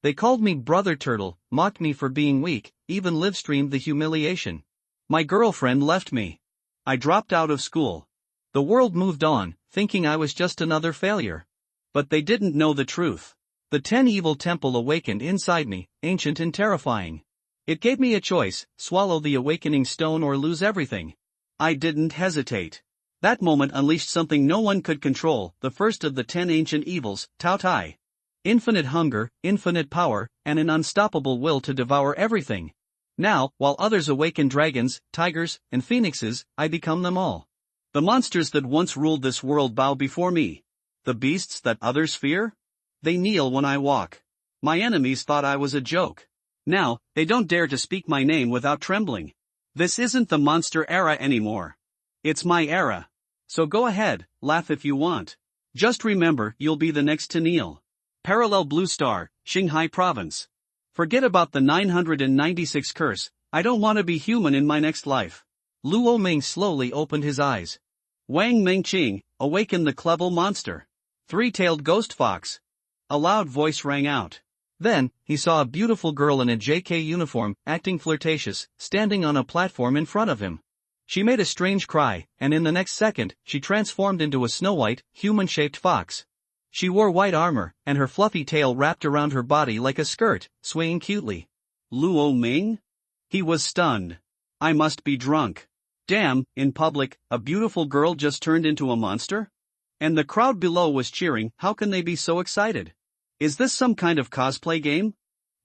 They called me Brother Turtle, mocked me for being weak, even livestreamed the humiliation. My girlfriend left me. I dropped out of school. The world moved on, thinking I was just another failure. But they didn't know the truth. The 10 evil temple awakened inside me, ancient and terrifying. It gave me a choice: swallow the awakening stone or lose everything. I didn't hesitate. That moment unleashed something no one could control, the first of the 10 ancient evils, Tao Tai. Infinite hunger, infinite power, and an unstoppable will to devour everything. Now, while others awaken dragons, tigers, and phoenixes, I become them all. The monsters that once ruled this world bow before me. The beasts that others fear? They kneel when I walk. My enemies thought I was a joke. Now, they don't dare to speak my name without trembling. This isn't the monster era anymore. It's my era. So go ahead, laugh if you want. Just remember, you'll be the next to kneel. Parallel Blue Star, Qinghai Province. Forget about the 996 curse, I don't want to be human in my next life. Luo Ming slowly opened his eyes. Wang Mingqing, awaken the Clevel monster. Three-tailed ghost fox. A loud voice rang out. Then, he saw a beautiful girl in a JK uniform, acting flirtatious, standing on a platform in front of him. She made a strange cry, and in the next second, she transformed into a snow-white, human-shaped fox. She wore white armor, and her fluffy tail wrapped around her body like a skirt, swaying cutely. Luo Ming? He was stunned. I must be drunk. Damn, in public, a beautiful girl just turned into a monster? And the crowd below was cheering. How can they be so excited? Is this some kind of cosplay game?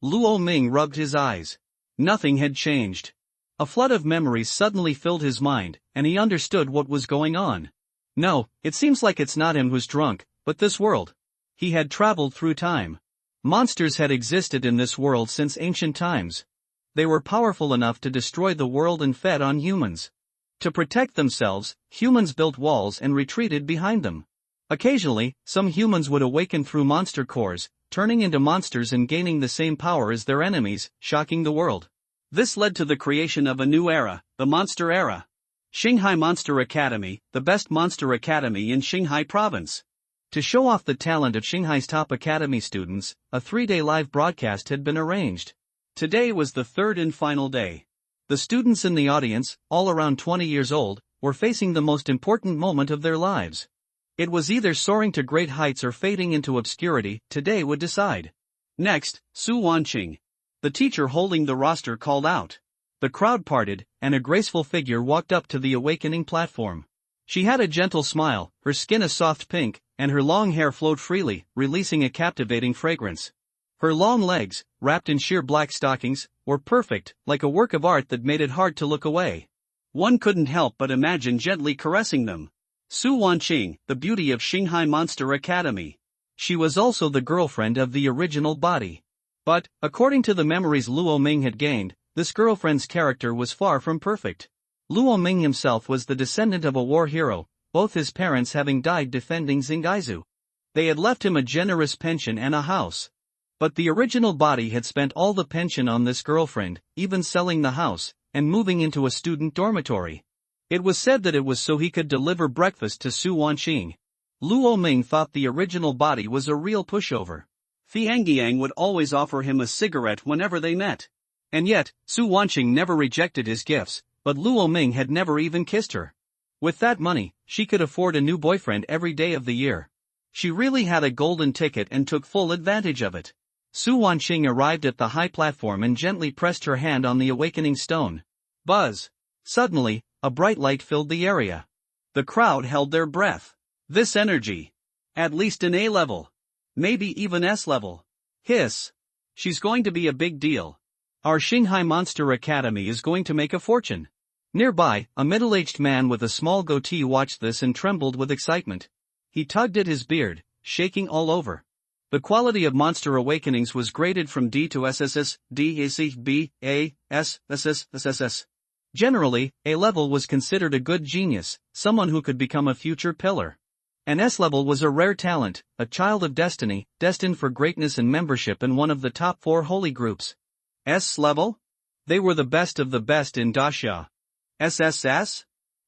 Luo Ming rubbed his eyes. Nothing had changed. A flood of memories suddenly filled his mind, and he understood what was going on. No, it seems like it's not him who's drunk, but this world. He had traveled through time. Monsters had existed in this world since ancient times. They were powerful enough to destroy the world and fed on humans. To protect themselves, humans built walls and retreated behind them. Occasionally, some humans would awaken through monster cores, turning into monsters and gaining the same power as their enemies, shocking the world. This led to the creation of a new era, the Monster Era. Qinghai Monster Academy, the best monster academy in Qinghai Province. To show off the talent of Qinghai's top academy students, a 3-day live broadcast had been arranged. Today was the third and final day. The students in the audience, all around 20 years old, were facing the most important moment of their lives. It was either soaring to great heights or fading into obscurity. Today would decide. Next, Su Wanqing. The teacher holding the roster called out. The crowd parted, and a graceful figure walked up to the awakening platform. She had a gentle smile, her skin a soft pink, and her long hair flowed freely, releasing a captivating fragrance. Her long legs, wrapped in sheer black stockings, were perfect, like a work of art that made it hard to look away. One couldn't help but imagine gently caressing them. Su Wanqing, the beauty of Qinghai Monster Academy. She was also the girlfriend of the original body. But, according to the memories Luo Ming had gained, this girlfriend's character was far from perfect. Luo Ming himself was the descendant of a war hero, both his parents having died defending Xingaizu. They had left him a generous pension and a house. But the original body had spent all the pension on this girlfriend, even selling the house, and moving into a student dormitory. It was said that it was so he could deliver breakfast to Su Wanqing. Luo Ming thought the original body was a real pushover. Fiangyang would always offer him a cigarette whenever they met. And yet, Su Wanqing never rejected his gifts, but Luo Ming had never even kissed her. With that money, she could afford a new boyfriend every day of the year. She really had a golden ticket and took full advantage of it. Su Wanqing arrived at the high platform and gently pressed her hand on the awakening stone. Buzz! Suddenly, a bright light filled the area. The crowd held their breath. This energy. At least an A level. Maybe even S level. Hiss. She's going to be a big deal. Our Qinghai Monster Academy is going to make a fortune. Nearby, a middle-aged man with a small goatee watched this and trembled with excitement. He tugged at his beard, shaking all over. The quality of Monster Awakenings was graded from D to SSS, D, A, C, B, A, S, SS, SSS. Generally, A level was considered a good genius, someone who could become a future pillar. An S level was a rare talent, a child of destiny, destined for greatness and membership in one of the top 4 holy groups. S level? They were the best of the best in Daxia. SSS?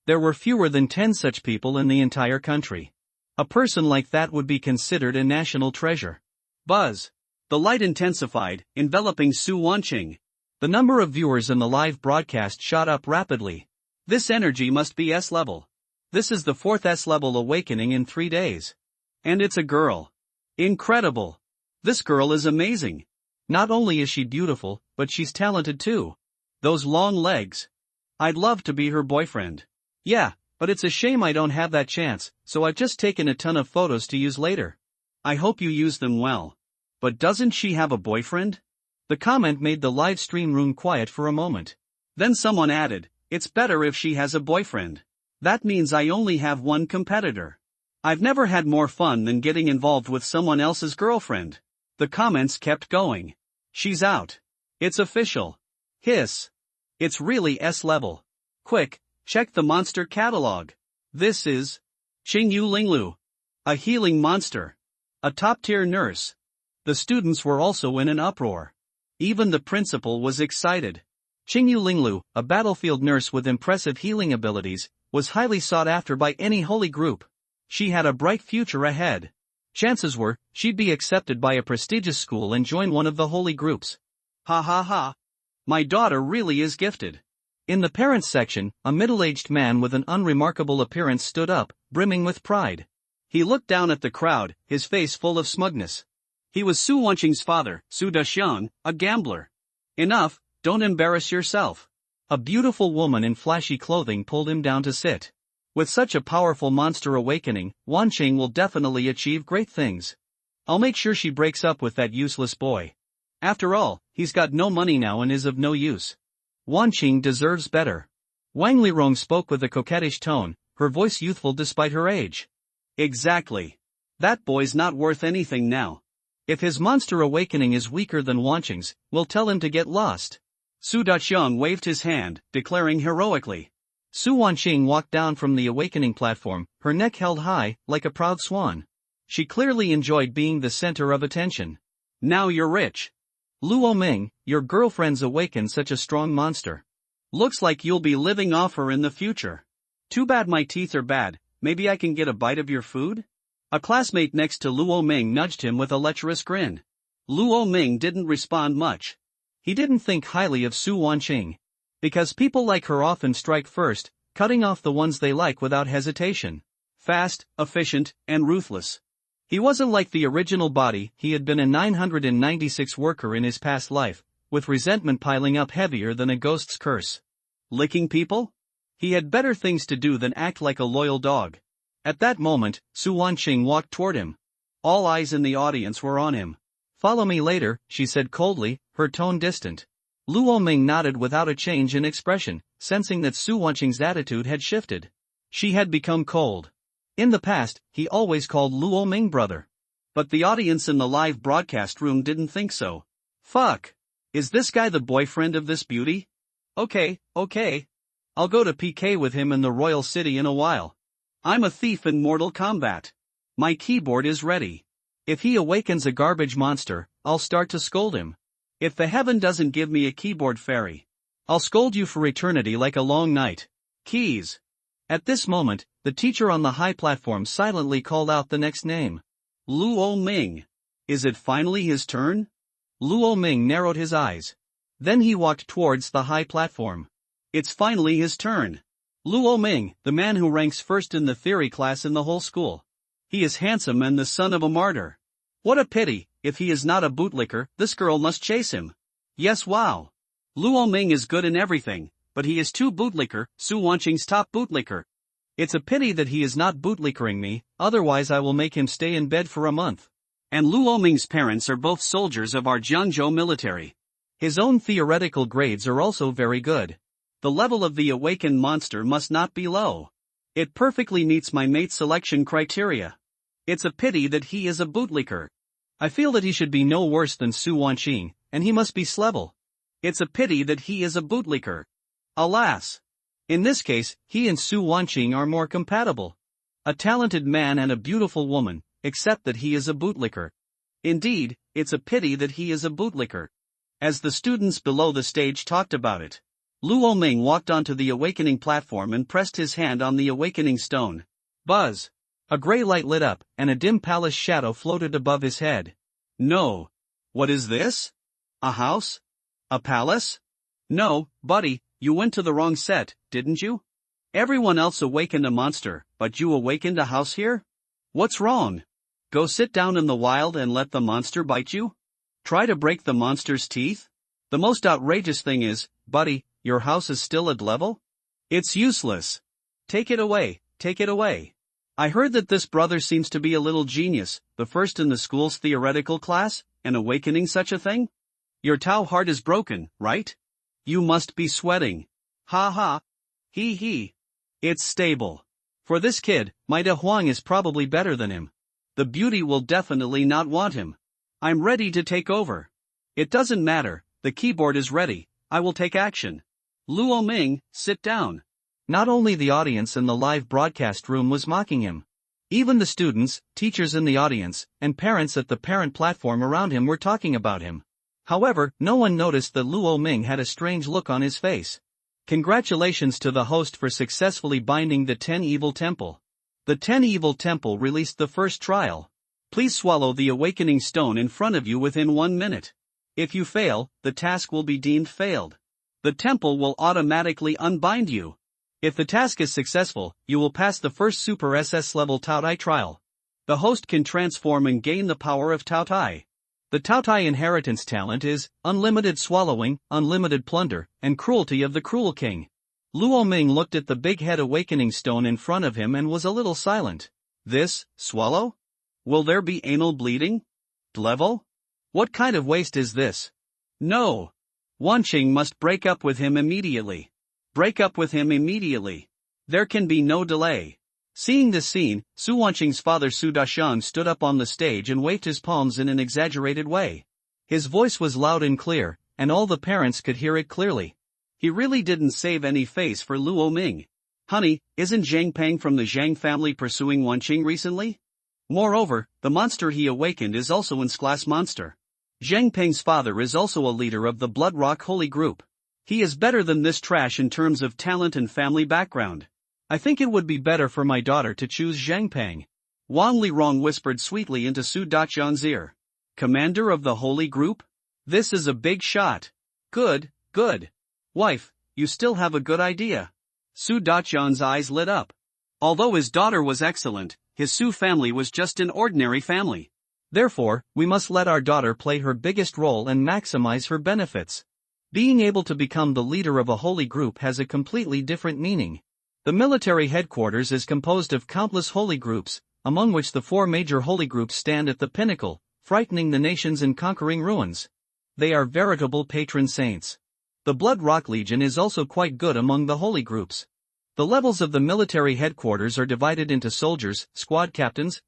There were fewer than 10 such people in the entire country. A person like that would be considered a national treasure. Buzz! The light intensified, enveloping Su Wanqing. The number of viewers in the live broadcast shot up rapidly. This energy must be S-level. This is the 4th S-level awakening in 3 days. And it's a girl. Incredible. This girl is amazing. Not only is she beautiful, but she's talented too. Those long legs. I'd love to be her boyfriend. Yeah, but it's a shame I don't have that chance, so I've just taken a ton of photos to use later. I hope you use them well. But doesn't she have a boyfriend? The comment made the live stream room quiet for a moment. Then someone added, it's better if she has a boyfriend. That means I only have one competitor. I've never had more fun than getting involved with someone else's girlfriend. The comments kept going. She's out. It's official. Hiss. It's really S-level. Quick, check the monster catalog. This is Qingyu Linglu. A healing monster. A top-tier nurse. The students were also in an uproar. Even the principal was excited. Qingyu Linglu, a battlefield nurse with impressive healing abilities, was highly sought after by any holy group. She had a bright future ahead. Chances were, she'd be accepted by a prestigious school and join one of the holy groups. Ha ha ha. My daughter really is gifted. In the parents section, a middle-aged man with an unremarkable appearance stood up, brimming with pride. He looked down at the crowd, his face full of smugness. He was Su Wanqing's father, Su Daxiang, a gambler. Enough, don't embarrass yourself. A beautiful woman in flashy clothing pulled him down to sit. With such a powerful monster awakening, Wanqing will definitely achieve great things. I'll make sure she breaks up with that useless boy. After all, he's got no money now and is of no use. Wanqing deserves better. Wang Lirong spoke with a coquettish tone, her voice youthful despite her age. Exactly. That boy's not worth anything now. If his monster awakening is weaker than Wanqing's, we'll tell him to get lost. Su Daxiang waved his hand, declaring heroically. Su Wanqing walked down from the awakening platform, her neck held high, like a proud swan. She clearly enjoyed being the center of attention. Now you're rich. Luo Ming, your girlfriend's awakened such a strong monster. Looks like you'll be living off her in the future. Too bad my teeth are bad, maybe I can get a bite of your food? A classmate next to Luo Ming nudged him with a lecherous grin. Luo Ming didn't respond much. He didn't think highly of Su Wanqing. Because people like her often strike first, cutting off the ones they like without hesitation. Fast, efficient, and ruthless. He wasn't like the original body. He had been a 996 worker in his past life, with resentment piling up heavier than a ghost's curse. Licking people? He had better things to do than act like a loyal dog. At that moment, Su Wanqing walked toward him. All eyes in the audience were on him. Follow me later, she said coldly, her tone distant. Luo Ming nodded without a change in expression, sensing that Su Wanqing's attitude had shifted. She had become cold. In the past, he always called Luo Ming brother. But the audience in the live broadcast room didn't think so. Fuck. Is this guy the boyfriend of this beauty? Okay. I'll go to PK with him in the royal city in a while. I'm a thief in Mortal Kombat. My keyboard is ready. If he awakens a garbage monster, I'll start to scold him. If the heaven doesn't give me a keyboard fairy, I'll scold you for eternity like a long night. Keys. At this moment, the teacher on the high platform silently called out the next name. Luo Ming. Is it finally his turn? Luo Ming narrowed his eyes. Then he walked towards the high platform. It's finally his turn. Luo Ming, the man who ranks first in the theory class in the whole school. He is handsome and the son of a martyr. What a pity, if he is not a bootlicker, this girl must chase him. Yes, wow. Luo Ming is good in everything, but he is too bootlicker, Su Wanqing's top bootlicker. It's a pity that he is not bootlickering me, otherwise I will make him stay in bed for a month. And Luo Ming's parents are both soldiers of our Jiangzhou military. His own theoretical grades are also very good. The level of the awakened monster must not be low. It perfectly meets my mate selection criteria. It's a pity that he is a bootlicker. I feel that he should be no worse than Su Wanqing, and he must be S-level. It's a pity that he is a bootlicker. Alas. In this case, he and Su Wanqing are more compatible. A talented man and a beautiful woman, except that he is a bootlicker. Indeed, it's a pity that he is a bootlicker. As the students below the stage talked about it, Luo Ming walked onto the awakening platform and pressed his hand on the awakening stone. Buzz! A gray light lit up, and a dim palace shadow floated above his head. No. What is this? A house? A palace? No, buddy, you went to the wrong set, didn't you? Everyone else awakened a monster, but you awakened a house here? What's wrong? Go sit down in the wild and let the monster bite you? Try to break the monster's teeth? The most outrageous thing is, buddy, your house is still at level? It's useless. Take it away, take it away. I heard that this brother seems to be a little genius, the first in the school's theoretical class, and awakening such a thing? Your Tao heart is broken, right? You must be sweating. Ha ha. Hee hee. It's stable. For this kid, my De Huang is probably better than him. The beauty will definitely not want him. I'm ready to take over. It doesn't matter, the keyboard is ready, I will take action. Luo Ming, sit down. Not only the audience in the live broadcast room was mocking him. Even the students, teachers in the audience, and parents at the parent platform around him were talking about him. However, no one noticed that Luo Ming had a strange look on his face. Congratulations to the host for successfully binding the 10 Evil Temple. The 10 Evil Temple released the first trial. Please swallow the awakening stone in front of you within 1 minute. If you fail, the task will be deemed failed. The temple will automatically unbind you. If the task is successful, you will pass the first Super SS level Tao Tai trial. The host can transform and gain the power of Tao Tai. The Tao Tai inheritance talent is unlimited swallowing, unlimited plunder, and cruelty of the cruel king. Luo Ming looked at the big head awakening stone in front of him and was a little silent. This, swallow? Will there be anal bleeding? Level? What kind of waste is this? No. Wanqing must break up with him immediately. Break up with him immediately. There can be no delay. Seeing this scene, Su Wanqing's father Su Dashan stood up on the stage and waved his palms in an exaggerated way. His voice was loud and clear, and all the parents could hear it clearly. He really didn't save any face for Luo Ming. Honey, isn't Zhang Peng from the Zhang family pursuing Wanqing recently? Moreover, the monster he awakened is also an class monster. Zhang Peng's father is also a leader of the Blood Rock Holy Group. He is better than this trash in terms of talent and family background. I think it would be better for my daughter to choose Zhang Peng. Wang Lirong whispered sweetly into Su Dachang's ear. Commander of the Holy Group? This is a big shot. Good, good. Wife, you still have a good idea. Su Dachang's eyes lit up. Although his daughter was excellent, his Su family was just an ordinary family. Therefore, we must let our daughter play her biggest role and maximize her benefits. Being able to become the leader of a holy group has a completely different meaning. The military headquarters is composed of countless holy groups, among which the 4 major holy groups stand at the pinnacle, frightening the nations and conquering ruins. They are veritable patron saints. The Blood Rock Legion is also quite good among the holy groups. The levels of the military headquarters are divided into soldiers, squad captains,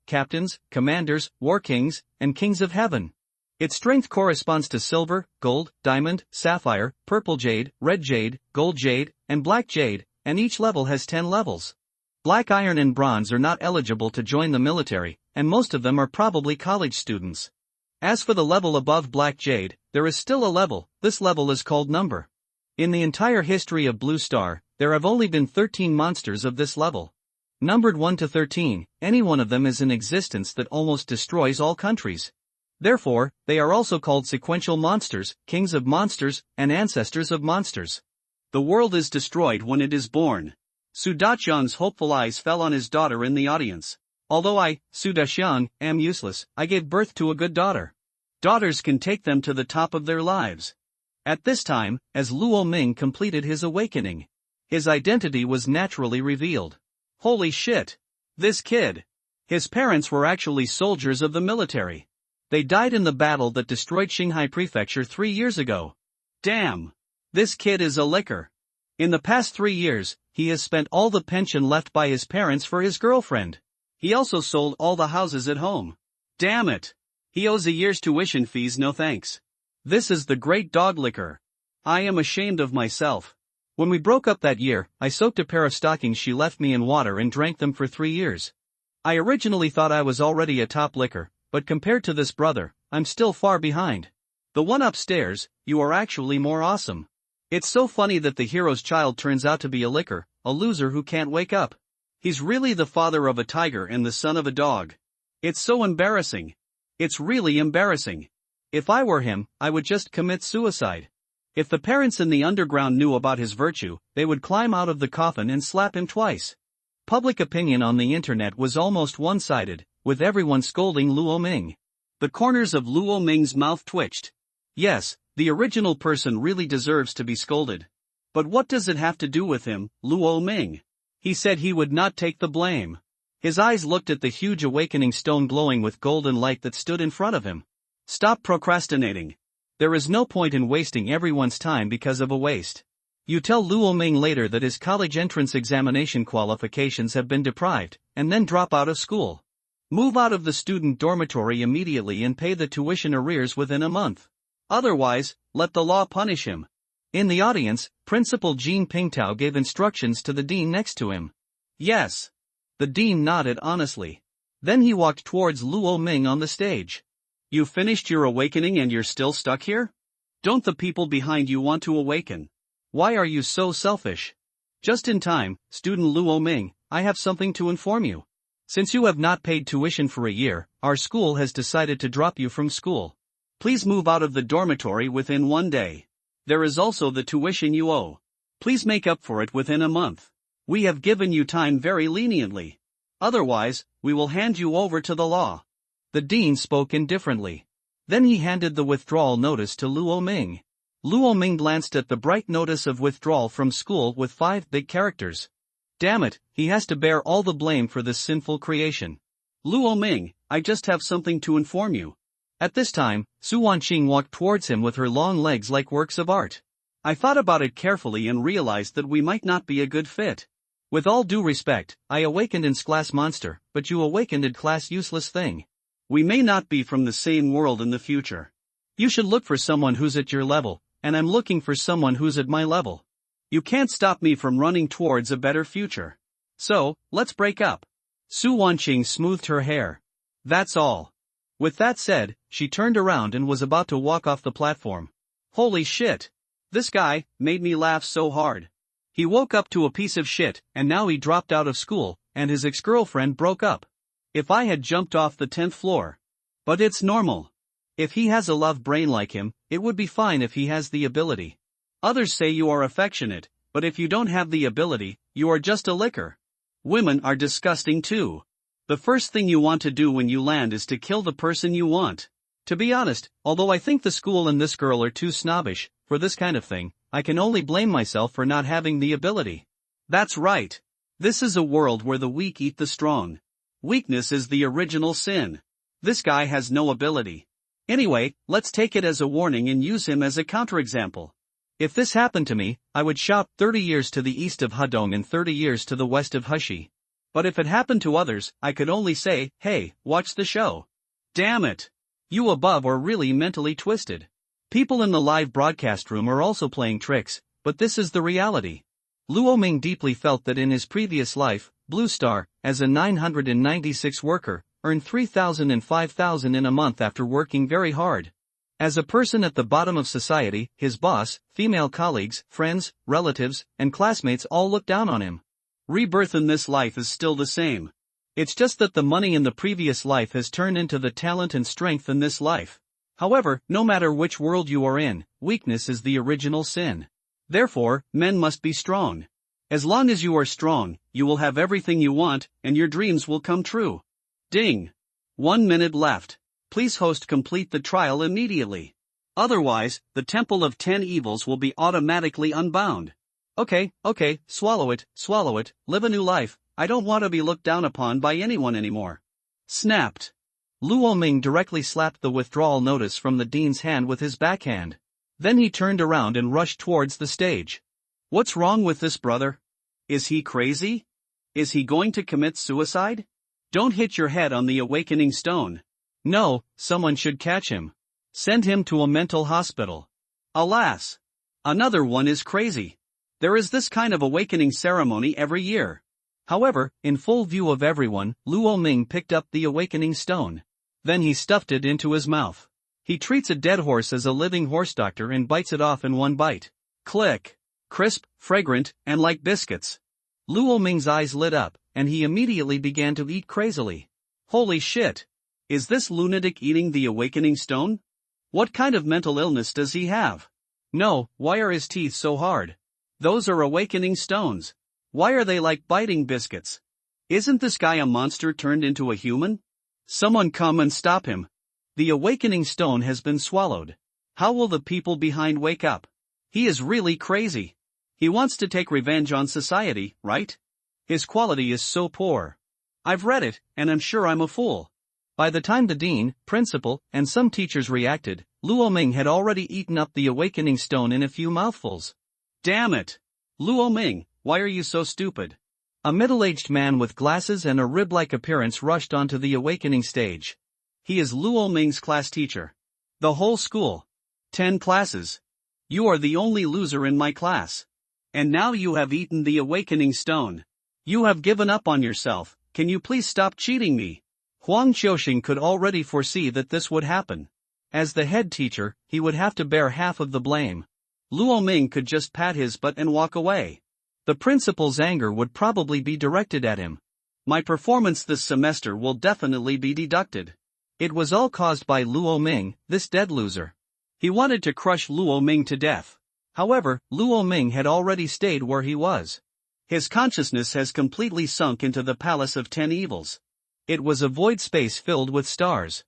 commanders, war kings, and kings of heaven. Its strength corresponds to silver, gold, diamond, sapphire, purple jade, red jade, gold jade, and black jade, and each level has 10 levels. Black iron and bronze are not eligible to join the military, and most of them are probably college students. As for the level above black jade, there is still a level. This level is called number. In the entire history of Blue Star, there have only been 13 monsters of this level. Numbered 1 to 13, any one of them is in existence that almost destroys all countries. Therefore, they are also called sequential monsters, kings of monsters, and ancestors of monsters. The world is destroyed when it is born. Su Dachang's hopeful eyes fell on his daughter in the audience. Although I, Su Dachang, am useless, I gave birth to a good daughter. Daughters can take them to the top of their lives. At this time, as Luo Ming completed his awakening, his identity was naturally revealed. Holy shit! This kid! His parents were actually soldiers of the military. They died in the battle that destroyed Shanghai Prefecture 3 years ago. Damn! This kid is a licker. In the past 3 years, he has spent all the pension left by his parents for his girlfriend. He also sold all the houses at home. Damn it! He owes a year's tuition fees, no thanks. This is the great dog licker. I am ashamed of myself. When we broke up that year, I soaked a pair of stockings she left me in water and drank them for 3 years. I originally thought I was already a top licker, but compared to this brother, I'm still far behind. The one upstairs, you are actually more awesome. It's so funny that the hero's child turns out to be a licker, a loser who can't wake up. He's really the father of a tiger and the son of a dog. It's so embarrassing. It's really embarrassing. If I were him, I would just commit suicide. If the parents in the underground knew about his virtue, they would climb out of the coffin and slap him twice. Public opinion on the internet was almost one-sided, with everyone scolding Luo Ming. The corners of Luo Ming's mouth twitched. Yes, the original person really deserves to be scolded. But what does it have to do with him, Luo Ming? He said he would not take the blame. His eyes looked at the huge awakening stone glowing with golden light that stood in front of him. Stop procrastinating. There is no point in wasting everyone's time because of a waste. You tell Luo Ming later that his college entrance examination qualifications have been deprived, and then drop out of school. Move out of the student dormitory immediately and pay the tuition arrears within a month. Otherwise, let the law punish him. In the audience, Principal Jean Pingtao gave instructions to the dean next to him. Yes. The dean nodded honestly. Then he walked towards Luo Ming on the stage. You finished your awakening and you're still stuck here? Don't the people behind you want to awaken? Why are you so selfish? Just in time, student Luo Ming, I have something to inform you. Since you have not paid tuition for a year, our school has decided to drop you from school. Please move out of the dormitory within 1 day. There is also the tuition you owe. Please make up for it within a month. We have given you time very leniently. Otherwise, we will hand you over to the law. The dean spoke indifferently. Then he handed the withdrawal notice to Luo Ming. Luo Ming glanced at the bright notice of withdrawal from school with 5 big characters. Damn it, he has to bear all the blame for this sinful creation. Luo Ming, I just have something to inform you. At this time, Su Wanqing walked towards him with her long legs like works of art. I thought about it carefully and realized that we might not be a good fit. With all due respect, I awakened in class monster, but you awakened in class useless thing. We may not be from the same world in the future. You should look for someone who's at your level, and I'm looking for someone who's at my level. You can't stop me from running towards a better future. So, let's break up. Su Wanqing smoothed her hair. That's all. With that said, she turned around and was about to walk off the platform. Holy shit! This guy made me laugh so hard. He woke up to a piece of shit, and now he dropped out of school, and his ex-girlfriend broke up. If I had jumped off the 10th floor. But it's normal. If he has a love brain like him, it would be fine if he has the ability. Others say you are affectionate, but if you don't have the ability, you are just a licker. Women are disgusting too. The first thing you want to do when you land is to kill the person you want. To be honest, although I think the school and this girl are too snobbish for this kind of thing, I can only blame myself for not having the ability. That's right. This is a world where the weak eat the strong. Weakness is the original sin. This guy has no ability. Anyway, let's take it as a warning and use him as a counterexample. If this happened to me, I would shout 30 years to the east of Hedong and 30 years to the west of Hushi. But if it happened to others, I could only say, hey, watch the show. Damn it. You above are really mentally twisted. People in the live broadcast room are also playing tricks, but this is the reality. Luo Ming deeply felt that in his previous life, Blue Star, as a 996 worker, earned 3,000 and 5,000 in a month after working very hard. As a person at the bottom of society, his boss, female colleagues, friends, relatives, and classmates all look down on him. Rebirth in this life is still the same. It's just that the money in the previous life has turned into the talent and strength in this life. However, no matter which world you are in, weakness is the original sin. Therefore, men must be strong. As long as you are strong, you will have everything you want, and your dreams will come true. Ding! 1 minute left. Please host complete the trial immediately. Otherwise, the Temple of 10 Evils will be automatically unbound. Okay, swallow it, live a new life, I don't want to be looked down upon by anyone anymore. Snapped. Luo Ming directly slapped the withdrawal notice from the dean's hand with his backhand. Then he turned around and rushed towards the stage. What's wrong with this brother? Is he crazy? Is he going to commit suicide? Don't hit your head on the awakening stone. No, someone should catch him. Send him to a mental hospital. Alas! Another one is crazy. There is this kind of awakening ceremony every year. However, in full view of everyone, Luo Ming picked up the awakening stone. Then he stuffed it into his mouth. He treats a dead horse as a living horse doctor and bites it off in one bite. Click. Crisp, fragrant, and like biscuits. Luo Ming's eyes lit up, and he immediately began to eat crazily. Holy shit! Is this lunatic eating the awakening stone? What kind of mental illness does he have? No, why are his teeth so hard? Those are awakening stones. Why are they like biting biscuits? Isn't this guy a monster turned into a human? Someone come and stop him. The awakening stone has been swallowed. How will the people behind wake up? He is really crazy. He wants to take revenge on society, right? His quality is so poor. I've read it, and I'm sure I'm a fool. By the time the dean, principal, and some teachers reacted, Luo Ming had already eaten up the awakening stone in a few mouthfuls. Damn it! Luo Ming, why are you so stupid? A middle-aged man with glasses and a rib-like appearance rushed onto the awakening stage. He is Luo Ming's class teacher. The whole school. 10 classes. You are the only loser in my class. And now you have eaten the awakening stone. You have given up on yourself. Can you please stop cheating me? Huang Qiuxing could already foresee that this would happen. As the head teacher, he would have to bear half of the blame. Luo Ming could just pat his butt and walk away. The principal's anger would probably be directed at him. My performance this semester will definitely be deducted. It was all caused by Luo Ming, this dead loser. He wanted to crush Luo Ming to death. However, Luo Ming had already stayed where he was. His consciousness has completely sunk into the Palace of 10 Evils. It was a void space filled with stars.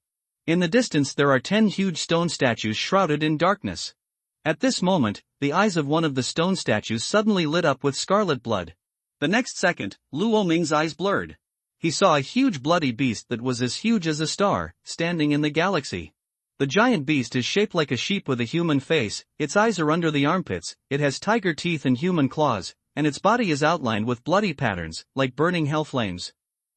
In the distance there are 10 huge stone statues shrouded in darkness. At this moment, the eyes of one of the stone statues suddenly lit up with scarlet blood. The next second, Luo Ming's eyes blurred. He saw a huge bloody beast that was as huge as a star, standing in the galaxy. The giant beast is shaped like a sheep with a human face, its eyes are under the armpits, it has tiger teeth and human claws, and its body is outlined with bloody patterns, like burning hell flames.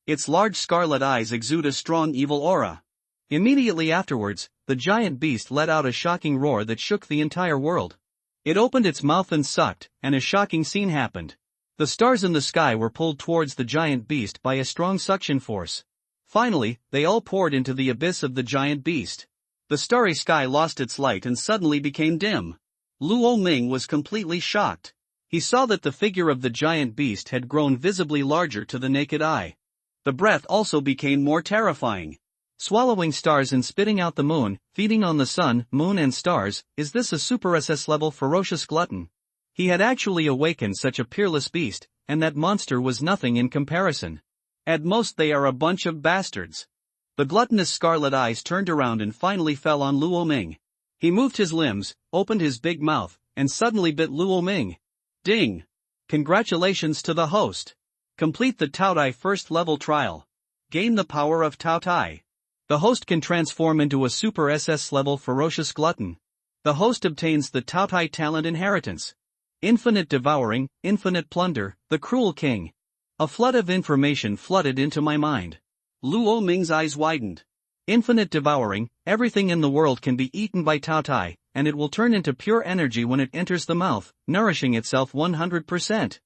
Its large scarlet eyes exude a strong evil aura. Immediately afterwards, the giant beast let out a shocking roar that shook the entire world. It opened its mouth and sucked, and a shocking scene happened. The stars in the sky were pulled towards the giant beast by a strong suction force. Finally, they all poured into the abyss of the giant beast. The starry sky lost its light and suddenly became dim. Luo Ming was completely shocked. He saw that the figure of the giant beast had grown visibly larger to the naked eye. The breath also became more terrifying. Swallowing stars and spitting out the moon, feeding on the sun, moon and stars, is this a super SS level ferocious glutton? He had actually awakened such a peerless beast, and that monster was nothing in comparison. At most they are a bunch of bastards. The gluttonous scarlet eyes turned around and finally fell on Luo Ming. He moved his limbs, opened his big mouth, and suddenly bit Luo Ming. Ding! Congratulations to the host. Complete the Taotai first level trial. Gain the power of Taotai. The host can transform into a super SS level ferocious glutton. The host obtains the Taotai talent inheritance. Infinite devouring, infinite plunder, the cruel king. A flood of information flooded into my mind. Luo Ming's eyes widened. Infinite devouring, everything in the world can be eaten by Taotai, and it will turn into pure energy when it enters the mouth, nourishing itself 100%.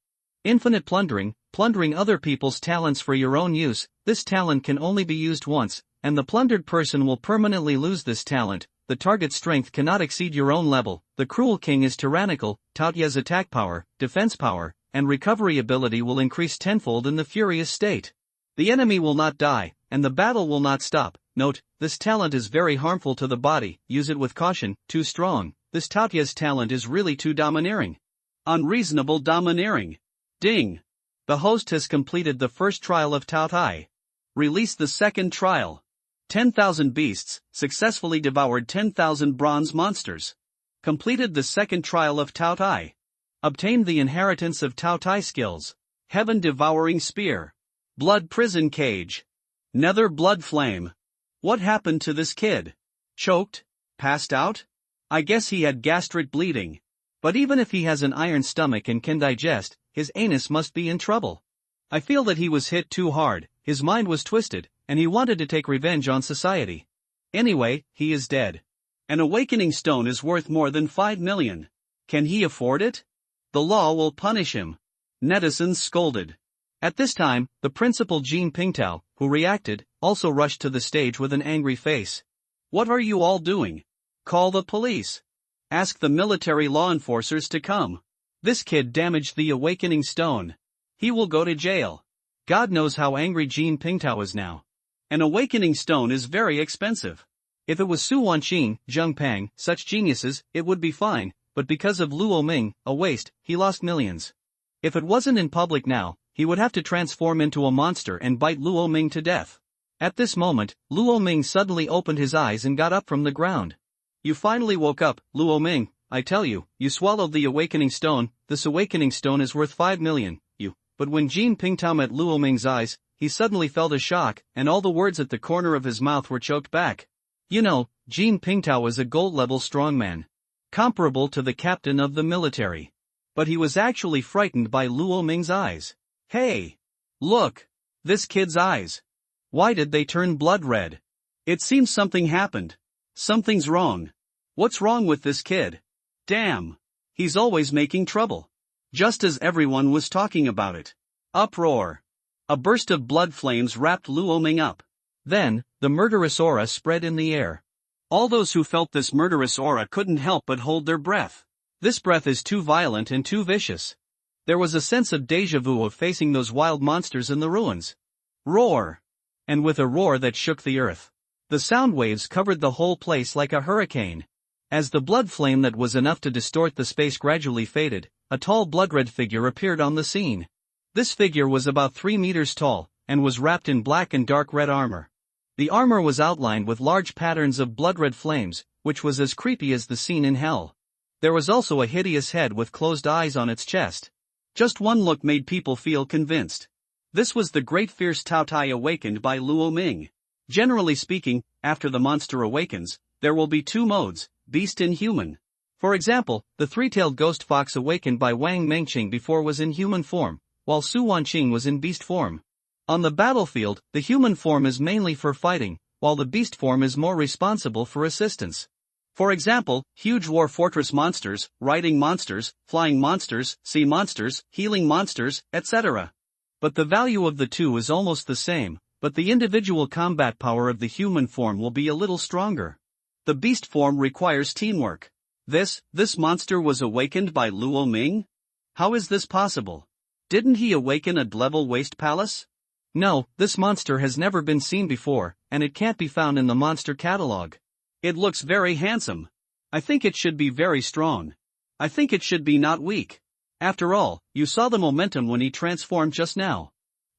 Infinite plundering, plundering other people's talents for your own use, this talent can only be used once, and the plundered person will permanently lose this talent. The target strength cannot exceed your own level. The cruel king is tyrannical. Taotia's attack power, defense power, and recovery ability will increase tenfold in the furious state. The enemy will not die, and the battle will not stop. Note, this talent is very harmful to the body, use it with caution. Too strong, this Taotia's talent is really too domineering. Unreasonable domineering. Ding! The host has completed the first trial of Taotai. Release the second trial. 10,000 beasts, successfully devoured 10,000 bronze monsters. Completed the second trial of Taotai. Obtained the inheritance of Taotai skills. Heaven devouring spear. Blood prison cage. Nether blood flame. What happened to this kid? Choked? Passed out? I guess he had gastric bleeding. But even if he has an iron stomach and can digest, his anus must be in trouble. I feel that he was hit too hard, his mind was twisted, and he wanted to take revenge on society. Anyway, he is dead. An awakening stone is worth more than 5 million. Can he afford it? The law will punish him. Netizens scolded. At this time, the principal Jean Pingtao, who reacted, also rushed to the stage with an angry face. What are you all doing? Call the police. Ask the military law enforcers to come. This kid damaged the awakening stone. He will go to jail. God knows how angry Jean Pingtao is now. An awakening stone is very expensive. If it was Su Wanqing, Zheng Pang, such geniuses, it would be fine, but because of Luo Ming, a waste, he lost millions. If it wasn't in public now, he would have to transform into a monster and bite Luo Ming to death. At this moment, Luo Ming suddenly opened his eyes and got up from the ground. You finally woke up, Luo Ming. I tell you, you swallowed the awakening stone. This awakening stone is worth 5 million, you. But when Jin Pingtao met Luo Ming's eyes, he suddenly felt a shock, and all the words at the corner of his mouth were choked back. You know, Jin Pingtao is a gold-level strongman, comparable to the captain of the military. But he was actually frightened by Luo Ming's eyes. Hey! Look! This kid's eyes! Why did they turn blood red? It seems something happened. Something's wrong. What's wrong with this kid? Damn! He's always making trouble. Just as everyone was talking about it. Uproar! A burst of blood flames wrapped Luo Ming up. Then, the murderous aura spread in the air. All those who felt this murderous aura couldn't help but hold their breath. This breath is too violent and too vicious. There was a sense of déjà vu of facing those wild monsters in the ruins. Roar! And with a roar that shook the earth, the sound waves covered the whole place like a hurricane. As the blood flame that was enough to distort the space gradually faded, a tall blood-red figure appeared on the scene. This figure was about 3 meters tall, and was wrapped in black and dark red armor. The armor was outlined with large patterns of blood-red flames, which was as creepy as the scene in hell. There was also a hideous head with closed eyes on its chest. Just one look made people feel convinced. This was the great fierce Tao Tai awakened by Luo Ming. Generally speaking, after the monster awakens, there will be 2 modes, beast and human. For example, the 3-tailed ghost fox awakened by Wang Mengqing before was in human form, while Su Wanqing was in beast form. On the battlefield, the human form is mainly for fighting, while the beast form is more responsible for assistance. For example, huge war fortress monsters, riding monsters, flying monsters, sea monsters, healing monsters, etc. But the value of the 2 is almost the same, but the individual combat power of the human form will be a little stronger. The beast form requires teamwork. This monster was awakened by Luo Ming? How is this possible? Didn't he awaken a level waste palace? No, this monster has never been seen before, and it can't be found in the monster catalog. It looks very handsome. I think it should be very strong. I think it should be not weak. After all, you saw the momentum when he transformed just now.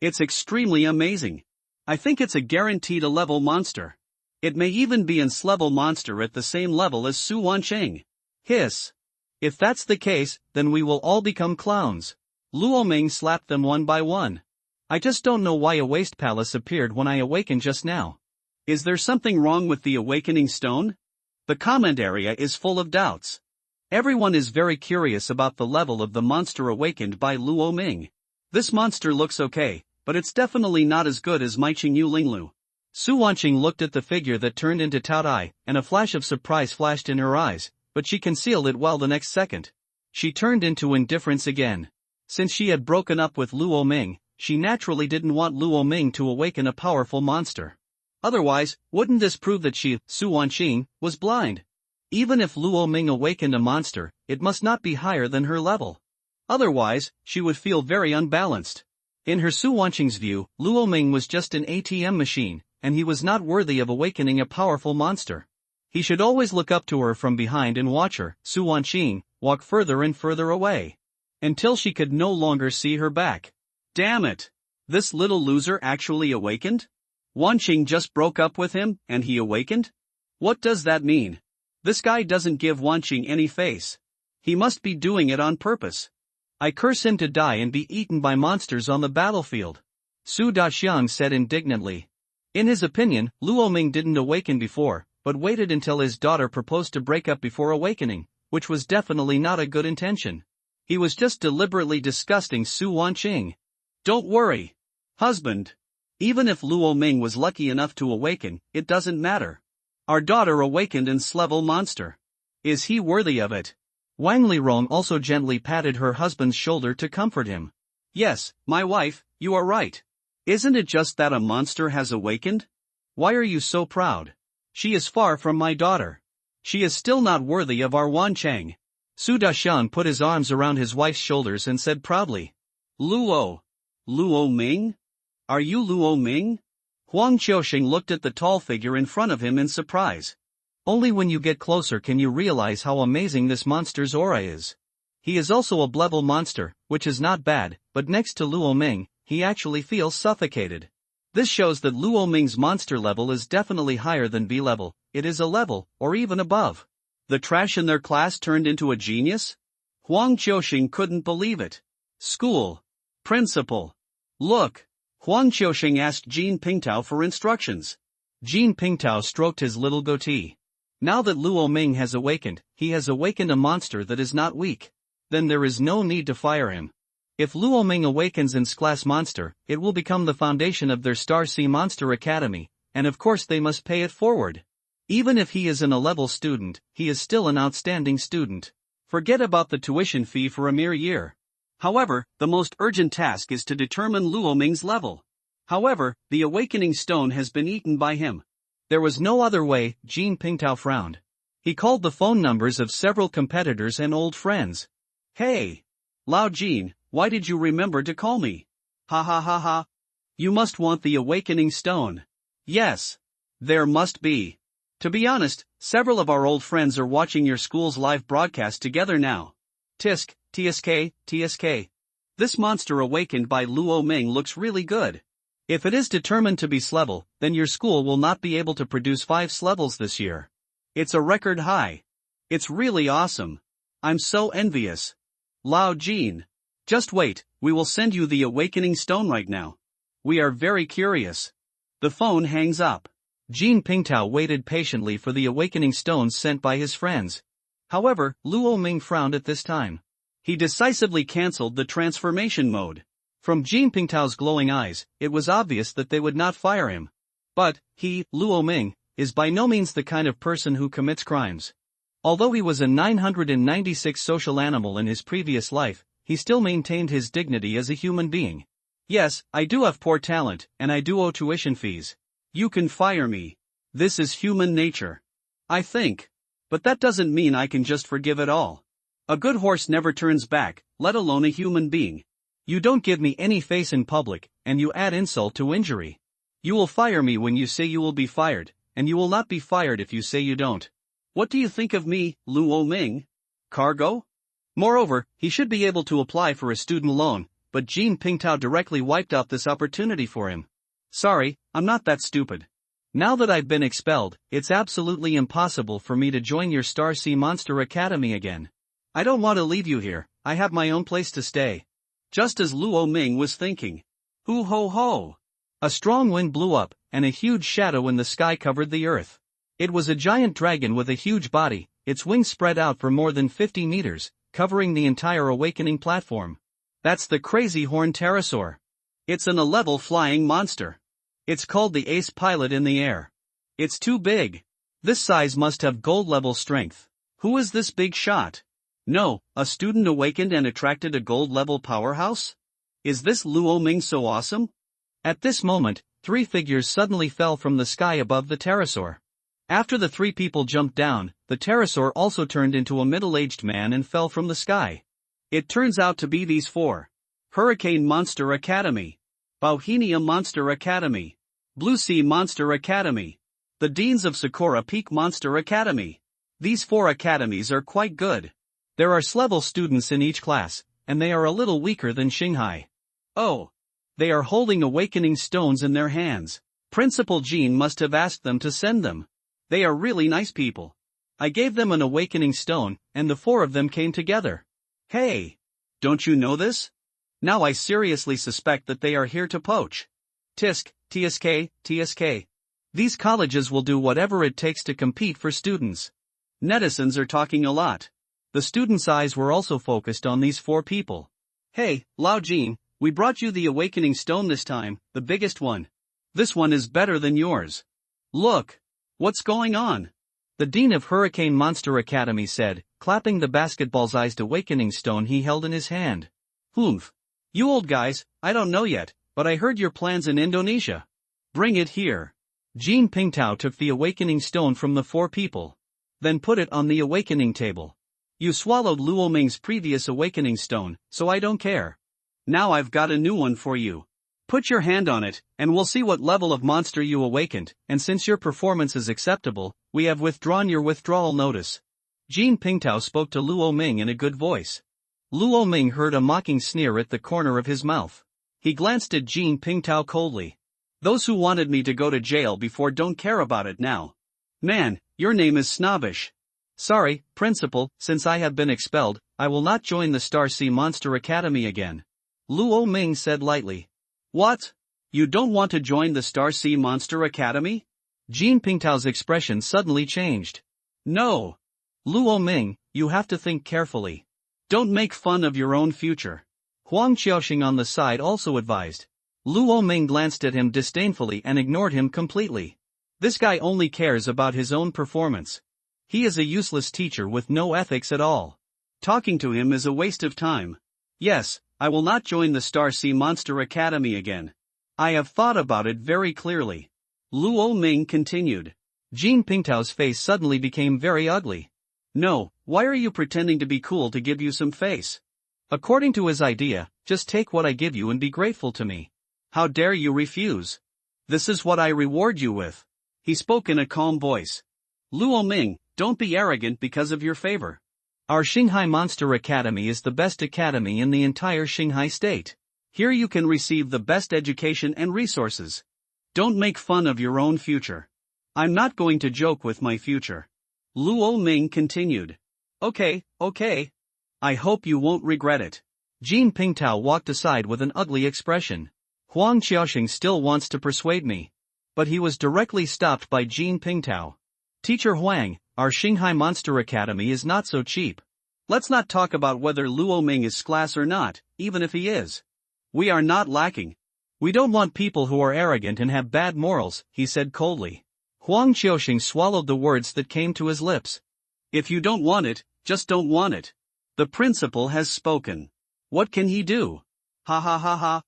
It's extremely amazing. I think it's a guaranteed a level monster. It may even be an S-level monster at the same level as Su Wanqing. Hiss. If that's the case, then we will all become clowns. Luo Ming slapped them one by one. I just don't know why a waste palace appeared when I awakened just now. Is there something wrong with the awakening stone? The comment area is full of doubts. Everyone is very curious about the level of the monster awakened by Luo Ming. This monster looks okay, but it's definitely not as good as Maiqing Yu Linglu. Su Wanqing looked at the figure that turned into Tao Tai, and a flash of surprise flashed in her eyes, but she concealed it well the next second. She turned into indifference again. Since she had broken up with Luo Ming, she naturally didn't want Luo Ming to awaken a powerful monster. Otherwise, wouldn't this prove that she, Su Wanqing, was blind? Even if Luo Ming awakened a monster, it must not be higher than her level. Otherwise, she would feel very unbalanced. In her Su Wanqing's view, Luo Ming was just an ATM machine, and he was not worthy of awakening a powerful monster. He should always look up to her from behind and watch her, Su Wanqing, walk further and further away, until she could no longer see her back. Damn it! This little loser actually awakened? Wanqing just broke up with him, and he awakened? What does that mean? This guy doesn't give Wanqing any face. He must be doing it on purpose. I curse him to die and be eaten by monsters on the battlefield. Su Daxiang said indignantly. In his opinion, Luo Ming didn't awaken before, but waited until his daughter proposed to break up before awakening, which was definitely not a good intention. He was just deliberately disgusting Su Wanqing. Don't worry, husband. Even if Luo Ming was lucky enough to awaken, it doesn't matter. Our daughter awakened an S-level monster. Is he worthy of it? Wang Lirong also gently patted her husband's shoulder to comfort him. Yes, my wife, you are right. Isn't it just that a monster has awakened? Why are you so proud? She is far from my daughter. She is still not worthy of our Wancheng. Su Dashan put his arms around his wife's shoulders and said proudly. Luo Ming? Are you Luo Ming? Huang Qiusheng looked at the tall figure in front of him in surprise. Only when you get closer can you realize how amazing this monster's aura is. He is also a level monster, which is not bad, but next to Luo Ming, he actually feels suffocated. This shows that Luo Ming's monster level is definitely higher than B level, it is a level, or even above. The trash in their class turned into a genius? Huang Qiuxing couldn't believe it. School. Principal. Look. Huang Qiuxing asked Jean Pingtao for instructions. Jean Pingtao stroked his little goatee. Now that Luo Ming has awakened, he has awakened a monster that is not weak. Then there is no need to fire him. If Luo Ming awakens in class monster, it will become the foundation of their Star Sea Monster Academy, and of course they must pay it forward. Even if he is an A-level student, he is still an outstanding student. Forget about the tuition fee for a mere year. However, the most urgent task is to determine Luo Ming's level. However, the awakening stone has been eaten by him. There was no other way, Jean Pingtao frowned. He called the phone numbers of several competitors and old friends. Hey! Lao Jean, why did you remember to call me? Ha ha ha ha. You must want the awakening stone. Yes. There must be. To be honest, several of our old friends are watching your school's live broadcast together now. Tisk, TSK, TSK. This monster awakened by Luo Ming looks really good. If it is determined to be S-level, then your school will not be able to produce 5 S-levels this year. It's a record high. It's really awesome. I'm so envious. Lao Jean. Just wait, we will send you the awakening stone right now. We are very curious. The phone hangs up. Jean Pingtao waited patiently for the awakening stones sent by his friends. However, Luo Ming frowned at this time. He decisively cancelled the transformation mode. From Jean Pingtao's glowing eyes, it was obvious that they would not fire him. But, he, Luo Ming, is by no means the kind of person who commits crimes. Although he was a 996 social animal in his previous life, he still maintained his dignity as a human being. Yes, I do have poor talent, and I do owe tuition fees. You can fire me. This is human nature. I think. But that doesn't mean I can just forgive it all. A good horse never turns back, let alone a human being. You don't give me any face in public, and you add insult to injury. You will fire me when you say you will be fired, and you will not be fired if you say you don't. What do you think of me, Luo Ming? Cargo? Moreover, he should be able to apply for a student loan, but Jean Pingtao directly wiped out this opportunity for him. Sorry, I'm not that stupid. Now that I've been expelled, it's absolutely impossible for me to join your Star Sea Monster Academy again. I don't want to leave you here, I have my own place to stay. Just as Luo Ming was thinking. Hoo ho ho! A strong wind blew up, and a huge shadow in the sky covered the earth. It was a giant dragon with a huge body, its wings spread out for more than 50 meters, covering the entire awakening platform. That's the crazy horned pterosaur. It's an A-level flying monster. It's called the ace pilot in the air. It's too big. This size must have gold level strength. Who is this big shot? No, a student awakened and attracted a gold level powerhouse? Is this Luo Ming so awesome? At this moment, 3 figures suddenly fell from the sky above the pterosaur. After the 3 people jumped down, the pterosaur also turned into a middle-aged man and fell from the sky. It turns out to be these 4. Hurricane Monster Academy. Bauhinia Monster Academy. Blue Sea Monster Academy. The Deans of Sakura Peak Monster Academy. These 4 academies are quite good. There are S-level students in each class, and they are a little weaker than Shanghai. Oh. They are holding awakening stones in their hands. Principal Jean must have asked them to send them. They are really nice people. I gave them an awakening stone, and the 4 of them came together. Hey! Don't you know this? Now I seriously suspect that they are here to poach. Tisk, TSK, TSK. These colleges will do whatever it takes to compete for students. Netizens are talking a lot. The students' eyes were also focused on these 4 people. Hey, Lao Jean, we brought you the awakening stone this time, the biggest one. This one is better than yours. Look. What's going on? The Dean of Hurricane Monster Academy said, clapping the basketball-sized awakening stone he held in his hand. Humph. You old guys, I don't know yet, but I heard your plans in Indonesia. Bring it here. Jean Pingtao took the awakening stone from the 4 people. Then put it on the awakening table. You swallowed Luo Ming's previous awakening stone, so I don't care. Now I've got a new one for you. Put your hand on it, and we'll see what level of monster you awakened, and since your performance is acceptable, We have withdrawn your withdrawal notice. Jean Pingtao spoke to Luo Ming in a good voice. Luo Ming heard a mocking sneer at the corner of his mouth. He glanced at Jean Pingtao coldly. Those who wanted me to go to jail before don't care about it now. Man, your name is snobbish. Sorry, principal, since I have been expelled, I will not join the Star Sea Monster Academy again. Luo Ming said lightly. What? You don't want to join the Star Sea Monster Academy? Jean Pingtao's expression suddenly changed. No. Luo Ming, you have to think carefully. Don't make fun of your own future. Huang Qiaoxing on the side also advised. Luo Ming glanced at him disdainfully and ignored him completely. This guy only cares about his own performance. He is a useless teacher with no ethics at all. Talking to him is a waste of time. Yes, I will not join the Star Sea Monster Academy again. I have thought about it very clearly. Luo Ming continued. Jean Pingtao's face suddenly became very ugly. No, why are you pretending to be cool to give you some face? According to his idea, just take what I give you and be grateful to me. How dare you refuse? This is what I reward you with. He spoke in a calm voice. Luo Ming, don't be arrogant because of your favor. Our Shanghai Monster Academy is the best academy in the entire Shanghai state. Here you can receive the best education and resources. Don't make fun of your own future. I'm not going to joke with my future. Luo Ming continued. Okay. I hope you won't regret it. Jean Pingtao walked aside with an ugly expression. Huang Qiaoxing still wants to persuade me. But he was directly stopped by Jean Pingtao. Teacher Huang, our Shanghai Monster Academy is not so cheap. Let's not talk about whether Luo Ming is class or not, even if he is. We are not lacking. We don't want people who are arrogant and have bad morals, he said coldly. Huang Qiaoxing swallowed the words that came to his lips. If you don't want it, just don't want it. The principal has spoken. What can he do? Ha ha ha ha.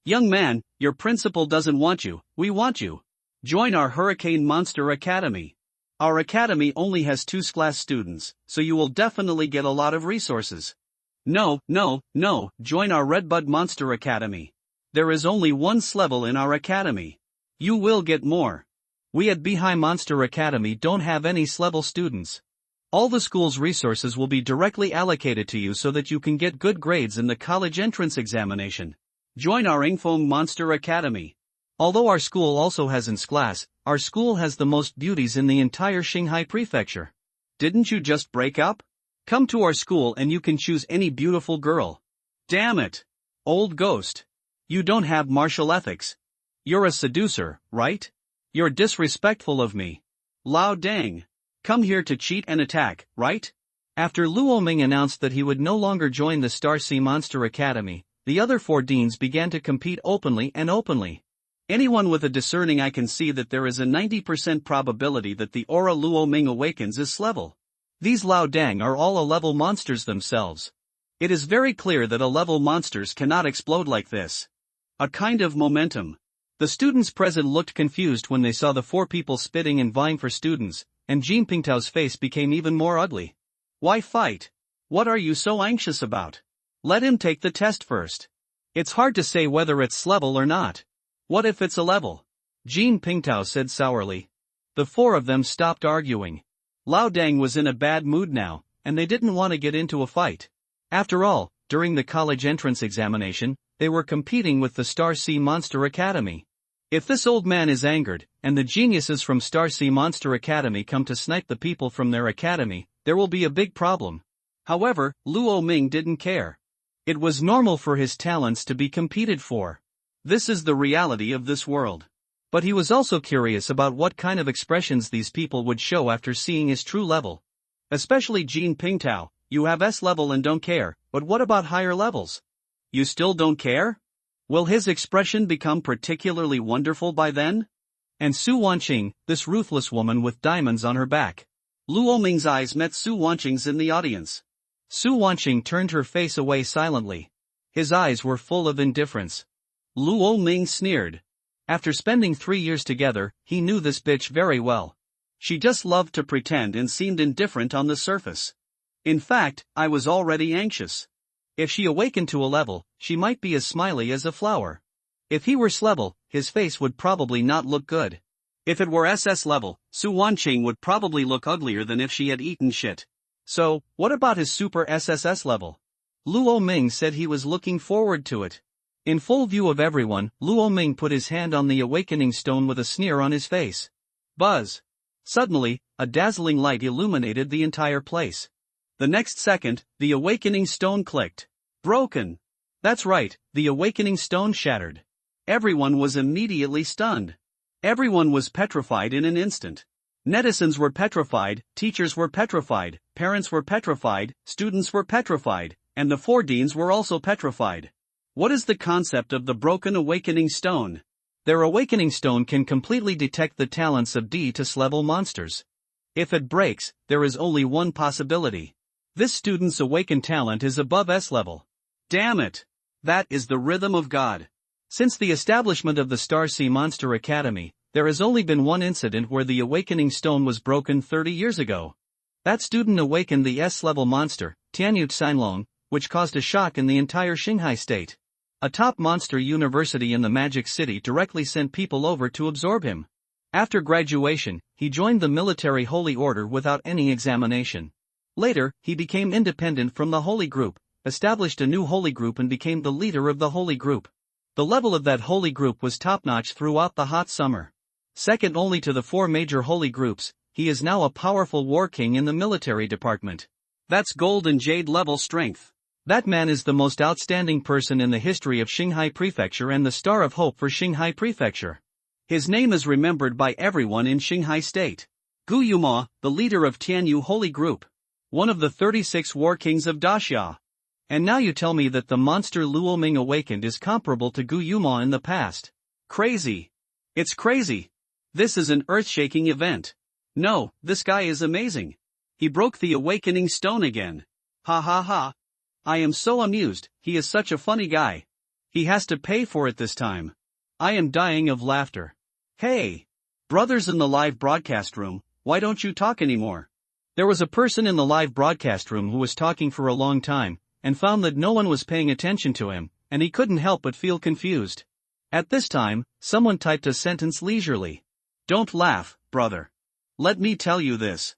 Young man, your principal doesn't want you, we want you. Join our Hurricane Monster Academy. Our academy only has 2 class students, so you will definitely get a lot of resources. No, join our Redbud Monster Academy. There is only 1 level in our academy. You will get more. We at Beihai Monster Academy don't have any level students. All the school's resources will be directly allocated to you so that you can get good grades in the college entrance examination. Join our Ingfeng Monster Academy. Although our school also has ins class, our school has the most beauties in the entire Shanghai prefecture. Didn't you just break up? Come to our school and you can choose any beautiful girl. Damn it! Old ghost. You don't have martial ethics. You're a seducer, right? You're disrespectful of me. Lao Dang. Come here to cheat and attack, right? After Luo Ming announced that he would no longer join the Star Sea Monster Academy, the other 4 deans began to compete openly. Anyone with a discerning eye can see that there is a 90% probability that the aura Luo Ming awakens is level. These Lao Dang are all A-level monsters themselves. It is very clear that A-level monsters cannot explode like this. A kind of momentum. The students present looked confused when they saw the 4 people spitting and vying for students, and Jean Pingtao's face became even more ugly. Why fight? What are you so anxious about? Let him take the test first. It's hard to say whether it's level or not. What if it's a level? Jean Pingtao said sourly. The 4 of them stopped arguing. Lao Dang was in a bad mood now, and they didn't want to get into a fight. After all, during the college entrance examination, they were competing with the Star Sea Monster Academy. If this old man is angered, and the geniuses from Star Sea Monster Academy come to snipe the people from their academy, there will be a big problem. However, Luo Ming didn't care. It was normal for his talents to be competed for. This is the reality of this world. But he was also curious about what kind of expressions these people would show after seeing his true level. Especially Jean Pingtao, you have S level and don't care, but what about higher levels? You still don't care? Will his expression become particularly wonderful by then? And Su Wanqing, this ruthless woman with diamonds on her back. Luo Ming's eyes met Su Wanqing's in the audience. Su Wanqing turned her face away silently. His eyes were full of indifference. Luo Ming sneered. After spending 3 years together, he knew this bitch very well. She just loved to pretend and seemed indifferent on the surface. In fact, I was already anxious. If she awakened to a level, she might be as smiley as a flower. If he were level, his face would probably not look good. If it were SS level, Su Wanqing would probably look uglier than if she had eaten shit. So, what about his super SSS level? Luo Ming said he was looking forward to it. In full view of everyone, Luo Ming put his hand on the awakening stone with a sneer on his face. Buzz! Suddenly, a dazzling light illuminated the entire place. The next second, the awakening stone clicked. Broken! That's right, the awakening stone shattered. Everyone was immediately stunned. Everyone was petrified in an instant. Netizens were petrified, teachers were petrified, parents were petrified, students were petrified, and the 4 deans were also petrified. What is the concept of the broken awakening stone? Their awakening stone can completely detect the talents of D to S level monsters. If it breaks, there is only one possibility. This student's awakened talent is above S level. Damn it! That is the rhythm of God. Since the establishment of the Star Sea Monster Academy, there has only been one incident where the awakening stone was broken 30 years ago. That student awakened the S-level monster, Tianyu Xinlong, which caused a shock in the entire Shanghai state. A top monster university in the Magic City directly sent people over to absorb him. After graduation, he joined the military Holy Order without any examination. Later, he became independent from the Holy Group, established a new Holy Group and became the leader of the Holy Group. The level of that Holy Group was top-notch throughout the hot summer. Second only to the 4 major Holy Groups, he is now a powerful war king in the military department. That's gold and jade level strength. That man is the most outstanding person in the history of Shanghai Prefecture and the star of hope for Shanghai Prefecture. His name is remembered by everyone in Shanghai State. Gu Yuma, the leader of Tianyu Holy Group. One of the 36 war kings of Daxia. And now you tell me that the monster Luo Ming awakened is comparable to Gu Yuma in the past. Crazy. It's crazy. This is an earth-shaking event. No, this guy is amazing. He broke the awakening stone again. Ha ha ha. I am so amused, he is such a funny guy. He has to pay for it this time. I am dying of laughter. Hey! Brothers in the live broadcast room, why don't you talk anymore? There was a person in the live broadcast room who was talking for a long time, and found that no one was paying attention to him, and he couldn't help but feel confused. At this time, someone typed a sentence leisurely. Don't laugh, brother. Let me tell you this.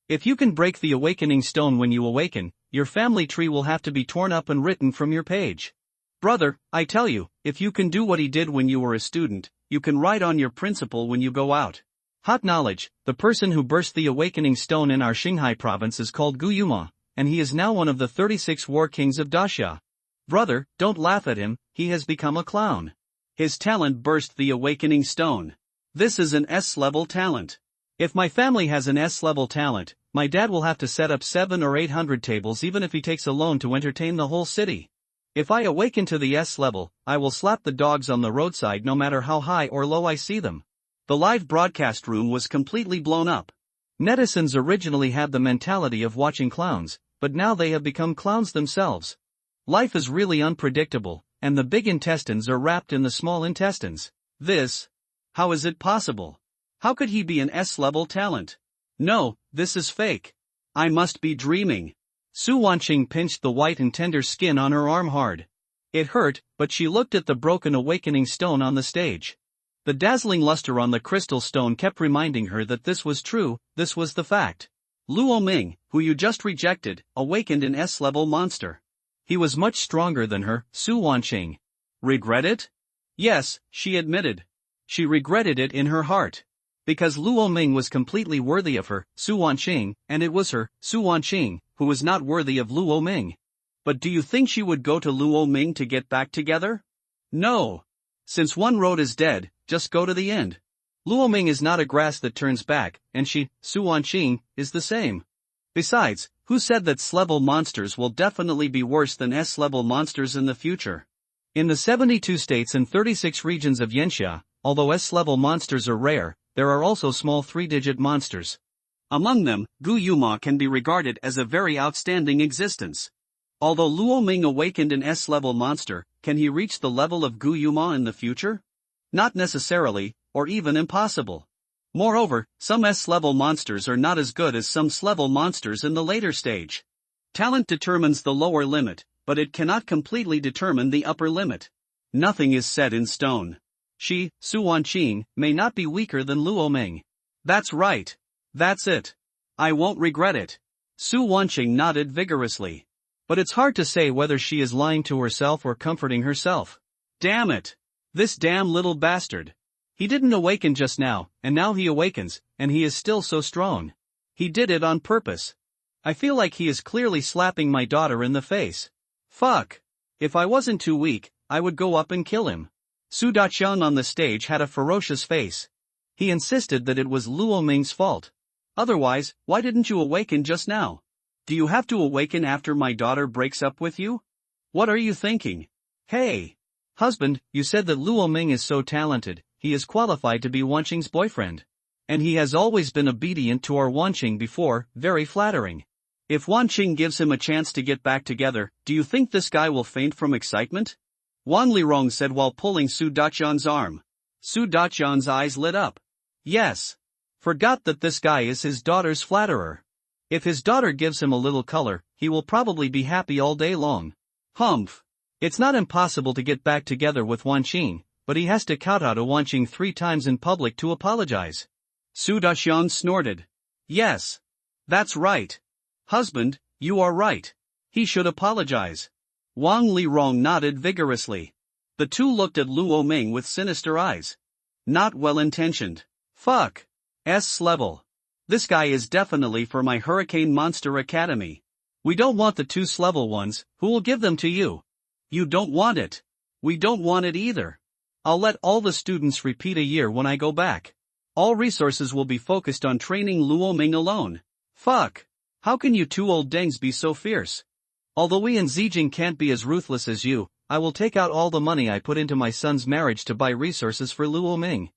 If you can break the awakening stone when you awaken, your family tree will have to be torn up and written from your page. Brother, I tell you, if you can do what he did when you were a student, you can write on your principal when you go out. Hot knowledge, the person who burst the awakening stone in our Shanghai province is called Gu Yuma, and he is now one of the 36 war kings of Daxia. Brother, don't laugh at him, he has become a clown. His talent burst the awakening stone. This is an S-level talent. If my family has an S-level talent, my dad will have to set up 700 or 800 tables even if he takes a loan to entertain the whole city. If I awaken to the S-level, I will slap the dogs on the roadside no matter how high or low I see them. The live broadcast room was completely blown up. Netizens originally had the mentality of watching clowns, but now they have become clowns themselves. Life is really unpredictable, and the big intestines are wrapped in the small intestines. How is it possible? How could he be an S-level talent? No, this is fake. I must be dreaming. Su Wanqing pinched the white and tender skin on her arm hard. It hurt, but she looked at the broken awakening stone on the stage. The dazzling luster on the crystal stone kept reminding her that this was true, this was the fact. Luo Ming, who you just rejected, awakened an S-level monster. He was much stronger than her, Su Wanqing. Regret it? Yes, she admitted. She regretted it in her heart. Because Luo Ming was completely worthy of her, Su Wanqing, and it was her, Su Wanqing, who was not worthy of Luo Ming. But do you think she would go to Luo Ming to get back together? No. Since one road is dead, just go to the end. Luo Ming is not a grass that turns back, and she, Su Wanqing, is the same. Besides, who said that S-level monsters will definitely be worse than S-level monsters in the future? In the 72 states and 36 regions of Yanxia, although S-level monsters are rare, there are also small 3-digit monsters. Among them, Gu Yuma can be regarded as a very outstanding existence. Although Luo Ming awakened an S-level monster, can he reach the level of Gu Yuma in the future? Not necessarily, or even impossible. Moreover, some S-level monsters are not as good as some S-level monsters in the later stage. Talent determines the lower limit, but it cannot completely determine the upper limit. Nothing is set in stone. She, Su Wanqing, may not be weaker than Luo Ming. That's right. That's it. I won't regret it. Su Wanqing nodded vigorously. But it's hard to say whether she is lying to herself or comforting herself. Damn it. This damn little bastard. He didn't awaken just now, and now he awakens, and he is still so strong. He did it on purpose. I feel like he is clearly slapping my daughter in the face. Fuck. If I wasn't too weak, I would go up and kill him. Su Daqiang on the stage had a ferocious face. He insisted that it was Luo Ming's fault. Otherwise, why didn't you awaken just now? Do you have to awaken after my daughter breaks up with you? What are you thinking? Hey! Husband, you said that Luo Ming is so talented, he is qualified to be Wanqing's boyfriend. And he has always been obedient to our Wanqing before, very flattering. If Wanqing gives him a chance to get back together, do you think this guy will faint from excitement? Wang Lirong said while pulling Su Daqiang's arm. Su Daqiang's eyes lit up. Yes. Forgot that this guy is his daughter's flatterer. If his daughter gives him a little color, he will probably be happy all day long. Humph. It's not impossible to get back together with Wanqing, but he has to kowtow to Wanqing 3 times in public to apologize. Su Daqiang snorted. Yes. That's right. Husband, you are right. He should apologize. Wang Lirong nodded vigorously. The two looked at Luo Ming with sinister eyes. Not well-intentioned. Fuck. S level. This guy is definitely for my Hurricane Monster Academy. We don't want the 2 level ones, who will give them to you? You don't want it. We don't want it either. I'll let all the students repeat a year when I go back. All resources will be focused on training Luo Ming alone. Fuck. How can you 2 old dengs be so fierce? Although we in Zijing can't be as ruthless as you, I will take out all the money I put into my son's marriage to buy resources for Luo Ming.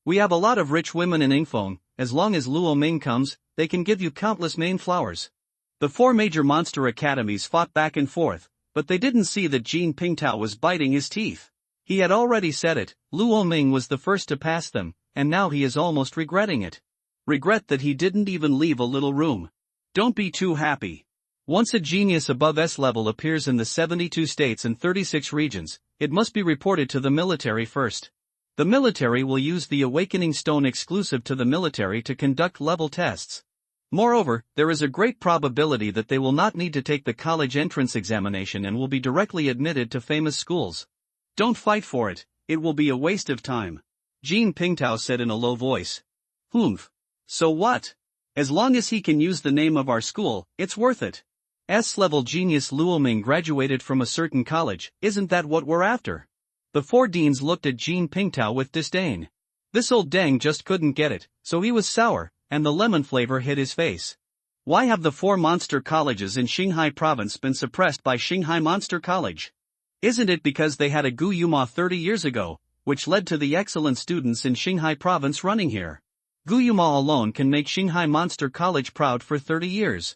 We have a lot of rich women in Yingfeng. As long as Luo Ming comes, they can give you countless main flowers. The 4 major monster academies fought back and forth, but they didn't see that Jin Pingtao was biting his teeth. He had already said it, Luo Ming was the first to pass them, and now he is almost regretting it. Regret that he didn't even leave a little room. Don't be too happy. Once a genius above S level appears in the 72 states and 36 regions, it must be reported to the military first. The military will use the Awakening Stone exclusive to the military to conduct level tests. Moreover, there is a great probability that they will not need to take the college entrance examination and will be directly admitted to famous schools. Don't fight for it, it will be a waste of time. Jin Pingtao said in a low voice. Humph. So what? As long as he can use the name of our school, it's worth it. S-level genius Luo Ming graduated from a certain college, isn't that what we're after? The 4 deans looked at Jin Pingtao with disdain. This old dang just couldn't get it, so he was sour, and the lemon flavor hit his face. Why have the 4 monster colleges in Qinghai province been suppressed by Qinghai Monster College? Isn't it because they had a Gu Yuma 30 years ago, which led to the excellent students in Qinghai province running here? Gu Yuma alone can make Qinghai Monster College proud for 30 years.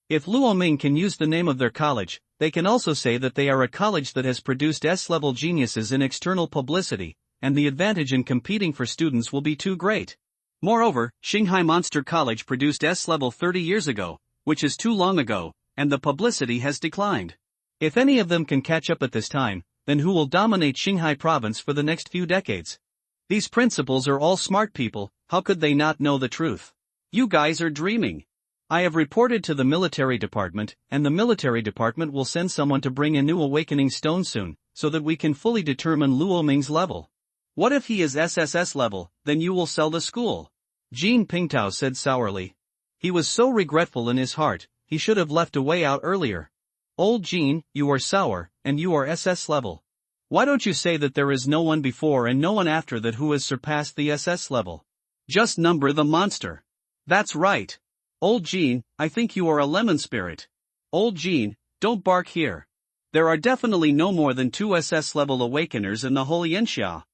If Luo Ming can use the name of their college, they can also say that they are a college that has produced S-level geniuses in external publicity, and the advantage in competing for students will be too great. Moreover, Qinghai Monster College produced S-level 30 years ago, which is too long ago, and the publicity has declined. If any of them can catch up at this time, then who will dominate Qinghai province for the next few decades? These principals are all smart people, how could they not know the truth? You guys are dreaming. I have reported to the military department, and the military department will send someone to bring a new awakening stone soon, so that we can fully determine Luo Ming's level. What if he is SSS level, then you will sell the school? Jin Pingtao said sourly. He was so regretful in his heart, he should have left a way out earlier. Old Jin, you are sour, and you are SS level. Why don't you say that there is no one before and no one after that who has surpassed the SS level? Just number the monster. That's right. Old Jin, I think you are a lemon spirit. Old Jin, don't bark here. There are definitely no more than 2 SS level awakeners in the whole Yanxia.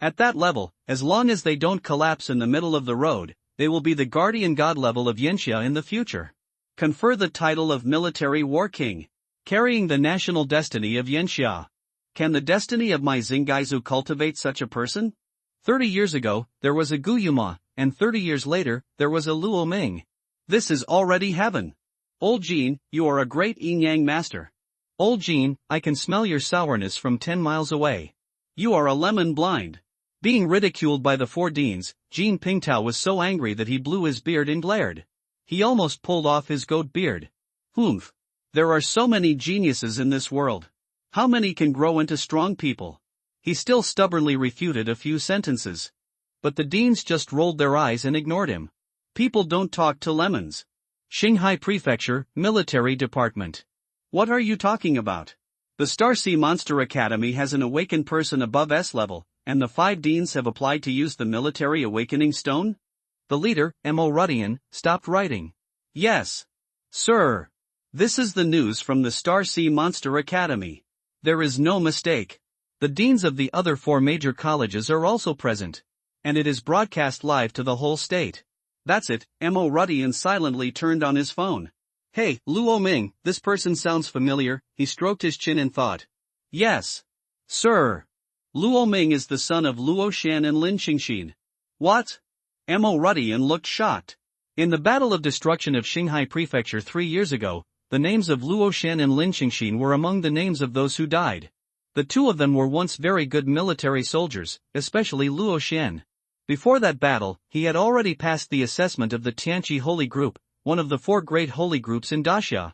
At that level, as long as they don't collapse in the middle of the road, they will be the guardian god level of Yanxia in the future. Confer the title of military war king, carrying the national destiny of Yanxia. Can the destiny of my Xingaizu cultivate such a person? 30 years ago, there was a Gu Yuma, and 30 years later, there was a Luo Ming. This is already heaven. Old Jin, you are a great yin-yang master. Old Jin, I can smell your sourness from 10 miles away. You are a lemon blind. Being ridiculed by the four deans, Jean Pingtao was so angry that he blew his beard and glared. He almost pulled off his goat beard. Humph. There are so many geniuses in this world. How many can grow into strong people? He still stubbornly refuted a few sentences. But the deans just rolled their eyes and ignored him. People don't talk to lemons. Shanghai Prefecture, Military Department. What are you talking about? The Star Sea Monster Academy has an awakened person above S level, and the 5 deans have applied to use the military awakening stone? The leader, M.O. Rudian, stopped writing. Yes. Sir. This is the news from the Star Sea Monster Academy. There is no mistake. The deans of the other 4 major colleges are also present. And it is broadcast live to the whole state. That's it. M.O. Rudian silently turned on his phone. Hey, Luo Ming, this person sounds familiar. He stroked his chin and thought. Yes. Sir. Luo Ming is the son of Luo Shan and Lin Xingxin. What? M.O. Rudian looked shocked. In the Battle of Destruction of Shanghai Prefecture 3 years ago, the names of Luo Shan and Lin Xingxin were among the names of those who died. The 2 of them were once very good military soldiers, especially Luo Shan. Before that battle, he had already passed the assessment of the Tianqi Holy Group, one of the 4 great holy groups in Daxia.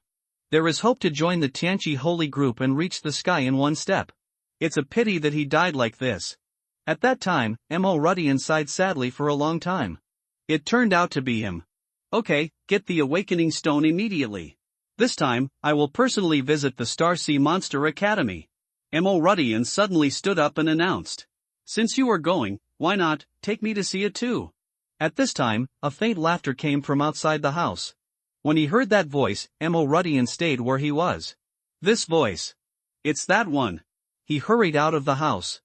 There is hope to join the Tianqi Holy Group and reach the sky in one step. It's a pity that he died like this. At that time, M.O. Rudian sighed sadly for a long time. It turned out to be him. Okay, get the awakening stone immediately. This time, I will personally visit the Star Sea Monster Academy. M.O. Rudian suddenly stood up and announced. Since you are going, why not take me to see it too? At this time, a faint laughter came from outside the house. When he heard that voice, M.O. Rudian stayed where he was. This voice. It's that one. He hurried out of the house.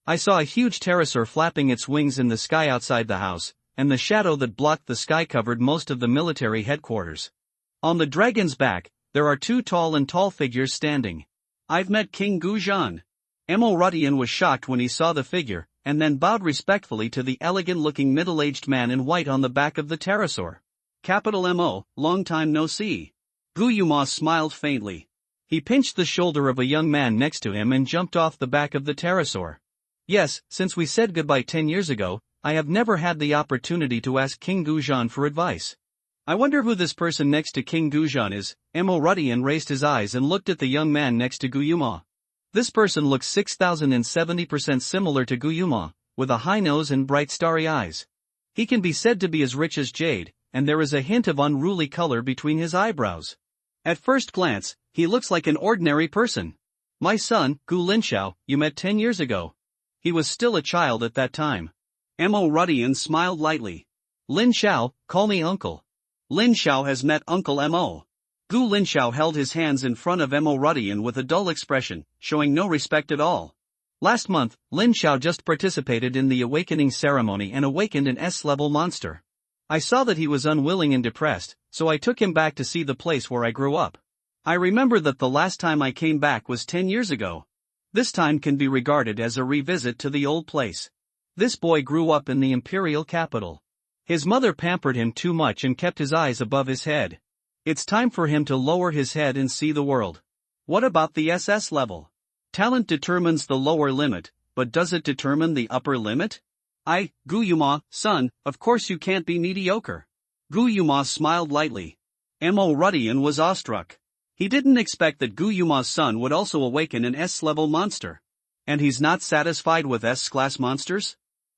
I saw a huge pterosaur flapping its wings in the sky outside the house, and the shadow that blocked the sky covered most of the military headquarters. On the dragon's back, there are 2 tall figures standing. I've met King Guzhan. M.O. Rudian was shocked when he saw the figure, and then bowed respectfully to the elegant-looking middle-aged man in white on the back of the pterosaur. Capital M.O., long time no see. Gu Yuma smiled faintly. He pinched the shoulder of a young man next to him and jumped off the back of the pterosaur. Yes, since we said goodbye 10 years ago, I have never had the opportunity to ask King Guzhan for advice. I wonder who this person next to King Guzhan is. M.O. Rudian raised his eyes and looked at the young man next to Gu Yuma. This person looks 6,070% similar to Gu Yuma, with a high nose and bright starry eyes. He can be said to be as rich as jade, and there is a hint of unruly color between his eyebrows. At first glance, he looks like an ordinary person. My son, Gu Linshao, you met 10 years ago. He was still a child at that time. M.O. Rudian smiled lightly. Lin Xiao, call me uncle. Lin Xiao has met Uncle M.O. Gu Linshao held his hands in front of M.O. Rudian with a dull expression, showing no respect at all. Last month, Lin Xiao just participated in the awakening ceremony and awakened an S-level monster. I saw that he was unwilling and depressed, so I took him back to see the place where I grew up. I remember that the last time I came back was 10 years ago. This time can be regarded as a revisit to the old place. This boy grew up in the imperial capital. His mother pampered him too much and kept his eyes above his head. It's time for him to lower his head and see the world. What about the SS level? Talent determines the lower limit, but does it determine the upper limit? Gu Yuma, son, of course you can't be mediocre. Gu Yuma smiled lightly. M.O. Rudian was awestruck. He didn't expect that Gu Yuma's son would also awaken an S-level monster. And he's not satisfied with S-class monsters?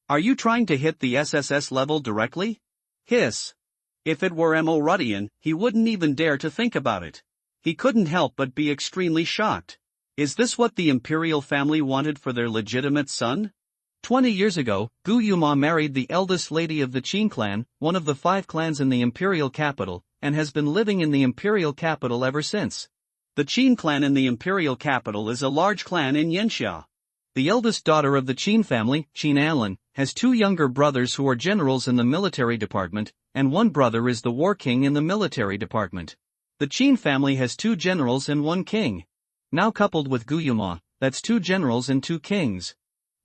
Are you trying to hit the SSS level directly? Hiss. If it were M.O. Rudian, he wouldn't even dare to think about it. He couldn't help but be extremely shocked. Is this what the imperial family wanted for their legitimate son? 20 years ago, Gu Yuma married the eldest lady of the Qin clan, one of the 5 clans in the imperial capital, and has been living in the imperial capital ever since. The Qin clan in the imperial capital is a large clan in Yanxia. The eldest daughter of the Qin family, Qin Anlin, has 2 younger brothers who are generals in the military department, and one brother is the war king in the military department. The Qin family has 2 generals and 1 king. Now coupled with Gu Yuma, that's 2 generals and 2 kings.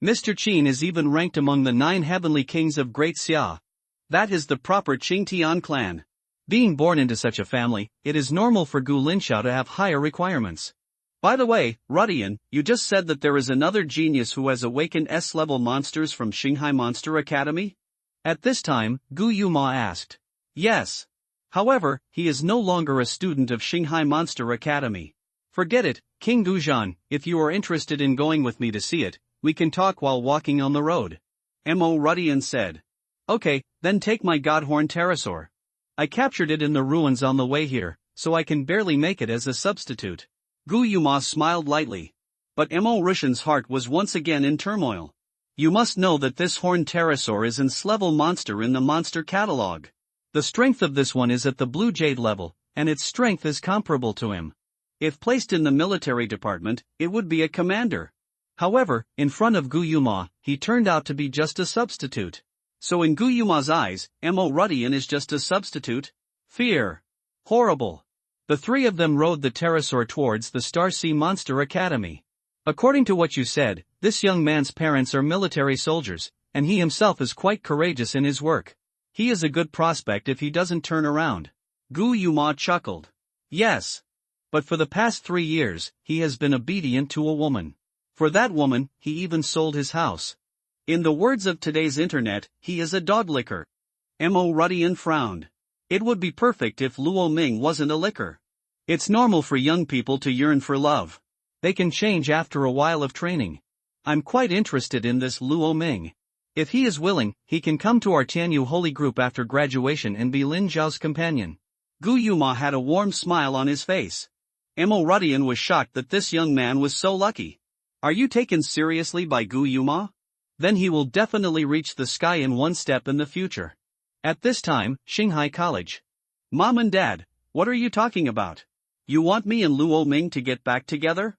Mr. Qin is even ranked among the 9 heavenly kings of Great Xia. That is the proper Qingtian clan. Being born into such a family, it is normal for Gu Linshao to have higher requirements. By the way, Rudian, you just said that there is another genius who has awakened S-level monsters from Shanghai Monster Academy? At this time, Gu Yuma asked. Yes. However, he is no longer a student of Shanghai Monster Academy. Forget it, King Guzhan. If you are interested in going with me to see it, we can talk while walking on the road. Mo Rudian said. Okay, then take my Godhorn pterosaur. I captured it in the ruins on the way here, so I can barely make it as a substitute. Gu Yuma smiled lightly. But Mo Rushan's heart was once again in turmoil. You must know that this horned pterosaur is an S-level monster in the monster catalog. The strength of this one is at the Blue Jade level, and its strength is comparable to him. If placed in the military department, it would be a commander. However, in front of Gu Yuma, he turned out to be just a substitute. So in Gu Yuma's eyes, Mo Rudian is just a substitute? Fear. Horrible. The three of them rode the pterosaur towards the Star Sea Monster Academy. According to what you said, this young man's parents are military soldiers, and he himself is quite courageous in his work. He is a good prospect if he doesn't turn around. Gu Yuma chuckled. Yes. But for the past 3 years, he has been obedient to a woman. For that woman, he even sold his house. In the words of today's internet, he is a dog licker. Mo Rudian frowned. It would be perfect if Luo Ming wasn't a licker. It's normal for young people to yearn for love. They can change after a while of training. I'm quite interested in this Luo Ming. If he is willing, he can come to our Tianyu Holy Group after graduation and be Lin Zhao's companion. Gu Yuma had a warm smile on his face. Mo Rudian was shocked that this young man was so lucky. Are you taken seriously by Gu Yuma? Then he will definitely reach the sky in one step in the future. At this time, Shanghai College. Mom and Dad, what are you talking about? You want me and Luo Ming to get back together?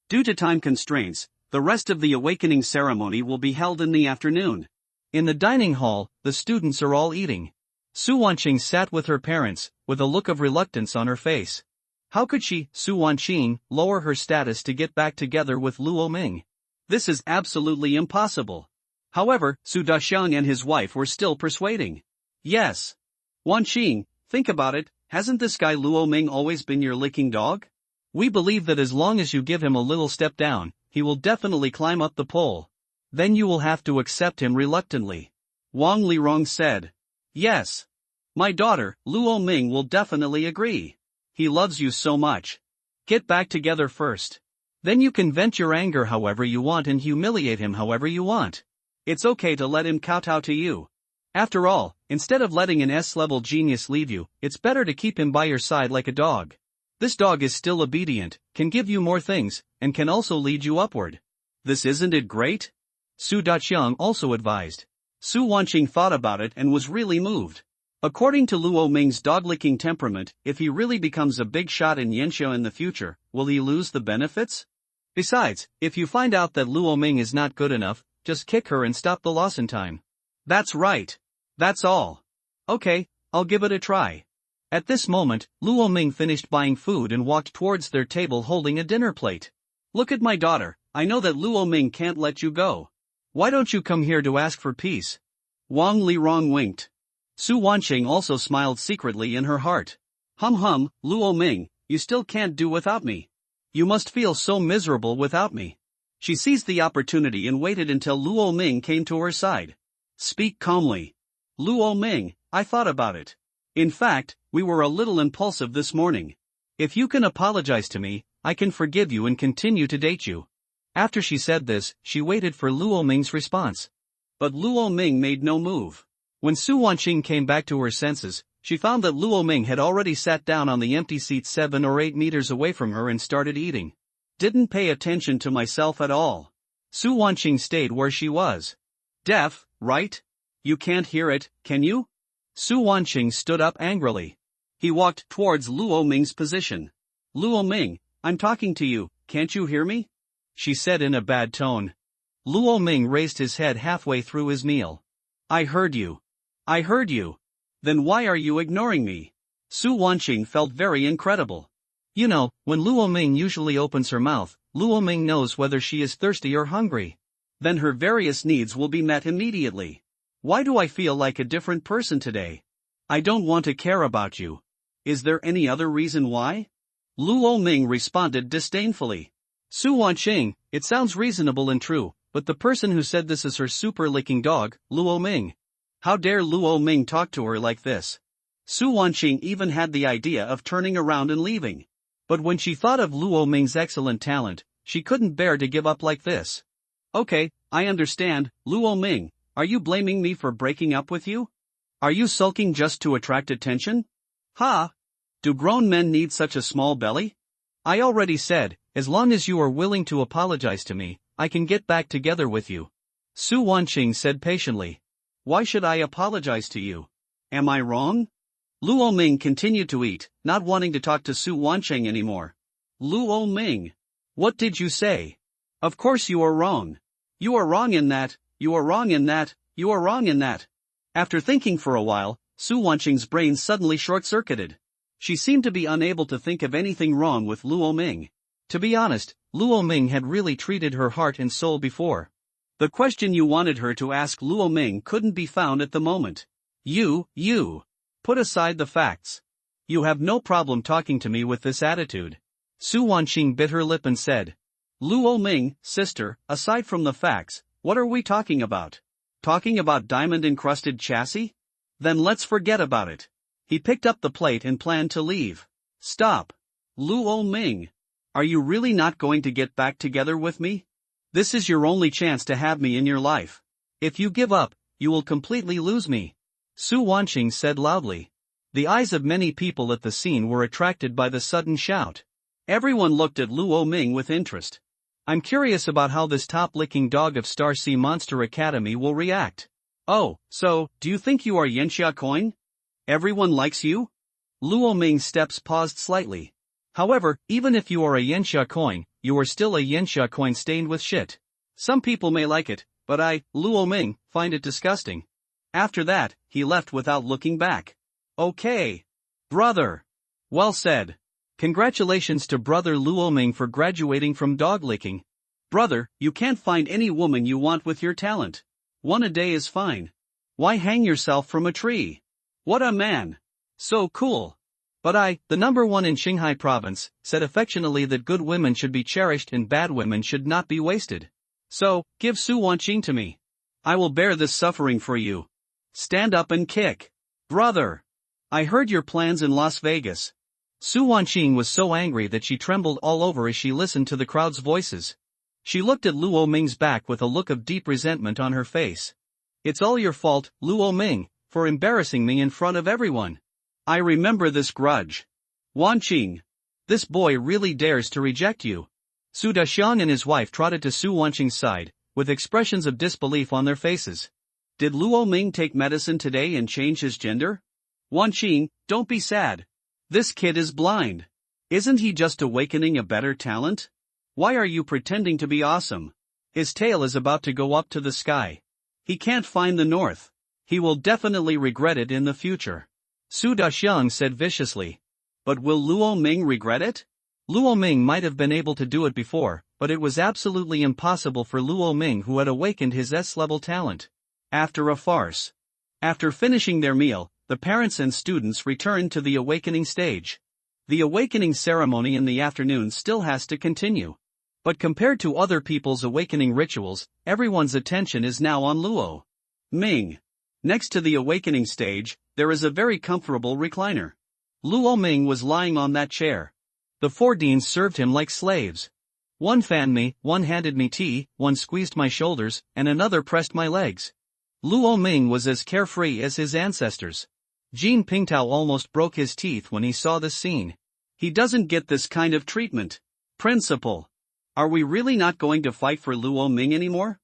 Due to time constraints, the rest of the awakening ceremony will be held in the afternoon. In the dining hall, the students are all eating. Su Wanqing sat with her parents, with a look of reluctance on her face. How could she, Su Wanqing, lower her status to get back together with Luo Ming? This is absolutely impossible. However, Su Daxiang and his wife were still persuading. Yes. Wanqing, think about it, hasn't this guy Luo Ming always been your licking dog? We believe that as long as you give him a little step down, he will definitely climb up the pole. Then you will have to accept him reluctantly. Wang Lirong said. Yes. My daughter, Luo Ming will definitely agree. He loves you so much. Get back together first. Then you can vent your anger however you want and humiliate him however you want. It's okay to let him kowtow to you. After all, instead of letting an S-level genius leave you, it's better to keep him by your side like a dog. This dog is still obedient, can give you more things, and can also lead you upward. Isn't it great? Su Daqiang also advised. Su Wanqing thought about it and was really moved. According to Luo Ming's dog-licking temperament, if he really becomes a big shot in Yanxia in the future, will he lose the benefits? Besides, if you find out that Luo Ming is not good enough, just kick her and stop the loss in time. That's right. That's all. Okay, I'll give it a try. At this moment, Luo Ming finished buying food and walked towards their table holding a dinner plate. Look at my daughter, I know that Luo Ming can't let you go. Why don't you come here to ask for peace? Wang Lirong winked. Su Wanqing also smiled secretly in her heart. Luo Ming, you still can't do without me. You must feel so miserable without me. She seized the opportunity and waited until Luo Ming came to her side. Speak calmly. Luo Ming, I thought about it. In fact, we were a little impulsive this morning. If you can apologize to me, I can forgive you and continue to date you. After she said this, she waited for Luo Ming's response. But Luo Ming made no move. When Su Wanqing came back to her senses, she found that Luo Ming had already sat down on the empty seat 7 or 8 meters away from her and started eating. Didn't pay attention to myself at all. Su Wanqing stayed where she was. Deaf, right? You can't hear it, can you? Su Wanqing stood up angrily. He walked towards Luo Ming's position. Luo Ming, I'm talking to you, can't you hear me? She said in a bad tone. Luo Ming raised his head halfway through his meal. I heard you. I heard you. Then why are you ignoring me? Su Wanqing felt very incredible. You know, when Luo Ming usually opens her mouth, Luo Ming knows whether she is thirsty or hungry. Then her various needs will be met immediately. Why do I feel like a different person today? I don't want to care about you. Is there any other reason why? Luo Ming responded disdainfully. Su Wanqing, it sounds reasonable and true, but the person who said this is her super-licking dog, Luo Ming. How dare Luo Ming talk to her like this? Su Wanqing even had the idea of turning around and leaving. But when she thought of Luo Ming's excellent talent, she couldn't bear to give up like this. Okay, I understand, Luo Ming, are you blaming me for breaking up with you? Are you sulking just to attract attention? Ha! Do grown men need such a small belly? I already said, as long as you are willing to apologize to me, I can get back together with you. Su Wanqing said patiently. Why should I apologize to you? Am I wrong? Luo Ming continued to eat, not wanting to talk to Su Wanqing anymore. Luo Ming. What did you say? Of course you are wrong. You are wrong in that, you are wrong in that, you are wrong in that. After thinking for a while, Su Wanqing's brain suddenly short-circuited. She seemed to be unable to think of anything wrong with Luo Ming. To be honest, Luo Ming had really treated her heart and soul before. The question you wanted her to ask Luo Ming couldn't be found at the moment. You. Put aside the facts. You have no problem talking to me with this attitude. Su Wanqing bit her lip and said. Luo Ming, sister, aside from the facts, what are we talking about? Talking about diamond-encrusted chassis? Then let's forget about it. He picked up the plate and planned to leave. Stop. Luo Ming. Are you really not going to get back together with me? This is your only chance to have me in your life. If you give up, you will completely lose me. Su Wanqing said loudly. The eyes of many people at the scene were attracted by the sudden shout. Everyone looked at Luo Ming with interest. I'm curious about how this top-licking dog of Star Sea Monster Academy will react. Oh, so, do you think you are Yanxia Coin? Everyone likes you? Luo Ming's steps paused slightly. However, even if you are a Yanxia Coin, you are still a Yanxia Coin stained with shit. Some people may like it, but I, Luo Ming, find it disgusting. After that, he left without looking back. Okay. Brother. Well said. Congratulations to brother Luo Ming for graduating from dog licking. Brother, you can't find any woman you want with your talent. One a day is fine. Why hang yourself from a tree? What a man. So cool. But I, the number one in Qinghai province, said affectionately that good women should be cherished and bad women should not be wasted. So, give Su Wanqing to me. I will bear this suffering for you. Stand up and kick. Brother. I heard your plans in Las Vegas. Su Wanqing was so angry that she trembled all over as she listened to the crowd's voices. She looked at Luo Ming's back with a look of deep resentment on her face. It's all your fault, Luo Ming, for embarrassing me in front of everyone. I remember this grudge. Wanqing. This boy really dares to reject you. Su Daxiang and his wife trotted to Su Wanqing's side, with expressions of disbelief on their faces. Did Luo Ming take medicine today and change his gender? Wanqing, don't be sad. This kid is blind. Isn't he just awakening a better talent? Why are you pretending to be awesome? His tail is about to go up to the sky. He can't find the north. He will definitely regret it in the future. Su Daxiang said viciously. But will Luo Ming regret it? Luo Ming might have been able to do it before, but it was absolutely impossible for Luo Ming who had awakened his S-level talent. After a farce. After finishing their meal, the parents and students returned to the awakening stage. The awakening ceremony in the afternoon still has to continue. But compared to other people's awakening rituals, everyone's attention is now on Luo Ming. Next to the awakening stage, there is a very comfortable recliner. Luo Ming was lying on that chair. The four deans served him like slaves. One fanned me, one handed me tea, one squeezed my shoulders, and another pressed my legs. Luo Ming was as carefree as his ancestors. Jin Pingtao almost broke his teeth when he saw this scene. He doesn't get this kind of treatment. Principal. Are we really not going to fight for Luo Ming anymore?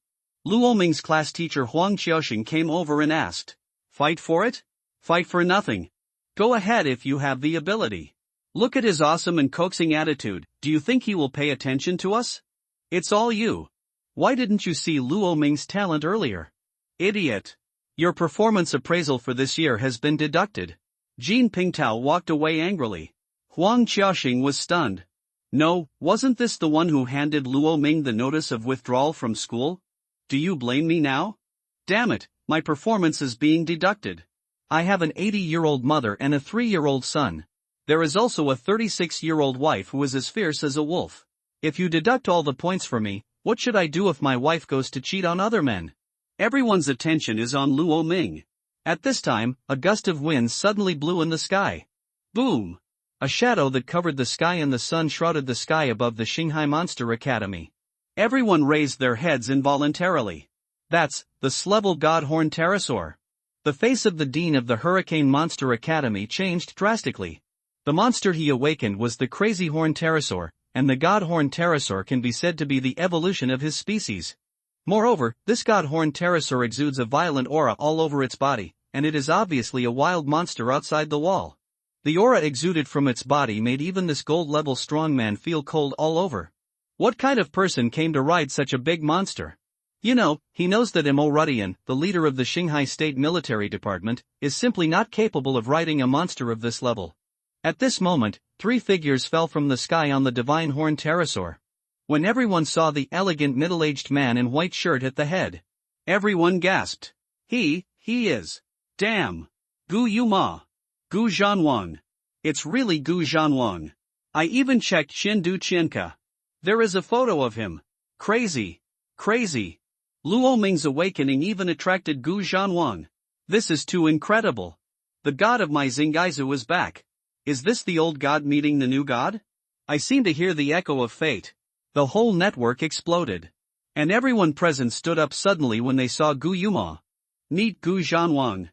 Luo Ming's class teacher Huang Xiaoxing came over and asked. Fight for it? Fight for nothing. Go ahead if you have the ability. Look at his awesome and coaxing attitude, do you think he will pay attention to us? It's all you. Why didn't you see Luo Ming's talent earlier? Idiot. Your performance appraisal for this year has been deducted. Jin Pingtao walked away angrily. Huang Xiaoxing was stunned. No, wasn't this the one who handed Luo Ming the notice of withdrawal from school? Do you blame me now? Damn it, my performance is being deducted. I have an 80-year-old mother and a 3-year-old son. There is also a 36-year-old wife who is as fierce as a wolf. If you deduct all the points for me, what should I do if my wife goes to cheat on other men? Everyone's attention is on Luo Ming. At this time, a gust of wind suddenly blew in the sky. Boom! A shadow that covered the sky and the sun shrouded the sky above the Shanghai Monster Academy. Everyone raised their heads involuntarily. That's the Slevel God Horned Pterosaur. The face of the dean of the Hurricane Monster Academy changed drastically. The monster he awakened was the Crazy Horned Pterosaur, and the God Horned Pterosaur can be said to be the evolution of his species. Moreover, this God Horned Pterosaur exudes a violent aura all over its body, and it is obviously a wild monster outside the wall. The aura exuded from its body made even this gold-level strongman feel cold all over. What kind of person came to ride such a big monster? You know, he knows that Mo Rudian, the leader of the Shanghai State Military Department, is simply not capable of riding a monster of this level. At this moment, 3 figures fell from the sky on the divine horned pterosaur. When everyone saw the elegant middle-aged man in white shirt at the head, everyone gasped. He is. Damn. Gu Yuma. Gu Zhanwang. It's really Gu Zhanwang. I even checked Shindu Chinka. There is a photo of him. Crazy. Luo Ming's awakening even attracted Gu Zhanwang. This is too incredible. The god of my Xingaizu is back. Is this the old god meeting the new god? I seem to hear the echo of fate. The whole network exploded. And everyone present stood up suddenly when they saw Gu Yuma. Meet Gu Zhanwang.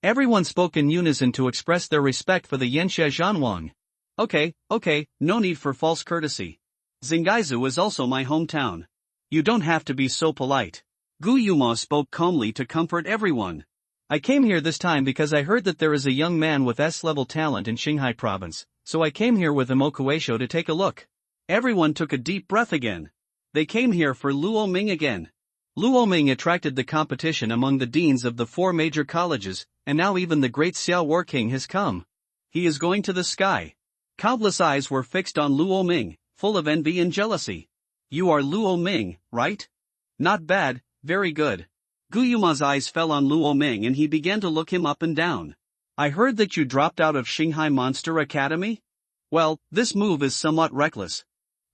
Everyone spoke in unison to express their respect for the Yenxia Zhanwang. Okay, no need for false courtesy. Xingaizu is also my hometown. You don't have to be so polite. Gu Yuma spoke calmly to comfort everyone. I came here this time because I heard that there is a young man with S-level talent in Shanghai province, so I came here with Mo Kueisho to take a look. Everyone took a deep breath again. They came here for Luo Ming again. Luo Ming attracted the competition among the deans of the 4 major colleges, and now even the great Xiao War King has come. He is going to the sky. Countless eyes were fixed on Luo Ming, full of envy and jealousy. You are Luo Ming, right? Not bad, very good. Gu Yuma's eyes fell on Luo Ming and he began to look him up and down. I heard that you dropped out of Shanghai Monster Academy? Well, this move is somewhat reckless.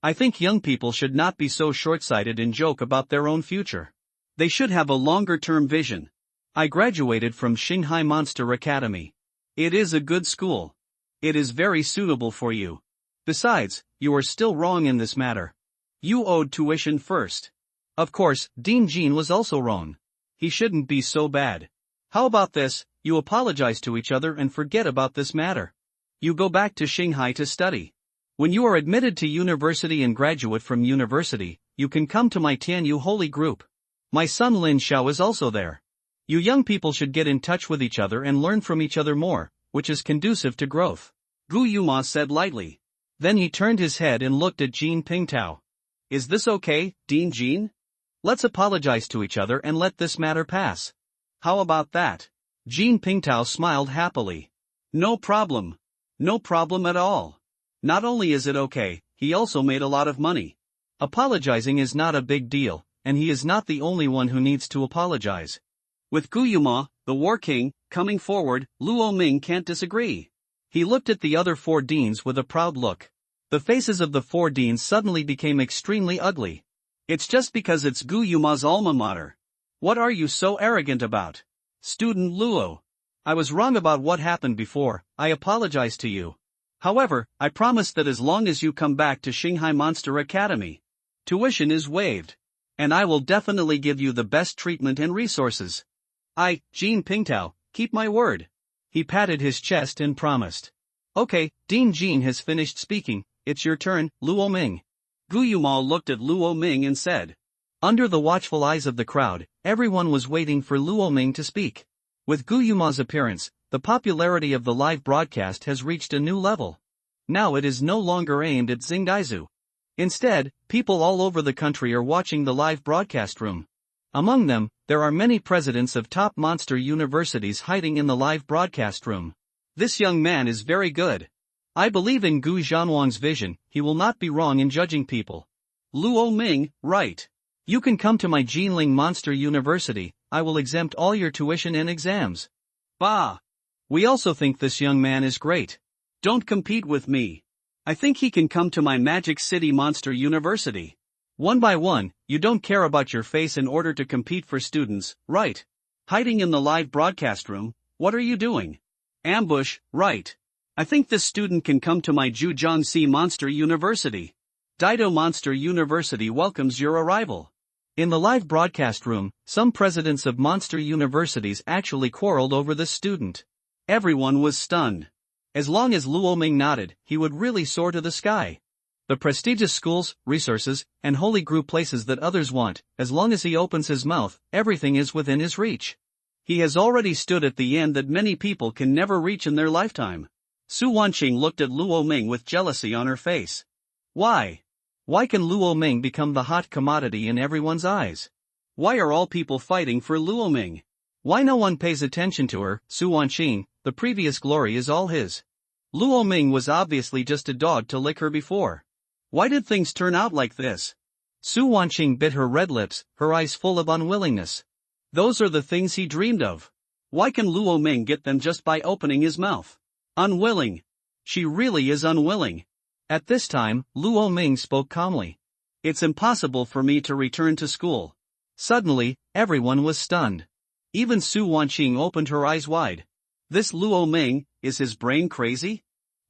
I think young people should not be so short-sighted and joke about their own future. They should have a longer-term vision. I graduated from Shanghai Monster Academy. It is a good school. It is very suitable for you. Besides, you are still wrong in this matter. You owed tuition first. Of course, Dean Jean was also wrong. He shouldn't be so bad. How about this, you apologize to each other and forget about this matter. You go back to Shanghai to study. When you are admitted to university and graduate from university, you can come to my Tianyu Holy Group. My son Lin Xiao is also there. You young people should get in touch with each other and learn from each other more, which is conducive to growth. Gu Yuma said lightly. Then he turned his head and looked at Jean Pingtao. Is this okay, Dean Jean? Let's apologize to each other and let this matter pass. How about that? Jean Pingtao smiled happily. No problem. No problem at all. Not only is it okay, he also made a lot of money. Apologizing is not a big deal, and he is not the only one who needs to apologize. With Gu Yuma, the War King, coming forward, Luo Ming can't disagree. He looked at the other 4 deans with a proud look. The faces of the 4 deans suddenly became extremely ugly. It's just because it's Gu Yuma's alma mater. What are you so arrogant about? Student Luo. I was wrong about what happened before, I apologize to you. However, I promise that as long as you come back to Shanghai Monster Academy, tuition is waived. And I will definitely give you the best treatment and resources. I, Jean Pingtao, keep my word. He patted his chest and promised. Okay, Dean Jean has finished speaking, it's your turn, Luo Ming. Gu Yuma looked at Luo Ming and said. Under the watchful eyes of the crowd, everyone was waiting for Luo Ming to speak. With Gu Yuma's appearance, the popularity of the live broadcast has reached a new level. Now it is no longer aimed at Xingaizu. Instead, people all over the country are watching the live broadcast room. Among them, there are many presidents of top monster universities hiding in the live broadcast room. This young man is very good. I believe in Gu Zhanwang's vision, he will not be wrong in judging people. Luo Ming, right. You can come to my Jinling Monster University, I will exempt all your tuition and exams. Bah! We also think this young man is great. Don't compete with me. I think he can come to my Magic City Monster University. One by one, you don't care about your face in order to compete for students, right? Hiding in the live broadcast room, what are you doing? Ambush, right. I think this student can come to my Jujiangxi Monster University. Dido Monster University welcomes your arrival. In the live broadcast room, some presidents of monster universities actually quarreled over this student. Everyone was stunned. As long as Luo Ming nodded, he would really soar to the sky. The prestigious schools, resources, and holy group places that others want, as long as he opens his mouth, everything is within his reach. He has already stood at the end that many people can never reach in their lifetime. Su Wanqing looked at Luo Ming with jealousy on her face. Why? Why can Luo Ming become the hot commodity in everyone's eyes? Why are all people fighting for Luo Ming? Why no one pays attention to her? Su Wanqing, the previous glory is all his. Luo Ming was obviously just a dog to lick her before. Why did things turn out like this? Su Wanqing bit her red lips, her eyes full of unwillingness. Those are the things he dreamed of. Why can Luo Ming get them just by opening his mouth? Unwilling. She really is unwilling. At this time, Luo Ming spoke calmly. It's impossible for me to return to school. Suddenly, everyone was stunned. Even Su Wanqing opened her eyes wide. This Luo Ming, is his brain crazy?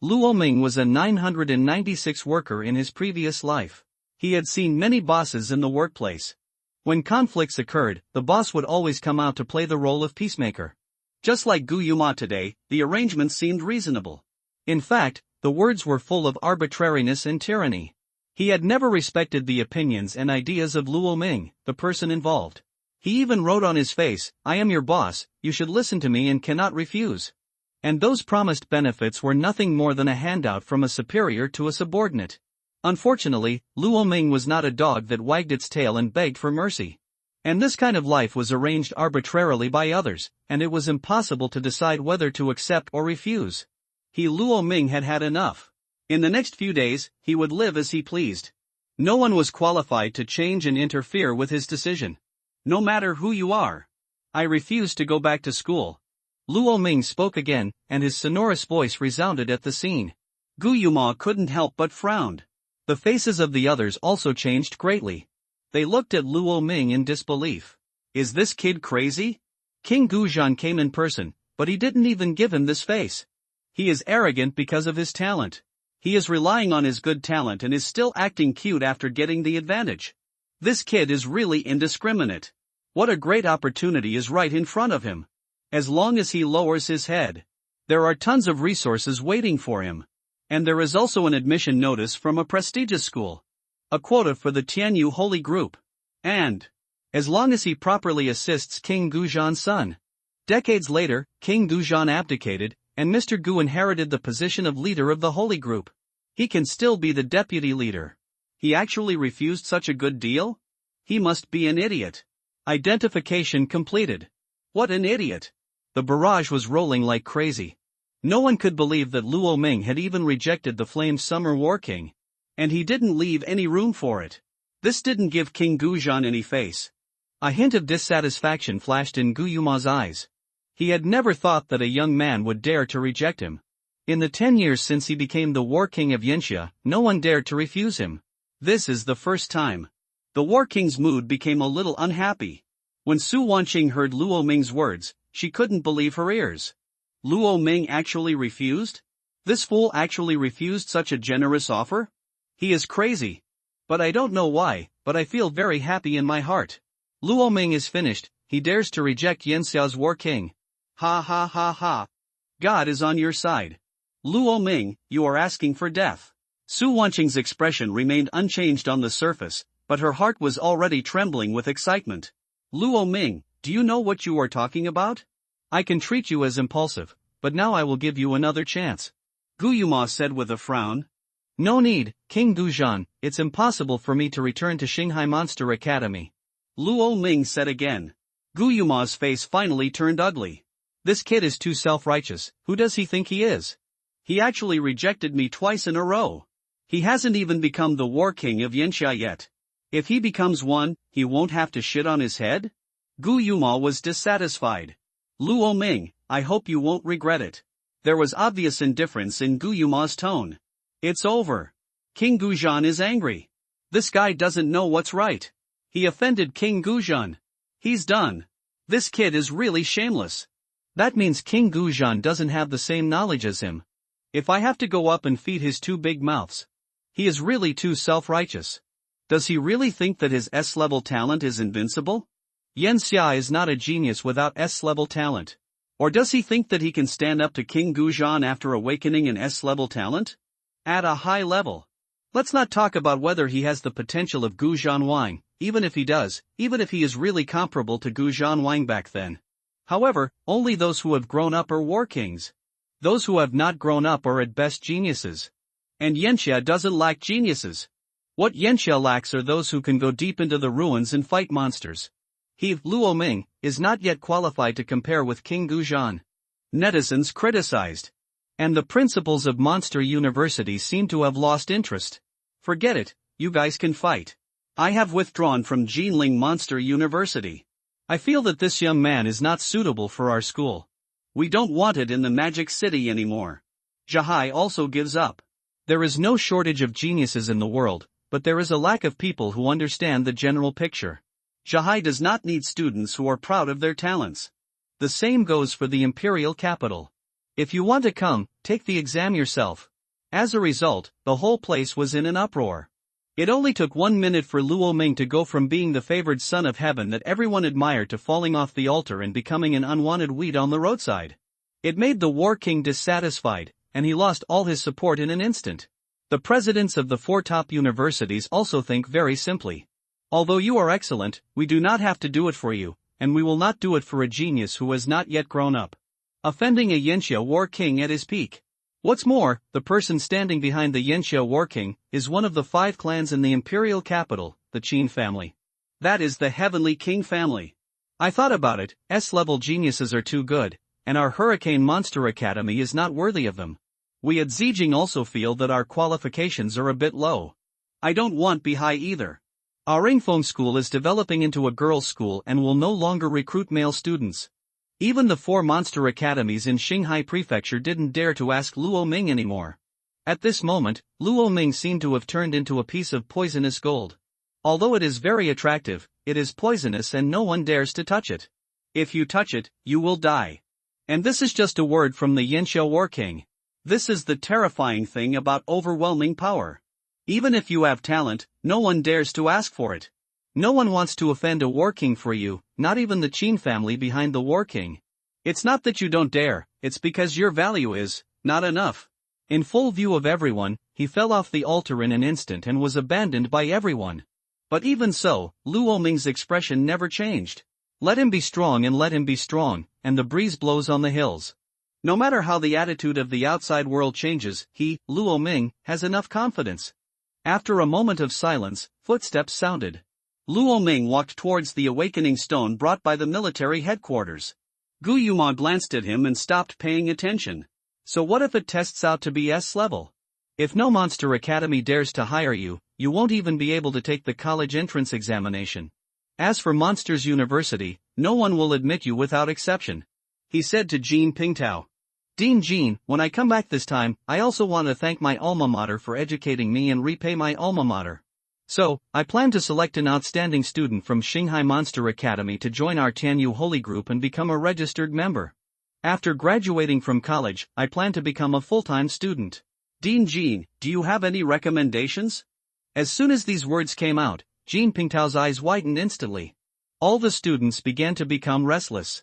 Luo Ming was a 996 worker in his previous life. He had seen many bosses in the workplace. When conflicts occurred, the boss would always come out to play the role of peacemaker. Just like Gu Yuma today, the arrangement seemed reasonable. In fact, the words were full of arbitrariness and tyranny. He had never respected the opinions and ideas of Luo Ming, the person involved. He even wrote on his face, "I am your boss, you should listen to me and cannot refuse." And those promised benefits were nothing more than a handout from a superior to a subordinate. Unfortunately, Luo Ming was not a dog that wagged its tail and begged for mercy. And this kind of life was arranged arbitrarily by others, and it was impossible to decide whether to accept or refuse. Luo Ming had had enough. In the next few days, he would live as he pleased. No one was qualified to change and interfere with his decision. No matter who you are. I refuse to go back to school. Luo Ming spoke again, and his sonorous voice resounded at the scene. Gu Yuma couldn't help but frowned. The faces of the others also changed greatly. They looked at Luo Ming in disbelief. Is this kid crazy? King Guzhan came in person, but he didn't even give him this face. He is arrogant because of his talent. He is relying on his good talent and is still acting cute after getting the advantage. This kid is really indiscriminate. What a great opportunity is right in front of him. As long as he lowers his head, there are tons of resources waiting for him. And there is also an admission notice from a prestigious school. A quota for the Tianyu Holy Group. And, as long as he properly assists King Guzhan's son. Decades later, King Guzhan abdicated, and Mr. Gu inherited the position of leader of the Holy Group. He can still be the deputy leader. He actually refused such a good deal? He must be an idiot. Identification completed. What an idiot. The barrage was rolling like crazy. No one could believe that Luo Ming had even rejected the Flame Summer War King. And he didn't leave any room for it. This didn't give King Guzhan any face. A hint of dissatisfaction flashed in Gu Yuma's eyes. He had never thought that a young man would dare to reject him. In the 10 years since he became the War King of Yanxia, no one dared to refuse him. This is the first time. The War King's mood became a little unhappy. When Su Wanqing heard Luo Ming's words, she couldn't believe her ears. Luo Ming actually refused? This fool actually refused such a generous offer? He is crazy. But I don't know why, but I feel very happy in my heart. Luo Ming is finished, he dares to reject Yanxia's War King. Ha ha ha ha. God is on your side. Luo Ming, you are asking for death. Su Wanqing's expression remained unchanged on the surface, but her heart was already trembling with excitement. Luo Ming, do you know what you are talking about? I can treat you as impulsive, but now I will give you another chance. Gu Yuma said with a frown. No need, King Guzhan, it's impossible for me to return to Shanghai Monster Academy. Luo Ming said again. Gu Yuma's face finally turned ugly. This kid is too self-righteous, who does he think he is? He actually rejected me twice in a row. He hasn't even become the War King of Yanxia yet. If he becomes one, he won't have to shit on his head? Gu Yuma was dissatisfied. Luo Ming, I hope you won't regret it. There was obvious indifference in Gu Yuma's tone. It's over. King Gujan is angry. This guy doesn't know what's right. He offended King Gujan. He's done. This kid is really shameless. That means King Gujan doesn't have the same knowledge as him. If I have to go up and feed his two big mouths. He is really too self-righteous. Does he really think that his S-level talent is invincible? Yan Xia is not a genius without S-level talent. Or does he think that he can stand up to King Gujan after awakening an S-level talent? At a high level. Let's not talk about whether he has the potential of Gujan Wang, even if he does, even if he is really comparable to Gujan Wang back then. However, only those who have grown up are war kings. Those who have not grown up are at best geniuses. And Yanxia doesn't lack geniuses. What Yanxia lacks are those who can go deep into the ruins and fight monsters. He, Luo Ming, is not yet qualified to compare with King Gujan. Netizens criticized. And the principals of Monster University seem to have lost interest. Forget it, you guys can fight. I have withdrawn from Jinling Monster University. I feel that this young man is not suitable for our school. We don't want it in the Magic City anymore. Zhihai also gives up. There is no shortage of geniuses in the world, but there is a lack of people who understand the general picture. Zhihai does not need students who are proud of their talents. The same goes for the imperial capital. If you want to come, take the exam yourself. As a result, the whole place was in an uproar. It only took 1 minute for Luo Ming to go from being the favored son of heaven that everyone admired to falling off the altar and becoming an unwanted weed on the roadside. It made the war king dissatisfied, and he lost all his support in an instant. The presidents of the 4 top universities also think very simply. Although you are excellent, we do not have to do it for you, and we will not do it for a genius who has not yet grown up. Offending a Yanxia war king at his peak. What's more, the person standing behind the Yanxia war king is one of the 5 clans in the imperial capital, the Qin family. That is the heavenly king family. I thought about it, S-level geniuses are too good, and our Hurricane Monster Academy is not worthy of them. We at Zijing also feel that our qualifications are a bit low. I don't want Bihai either. Our Ingfeng school is developing into a girls' school and will no longer recruit male students. Even the 4 monster academies in Qinghai Prefecture didn't dare to ask Luo Ming anymore. At this moment, Luo Ming seemed to have turned into a piece of poisonous gold. Although it is very attractive, it is poisonous and no one dares to touch it. If you touch it, you will die. And this is just a word from the Yanxia War King. This is the terrifying thing about overwhelming power. Even if you have talent, no one dares to ask for it. No one wants to offend a war king for you, not even the Qin family behind the war king. It's not that you don't dare, it's because your value is not enough. In full view of everyone, he fell off the altar in an instant and was abandoned by everyone. But even so, Luo Ming's expression never changed. Let him be strong and let him be strong, and the breeze blows on the hills. No matter how the attitude of the outside world changes, he, Luo Ming, has enough confidence. After a moment of silence, footsteps sounded. Luo Ming walked towards the awakening stone brought by the military headquarters. Gu Yuma glanced at him and stopped paying attention. So what if it tests out to be S-level? If no Monster Academy dares to hire you, you won't even be able to take the college entrance examination. As for Monsters University, no one will admit you without exception. He said to Jean Pingtao. Dean Jean, when I come back this time, I also want to thank my alma mater for educating me and repay my alma mater. So, I plan to select an outstanding student from Qinghai Monster Academy to join our Tianyu Holy Group and become a registered member. After graduating from college, I plan to become a full-time student. Dean Jean, do you have any recommendations? As soon as these words came out, Jean Pingtao's eyes widened instantly. All the students began to become restless.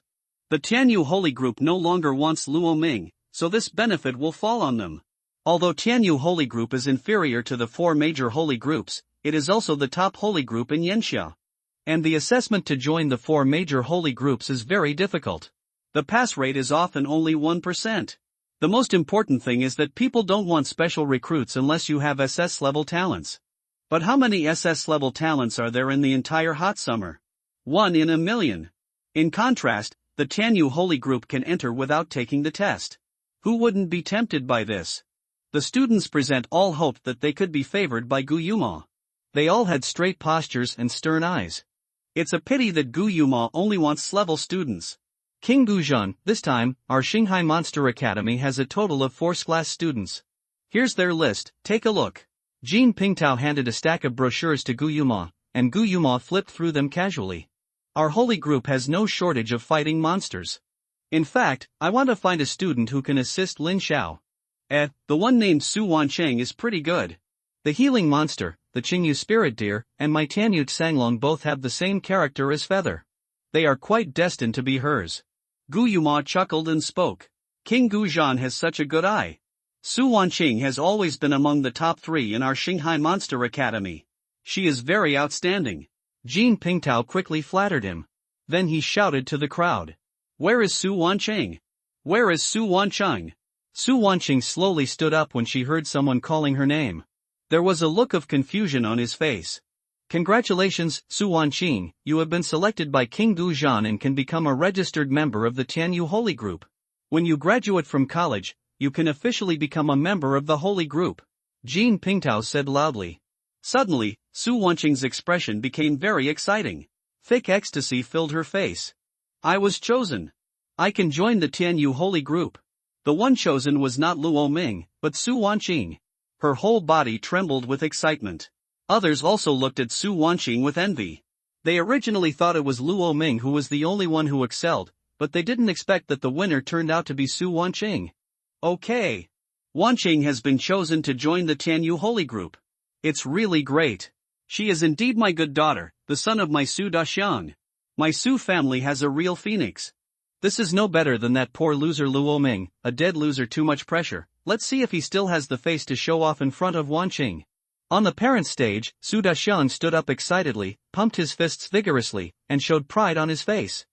The Tianyu Holy Group no longer wants Luo Ming, so this benefit will fall on them. Although Tianyu Holy Group is inferior to the 4 major holy groups, it is also the top holy group in Yanxia. And the assessment to join the 4 major holy groups is very difficult. The pass rate is often only 1%. The most important thing is that people don't want special recruits unless you have SS level talents. But how many SS level talents are there in the entire hot summer? 1 in a million. In contrast, the Tianyu Holy Group can enter without taking the test. Who wouldn't be tempted by this? The students present all hope that they could be favored by Gu Yuma. They all had straight postures and stern eyes. It's a pity that Gu Yuma only wants S-level students. King Guzhan, this time, our Qinghai Monster Academy has a total of 4 class students. Here's their list, take a look. Jean Pingtao handed a stack of brochures to Gu Yuma, and Gu Yuma flipped through them casually. Our holy group has no shortage of fighting monsters. In fact, I want to find a student who can assist Lin Xiao. The one named Su Wancheng is pretty good. The healing monster, the Qingyu spirit deer, and my Tianyu Sanglong both have the same character as Feather. They are quite destined to be hers. Gu Yuma chuckled and spoke. King Gu Zhan has such a good eye. Su Wanqing has always been among the top 3 in our Shanghai Monster Academy. She is very outstanding. Jean Pingtao quickly flattered him. Then he shouted to the crowd. Where is Su Wanqing? Where is Su Wancheng? Su Wanqing slowly stood up when she heard someone calling her name. There was a look of confusion on his face. Congratulations, Su Wanqing, you have been selected by King Gu Zhan and can become a registered member of the Tianyu Holy Group. When you graduate from college, you can officially become a member of the Holy Group. Jean Pingtao said loudly. Suddenly, Su Wanqing's expression became very exciting. Thick ecstasy filled her face. I was chosen. I can join the Tianyu Holy Group. The one chosen was not Luo Ming, but Su Wanqing. Her whole body trembled with excitement. Others also looked at Su Wanqing with envy. They originally thought it was Luo Ming who was the only one who excelled, but they didn't expect that the winner turned out to be Su Wanqing. Okay. Wanqing has been chosen to join the Tianyu Holy Group. It's really great. She is indeed my good daughter, the son of my Su Daxiang. My Su family has a real phoenix. This is no better than that poor loser Luo Ming, a dead loser, too much pressure. Let's see if he still has the face to show off in front of Wanqing. On the parents' stage, Su Daxiang stood up excitedly, pumped his fists vigorously, and showed pride on his face.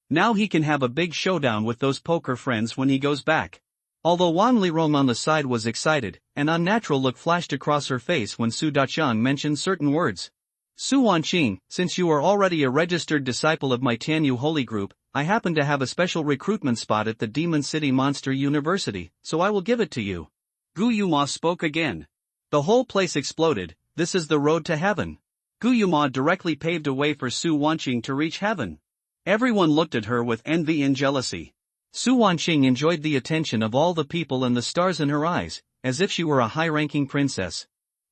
Now he can have a big showdown with those poker friends when he goes back. Although Wang Lirong on the side was excited, an unnatural look flashed across her face when Su Daxiang mentioned certain words. Su Wanqing, since you are already a registered disciple of my Tianyu Holy Group, I happen to have a special recruitment spot at the Demon City Monster University, so I will give it to you. Gu Yuma spoke again. The whole place exploded. This is the road to heaven. Gu Yuma directly paved a way for Su Wanqing to reach heaven. Everyone looked at her with envy and jealousy. Su Wanqing enjoyed the attention of all the people and the stars in her eyes, as if she were a high-ranking princess.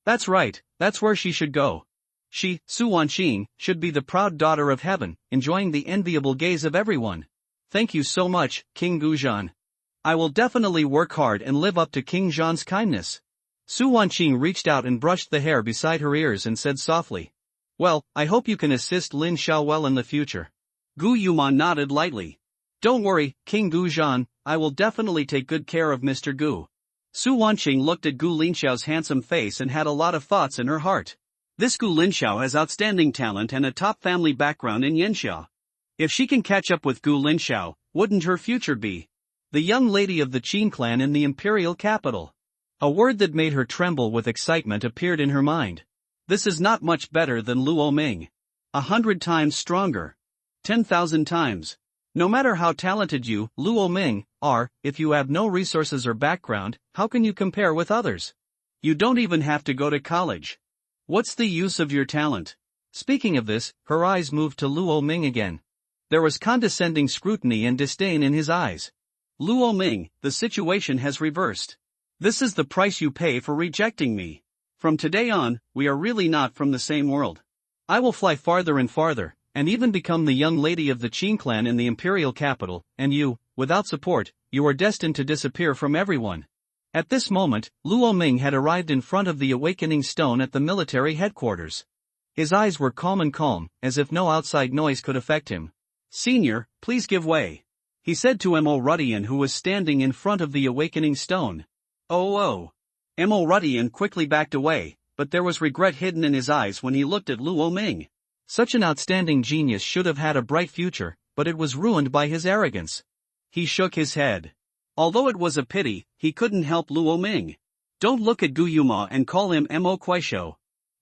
That's right, that's where she should go. She, Su Wanqing, should be the proud daughter of heaven, enjoying the enviable gaze of everyone. Thank you so much, King Gu Zhan. I will definitely work hard and live up to King Zhan's kindness. Su Wanqing reached out and brushed the hair beside her ears and said softly. Well, I hope you can assist Lin Xiao well in the future. Gu Yuma nodded lightly. Don't worry, King Gu Zhan, I will definitely take good care of Mr. Gu. Su Wanqing looked at Gu Linxiao's handsome face and had a lot of thoughts in her heart. This Gu Linxiao has outstanding talent and a top family background in Yanxia. If she can catch up with Gu Linxiao, wouldn't her future be the young lady of the Qin clan in the imperial capital? A word that made her tremble with excitement appeared in her mind. This is not much better than Luo Ming. 100 times stronger. 10,000 times. No matter how talented you, Luo Ming, are, if you have no resources or background, how can you compare with others? You don't even have to go to college. What's the use of your talent? Speaking of this, her eyes moved to Luo Ming again. There was condescending scrutiny and disdain in his eyes. Luo Ming, the situation has reversed. This is the price you pay for rejecting me. From today on, we are really not from the same world. I will fly farther and farther, and even become the young lady of the Qin clan in the imperial capital, and you, without support, you are destined to disappear from everyone. At this moment, Luo Ming had arrived in front of the awakening stone at the military headquarters. His eyes were calm, as if no outside noise could affect him. Senior, please give way. He said to Mo Rudian, who was standing in front of the awakening stone. Oh. Mo Rudian quickly backed away, but there was regret hidden in his eyes when he looked at Luo Ming. Such an outstanding genius should have had a bright future, but it was ruined by his arrogance. He shook his head. Although it was a pity, he couldn't help Luo Ming. Don't look at Gu Yuma and call him Mo Kuaishou.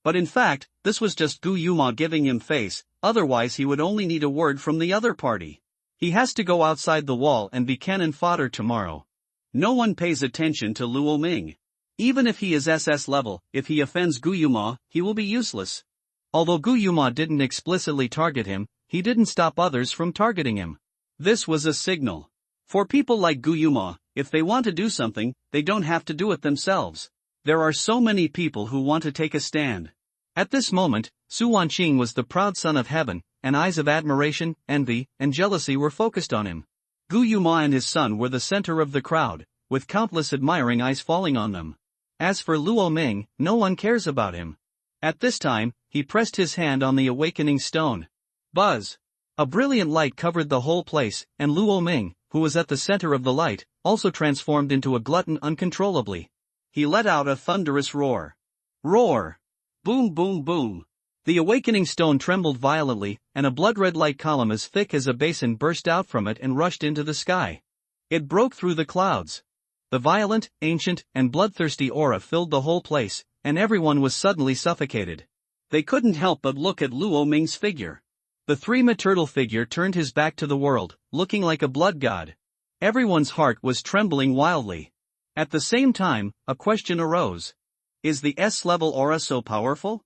But in fact, this was just Gu Yuma giving him face, otherwise he would only need a word from the other party. He has to go outside the wall and be cannon fodder tomorrow. No one pays attention to Luo Ming. Even if he is SS level, if he offends Gu Yuma, he will be useless. Although Gu Yuma didn't explicitly target him, he didn't stop others from targeting him. This was a signal. For people like Gu Yuma, if they want to do something, they don't have to do it themselves. There are so many people who want to take a stand. At this moment, Su Wanqing was the proud son of heaven, and eyes of admiration, envy, and jealousy were focused on him. Gu Yuma and his son were the center of the crowd, with countless admiring eyes falling on them. As for Luo Ming, no one cares about him. At this time, he pressed his hand on the awakening stone. Buzz! A brilliant light covered the whole place, and Luo Ming, who was at the center of the light, also transformed into a glutton uncontrollably. He let out a thunderous roar. Roar! Boom boom boom! The awakening stone trembled violently, and a blood-red light column as thick as a basin burst out from it and rushed into the sky. It broke through the clouds. The violent, ancient, and bloodthirsty aura filled the whole place, and everyone was suddenly suffocated. They couldn't help but look at Luo Ming's figure. The three-ma turtle figure turned his back to the world, looking like a blood god. Everyone's heart was trembling wildly. At the same time, a question arose. Is the S-level aura so powerful?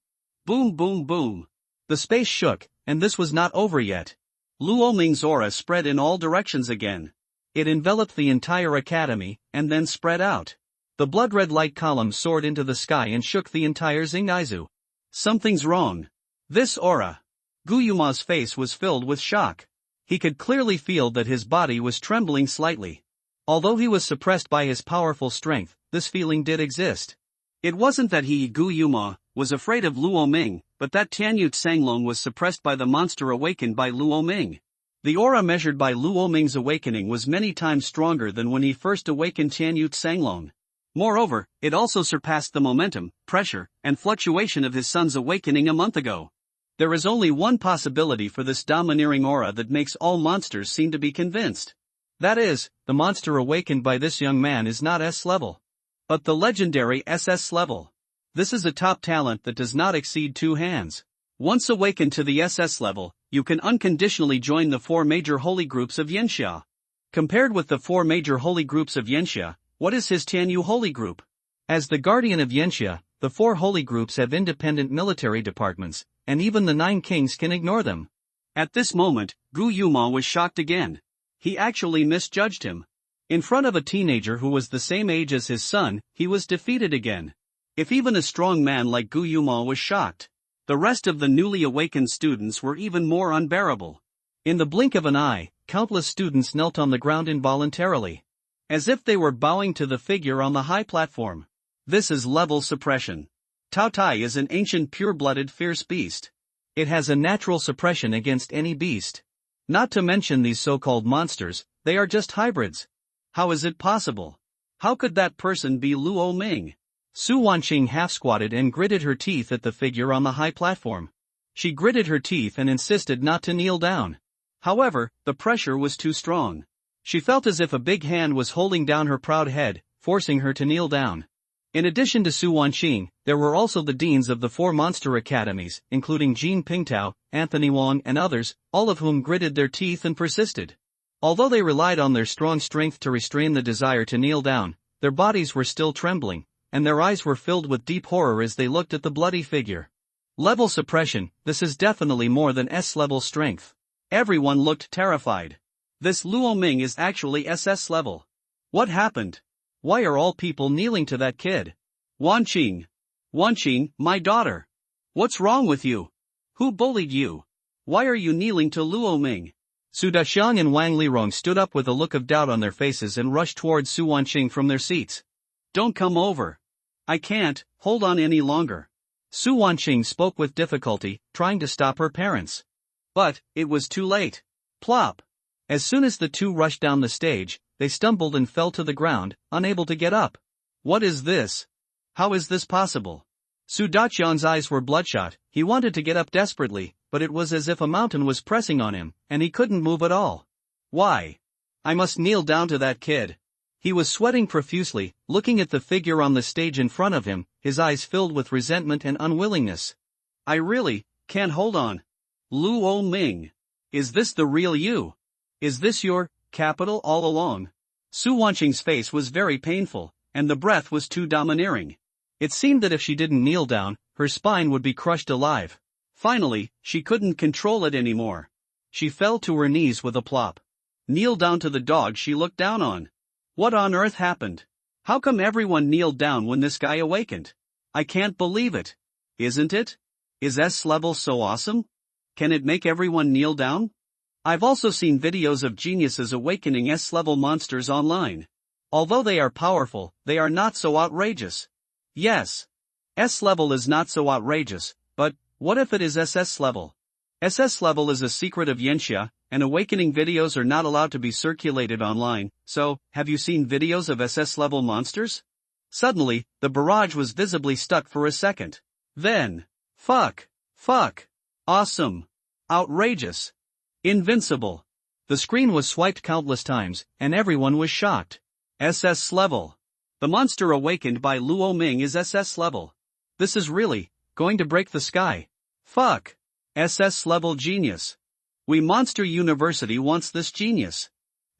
Boom boom boom. The space shook, and this was not over yet. Luo Ming's aura spread in all directions again. It enveloped the entire academy, and then spread out. The blood-red light column soared into the sky and shook the entire Xingaizu. Something's wrong. This aura. Gu Yuma's face was filled with shock. He could clearly feel that his body was trembling slightly. Although he was suppressed by his powerful strength, this feeling did exist. It wasn't that he, Gu Yuma, was afraid of Luo Ming, but that Tianyut Sanglong was suppressed by the monster awakened by Luo Ming. The aura measured by Luo Ming's awakening was many times stronger than when he first awakened Tianyut Sanglong. Moreover, it also surpassed the momentum, pressure, and fluctuation of his son's awakening a month ago. There is only one possibility for this domineering aura that makes all monsters seem to be convinced. That is, the monster awakened by this young man is not S-level, but the legendary SS level. This is a top talent that does not exceed 2 hands. Once awakened to the SS level, you can unconditionally join the 4 major holy groups of Yanxia. Compared with the 4 major holy groups of Yanxia, what is his Tianyu holy group? As the guardian of Yanxia, the 4 holy groups have independent military departments, and even the 9 kings can ignore them. At this moment, Gu Yuma was shocked again. He actually misjudged him. In front of a teenager who was the same age as his son, he was defeated again. If even a strong man like Gu Yuma was shocked, the rest of the newly awakened students were even more unbearable. In the blink of an eye, countless students knelt on the ground involuntarily, as if they were bowing to the figure on the high platform. This is level suppression. Tao Tai is an ancient pure-blooded fierce beast. It has a natural suppression against any beast. Not to mention these so-called monsters, they are just hybrids. How is it possible? How could that person be Luo Ming? Su Wanqing half-squatted and gritted her teeth at the figure on the high platform. She gritted her teeth and insisted not to kneel down. However, the pressure was too strong. She felt as if a big hand was holding down her proud head, forcing her to kneel down. In addition to Su Wanqing, there were also the deans of the 4 monster academies, including Jean Pingtao, Anthony Wong and others, all of whom gritted their teeth and persisted. Although they relied on their strong strength to restrain the desire to kneel down, their bodies were still trembling, and their eyes were filled with deep horror as they looked at the bloody figure. Level suppression, this is definitely more than S-level strength. Everyone looked terrified. This Luo Ming is actually SS level. What happened? Why are all people kneeling to that kid? Wanqing. Wanqing, my daughter. What's wrong with you? Who bullied you? Why are you kneeling to Luo Ming? Su Daxiang and Wang Lirong stood up with a look of doubt on their faces and rushed towards Su Wanqing from their seats. Don't come over. I can't hold on any longer. Su Wanqing spoke with difficulty, trying to stop her parents. But it was too late. Plop. As soon as the two rushed down the stage, they stumbled and fell to the ground, unable to get up. What is this? How is this possible? Su Daqiang's eyes were bloodshot. He wanted to get up desperately, but it was as if a mountain was pressing on him, and he couldn't move at all. Why? I must kneel down to that kid. He was sweating profusely, looking at the figure on the stage in front of him, his eyes filled with resentment and unwillingness. I really can't hold on. Luo Ming. Is this the real you? Is this your capital all along? Su Wanqing's face was very painful, and the breath was too domineering. It seemed that if she didn't kneel down, her spine would be crushed alive. Finally, she couldn't control it anymore. She fell to her knees with a plop. Kneel down to the dog she looked down on. What on earth happened? How come everyone kneeled down when this guy awakened? I can't believe it. Isn't it? Is S level so awesome? Can it make everyone kneel down? I've also seen videos of geniuses awakening S-level monsters online. Although they are powerful, they are not so outrageous. Yes. S-level is not so outrageous, but what if it is SS level? SS level is a secret of Yenxia, and awakening videos are not allowed to be circulated online, so, have you seen videos of SS level monsters? Suddenly, the barrage was visibly stuck for a second. Then, fuck, awesome, outrageous, invincible. The screen was swiped countless times, and everyone was shocked. SS level. The monster awakened by Luo Ming is SS level. This is really going to break the sky. Fuck. SS level genius. We Monster University wants this genius.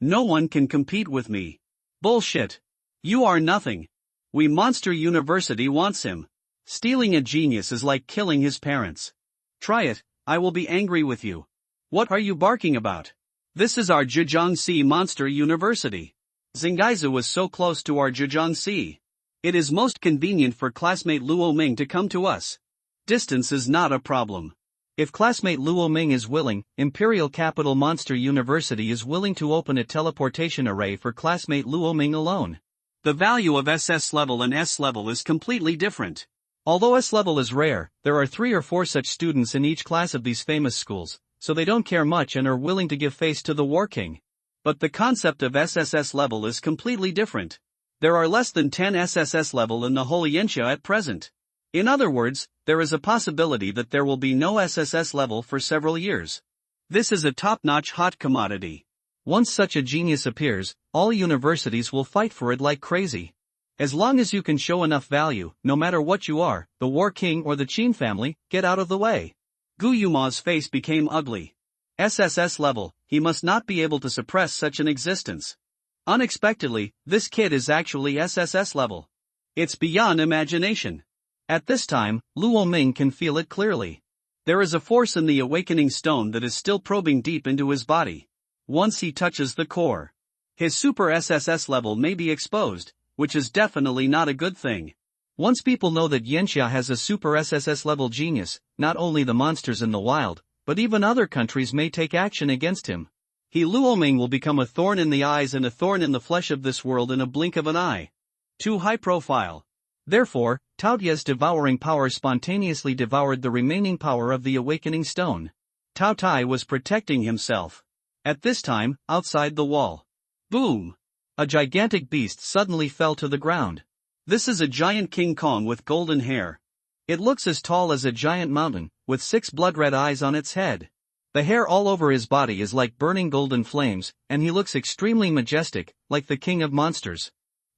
No one can compete with me. Bullshit. You are nothing. We Monster University wants him. Stealing a genius is like killing his parents. Try it, I will be angry with you. What are you barking about? This is our Zhejiangxi Monster University. Zhengaizu was so close to our Zhejiangxi. It is most convenient for classmate Luo Ming to come to us. Distance is not a problem. If classmate Luo Ming is willing, Imperial Capital Monster University is willing to open a teleportation array for classmate Luo Ming alone. The value of SS level and S level is completely different. Although S level is rare, there are 3 or 4 such students in each class of these famous schools, so they don't care much and are willing to give face to the War King. But the concept of SSS level is completely different. There are less than 10 SSS level in the whole Yenxia at present. In other words, there is a possibility that there will be no SSS level for several years. This is a top-notch hot commodity. Once such a genius appears, all universities will fight for it like crazy. As long as you can show enough value, no matter what you are, the War King or the Qin family, get out of the way. Gu Yuma's face became ugly. SSS level, he must not be able to suppress such an existence. Unexpectedly, this kid is actually SSS level. It's beyond imagination. At this time, Luo Ming can feel it clearly. There is a force in the awakening stone that is still probing deep into his body. Once he touches the core, his super SSS level may be exposed, which is definitely not a good thing. Once people know that Yenxia has a super SSS level genius, not only the monsters in the wild, but even other countries may take action against him. Luo Ming will become a thorn in the eyes and a thorn in the flesh of this world in a blink of an eye. Too high profile. Therefore, Tao Tie's devouring power spontaneously devoured the remaining power of the awakening stone. Tao Tai was protecting himself. At this time, outside the wall. Boom! A gigantic beast suddenly fell to the ground. This is a giant King Kong with golden hair. It looks as tall as a giant mountain, with 6 blood-red eyes on its head. The hair all over his body is like burning golden flames, and he looks extremely majestic, like the king of monsters.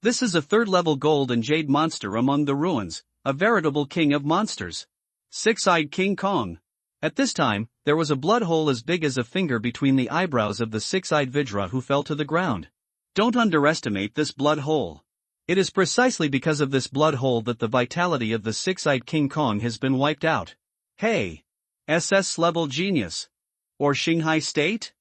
This is a 3rd-level gold and jade monster among the ruins, a veritable king of monsters. 6-eyed King Kong. At this time, there was a blood hole as big as a finger between the eyebrows of the 6-eyed Vidra who fell to the ground. Don't underestimate this blood hole. It is precisely because of this blood hole that the vitality of the 6-eyed King Kong has been wiped out. Hey! SS level genius. Or Shanghai State?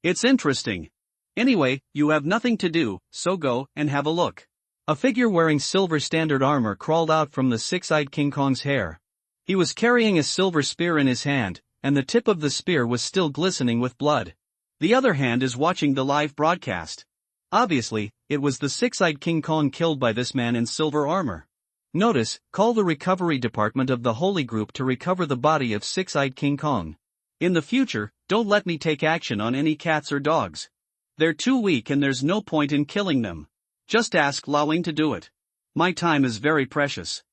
It's interesting. Anyway, you have nothing to do, so go and have a look. A figure wearing silver standard armor crawled out from the 6-eyed King Kong's hair. He was carrying a silver spear in his hand, and the tip of the spear was still glistening with blood. The other hand is watching the live broadcast. Obviously, it was the 6-eyed King Kong killed by this man in silver armor. Notice, call the recovery department of the Holy Group to recover the body of 6-eyed King Kong. In the future, don't let me take action on any cats or dogs. They're too weak and there's no point in killing them. Just ask Laoing to do it. My time is very precious.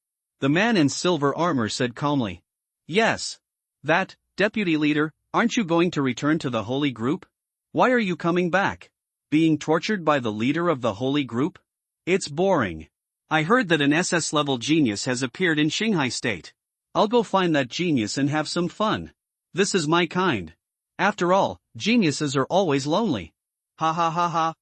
The man in silver armor said calmly. Yes. That, deputy leader, aren't you going to return to the Holy Group? Why are you coming back? Being tortured by the leader of the Holy Group? It's boring. I heard that an SS-level genius has appeared in Shanghai State. I'll go find that genius and have some fun. This is my kind. After all, geniuses are always lonely. Ha ha ha ha.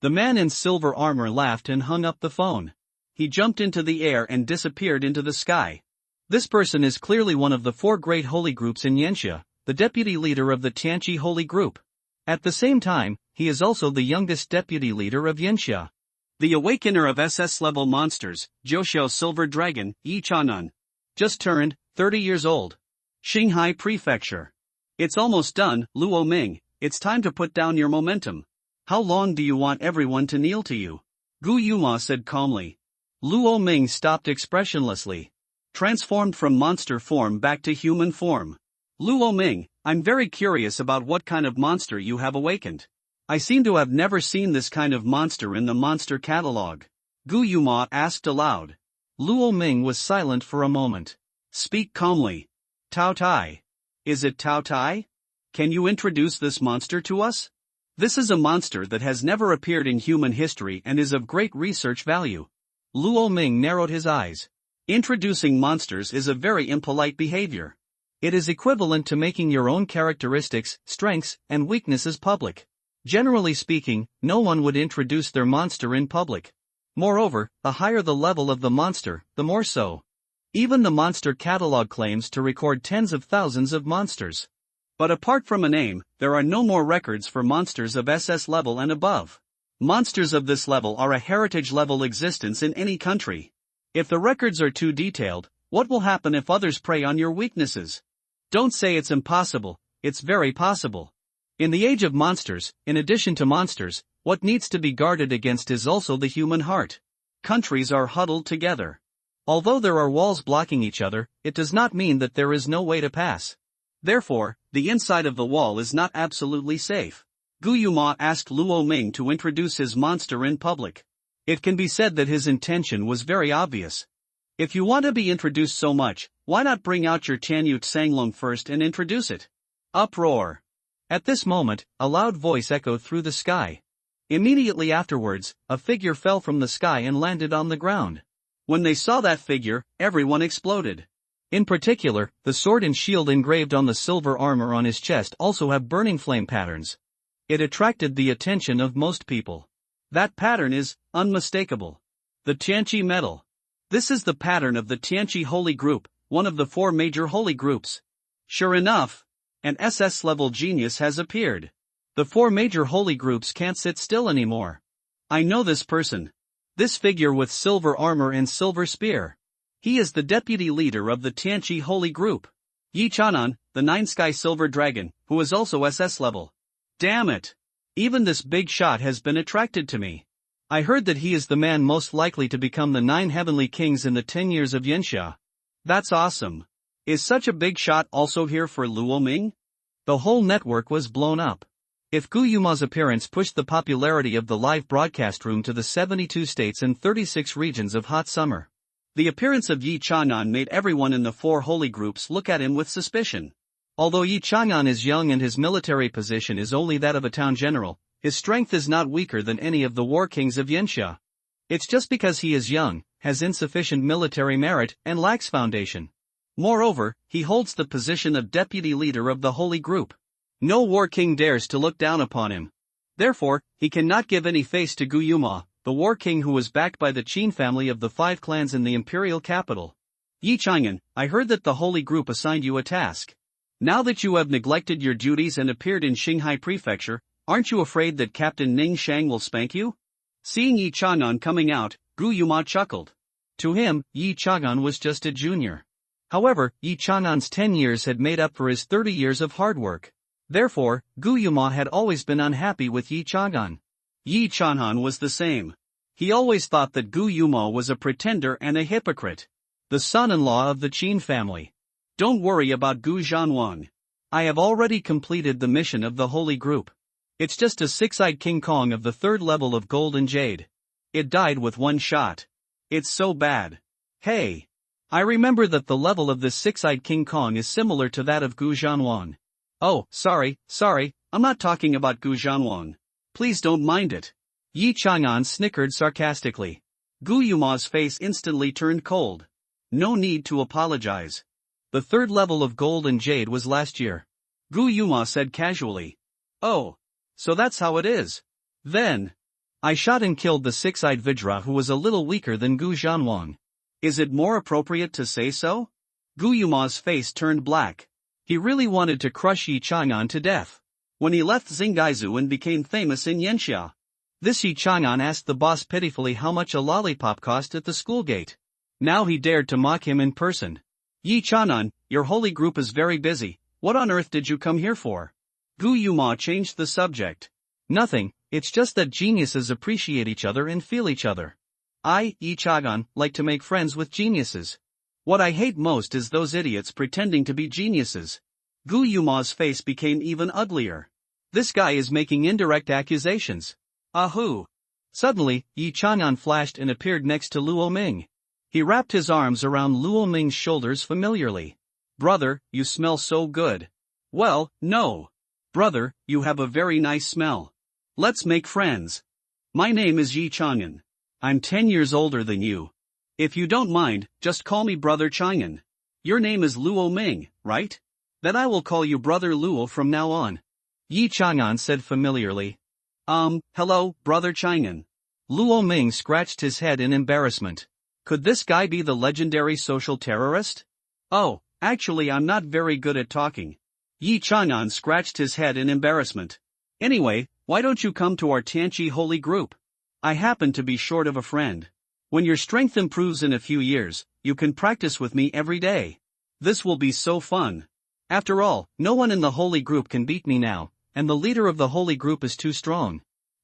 The man in silver armor laughed and hung up the phone. He jumped into the air and disappeared into the sky. This person is clearly one of the 4 great holy groups in Yenxia, the deputy leader of the Tianqi Holy Group. At the same time, he is also the youngest deputy leader of Yenxia. The awakener of SS-level monsters, Joshio Silver Dragon, Yi Chanan. Just turned 30 years old. Shanghai Prefecture. It's almost done, Luo Ming, it's time to put down your momentum. How long do you want everyone to kneel to you? Gu Yuma said calmly. Luo Ming stopped expressionlessly. Transformed from monster form back to human form. Luo Ming, I'm very curious about what kind of monster you have awakened. I seem to have never seen this kind of monster in the monster catalog. Gu Yuma asked aloud. Luo Ming was silent for a moment. Speak calmly. Tao Tai. Is it Tao Tai? Can you introduce this monster to us? This is a monster that has never appeared in human history and is of great research value. Luo Ming narrowed his eyes. Introducing monsters is a very impolite behavior. It is equivalent to making your own characteristics, strengths, and weaknesses public. Generally speaking, no one would introduce their monster in public. Moreover, the higher the level of the monster, the more so. Even the monster catalog claims to record tens of thousands of monsters. But apart from a name, there are no more records for monsters of SS level and above. Monsters of this level are a heritage level existence in any country. If the records are too detailed, what will happen if others prey on your weaknesses? Don't say it's impossible, it's very possible. In the age of monsters, in addition to monsters, what needs to be guarded against is also the human heart. Countries are huddled together. Although there are walls blocking each other, it does not mean that there is no way to pass. Therefore, the inside of the wall is not absolutely safe. Gu Yuma asked Luo Ming to introduce his monster in public. It can be said that his intention was very obvious. If you want to be introduced so much, why not bring out your Tianyut Sanglong first and introduce it? Uproar. At this moment, a loud voice echoed through the sky. Immediately afterwards, a figure fell from the sky and landed on the ground. When they saw that figure, everyone exploded. In particular, the sword and shield engraved on the silver armor on his chest also have burning flame patterns. It attracted the attention of most people. That pattern is unmistakable. The Tianqi medal. This is the pattern of the Tianqi holy group, one of the 4 major holy groups. Sure enough, an SS-level genius has appeared. The 4 major holy groups can't sit still anymore. I know this person. This figure with silver armor and silver spear. He is the deputy leader of the Tianqi holy group. Yi Chanan, the 9 Sky Silver Dragon, who is also SS level. Damn it! Even this big shot has been attracted to me. I heard that he is the man most likely to become the 9 heavenly kings in the 10 years of Yanxia. That's awesome. Is such a big shot also here for Luo Ming? The whole network was blown up. If Gu Yuma's appearance pushed the popularity of the live broadcast room to the 72 states and 36 regions of hot summer. The appearance of Yi Chanan made everyone in the 4 holy groups look at him with suspicion. Although Yi Chanan is young and his military position is only that of a town general, his strength is not weaker than any of the war kings of Yanxia. It's just because he is young, has insufficient military merit, and lacks foundation. Moreover, he holds the position of deputy leader of the holy group. No war king dares to look down upon him. Therefore, he cannot give any face to Gu Yuma, the war king who was backed by the Qin family of the 5 clans in the imperial capital. Yi Chang'an, I heard that the holy group assigned you a task. Now that you have neglected your duties and appeared in Shanghai Prefecture, aren't you afraid that Captain Ning Shang will spank you? Seeing Yi Chang'an coming out, Gu Yuma chuckled. To him, Yi Chang'an was just a junior. However, Yi Chang'an's 10 years had made up for his 30 years of hard work. Therefore, Gu Yuma had always been unhappy with Yi Chang'an. Yi Chang'an was the same. He always thought that Gu Yuma was a pretender and a hypocrite. The son-in-law of the Qin family. Don't worry about Gu Zhanwang. I have already completed the mission of the Holy Group. It's just a 6-eyed King Kong of the 3rd level of Gold and Jade. It died with 1 shot. It's so bad. Hey! I remember that the level of this 6-eyed King Kong is similar to that of Gu Zhanwang. Oh, sorry, I'm not talking about Gu Zhanwang. Please don't mind it. Yi Chang'an snickered sarcastically. Gu Yuma's face instantly turned cold. No need to apologize. The 3rd level of Gold and Jade was last year. Gu Yuma said casually. Oh. So that's how it is. Then. I shot and killed the 6-eyed Vajra who was a little weaker than Gu Zhanwang. Is it more appropriate to say so? Gu Yuma's face turned black. He really wanted to crush Yi Chang'an to death. When he left Xingaizu and became famous in Yanxia. This Yi Chang'an asked the boss pitifully how much a lollipop cost at the school gate. Now he dared to mock him in person. Yi Chang'an, your holy group is very busy, what on earth did you come here for? Gu Yuma changed the subject. Nothing, it's just that geniuses appreciate each other and feel each other. I, Yi Chang'an, like to make friends with geniuses. What I hate most is those idiots pretending to be geniuses. Gu Yuma's face became even uglier. This guy is making indirect accusations. Ahoo! Suddenly, Yi Chang'an flashed and appeared next to Luo Ming. He wrapped his arms around Luo Ming's shoulders familiarly. Brother, you smell so good. Well, no. Brother, you have a very nice smell. Let's make friends. My name is Yi Chang'an. I'm 10 years older than you. If you don't mind, just call me Brother Chang'an. Your name is Luo Ming, right? Then I will call you Brother Luo from now on. Yi Chang'an said familiarly. Hello, Brother Chang'an. Luo Ming scratched his head in embarrassment. Could this guy be the legendary social terrorist? Oh, actually I'm not very good at talking. Yi Chang'an scratched his head in embarrassment. Anyway, why don't you come to our Tianqi holy group? I happen to be short of a friend. When your strength improves in a few years, you can practice with me every day. This will be so fun. After all, no one in the holy group can beat me now, and the leader of the holy group is too strong.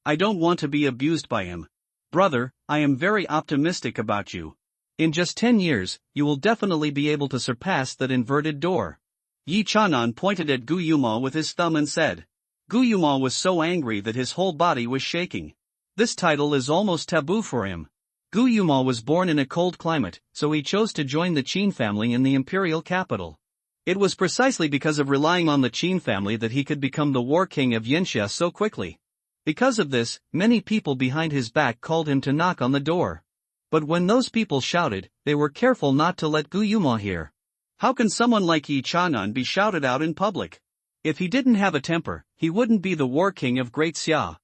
I don't want to be abused by him. Brother, I am very optimistic about you. In just 10 years, you will definitely be able to surpass that inverted door. Yi Chang'an pointed at Gu Yuma with his thumb and said. Gu Yuma was so angry that his whole body was shaking. This title is almost taboo for him. Gu Yuma was born in a cold climate, so he chose to join the Qin family in the imperial capital. It was precisely because of relying on the Qin family that he could become the war king of Yanxia so quickly. Because of this, many people behind his back called him to knock on the door. But when those people shouted, they were careful not to let Gu Yuma hear. How can someone like Yi Chang'an be shouted out in public? If he didn't have a temper, he wouldn't be the war king of Great Xia.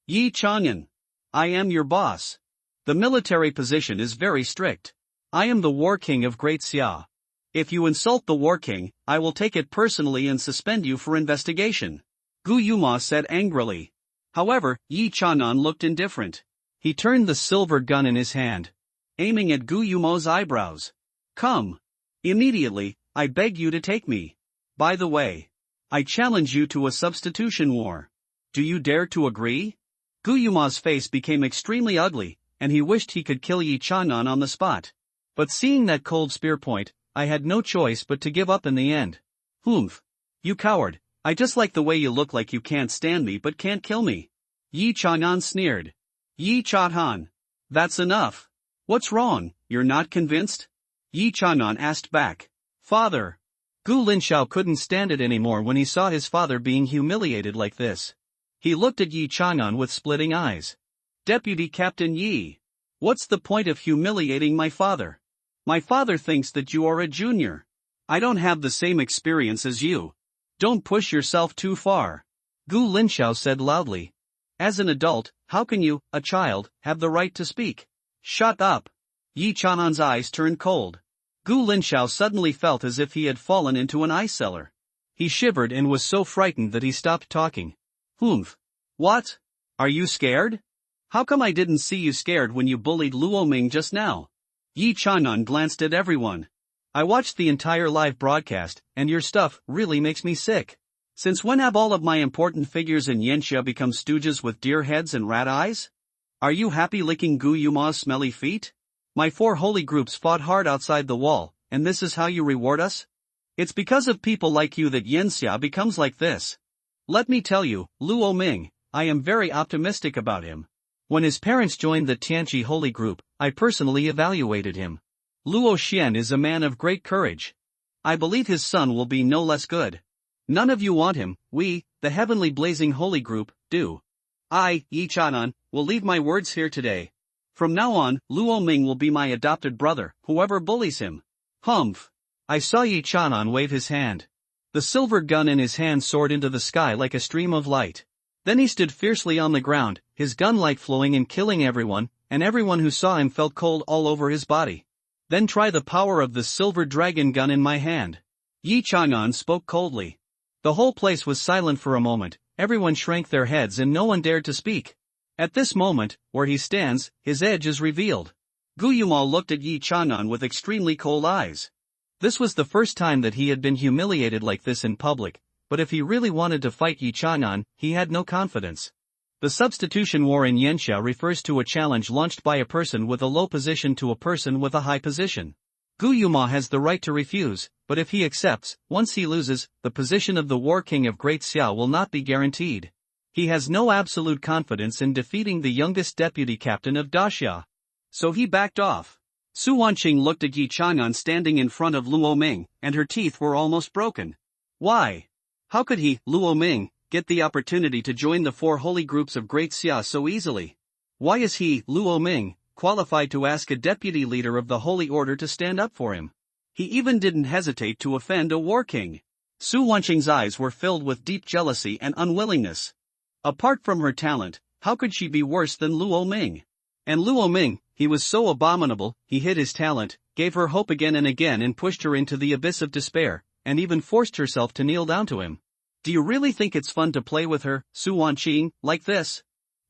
Yi Chang'an. I am your boss. The military position is very strict. I am the war king of Great Xia. If you insult the war king, I will take it personally and suspend you for investigation. Gu Yuma said angrily. However, Yi Chang'an looked indifferent. He turned the silver gun in his hand, aiming at Gu Yuma's eyebrows. Come. Immediately, I beg you to take me. By the way, I challenge you to a substitution war. Do you dare to agree? Gu Yuma's face became extremely ugly, and he wished he could kill Yi Chang'an on the spot. But seeing that cold spear point, I had no choice but to give up in the end. Humph. You coward, I just like the way you look like you can't stand me but can't kill me. Yi Chang'an sneered. Yi Chang'an. That's enough. What's wrong, you're not convinced? Yi Chang'an asked back. Father. Gu Linxiao couldn't stand it anymore when he saw his father being humiliated like this. He looked at Yi Chang'an with splitting eyes. Deputy Captain Yi. What's the point of humiliating my father? My father thinks that you are a junior. I don't have the same experience as you. Don't push yourself too far. Gu Linxiao said loudly. As an adult, how can you, a child, have the right to speak? Shut up. Yi Chang'an's eyes turned cold. Gu Linxiao suddenly felt as if he had fallen into an ice cellar. He shivered and was so frightened that he stopped talking. Humph. What? Are you scared? How come I didn't see you scared when you bullied Luo Ming just now? Yi Chang'an glanced at everyone. I watched the entire live broadcast, and your stuff really makes me sick. Since when have all of my important figures in Yanxia become stooges with deer heads and rat eyes? Are you happy licking Gu Yuma's smelly feet? My 4 holy groups fought hard outside the wall, and this is how you reward us? It's because of people like you that Yanxia becomes like this. Let me tell you, Luo Ming, I am very optimistic about him. When his parents joined the Tianqi holy group, I personally evaluated him. Luo Xian is a man of great courage. I believe his son will be no less good. None of you want him, we, the heavenly blazing holy group, do. I, Yi Chang'an, will leave my words here today. From now on, Luo Ming will be my adopted brother, whoever bullies him. Humph. I saw Yi Chang'an wave his hand. The silver gun in his hand soared into the sky like a stream of light. Then he stood fiercely on the ground, his gun light flowing and killing everyone, and everyone who saw him felt cold all over his body. Then try the power of the silver dragon gun in my hand. Yi Chang'an spoke coldly. The whole place was silent for a moment, everyone shrank their heads and no one dared to speak. At this moment, where he stands, his edge is revealed. Guillemot looked at Yi Chang'an with extremely cold eyes. This was the first time that he had been humiliated like this in public, but if he really wanted to fight Yi Chang'an, he had no confidence. The substitution war in Yanxia refers to a challenge launched by a person with a low position to a person with a high position. Guillemot has the right to refuse, but if he accepts, once he loses, the position of the War King of Great Xia will not be guaranteed. He has no absolute confidence in defeating the youngest deputy captain of Daxia. So he backed off. Su Wanqing looked at Yi Chang'an standing in front of Luo Ming, and her teeth were almost broken. Why? How could he, Luo Ming, get the opportunity to join the 4 holy groups of Great Xia so easily? Why is he, Luo Ming, qualified to ask a deputy leader of the Holy Order to stand up for him? He even didn't hesitate to offend a war king. Su Wanqing's eyes were filled with deep jealousy and unwillingness. Apart from her talent, how could she be worse than Luo Ming? And Luo Ming, he was so abominable, he hid his talent, gave her hope again and again and pushed her into the abyss of despair, and even forced herself to kneel down to him. Do you really think it's fun to play with her, Su Wanqing, like this?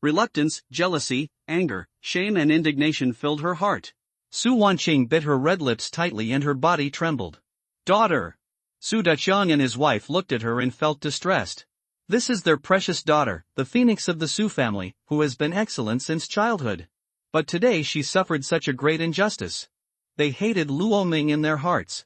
Reluctance, jealousy, anger, shame and indignation filled her heart. Su Wanqing bit her red lips tightly and her body trembled. Daughter! Su Daqiang and his wife looked at her and felt distressed. This is their precious daughter, the phoenix of the Su family, who has been excellent since childhood. But today she suffered such a great injustice. They hated Luo Ming in their hearts.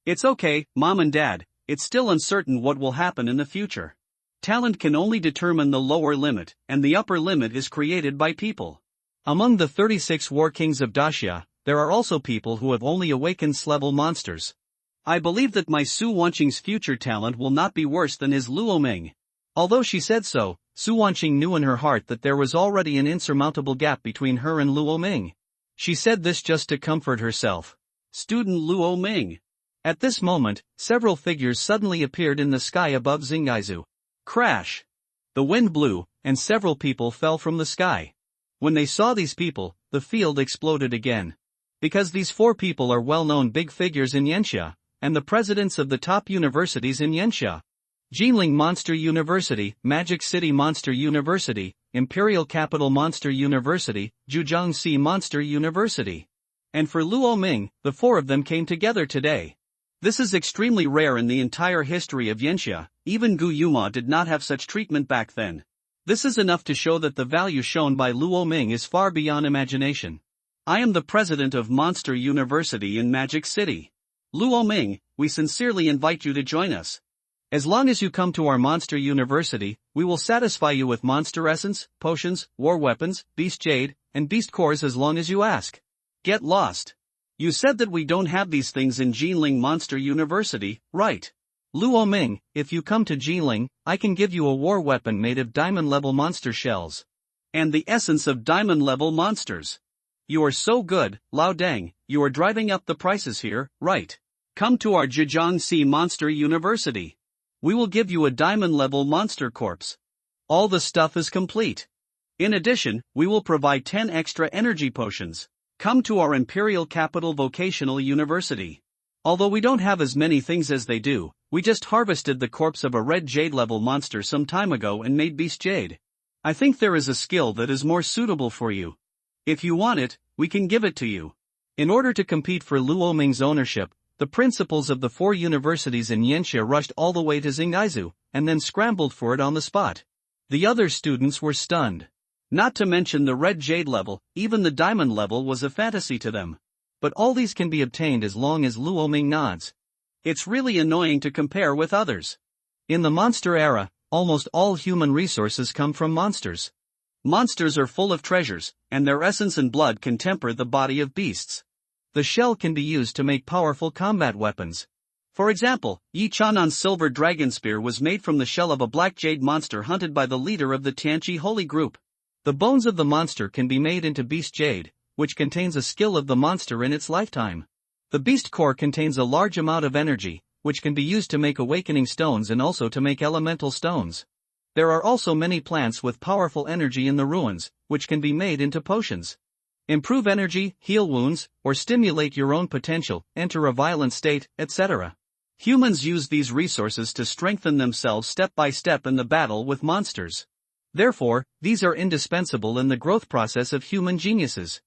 It's okay, Mom and Dad, it's still uncertain what will happen in the future. Talent can only determine the lower limit, and the upper limit is created by people. Among the 36 war kings of Daxia, there are also people who have only awakens-level monsters. I believe that my Su Wanqing's future talent will not be worse than his Luo Ming. Although she said so, Su Wanqing knew in her heart that there was already an insurmountable gap between her and Luo Ming. She said this just to comfort herself. Student Luo Ming. At this moment, several figures suddenly appeared in the sky above Xingaizu. Crash! The wind blew, and several people fell from the sky. When they saw these people, the field exploded again. Because these 4 people are well-known big figures in Yanxia, and the presidents of the top universities in Yanxia. Jinling Monster University, Magic City Monster University, Imperial Capital Monster University, Zhujiangxi Monster University. And for Luo Ming, the 4 of them came together today. This is extremely rare in the entire history of Yanxia, even Guillemot did not have such treatment back then. This is enough to show that the value shown by Luo Ming is far beyond imagination. I am the president of Monster University in Magic City. Luo Ming, we sincerely invite you to join us. As long as you come to our Monster University, we will satisfy you with monster essence, potions, war weapons, beast jade, and beast cores as long as you ask. Get lost. You said that we don't have these things in Jinling Monster University, right? Luo Ming, if you come to Jinling, I can give you a war weapon made of diamond-level monster shells. And the essence of diamond-level monsters. You are so good, Lao Deng, you are driving up the prices here, right? Come to our Zhejiangxi Monster University. We will give you a diamond-level monster corpse. All the stuff is complete. In addition, we will provide 10 extra energy potions. Come to our Imperial Capital Vocational University. Although we don't have as many things as they do, we just harvested the corpse of a red jade-level monster some time ago and made beast jade. I think there is a skill that is more suitable for you. If you want it, we can give it to you. In order to compete for Luo Ming's ownership, the principals of the 4 universities in Yanxia rushed all the way to Xingaizu, and then scrambled for it on the spot. The other students were stunned. Not to mention the red jade level, even the diamond level was a fantasy to them. But all these can be obtained as long as Luo Ming nods. It's really annoying to compare with others. In the monster era, almost all human resources come from monsters. Monsters are full of treasures, and their essence and blood can temper the body of beasts. The shell can be used to make powerful combat weapons. For example, Yi Chang'an's silver dragon spear was made from the shell of a black jade monster hunted by the leader of the Tianqi Holy Group. The bones of the monster can be made into beast jade, which contains a skill of the monster in its lifetime. The beast core contains a large amount of energy, which can be used to make awakening stones and also to make elemental stones. There are also many plants with powerful energy in the ruins, which can be made into potions. Improve energy, heal wounds, or stimulate your own potential, enter a violent state, etc. Humans use these resources to strengthen themselves step by step in the battle with monsters. Therefore, these are indispensable in the growth process of human geniuses.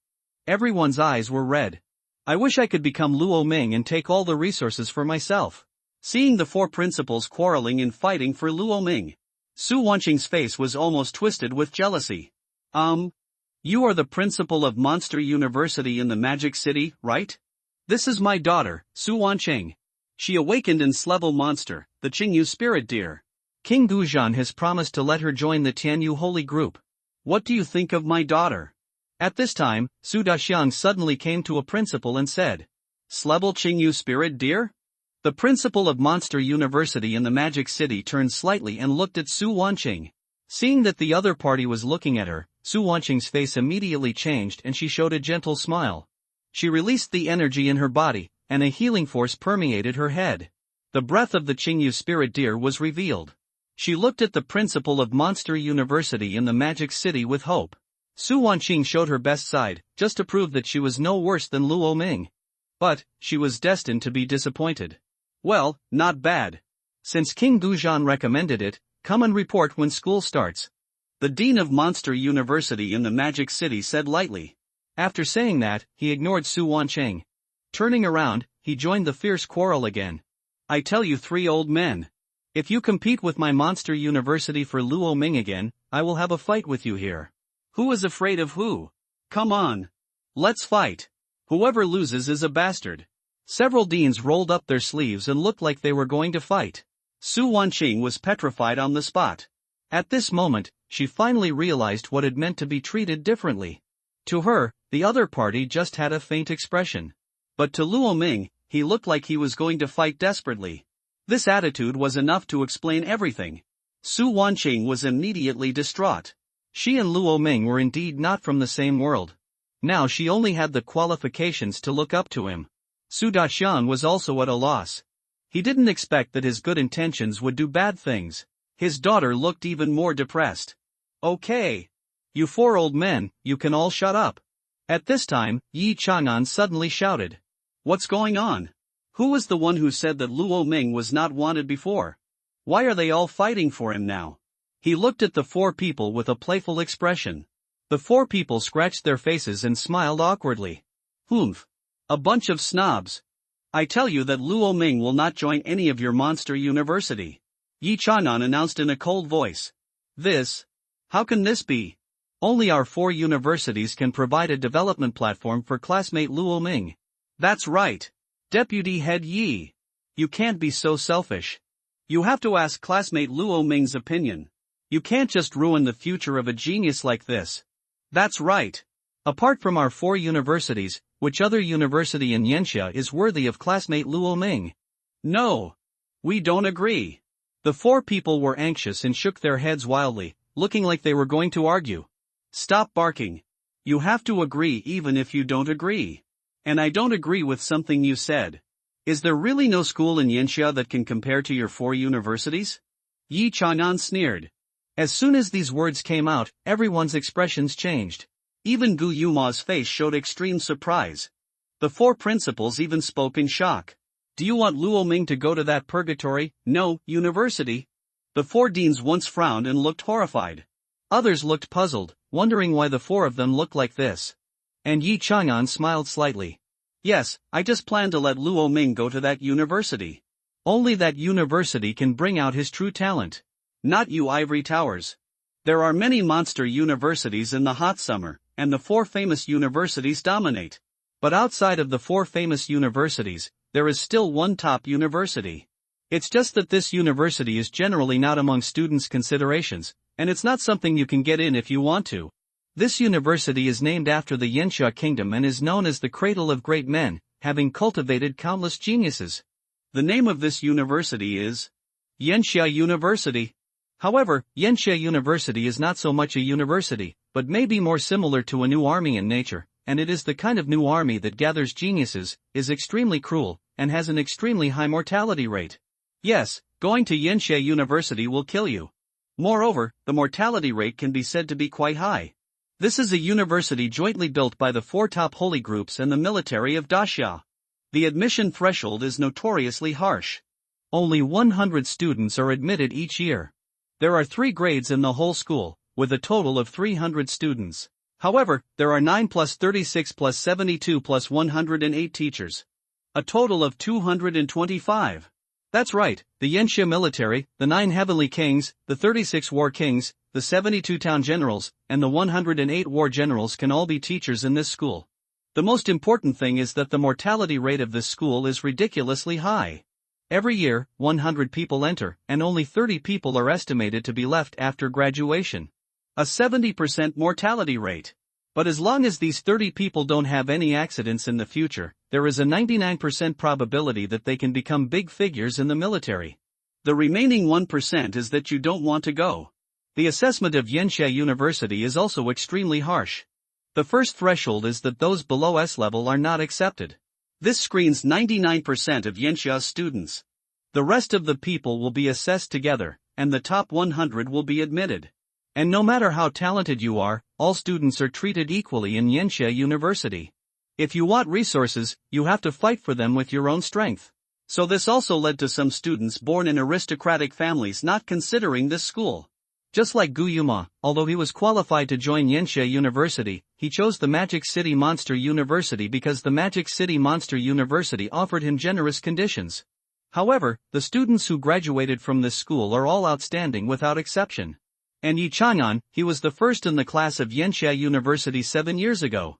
Everyone's eyes were red. I wish I could become Luo Ming and take all the resources for myself. Seeing the four principals quarreling and fighting for Luo Ming, Su Wanqing's face was almost twisted with jealousy. You are the principal of Monster University in the Magic City, right? This is my daughter, Su Wanqing. She awakened in Slevel Monster, the Qingyu spirit deer. King Guzhan has promised to let her join the Tianyu holy group. What do you think of my daughter? At this time, Su Daxiang suddenly came to a principal and said, Slevel Qingyu spirit deer? The principal of Monster University in the Magic City turned slightly and looked at Su Wanqing. Seeing that the other party was looking at her, Su Wanqing's face immediately changed and she showed a gentle smile. She released the energy in her body, and a healing force permeated her head. The breath of the Qingyu spirit deer was revealed. She looked at the principal of Monster University in the Magic City with hope. Su Wanqing showed her best side, just to prove that she was no worse than Luo Ming. But, she was destined to be disappointed. Well, not bad. Since King Guzhan recommended it, come and report when school starts. The Dean of Monster University in the Magic City said lightly. After saying that, he ignored Su Wanqing. Turning around, he joined the fierce quarrel again. I tell you three old men. If you compete with my Monster University for Luo Ming again, I will have a fight with you here. Who is afraid of who? Come on. Let's fight. Whoever loses is a bastard. Several deans rolled up their sleeves and looked like they were going to fight. Su Wanqing was petrified on the spot. At this moment, she finally realized what it meant to be treated differently. To her, the other party just had a faint expression. But to Luo Ming, he looked like he was going to fight desperately. This attitude was enough to explain everything. Su Wanqing was immediately distraught. She and Luo Ming were indeed not from the same world. Now she only had the qualifications to look up to him. Su Daxiang was also at a loss. He didn't expect that his good intentions would do bad things. His daughter looked even more depressed. Okay. You four old men, you can all shut up. At this time, Yi Chang'an suddenly shouted. What's going on? Who was the one who said that Luo Ming was not wanted before? Why are they all fighting for him now? He looked at the four people with a playful expression. The four people scratched their faces and smiled awkwardly. Humph. A bunch of snobs. I tell you that Luo Ming will not join any of your Monster University. Yi Chang'an announced in a cold voice. How can this be? Only our four universities can provide a development platform for classmate Luo Ming. That's right. Deputy Head Yi. You can't be so selfish. You have to ask classmate Luo Ming's opinion. You can't just ruin the future of a genius like this. That's right. Apart from our four universities, which other university in Yanxia is worthy of classmate Luo Ming? No. We don't agree. The four people were anxious and shook their heads wildly, looking like they were going to argue. Stop barking. You have to agree even if you don't agree. And I don't agree with something you said. Is there really no school in Yanxia that can compare to your four universities? Yi Chang'an sneered. As soon as these words came out, everyone's expressions changed. Even Gu Yuma's face showed extreme surprise. The four principals even spoke in shock. Do you want Luo Ming to go to that purgatory, no, university? The four deans once frowned and looked horrified. Others looked puzzled, wondering why the four of them looked like this. And Yi Chang'an smiled slightly. Yes, I just plan to let Luo Ming go to that university. Only that university can bring out his true talent. Not you ivory towers. There are many monster universities in the hot summer, and the four famous universities dominate. But outside of the four famous universities, there is still one top university. It's just that this university is generally not among students' considerations, and it's not something you can get in if you want to. This university is named after the Yanxia kingdom and is known as the cradle of great men, having cultivated countless geniuses. The name of this university is Yanxia University. However, Yanxia University is not so much a university, but may be more similar to a new army in nature, and it is the kind of new army that gathers geniuses, is extremely cruel, and has an extremely high mortality rate. Yes, going to Yanxia University will kill you. Moreover, the mortality rate can be said to be quite high. This is a university jointly built by the four top holy groups and the military of Daxia. The admission threshold is notoriously harsh. Only 100 students are admitted each year. There are 3 grades in the whole school, with a total of 300 students. However, there are 9 plus 36 plus 72 plus 108 teachers. A total of 225. That's right, the Yenxia military, the 9 heavenly kings, the 36 war kings, the 72 town generals, and the 108 war generals can all be teachers in this school. The most important thing is that the mortality rate of this school is ridiculously high. Every year, 100 people enter, and only 30 people are estimated to be left after graduation. A 70% mortality rate. But as long as these 30 people don't have any accidents in the future, there is a 99% probability that they can become big figures in the military. The remaining 1% is that you don't want to go. The assessment of Yenxia University is also extremely harsh. The first threshold is that those below S level are not accepted. This screens 99% of Yenxia students. The rest of the people will be assessed together, and the top 100 will be admitted. And no matter how talented you are, all students are treated equally in Yenxia University. If you want resources, you have to fight for them with your own strength. So this also led to some students born in aristocratic families not considering this school. Just like Gu Yuma, although he was qualified to join Yenxia University, he chose the Magic City Monster University because the Magic City Monster University offered him generous conditions. However, the students who graduated from this school are all outstanding without exception. And Yi Chang'an, he was the first in the class of Yenxia University 7 years ago.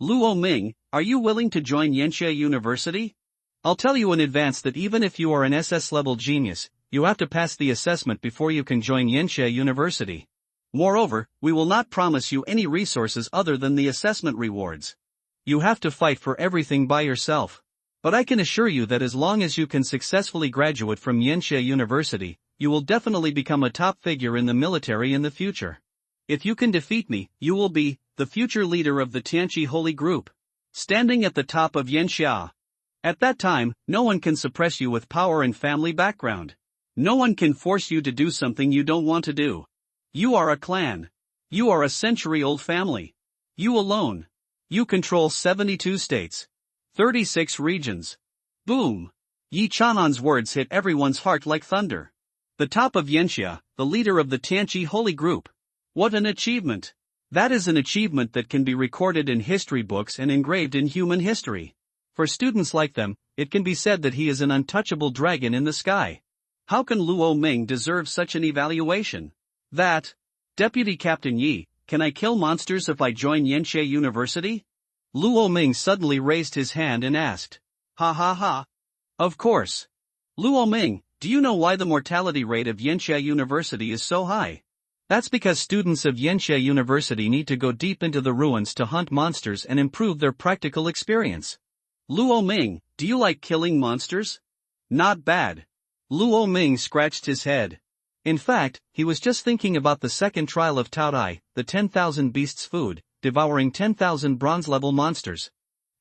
Luo Ming, are you willing to join Yenxia University? I'll tell you in advance that even if you are an SS level genius, you have to pass the assessment before you can join Yenxia University. Moreover, we will not promise you any resources other than the assessment rewards. You have to fight for everything by yourself. But I can assure you that as long as you can successfully graduate from Yenxia University, you will definitely become a top figure in the military in the future. If you can defeat me, you will be the future leader of the Tianqi Holy Group, standing at the top of Yenxia. At that time, no one can suppress you with power and family background. No one can force you to do something you don't want to do. You are a clan. You are a century-old family. You alone. You control 72 states. 36 regions. Boom! Yi Chang'an's words hit everyone's heart like thunder. The top of Yenxia, the leader of the Tianqi Holy Group. What an achievement! That is an achievement that can be recorded in history books and engraved in human history. For students like them, it can be said that he is an untouchable dragon in the sky. How can Luo Ming deserve such an evaluation? That. Deputy Captain Yi, can I kill monsters if I join Yenxia University? Luo Ming suddenly raised his hand and asked. Ha ha ha. Of course. Luo Ming, do you know why the mortality rate of Yenxia University is so high? That's because students of Yenxia University need to go deep into the ruins to hunt monsters and improve their practical experience. Luo Ming, do you like killing monsters? Not bad. Luo Ming scratched his head. In fact, he was just thinking about the second trial of Taodai, the 10,000 beasts food, devouring 10,000 bronze-level monsters.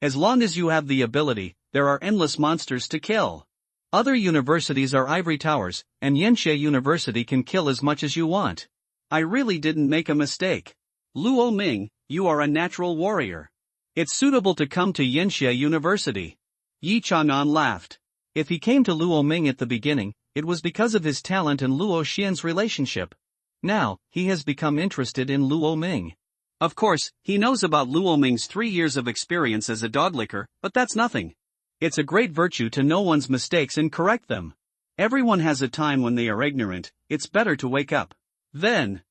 As long as you have the ability, there are endless monsters to kill. Other universities are ivory towers, and Yenxia University can kill as much as you want. I really didn't make a mistake. Luo Ming, you are a natural warrior. It's suitable to come to Yenxia University. Yi Chang'an laughed. If he came to Luo Ming at the beginning, it was because of his talent and Luo Xian's relationship. Now, he has become interested in Luo Ming. Of course, he knows about Luo Ming's 3 years of experience as a dog licker, but that's nothing. It's a great virtue to know one's mistakes and correct them. Everyone has a time when they are ignorant, it's better to wake up. Then,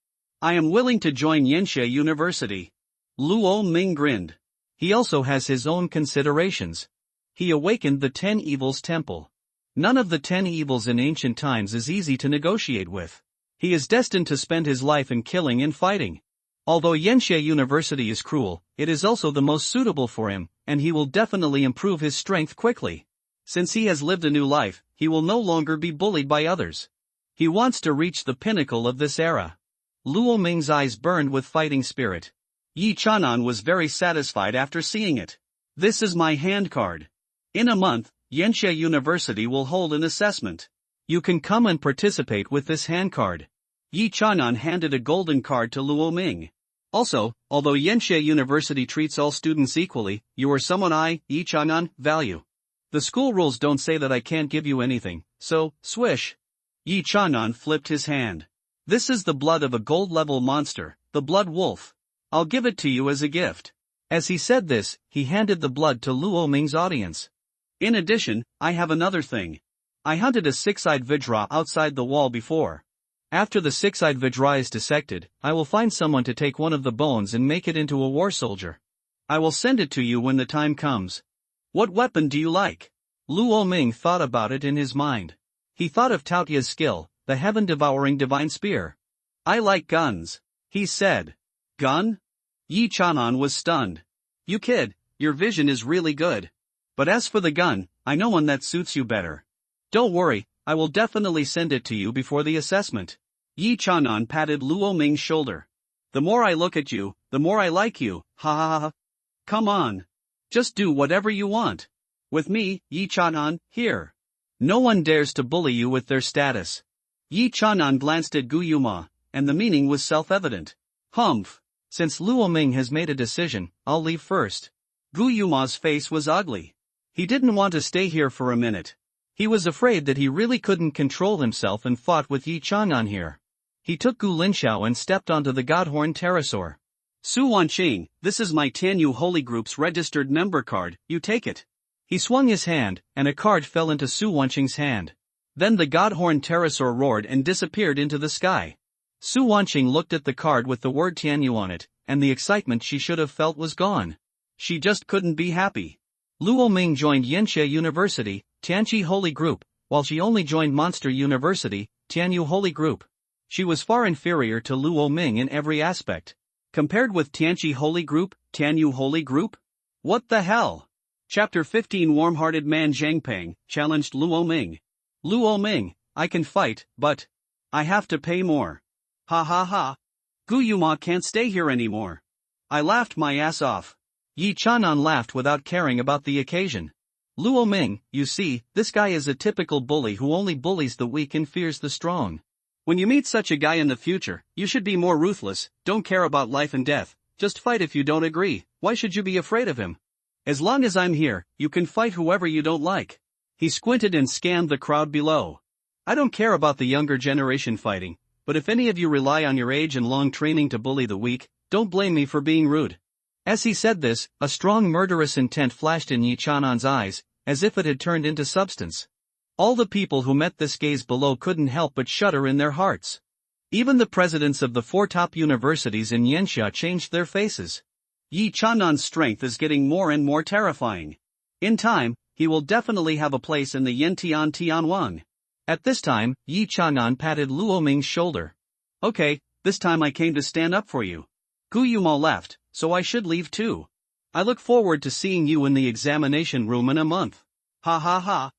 I am willing to join Yenxia University. Luo Ming grinned. He also has his own considerations. He awakened the 10 Evils Temple. None of the 10 evils in ancient times is easy to negotiate with. He is destined to spend his life in killing and fighting. Although Yenxia University is cruel, it is also the most suitable for him, and he will definitely improve his strength quickly. Since he has lived a new life, he will no longer be bullied by others. He wants to reach the pinnacle of this era. Luo Ming's eyes burned with fighting spirit. Yi Chang'an was very satisfied after seeing it. This is my hand card. In a month, Yenxia University will hold an assessment. You can come and participate with this hand card. Yi Chang'an handed a golden card to Luo Ming. Also, although Yenxia University treats all students equally, you are someone I, Yi Chang'an, value. The school rules don't say that I can't give you anything, so, swish. Yi Chang'an flipped his hand. This is the blood of a gold-level monster, the blood wolf. I'll give it to you as a gift. As he said this, he handed the blood to Luo Ming's audience. In addition, I have another thing. I hunted a six-eyed Vajra outside the wall before. After the six-eyed Vajra is dissected, I will find someone to take one of the bones and make it into a war soldier. I will send it to you when the time comes. What weapon do you like? Luo Ming thought about it in his mind. He thought of Tao Tia's skill, the heaven-devouring divine spear. I like guns, he said. Gun? Yi Chanan was stunned. You kid, your vision is really good. But as for the gun, I know one that suits you better. Don't worry, I will definitely send it to you before the assessment. Yi Chanan patted Luo Ming's shoulder. The more I look at you, the more I like you, ha ha ha. Come on. Just do whatever you want. With me, Yi Chanan, here. No one dares to bully you with their status. Yi Chanan glanced at Gu Yuma, and the meaning was self-evident. Humph. Since Luo Ming has made a decision, I'll leave first. Gu Yuma's face was ugly. He didn't want to stay here for a minute. He was afraid that he really couldn't control himself and fought with Yi Chanan here. He took Gu Linxiao and stepped onto the Godhorn pterosaur. Su Wanqing, this is my Tianyu Holy Group's registered member card, you take it. He swung his hand, and a card fell into Su Wanqing's hand. Then the Godhorn pterosaur roared and disappeared into the sky. Su Wanqing looked at the card with the word Tianyu on it, and the excitement she should have felt was gone. She just couldn't be happy. Luo Ming joined Yanxia University, Tianqi Holy Group, while she only joined Monster University, Tianyu Holy Group. She was far inferior to Luo Ming in every aspect. Compared with Tianqi Holy Group, Tianyu Holy Group? What the hell? Chapter 15 Warm-hearted man Zhang Peng challenged Luo Ming. Luo Ming, I can fight, but I have to pay more. Ha ha ha. Gu Yuma can't stay here anymore. I laughed my ass off. Yi Chanan laughed without caring about the occasion. Luo Ming, you see, this guy is a typical bully who only bullies the weak and fears the strong. When you meet such a guy in the future, you should be more ruthless, don't care about life and death, just fight if you don't agree. Why should you be afraid of him? As long as I'm here, you can fight whoever you don't like. He squinted and scanned the crowd below. I don't care about the younger generation fighting, but if any of you rely on your age and long training to bully the weak, don't blame me for being rude. As he said this, a strong murderous intent flashed in Yi Chanan's eyes, as if it had turned into substance. All the people who met this gaze below couldn't help but shudder in their hearts. Even the presidents of the 4 top universities in Yanxia changed their faces. Yi Chanan's strength is getting more and more terrifying. In time, he will definitely have a place in the Yantian Tianwang. At this time, Yi Chanan patted Luo Ming's shoulder. Okay, this time I came to stand up for you. Gu Yuma left, so I should leave too. I look forward to seeing you in the examination room in a month. Ha ha ha.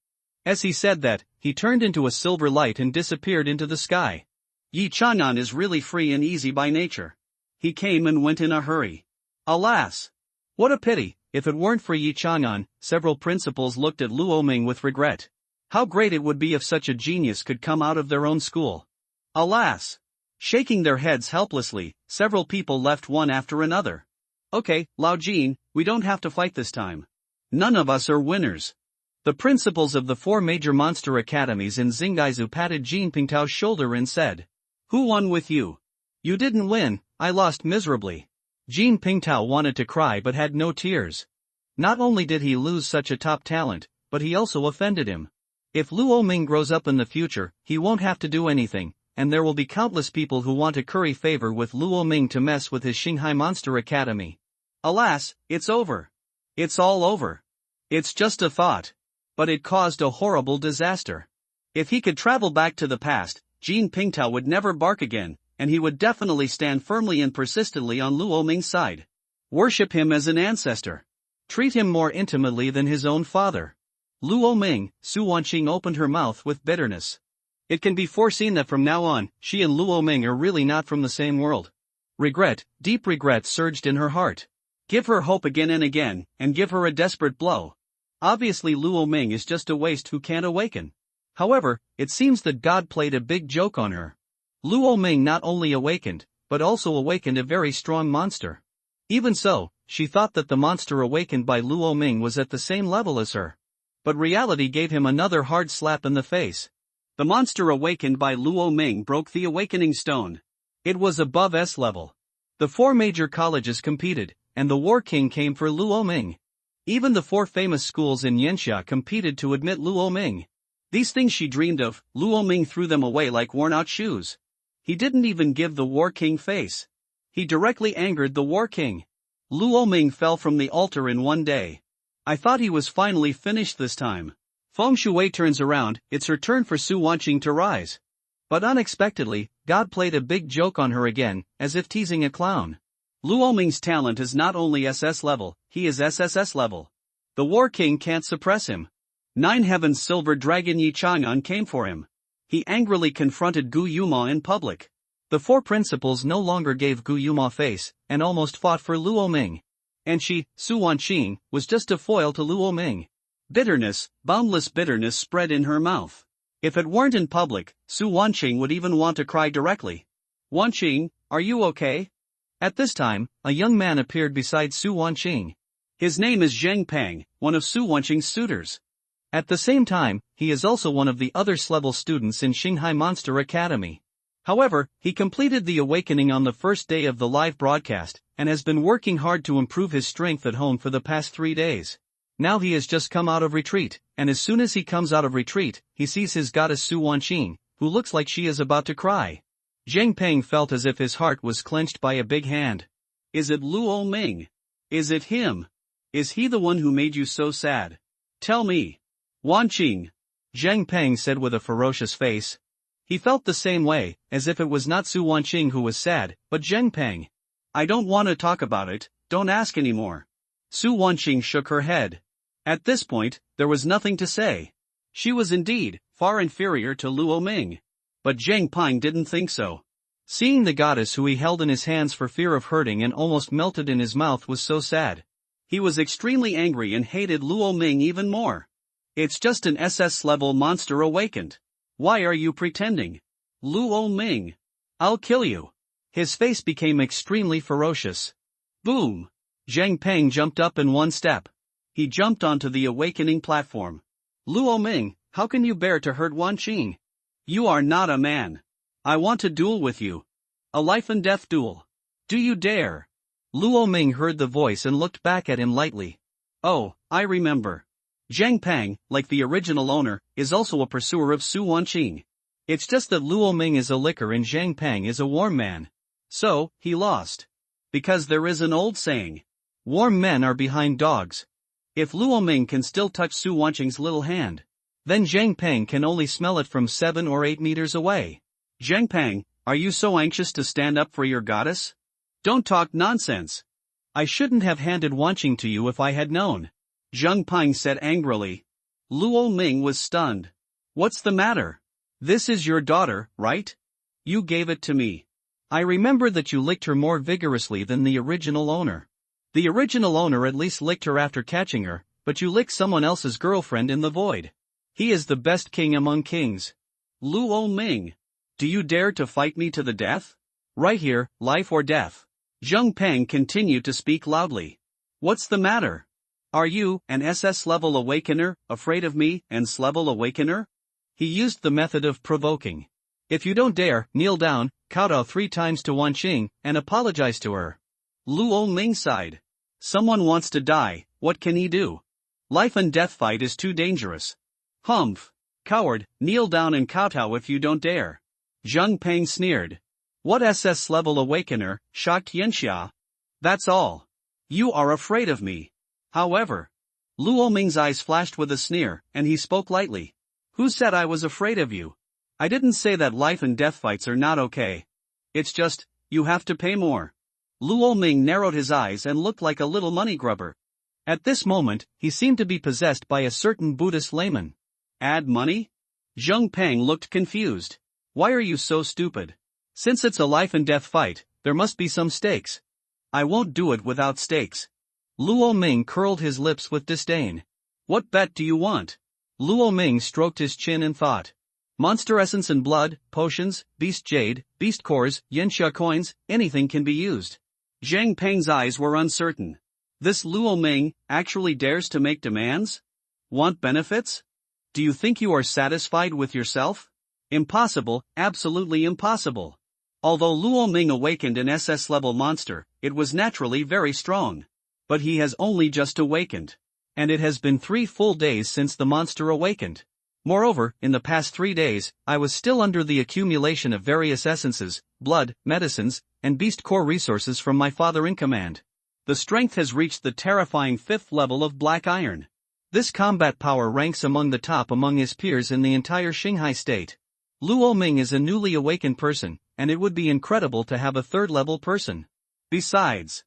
As he said that, he turned into a silver light and disappeared into the sky. Yi Chanan is really free and easy by nature. He came and went in a hurry. Alas! What a pity, if it weren't for Yi Chanan, several principals looked at Luo Ming with regret. How great it would be if such a genius could come out of their own school. Alas! Shaking their heads helplessly, several people left one after another. Okay, Lao Jin, we don't have to fight this time. None of us are winners. The principals of the 4 major monster academies in Xingaizu patted Jin Pingtao's shoulder and said, Who won with you? You didn't win, I lost miserably. Jin Pingtao wanted to cry but had no tears. Not only did he lose such a top talent, but he also offended him. If Luo Ming grows up in the future, he won't have to do anything, and there will be countless people who want to curry favor with Luo Ming to mess with his Shanghai Monster Academy. Alas, it's over. It's all over. It's just a thought. But it caused a horrible disaster. If he could travel back to the past, Jin Pingtao would never bark again, and he would definitely stand firmly and persistently on Luo Ming's side. Worship him as an ancestor. Treat him more intimately than his own father. Luo Ming, Su Wanqing opened her mouth with bitterness. It can be foreseen that from now on, she and Luo Ming are really not from the same world. Regret, deep regret surged in her heart. Give her hope again and again, and give her a desperate blow. Obviously Luo Ming is just a waste who can't awaken. However, it seems that God played a big joke on her. Luo Ming not only awakened, but also awakened a very strong monster. Even so, she thought that the monster awakened by Luo Ming was at the same level as her. But reality gave him another hard slap in the face. The monster awakened by Luo Ming broke the awakening stone. It was above S level. The 4 major colleges competed, and the War King came for Luo Ming. Even the 4 famous schools in Yanxia competed to admit Luo Ming. These things she dreamed of, Luo Ming threw them away like worn-out shoes. He didn't even give the War King face. He directly angered the War King. Luo Ming fell from the altar in one day. I thought he was finally finished this time. Feng Shui turns around, it's her turn for Su Wanqing to rise. But unexpectedly, God played a big joke on her again, as if teasing a clown. Luo Ming's talent is not only SS level, he is SSS level. The War King can't suppress him. 9 Heaven's silver dragon Yi Chang'an came for him. He angrily confronted Gu Yuma in public. The 4 principals no longer gave Gu Yuma face, and almost fought for Luo Ming. And she, Su Wanqing, was just a foil to Luo Ming. Bitterness, boundless bitterness spread in her mouth. If it weren't in public, Su Wanqing would even want to cry directly. Wanqing, are you okay? At this time, a young man appeared beside Su Wanqing. His name is Zheng Peng, one of Su Wanqing's suitors. At the same time, he is also one of the other S-level students in Shanghai Monster Academy. However, he completed the awakening on the first day of the live broadcast, and has been working hard to improve his strength at home for the past 3 days. Now he has just come out of retreat, and as soon as he comes out of retreat, he sees his goddess Su Wanqing, who looks like she is about to cry. Zheng Peng felt as if his heart was clenched by a big hand. Is it Luo Ming? Is it him? Is he the one who made you so sad? Tell me. Wanqing, Zheng Peng said with a ferocious face. He felt the same way, as if it was not Su Wanqing who was sad, but Zheng Peng. I don't want to talk about it, don't ask anymore. Su Wanqing shook her head. At this point, there was nothing to say. She was indeed far inferior to Luo Ming. But Zheng Peng didn't think so. Seeing the goddess who he held in his hands for fear of hurting and almost melted in his mouth was so sad. He was extremely angry and hated Luo Ming even more. It's just an SS-level monster awakened. Why are you pretending? Luo Ming. I'll kill you. His face became extremely ferocious. Boom! Zheng Peng jumped up in one step. He jumped onto the awakening platform. Luo Ming, how can you bear to hurt Wanqing? You are not a man. I want to duel with you. A life and death duel. Do you dare? Luo Ming heard the voice and looked back at him lightly. Oh, I remember. Zheng Peng, like the original owner, is also a pursuer of Su Wanqing. It's just that Luo Ming is a licker and Zheng Peng is a warm man. So, he lost. Because there is an old saying. Warm men are behind dogs. If Luo Ming can still touch Su Wanqing's little hand, then Zheng Peng can only smell it from 7 or 8 meters away. Zheng Peng, are you so anxious to stand up for your goddess? Don't talk nonsense. I shouldn't have handed Wanqing to you if I had known. Zheng Peng said angrily. Luo Ming was stunned. What's the matter? This is your daughter, right? You gave it to me. I remember that you licked her more vigorously than the original owner. The original owner at least licked her after catching her, but you licked someone else's girlfriend in the void. He is the best king among kings. Luo Ming. Do you dare to fight me to the death? Right here, life or death. Zheng Peng continued to speak loudly. What's the matter? Are you, an SS-level awakener, afraid of me, and S-level awakener? He used the method of provoking. If you don't dare, kneel down, kowtow 3 times to Wanqing, and apologize to her. Luo Ming sighed. Someone wants to die, what can he do? Life and death fight is too dangerous. Humph. Coward, kneel down and kowtow if you don't dare. Zheng Peng sneered. What SS-level awakener, shocked Yanxia? That's all. You are afraid of me. However, Luo Ming's eyes flashed with a sneer, and he spoke lightly. Who said I was afraid of you? I didn't say that life and death fights are not okay. It's just, you have to pay more. Luo Ming narrowed his eyes and looked like a little money grubber. At this moment, he seemed to be possessed by a certain Buddhist layman. Add money? Zheng Peng looked confused. Why are you so stupid? Since it's a life and death fight, there must be some stakes. I won't do it without stakes. Luo Ming curled his lips with disdain. What bet do you want? Luo Ming stroked his chin and thought. Monster essence and blood, potions, beast jade, beast cores, Yanxia coins, anything can be used. Zheng Peng's eyes were uncertain. This Luo Ming actually dares to make demands? Want benefits? Do you think you are satisfied with yourself? Impossible, absolutely impossible. Although Luo Ming awakened an SS level monster, it was naturally very strong. But he has only just awakened. And it has been 3 full days since the monster awakened. Moreover, in the past 3 days, I was still under the accumulation of various essences, blood, medicines, and beast core resources from my father in command. The strength has reached the terrifying 5th level of black iron. This combat power ranks among the top among his peers in the entire Shanghai state. Luo Ming is a newly awakened person, and it would be incredible to have a 3rd level person. Besides,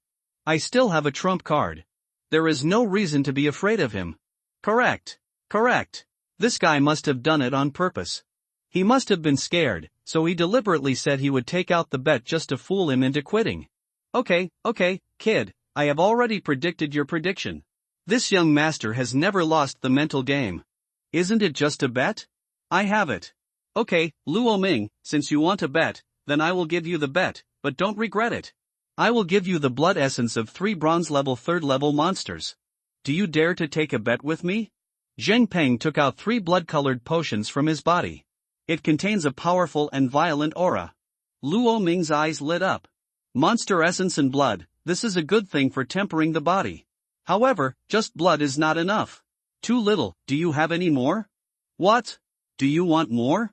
I still have a trump card. There is no reason to be afraid of him. Correct. This guy must have done it on purpose. He must have been scared, so he deliberately said he would take out the bet just to fool him into quitting. Okay, kid, I have already predicted your prediction. This young master has never lost the mental game. Isn't it just a bet? I have it. Okay, Luo Ming, since you want a bet, then I will give you the bet, but don't regret it. I will give you the blood essence of 3 bronze level 3rd level monsters. Do you dare to take a bet with me? Zheng Peng took out 3 blood-colored potions from his body. It contains a powerful and violent aura. Luo Ming's eyes lit up. Monster essence and blood, this is a good thing for tempering the body. However, just blood is not enough. Too little, do you have any more? What? Do you want more?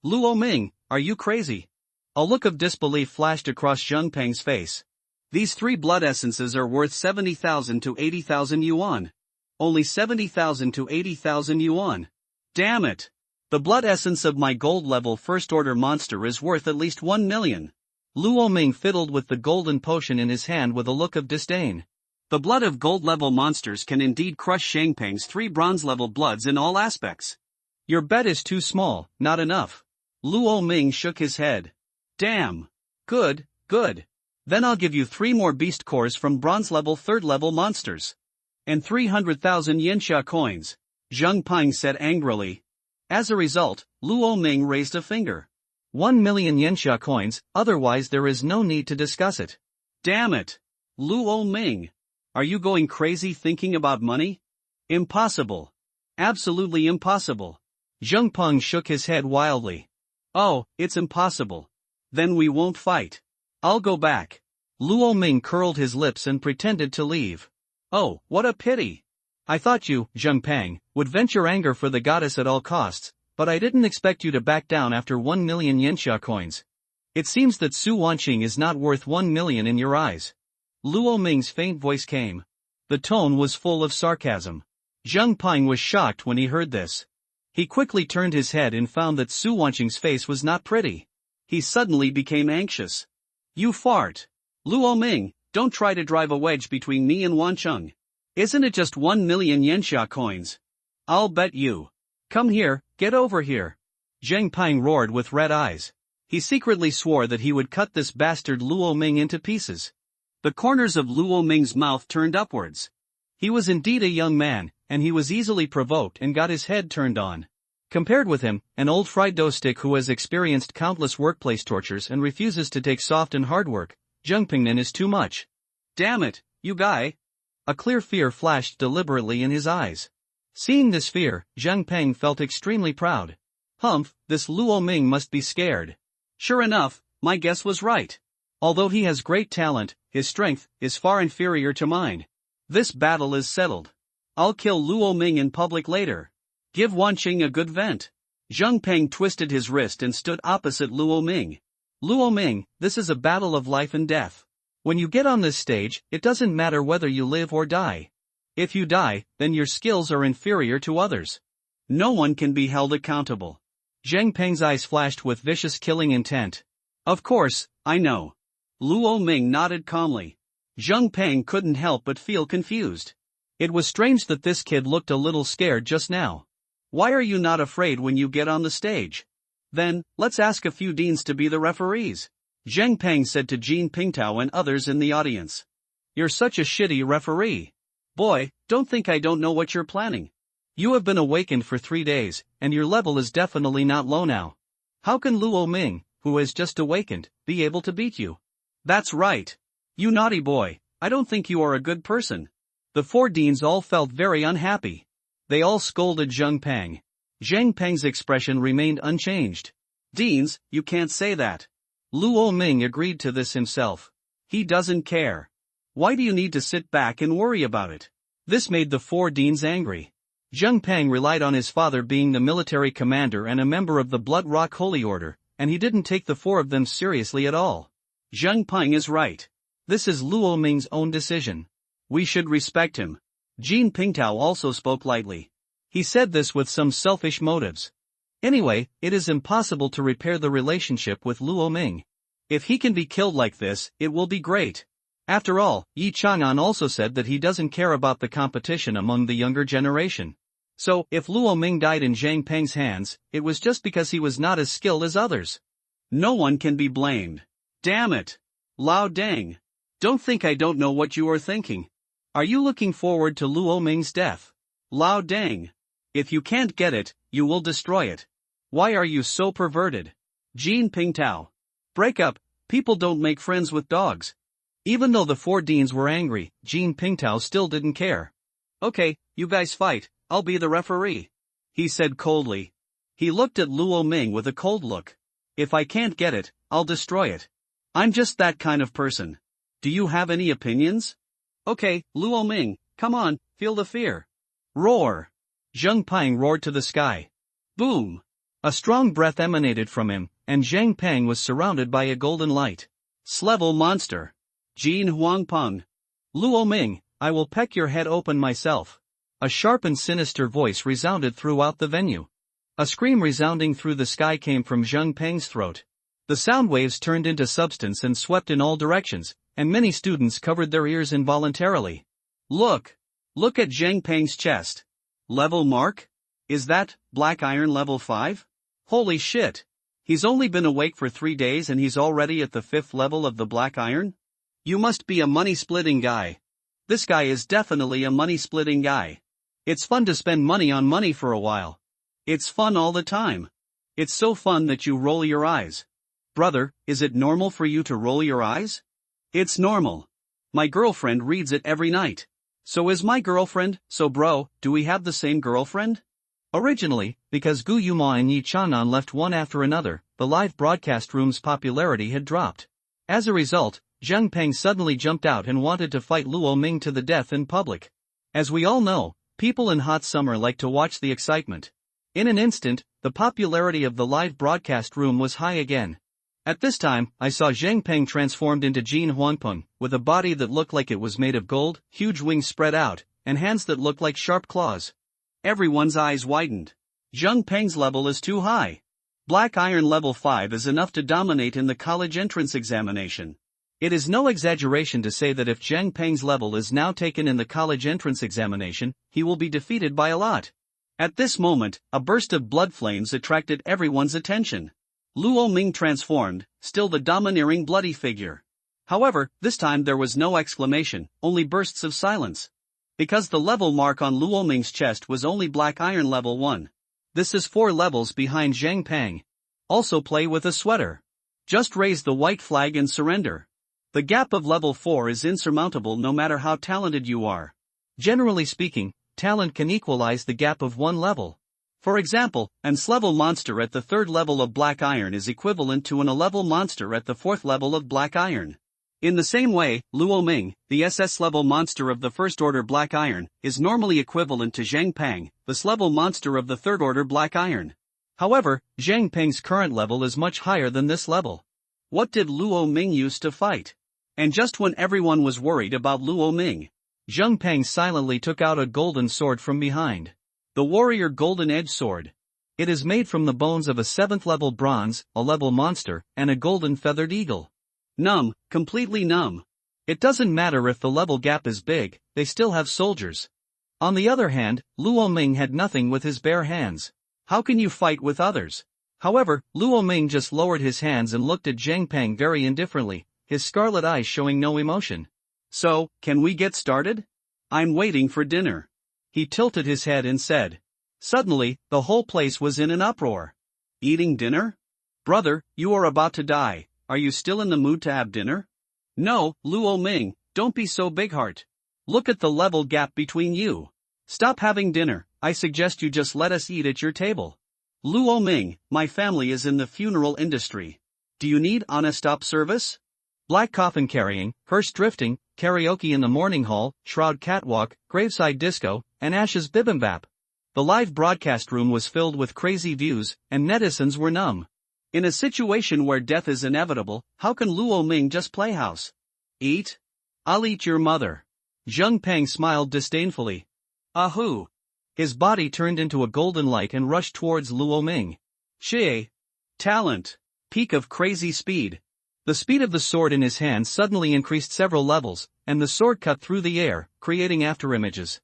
Luo Ming, are you crazy? A look of disbelief flashed across Zheng Peng's face. These 3 blood essences are worth 70,000 to 80,000 yuan. Only 70,000 to 80,000 yuan. Damn it! The blood essence of my gold level 1st order monster is worth at least 1 million. Luo Ming fiddled with the golden potion in his hand with a look of disdain. The blood of gold level monsters can indeed crush Zheng Peng's 3 bronze level bloods in all aspects. Your bet is too small, not enough. Luo Ming shook his head. Damn. Good. Then I'll give you 3 more beast cores from bronze level 3rd level monsters. And 300,000 yenxia coins, Zheng Peng said angrily. As a result, Luo Ming raised a finger. 1 million yenxia coins, otherwise there is no need to discuss it. Damn it! Luo Ming! Are you going crazy thinking about money? Impossible. Absolutely impossible. Zheng Peng shook his head wildly. Oh, it's impossible. Then we won't fight. I'll go back. Luo Ming curled his lips and pretended to leave. Oh, what a pity. I thought you, Zheng Peng, would vent your anger for the goddess at all costs, but I didn't expect you to back down after 1 million yenxia coins. It seems that Su Wanqing is not worth 1 million in your eyes. Luo Ming's faint voice came. The tone was full of sarcasm. Zheng Peng was shocked when he heard this. He quickly turned his head and found that Su Wanqing's face was not pretty. He suddenly became anxious. You fart. Luo Ming, don't try to drive a wedge between me and Wancheng. Isn't it just 1 million yenxia coins? I'll bet you. Come here, get over here. Zheng Peng roared with red eyes. He secretly swore that he would cut this bastard Luo Ming into pieces. The corners of Luo Ming's mouth turned upwards. He was indeed a young man, and he was easily provoked and got his head turned on. Compared with him, an old fried dough stick who has experienced countless workplace tortures and refuses to take soft and hard work, Zheng Pengnan is too much. Damn it, you guy! A clear fear flashed deliberately in his eyes. Seeing this fear, Zheng Peng felt extremely proud. Humph, this Luo Ming must be scared. Sure enough, my guess was right. Although he has great talent, his strength is far inferior to mine. This battle is settled. I'll kill Luo Ming in public later. Give Wanqing a good vent. Zheng Peng twisted his wrist and stood opposite Luo Ming. Luo Ming, this is a battle of life and death. When you get on this stage, it doesn't matter whether you live or die. If you die, then your skills are inferior to others. No one can be held accountable. Zheng Peng's eyes flashed with vicious killing intent. Of course, I know. Luo Ming nodded calmly. Zheng Peng couldn't help but feel confused. It was strange that this kid looked a little scared just now. Why are you not afraid when you get on the stage? Then, let's ask a few deans to be the referees. Zheng Peng said to Jean Pingtao and others in the audience. You're such a shitty referee. Boy, don't think I don't know what you're planning. You have been awakened for 3 days, and your level is definitely not low now. How can Luo Ming, who has just awakened, be able to beat you? That's right. You naughty boy, I don't think you are a good person. The 4 deans all felt very unhappy. They all scolded Zheng Peng. Zheng Peng's expression remained unchanged. Deans, you can't say that. Luo Ming agreed to this himself. He doesn't care. Why do you need to sit back and worry about it? This made the four deans angry. Zheng Peng relied on his father being the military commander and a member of the Blood Rock Holy Order, and he didn't take the four of them seriously at all. Zheng Peng is right. This is Luo Ming's own decision. We should respect him. Jean Pingtao also spoke lightly. He said this with some selfish motives. Anyway, it is impossible to repair the relationship with Luo Ming. If he can be killed like this, it will be great. After all, Yi Chang'an also said that he doesn't care about the competition among the younger generation. So, if Luo Ming died in Zhang Peng's hands, it was just because he was not as skilled as others. No one can be blamed. Damn it. Lao Deng. Don't think I don't know what you are thinking. Are you looking forward to Luo Ming's death? Lao Deng. If you can't get it, you will destroy it. Why are you so perverted? Jean Pingtao. Break up, people don't make friends with dogs. Even though the four deans were angry, Jean Pingtao still didn't care. Okay, you guys fight, I'll be the referee. He said coldly. He looked at Luo Ming with a cold look. If I can't get it, I'll destroy it. I'm just that kind of person. Do you have any opinions? Okay, Luo Ming, come on, feel the fear. Roar. Zheng Peng roared to the sky. Boom. A strong breath emanated from him, and Zhang Peng was surrounded by a golden light. Slevel monster. Jin Huangpeng. Luo Ming, I will peck your head open myself. A sharp and sinister voice resounded throughout the venue. A scream resounding through the sky came from Zheng Peng's throat. The sound waves turned into substance and swept in all directions, and many students covered their ears involuntarily. Look! Look at Zheng Peng's chest. Level mark? Is that Black Iron level 5? Holy shit! He's only been awake for 3 days and he's already at the 5th level of the Black Iron? You must be a money-splitting guy. This guy is definitely a money-splitting guy. It's fun to spend money on money for a while. It's fun all the time. It's so fun that you roll your eyes. Brother, is it normal for you to roll your eyes? It's normal. My girlfriend reads it every night. So is my girlfriend, so bro, do we have the same girlfriend? Originally, because Gu Yuma and Yi Chang'an left one after another, the live broadcast room's popularity had dropped. As a result, Zheng Peng suddenly jumped out and wanted to fight Luo Ming to the death in public. As we all know, people in hot summer like to watch the excitement. In an instant, the popularity of the live broadcast room was high again. At this time, I saw Zheng Peng transformed into Jin Huangpeng, with a body that looked like it was made of gold, huge wings spread out, and hands that looked like sharp claws. Everyone's eyes widened. Zheng Peng's level is too high. Black Iron level 5 is enough to dominate in the college entrance examination. It is no exaggeration to say that if Zheng Peng's level is now taken in the college entrance examination, he will be defeated by a lot. At this moment, a burst of blood flames attracted everyone's attention. Luo Ming transformed, still the domineering bloody figure. However, this time there was no exclamation, only bursts of silence. Because the level mark on Luo Ming's chest was only Black Iron level 1. This is 4 levels behind Zheng Peng. Also play with a sweater. Just raise the white flag and surrender. The gap of level 4 is insurmountable no matter how talented you are. Generally speaking, talent can equalize the gap of 1 level. For example, an S-level monster at the 3rd level of Black Iron is equivalent to an A-level monster at the 4th level of Black Iron. In the same way, Luo Ming, the SS level monster of the 1st order Black Iron, is normally equivalent to Zheng Peng, the S-level monster of the 3rd order Black Iron. However, Zheng Peng's current level is much higher than this level. What did Luo Ming use to fight? And just when everyone was worried about Luo Ming, Zheng Peng silently took out a golden sword from behind. The warrior golden edge sword. It is made from the bones of a 7th level bronze, A-level monster, and a golden feathered eagle. Numb, completely numb. It doesn't matter if the level gap is big, they still have soldiers. On the other hand, Luo Ming had nothing with his bare hands. How can you fight with others? However, Luo Ming just lowered his hands and looked at Zheng Peng very indifferently, his scarlet eyes showing no emotion. So, can we get started? I'm waiting for dinner. He tilted his head and said. Suddenly, the whole place was in an uproar. Eating dinner? Brother, you are about to die. Are you still in the mood to have dinner? No, Luo Ming, don't be so big-heart. Look at the level gap between you. Stop having dinner, I suggest you just let us eat at your table. Luo Ming, my family is in the funeral industry. Do you need honest op service? Black coffin carrying, hearse drifting, karaoke in the morning hall, shroud catwalk, graveside disco, and ashes bibimbap. The live broadcast room was filled with crazy views, and netizens were numb. In a situation where death is inevitable, how can Luo Ming just play house? Eat? I'll eat your mother. Zheng Peng smiled disdainfully. Ahoo! His body turned into a golden light and rushed towards Luo Ming. Xie. Talent. Peak of crazy speed. The speed of the sword in his hand suddenly increased several levels, and the sword cut through the air, creating afterimages.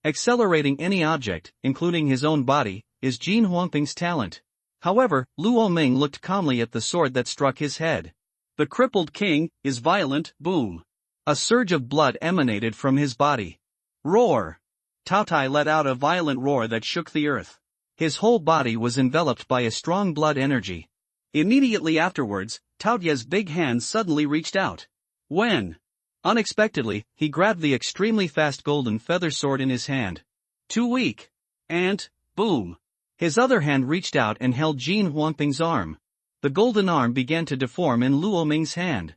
Accelerating any object, including his own body, is Jin Huangping's talent. However, Luo Ming looked calmly at the sword that struck his head. The crippled king is violent, boom. A surge of blood emanated from his body. Roar. Tao Tai let out a violent roar that shook the earth. His whole body was enveloped by a strong blood energy. Immediately afterwards, Tao Tai's big hand suddenly reached out. When? Unexpectedly, he grabbed the extremely fast golden feather sword in his hand. Too weak. And, boom. His other hand reached out and held Jin Huangping's arm. The golden arm began to deform in Luo Ming's hand.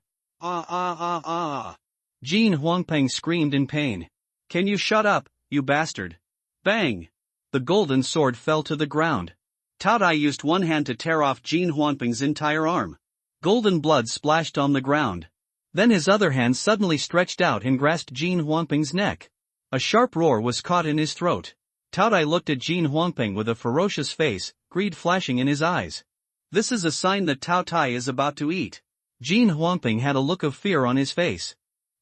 Jin Huangping screamed in pain. Can you shut up, you bastard? Bang! The golden sword fell to the ground. Tao Tai used one hand to tear off Jin Huangping's entire arm. Golden blood splashed on the ground. Then his other hand suddenly stretched out and grasped Jin Huangping's neck. A sharp roar was caught in his throat. Tao Tai looked at Jin Huangping with a ferocious face, greed flashing in his eyes. This is a sign that Tao Tai is about to eat. Jin Huangping had a look of fear on his face.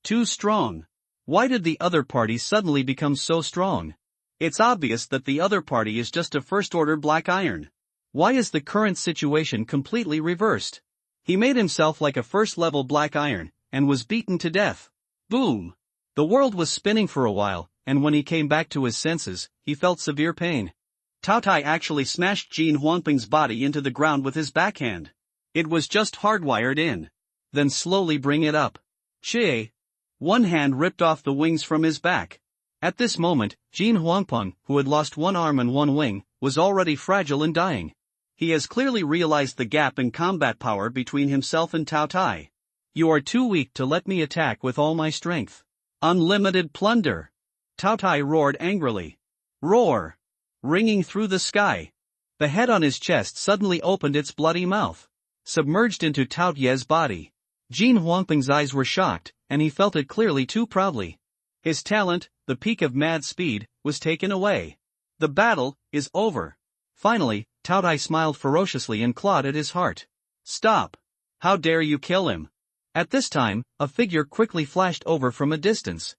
Too strong. Why did the other party suddenly become so strong? It's obvious that the other party is just a first-order black iron. Why is the current situation completely reversed? He made himself like a first-level black iron, and was beaten to death. Boom! The world was spinning for a while, and when he came back to his senses, he felt severe pain. Tao Tai actually smashed Jin Huangping's body into the ground with his backhand. It was just hardwired in. Then slowly bring it up. Xie. One hand ripped off the wings from his back. At this moment, Jin Huangping, who had lost one arm and one wing, was already fragile and dying. He has clearly realized the gap in combat power between himself and Tao Tai. You are too weak to let me attack with all my strength. Unlimited plunder. Tao Tai roared angrily. Roar! Ringing through the sky. The head on his chest suddenly opened its bloody mouth. Submerged into Tao Tai's body. Jin Huangping's eyes were shocked, and he felt it clearly too proudly. His talent, the peak of mad speed, was taken away. The battle is over. Finally, Tao Tai smiled ferociously and clawed at his heart. Stop! How dare you kill him? At this time, a figure quickly flashed over from a distance.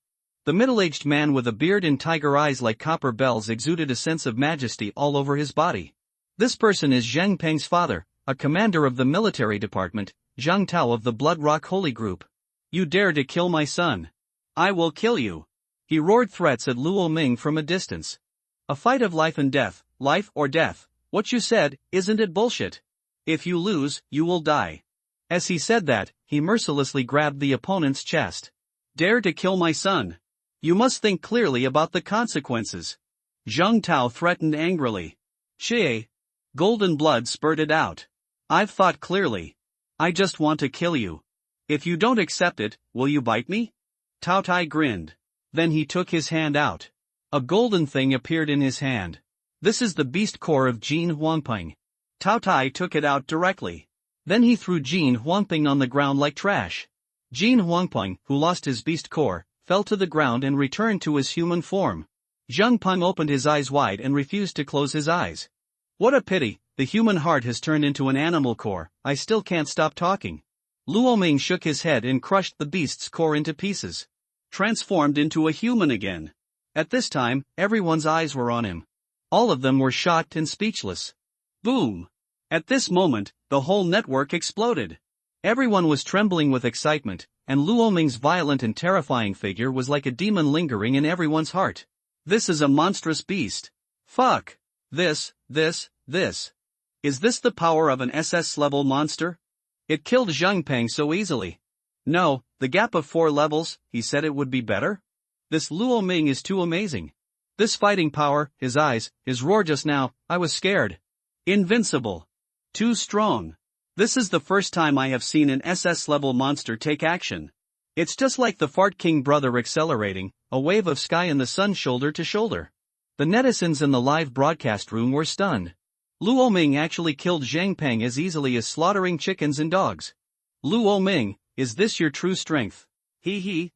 The middle-aged man with a beard and tiger eyes like copper bells exuded a sense of majesty all over his body. This person is Zheng Peng's father, a commander of the military department, Zhang Tao of the Blood Rock Holy Group. You dare to kill my son? I will kill you. He roared threats at Luo Ming from a distance. A fight of life and death, life or death. What you said, isn't it bullshit? If you lose, you will die. As he said that, he mercilessly grabbed the opponent's chest. Dare to kill my son? You must think clearly about the consequences. Zhang Tao threatened angrily. Xie. Golden blood spurted out. I've thought clearly. I just want to kill you. If you don't accept it, will you bite me? Tao Tai grinned. Then he took his hand out. A golden thing appeared in his hand. This is the beast core of Jin Huangping. Tao Tai took it out directly. Then he threw Jin Huangping on the ground like trash. Jin Huangping, who lost his beast core, fell to the ground and returned to his human form. Zheng Peng opened his eyes wide and refused to close his eyes. What a pity, the human heart has turned into an animal core. I still can't stop talking. Luo Ming shook his head and crushed the beast's core into pieces. Transformed into a human again. At this time, everyone's eyes were on him. All of them were shocked and speechless. Boom! At this moment, the whole network exploded. Everyone was trembling with excitement, and Luo Ming's violent and terrifying figure was like a demon lingering in everyone's heart. This is a monstrous beast. Fuck! This. Is this the power of an SS level monster? It killed Zheng Peng so easily. No, the gap of 4 levels, he said it would be better? This Luo Ming is too amazing. This fighting power, his eyes, his roar just now, I was scared. Invincible. Too strong. This is the first time I have seen an SS level monster take action. It's just like the Fart King brother accelerating, a wave of sky in the sun shoulder to shoulder. The netizens in the live broadcast room were stunned. Luo Ming actually killed Zhang Peng as easily as slaughtering chickens and dogs. Luo Ming, is this your true strength? He.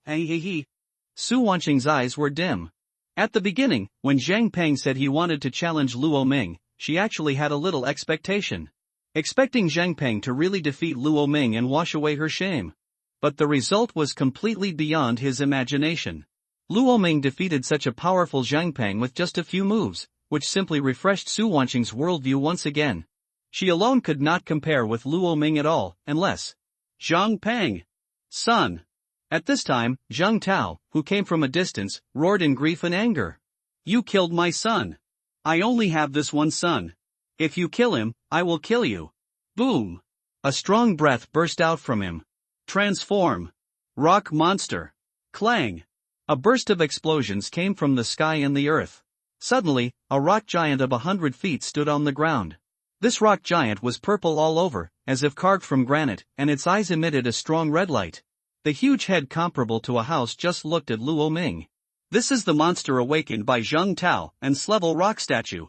Su Wanqing's eyes were dim. At the beginning, when Zhang Peng said he wanted to challenge Luo Ming, she actually had a little expectation. Expecting Zhang Peng to really defeat Luo Ming and wash away her shame. But the result was completely beyond his imagination. Luo Ming defeated such a powerful Zhang Peng with just a few moves, which simply refreshed Su Wanqing's worldview once again. She alone could not compare with Luo Ming at all, unless Zhang Peng, son. At this time, Zhang Tao, who came from a distance, roared in grief and anger. You killed my son. I only have this one son. If you kill him, I will kill you. Boom. A strong breath burst out from him. Transform. Rock monster. Clang. A burst of explosions came from the sky and the earth. Suddenly, a rock giant of 100 feet stood on the ground. This rock giant was purple all over, as if carved from granite, and its eyes emitted a strong red light. The huge head comparable to a house just looked at Luo Ming. This is the monster awakened by Zhang Tao and Slevel rock statue.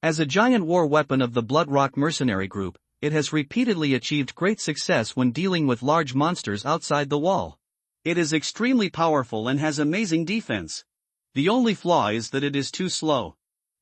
As a giant war weapon of the Blood Rock mercenary group, it has repeatedly achieved great success when dealing with large monsters outside the wall. It is extremely powerful and has amazing defense. The only flaw is that it is too slow.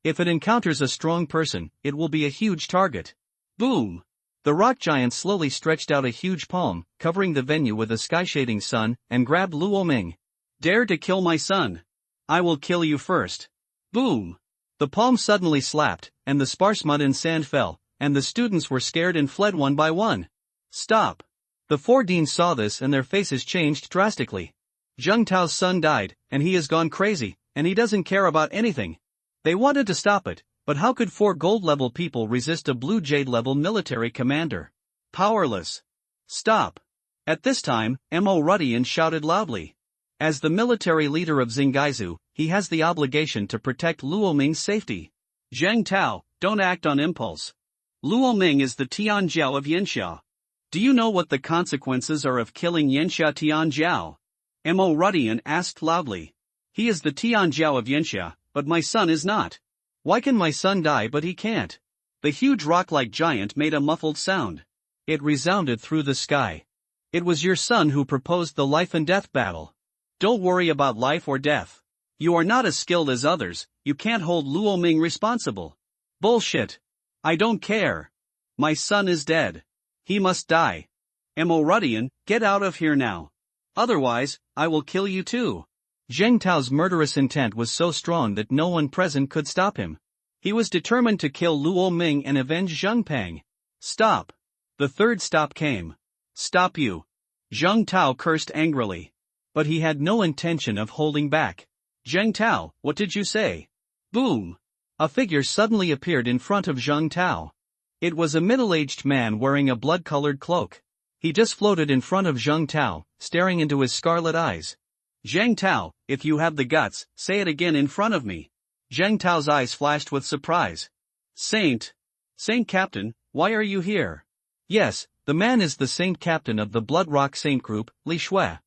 If it encounters a strong person, it will be a huge target. Boom! The rock giant slowly stretched out a huge palm, covering the venue with a sky-shading sun, and grabbed Luo Ming. Dare to kill my son? I will kill you first. Boom! The palm suddenly slapped, and the sparse mud and sand fell, and the students were scared and fled one by one. Stop! The four deans saw this and their faces changed drastically. Zhang Tao's son died, and he has gone crazy, and he doesn't care about anything. They wanted to stop it, but how could 4 gold-level people resist a blue jade-level military commander? Powerless. Stop. At this time, Mo Rudian shouted loudly. As the military leader of Xingaizu, he has the obligation to protect Luo Ming's safety. Zhang Tao, don't act on impulse. Luo Ming is the Tianjiao of Yanxia. Do you know what the consequences are of killing Yanxia Tianjiao? Mo Rudian asked loudly. He is the Tianjiao of Yanxia, but my son is not. Why can my son die but he can't? The huge rock-like giant made a muffled sound. It resounded through the sky. It was your son who proposed the life and death battle. Don't worry about life or death. You are not as skilled as others, you can't hold Luo Ming responsible. Bullshit. I don't care. My son is dead. He must die. Mo Rudian, get out of here now. Otherwise, I will kill you too. Zhang Tao's murderous intent was so strong that no one present could stop him. He was determined to kill Luo Ming and avenge Zhang Peng. Stop. The third stop came. Stop you. Zhang Tao cursed angrily. But he had no intention of holding back. Zhang Tao, what did you say? Boom. A figure suddenly appeared in front of Zhang Tao. It was a middle-aged man wearing a blood-colored cloak. He just floated in front of Zhang Tao, staring into his scarlet eyes. Zhang Tao, if you have the guts, say it again in front of me. Zhang Tao's eyes flashed with surprise. Saint Captain, why are you here? Yes, the man is the Saint Captain of the Blood Rock Saint Group, Li Shui.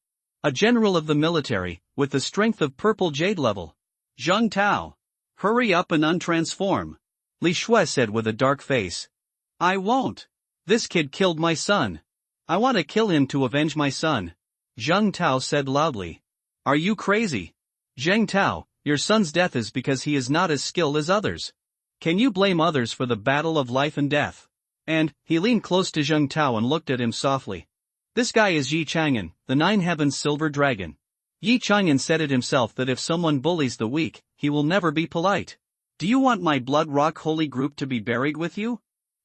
A general of the military, with the strength of purple jade level. Zhang Tao. Hurry up and untransform. Li Shui said with a dark face. I won't. This kid killed my son. I want to kill him to avenge my son. Zhang Tao said loudly. Are you crazy? Zhang Tao, your son's death is because he is not as skilled as others. Can you blame others for the battle of life and death? And, he leaned close to Zhang Tao and looked at him softly. This guy is Yi Chang'an, the Nine Heavens Silver Dragon. Yi Chang'an said it himself that if someone bullies the weak, he will never be polite. Do you want my Blood Rock Holy Group to be buried with you?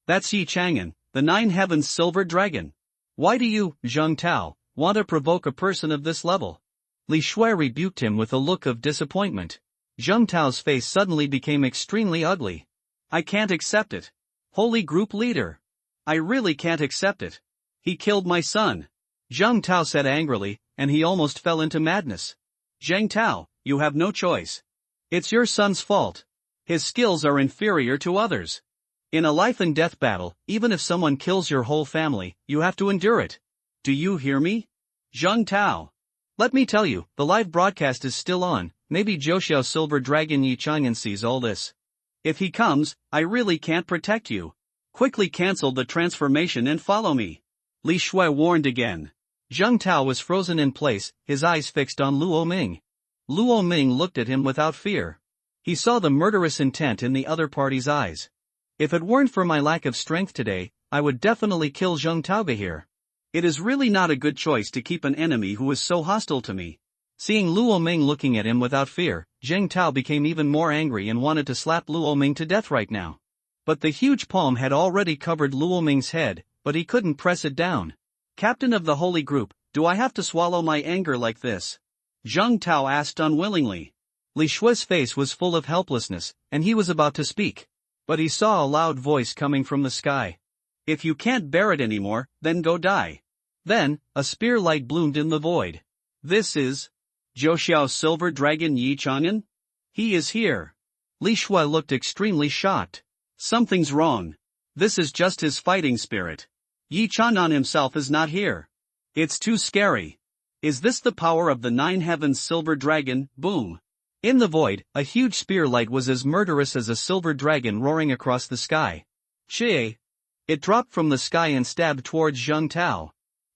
That's Yi Chang'an, the Nine Heavens Silver Dragon. Why do you, Zhang Tao, want to provoke a person of this level? Li Shui rebuked him with a look of disappointment. Zhang Tao's face suddenly became extremely ugly. I can't accept it. Holy Group Leader. I really can't accept it. He killed my son. Zhang Tao said angrily, and he almost fell into madness. Zhang Tao, you have no choice. It's your son's fault. His skills are inferior to others. In a life and death battle, even if someone kills your whole family, you have to endure it. Do you hear me? Zheng Tao. Let me tell you, the live broadcast is still on. Maybe Zhou Silver Dragon Yi Chang'an sees all this. If he comes, I really can't protect you. Quickly cancel the transformation and follow me. Li Shui warned again. Zheng Tao was frozen in place, his eyes fixed on Luo Ming. Luo Ming looked at him without fear. He saw the murderous intent in the other party's eyes. If it weren't for my lack of strength today, I would definitely kill Zheng Tao here. It is really not a good choice to keep an enemy who is so hostile to me. Seeing Luo Ming looking at him without fear, Zheng Tao became even more angry and wanted to slap Luo Ming to death right now. But the huge palm had already covered Luo Ming's head, but he couldn't press it down. Captain of the Holy Group, do I have to swallow my anger like this? Zheng Tao asked unwillingly. Li Shui's face was full of helplessness, and he was about to speak. But he saw a loud voice coming from the sky. If you can't bear it anymore, then go die. Then, a spear light bloomed in the void. This is Zhou Silver Dragon Yi Chang'an? He is here. Li Shui looked extremely shocked. Something's wrong. This is just his fighting spirit. Yi Chang'an himself is not here. It's too scary. Is this the power of the Nine Heavens Silver Dragon? Boom. In the void, a huge spear light was as murderous as a silver dragon roaring across the sky. Xie! It dropped from the sky and stabbed towards Zheng Tao.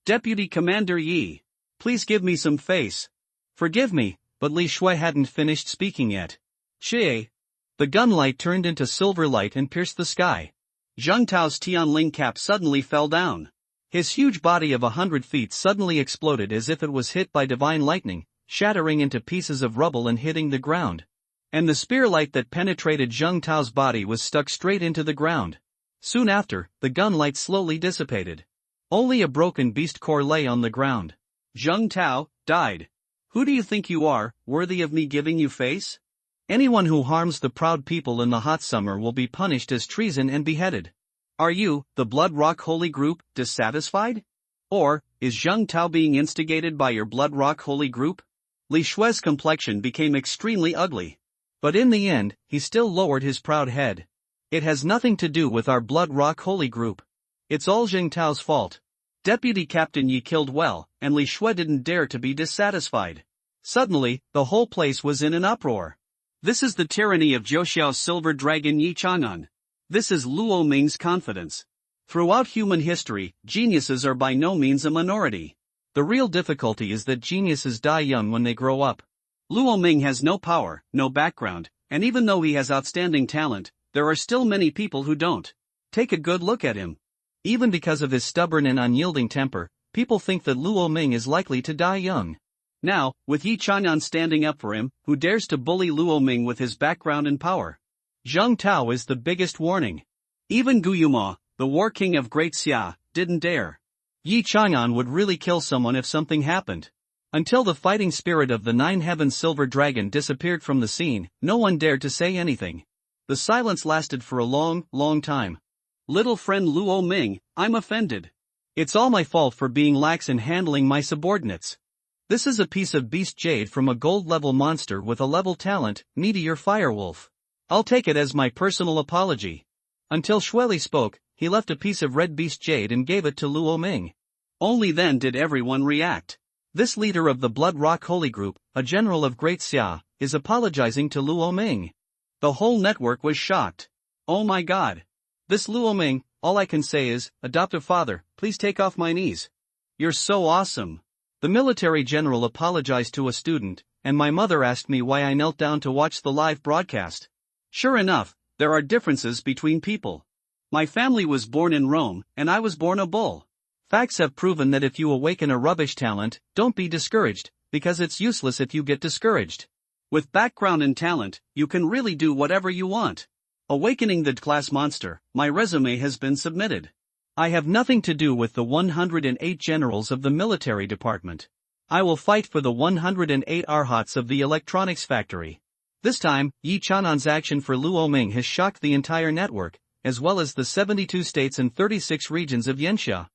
Deputy Commander Yi, please give me some face. Forgive me, but Li Shui hadn't finished speaking yet. Xie! The gun light turned into silver light and pierced the sky. Zheng Tao's Tianling cap suddenly fell down. His huge body of 100 feet suddenly exploded as if it was hit by divine lightning, shattering into pieces of rubble and hitting the ground. And the spear light that penetrated Zheng Tao's body was stuck straight into the ground. Soon after, the gun light slowly dissipated. Only a broken beast core lay on the ground. Zheng Tao died. Who do you think you are, worthy of me giving you face? Anyone who harms the proud people in the hot summer will be punished as treason and beheaded. Are you, the Blood Rock Holy Group, dissatisfied? Or, is Zheng Tao being instigated by your Blood Rock Holy Group? Li Shui's complexion became extremely ugly. But in the end, he still lowered his proud head. It has nothing to do with our Blood Rock Holy Group. It's all Zheng Tao's fault. Deputy Captain Yi killed well, and Li Shui didn't dare to be dissatisfied. Suddenly, the whole place was in an uproar. This is the tyranny of Zhou Silver Dragon Yi Chang'an. This is Luo Ming's confidence. Throughout human history, geniuses are by no means a minority. The real difficulty is that geniuses die young when they grow up. Luo Ming has no power, no background, and even though he has outstanding talent, there are still many people who don't. Take a good look at him. Even because of his stubborn and unyielding temper, people think that Luo Ming is likely to die young. Now, with Yi Chang'an standing up for him, who dares to bully Luo Ming with his background and power? Zheng Tao is the biggest warning. Even Gu Yuma, the war king of Great Xia, didn't dare. Yi Chang'an would really kill someone if something happened. Until the fighting spirit of the Nine Heavens Silver Dragon disappeared from the scene, no one dared to say anything. The silence lasted for a long, long time. Little friend Luo Ming, I'm offended. It's all my fault for being lax in handling my subordinates. This is a piece of beast jade from a gold-level monster with a level talent, Meteor Firewolf. I'll take it as my personal apology. Until Shueli spoke, he left a piece of red beast jade and gave it to Luo Ming. Only then did everyone react. This leader of the Blood Rock Holy Group, a general of Great Xia, is apologizing to Luo Ming. The whole network was shocked. Oh my god. This Luo Ming, all I can say is, adoptive father, please take off my knees. You're so awesome. The military general apologized to a student, and my mother asked me why I knelt down to watch the live broadcast. Sure enough, there are differences between people. My family was born in Rome, and I was born a bull. Facts have proven that if you awaken a rubbish talent, don't be discouraged, because it's useless if you get discouraged. With background and talent, you can really do whatever you want. Awakening the class monster, my resume has been submitted. I have nothing to do with the 108 generals of the military department. I will fight for the 108 arhats of the electronics factory. This time, Yi Chang'an's action for Luo Ming has shocked the entire network, as well as the 72 states and 36 regions of Yanxia.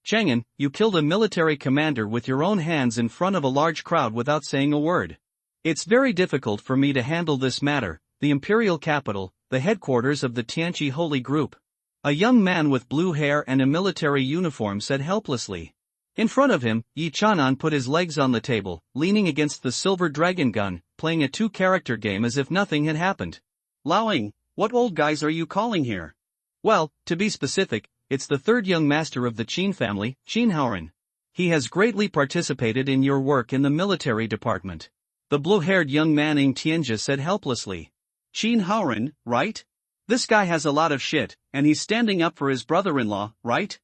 Chang'an, you killed a military commander with your own hands in front of a large crowd without saying a word. It's very difficult for me to handle this matter. The imperial capital, the headquarters of the Tianqi Holy Group. A young man with blue hair and a military uniform said helplessly. In front of him, Yi Chanan put his legs on the table, leaning against the silver dragon gun, playing a two-character game as if nothing had happened. Laoing, what old guys are you calling here? Well, to be specific, it's the third young master of the Qin family, Qin Haoren. He has greatly participated in your work in the military department. The blue-haired young man Ing Tianjia said helplessly. Qin Haoren, right? This guy has a lot of shit, and he's standing up for his brother-in-law, right?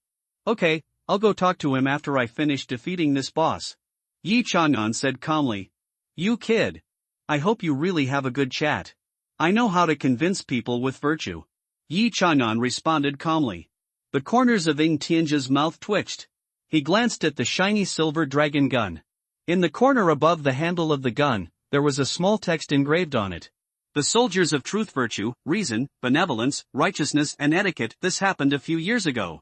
Okay, I'll go talk to him after I finish defeating this boss. Yi Chang'an said calmly. You kid. I hope you really have a good chat. I know how to convince people with virtue. Yi Chang'an responded calmly. The corners of Ing Tianjia's mouth twitched. He glanced at the shiny silver dragon gun. In the corner above the handle of the gun, there was a small text engraved on it. The soldiers of truth, virtue, reason, benevolence, righteousness and etiquette. This happened a few years ago.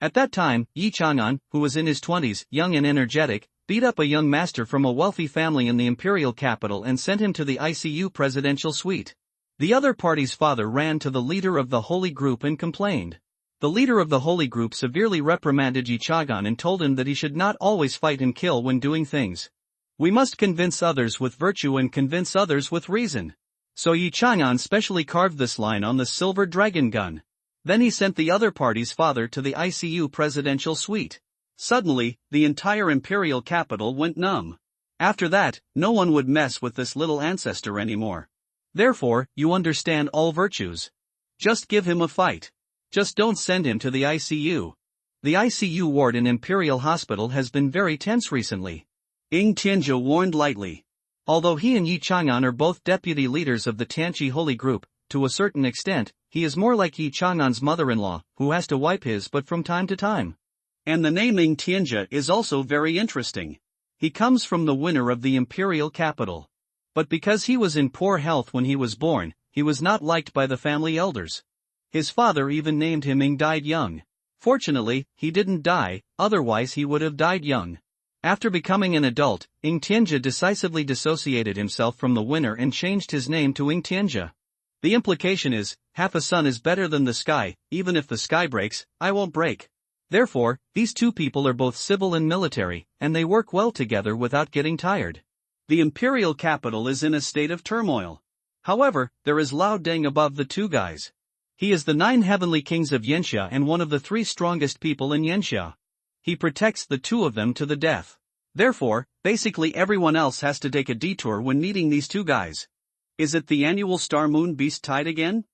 At that time, Yi Chang'an, who was in his 20s, young and energetic, beat up a young master from a wealthy family in the imperial capital and sent him to the ICU presidential suite. The other party's father ran to the leader of the holy group and complained. The leader of the holy group severely reprimanded Yi Chang'an and told him that he should not always fight and kill when doing things. We must convince others with virtue and convince others with reason. So Yi Chang'an specially carved this line on the silver dragon gun. Then he sent the other party's father to the ICU presidential suite. Suddenly, the entire imperial capital went numb. After that, no one would mess with this little ancestor anymore. Therefore, you understand all virtues. Just give him a fight. Just don't send him to the ICU. The ICU ward in Imperial Hospital has been very tense recently. Ing Tianjia warned lightly. Although he and Yi Chang'an are both deputy leaders of the Tianqi Holy Group, to a certain extent, he is more like Yi Chang'an's mother-in-law, who has to wipe his butt from time to time. And the name Ing Tianjia is also very interesting. He comes from the winner of the imperial capital. But because he was in poor health when he was born, he was not liked by the family elders. His father even named him Ing died young. Fortunately, he didn't die, otherwise he would have died young. After becoming an adult, Ing Tianjia decisively dissociated himself from the winner and changed his name to Ing Tianjia. The implication is, half a sun is better than the sky, even if the sky breaks, I won't break. Therefore, these two people are both civil and military, and they work well together without getting tired. The imperial capital is in a state of turmoil. However, there is Lao Deng above the two guys. He is the 9 heavenly kings of Yanxia and one of the 3 strongest people in Yanxia. He protects the two of them to the death. Therefore, basically everyone else has to take a detour when meeting these two guys. Is it the annual Star Moon Beast Tide again?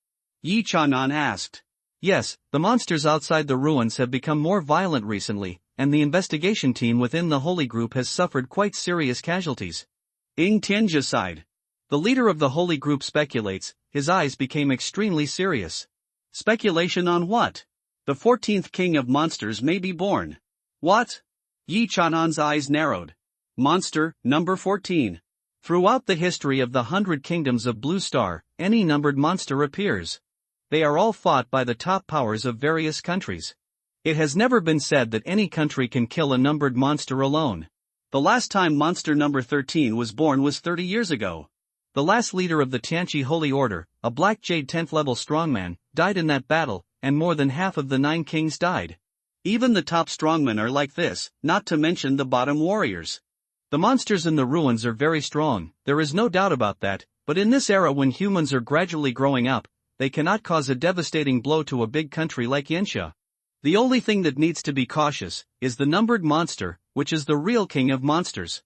Yi Chang'an asked. Yes, the monsters outside the ruins have become more violent recently, and the investigation team within the Holy Group has suffered quite serious casualties. Ing Tianjia sighed. The leader of the Holy Group speculates. His eyes became extremely serious. Speculation on what? The 14th king of monsters may be born. What? Yi Chang'an's eyes narrowed. Monster, number 14. Throughout the history of the 100 kingdoms of Blue Star, any numbered monster appears. They are all fought by the top powers of various countries. It has never been said that any country can kill a numbered monster alone. The last time monster number 13 was born was 30 years ago. The last leader of the Tianqi Holy Order, a Black Jade 10th level strongman, died in that battle, and more than half of the 9 kings died. Even the top strongmen are like this, not to mention the bottom warriors. The monsters in the ruins are very strong, there is no doubt about that, but in this era when humans are gradually growing up, they cannot cause a devastating blow to a big country like Yanxia. The only thing that needs to be cautious is the numbered monster, which is the real king of monsters.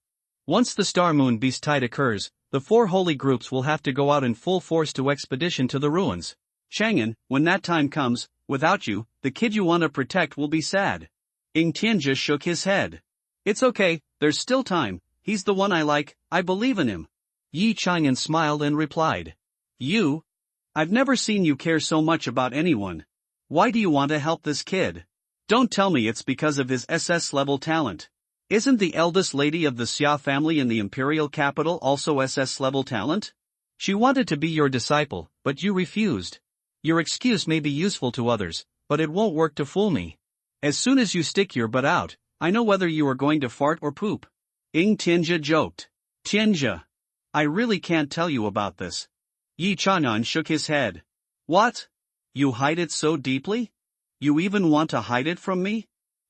Once the Star Moon Beast Tide occurs, the 4 holy groups will have to go out in full force to expedition to the ruins. Chang'an, when that time comes, without you, the kid you want to protect will be sad. Ing Tianjia shook his head. It's okay, there's still time, he's the one I like, I believe in him. Yi Chang'an smiled and replied. You? I've never seen you care so much about anyone. Why do you want to help this kid? Don't tell me it's because of his SS level talent. Isn't the eldest lady of the Xia family in the imperial capital also SS level talent? She wanted to be your disciple, but you refused. Your excuse may be useful to others, but it won't work to fool me. As soon as you stick your butt out, I know whether you are going to fart or poop. Ing Tianjia joked. Tianjia. I really can't tell you about this. Yi Chang'an shook his head. What? You hide it so deeply? You even want to hide it from me?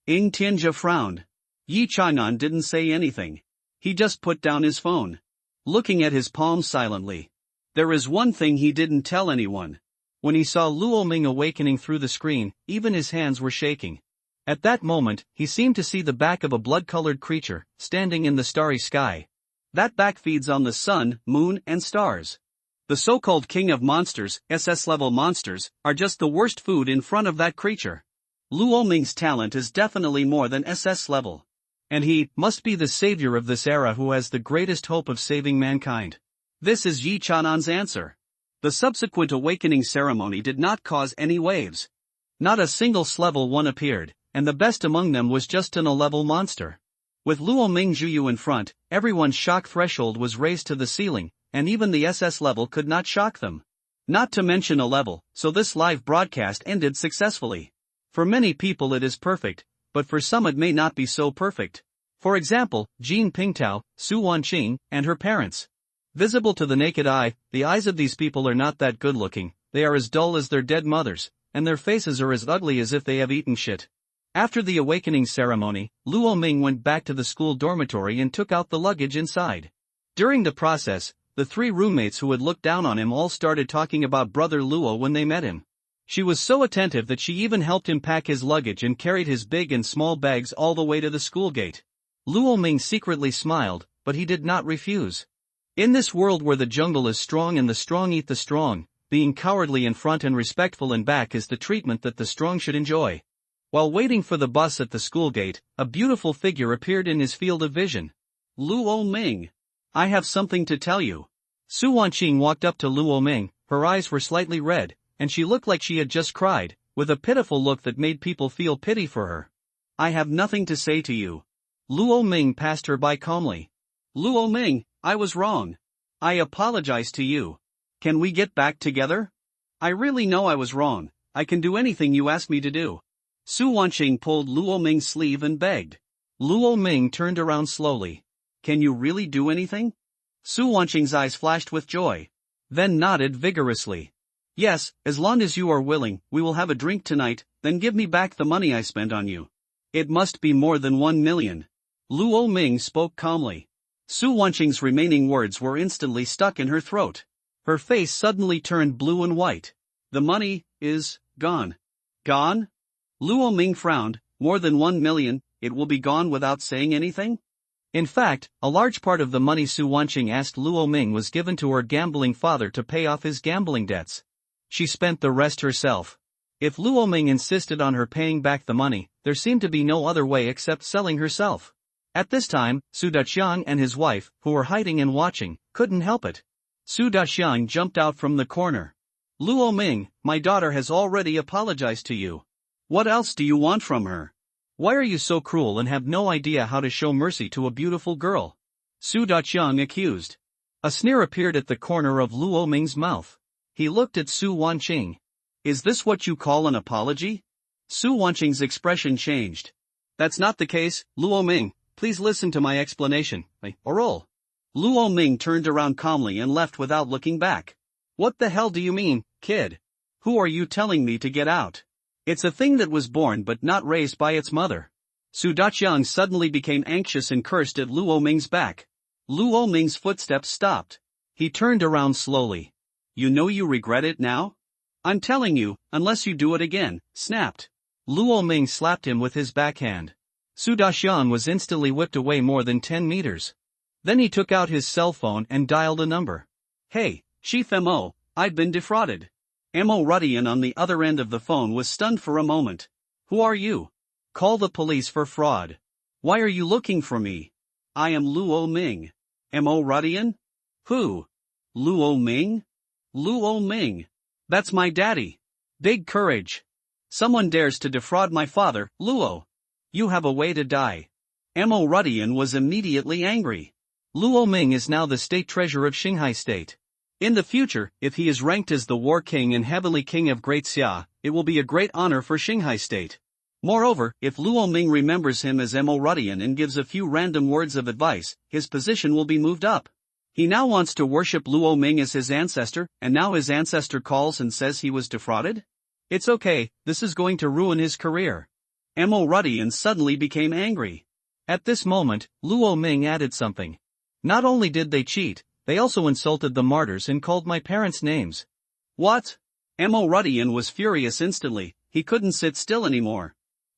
Ing Tianjia frowned. Yi Chanan didn't say anything. He just put down his phone, looking at his palm silently. There is one thing he didn't tell anyone. When he saw Luo Ming awakening through the screen, even his hands were shaking. At that moment, he seemed to see the back of a blood-colored creature, standing in the starry sky. That back feeds on the sun, moon, and stars. The so-called king of monsters, SS-level monsters, are just the worst food in front of that creature. Luo Ming's talent is definitely more than SS level. And he must be the savior of this era who has the greatest hope of saving mankind. This is Yi Chanan's answer. The subsequent awakening ceremony did not cause any waves. Not a single level 1 appeared, and the best among them was just an A-level monster. With Luo Ming Zhuyu in front, everyone's shock threshold was raised to the ceiling, and even the SS level could not shock them. Not to mention a level, so this live broadcast ended successfully. For many people it is perfect, but for some it may not be so perfect. For example, Jean Pingtao, Su Wanqing, and her parents. Visible to the naked eye, the eyes of these people are not that good looking, they are as dull as their dead mothers, and their faces are as ugly as if they have eaten shit. After the awakening ceremony, Luo Ming went back to the school dormitory and took out the luggage inside. During the process, the 3 roommates who had looked down on him all started talking about brother Luo when they met him. She was so attentive that she even helped him pack his luggage and carried his big and small bags all the way to the school gate. Luo Ming secretly smiled, but he did not refuse. In this world where the jungle is strong and the strong eat the strong, being cowardly in front and respectful in back is the treatment that the strong should enjoy. While waiting for the bus at the school gate, a beautiful figure appeared in his field of vision. Luo Ming, I have something to tell you. Su Wanqing walked up to Luo Ming, her eyes were slightly red, and she looked like she had just cried, with a pitiful look that made people feel pity for her. I have nothing to say to you. Luo Ming passed her by calmly. Luo Ming, I was wrong. I apologize to you. Can we get back together? I really know I was wrong. I can do anything you ask me to do. Su Wanqing pulled Luo Ming's sleeve and begged. Luo Ming turned around slowly. Can you really do anything? Su Wanqing's eyes flashed with joy, then nodded vigorously. Yes, as long as you are willing, we will have a drink tonight, then give me back the money I spent on you. It must be more than 1 million. Luo Ming spoke calmly. Su Wanqing's remaining words were instantly stuck in her throat. Her face suddenly turned blue and white. The money is gone. Gone? Luo Ming frowned. More than 1 million, it will be gone without saying anything? In fact, a large part of the money Su Wanqing asked Luo Ming was given to her gambling father to pay off his gambling debts. She spent the rest herself. If Luo Ming insisted on her paying back the money, there seemed to be no other way except selling herself. At this time, Su Daqiang and his wife, who were hiding and watching, couldn't help it. Su Daqiang jumped out from the corner. Luo Ming, my daughter has already apologized to you. What else do you want from her? Why are you so cruel and have no idea how to show mercy to a beautiful girl? Su Daqiang accused. A sneer appeared at the corner of Luo Ming's mouth. He looked at Su Wanqing. Is this what you call an apology? Su Wanqing's expression changed. That's not the case, Luo Ming, please listen to my explanation, or Luo Ming turned around calmly and left without looking back. What the hell do you mean, kid? Who are you telling me to get out? It's a thing that was born but not raised by its mother. Su Daqiang suddenly became anxious and cursed at Luo Ming's back. Luo Ming's footsteps stopped. He turned around slowly. You know you regret it now? I'm telling you, unless you do it again, snapped. Luo Ming slapped him with his backhand. Su Daqiang was instantly whipped away more than 10 meters. Then he took out his cell phone and dialed a number. Hey, Chief M.O., I've been defrauded. M.O. Rudian on the other end of the phone was stunned for a moment. Who are you? Call the police for fraud. Why are you looking for me? I am Luo Ming. M.O. Rudian? Who? Luo Ming? Luo Ming. That's my daddy. Big courage. Someone dares to defraud my father, Luo. You have a way to die. M.O. Rudian was immediately angry. Luo Ming is now the state treasurer of Qinghai State. In the future, if he is ranked as the War King and Heavenly King of Great Xia, it will be a great honor for Qinghai State. Moreover, if Luo Ming remembers him as M.O. Rudian and gives a few random words of advice, his position will be moved up. He now wants to worship Luo Ming as his ancestor, and now his ancestor calls and says he was defrauded? It's okay, this is going to ruin his career. Mo Rudian suddenly became angry. At this moment, Luo Ming added something. Not only did they cheat, they also insulted the martyrs and called my parents names. What? Mo Rudian was furious instantly, he couldn't sit still anymore.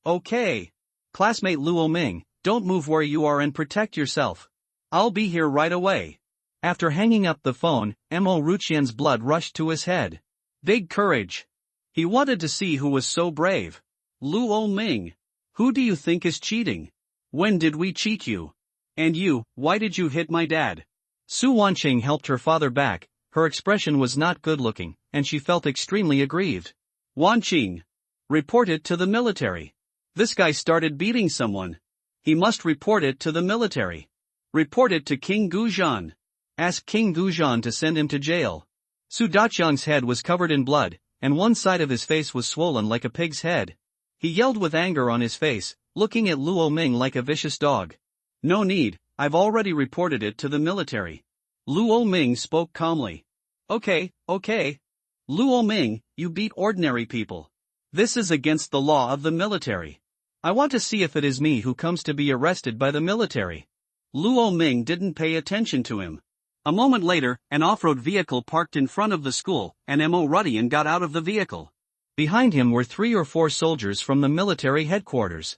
Okay. Classmate Luo Ming, don't move where you are and protect yourself. I'll be here right away. After hanging up the phone, Mo Ruqian's blood rushed to his head. Big courage. He wanted to see who was so brave. Luo Ming. Who do you think is cheating? When did we cheat you? And you, why did you hit my dad? Su Wanqing helped her father back, her expression was not good looking, and she felt extremely aggrieved. Wanqing. Report it to the military. This guy started beating someone. He must report it to the military. Report it to King Guzhan. Ask King Guzhan to send him to jail. Su Daqiang's head was covered in blood, and one side of his face was swollen like a pig's head. He yelled with anger on his face, looking at Luo Ming like a vicious dog. No need, I've already reported it to the military. Luo Ming spoke calmly. Okay. Luo Ming, you beat ordinary people. This is against the law of the military. I want to see if it is me who comes to be arrested by the military. Luo Ming didn't pay attention to him. A moment later, an off-road vehicle parked in front of the school, and Mo Rudian got out of the vehicle. Behind him were 3 or 4 soldiers from the military headquarters.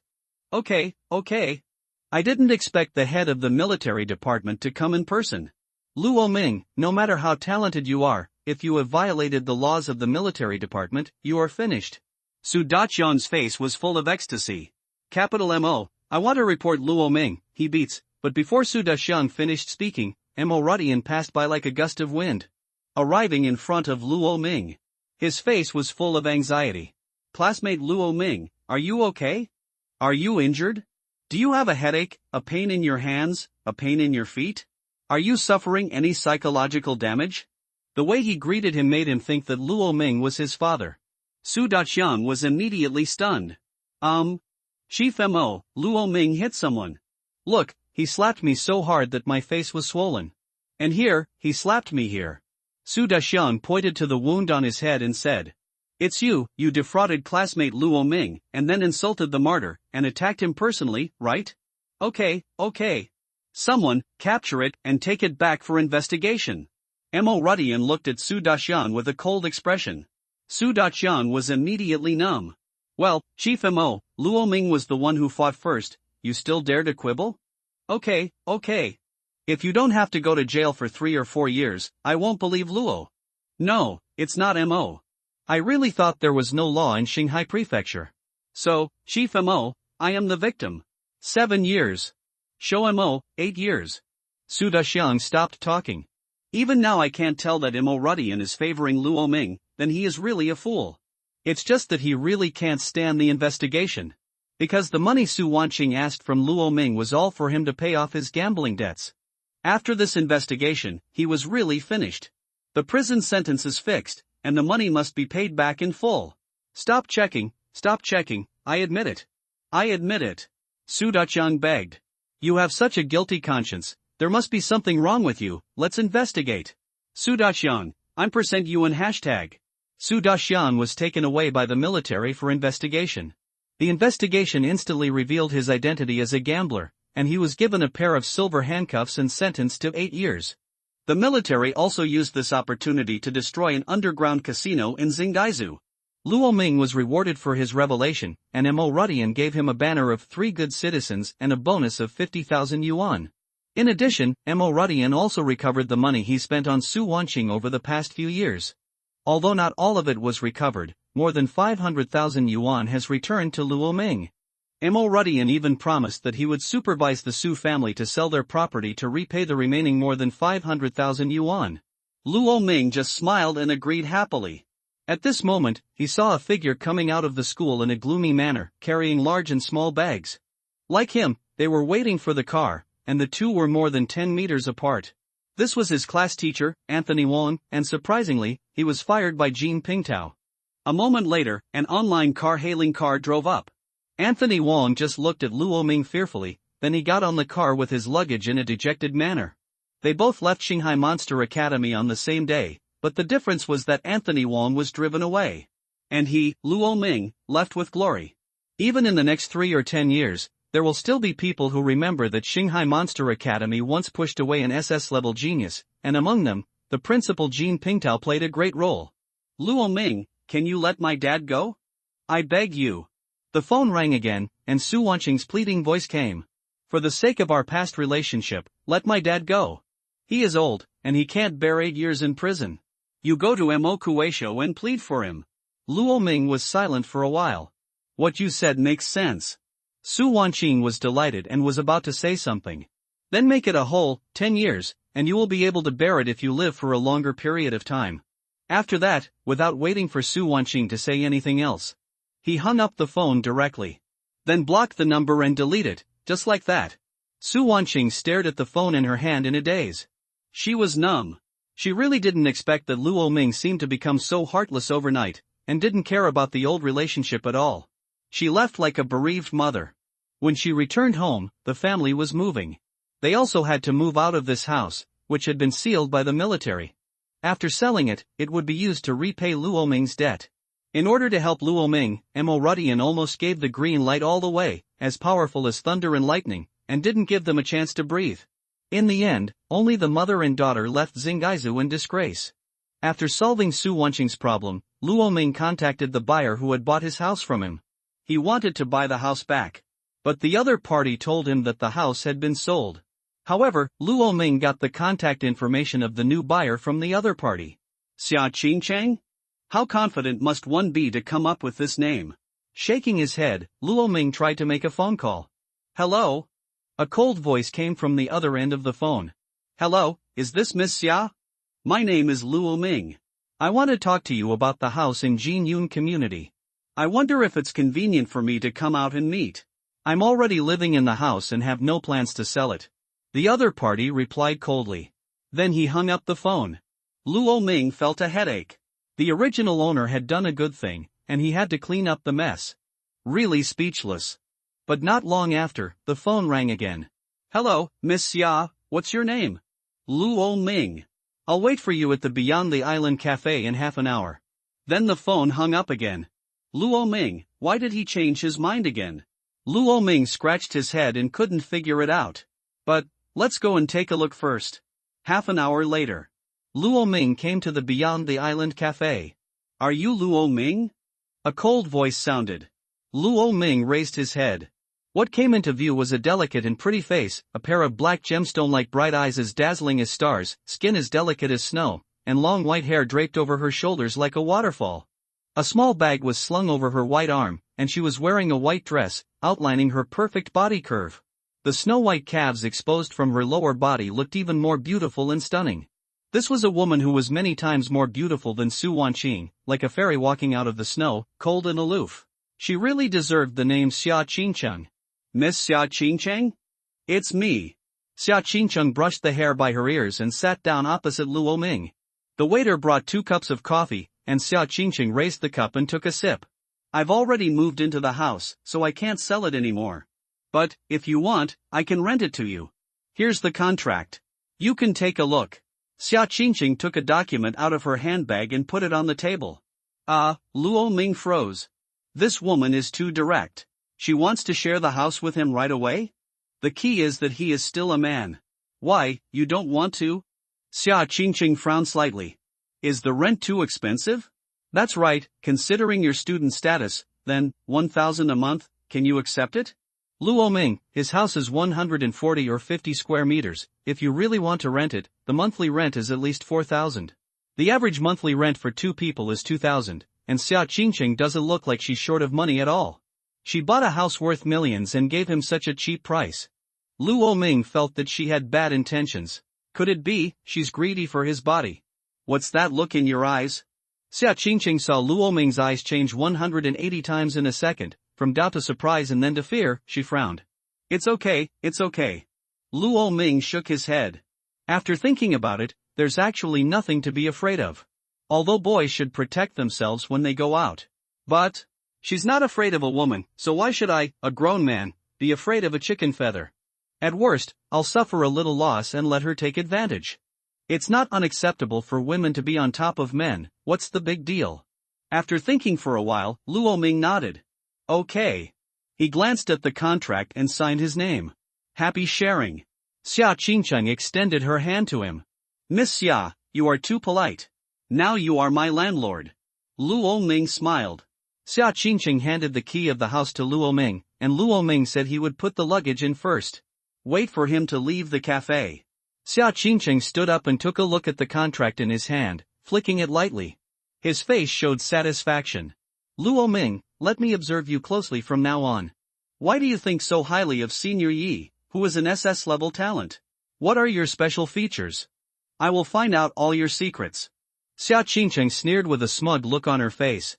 Okay. I didn't expect the head of the military department to come in person. Luo Ming, no matter how talented you are, if you have violated the laws of the military department, you are finished. Su Daqiang's face was full of ecstasy. Capital MO, I want to report Luo Ming, he beats, but before Su Daqiang finished speaking, Mo Rudian passed by like a gust of wind. Arriving in front of Luo Ming. His face was full of anxiety. Classmate Luo Ming, are you okay? Are you injured? Do you have a headache, a pain in your hands, a pain in your feet? Are you suffering any psychological damage? The way he greeted him made him think that Luo Ming was his father. Su Daqiang was immediately stunned. Chief Mo, Luo Ming hit someone. Look, he slapped me so hard that my face was swollen. And here, he slapped me here. Su Daqiang pointed to the wound on his head and said, It's you defrauded classmate Luo Ming, and then insulted the martyr, and attacked him personally, right? Okay. Someone, capture it and take it back for investigation. Mo Rudian looked at Su Daqiang with a cold expression. Su Daqiang was immediately numb. Well, Chief Mo, Luo Ming was the one who fought first, you still dare to quibble? Okay. If you don't have to go to jail for 3 or 4 years, I won't believe Luo. No, it's not Mo. I really thought there was no law in Qinghai Prefecture. So, Chief Mo, I am the victim. 7 years. Show Mo, 8 years. Su Daqiang stopped talking. Even now I can't tell that Mo Rudian is favoring Luo Ming, then he is really a fool. It's just that he really can't stand the investigation. Because the money Su Wanqing asked from Luo Ming was all for him to pay off his gambling debts. After this investigation, he was really finished. The prison sentence is fixed, and the money must be paid back in full. Stop checking, I admit it. Su Daqiang begged. You have such a guilty conscience, there must be something wrong with you, let's investigate. Su Daqiang, I'm % you in hashtag. Su Daqiang was taken away by the military for investigation. The investigation instantly revealed his identity as a gambler, and he was given a pair of silver handcuffs and sentenced to 8 years. The military also used this opportunity to destroy an underground casino in Xingaizu. Luo Ming was rewarded for his revelation, and Mo Rudian gave him a banner of 3 good citizens and a bonus of 50,000 yuan. In addition, Mo Rudian also recovered the money he spent on Su Wanqing over the past few years. Although not all of it was recovered, more than 500,000 yuan has returned to Luo Ming. Mo Rudian even promised that he would supervise the Su family to sell their property to repay the remaining more than 500,000 yuan. Luo Ming just smiled and agreed happily. At this moment, he saw a figure coming out of the school in a gloomy manner, carrying large and small bags. Like him, they were waiting for the car, and the two were more than 10 meters apart. This was his class teacher, Anthony Wong, and surprisingly, he was fired by Jean Pingtao. A moment later, an online car-hailing car drove up. Anthony Wong just looked at Luo Ming fearfully, then he got on the car with his luggage in a dejected manner. They both left Qinghai Monster Academy on the same day, but the difference was that Anthony Wong was driven away. And he, Luo Ming, left with glory. Even in the next 3 or 10 years, there will still be people who remember that Shanghai Monster Academy once pushed away an SS-level genius, and among them, the principal Jean Pingtao played a great role. Luo Ming, can you let my dad go? I beg you. The phone rang again, and Su Wanqing's pleading voice came. For the sake of our past relationship, let my dad go. He is old, and he can't bear 8 years in prison. You go to Mo Kueisho and plead for him. Luo Ming was silent for a while. What you said makes sense. Su Wanqing was delighted and was about to say something. Then make it a whole 10 years, and you will be able to bear it if you live for a longer period of time. After that, without waiting for Su Wanqing to say anything else, he hung up the phone directly. Then blocked the number and delete it, just like that. Su Wanqing stared at the phone in her hand in a daze. She was numb. She really didn't expect that Luo Ming seemed to become so heartless overnight, and didn't care about the old relationship at all. She left like a bereaved mother. When she returned home, the family was moving. They also had to move out of this house, which had been sealed by the military. After selling it, it would be used to repay Luo Ming's debt. In order to help Luo Ming, Mo Rudian almost gave the green light all the way, as powerful as thunder and lightning, and didn't give them a chance to breathe. In the end, only the mother and daughter left Xingaizu in disgrace. After solving Su Wanqing's problem, Luo Ming contacted the buyer who had bought his house from him. He wanted to buy the house back. But the other party told him that the house had been sold. However, Luo Ming got the contact information of the new buyer from the other party. Xia Qingchang? How confident must one be to come up with this name? Shaking his head, Luo Ming tried to make a phone call. Hello? A cold voice came from the other end of the phone. Hello, is this Miss Xia? My name is Luo Ming. I want to talk to you about the house in Jinyun community. I wonder if it's convenient for me to come out and meet. I'm already living in the house and have no plans to sell it. The other party replied coldly. Then he hung up the phone. Luo Ming felt a headache. The original owner had done a good thing, and he had to clean up the mess. Really speechless. But not long after, the phone rang again. Hello, Miss Xia, what's your name? Luo Ming. I'll wait for you at the Beyond the Island Cafe in half an hour. Then the phone hung up again. Luo Ming, why did he change his mind again? Luo Ming scratched his head and couldn't figure it out. But, let's go and take a look first. Half an hour later, Luo Ming came to the Beyond the Island Cafe. Are you Luo Ming? A cold voice sounded. Luo Ming raised his head. What came into view was a delicate and pretty face, a pair of black gemstone-like bright eyes as dazzling as stars, skin as delicate as snow, and long white hair draped over her shoulders like a waterfall. A small bag was slung over her white arm, and she was wearing a white dress, outlining her perfect body curve. The snow-white calves exposed from her lower body looked even more beautiful and stunning. This was a woman who was many times more beautiful than Su Wanqing, like a fairy walking out of the snow, cold and aloof. She really deserved the name Xia Qingcheng. Miss Xia Qingcheng? It's me. Xia Qingcheng brushed the hair by her ears and sat down opposite Luo Ming. The waiter brought 2 cups of coffee, and Xia Qingcheng raised the cup and took a sip. I've already moved into the house, so I can't sell it anymore. But, if you want, I can rent it to you. Here's the contract. You can take a look. Xia Qingcheng took a document out of her handbag and put it on the table. Luo Ming froze. This woman is too direct. She wants to share the house with him right away? The key is that he is still a man. Why, you don't want to? Xia Qingcheng frowned slightly. Is the rent too expensive? That's right, considering your student status, then, 1,000 a month, can you accept it? Luo Ming, his house is 140 or 50 square meters. If you really want to rent it, the monthly rent is at least 4,000. The average monthly rent for 2 people is 2,000, and Xia Qingcheng doesn't look like she's short of money at all. She bought a house worth millions and gave him such a cheap price. Luo Ming felt that she had bad intentions. Could it be, she's greedy for his body? What's that look in your eyes? Xia Qingcheng saw Luo Ming's eyes change 180 times in a second, from doubt to surprise and then to fear. She frowned. It's okay, it's okay. Luo Ming shook his head. After thinking about it, there's actually nothing to be afraid of. Although boys should protect themselves when they go out. But, she's not afraid of a woman, so why should I, a grown man, be afraid of a chicken feather? At worst, I'll suffer a little loss and let her take advantage. It's not unacceptable for women to be on top of men. What's the big deal? After thinking for a while, Luo Ming nodded. Okay. He glanced at the contract and signed his name. Happy sharing. Xia Qingcheng extended her hand to him. Miss Xia, you are too polite. Now you are my landlord. Luo Ming smiled. Xia Qingcheng handed the key of the house to Luo Ming, and Luo Ming said he would put the luggage in first. Wait for him to leave the cafe. Xia Qingcheng stood up and took a look at the contract in his hand, flicking it lightly. His face showed satisfaction. Luo Ming, let me observe you closely from now on. Why do you think so highly of Senior Yi, who is an SS level talent? What are your special features? I will find out all your secrets. Xia Qingcheng sneered with a smug look on her face.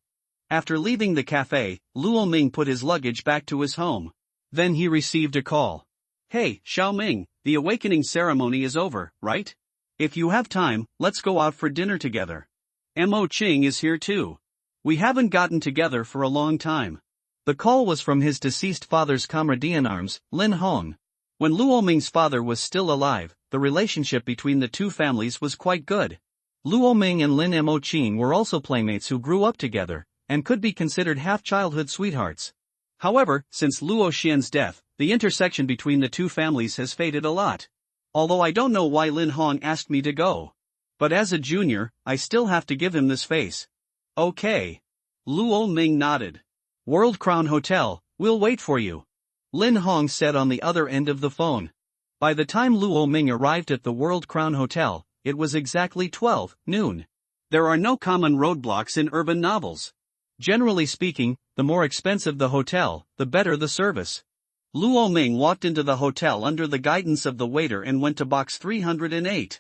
After leaving the cafe, Luo Ming put his luggage back to his home. Then he received a call. Hey, Xiao Ming, the awakening ceremony is over, right? If you have time, let's go out for dinner together. Mo Qing is here too. We haven't gotten together for a long time. The call was from his deceased father's comrade-in-arms, Lin Hong. When Luo Ming's father was still alive, the relationship between the two families was quite good. Luo Ming and Lin Mo Qing were also playmates who grew up together, and could be considered half-childhood sweethearts. However, since Luo Xian's death, the intersection between the two families has faded a lot. Although I don't know why Lin Hong asked me to go. But as a junior, I still have to give him this face. Okay. Luo Ming nodded. World Crown Hotel, we'll wait for you. Lin Hong said on the other end of the phone. By the time Luo Ming arrived at the World Crown Hotel, it was exactly 12 noon. There are no common roadblocks in urban novels. Generally speaking, the more expensive the hotel, the better the service. Luo Ming walked into the hotel under the guidance of the waiter and went to box 308.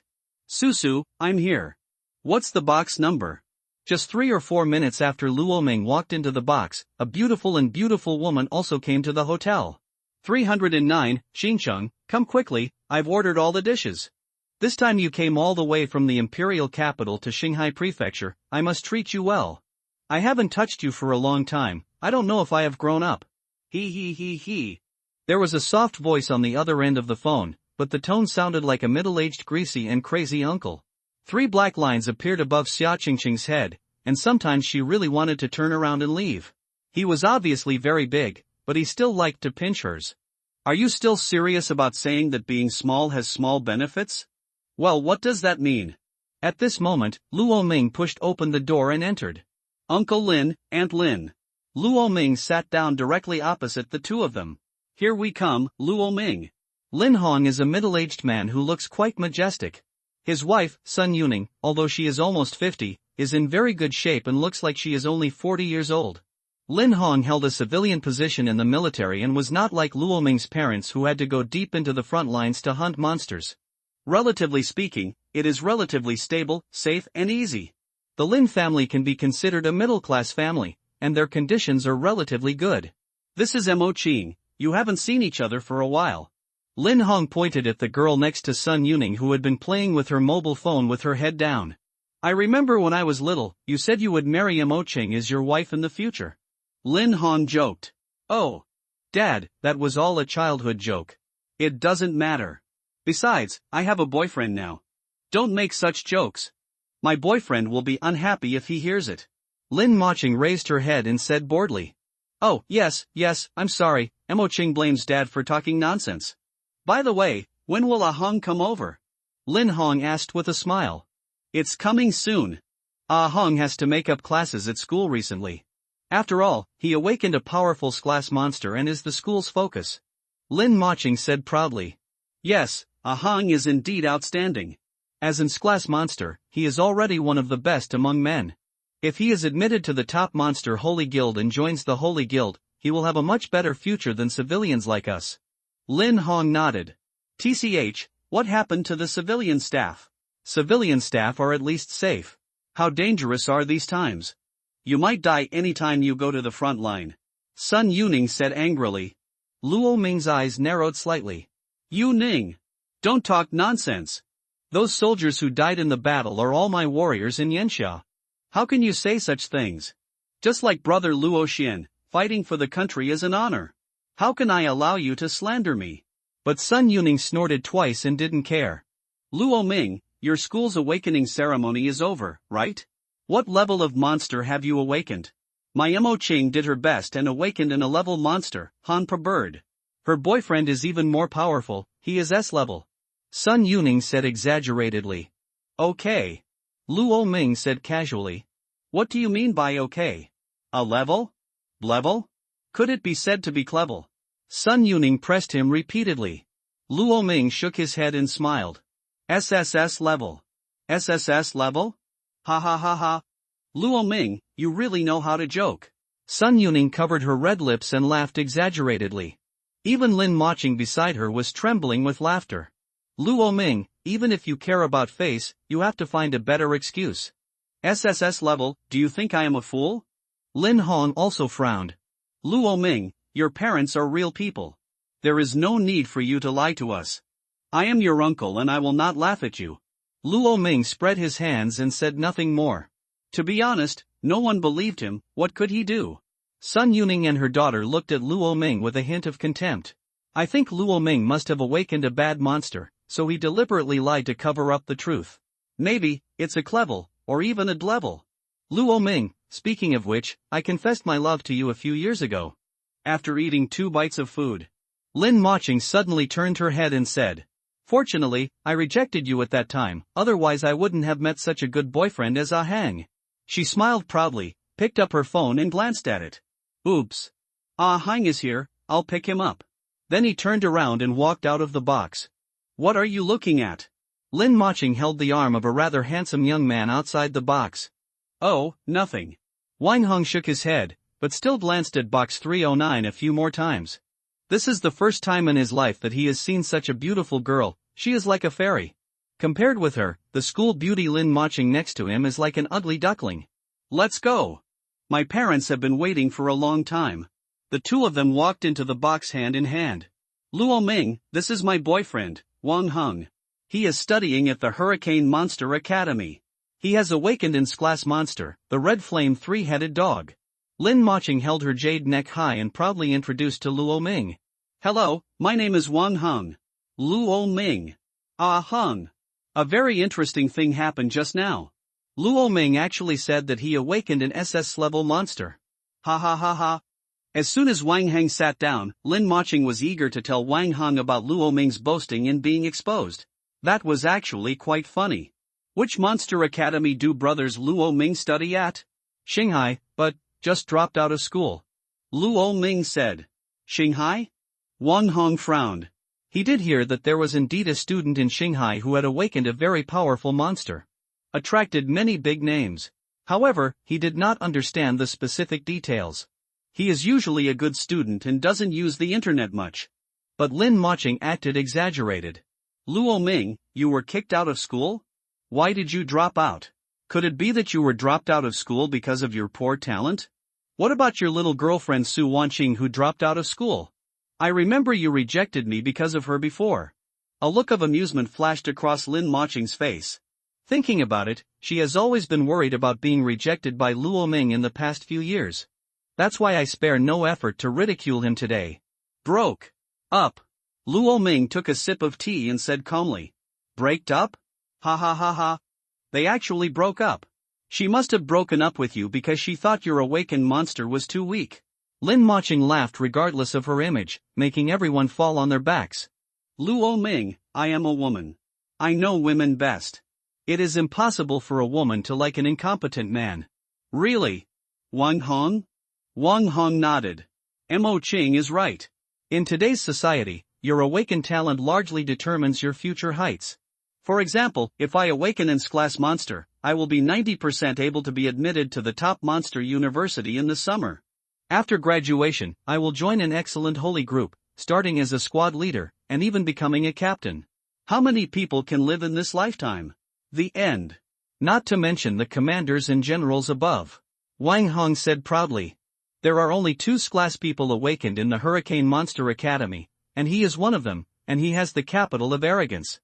Susu, I'm here. What's the box number? Just 3 or 4 minutes after Luo Ming walked into the box, a beautiful woman also came to the hotel. 309, Xingcheng, come quickly, I've ordered all the dishes. This time you came all the way from the imperial capital to Xinghai Prefecture, I must treat you well. I haven't touched you for a long time, I don't know if I have grown up. He. There was a soft voice on the other end of the phone, but the tone sounded like a middle-aged greasy and crazy uncle. 3 black lines appeared above Xia Qingcheng's head, and sometimes she really wanted to turn around and leave. He was obviously very big, but he still liked to pinch hers. Are you still serious about saying that being small has small benefits? Well, what does that mean? At this moment, Luo Ming pushed open the door and entered. Uncle Lin, Aunt Lin. Luo Ming sat down directly opposite the two of them. Here we come, Luo Ming. Lin Hong is a middle-aged man who looks quite majestic. His wife, Sun Yuning, although she is almost 50, is in very good shape and looks like she is only 40 years old. Lin Hong held a civilian position in the military and was not like Luo Ming's parents who had to go deep into the front lines to hunt monsters. Relatively speaking, it is relatively stable, safe and easy. The Lin family can be considered a middle-class family, and their conditions are relatively good. This is Mo Qing, you haven't seen each other for a while. Lin Hong pointed at the girl next to Sun Yuning who had been playing with her mobile phone with her head down. I remember when I was little, you said you would marry Mo Qing as your wife in the future. Lin Hong joked. Oh. Dad, that was all a childhood joke. It doesn't matter. Besides, I have a boyfriend now. Don't make such jokes. My boyfriend will be unhappy if he hears it. Lin Moqing raised her head and said boredly. Oh, yes, I'm sorry, Mo Qing blames Dad for talking nonsense. By the way, when will Ah Hong come over? Lin Hong asked with a smile. It's coming soon. Ah Hong has to make up classes at school recently. After all, he awakened a powerful glass monster and is the school's focus. Lin Moqing said proudly. Yes, Ah Hong is indeed outstanding. As in glass monster, he is already one of the best among men. If he is admitted to the top monster Holy Guild and joins the Holy Guild, he will have a much better future than civilians like us. Lin Hong nodded. TCH, what happened to the civilian staff? Civilian staff are at least safe. How dangerous are these times? You might die anytime you go to the front line. Sun Yuning said angrily. Luo Ming's eyes narrowed slightly. Yu Ning. Don't talk nonsense. Those soldiers who died in the battle are all my warriors in Yanxia. How can you say such things? Just like brother Luo Xian, fighting for the country is an honor. How can I allow you to slander me? But Sun Yuning snorted twice and didn't care. Luo Ming, your school's awakening ceremony is over, right? What level of monster have you awakened? My Mo Ching did her best and awakened an A-level monster, Han Bird. Her boyfriend is even more powerful, he is S-level. Sun Yuning said exaggeratedly. Okay. Luo Ming said casually. What do you mean by okay? A level? Level? Could it be said to be clever? Sun Yuning pressed him repeatedly. Luo Ming shook his head and smiled. SSS level. SSS level? Ha ha ha ha. Luo Ming, you really know how to joke. Sun Yuning covered her red lips and laughed exaggeratedly. Even Lin Moching beside her was trembling with laughter. Luo Ming, even if you care about face, you have to find a better excuse. SSS level, do you think I am a fool? Lin Hong also frowned. Luo Ming, your parents are real people. There is no need for you to lie to us. I am your uncle and I will not laugh at you. Luo Ming spread his hands and said nothing more. To be honest, no one believed him. What could he do? Sun Yuning and her daughter looked at Luo Ming with a hint of contempt. I think Luo Ming must have awakened a bad monster, so he deliberately lied to cover up the truth. Maybe, it's a clevel, or even a dlevel. Luo Ming, speaking of which, I confessed my love to you a few years ago. After eating 2 bites of food. Lin Moching suddenly turned her head and said. Fortunately, I rejected you at that time, otherwise I wouldn't have met such a good boyfriend as Ah Hang. She smiled proudly, picked up her phone and glanced at it. Oops. Ah Hang is here, I'll pick him up. Then he turned around and walked out of the box. What are you looking at? Lin Moching held the arm of a rather handsome young man outside the box. Oh, nothing. Wang Hong shook his head, but still glanced at box 309 a few more times. This is the first time in his life that he has seen such a beautiful girl. She is like a fairy. Compared with her, the school beauty Lin Moching next to him is like an ugly duckling. Let's go. My parents have been waiting for a long time. The two of them walked into the box hand in hand. Luo Ming, this is my boyfriend, Wang Hung. He is studying at the Hurricane Monster Academy. He has awakened in class monster, the red flame 3-headed dog. Lin Moching held her jade neck high and proudly introduced to Luo Ming. Hello, my name is Wang Hung. Luo Ming. Ah Hung. A very interesting thing happened just now. Luo Ming actually said that he awakened an SS-level monster. Ha ha ha ha. As soon as Wang Hang sat down, Lin Moching was eager to tell Wang Hung about Luo Ming's boasting and being exposed. That was actually quite funny. Which monster academy do brothers Luo Ming study at? Shanghai, but just dropped out of school. Luo Ming said. Shanghai? Wang Hong frowned. He did hear that there was indeed a student in Shanghai who had awakened a very powerful monster. Attracted many big names. However, he did not understand the specific details. He is usually a good student and doesn't use the internet much. But Lin Moching acted exaggerated. Luo Ming, you were kicked out of school? Why did you drop out? Could it be that you were dropped out of school because of your poor talent? What about your little girlfriend Su Wanqing who dropped out of school? I remember you rejected me because of her before. A look of amusement flashed across Lin Moching's face. Thinking about it, she has always been worried about being rejected by Luo Ming in the past few years. That's why I spare no effort to ridicule him today. Broke up. Luo Ming took a sip of tea and said calmly. Braked up? Ha ha ha ha. They actually broke up. She must have broken up with you because she thought your awakened monster was too weak. Lin Moching laughed regardless of her image, making everyone fall on their backs. Luo Ming, I am a woman. I know women best. It is impossible for a woman to like an incompetent man. Really? Wang Hong? Wang Hong nodded. Mo Ching is right. In today's society, your awakened talent largely determines your future heights. For example, if I awaken in class monster, I will be 90% able to be admitted to the top monster university in the summer. After graduation, I will join an excellent holy group, starting as a squad leader, and even becoming a captain. How many people can live in this lifetime? The end. Not to mention the commanders and generals above. Wang Hong said proudly. There are only 2 class people awakened in the Hurricane Monster Academy, and he is one of them, and he has the capital of arrogance.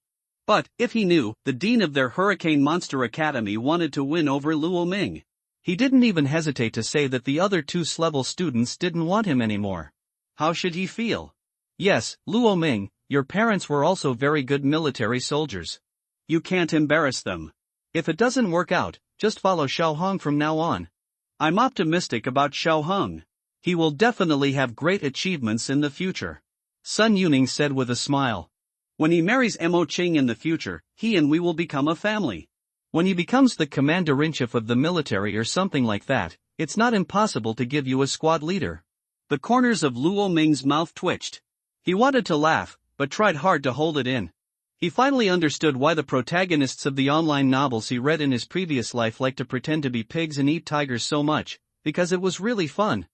But, if he knew, the dean of their Hurricane Monster Academy wanted to win over Luo Ming. He didn't even hesitate to say that the other 2 S-level students didn't want him anymore. How should he feel? Yes, Luo Ming, your parents were also very good military soldiers. You can't embarrass them. If it doesn't work out, just follow Xiao Hong from now on. I'm optimistic about Xiao Hong. He will definitely have great achievements in the future. Sun Yuning said with a smile. When he marries Mo Qing in the future, he and we will become a family. When he becomes the commander-in-chief of the military or something like that, it's not impossible to give you a squad leader. The corners of Luo Ming's mouth twitched. He wanted to laugh, but tried hard to hold it in. He finally understood why the protagonists of the online novels he read in his previous life liked to pretend to be pigs and eat tigers so much, because it was really fun.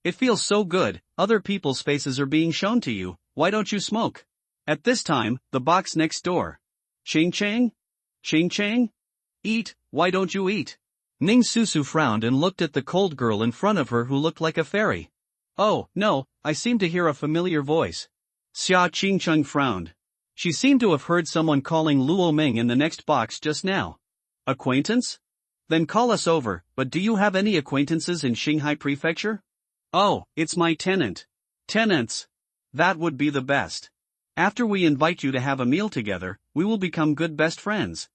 It feels so good, other people's faces are being shown to you, why don't you smoke? At this time, the box next door. Ching Chang? Ching Chang? Eat, why don't you eat? Ning Susu frowned and looked at the cold girl in front of her who looked like a fairy. Oh, no, I seem to hear a familiar voice. Xia Qingcheng frowned. She seemed to have heard someone calling Luo Ming in the next box just now. Acquaintance? Then call us over, but do you have any acquaintances in Xinghai Prefecture? Oh, it's my tenant. Tenants. That would be the best. After we invite you to have a meal together, we will become good best friends.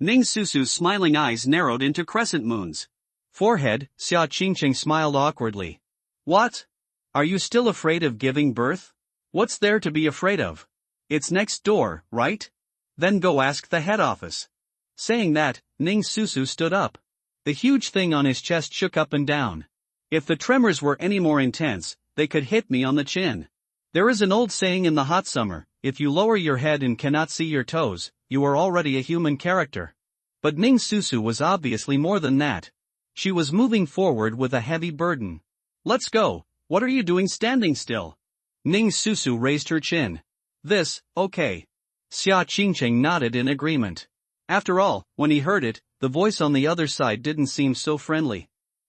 Ning Susu's smiling eyes narrowed into crescent moons. Forehead, Xia Qingcheng smiled awkwardly. What? Are you still afraid of giving birth? What's there to be afraid of? It's next door, right? Then go ask the head office. Saying that, Ning Susu stood up. The huge thing on his chest shook up and down. If the tremors were any more intense, they could hit me on the chin. There is an old saying in the hot summer, if you lower your head and cannot see your toes, you are already a human character. But Ning Susu was obviously more than that. She was moving forward with a heavy burden. Let's go, what are you doing standing still? Ning Susu raised her chin. This, okay. Xia Qingcheng nodded in agreement. After all, when he heard it, the voice on the other side didn't seem so friendly.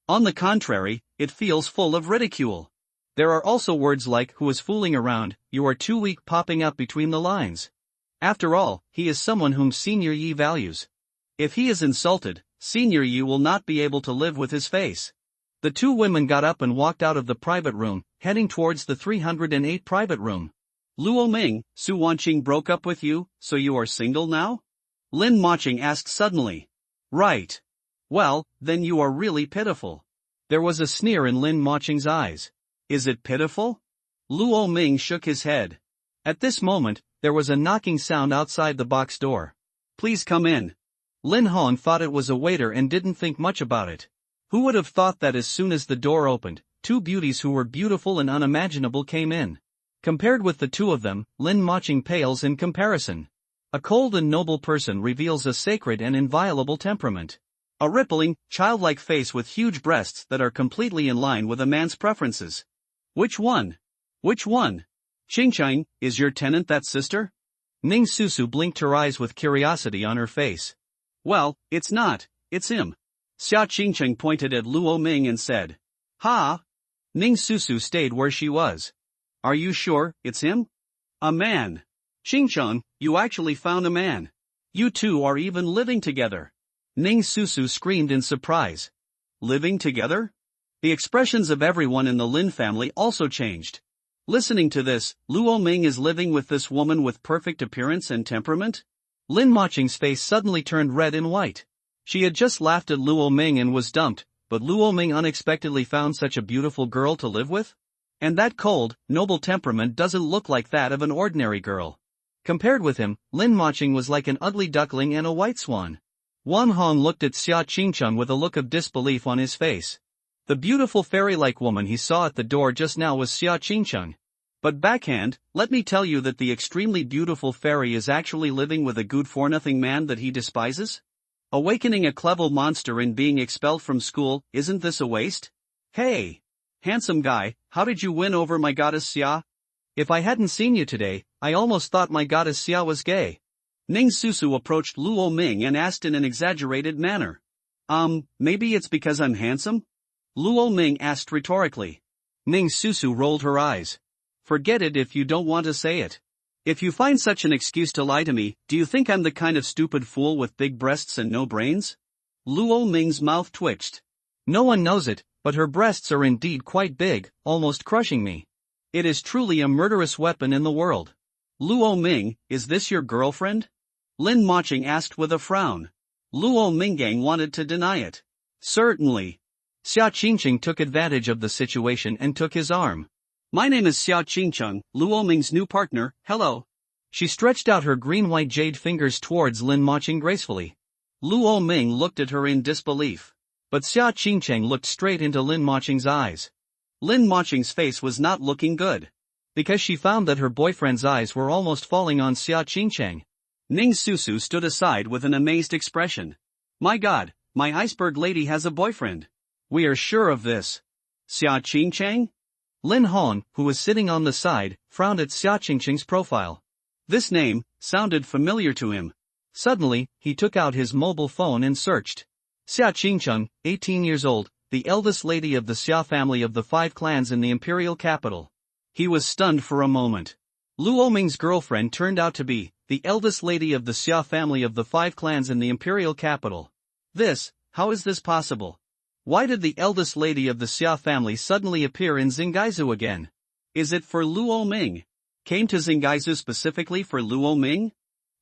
On the contrary, it feels full of ridicule. There are also words like who is fooling around, you are too weak popping up between the lines. After all, he is someone whom Senior Yi values. If he is insulted, Senior Yi will not be able to live with his face. The two women got up and walked out of the private room, heading towards the 308 private room. Luo Ming, Su Wanqing broke up with you, so you are single now? Lin Maching asked suddenly. Right. Well, then you are really pitiful. There was a sneer in Lin Maching's eyes. Is it pitiful? Luo Ming shook his head. At this moment, there was a knocking sound outside the box door. Please come in. Lin Hong thought it was a waiter and didn't think much about it. Who would have thought that as soon as the door opened, two beauties who were beautiful and unimaginable came in? Compared with the two of them, Lin Maching pales in comparison. A cold and noble person reveals a sacred and inviolable temperament. A rippling, childlike face with huge breasts that are completely in line with a man's preferences. Which one? Which one? Qingchang, is your tenant that sister? Ning Susu blinked her eyes with curiosity on her face. Well, it's not, it's him. Xia Qingcheng pointed at Luo Ming and said. Ha! Ning Susu stayed where she was. Are you sure it's him? A man. Qingcheng, you actually found a man. You two are even living together. Ning Susu screamed in surprise. Living together? The expressions of everyone in the Lin family also changed. Listening to this, Luo Ming is living with this woman with perfect appearance and temperament? Lin Maching's face suddenly turned red and white. She had just laughed at Luo Ming and was dumped, but Luo Ming unexpectedly found such a beautiful girl to live with? And that cold, noble temperament doesn't look like that of an ordinary girl. Compared with him, Lin Maching was like an ugly duckling and a white swan. Wan Hong looked at Xia Qingcheng with a look of disbelief on his face. The beautiful fairy-like woman he saw at the door just now was Xia Qingcheng. But backhand, let me tell you that the extremely beautiful fairy is actually living with a good-for-nothing man that he despises? Awakening a clever monster and being expelled from school, isn't this a waste? Hey! Handsome guy, how did you win over my goddess Xia? If I hadn't seen you today, I almost thought my goddess Xia was gay. Ning Susu approached Luo Ming and asked in an exaggerated manner. Maybe it's because I'm handsome? Luo Ming asked rhetorically. Ning Susu rolled her eyes. Forget it if you don't want to say it. If you find such an excuse to lie to me, do you think I'm the kind of stupid fool with big breasts and no brains? Luo Ming's mouth twitched. No one knows it, but her breasts are indeed quite big, almost crushing me. It is truly a murderous weapon in the world. Luo Ming, is this your girlfriend? Lin Maching asked with a frown. Luo Minggang wanted to deny it. Certainly. Xia Qingqing took advantage of the situation and took his arm. My name is Xiao Qingcheng, Luo Ming's new partner, hello. She stretched out her green-white jade fingers towards Lin Moqing gracefully. Luo Ming looked at her in disbelief. But Xia Qingqing looked straight into Lin Moqing's eyes. Lin Moqing's face was not looking good. Because she found that her boyfriend's eyes were almost falling on Xia Qingqing. Ning Susu stood aside with an amazed expression. My god, my iceberg lady has a boyfriend. We are sure of this. Xia Qingcheng? Lin Hong, who was sitting on the side, frowned at Xia Qingqing's profile. This name sounded familiar to him. Suddenly, he took out his mobile phone and searched. Xia Qingcheng, 18 years old, the eldest lady of the Xia family of the 5 clans in the imperial capital. He was stunned for a moment. Luo Ming's girlfriend turned out to be the eldest lady of the Xia family of the 5 clans in the imperial capital. How is this possible? Why did the eldest lady of the Xia family suddenly appear in Xingaizu again? Is it for Luo Ming? Came to Xingaizu specifically for Luo Ming?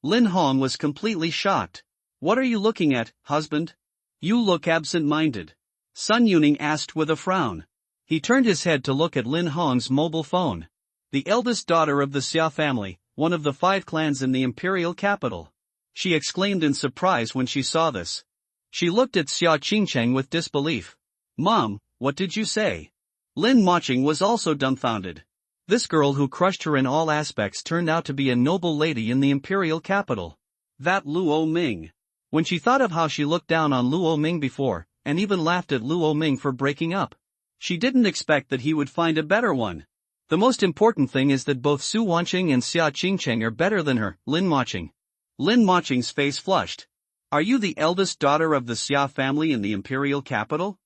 Lin Hong was completely shocked. What are you looking at, husband? You look absent-minded. Sun Yuning asked with a frown. He turned his head to look at Lin Hong's mobile phone. The eldest daughter of the Xia family, one of the 5 clans in the imperial capital. She exclaimed in surprise when she saw this. She looked at Xia Qingcheng with disbelief. Mom, what did you say? Lin Moqing was also dumbfounded. This girl who crushed her in all aspects turned out to be a noble lady in the imperial capital. That Luo Ming. When she thought of how she looked down on Luo Ming before, and even laughed at Luo Ming for breaking up, she didn't expect that he would find a better one. The most important thing is that both Su Wanqing and Xia Qingcheng are better than her, Lin Moqing. Lin Moqing's face flushed. Are you the eldest daughter of the Xia family in the imperial capital?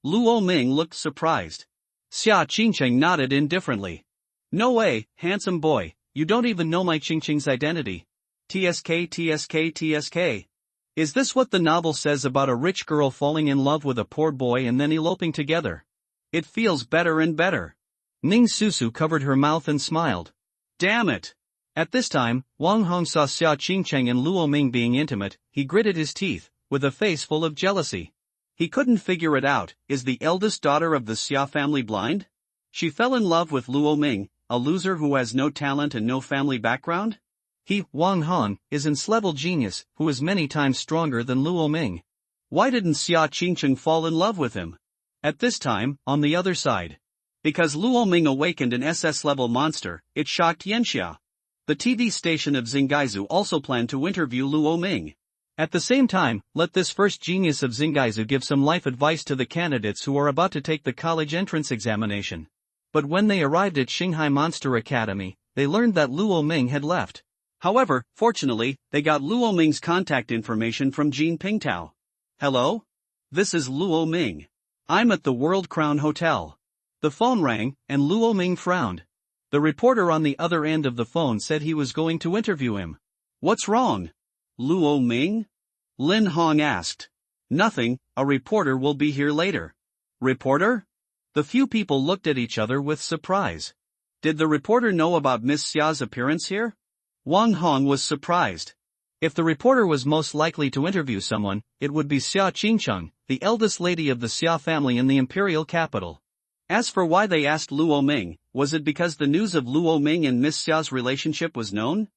Luo Ming looked surprised. Xia Qingcheng nodded indifferently. No way, handsome boy, you don't even know my Qingqing's identity. TSK. Is this what the novel says about a rich girl falling in love with a poor boy and then eloping together? It feels better and better. Ning Susu covered her mouth and smiled. Damn it! At this time, Wang Hong saw Xia Qingcheng and Luo Ming being intimate. He gritted his teeth, with a face full of jealousy. He couldn't figure it out. Is the eldest daughter of the Xia family blind? She fell in love with Luo Ming, a loser who has no talent and no family background? He, Wang Hong, is an S-level genius, who is many times stronger than Luo Ming. Why didn't Xia Qingcheng fall in love with him? At this time, on the other side. Because Luo Ming awakened an SS-level monster, it shocked Yanxia. The TV station of Xingaizu also planned to interview Luo Ming. At the same time, let this first genius of Xingaizu give some life advice to the candidates who are about to take the college entrance examination. But when they arrived at Xinghai Monster Academy, they learned that Luo Ming had left. However, fortunately, they got Luo Ming's contact information from Jean Pingtao. Hello? This is Luo Ming. I'm at the World Crown Hotel. The phone rang, and Luo Ming frowned. The reporter on the other end of the phone said he was going to interview him. What's wrong? Luo Ming? Lin Hong asked. Nothing, a reporter will be here later. Reporter? The few people looked at each other with surprise. Did the reporter know about Miss Xia's appearance here? Wang Hong was surprised. If the reporter was most likely to interview someone, it would be Xia Qingcheng, the eldest lady of the Xia family in the imperial capital. As for why they asked Luo Ming, was it because the news of Luo Ming and Miss Xia's relationship was known?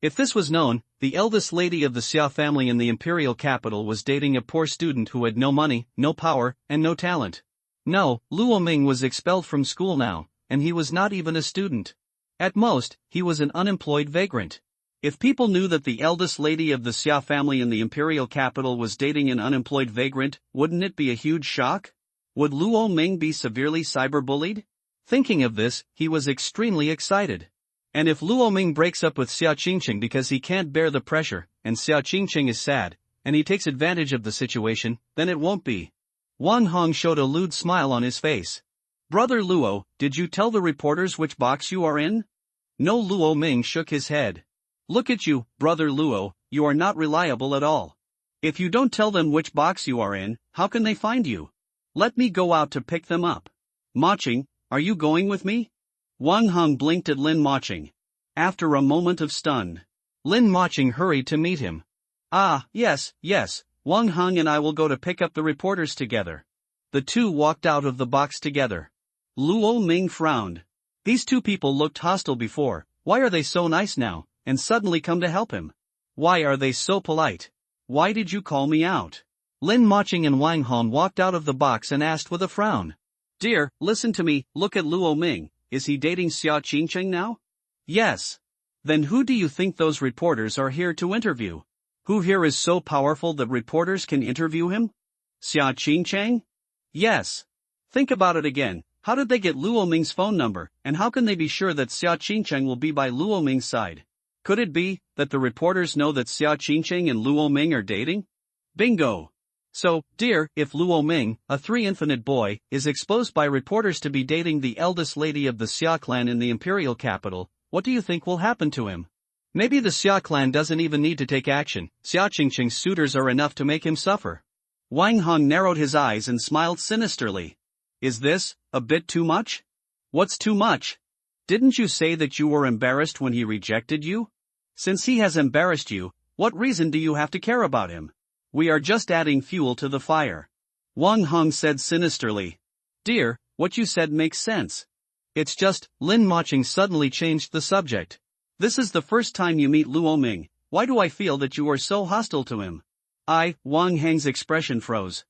If this was known, the eldest lady of the Xia family in the imperial capital was dating a poor student who had no money, no power, and no talent. No, Luo Ming was expelled from school now, and he was not even a student. At most, he was an unemployed vagrant. If people knew that the eldest lady of the Xia family in the imperial capital was dating an unemployed vagrant, wouldn't it be a huge shock? Would Luo Ming be severely cyberbullied? Thinking of this, he was extremely excited. And if Luo Ming breaks up with Xia Qingcheng because he can't bear the pressure, and Xia Qingcheng is sad, and he takes advantage of the situation, then it won't be. Wang Hong showed a lewd smile on his face. Brother Luo, did you tell the reporters which box you are in? No, Luo Ming shook his head. Look at you, Brother Luo, you are not reliable at all. If you don't tell them which box you are in, how can they find you? Let me go out to pick them up. Moqing, are you going with me? Wang Hong blinked at Lin Moqing. After a moment of stun, Lin Moqing hurried to meet him. Ah, yes, Wang Heng and I will go to pick up the reporters together. The two walked out of the box together. Luo Ming frowned. These two people looked hostile before, why are they so nice now, and suddenly come to help him? Why are they so polite? Why did you call me out? Lin Moqing and Wang Hong walked out of the box and asked with a frown. Dear, listen to me, look at Luo Ming, is he dating Xia Qingcheng now? Yes. Then who do you think those reporters are here to interview? Who here is so powerful that reporters can interview him? Xia Qingcheng? Yes. Think about it again, how did they get Luo Ming's phone number, and how can they be sure that Xia Qingcheng will be by Luo Ming's side? Could it be that the reporters know that Xia Qingcheng and Luo Ming are dating? Bingo! So, dear, if Luo Ming, a three-infinite boy, is exposed by reporters to be dating the eldest lady of the Xia clan in the imperial capital, what do you think will happen to him? Maybe the Xia clan doesn't even need to take action, Xia Qingcheng's suitors are enough to make him suffer. Wang Hong narrowed his eyes and smiled sinisterly. Is this a bit too much? What's too much? Didn't you say that you were embarrassed when he rejected you? Since he has embarrassed you, what reason do you have to care about him? We are just adding fuel to the fire. Wang Hong said sinisterly. Dear, what you said makes sense. It's just, Lin Moqing suddenly changed the subject. This is the first time you meet Luo Ming, why do I feel that you are so hostile to him? Wang Heng's expression froze.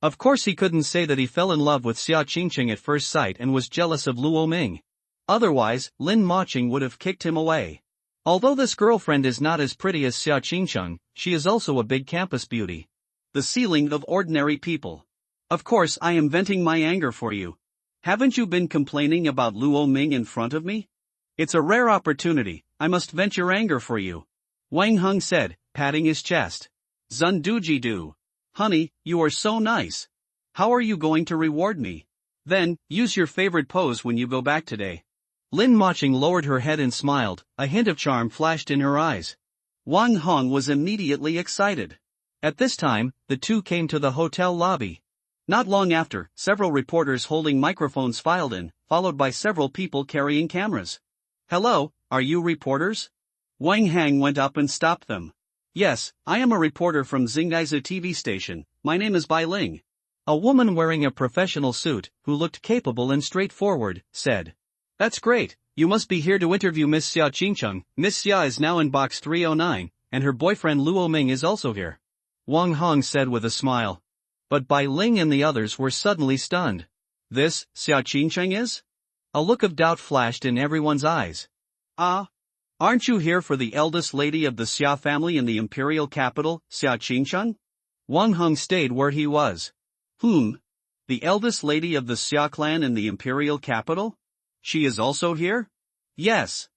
Of course he couldn't say that he fell in love with Xia Qingcheng at first sight and was jealous of Luo Ming. Otherwise, Lin Moqing would have kicked him away. Although this girlfriend is not as pretty as Xia Qingcheng, she is also a big campus beauty. The ceiling of ordinary people. Of course I am venting my anger for you. Haven't you been complaining about Luo Ming in front of me? It's a rare opportunity, I must vent your anger for you. Wang Heng said, patting his chest. Zunduji do. Honey, you are so nice. How are you going to reward me? Then, use your favorite pose when you go back today. Lin Moqing lowered her head and smiled, a hint of charm flashed in her eyes. Wang Hong was immediately excited. At this time, the two came to the hotel lobby. Not long after, several reporters holding microphones filed in, followed by several people carrying cameras. Hello, are you reporters? Wang Hang went up and stopped them. Yes, I am a reporter from Xingaizu TV station, my name is Bai Ling. A woman wearing a professional suit, who looked capable and straightforward, said. That's great, you must be here to interview Miss Xia Qingcheng. Miss Xia is now in box 309, and her boyfriend Luo Ming is also here. Wang Hong said with a smile. But Bai Ling and the others were suddenly stunned. This, Xia Qingcheng is? A look of doubt flashed in everyone's eyes. Aren't you here for the eldest lady of the Xia family in the imperial capital, Xia Qingcheng? Wang Hong stayed where he was. The eldest lady of the Xia clan in the imperial capital? She is also here? Yes.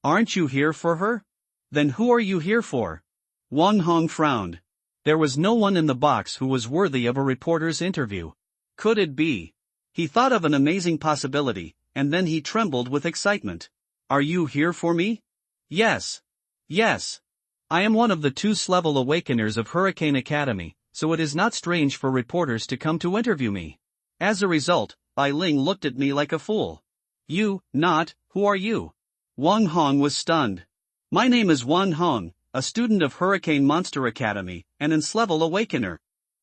Aren't you here for her? Then who are you here for? Wang Hong frowned. There was no one in the box who was worthy of a reporter's interview. Could it be? He thought of an amazing possibility, and then he trembled with excitement. Are you here for me? Yes. Yes. I am one of the 2th-level awakeners of Hurricane Academy, so it is not strange for reporters to come to interview me. As a result, Bai Ling looked at me like a fool. Who are you? Wang Hong was stunned. My name is Wang Hong, a student of Hurricane Monster Academy, an Nth-level awakener.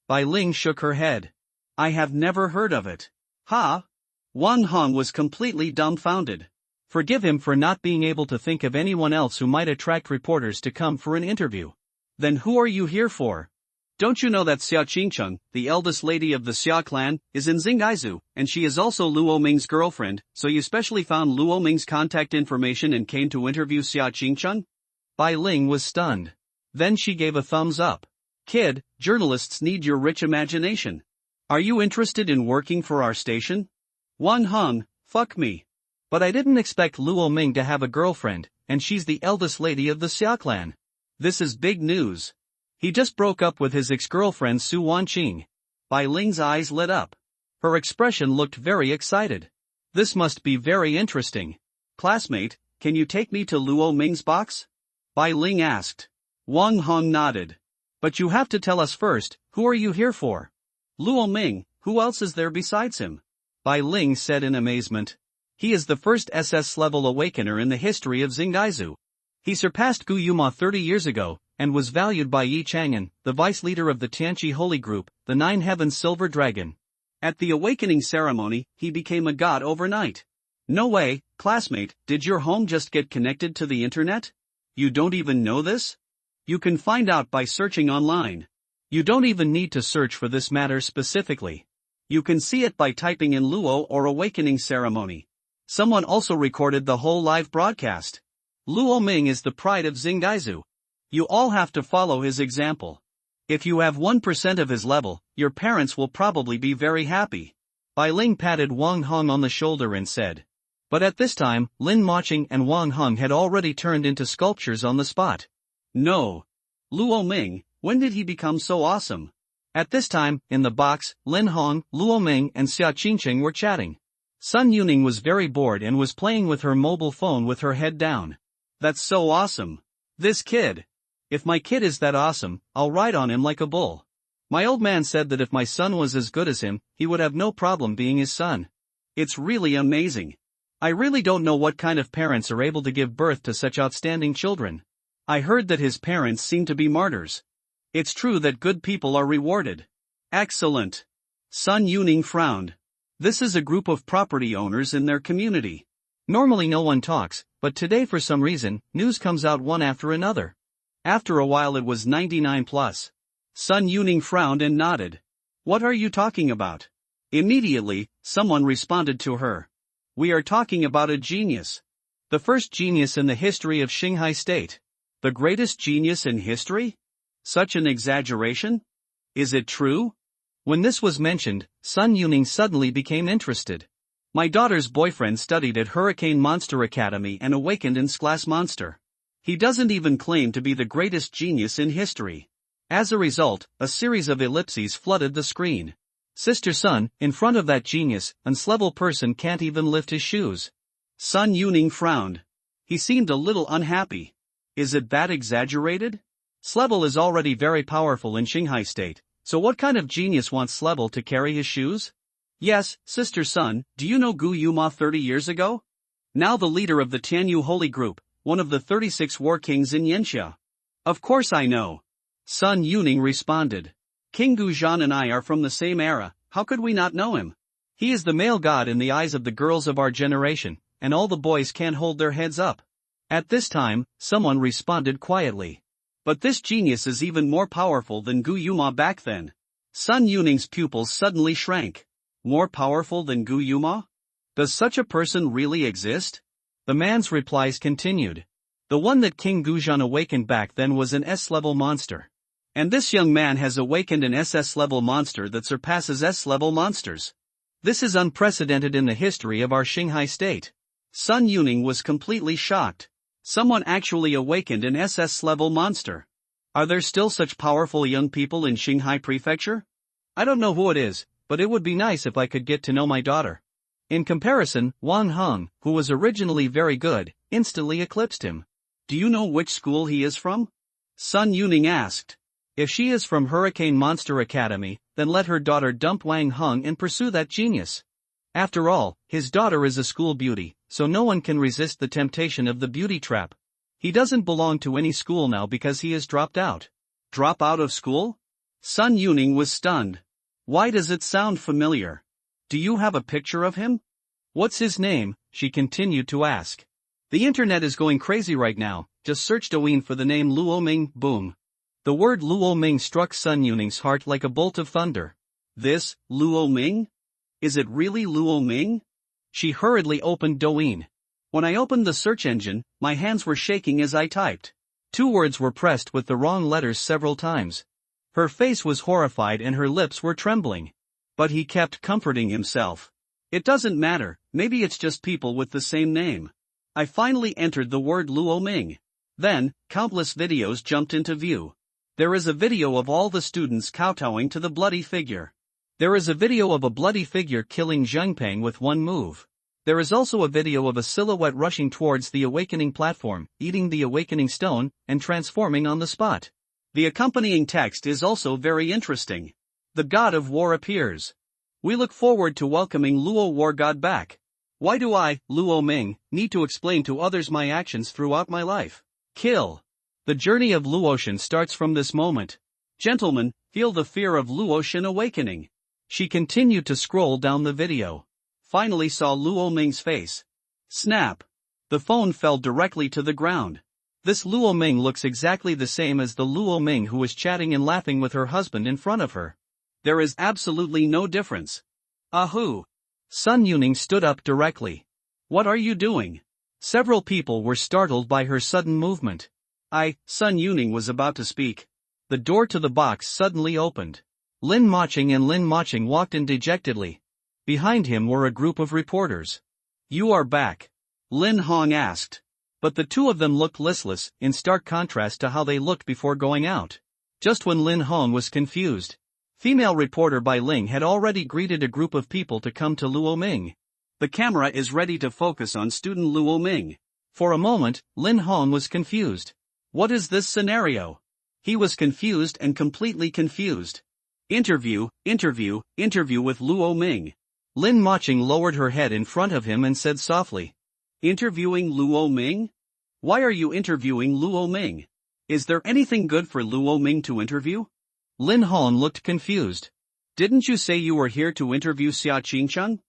Bai Ling shook her head. I have never heard of it. Wang Hong was completely dumbfounded. Forgive him for not being able to think of anyone else who might attract reporters to come for an interview. Then who are you here for? Don't you know that Xia Qingcheng, the eldest lady of the Xia clan, is in Xingaizu, and she is also Luo Ming's girlfriend, so you specially found Luo Ming's contact information and came to interview Xia Qingcheng? Bai Ling was stunned. Then she gave a thumbs up. Kid, journalists need your rich imagination. Are you interested in working for our station? Wang Hong, fuck me. But I didn't expect Luo Ming to have a girlfriend, and she's the eldest lady of the Xia clan. This is big news. He just broke up with his ex-girlfriend Su Wanqing. Bai Ling's eyes lit up. Her expression looked very excited. This must be very interesting. Classmate, can you take me to Luo Ming's box? Bai Ling asked. Wang Hong nodded. But you have to tell us first, who are you here for? Luo Ming, who else is there besides him? Bai Ling said in amazement. He is the first SS level awakener in the history of Xingaizu. He surpassed Gu Yuma 30 years ago, and was valued by Yi Chang'an, the vice leader of the Tianqi Holy Group, the Nine Heavens Silver Dragon. At the awakening ceremony, he became a god overnight. No way, classmate, did your home just get connected to the internet? You don't even know this? You can find out by searching online. You don't even need to search for this matter specifically. You can see it by typing in Luo or awakening ceremony. Someone also recorded the whole live broadcast. Luo Ming is the pride of Xingaizu. You all have to follow his example. If you have 1% of his level, your parents will probably be very happy. Bai Ling patted Wang Hong on the shoulder and said. But at this time, Lin Moqing and Wang Hong had already turned into sculptures on the spot. No. Luo Ming, when did he become so awesome? At this time, in the box, Lin Hong, Luo Ming and Xia Qingqing were chatting. Sun Yuning was very bored and was playing with her mobile phone with her head down. That's so awesome. This kid. If my kid is that awesome, I'll ride on him like a bull. My old man said that if my son was as good as him, he would have no problem being his son. It's really amazing. I really don't know what kind of parents are able to give birth to such outstanding children. I heard that his parents seem to be martyrs. It's true that good people are rewarded. Excellent. Sun Yuning frowned. This is a group of property owners in their community. Normally no one talks, but today for some reason, news comes out one after another. After a while it was 99 plus. Sun Yuning frowned and nodded. What are you talking about? Immediately, someone responded to her. We are talking about a genius. The first genius in the history of Qinghai State. The greatest genius in history? Such an exaggeration? Is it true? When this was mentioned, Sun Yuning suddenly became interested. My daughter's boyfriend studied at Hurricane Monster Academy and awakened in Glass Monster. He doesn't even claim to be the greatest genius in history. As a result, a series of ellipses flooded the screen. Sister Sun, in front of that genius, level person can't even lift his shoes. Sun Yuning frowned. He seemed a little unhappy. Is it that exaggerated? Slevel is already very powerful in Qinghai State, so what kind of genius wants Slevel to carry his shoes? Yes, Sister Sun, do you know Gu Yuma 30 years ago? Now the leader of the Tianyu Holy Group, one of the 36 war kings in Yanxia. Of course I know. Sun Yuning responded. King Guzhan and I are from the same era, how could we not know him? He is the male god in the eyes of the girls of our generation, and all the boys can't hold their heads up. At this time, someone responded quietly. But this genius is even more powerful than Gu Yuma back then. Sun Yuning's pupils suddenly shrank. More powerful than Gu Yuma? Does such a person really exist? The man's replies continued. The one that King Guzhan awakened back then was an S-level monster. And this young man has awakened an SS-level monster that surpasses S-level monsters. This is unprecedented in the history of our Qinghai State. Sun Yuning was completely shocked. Someone actually awakened an SS-level monster. Are there still such powerful young people in Qinghai Prefecture? I don't know who it is, but it would be nice if I could get to know my daughter. In comparison, Wang Hong, who was originally very good, instantly eclipsed him. Do you know which school he is from? Sun Yuning asked. If she is from Hurricane Monster Academy, then let her daughter dump Wang Hong and pursue that genius. After all, his daughter is a school beauty, so no one can resist the temptation of the beauty trap. He doesn't belong to any school now because he has dropped out. Drop out of school? Sun Yuning was stunned. Why does it sound familiar? Do you have a picture of him? What's his name? She continued to ask. The internet is going crazy right now, just search Douyin for the name Luo Ming, boom. The word Luo Ming struck Sun Yuning's heart like a bolt of thunder. This, Luo Ming? Is it really Luo Ming? She hurriedly opened Douyin. When I opened the search engine, my hands were shaking as I typed. 2 words were pressed with the wrong letters several times. Her face was horrified and her lips were trembling. But he kept comforting himself. It doesn't matter, maybe it's just people with the same name. I finally entered the word Luo Ming. Then, countless videos jumped into view. There is a video of all the students kowtowing to the bloody figure. There is a video of a bloody figure killing Zhengpeng with one move. There is also a video of a silhouette rushing towards the awakening platform, eating the awakening stone, and transforming on the spot. The accompanying text is also very interesting. The god of war appears. We look forward to welcoming Luo War God back. Why do I, Luo Ming, need to explain to others my actions throughout my life? Kill. The journey of Luotian starts from this moment. Gentlemen, feel the fear of Luotian awakening. She continued to scroll down the video. Finally saw Luo Ming's face. Snap! The phone fell directly to the ground. This Luo Ming looks exactly the same as the Luo Ming who was chatting and laughing with her husband in front of her. There is absolutely no difference. Ahoo! Sun Yuning stood up directly. What are you doing? Several people were startled by her sudden movement. Sun Yuning was about to speak. The door to the box suddenly opened. Lin Maching walked in dejectedly. Behind him were a group of reporters. You are back? Lin Hong asked. But the two of them looked listless, in stark contrast to how they looked before going out. Just when Lin Hong was confused, female reporter Bai Ling had already greeted a group of people to come to Luo Ming. The camera is ready to focus on student Luo Ming. For a moment, Lin Hong was confused. What is this scenario? He was confused and completely confused. Interview with Luo Ming. Lin Maching lowered her head in front of him and said softly. Interviewing Luo Ming? Why are you interviewing Luo Ming? Is there anything good for Luo Ming to interview? Lin Hong looked confused. Didn't you say you were here to interview Xia Qingcheng?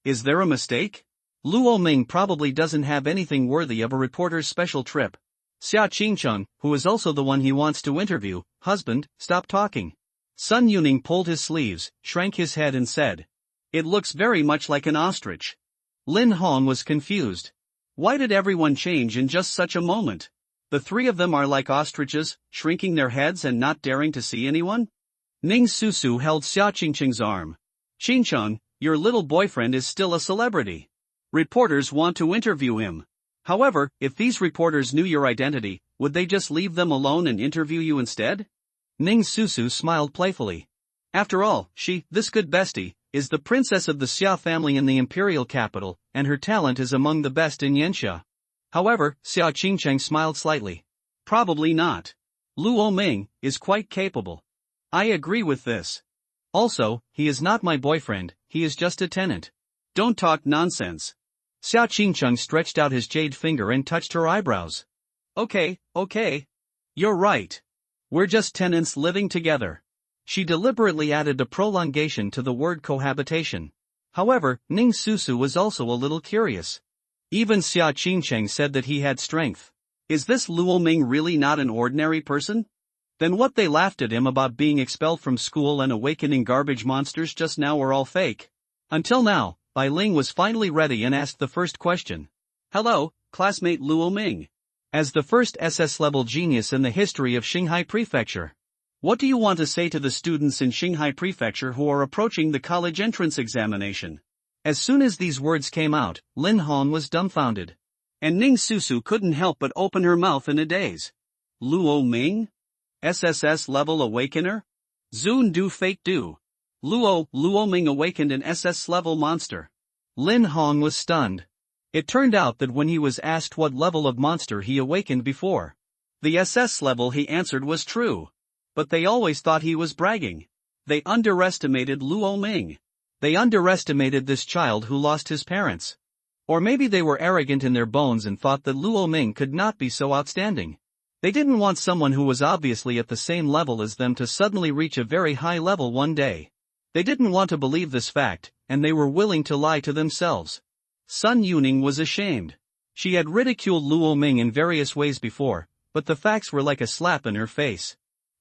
Is there a mistake? Luo Ming probably doesn't have anything worthy of a reporter's special trip. Xia Qingcheng, who is also the one he wants to interview, husband, stop talking. Sun Yuning pulled his sleeves, shrank his head and said. It looks very much like an ostrich. Lin Hong was confused. Why did everyone change in just such a moment? The three of them are like ostriches, shrinking their heads and not daring to see anyone? Ning Susu held Xia Qingcheng's arm. Qingcheng, your little boyfriend is still a celebrity. Reporters want to interview him. However, if these reporters knew your identity, would they just leave them alone and interview you instead? Ning Susu smiled playfully. After all, this good bestie, is the princess of the Xia family in the imperial capital, and her talent is among the best in Yanxia. However, Xia Qingcheng smiled slightly. Probably not. Luo Ming is quite capable. I agree with this. Also, he is not my boyfriend, he is just a tenant. Don't talk nonsense. Xia Qingcheng stretched out his jade finger and touched her eyebrows. Okay. You're right. We're just tenants living together. She deliberately added a prolongation to the word cohabitation. However, Ning Susu was also a little curious. Even Xia Qingcheng said that he had strength. Is this Luo Ming really not an ordinary person? Then what they laughed at him about being expelled from school and awakening garbage monsters just now were all fake. Until now, Bai Ling was finally ready and asked the first question. Hello, classmate Luo Ming. As the first SS-level genius in the history of Qinghai Prefecture, what do you want to say to the students in Qinghai Prefecture who are approaching the college entrance examination? As soon as these words came out, Lin Hong was dumbfounded. And Ning Susu couldn't help but open her mouth in a daze. Luo Ming? SSS level awakener? Zun du fake du. Luo Ming awakened an SS level monster. Lin Hong was stunned. It turned out that when he was asked what level of monster he awakened before, the SS level he answered was true. But they always thought he was bragging. They underestimated Luo Ming. They underestimated this child who lost his parents. Or maybe they were arrogant in their bones and thought that Luo Ming could not be so outstanding. They didn't want someone who was obviously at the same level as them to suddenly reach a very high level one day. They didn't want to believe this fact, and they were willing to lie to themselves. Sun Yuning was ashamed. She had ridiculed Luo Ming in various ways before, but the facts were like a slap in her face.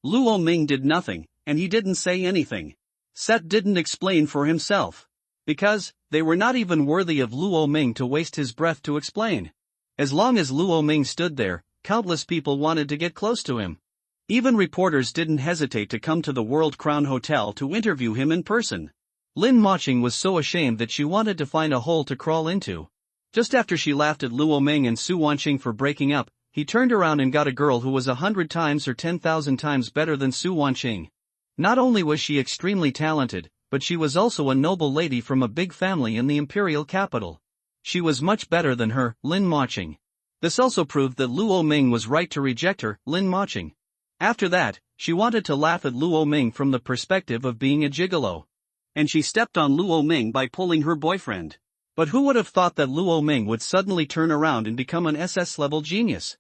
Luo Ming did nothing, and he didn't say anything. Set didn't explain for himself. Because, they were not even worthy of Luo Ming to waste his breath to explain. As long as Luo Ming stood there, countless people wanted to get close to him. Even reporters didn't hesitate to come to the World Crown Hotel to interview him in person. Lin Maching was so ashamed that she wanted to find a hole to crawl into. Just after she laughed at Luo Ming and Su Wanqing for breaking up, he turned around and got a girl who was 100 times or 10,000 times better than Su Wanqing. Not only was she extremely talented, but she was also a noble lady from a big family in the imperial capital. She was much better than her, Lin Maching. This also proved that Luo Ming was right to reject her, Lin Maching. After that, she wanted to laugh at Luo Ming from the perspective of being a gigolo. And she stepped on Luo Ming by pulling her boyfriend. But who would have thought that Luo Ming would suddenly turn around and become an SS-level genius?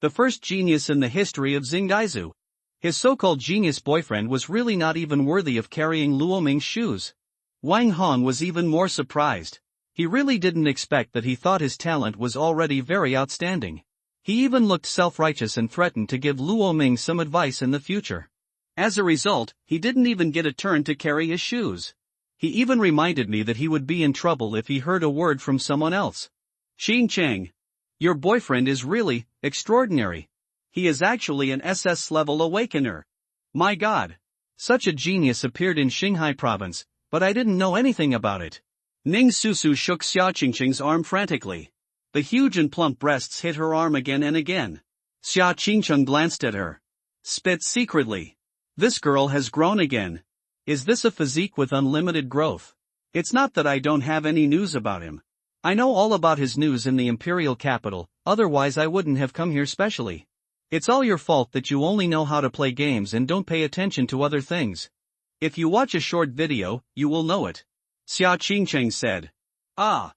the first genius in the history of Xingaizu. His so-called genius boyfriend was really not even worthy of carrying Luo Ming's shoes. Wang Hong was even more surprised. He really didn't expect that. He thought his talent was already very outstanding. He even looked self-righteous and threatened to give Luo Ming some advice in the future. As a result, he didn't even get a turn to carry his shoes. He even reminded me that he would be in trouble if he heard a word from someone else. Xing Cheng. Your boyfriend is really extraordinary. He is actually an SS level awakener. My God. Such a genius appeared in Qinghai province, but I didn't know anything about it. Ning Susu shook Xia Qingcheng's arm frantically. The huge and plump breasts hit her arm again and again. Xia Qingcheng glanced at her. Spit secretly. This girl has grown again. Is this a physique with unlimited growth? It's not that I don't have any news about him. I know all about his news in the imperial capital, otherwise I wouldn't have come here specially. It's all your fault that you only know how to play games and don't pay attention to other things. If you watch a short video, you will know it. Xia Qingcheng said. Ah.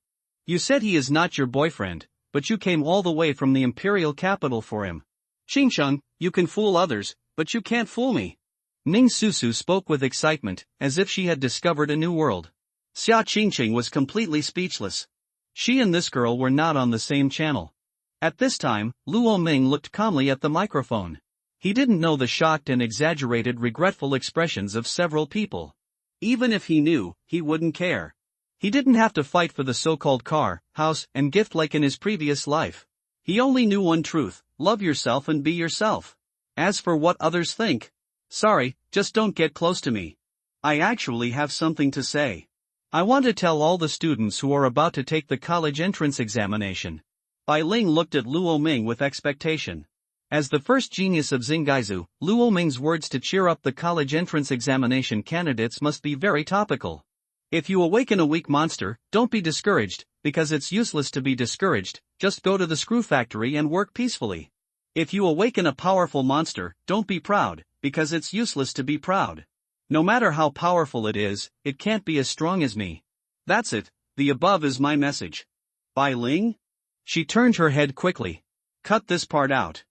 You said he is not your boyfriend, but you came all the way from the imperial capital for him. Qingcheng, you can fool others, but you can't fool me. Ning Susu spoke with excitement, as if she had discovered a new world. Xia Qingcheng was completely speechless. She and this girl were not on the same channel. At this time, Luo Ming looked calmly at the microphone. He didn't know the shocked and exaggerated regretful expressions of several people. Even if he knew, he wouldn't care. He didn't have to fight for the so-called car, house, and gift like in his previous life. He only knew one truth: love yourself and be yourself. As for what others think, sorry, just don't get close to me. I actually have something to say. I want to tell all the students who are about to take the college entrance examination. Bai Ling looked at Luo Ming with expectation. As the first genius of Xingaizu, Luo Ming's words to cheer up the college entrance examination candidates must be very topical. If you awaken a weak monster, don't be discouraged, because it's useless to be discouraged. Just go to the screw factory and work peacefully. If you awaken a powerful monster, don't be proud, because it's useless to be proud. No matter how powerful it is, it can't be as strong as me. That's it, the above is my message. Bai Ling? She turned her head quickly. Cut this part out.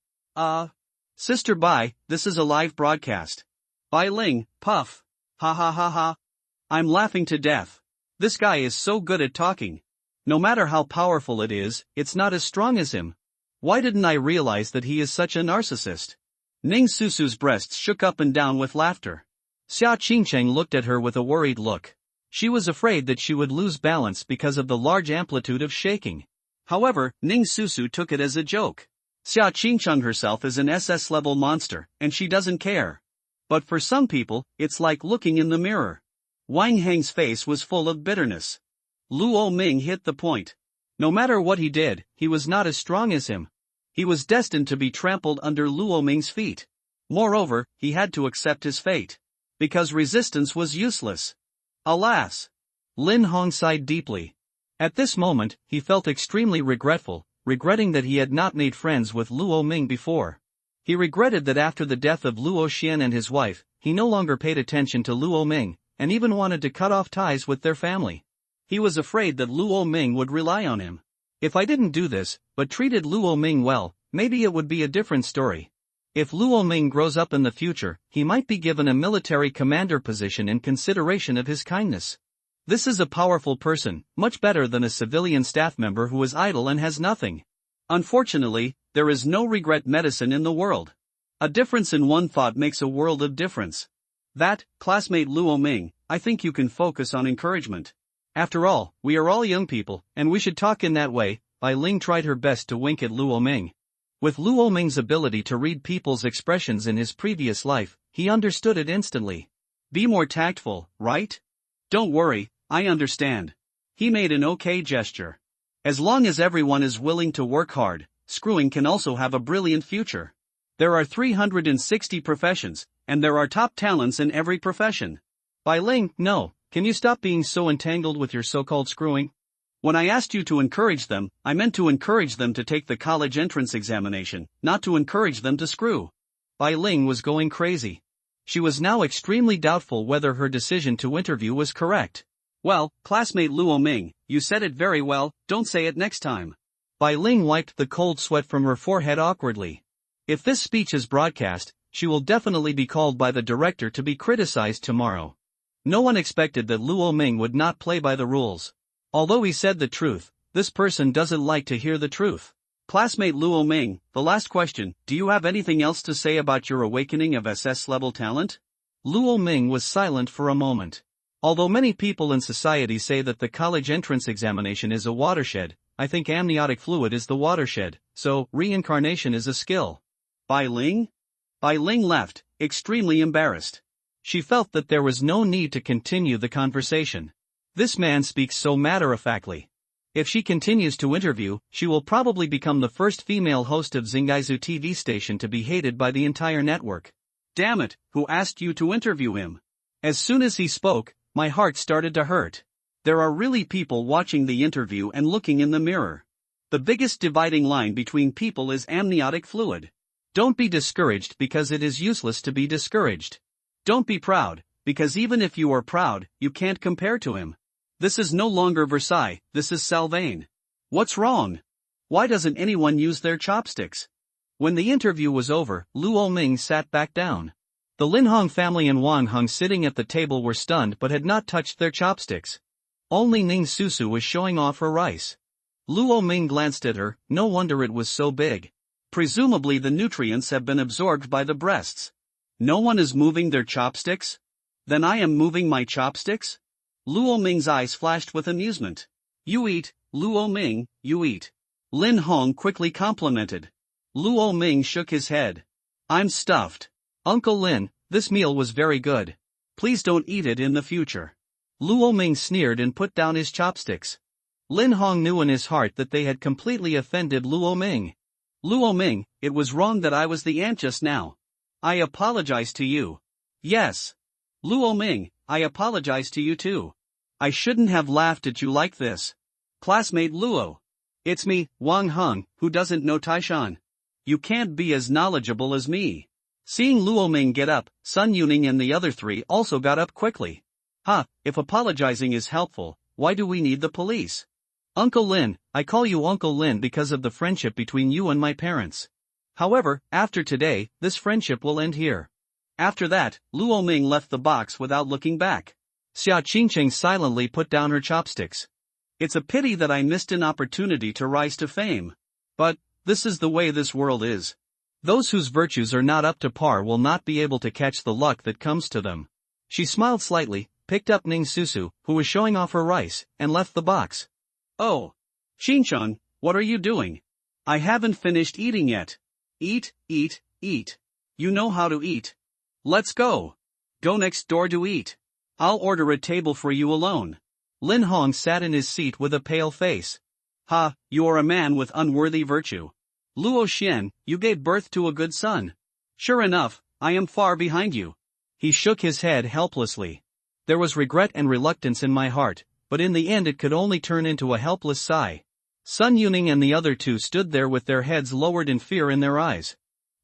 Sister Bai, this is a live broadcast. Bai Ling, puff. Ha ha ha ha. I'm laughing to death. This guy is so good at talking. No matter how powerful it is, it's not as strong as him. Why didn't I realize that he is such a narcissist? Ning Susu's breasts shook up and down with laughter. Xia Qingcheng looked at her with a worried look. She was afraid that she would lose balance because of the large amplitude of shaking. However, Ning Susu took it as a joke. Xia Qingcheng herself is an SS-level monster, and she doesn't care. But for some people, it's like looking in the mirror. Wang Heng's face was full of bitterness. Luo Ming hit the point. No matter what he did, he was not as strong as him. He was destined to be trampled under Luo Ming's feet. Moreover, he had to accept his fate. Because resistance was useless. Alas! Lin Hong sighed deeply. At this moment, he felt extremely regretful, regretting that he had not made friends with Luo Ming before. He regretted that after the death of Luo Xian and his wife, he no longer paid attention to Luo Ming, and even wanted to cut off ties with their family. He was afraid that Luo Ming would rely on him. If I didn't do this, but treated Luo Ming well, maybe it would be a different story. If Luo Ming grows up in the future, he might be given a military commander position in consideration of his kindness. This is a powerful person, much better than a civilian staff member who is idle and has nothing. Unfortunately, there is no regret medicine in the world. A difference in one thought makes a world of difference. That, classmate Luo Ming, I think you can focus on encouragement. After all, we are all young people, and we should talk in that way. Bai Ling tried her best to wink at Luo Ming. With Luo Ming's ability to read people's expressions in his previous life, he understood it instantly. Be more tactful, right? Don't worry, I understand. He made an okay gesture. As long as everyone is willing to work hard, screwing can also have a brilliant future. There are 360 professions, and there are top talents in every profession. Bai Ling, no, can you stop being so entangled with your so-called screwing? When I asked you to encourage them, I meant to encourage them to take the college entrance examination, not to encourage them to screw. Bai Ling was going crazy. She was now extremely doubtful whether her decision to interview was correct. Well, classmate Luo Ming, you said it very well, don't say it next time. Bai Ling wiped the cold sweat from her forehead awkwardly. If this speech is broadcast, she will definitely be called by the director to be criticized tomorrow. No one expected that Luo Ming would not play by the rules. Although he said the truth, this person doesn't like to hear the truth. Classmate Luo Ming, the last question, do you have anything else to say about your awakening of SS level talent? Luo Ming was silent for a moment. Although many people in society say that the college entrance examination is a watershed, I think amniotic fluid is the watershed, so reincarnation is a skill. Bai Ling? Bai Ling left, extremely embarrassed. She felt that there was no need to continue the conversation. This man speaks so matter-of-factly. If she continues to interview, she will probably become the first female host of Zingaizu TV station to be hated by the entire network. Damn it, who asked you to interview him? As soon as he spoke, my heart started to hurt. There are really people watching the interview and looking in the mirror. The biggest dividing line between people is amniotic fluid. Don't be discouraged because it is useless to be discouraged. Don't be proud, because even if you are proud, you can't compare to him. This is no longer Versailles, this is Salvain. What's wrong? Why doesn't anyone use their chopsticks? When the interview was over, Luo Ming sat back down. The Lin Hong family and Wang Hung sitting at the table were stunned but had not touched their chopsticks. Only Ning Susu was showing off her rice. Luo Ming glanced at her, no wonder it was so big. Presumably the nutrients have been absorbed by the breasts. No one is moving their chopsticks? Then I am moving my chopsticks? Luo Ming's eyes flashed with amusement. You eat, Luo Ming, you eat. Lin Hong quickly complimented. Luo Ming shook his head. I'm stuffed. Uncle Lin, this meal was very good. Please don't eat it in the future. Luo Ming sneered and put down his chopsticks. Lin Hong knew in his heart that they had completely offended Luo Ming. Luo Ming, it was wrong that I was the ant just now. I apologize to you. Yes. Luo Ming, I apologize to you too. I shouldn't have laughed at you like this. Classmate Luo. It's me, Wang Hung, who doesn't know Taishan. You can't be as knowledgeable as me. Seeing Luo Ming get up, Sun Yuning and the other three also got up quickly. If apologizing is helpful, why do we need the police? Uncle Lin, I call you Uncle Lin because of the friendship between you and my parents. However, after today, this friendship will end here. After that, Luo Ming left the box without looking back. Xia Qingcheng silently put down her chopsticks. It's a pity that I missed an opportunity to rise to fame. But, this is the way this world is. Those whose virtues are not up to par will not be able to catch the luck that comes to them. She smiled slightly, picked up Ning Susu, who was showing off her rice, and left the box. Oh. Qingcheng, what are you doing? I haven't finished eating yet. Eat, eat, eat. You know how to eat. Let's go. Go next door to eat. I'll order a table for you alone. Lin Hong sat in his seat with a pale face. You are a man with unworthy virtue. Luo Xian, you gave birth to a good son. Sure enough, I am far behind you. He shook his head helplessly. There was regret and reluctance in my heart, but in the end it could only turn into a helpless sigh. Sun Yuning and the other two stood there with their heads lowered in fear in their eyes.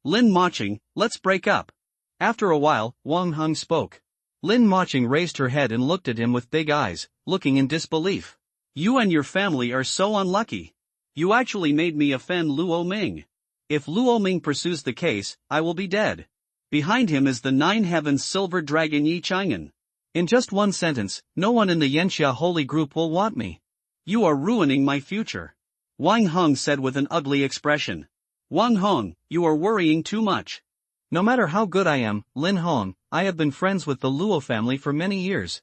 Lin Moqing, let's break up. After a while, Wang Hung spoke. Lin Moqing raised her head and looked at him with big eyes, looking in disbelief. You and your family are so unlucky. You actually made me offend Luo Ming. If Luo Ming pursues the case, I will be dead. Behind him is the Nine Heavens Silver Dragon Yi Chang'an. In just one sentence, no one in the Yanxia Holy Group will want me. You are ruining my future. Wang Hung said with an ugly expression. Wang Hung, you are worrying too much. No matter how good I am, Lin Hong, I have been friends with the Luo family for many years.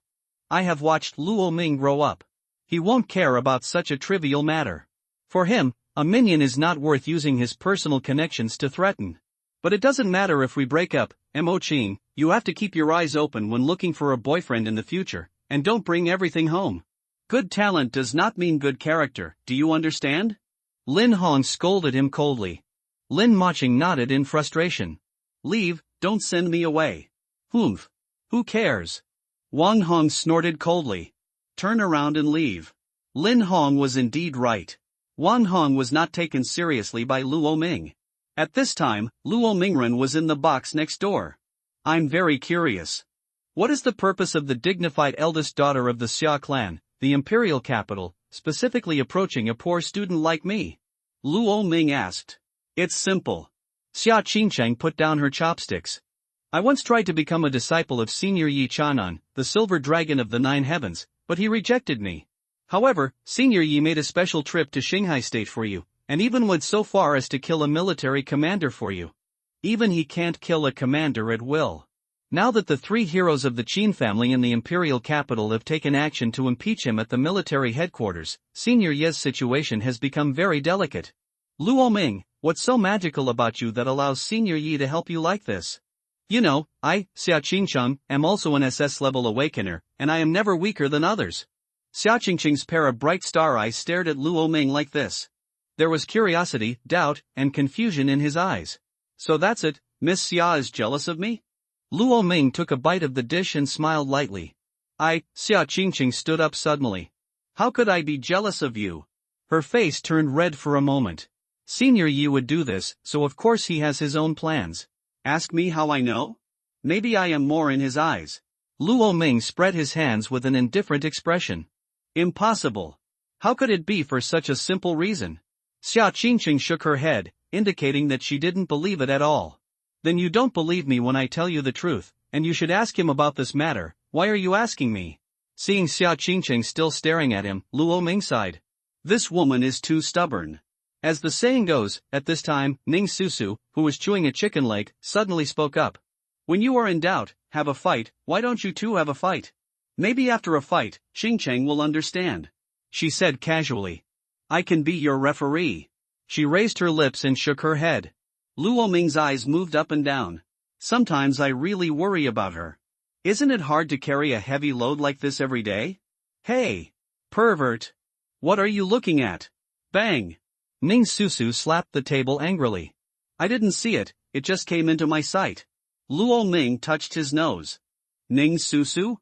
I have watched Luo Ming grow up. He won't care about such a trivial matter. For him, a minion is not worth using his personal connections to threaten. But it doesn't matter if we break up, Mo Qing, you have to keep your eyes open when looking for a boyfriend in the future, and don't bring everything home. Good talent does not mean good character, do you understand? Lin Hong scolded him coldly. Lin Moqing nodded in frustration. Leave, don't send me away. Humph. Who cares? Wang Hong snorted coldly. Turn around and leave. Lin Hong was indeed right. Wang Hong was not taken seriously by Luo Ming. At this time, Luo Mingren was in the box next door. I'm very curious. What is the purpose of the dignified eldest daughter of the Xia clan, the imperial capital, specifically approaching a poor student like me? Luo Ming asked. It's simple. Xia Qingcheng put down her chopsticks. I once tried to become a disciple of Senior Yi Chanan, the silver dragon of the nine heavens, but he rejected me. However, Senior Yi made a special trip to Shanghai State for you, and even went so far as to kill a military commander for you. Even he can't kill a commander at will. Now that the three heroes of the Qin family in the imperial capital have taken action to impeach him at the military headquarters, Senior Yi's situation has become very delicate. Luo Ming, what's so magical about you that allows Senior Yi to help you like this? You know, I, Xia Qingcheng, am also an SS level awakener, and I am never weaker than others. Xia Qingcheng's pair of bright star eyes stared at Luo Ming like this. There was curiosity, doubt, and confusion in his eyes. So that's it, Miss Xia is jealous of me? Luo Ming took a bite of the dish and smiled lightly. Xia Qingcheng stood up suddenly. How could I be jealous of you? Her face turned red for a moment. Senior Yi would do this, so of course he has his own plans. Ask me how I know? Maybe I am more in his eyes. Luo Ming spread his hands with an indifferent expression. Impossible. How could it be for such a simple reason? Xia Qingcheng shook her head, indicating that she didn't believe it at all. Then you don't believe me when I tell you the truth, and you should ask him about this matter. Why are you asking me? Seeing Xia Qingcheng still staring at him, Luo Ming sighed. This woman is too stubborn. As the saying goes, at this time, Ning Susu, who was chewing a chicken leg, suddenly spoke up. When you are in doubt, have a fight. Why don't you two have a fight? Maybe after a fight, Qingcheng will understand. She said casually. I can be your referee. She raised her lips and shook her head. Luo Ming's eyes moved up and down. Sometimes I really worry about her. Isn't it hard to carry a heavy load like this every day? Hey! Pervert! What are you looking at? Bang! Ning Susu slapped the table angrily. I didn't see it, it just came into my sight. Luo Ming touched his nose. Ning Susu?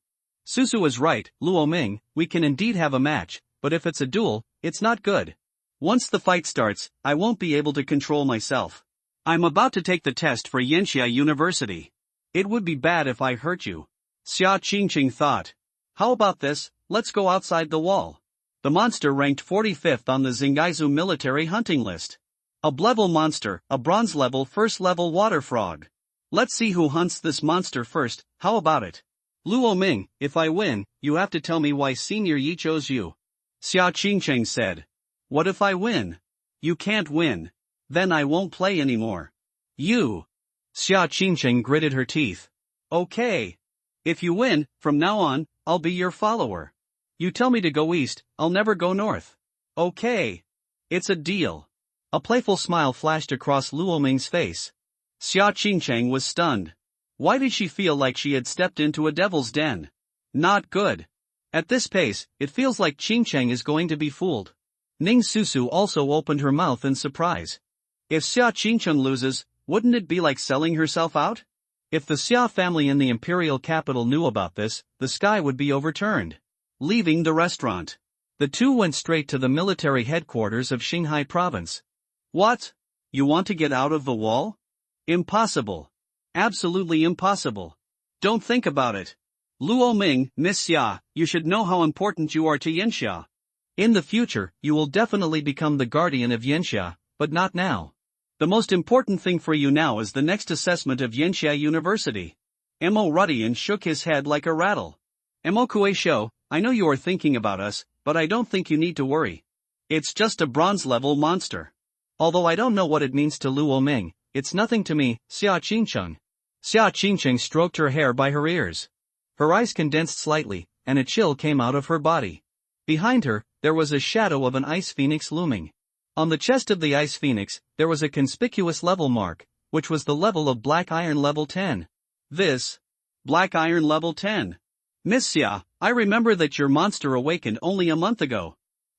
Susu is right, Luo Ming, we can indeed have a match, but if it's a duel, it's not good. Once the fight starts, I won't be able to control myself. I'm about to take the test for Yanxia University. It would be bad if I hurt you. Xia Qingcheng thought. How about this, let's go outside the wall. The monster ranked 45th on the Zingaizu military hunting list. A level monster, a bronze level first level water frog. Let's see who hunts this monster first, how about it? Luo Ming, if I win, you have to tell me why Senior Yi chose you. Xia Qingcheng said. What if I win? You can't win. Then I won't play anymore. You. Xia Qingcheng gritted her teeth. Okay. If you win, from now on, I'll be your follower. You tell me to go east, I'll never go north. Okay. It's a deal. A playful smile flashed across Luo Ming's face. Xia Qingcheng was stunned. Why did she feel like she had stepped into a devil's den? Not good. At this pace, it feels like Qingcheng is going to be fooled. Ning Susu also opened her mouth in surprise. If Xia Qingcheng loses, wouldn't it be like selling herself out? If the Xia family in the imperial capital knew about this, the sky would be overturned. Leaving the restaurant, the two went straight to the military headquarters of Shanghai province. What? You want to get out of the wall? Impossible. Absolutely impossible. Don't think about it. Luo Ming, Miss Xia, you should know how important you are to Yanxia. In the future, you will definitely become the guardian of Yanxia, but not now. The most important thing for you now is the next assessment of Yanxia University. Mo Rudian shook his head like a rattle. Mo Kuei-shou, I know you are thinking about us, but I don't think you need to worry. It's just a bronze-level monster. Although I don't know what it means to Luo Ming, it's nothing to me, Xia Qingcheng. Xia Qingcheng stroked her hair by her ears. Her eyes condensed slightly, and a chill came out of her body. Behind her, there was a shadow of an ice phoenix looming. On the chest of the ice phoenix, there was a conspicuous level mark, which was the level of Black Iron level 10. This? Black Iron level 10. Miss Xia, I remember that your monster awakened only a month ago.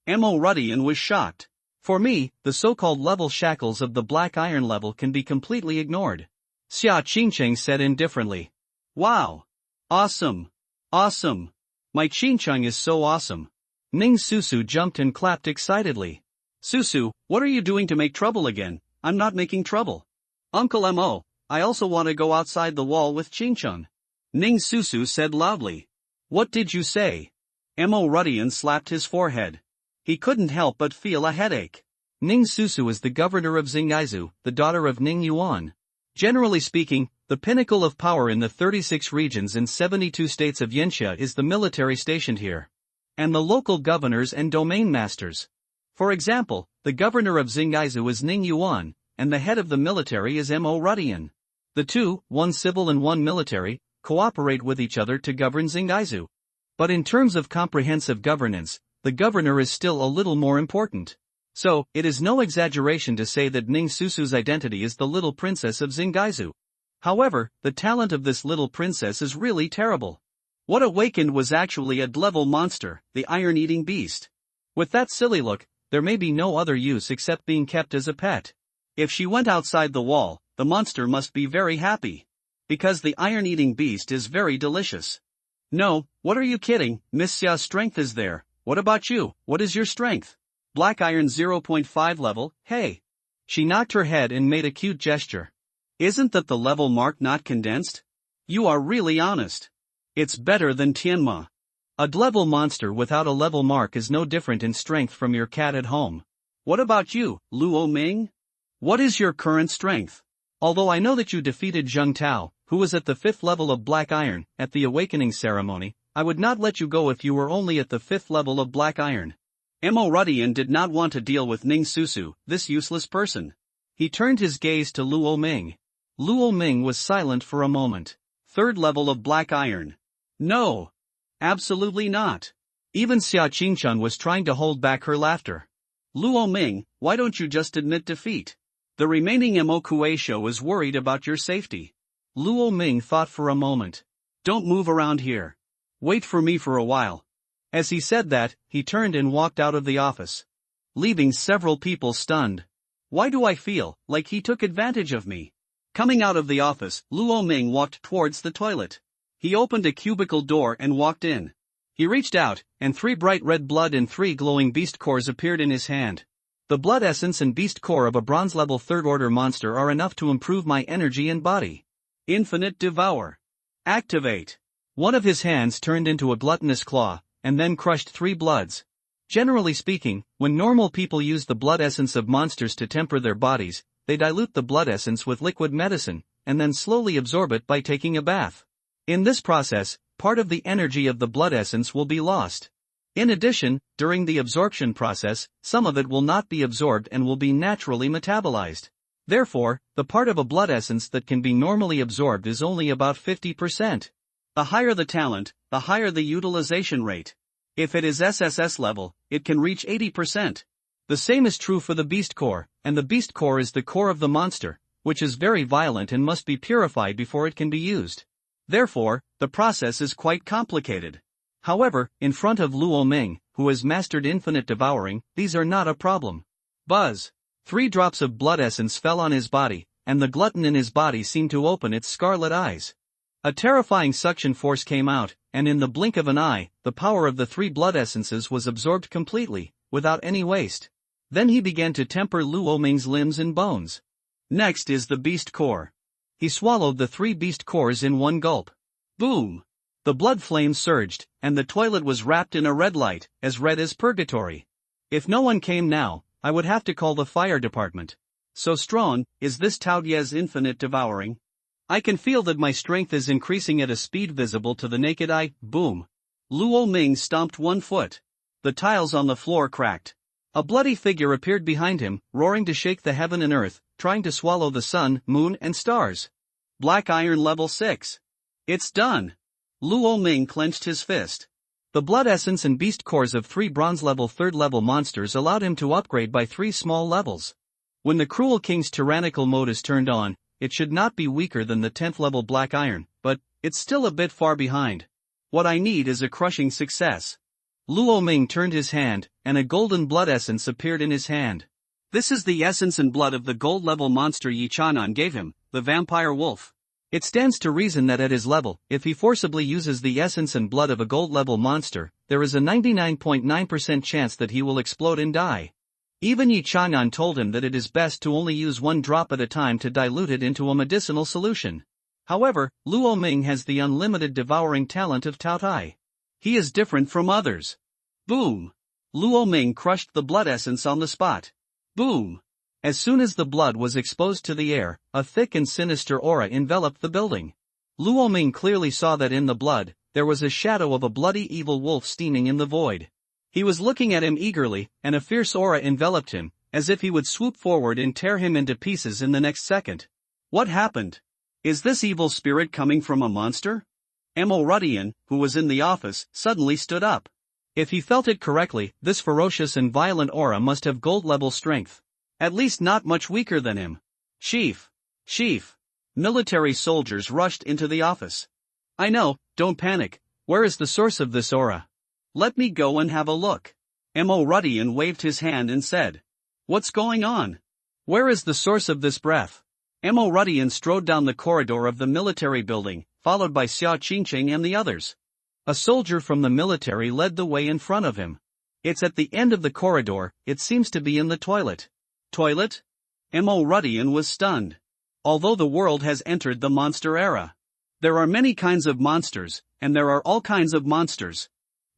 Mo Rudian was shocked. For me, the so-called level shackles of the Black Iron level can be completely ignored. Xia Qingcheng said indifferently. Wow. Awesome. Awesome. My Qingcheng is so awesome. Ning Susu jumped and clapped excitedly. Susu, what are you doing to make trouble again? I'm not making trouble. Uncle Mo, I also want to go outside the wall with Qingcheng. Ning Susu said loudly. What did you say? Mo Rudian slapped his forehead. He couldn't help but feel a headache. Ning Susu is the governor of Xingaizu, the daughter of Ning Yuan. Generally speaking, the pinnacle of power in the 36 regions and 72 states of Yanxia is the military stationed here. And the local governors and domain masters. For example, the governor of Xingaizu is Ning Yuan, and the head of the military is Mo Rudian. The two, one civil and one military, cooperate with each other to govern Xingaizu. But in terms of comprehensive governance, the governor is still a little more important. So, it is no exaggeration to say that Ning Susu's identity is the little princess of Xingaizu. However, the talent of this little princess is really terrible. What awakened was actually a devouring monster, the iron-eating beast. With that silly look, there may be no other use except being kept as a pet. If she went outside the wall, the monster must be very happy. Because the iron-eating beast is very delicious. No, what are you kidding? Miss Xia's strength is there. What about you? What is your strength? Black iron 0.5 level, hey. She knocked her head and made a cute gesture. Isn't that the level mark not condensed? You are really honest. It's better than Tianma. A level monster without a level mark is no different in strength from your cat at home. What about you, Luo Ming? What is your current strength? Although I know that you defeated Zheng Tao, who was at the 5th level of Black Iron, at the awakening ceremony, I would not let you go if you were only at the 5th level of Black Iron. Mo Rudian did not want to deal with Ning Susu, this useless person. He turned his gaze to Luo Ming. Luo Ming was silent for a moment. 3rd level of Black Iron. No. Absolutely not. Even Xia Qingchun was trying to hold back her laughter. Luo Ming, why don't you just admit defeat? The remaining Mo Kuei-shou is worried about your safety. Luo Ming thought for a moment. Don't move around here. Wait for me for a while. As he said that, he turned and walked out of the office, leaving several people stunned. Why do I feel like he took advantage of me? Coming out of the office, Luo Ming walked towards the toilet. He opened a cubicle door and walked in. He reached out, and 3 bright red blood and 3 glowing beast cores appeared in his hand. The blood essence and beast core of a bronze level 3rd order monster are enough to improve my energy and body. Infinite Devour. Activate. One of his hands turned into a gluttonous claw, and then crushed 3 bloods. Generally speaking, when normal people use the blood essence of monsters to temper their bodies, they dilute the blood essence with liquid medicine, and then slowly absorb it by taking a bath. In this process, part of the energy of the blood essence will be lost. In addition, during the absorption process, some of it will not be absorbed and will be naturally metabolized. Therefore, the part of a blood essence that can be normally absorbed is only about 50%. The higher the talent, the higher the utilization rate. If it is SSS level, it can reach 80%. The same is true for the beast core, and the beast core is the core of the monster, which is very violent and must be purified before it can be used. Therefore, the process is quite complicated. However, in front of Luo Ming, who has mastered infinite devouring, these are not a problem. Buzz. 3 drops of blood essence fell on his body, and the glutton in his body seemed to open its scarlet eyes. A terrifying suction force came out, and in the blink of an eye, the power of the 3 blood essences was absorbed completely, without any waste. Then he began to temper Luo Ming's limbs and bones. Next is the beast core. He swallowed the 3 beast cores in one gulp. Boom! The blood flames surged, and the toilet was wrapped in a red light, as red as purgatory. If no one came now, I would have to call the fire department. So strong is this Taoyue's infinite devouring. I can feel that my strength is increasing at a speed visible to the naked eye. Boom! Luo Ming stomped 1 foot. The tiles on the floor cracked. A bloody figure appeared behind him, roaring to shake the heaven and earth, trying to swallow the sun, moon and stars. Black Iron level 6. It's done. Luo Ming clenched his fist. The blood essence and beast cores of 3 bronze level 3rd level monsters allowed him to upgrade by 3 small levels. When the Cruel King's tyrannical mode is turned on, it should not be weaker than the 10th level Black Iron, but it's still a bit far behind. What I need is a crushing success. Luo Ming turned his hand, and a golden blood essence appeared in his hand. This is the essence and blood of the gold level monster Yi Chanan gave him, the vampire wolf. It stands to reason that at his level, if he forcibly uses the essence and blood of a gold level monster, there is a 99.9% chance that he will explode and die. Even Yi Chanan told him that it is best to only use 1 drop at a time to dilute it into a medicinal solution. However, Luo Ming has the unlimited devouring talent of Tao Tai. He is different from others. Boom! Luo Ming crushed the blood essence on the spot. Boom! As soon as the blood was exposed to the air, a thick and sinister aura enveloped the building. Luo Ming clearly saw that in the blood, there was a shadow of a bloody evil wolf steaming in the void. He was looking at him eagerly, and a fierce aura enveloped him, as if he would swoop forward and tear him into pieces in the next second. What happened? Is this evil spirit coming from a monster? Emo Rudian, who was in the office, suddenly stood up. If he felt it correctly, this ferocious and violent aura must have gold-level strength. At least not much weaker than him. Chief! Chief! Military soldiers rushed into the office. I know, don't panic. Where is the source of this aura? Let me go and have a look. Emo Rudian waved his hand and said. What's going on? Where is the source of this breath? Emo Rudian strode down the corridor of the military building, followed by Xia Qingqing and the others. A soldier from the military led the way in front of him. It's at the end of the corridor, it seems to be in the toilet. Toilet? Emo Rudian was stunned. Although the world has entered the monster era, there are many kinds of monsters, and there are all kinds of monsters.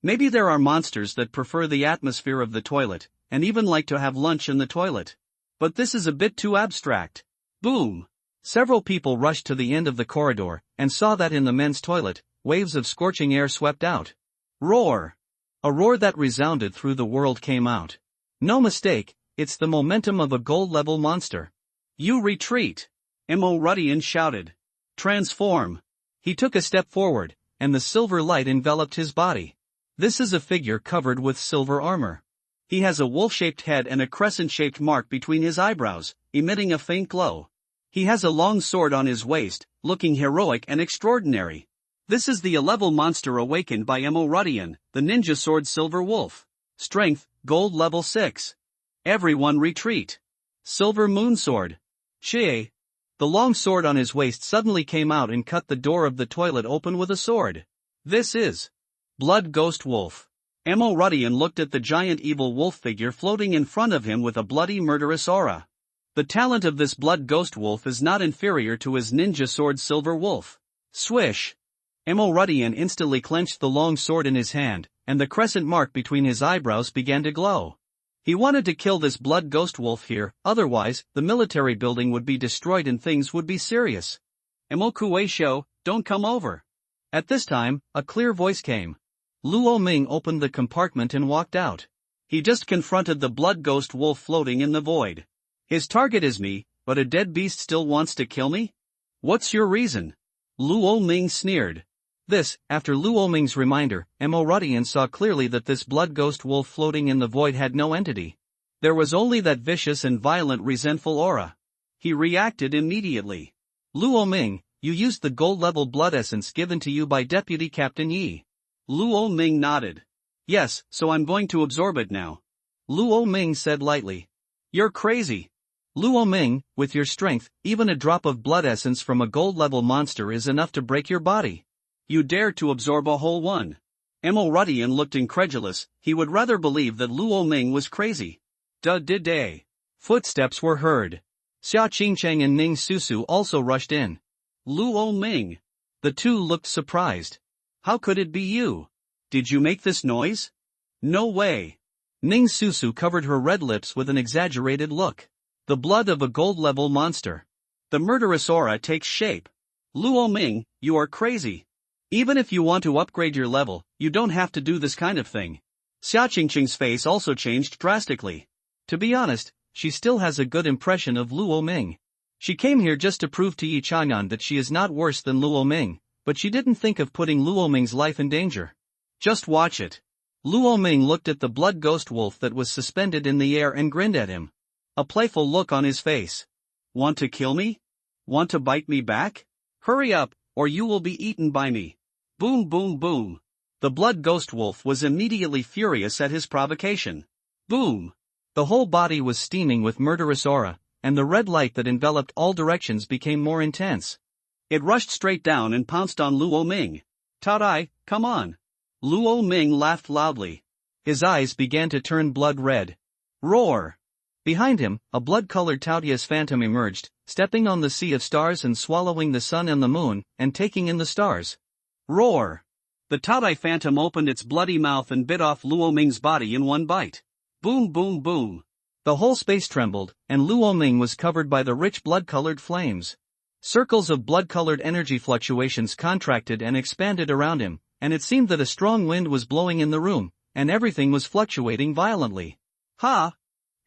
Maybe there are monsters that prefer the atmosphere of the toilet, and even like to have lunch in the toilet. But this is a bit too abstract. Boom! Several people rushed to the end of the corridor, and saw that in the men's toilet, waves of scorching air swept out. Roar! A roar that resounded through the world came out. No mistake, it's the momentum of a gold-level monster. You retreat! Emo Rudian shouted. Transform! He took a step forward, and the silver light enveloped his body. This is a figure covered with silver armor. He has a wolf-shaped head and a crescent-shaped mark between his eyebrows, emitting a faint glow. He has a long sword on his waist, looking heroic and extraordinary. This is the 11th monster awakened by Emo Rudian, the ninja sword Silver Wolf. Strength, gold level 6. Everyone retreat. Silver Moon Sword. Chie. The long sword on his waist suddenly came out and cut the door of the toilet open with a sword. This is Blood Ghost Wolf. Emo Rudian looked at the giant evil wolf figure floating in front of him with a bloody murderous aura. The talent of this Blood Ghost Wolf is not inferior to his ninja sword Silver Wolf. Swish! Emo Rudian instantly clenched the long sword in his hand, and the crescent mark between his eyebrows began to glow. He wanted to kill this Blood Ghost Wolf here, otherwise, the military building would be destroyed and things would be serious. Emo Kuei-shou, don't come over. At this time, a clear voice came. Luo Ming opened the compartment and walked out. He just confronted the Blood Ghost Wolf floating in the void. His target is me, but a dead beast still wants to kill me? What's your reason? Luo Ming sneered. This, after Luo Ming's reminder, Emo Rudian saw clearly that this Blood Ghost Wolf floating in the void had no entity. There was only that vicious and violent resentful aura. He reacted immediately. Luo Ming, you used the gold-level blood essence given to you by Deputy Captain Yi. Luo Ming nodded. Yes, so I'm going to absorb it now. Luo Ming said lightly. You're crazy. Luo Ming, with your strength, even a drop of blood essence from a gold-level monster is enough to break your body. You dare to absorb a whole one. Emo Rudian looked incredulous, he would rather believe that Luo Ming was crazy. Day. Footsteps were heard. Xia Qingcheng and Ning Susu also rushed in. Luo Ming. The two looked surprised. How could it be you? Did you make this noise? No way. Ning Susu covered her red lips with an exaggerated look. The blood of a gold-level monster. The murderous aura takes shape. Luo Ming, you are crazy. Even if you want to upgrade your level, you don't have to do this kind of thing. Xia Qingqing's face also changed drastically. To be honest, she still has a good impression of Luo Ming. She came here just to prove to Yi Chanyan that she is not worse than Luo Ming, but she didn't think of putting Luo Ming's life in danger. Just watch it. Luo Ming looked at the Blood Ghost Wolf that was suspended in the air and grinned at him. A playful look on his face. Want to kill me? Want to bite me back? Hurry up, or you will be eaten by me. Boom boom boom. The Blood Ghost Wolf was immediately furious at his provocation. Boom. The whole body was steaming with murderous aura, and the red light that enveloped all directions became more intense. It rushed straight down and pounced on Luo Ming. Taodai, come on. Luo Ming laughed loudly. His eyes began to turn blood red. Roar. Behind him, a blood-colored Taotias phantom emerged, stepping on the sea of stars and swallowing the sun and the moon, and taking in the stars. Roar! The Taodai phantom opened its bloody mouth and bit off Luo Ming's body in one bite. Boom boom boom. The whole space trembled, and Luo Ming was covered by the rich blood-colored flames. Circles of blood-colored energy fluctuations contracted and expanded around him, and it seemed that a strong wind was blowing in the room, and everything was fluctuating violently. Ha!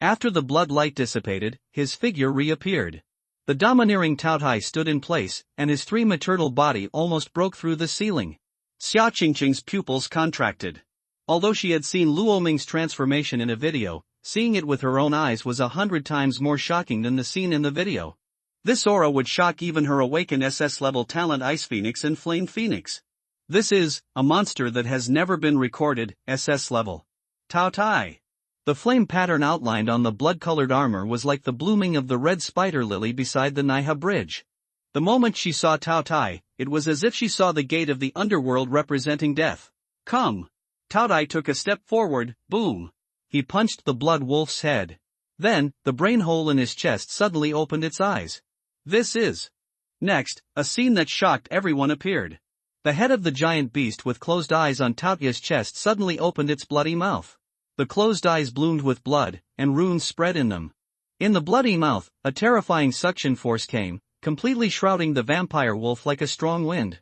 After the blood light dissipated, his figure reappeared. The domineering Taotai stood in place, and his three-maternal body almost broke through the ceiling. Xia Qingqing's pupils contracted. Although she had seen Luo Ming's transformation in a video, seeing it with her own eyes was 100 times more shocking than the scene in the video. This aura would shock even her awakened SS-level talent Ice Phoenix and Flame Phoenix. This is a monster that has never been recorded, SS level. Taotai. The flame pattern outlined on the blood-colored armor was like the blooming of the red spider lily beside the Naiha Bridge. The moment she saw Taotai, it was as if she saw the gate of the underworld representing death. Come! Taotai took a step forward, boom! He punched the blood wolf's head. Then, the brain hole in his chest suddenly opened its eyes. This is. Next, a scene that shocked everyone appeared. The head of the giant beast with closed eyes on Taotia's chest suddenly opened its bloody mouth. The closed eyes bloomed with blood, and runes spread in them. In the bloody mouth, a terrifying suction force came, completely shrouding the vampire wolf like a strong wind.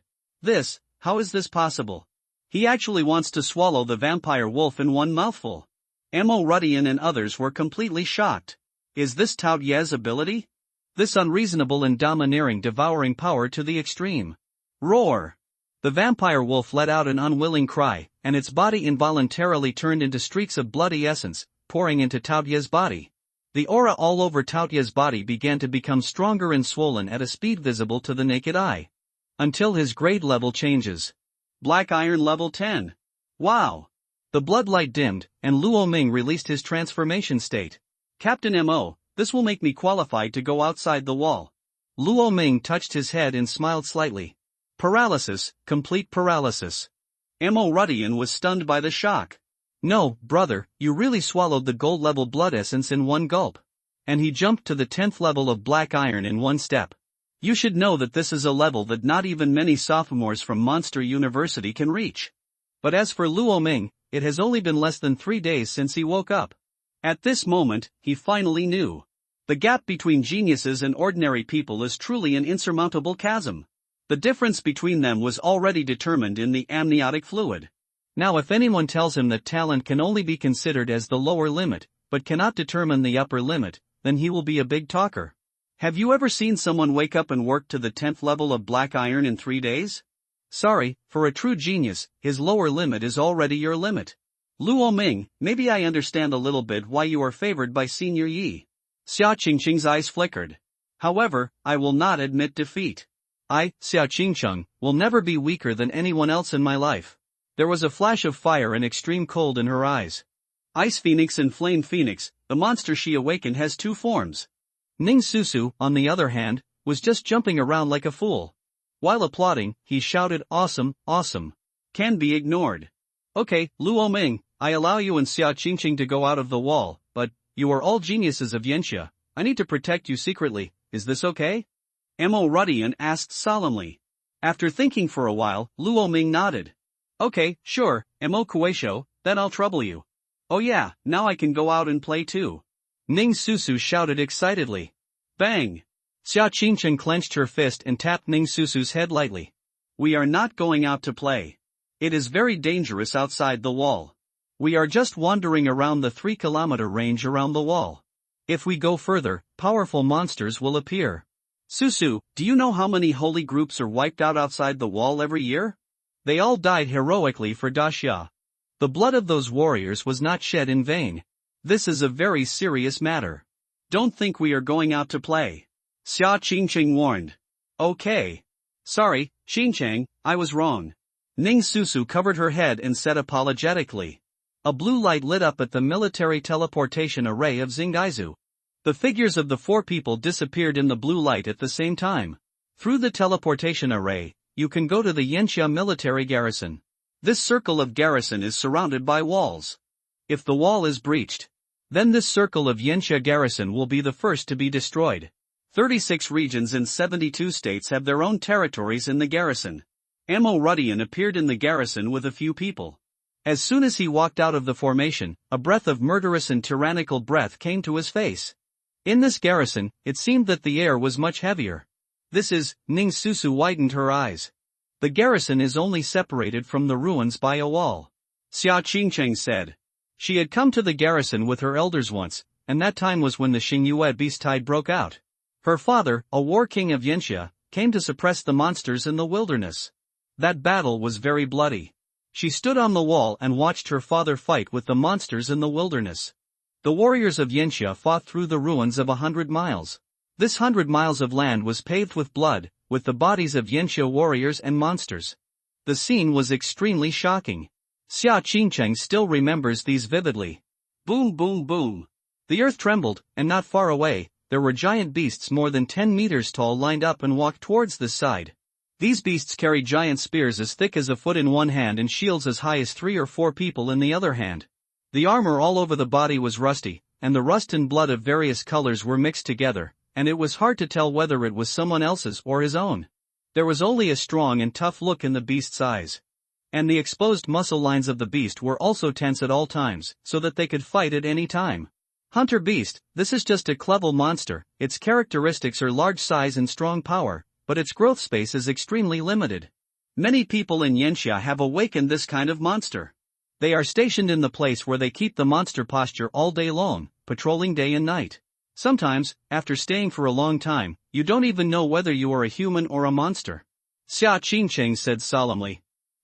How is this possible? He actually wants to swallow the vampire wolf in one mouthful. Mo Rudian and others were completely shocked. Is this Tao Ye's ability? This unreasonable and domineering devouring power to the extreme. Roar! The vampire wolf let out an unwilling cry, and its body involuntarily turned into streaks of bloody essence, pouring into Tao Ye's body. The aura all over Tao Ye's body began to become stronger and swollen at a speed visible to the naked eye. Until his grade level changes. Black Iron level 10. Wow! The blood light dimmed, and Luo Ming released his transformation state. Captain Mo, this will make me qualified to go outside the wall. Luo Ming touched his head and smiled slightly. Paralysis, complete paralysis. Mo Rudian was stunned by the shock. No, brother, you really swallowed the gold level blood essence in one gulp. And he jumped to the 10th level of Black Iron in one step. You should know that this is a level that not even many sophomores from Monster University can reach. But as for Luo Ming, it has only been less than 3 days since he woke up. At this moment, he finally knew. The gap between geniuses and ordinary people is truly an insurmountable chasm. The difference between them was already determined in the amniotic fluid. Now if anyone tells him that talent can only be considered as the lower limit, but cannot determine the upper limit, then he will be a big talker. Have you ever seen someone wake up and work to the 10th level of Black Iron in 3 days? Sorry, for a true genius, his lower limit is already your limit. Luo Ming, maybe I understand a little bit why you are favored by Senior Yi. Xia Qingqing's eyes flickered. However, I will not admit defeat. I, Xia Qingqing, will never be weaker than anyone else in my life. There was a flash of fire and extreme cold in her eyes. Ice Phoenix and Flame Phoenix, the monster she awakened has 2 forms. Ning Susu, on the other hand, was just jumping around like a fool. While applauding, he shouted, awesome, awesome. Can be ignored. Okay, Luo Ming, I allow you and Xia Qingqing to go out of the wall, but, you are all geniuses of Yanxia. I need to protect you secretly, is this okay? Mo Rudian asked solemnly. After thinking for a while, Luo Ming nodded. Okay, sure, Mo Kueisho, then I'll trouble you. Oh yeah, now I can go out and play too. Ning Susu shouted excitedly. Bang! Xia Qingqing clenched her fist and tapped Ning Susu's head lightly. We are not going out to play. It is very dangerous outside the wall. We are just wandering around the 3-kilometer range around the wall. If we go further, powerful monsters will appear. Susu, do you know how many holy groups are wiped out outside the wall every year? They all died heroically for Daxia. The blood of those warriors was not shed in vain. This is a very serious matter. Don't think we are going out to play. Xia Qingqing warned. Okay. Sorry, Qingqing, I was wrong. Ning Susu covered her head and said apologetically. A blue light lit up at the military teleportation array of Xingaizu. The figures of the 4 people disappeared in the blue light at the same time. Through the teleportation array, you can go to the Yanxia military garrison. This circle of garrison is surrounded by walls. If the wall is breached, then this circle of Yanxia garrison will be the first to be destroyed. 36 regions in 72 states have their own territories in the garrison. Mo Rudian appeared in the garrison with a few people. As soon as he walked out of the formation, a breath of murderous and tyrannical breath came to his face. In this garrison, it seemed that the air was much heavier. This is, Ning Susu widened her eyes. The garrison is only separated from the ruins by a wall. Xia Qingcheng said. She had come to the garrison with her elders once, and that time was when the Xingyue beast tide broke out. Her father, a war king of Yanxia, came to suppress the monsters in the wilderness. That battle was very bloody. She stood on the wall and watched her father fight with the monsters in the wilderness. The warriors of Yanxia fought through the ruins of 100 miles. This 100 miles of land was paved with blood, with the bodies of Yanxia warriors and monsters. The scene was extremely shocking. Xia Qingcheng still remembers these vividly. Boom boom boom. The earth trembled, and not far away, there were giant beasts more than 10 meters tall lined up and walked towards this side. These beasts carried giant spears as thick as a foot in one hand and shields as high as 3 or 4 people in the other hand. The armor all over the body was rusty, and the rust and blood of various colors were mixed together, and it was hard to tell whether it was someone else's or his own. There was only a strong and tough look in the beast's eyes. And the exposed muscle lines of the beast were also tense at all times, so that they could fight at any time. Hunter beast, this is just a clever monster. Its characteristics are large size and strong power, but its growth space is extremely limited. Many people in Yanxia have awakened this kind of monster. They are stationed in the place where they keep the monster posture all day long, patrolling day and night. Sometimes, after staying for a long time, you don't even know whether you are a human or a monster. Xia Qingcheng said solemnly.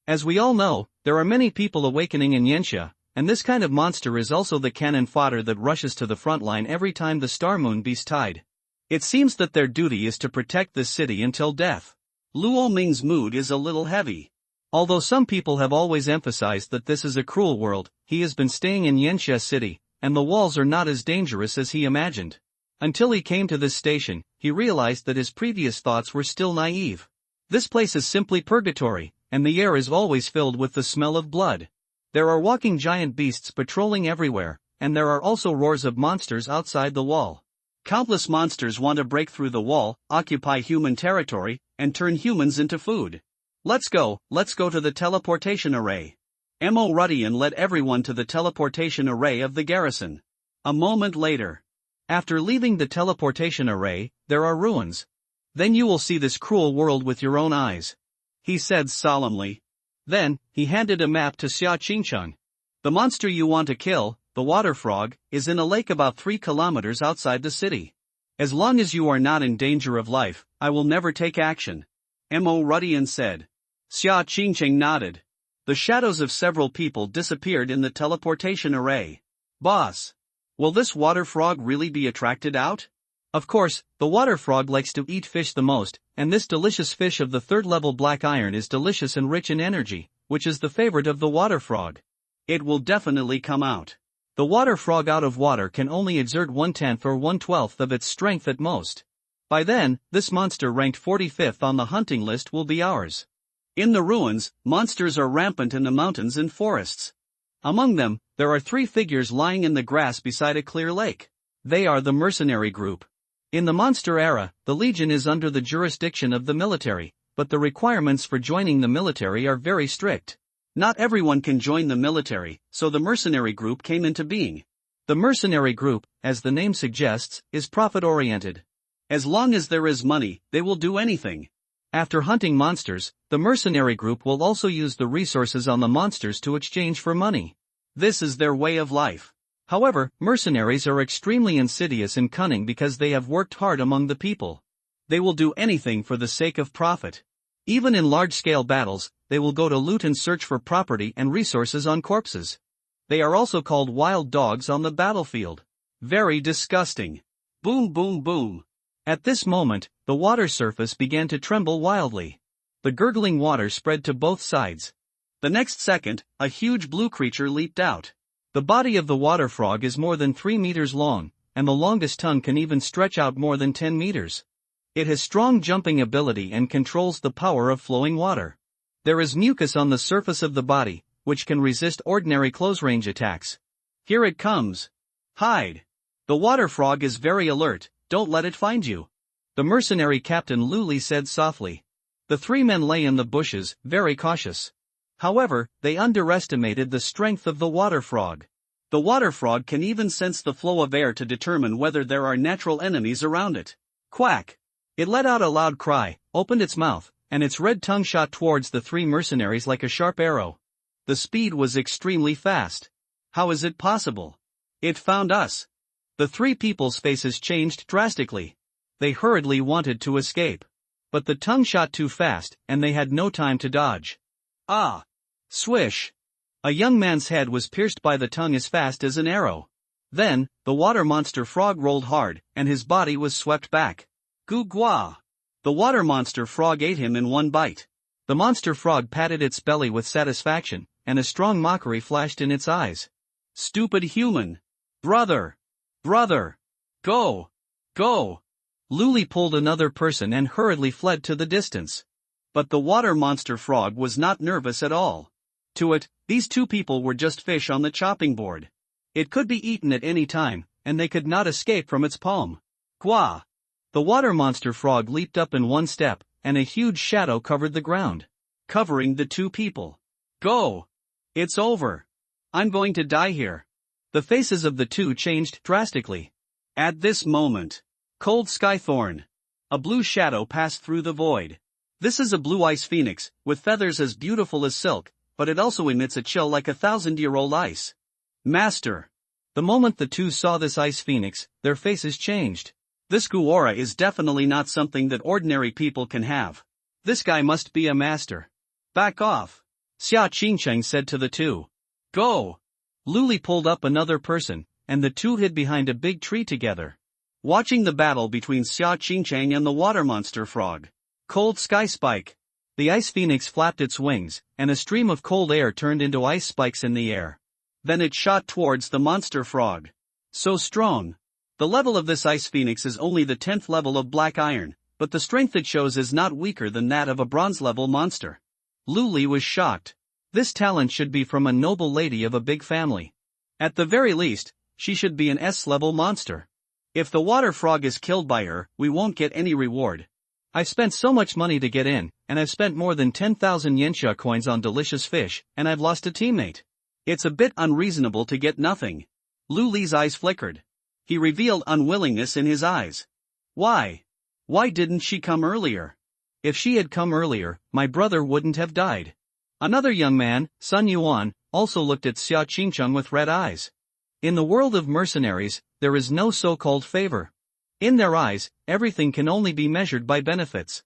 As we all know, there are many people awakening in Yanxia, and this kind of monster is also the cannon fodder that rushes to the front line every time the Star Moon beast tide. It seems that their duty is to protect this city until death. Luo Ming's mood is a little heavy. Although some people have always emphasized that this is a cruel world, he has been staying in Yanxia City, and the walls are not as dangerous as he imagined. Until he came to this station, he realized that his previous thoughts were still naive. This place is simply purgatory, and the air is always filled with the smell of blood. There are walking giant beasts patrolling everywhere, and there are also roars of monsters outside the wall. Countless monsters want to break through the wall, occupy human territory, and turn humans into food. Let's go to the teleportation array. Mo Rudian led everyone to the teleportation array of the garrison. A moment later. After leaving the teleportation array, there are ruins. Then you will see this cruel world with your own eyes. He said solemnly. Then, he handed a map to Xia Qingcheng. The monster you want to kill, the water frog, is in a lake about 3 kilometers outside the city. As long as you are not in danger of life, I will never take action. Mo Rudian said. Xia Qingcheng nodded. The shadows of several people disappeared in the teleportation array. Boss. Will this water frog really be attracted out? Of course, the water frog likes to eat fish the most, and this delicious fish of the 3rd level black iron is delicious and rich in energy, which is the favorite of the water frog. It will definitely come out. The water frog out of water can only exert 1/10 or 1/12 of its strength at most. By then, this monster ranked 45th on the hunting list will be ours. In the ruins, monsters are rampant in the mountains and forests. Among them, there are 3 figures lying in the grass beside a clear lake. They are the mercenary group. In the monster era, the Legion is under the jurisdiction of the military, but the requirements for joining the military are very strict. Not everyone can join the military, so the mercenary group came into being. The mercenary group, as the name suggests, is profit-oriented. As long as there is money, they will do anything. After hunting monsters, the mercenary group will also use the resources on the monsters to exchange for money. This is their way of life. However, mercenaries are extremely insidious and cunning because they have worked hard among the people. They will do anything for the sake of profit. Even in large-scale battles, they will go to loot and search for property and resources on corpses. They are also called wild dogs on the battlefield. Very disgusting. Boom boom boom. At this moment, the water surface began to tremble wildly. The gurgling water spread to both sides. The next second, a huge blue creature leaped out. The body of the water frog is more than 3 meters long, and the longest tongue can even stretch out more than 10 meters. It has strong jumping ability and controls the power of flowing water. There is mucus on the surface of the body, which can resist ordinary close-range attacks. Here it comes. Hide. The water frog is very alert, don't let it find you. The mercenary captain Luli said softly. The 3 men lay in the bushes, very cautious. However, they underestimated the strength of the water frog. The water frog can even sense the flow of air to determine whether there are natural enemies around it. Quack! It let out a loud cry, opened its mouth, and its red tongue shot towards the three mercenaries like a sharp arrow. The speed was extremely fast. How is it possible? It found us. The three people's faces changed drastically. They hurriedly wanted to escape. But the tongue shot too fast, and they had no time to dodge. Ah! Swish! A young man's head was pierced by the tongue as fast as an arrow. Then, the water monster frog rolled hard, and his body was swept back. Goo gwa! The water monster frog ate him in one bite. The monster frog patted its belly with satisfaction, and a strong mockery flashed in its eyes. Stupid human! Brother! Brother! Go! Go! Luli pulled another person and hurriedly fled to the distance. But the water monster frog was not nervous at all. To it, these two people were just fish on the chopping board. It could be eaten at any time, and they could not escape from its palm. Gwa! The water monster frog leaped up in one step, and a huge shadow covered the ground, covering the two people. Go! It's over. I'm going to die here. The faces of the two changed drastically. At this moment, cold skythorn. A blue shadow passed through the void. This is a blue ice phoenix, with feathers as beautiful as silk, but it also emits a chill like 1,000-year-old ice. Master! The moment the two saw this ice phoenix, their faces changed. This Guora is definitely not something that ordinary people can have. This guy must be a master. Back off! Xia Qingcheng said to the two. Go! Luli pulled up another person, and the two hid behind a big tree together. Watching the battle between Xia Qingcheng and the water monster frog. Cold sky spike. The ice phoenix flapped its wings, and a stream of cold air turned into ice spikes in the air. Then it shot towards the monster frog. So strong. The level of this ice phoenix is only the 10th level of black iron, but the strength it shows is not weaker than that of a bronze-level monster. Luli was shocked. This talent should be from a noble lady of a big family. At the very least, she should be an S-level monster. If the water frog is killed by her, we won't get any reward. I've spent so much money to get in, and I've spent more than 10,000 yenxia coins on delicious fish, and I've lost a teammate. It's a bit unreasonable to get nothing. Luli's eyes flickered. He revealed unwillingness in his eyes. Why? Why didn't she come earlier? If she had come earlier, my brother wouldn't have died. Another young man, Sun Yuan, also looked at Xia Qingcheng with red eyes. In the world of mercenaries, there is no so-called favor. In their eyes, everything can only be measured by benefits.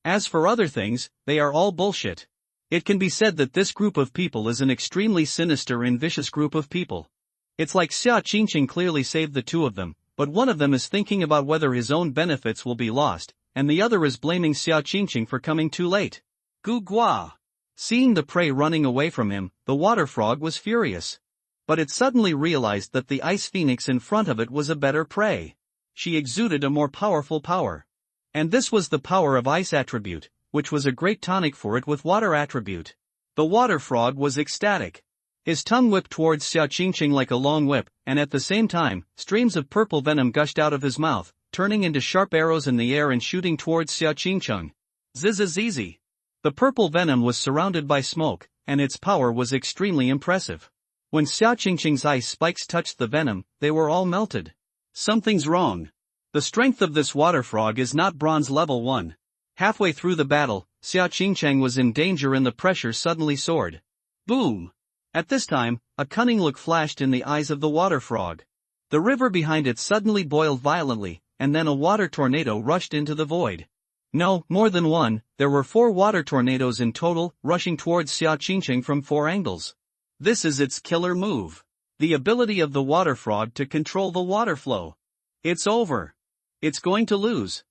As for other things, they are all bullshit. It can be said that this group of people is an extremely sinister and vicious group of people. It's like Xia Qingcheng clearly saved the two of them, but one of them is thinking about whether his own benefits will be lost, and the other is blaming Xia Qingcheng for coming too late. Gu gua! Seeing the prey running away from him, the water frog was furious. But it suddenly realized that the ice phoenix in front of it was a better prey. She exuded a more powerful power. And this was the power of ice attribute, which was a great tonic for it with water attribute. The water frog was ecstatic. His tongue whipped towards Xia Qingcheng like a long whip, and at the same time, streams of purple venom gushed out of his mouth, turning into sharp arrows in the air and shooting towards Xia Qingcheng. Zizizizi. The purple venom was surrounded by smoke, and its power was extremely impressive. When Xia Qingcheng's ice spikes touched the venom, they were all melted. Something's wrong. The strength of this water frog is not bronze level 1. Halfway through the battle, Xia Qingcheng was in danger and the pressure suddenly soared. Boom! At this time, a cunning look flashed in the eyes of the water frog. The river behind it suddenly boiled violently, and then a water tornado rushed into the void. No, more than one, there were 4 water tornadoes in total, rushing towards Xia Qingcheng from 4 angles. This is its killer move. The ability of the water frog to control the water flow. It's over. It's going to lose.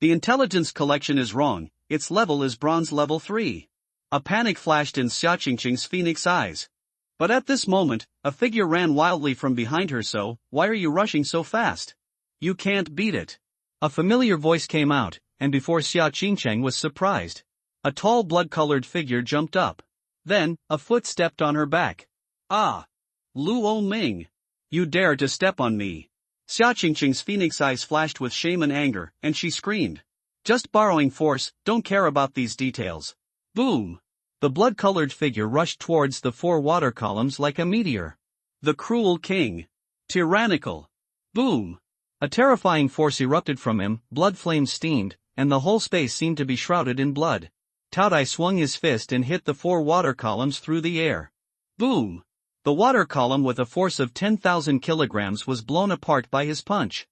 The intelligence collection is wrong, its level is bronze level 3. A panic flashed in Xia Qingcheng's phoenix eyes. But at this moment, a figure ran wildly from behind her. So, why are you rushing so fast? You can't beat it. A familiar voice came out, and before Xia Qingcheng was surprised, a tall blood-colored figure jumped up. Then, a foot stepped on her back. Ah! Luo Ming! You dare to step on me! Xia Qingcheng's phoenix eyes flashed with shame and anger, and she screamed. Just borrowing force, don't care about these details. Boom! The blood-colored figure rushed towards the 4 water columns like a meteor. The cruel king. Tyrannical. Boom. A terrifying force erupted from him, blood flames steamed, and the whole space seemed to be shrouded in blood. Taotai swung his fist and hit the 4 water columns through the air. Boom. The water column with a force of 10,000 kilograms was blown apart by his punch.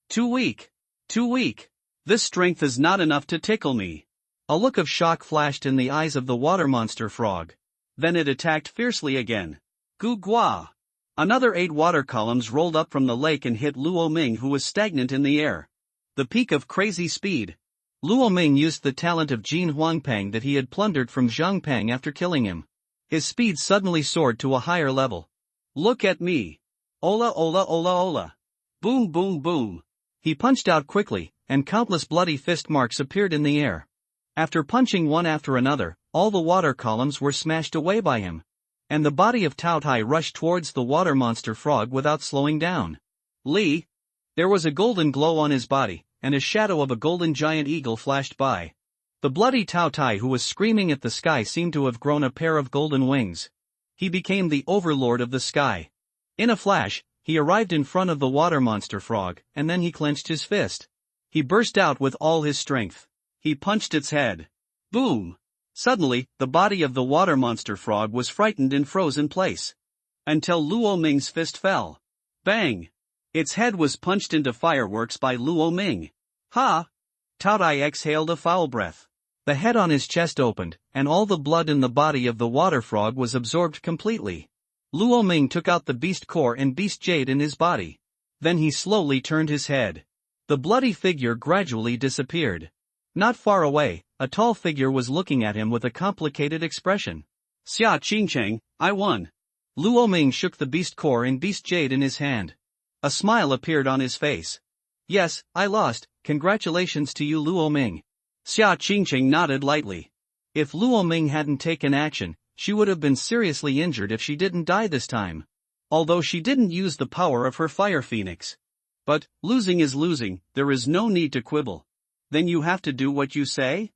Too weak. Too weak. This strength is not enough to tickle me. A look of shock flashed in the eyes of the water monster frog. Then it attacked fiercely again. Gu Gua. Another 8 water columns rolled up from the lake and hit Luo Ming, who was stagnant in the air. The peak of crazy speed. Luo Ming used the talent of Jin Huangpang that he had plundered from Zhang Pang after killing him. His speed suddenly soared to a higher level. Look at me. Ola ola ola ola. Boom boom boom. He punched out quickly, and countless bloody fist marks appeared in the air. After punching one after another, all the water columns were smashed away by him. And the body of Taotai rushed towards the water monster frog without slowing down. Li. There was a golden glow on his body, and a shadow of a golden giant eagle flashed by. The bloody Taotai, who was screaming at the sky, seemed to have grown a pair of golden wings. He became the overlord of the sky. In a flash, he arrived in front of the water monster frog, and then he clenched his fist. He burst out with all his strength. He punched its head. Boom! Suddenly, the body of the water monster frog was frightened and froze in place. Until Luo Ming's fist fell. Bang! Its head was punched into fireworks by Luo Ming. Ha! Taotai exhaled a foul breath. The head on his chest opened, and all the blood in the body of the water frog was absorbed completely. Luo Ming took out the beast core and beast jade in his body. Then he slowly turned his head. The bloody figure gradually disappeared. Not far away, a tall figure was looking at him with a complicated expression. Xia Qingcheng, I won. Luo Ming shook the beast core and beast jade in his hand. A smile appeared on his face. Yes, I lost, congratulations to you, Luo Ming. Xia Qingcheng nodded lightly. If Luo Ming hadn't taken action, she would have been seriously injured if she didn't die this time. Although she didn't use the power of her fire phoenix. But, losing is losing, there is no need to quibble. Then you have to do what you say?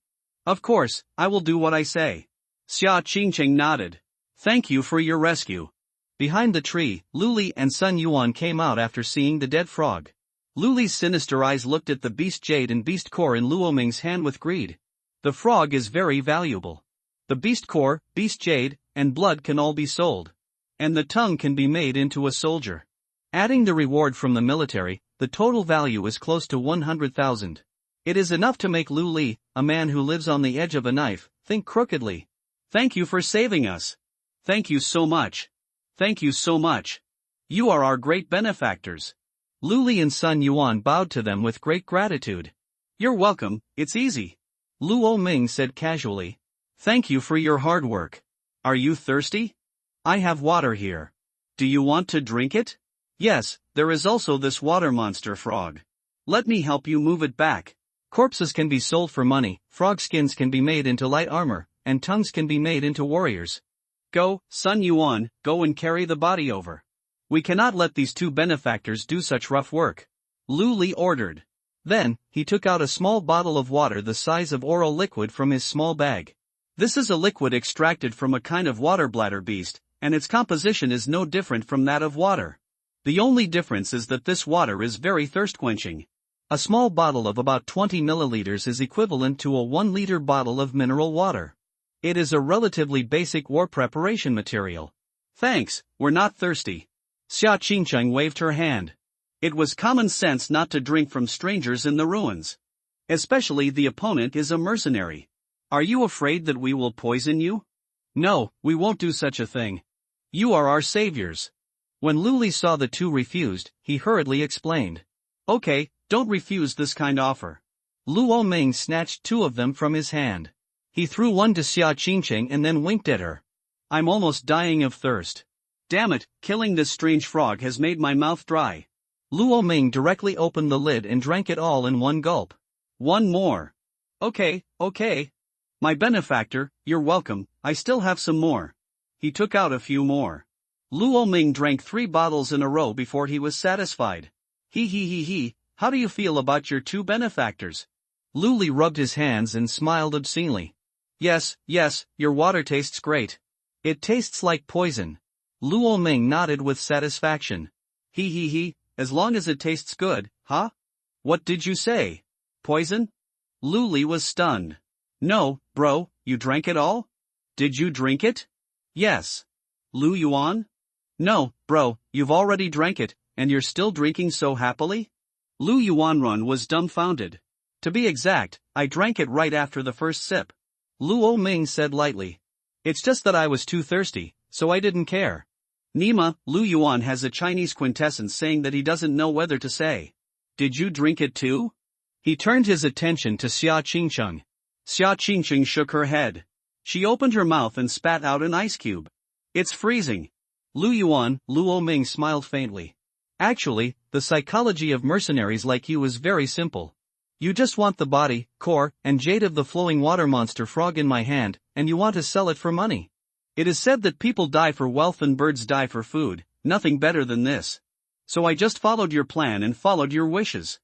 Of course, I will do what I say. Xia Qingcheng nodded. Thank you for your rescue. Behind the tree, Luli and Sun Yuan came out after seeing the dead frog. Luli's sinister eyes looked at the beast jade and beast core in Luo Ming's hand with greed. The frog is very valuable. The beast core, beast jade, and blood can all be sold. And the tongue can be made into a soldier. Adding the reward from the military, the total value is close to 100,000. It is enough to make Lu Li, a man who lives on the edge of a knife, think crookedly. Thank you for saving us. Thank you so much. Thank you so much. You are our great benefactors. Luli and Sun Yuan bowed to them with great gratitude. You're welcome, it's easy. Luo Ming said casually. Thank you for your hard work. Are you thirsty? I have water here. Do you want to drink it? Yes, there is also this water monster frog. Let me help you move it back. Corpses can be sold for money, frog skins can be made into light armor, and tongues can be made into warriors. Go, Sun Yuan, go and carry the body over. We cannot let these two benefactors do such rough work. Lu Li ordered. Then, he took out a small bottle of water the size of oral liquid from his small bag. This is a liquid extracted from a kind of water bladder beast, and its composition is no different from that of water. The only difference is that this water is very thirst-quenching. A small bottle of about 20 milliliters is equivalent to a 1-liter bottle of mineral water. It is a relatively basic war preparation material. Thanks, we're not thirsty. Xia Qingcheng waved her hand. It was common sense not to drink from strangers in the ruins. Especially the opponent is a mercenary. Are you afraid that we will poison you? No, we won't do such a thing. You are our saviors. When Luli saw the two refused, he hurriedly explained. Okay, don't refuse this kind offer. Luo Ming snatched 2 of them from his hand. He threw one to Xia Qingcheng and then winked at her. I'm almost dying of thirst. Damn it, killing this strange frog has made my mouth dry. Luo Ming directly opened the lid and drank it all in one gulp. One more. Okay. My benefactor, you're welcome, I still have some more. He took out a few more. Luo Ming drank 3 bottles in a row before he was satisfied. He, how do you feel about your 2 benefactors? Luli rubbed his hands and smiled obscenely. Yes, yes, your water tastes great. It tastes like poison. Luo Ming nodded with satisfaction. He, as long as it tastes good, huh? What did you say? Poison? Lu Li was stunned. No, bro, you drank it all? Did you drink it? Yes. Lu Yuan? No, bro, you've already drank it, and you're still drinking so happily? Lu Yuanrun was dumbfounded. To be exact, I drank it right after the first sip. Luo Ming said lightly. It's just that I was too thirsty, so I didn't care. Nima, Lu Yuan has a Chinese quintessence saying that he doesn't know whether to say. Did you drink it too? He turned his attention to Xia Qingcheng. Xia Qingcheng shook her head. She opened her mouth and spat out an ice cube. It's freezing. Lu Yuan, Luo Ming smiled faintly. Actually, the psychology of mercenaries like you is very simple. You just want the body, core, and jade of the flowing water monster frog in my hand, and you want to sell it for money. It is said that people die for wealth and birds die for food, nothing better than this. So I just followed your plan and followed your wishes.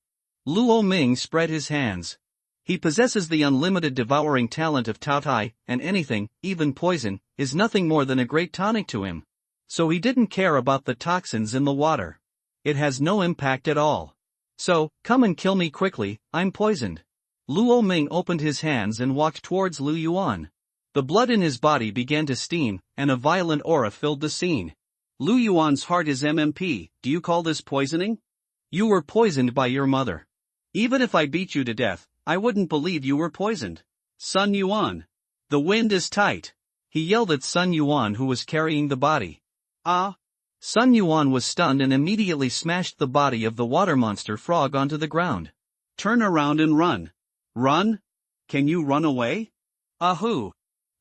Luo Ming spread his hands. He possesses the unlimited devouring talent of Taotai, and anything, even poison, is nothing more than a great tonic to him. So he didn't care about the toxins in the water. It has no impact at all. So, come and kill me quickly, I'm poisoned. Luo Ming opened his hands and walked towards Lu Yuan. The blood in his body began to steam, and a violent aura filled the scene. Lu Yuan's heart is MMP, do you call this poisoning? You were poisoned by your mother. Even if I beat you to death, I wouldn't believe you were poisoned. Sun Yuan. The wind is tight. He yelled at Sun Yuan who was carrying the body. Ah! Sun Yuan was stunned and immediately smashed the body of the water monster frog onto the ground. Turn around and run. Run? Can you run away? Ahoo!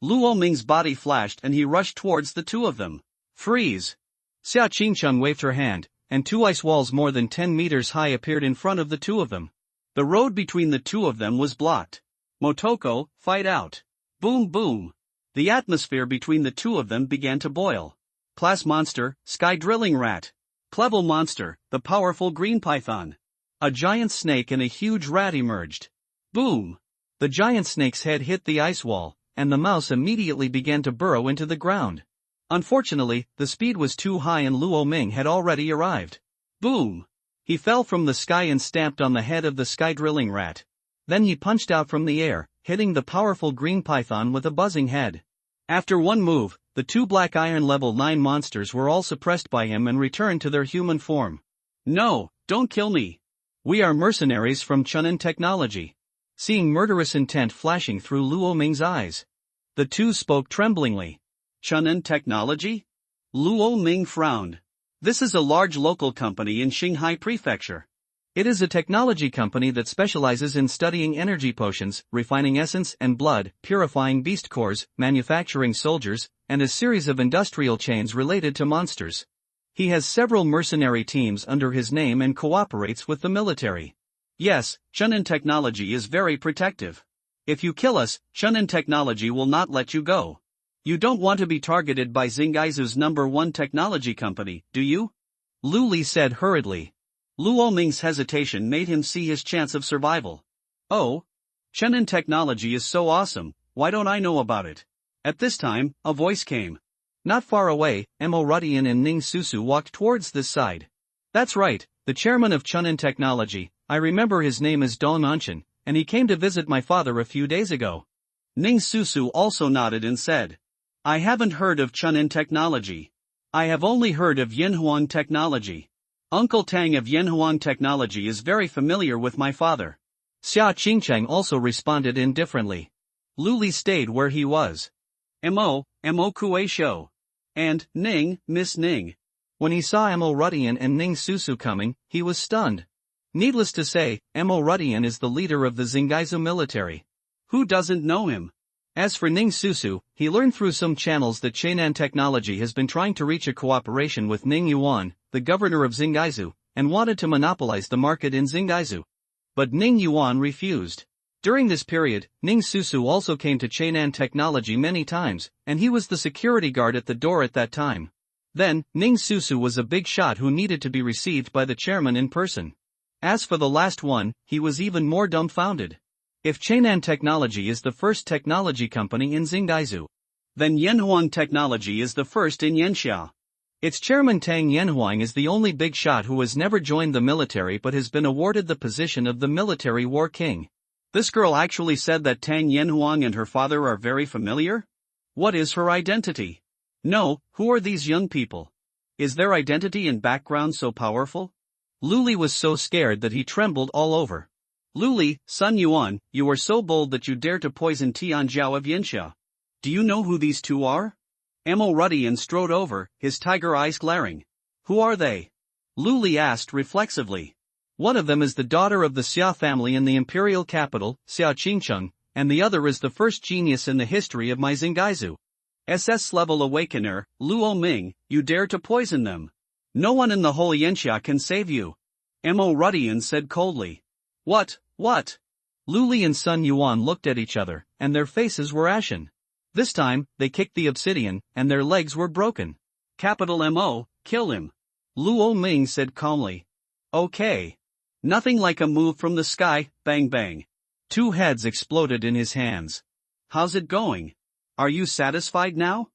Luo Ming's body flashed and he rushed towards the two of them. Freeze! Xia Qingcheng waved her hand, and two ice walls more than 10 meters high appeared in front of the two of them. The road between the two of them was blocked. Motoko, fight out. Boom boom. The atmosphere between the two of them began to boil. Class monster, sky drilling rat. Clevel monster, the powerful green python. A giant snake and a huge rat emerged. Boom! The giant snake's head hit the ice wall, and the mouse immediately began to burrow into the ground. Unfortunately, the speed was too high and Luo Ming had already arrived. Boom! He fell from the sky and stamped on the head of the sky drilling rat. Then he punched out from the air, hitting the powerful green python with a buzzing head. After one move, the two black iron level 9 monsters were all suppressed by him and returned to their human form. No, don't kill me. We are mercenaries from Chunin Technology. Seeing murderous intent flashing through Luo Ming's eyes, the two spoke tremblingly. Chunin Technology? Luo Ming frowned. This is a large local company in Qinghai Prefecture. It is a technology company that specializes in studying energy potions, refining essence and blood, purifying beast cores, manufacturing soldiers, and a series of industrial chains related to monsters. He has several mercenary teams under his name and cooperates with the military. Yes, Chunin Technology is very protective. If you kill us, Chunin Technology will not let you go. You don't want to be targeted by Xingaizu's #1 technology company, do you? Lu Li said hurriedly. Luo Ming's hesitation made him see his chance of survival. Oh? Chunin Technology is so awesome, why don't I know about it? At this time, a voice came. Not far away, Mo Rudian and Ning Susu walked towards this side. That's right, the chairman of Chunin Technology, I remember his name is Dong Anshan, and he came to visit my father a few days ago. Ning Susu also nodded and said, I haven't heard of Chunin Technology. I have only heard of Yinhuang Technology. Uncle Tang of Yinhuang Technology is very familiar with my father. Xia Qingcheng also responded indifferently. Lu Li stayed where he was. Mo Kue Shou. And, Ning, Miss Ning. When he saw Mo Rudian and Ning Susu coming, he was stunned. Needless to say, Mo Rudian is the leader of the Xingaizu military. Who doesn't know him? As for Ning Susu, he learned through some channels that Chainan Technology has been trying to reach a cooperation with Ning Yuan, the governor of Xingaizu, and wanted to monopolize the market in Xingaizu. But Ning Yuan refused. During this period, Ning Susu also came to Chainan Technology many times, and he was the security guard at the door at that time. Then, Ning Susu was a big shot who needed to be received by the chairman in person. As for the last one, he was even more dumbfounded. If Chainan Technology is the first technology company in Xingaizu, then Yanhuang Technology is the first in Yanxia. Its chairman Tang Yanhuang is the only big shot who has never joined the military but has been awarded the position of the military war king. This girl actually said that Tang Yanhuang and her father are very familiar? What is her identity? No, who are these young people? Is their identity and background so powerful? Luli was so scared that he trembled all over. Luli, Sun Yuan, you are so bold that you dare to poison Tianjiao of Yanxia. Do you know who these two are? Emo Rudian strode over, his tiger eyes glaring. Who are they? Luli asked reflexively. One of them is the daughter of the Xia family in the imperial capital, Xia Qingcheng, and the other is the first genius in the history of my Xingaizu. SS level awakener, Luo Ming, you dare to poison them. No one in the whole Yanxia can save you. Emo Rudian said coldly. What? Luli and Sun Yuan looked at each other, and their faces were ashen. This time, they kicked the obsidian, and their legs were broken. Capital MO, kill him. Luo Ming said calmly. Okay. Nothing like a move from the sky, bang bang. 2 heads exploded in his hands. How's it going? Are you satisfied now?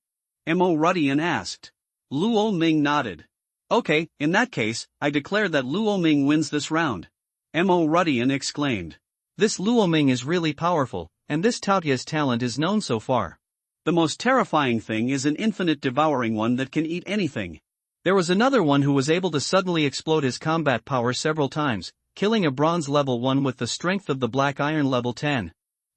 Mo Rudian asked. Luo Ming nodded. Okay, in that case, I declare that Luo Ming wins this round. Mo Rudian exclaimed. This Luo Ming is really powerful, and this Taotia's talent is known so far. The most terrifying thing is an infinite devouring one that can eat anything. There was another one who was able to suddenly explode his combat power several times, killing a bronze level 1 with the strength of the black iron level 10.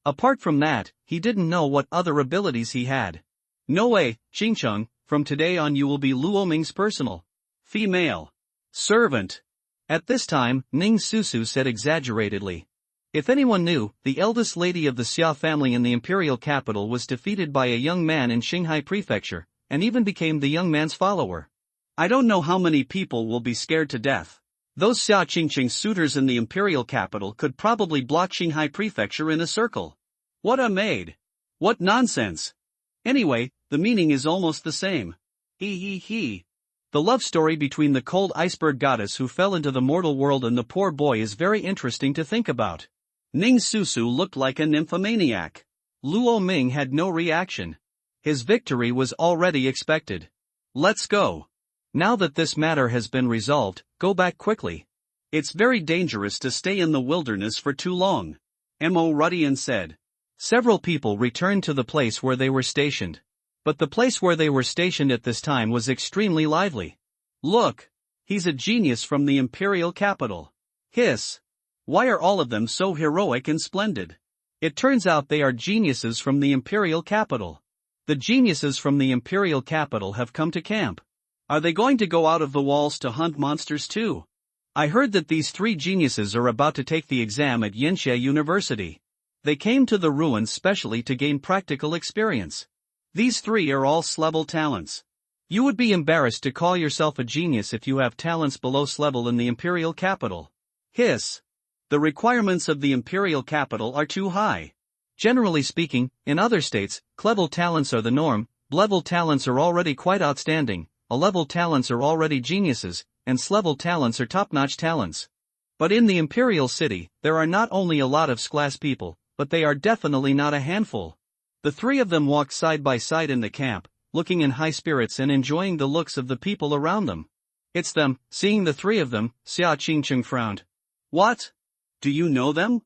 Apart from that, he didn't know what other abilities he had. No way, Qingcheng, from today on you will be Luo Ming's personal female servant. At this time, Ning Susu said exaggeratedly. If anyone knew, the eldest lady of the Xia family in the imperial capital was defeated by a young man in Qinghai Prefecture, and even became the young man's follower. I don't know how many people will be scared to death. Those Xia Qingqing suitors in the imperial capital could probably block Qinghai Prefecture in a circle. What a maid! What nonsense! Anyway, the meaning is almost the same. He. The love story between the cold iceberg goddess who fell into the mortal world and the poor boy is very interesting to think about. Ning Susu looked like a nymphomaniac. Luo Ming had no reaction. His victory was already expected. Let's go. Now that this matter has been resolved, go back quickly. It's very dangerous to stay in the wilderness for too long. Mo Rudian said. Several people returned to the place where they were stationed. But the place where they were stationed at this time was extremely lively. Look! He's a genius from the imperial capital. Hiss! Why are all of them so heroic and splendid? It turns out they are geniuses from the imperial capital. The geniuses from the imperial capital have come to camp. Are they going to go out of the walls to hunt monsters too? I heard that these 3 geniuses are about to take the exam at Yanxia University. They came to the ruins specially to gain practical experience. These 3 are all S-level talents. You would be embarrassed to call yourself a genius if you have talents below S-level in the imperial capital. Hiss! The requirements of the imperial capital are too high. Generally speaking, in other states, C-level talents are the norm, B-level talents are already quite outstanding, A-level talents are already geniuses, and S-level talents are top-notch talents. But in the imperial city, there are not only a lot of S-class people, but they are definitely not a handful. The 3 of them walked side by side in the camp, looking in high spirits and enjoying the looks of the people around them. It's them. Seeing the 3 of them, Xia Qingcheng frowned. What? Do you know them?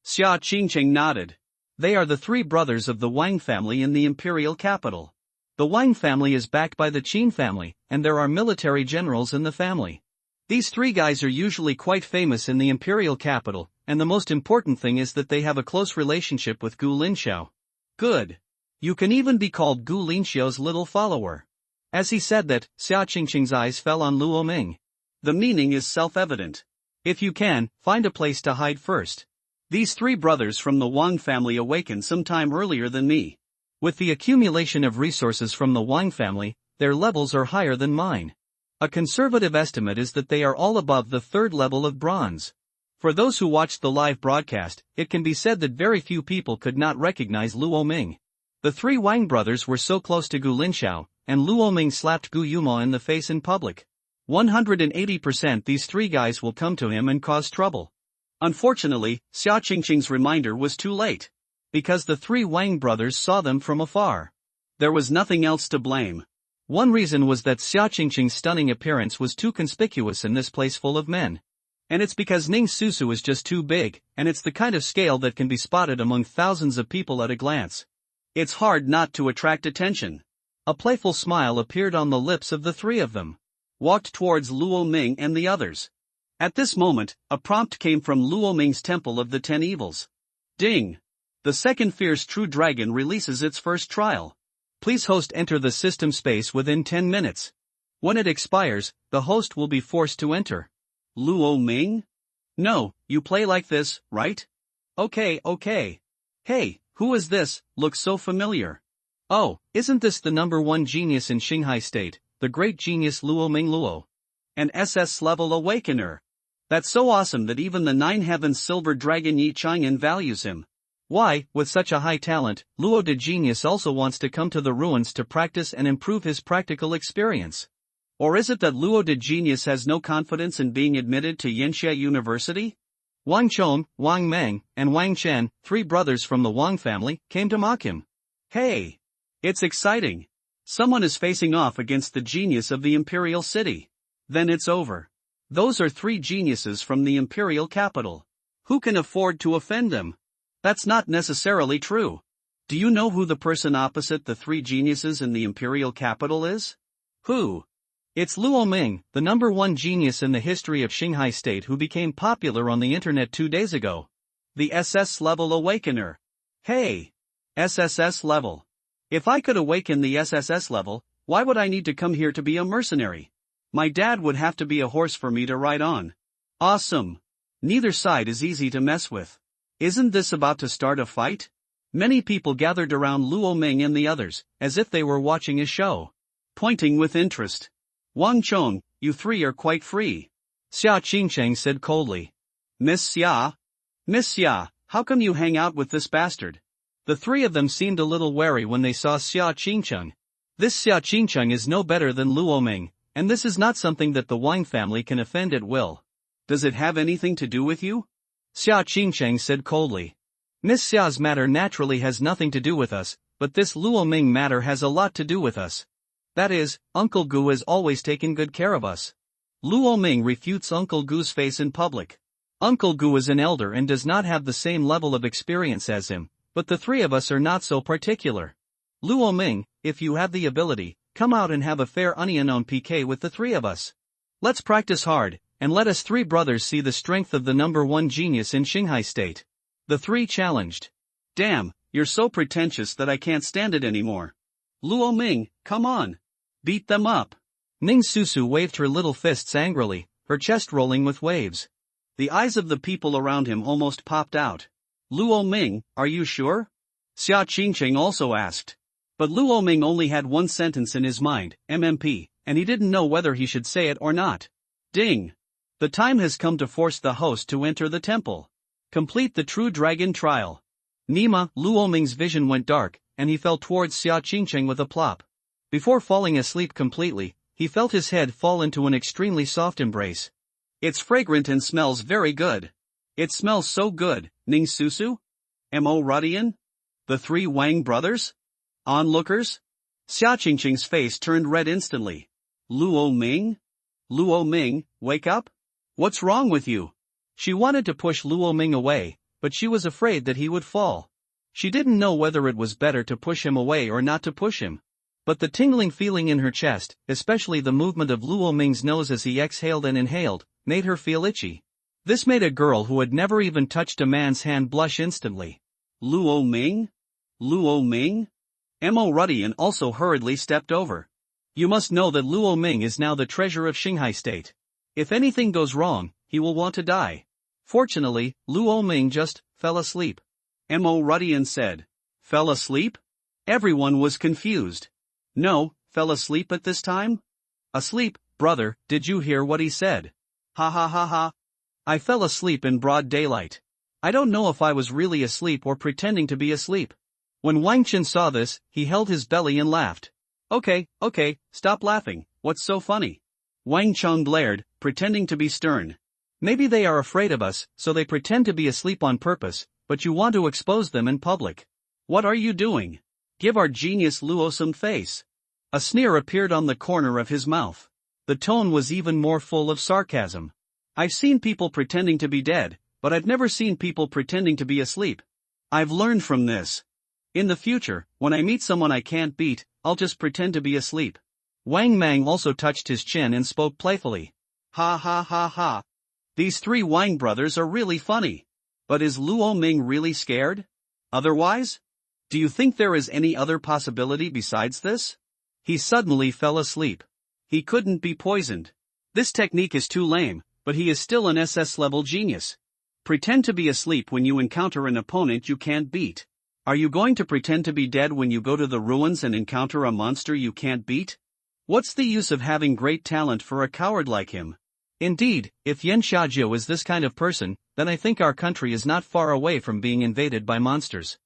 Xia Qingcheng nodded. They are the 3 brothers of the Wang family in the imperial capital. The Wang family is backed by the Qin family, and there are military generals in the family. These 3 guys are usually quite famous in the imperial capital, and the most important thing is that they have a close relationship with Gu Linxiao. Good. You can even be called Gu Linxiao's little follower. As he said that, Xia Qingqing's eyes fell on Luo Ming. The meaning is self-evident. If you can, find a place to hide first. These 3 brothers from the Wang family awakened some time earlier than me. With the accumulation of resources from the Wang family, their levels are higher than mine. A conservative estimate is that they are all above the 3rd level of bronze. For those who watched the live broadcast, it can be said that very few people could not recognize Luo Ming. The 3 Wang brothers were so close to Gu Linxiao, and Luo Ming slapped Gu Yuma in the face in public. 180% these 3 guys will come to him and cause trouble. Unfortunately, Xia Qingqing's reminder was too late. Because the three Wang brothers saw them from afar. There was nothing else to blame. One reason was that Xia Qingqing's stunning appearance was too conspicuous in this place full of men. And it's because Ning Susu is just too big, and it's the kind of scale that can be spotted among thousands of people at a glance. It's hard not to attract attention. A playful smile appeared on the lips of the three of them. Walked towards Luo Ming and the others. At this moment, a prompt came from Luo Ming's Temple of the Ten Evils. Ding! The second fierce true dragon releases its first trial. Please host enter the system space within 10 minutes. When it expires, the host will be forced to enter. Luo Ming? No, you play like this, right? Okay. Hey, who is this, looks so familiar. Oh, isn't this the number one genius in Qinghai State, the great genius Luo Ming Luo? An SS level awakener. That's so awesome that even the Nine Heavens Silver Dragon Yi Chang'an values him. Why, with such a high talent, Luo de Genius also wants to come to the ruins to practice and improve his practical experience. Or is it that Luo de Genius has no confidence in being admitted to Yanxia University? Wang Chong, Wang Meng, and Wang Chen, three brothers from the Wang family, came to mock him. Hey! It's exciting. Someone is facing off against the genius of the Imperial City. Then it's over. Those are three geniuses from the Imperial capital. Who can afford to offend them? That's not necessarily true. Do you know who the person opposite the three geniuses in the Imperial capital is? Who? It's Luo Ming, the number one genius in the history of Qinghai State who became popular on the internet 2 days ago. The SS level awakener. Hey! SSS level. If I could awaken the SSS level, why would I need to come here to be a mercenary? My dad would have to be a horse for me to ride on. Awesome. Neither side is easy to mess with. Isn't this about to start a fight? Many people gathered around Luo Ming and the others, as if they were watching a show. Pointing with interest. Wang Chong, you three are quite free. Xia Qingqing said coldly. Miss Xia? Miss Xia, how come you hang out with this bastard? The three of them seemed a little wary when they saw Xia Qingqing. This Xia Qingqing is no better than Luo Ming, and this is not something that the Wang family can offend at will. Does it have anything to do with you? Xia Qingqing said coldly. Miss Xia's matter naturally has nothing to do with us, but this Luo Ming matter has a lot to do with us. That is, Uncle Gu has always taken good care of us. Luo Ming refutes Uncle Gu's face in public. Uncle Gu is an elder and does not have the same level of experience as him, but the three of us are not so particular. Luo Ming, if you have the ability, come out and have a fair onion on PK with the three of us. Let's practice hard, and let us three brothers see the strength of the number one genius in Qinghai State. The three challenged. Damn, you're so pretentious that I can't stand it anymore. Luo Ming, come on. Beat them up. Ning Susu waved her little fists angrily, her chest rolling with waves. The eyes of the people around him almost popped out. Luo Ming, are you sure? Xia Qingqing also asked. But Luo Ming only had one sentence in his mind, MMP, and he didn't know whether he should say it or not. Ding! The time has come to force the host to enter the temple. Complete the true dragon trial. Nima, Luo Ming's vision went dark, and he fell towards Xia Qingqing with a plop. Before falling asleep completely, he felt his head fall into an extremely soft embrace. It's fragrant and smells very good. It smells so good, Ning Susu? Mo Rudian? The three Wang brothers? Onlookers? Xia Qingqing's face turned red instantly. Luo Ming? Luo Ming, wake up? What's wrong with you? She wanted to push Luo Ming away, but she was afraid that he would fall. She didn't know whether it was better to push him away or not to push him. But the tingling feeling in her chest, especially the movement of Luo Ming's nose as he exhaled and inhaled, made her feel itchy. This made a girl who had never even touched a man's hand blush instantly. Luo Ming? Luo Ming? Mo Rudian also hurriedly stepped over. You must know that Luo Ming is now the treasure of Qinghai State. If anything goes wrong, he will want to die. Fortunately, Luo Ming just fell asleep. Mo Rudian said. Fell asleep? Everyone was confused. No, fell asleep at this time? Asleep, brother, did you hear what he said? Ha ha ha ha. I fell asleep in broad daylight. I don't know if I was really asleep or pretending to be asleep. When Wang Chen saw this, he held his belly and laughed. Okay, stop laughing, what's so funny? Wang Chong glared, pretending to be stern. Maybe they are afraid of us, so they pretend to be asleep on purpose, but you want to expose them in public. What are you doing? Give our genius Luo some face. A sneer appeared on the corner of his mouth. The tone was even more full of sarcasm. I've seen people pretending to be dead, but I've never seen people pretending to be asleep. I've learned from this. In the future, when I meet someone I can't beat, I'll just pretend to be asleep. Wang Mang also touched his chin and spoke playfully. Ha ha ha ha. These three Wang brothers are really funny. But is Luo Ming really scared? Otherwise? Do you think there is any other possibility besides this? He suddenly fell asleep. He couldn't be poisoned. This technique is too lame, but he is still an SS level genius. Pretend to be asleep when you encounter an opponent you can't beat. Are you going to pretend to be dead when you go to the ruins and encounter a monster you can't beat? What's the use of having great talent for a coward like him? Indeed, if Yan Xiaojiu is this kind of person, then I think our country is not far away from being invaded by monsters.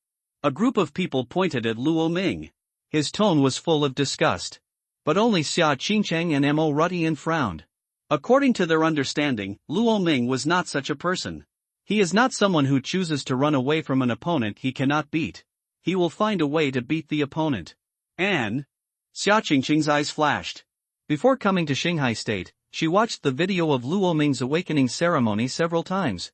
A group of people pointed at Luo Ming. His tone was full of disgust. But only Xia Qingcheng and Mo Rutian frowned. According to their understanding, Luo Ming was not such a person. He is not someone who chooses to run away from an opponent he cannot beat. He will find a way to beat the opponent. And? Xia Qingcheng's eyes flashed. Before coming to Shanghai State, she watched the video of Luo Ming's awakening ceremony several times.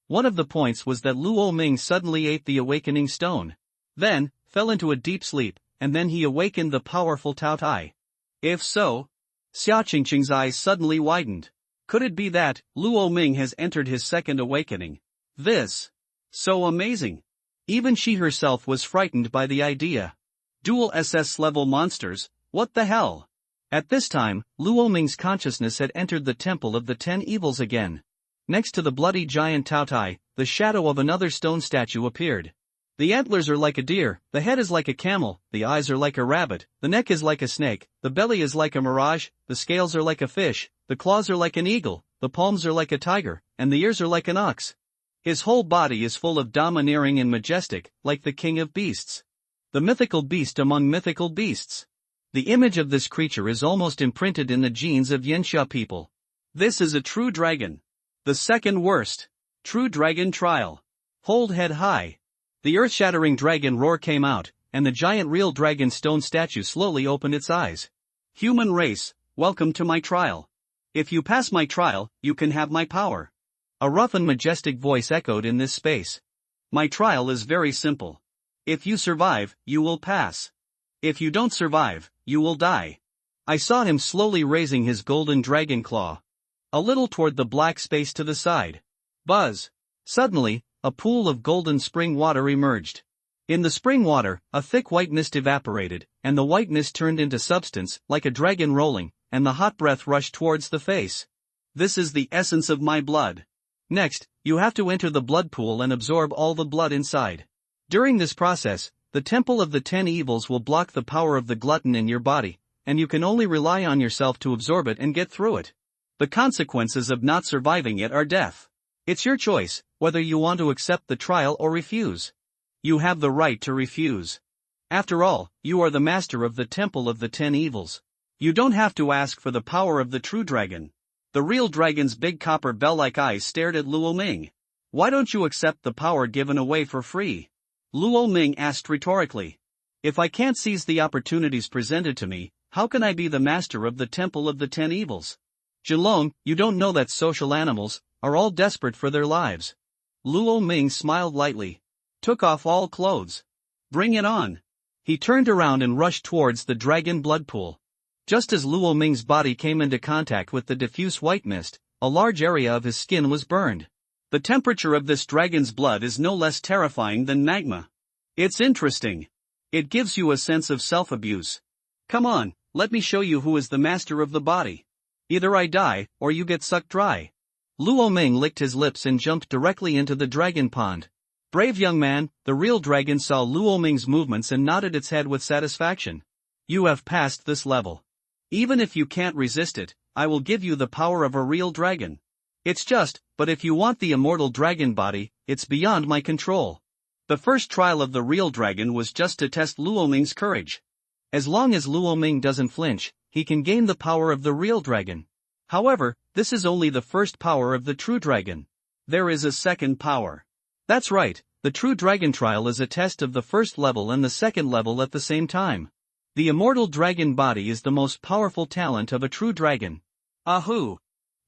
One of the points was that Luo Ming suddenly ate the awakening stone. Then, fell into a deep sleep, and then he awakened the powerful Tao Tai. If so, Xia Qingcheng's eyes suddenly widened. Could it be that Luo Ming has entered his second awakening? This. So amazing. Even she herself was frightened by the idea. Dual SS level monsters, what the hell? At this time, Luo Ming's consciousness had entered the Temple of the Ten Evils again. Next to the bloody giant Tao Tai, the shadow of another stone statue appeared. The antlers are like a deer, the head is like a camel, the eyes are like a rabbit, the neck is like a snake, the belly is like a mirage, the scales are like a fish, the claws are like an eagle, the palms are like a tiger, and the ears are like an ox. His whole body is full of domineering and majestic, like the king of beasts. The mythical beast among mythical beasts. The image of this creature is almost imprinted in the genes of Yanxia people. This is a true dragon. The second worst. True dragon trial. Hold head high. The earth-shattering dragon roar came out, and the giant real dragon stone statue slowly opened its eyes. Human race, welcome to my trial. If you pass my trial, you can have my power. A rough and majestic voice echoed in this space. My trial is very simple. If you survive, you will pass. If you don't survive, you will die. I saw him slowly raising his golden dragon claw. A little toward the black space to the side. Buzz! Suddenly, a pool of golden spring water emerged. In the spring water, a thick white mist evaporated, and the white mist turned into substance, like a dragon rolling, and the hot breath rushed towards the face. This is the essence of my blood. Next, you have to enter the blood pool and absorb all the blood inside. During this process, the Temple of the Ten Evils will block the power of the glutton in your body, and you can only rely on yourself to absorb it and get through it. The consequences of not surviving it are death. It's your choice, whether you want to accept the trial or refuse. You have the right to refuse. After all, you are the master of the Temple of the Ten Evils. You don't have to ask for the power of the true dragon. The real dragon's big copper bell-like eyes stared at Luo Ming. Why don't you accept the power given away for free? Luo Ming asked rhetorically. If I can't seize the opportunities presented to me, how can I be the master of the Temple of the Ten Evils? Zhilong, you don't know that social animals are all desperate for their lives. Luo Ming smiled lightly. Took off all clothes. Bring it on. He turned around and rushed towards the dragon blood pool. Just as Luo Ming's body came into contact with the diffuse white mist, a large area of his skin was burned. The temperature of this dragon's blood is no less terrifying than magma. It's interesting. It gives you a sense of self-abuse. Come on, let me show you who is the master of the body. Either I die, or you get sucked dry. Luo Ming licked his lips and jumped directly into the dragon pond. Brave young man, the real dragon saw Luo Ming's movements and nodded its head with satisfaction. You have passed this level. Even if you can't resist it, I will give you the power of a real dragon. It's just, but if you want the immortal dragon body, it's beyond my control. The first trial of the real dragon was just to test Luo Ming's courage. As long as Luo Ming doesn't flinch, he can gain the power of the real dragon. However, this is only the first power of the true dragon. There is a second power. That's right, the true dragon trial is a test of the first level and the second level at the same time. The immortal dragon body is the most powerful talent of a true dragon. Ahoo!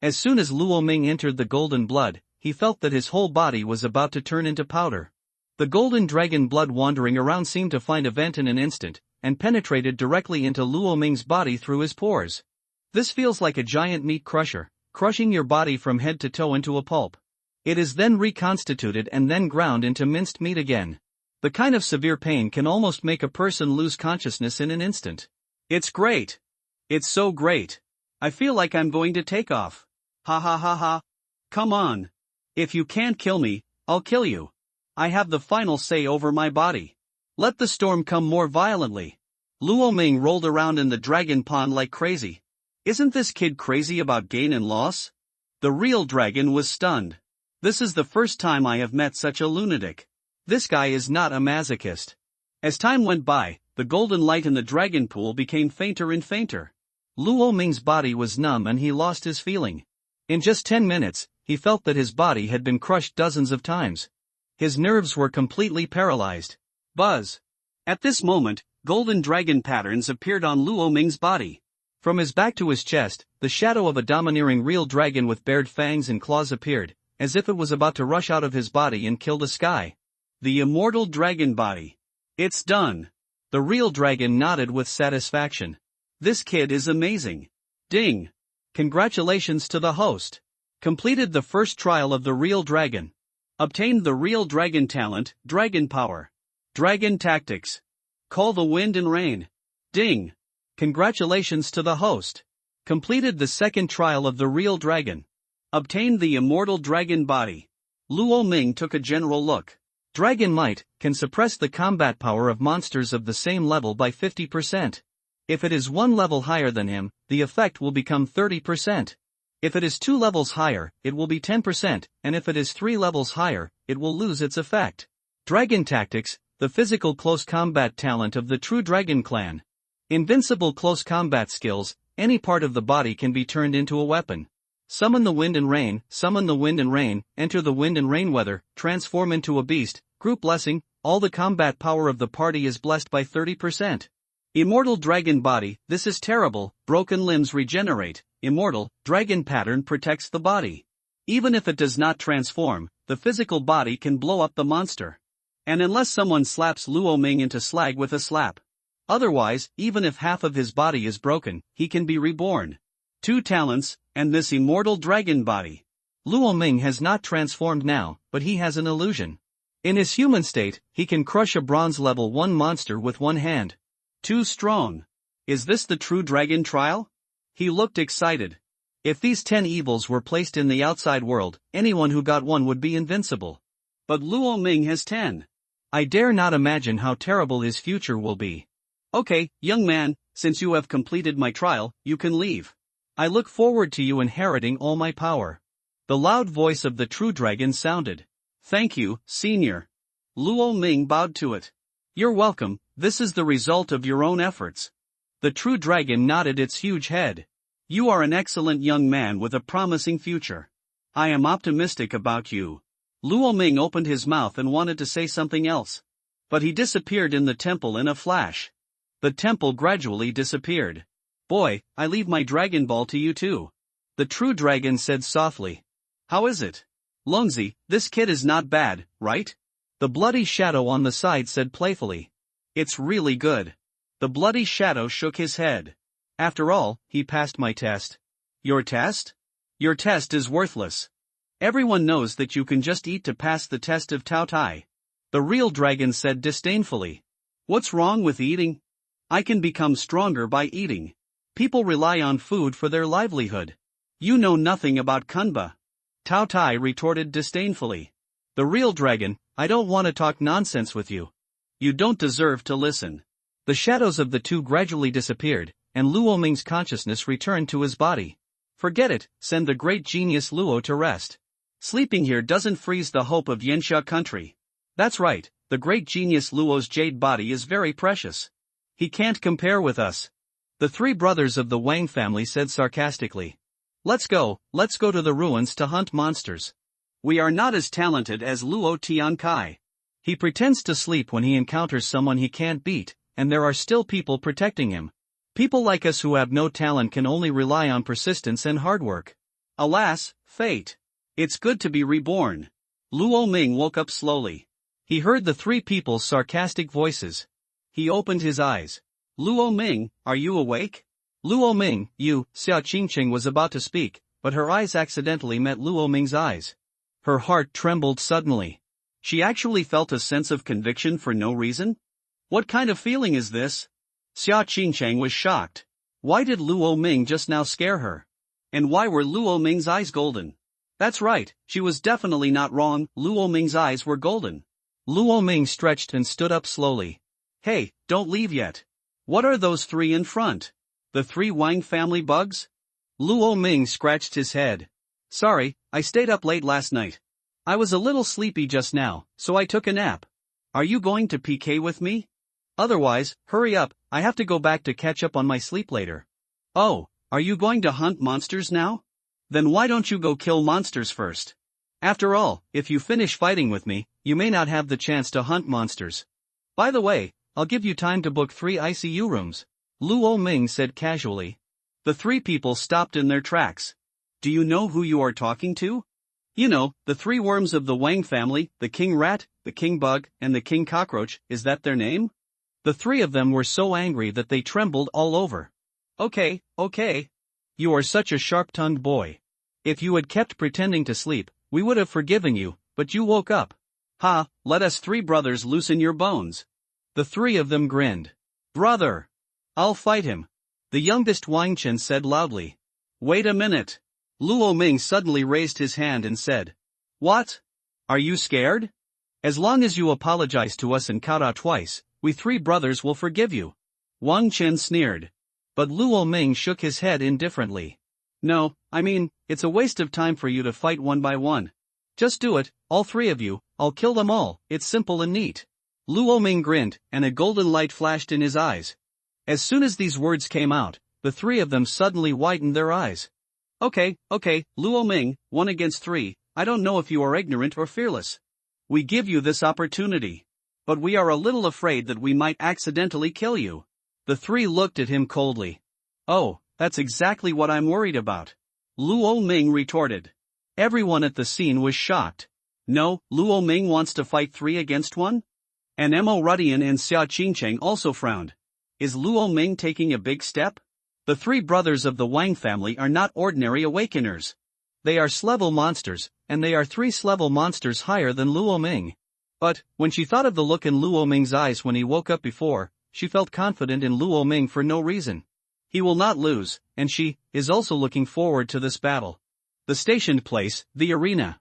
As soon as Luo Ming entered the golden blood, he felt that his whole body was about to turn into powder. The golden dragon blood wandering around seemed to find a vent in an instant, and penetrated directly into Luo Ming's body through his pores. This feels like a giant meat crusher, crushing your body from head to toe into a pulp. It is then reconstituted and then ground into minced meat again. The kind of severe pain can almost make a person lose consciousness in an instant. It's great. It's so great. I feel like I'm going to take off. Ha ha ha ha. Come on. If you can't kill me, I'll kill you. I have the final say over my body. Let the storm come more violently. Luo Ming rolled around in the dragon pond like crazy. Isn't this kid crazy about gain and loss? The real dragon was stunned. This is the first time I have met such a lunatic. This guy is not a masochist. As time went by, the golden light in the dragon pool became fainter and fainter. Luo Ming's body was numb and he lost his feeling. In just 10 minutes, he felt that his body had been crushed dozens of times. His nerves were completely paralyzed. Buzz! At this moment, golden dragon patterns appeared on Luo Ming's body. From his back to his chest, the shadow of a domineering real dragon with bared fangs and claws appeared, as if it was about to rush out of his body and kill the sky. The immortal dragon body. It's done. The real dragon nodded with satisfaction. This kid is amazing. Ding! Congratulations to the host. Completed the first trial of the real dragon. Obtained the real dragon talent, dragon power. Dragon tactics. Call the wind and rain. Ding! Congratulations to the host. Completed the second trial of the real dragon. Obtained the immortal dragon body. Luo Ming took a general look. Dragon might can suppress the combat power of monsters of the same level by 50%. If it is one level higher than him, the effect will become 30%. If it is 2 levels higher, it will be 10%, and if it is 3 levels higher, it will lose its effect. Dragon tactics, the physical close combat talent of the true dragon clan. Invincible close combat skills, any part of the body can be turned into a weapon. Summon the wind and rain, enter the wind and rain weather, transform into a beast, group blessing, all the combat power of the party is blessed by 30%. Immortal dragon body, this is terrible, broken limbs regenerate, immortal, dragon pattern protects the body. Even if it does not transform, the physical body can blow up the monster. And unless someone slaps Luo Ming into slag with a slap. Otherwise, even if half of his body is broken, he can be reborn. 2 talents, and this immortal dragon body. Luo Ming has not transformed now, but he has an illusion. In his human state, he can crush a bronze level 1 monster with one hand. Too strong. Is this the true dragon trial? He looked excited. If these 10 evils were placed in the outside world, anyone who got one would be invincible. But Luo Ming has 10. I dare not imagine how terrible his future will be. Okay, young man, since you have completed my trial, you can leave. I look forward to you inheriting all my power. The loud voice of the true dragon sounded. Thank you, senior. Luo Ming bowed to it. You're welcome, this is the result of your own efforts. The true dragon nodded its huge head. You are an excellent young man with a promising future. I am optimistic about you. Luo Ming opened his mouth and wanted to say something else. But he disappeared in the temple in a flash. The temple gradually disappeared. Boy, I leave my dragon ball to you too. The true dragon said softly. How is it? Longzi, this kid is not bad, right? The bloody shadow on the side said playfully. It's really good. The bloody shadow shook his head. After all, he passed my test. Your test? Your test is worthless. Everyone knows that you can just eat to pass the test of Tao Tai. The real dragon said disdainfully. What's wrong with eating? I can become stronger by eating. People rely on food for their livelihood. You know nothing about Kunba. Tao Tai retorted disdainfully. The real dragon, I don't want to talk nonsense with you. You don't deserve to listen. The shadows of the two gradually disappeared, and Luo Ming's consciousness returned to his body. Forget it, send the great genius Luo to rest. Sleeping here doesn't freeze the hope of Yensha country. That's right, the great genius Luo's jade body is very precious. He can't compare with us. The 3 brothers of the Wang family said sarcastically. Let's go to the ruins to hunt monsters. We are not as talented as Luo Tiankai. He pretends to sleep when he encounters someone he can't beat, and there are still people protecting him. People like us who have no talent can only rely on persistence and hard work. Alas, fate. It's good to be reborn. Luo Ming woke up slowly. He heard the three people's sarcastic voices. He opened his eyes. Luo Ming, are you awake? Luo Ming, Xia Qingqing was about to speak, but her eyes accidentally met Luo Ming's eyes. Her heart trembled suddenly. She actually felt a sense of conviction for no reason? What kind of feeling is this? Xia Qingchang was shocked. Why did Luo Ming just now scare her? And why were Luo Ming's eyes golden? That's right, she was definitely not wrong, Luo Ming's eyes were golden. Luo Ming stretched and stood up slowly. Hey, don't leave yet. What are those three in front? The three Wang family bugs? Luo Ming scratched his head. Sorry, I stayed up late last night. I was a little sleepy just now, so I took a nap. Are you going to PK with me? Otherwise, hurry up, I have to go back to catch up on my sleep later. Oh, are you going to hunt monsters now? Then why don't you go kill monsters first? After all, if you finish fighting with me, you may not have the chance to hunt monsters. By the way, I'll give you time to book 3 ICU rooms, Luo Ming said casually. The three people stopped in their tracks. Do you know who you are talking to? You know, the three worms of the Wang family, the king rat, the king bug, and the king cockroach, is that their name? The three of them were so angry that they trembled all over. Okay. You are such a sharp-tongued boy. If you had kept pretending to sleep, we would have forgiven you, but you woke up. Ha, let us three brothers loosen your bones. The three of them grinned. Brother! I'll fight him, the youngest Wang Chen said loudly. Wait a minute. Luo Ming suddenly raised his hand and said. What? Are you scared? As long as you apologize to us and kowtow twice, we three brothers will forgive you. Wang Chen sneered. But Luo Ming shook his head indifferently. No, I mean, it's a waste of time for you to fight one by one. Just do it, all three of you, I'll kill them all, it's simple and neat. Luo Ming grinned, and a golden light flashed in his eyes. As soon as these words came out, the three of them suddenly widened their eyes. Okay, Luo Ming, 1 against 3, I don't know if you are ignorant or fearless. We give you this opportunity. But we are a little afraid that we might accidentally kill you. The three looked at him coldly. Oh, that's exactly what I'm worried about. Luo Ming retorted. Everyone at the scene was shocked. No, Luo Ming wants to fight 3 against 1? And Mo Rudian and Xia Qingcheng also frowned. Is Luo Ming taking a big step? The three brothers of the Wang family are not ordinary awakeners. They are S-level monsters, and they are 3 S-level monsters higher than Luo Ming. But, when she thought of the look in Luo Ming's eyes when he woke up before, she felt confident in Luo Ming for no reason. He will not lose, and she is also looking forward to this battle. The stationed place, the arena.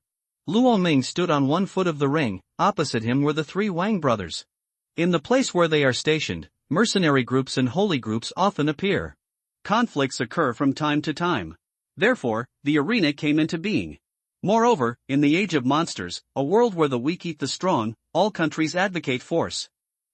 Luo Ming stood on one foot of the ring, opposite him were the 3 Wang brothers. In the place where they are stationed, mercenary groups and holy groups often appear. Conflicts occur from time to time. Therefore, the arena came into being. Moreover, in the age of monsters, a world where the weak eat the strong, all countries advocate force.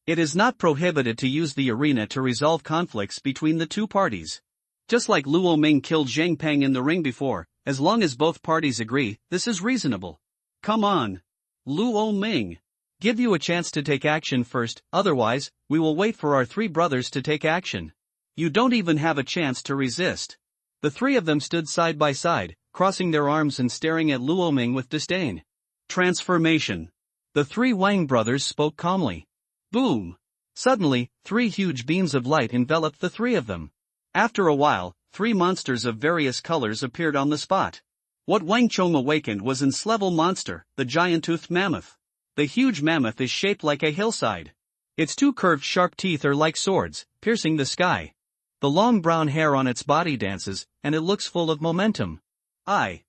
It is not prohibited to use the arena to resolve conflicts between the two parties. Just like Luo Ming killed Zhang Peng in the ring before, as long as both parties agree, this is reasonable. Come on. Luo Ming. Give you a chance to take action first, otherwise, we will wait for our 3 brothers to take action. You don't even have a chance to resist. The 3 of them stood side by side, crossing their arms and staring at Luo Ming with disdain. Transformation. The 3 Wang brothers spoke calmly. Boom. Suddenly, 3 huge beams of light enveloped the 3 of them. After a while, 3 monsters of various colors appeared on the spot. What Wang Chong awakened was an S-level monster, the giant-toothed mammoth. The huge mammoth is shaped like a hillside. Its 2 curved sharp teeth are like swords, piercing the sky. The long brown hair on its body dances, and it looks full of momentum. The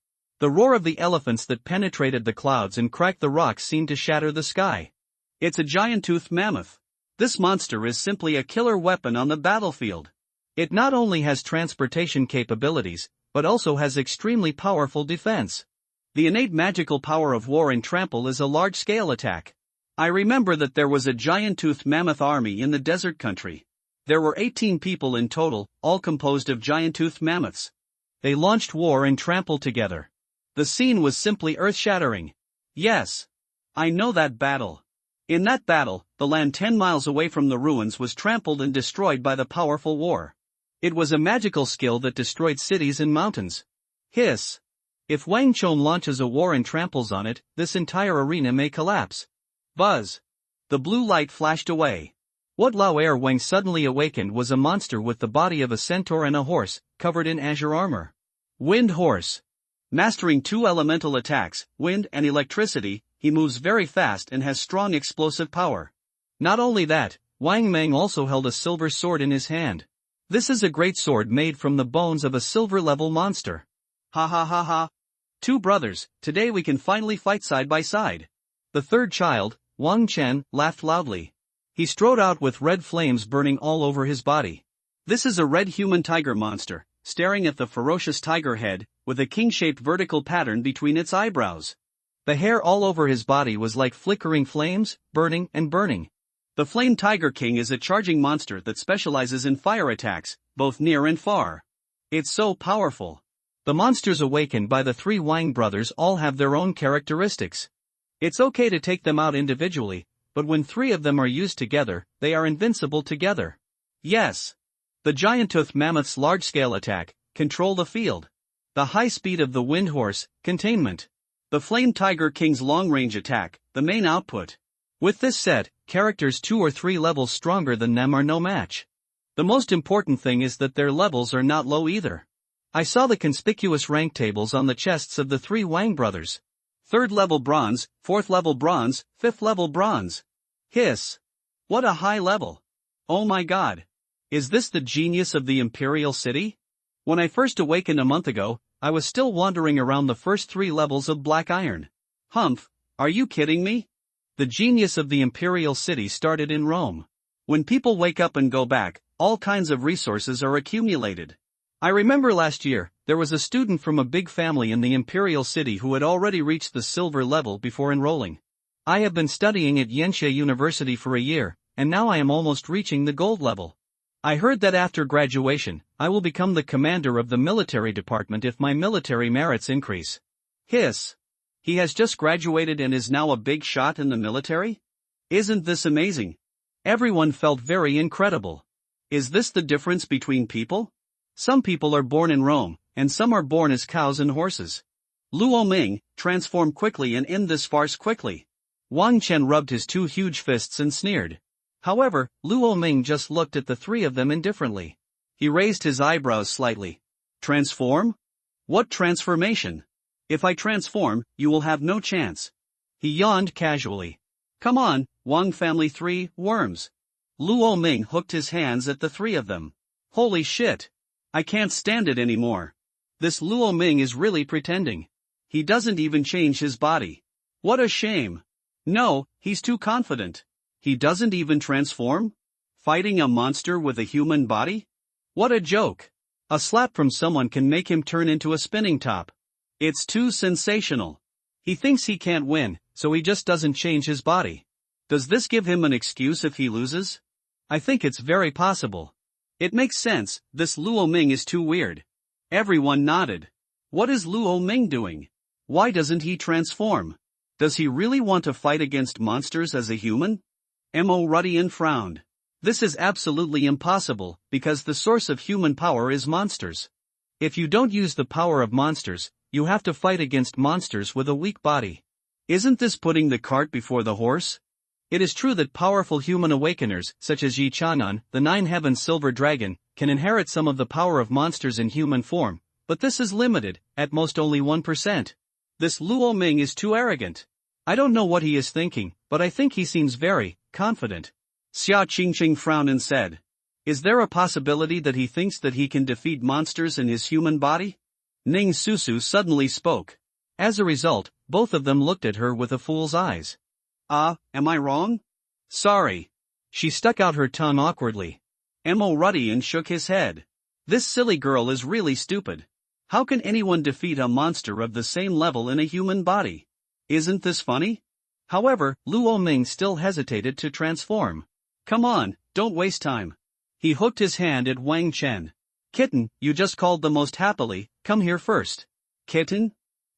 roar of the elephants that penetrated the clouds and cracked the rocks seemed to shatter the sky. It's a giant-toothed mammoth. This monster is simply a killer weapon on the battlefield. It not only has transportation capabilities, but also has extremely powerful defense. The innate magical power of war and trample is a large-scale attack. I remember that there was a giant-toothed mammoth army in the desert country. There were 18 people in total, all composed of giant-toothed mammoths. They launched war and trampled together. The scene was simply earth-shattering. Yes. I know that battle. In that battle, the land 10 miles away from the ruins was trampled and destroyed by the powerful war. It was a magical skill that destroyed cities and mountains. Hiss. If Wang Chun launches a war and tramples on it, this entire arena may collapse. Buzz. The blue light flashed away. What Lao Er Wang suddenly awakened was a monster with the body of a centaur and a horse, covered in azure armor. Wind Horse. Mastering 2 elemental attacks, wind and electricity, he moves very fast and has strong explosive power. Not only that, Wang Meng also held a silver sword in his hand. This is a great sword made from the bones of a silver-level monster. Ha ha ha ha. 2 brothers, today we can finally fight side by side. The third child, Wang Chen, laughed loudly. He strode out with red flames burning all over his body. This is a red human tiger monster, staring at the ferocious tiger head, with a king-shaped vertical pattern between its eyebrows. The hair all over his body was like flickering flames, burning and burning. The Flame Tiger King is a charging monster that specializes in fire attacks, both near and far. It's so powerful. The monsters awakened by the 3 Wang brothers all have their own characteristics. It's okay to take them out individually, but when 3 of them are used together, they are invincible together. Yes. The giant-toothed mammoth's large-scale attack, control the field. The high speed of the wind horse, containment. The Flame Tiger King's long-range attack, the main output. With this set, characters 2 or 3 levels stronger than them are no match. The most important thing is that their levels are not low either. I saw the conspicuous rank tables on the chests of the 3 Wang brothers. 3rd level bronze, 4th level bronze, 5th level bronze. Hiss. What a high level. Oh my god. Is this the genius of the Imperial City? When I first awakened a month ago, I was still wandering around the first 3 levels of Black Iron. Humph, are you kidding me? The genius of the Imperial City started in Rome. When people wake up and go back, all kinds of resources are accumulated. I remember last year, there was a student from a big family in the Imperial City who had already reached the silver level before enrolling. I have been studying at Yenxia University for a year, and now I am almost reaching the gold level. I heard that after graduation, I will become the commander of the military department if my military merits increase. Hiss. He has just graduated and is now a big shot in the military? Isn't this amazing? Everyone felt very incredible. Is this the difference between people? Some people are born in Rome, and some are born as cows and horses. Luo Ming, transform quickly and end this farce quickly. Wang Chen rubbed his 2 huge fists and sneered. However, Luo Ming just looked at the 3 of them indifferently. He raised his eyebrows slightly. Transform? What transformation? If I transform, you will have no chance. He yawned casually. Come on, Wang family 3, worms. Luo Ming hooked his hands at the 3 of them. Holy shit. I can't stand it anymore. This Luo Ming is really pretending. He doesn't even change his body. What a shame. No, he's too confident. He doesn't even transform? Fighting a monster with a human body? What a joke. A slap from someone can make him turn into a spinning top. It's too sensational. He thinks he can't win, so he just doesn't change his body. Does this give him an excuse if he loses? I think it's very possible. It makes sense, this Luo Ming is too weird. Everyone nodded. What is Luo Ming doing? Why doesn't he transform? Does he really want to fight against monsters as a human? Mo Rudian frowned. This is absolutely impossible, because the source of human power is monsters. If you don't use the power of monsters, you have to fight against monsters with a weak body. Isn't this putting the cart before the horse? It is true that powerful human awakeners, such as Yi Chanan, the 9 Heavens Silver Dragon, can inherit some of the power of monsters in human form, but this is limited, at most only 1%. This Luo Ming is too arrogant. I don't know what he is thinking, but I think he seems very confident. Xia Qingqing frowned and said, is there a possibility that he thinks that he can defeat monsters in his human body? Ning Susu suddenly spoke. As a result, both of them looked at her with a fool's eyes. Am I wrong? Sorry. She stuck out her tongue awkwardly. Mo Rudian shook his head. This silly girl is really stupid. How can anyone defeat a monster of the same level in a human body? Isn't this funny? However, Luo Ming still hesitated to transform. Come on, don't waste time. He hooked his hand at Wang Chen. Kitten, you just called the most happily, come here first. Kitten?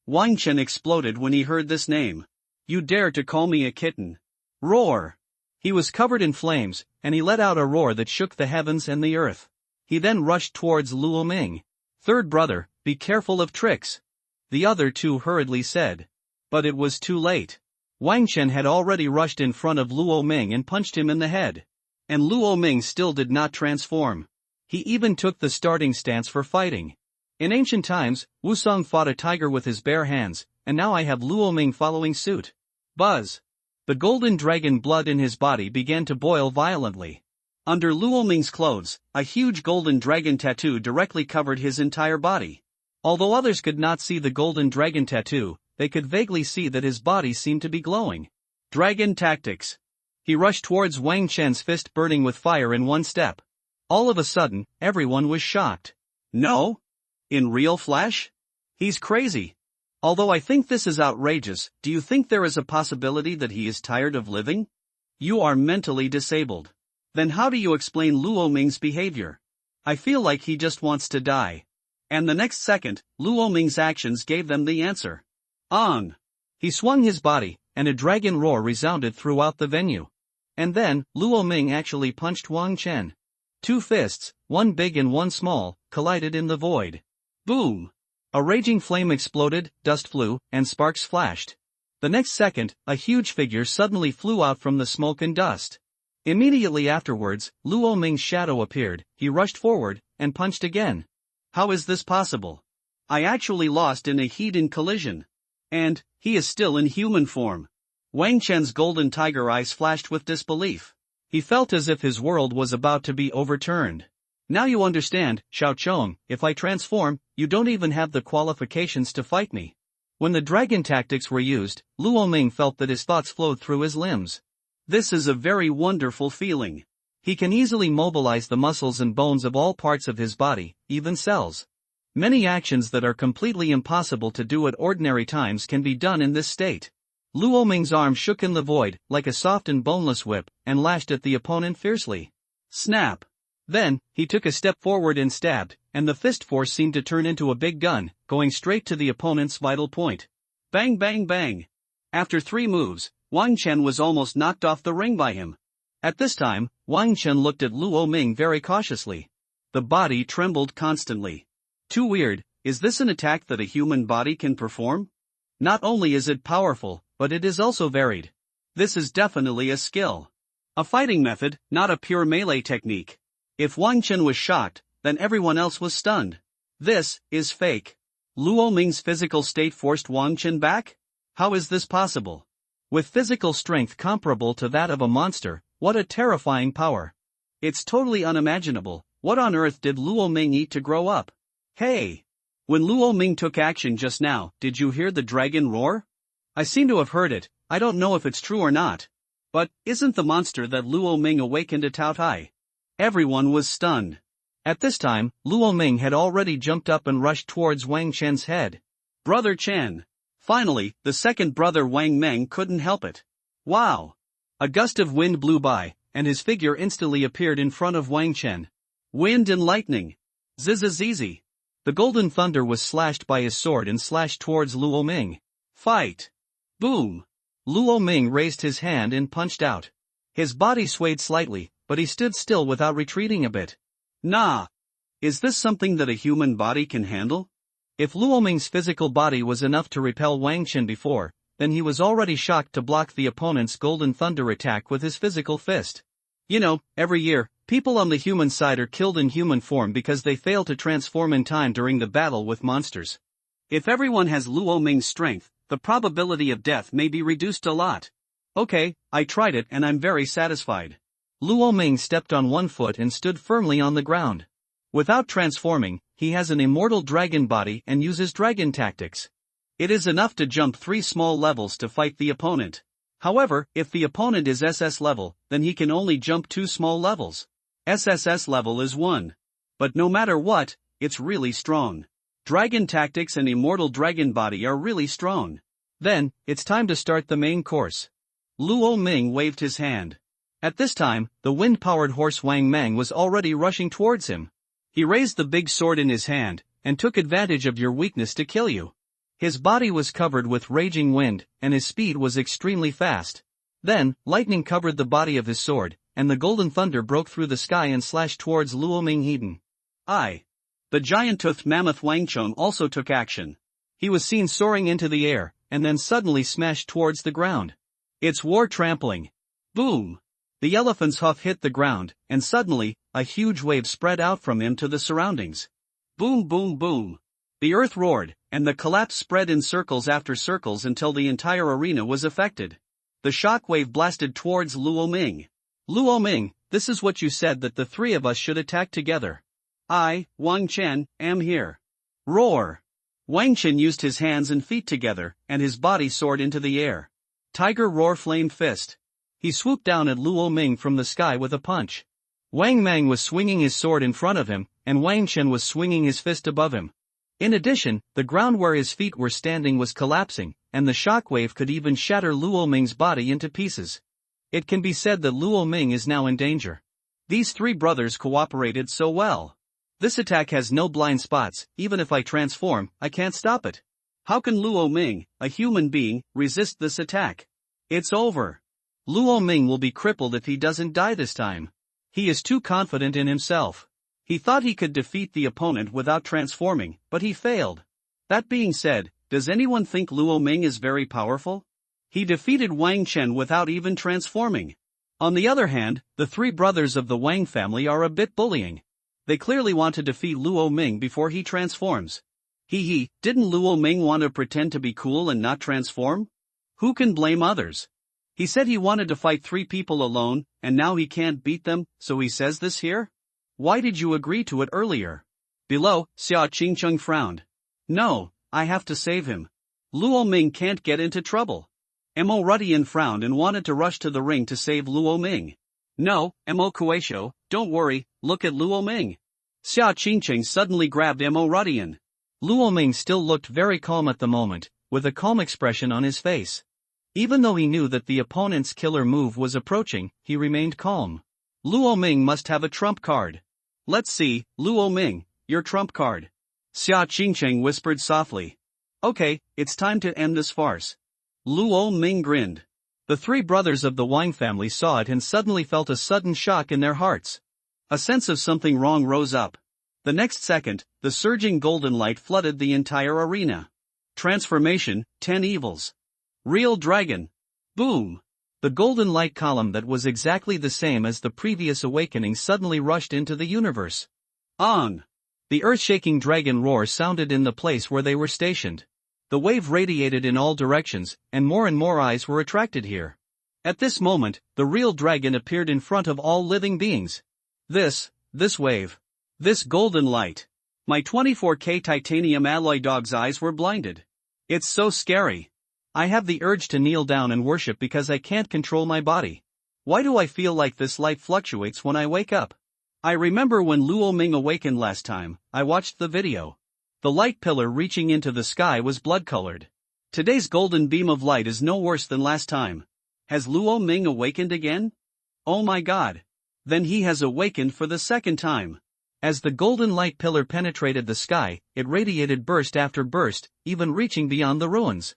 Wang Chen exploded when he heard this name. You dare to call me a kitten? Roar! He was covered in flames, and he let out a roar that shook the heavens and the earth. He then rushed towards Luo Ming. Third brother, be careful of tricks. The other two hurriedly said. But it was too late. Wang Chen had already rushed in front of Luo Ming and punched him in the head. And Luo Ming still did not transform. He even took the starting stance for fighting. In ancient times, Wusong fought a tiger with his bare hands, and now I have Luo Ming following suit. Buzz! The golden dragon blood in his body began to boil violently. Under Luo Ming's clothes, a huge golden dragon tattoo directly covered his entire body. Although others could not see the golden dragon tattoo, they could vaguely see that his body seemed to be glowing. Dragon tactics. He rushed towards Wang Chen's fist burning with fire in one step. All of a sudden, everyone was shocked. No? In real flash? He's crazy. Although I think this is outrageous, do you think there is a possibility that he is tired of living? You are mentally disabled. Then how do you explain Luo Ming's behavior? I feel like he just wants to die. And the next second, Luo Ming's actions gave them the answer. On! He swung his body, and a dragon roar resounded throughout the venue. And then, Luo Ming actually punched Wang Chen. Two fists, one big and one small, collided in the void. Boom! A raging flame exploded, dust flew, and sparks flashed. The next second, a huge figure suddenly flew out from the smoke and dust. Immediately afterwards, Luo Ming's shadow appeared. He rushed forward, and punched again. How is this possible? I actually lost in a heat-in collision. And, he is still in human form. Wang Chen's golden tiger eyes flashed with disbelief. He felt as if his world was about to be overturned. Now you understand, Xiao Chong, if I transform, you don't even have the qualifications to fight me. When the dragon tactics were used, Luo Ming felt that his thoughts flowed through his limbs. This is a very wonderful feeling. He can easily mobilize the muscles and bones of all parts of his body, even cells. Many actions that are completely impossible to do at ordinary times can be done in this state. Luo Ming's arm shook in the void, like a soft and boneless whip, and lashed at the opponent fiercely. Snap! Then, he took a step forward and stabbed, and the fist force seemed to turn into a big gun, going straight to the opponent's vital point. Bang bang bang! After 3 moves, Wang Chen was almost knocked off the ring by him. At this time, Wang Chen looked at Luo Ming very cautiously. The body trembled constantly. Too weird, is this an attack that a human body can perform? Not only is it powerful, but it is also varied. This is definitely a skill. A fighting method, not a pure melee technique. If Wang Chen was shocked, then everyone else was stunned. This is fake. Luo Ming's physical state forced Wang Chen back? How is this possible? With physical strength comparable to that of a monster, what a terrifying power. It's totally unimaginable. What on earth did Luo Ming eat to grow up? Hey! When Luo Ming took action just now, did you hear the dragon roar? I seem to have heard it. I don't know if it's true or not. But, isn't the monster that Luo Ming awakened a Tao Tai? Everyone was stunned. At this time, Luo Ming had already jumped up and rushed towards Wang Chen's head. Brother Chen! Finally, the second brother Wang Meng couldn't help it. Wow! A gust of wind blew by, and his figure instantly appeared in front of Wang Chen. Wind and lightning. Zizizizi. The golden thunder was slashed by his sword and slashed towards Luo Ming. Fight! Boom! Luo Ming raised his hand and punched out. His body swayed slightly, but he stood still without retreating a bit. Nah! Is this something that a human body can handle? If Luo Ming's physical body was enough to repel Wang Chen before, then he was already shocked to block the opponent's golden thunder attack with his physical fist. You know, every year, people on the human side are killed in human form because they fail to transform in time during the battle with monsters. If everyone has Luo Ming's strength, the probability of death may be reduced a lot. Okay, I tried it and I'm very satisfied. Luo Ming stepped on one foot and stood firmly on the ground. Without transforming, he has an immortal dragon body and uses dragon tactics. It is enough to jump 3 small levels to fight the opponent. However, if the opponent is SS level, then he can only jump 2 small levels. SSS level is 1. But no matter what, it's really strong. Dragon tactics and immortal dragon body are really strong. Then, it's time to start the main course. Luo Ming waved his hand. At this time, the wind-powered horse Wang Meng was already rushing towards him. He raised the big sword in his hand, and took advantage of your weakness to kill you. His body was covered with raging wind, and his speed was extremely fast. Then, lightning covered the body of his sword, and the golden thunder broke through the sky and slashed towards Luo Ming Eden. The giant-toothed mammoth Wang Chun also took action. He was seen soaring into the air, and then suddenly smashed towards the ground. It's war trampling. Boom! The elephant's hoof hit the ground, and suddenly, a huge wave spread out from him to the surroundings. Boom boom boom! The earth roared, and the collapse spread in circles after circles until the entire arena was affected. The shock wave blasted towards Luo Ming. Luo Ming, this is what you said that the three of us should attack together. I, Wang Chen, am here. Roar! Wang Chen used his hands and feet together, and his body soared into the air. Tiger Roar Flame Fist. He swooped down at Luo Ming from the sky with a punch. Wang Mang was swinging his sword in front of him, and Wang Chen was swinging his fist above him. In addition, the ground where his feet were standing was collapsing, and the shockwave could even shatter Luo Ming's body into pieces. It can be said that Luo Ming is now in danger. These three brothers cooperated so well. This attack has no blind spots. Even if I transform, I can't stop it. How can Luo Ming, a human being, resist this attack? It's over. Luo Ming will be crippled if he doesn't die this time. He is too confident in himself. He thought he could defeat the opponent without transforming, but he failed. That being said, does anyone think Luo Ming is very powerful? He defeated Wang Chen without even transforming. On the other hand, the three brothers of the Wang family are a bit bullying. They clearly want to defeat Luo Ming before he transforms. Didn't Luo Ming want to pretend to be cool and not transform? Who can blame others? He said he wanted to fight three people alone, and now he can't beat them, so he says this here? Why did you agree to it earlier? Below, Xia Qingcheng frowned. No, I have to save him. Luo Ming can't get into trouble. Mo Rudian frowned and wanted to rush to the ring to save Luo Ming. No, Mo Kueisho, don't worry, look at Luo Ming. Xia Qingcheng suddenly grabbed Mo Rudian. Luo Ming still looked very calm at the moment, with a calm expression on his face. Even though he knew that the opponent's killer move was approaching, he remained calm. Luo Ming must have a trump card. Let's see, Luo Ming, your trump card. Xia Qingcheng whispered softly. Okay, it's time to end this farce. Luo Ming grinned. The three brothers of the Wang family saw it and suddenly felt a sudden shock in their hearts. A sense of something wrong rose up. The next second, the surging golden light flooded the entire arena. Transformation, 10 evils. Real dragon. Boom! The golden light column that was exactly the same as the previous awakening suddenly rushed into the universe. On! The earth-shaking dragon roar sounded in the place where they were stationed. The wave radiated in all directions, and more eyes were attracted here. At this moment, the real dragon appeared in front of all living beings. This wave. This golden light. My 24K titanium alloy dog's eyes were blinded. It's so scary. I have the urge to kneel down and worship because I can't control my body. Why do I feel like this light fluctuates when I wake up? I remember when Luo Ming awakened last time, I watched the video. The light pillar reaching into the sky was blood-colored. Today's golden beam of light is no worse than last time. Has Luo Ming awakened again? Oh my god. Then he has awakened for the second time. As the golden light pillar penetrated the sky, it radiated burst after burst, even reaching beyond the ruins.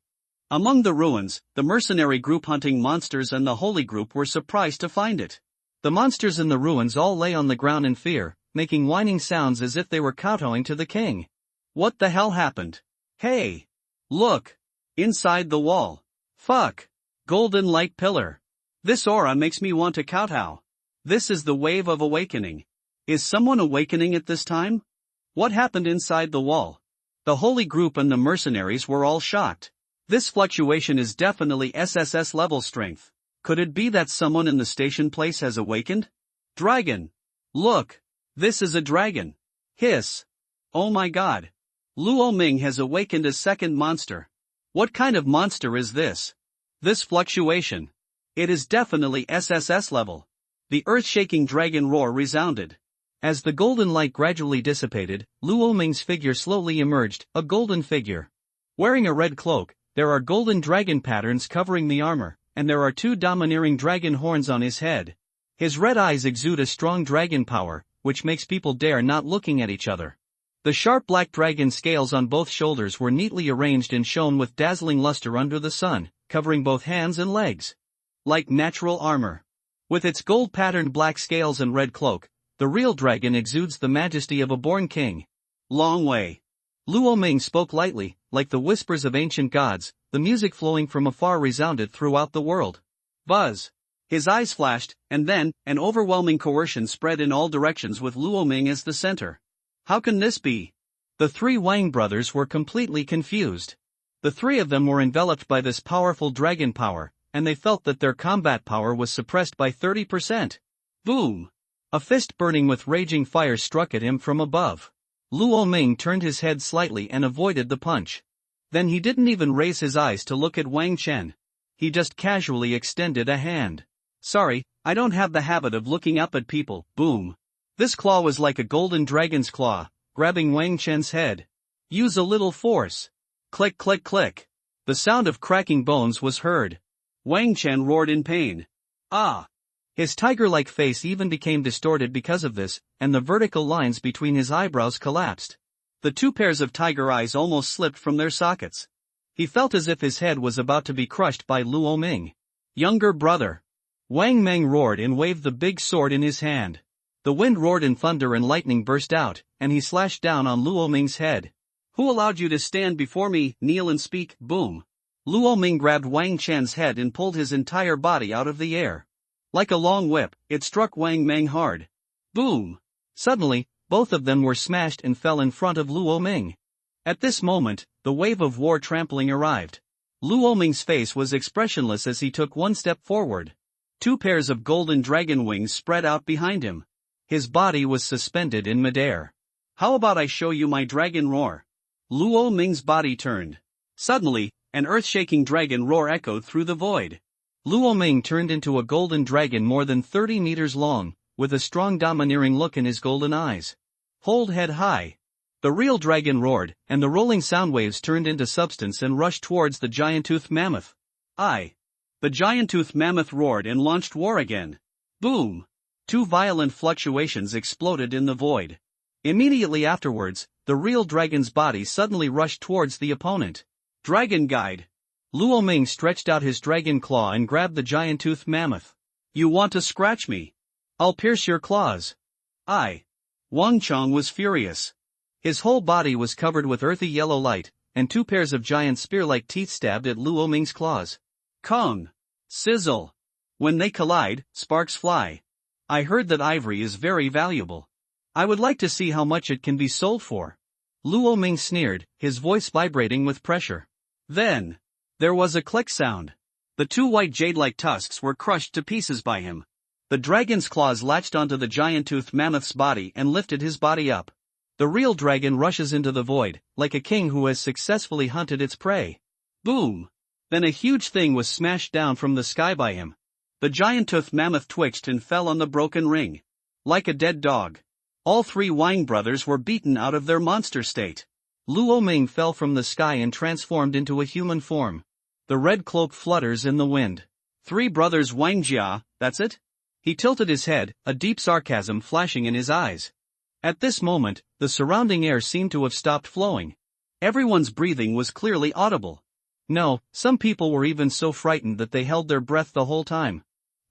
Among the ruins, the mercenary group hunting monsters and the holy group were surprised to find it. The monsters in the ruins all lay on the ground in fear, making whining sounds as if they were kowtowing to the king. What the hell happened? Hey! Look! Inside the wall. Fuck! Golden light pillar. This aura makes me want to kowtow. This is the wave of awakening. Is someone awakening at this time? What happened inside the wall? The holy group and the mercenaries were all shocked. This fluctuation is definitely SSS level strength. Could it be that someone in the station place has awakened? Dragon! Look! This is a dragon. Hiss! Oh my god! Luo Ming has awakened a second monster. What kind of monster is this? This fluctuation. It is definitely SSS level. The earth-shaking dragon roar resounded. As the golden light gradually dissipated, Luo Ming's figure slowly emerged, a golden figure. Wearing a red cloak, there are golden dragon patterns covering the armor, and there are two domineering dragon horns on his head. His red eyes exude a strong dragon power, which makes people dare not looking at each other. The sharp black dragon scales on both shoulders were neatly arranged and shone with dazzling luster under the sun, covering both hands and legs. Like natural armor. With its gold-patterned black scales and red cloak, the real dragon exudes the majesty of a born king. Long way. Luo Ming spoke lightly, like the whispers of ancient gods, the music flowing from afar resounded throughout the world. Buzz. His eyes flashed, and then, an overwhelming coercion spread in all directions with Luo Ming as the center. How can this be? The three Wang brothers were completely confused. The three of them were enveloped by this powerful dragon power, and they felt that their combat power was suppressed by 30%. Boom! A fist burning with raging fire struck at him from above. Luo Ming turned his head slightly and avoided the punch. Then he didn't even raise his eyes to look at Wang Chen. He just casually extended a hand. Sorry, I don't have the habit of looking up at people. Boom! This claw was like a golden dragon's claw, grabbing Wang Chen's head. Use a little force. Click click click. The sound of cracking bones was heard. Wang Chen roared in pain. Ah! His tiger-like face even became distorted because of this, and the vertical lines between his eyebrows collapsed. The two pairs of tiger eyes almost slipped from their sockets. He felt as if his head was about to be crushed by Luo Ming. Younger brother. Wang Meng roared and waved the big sword in his hand. The wind roared and thunder and lightning burst out, and he slashed down on Luo Ming's head. Who allowed you to stand before me, kneel and speak? Boom! Luo Ming grabbed Wang Chen's head and pulled his entire body out of the air. Like a long whip, it struck Wang Meng hard. Boom! Suddenly, both of them were smashed and fell in front of Luo Ming. At this moment, the wave of war trampling arrived. Luo Ming's face was expressionless as he took one step forward. Two pairs of golden dragon wings spread out behind him. His body was suspended in midair. How about I show you my dragon roar? Luo Ming's body turned. Suddenly, an earth-shaking dragon roar echoed through the void. Luo Ming turned into a golden dragon more than 30 meters long, with a strong domineering look in his golden eyes. Hold head high. The real dragon roared, and the rolling sound waves turned into substance and rushed towards the giant-toothed mammoth. The giant-toothed mammoth roared and launched war again. Boom! Two violent fluctuations exploded in the void. Immediately afterwards, the real dragon's body suddenly rushed towards the opponent. Dragon Guide. Luo Ming stretched out his dragon claw and grabbed the giant-toothed mammoth. You want to scratch me? I'll pierce your claws. Wang Chong was furious. His whole body was covered with earthy yellow light, and two pairs of giant spear-like teeth stabbed at Luo Ming's claws. Kong! Sizzle! When they collide, sparks fly. I heard that ivory is very valuable. I would like to see how much it can be sold for. Luo Ming sneered, his voice vibrating with pressure. Then, there was a click sound. The two white jade-like tusks were crushed to pieces by him. The dragon's claws latched onto the giant-toothed mammoth's body and lifted his body up. The real dragon rushes into the void, like a king who has successfully hunted its prey. Boom! Then a huge thing was smashed down from the sky by him. The giant-toothed mammoth twitched and fell on the broken ring. Like a dead dog. All three Wang brothers were beaten out of their monster state. Luo Ming fell from the sky and transformed into a human form. The red cloak flutters in the wind. Three brothers Wang Jia, that's it? He tilted his head, a deep sarcasm flashing in his eyes. At this moment, the surrounding air seemed to have stopped flowing. Everyone's breathing was clearly audible. No, some people were even so frightened that they held their breath the whole time.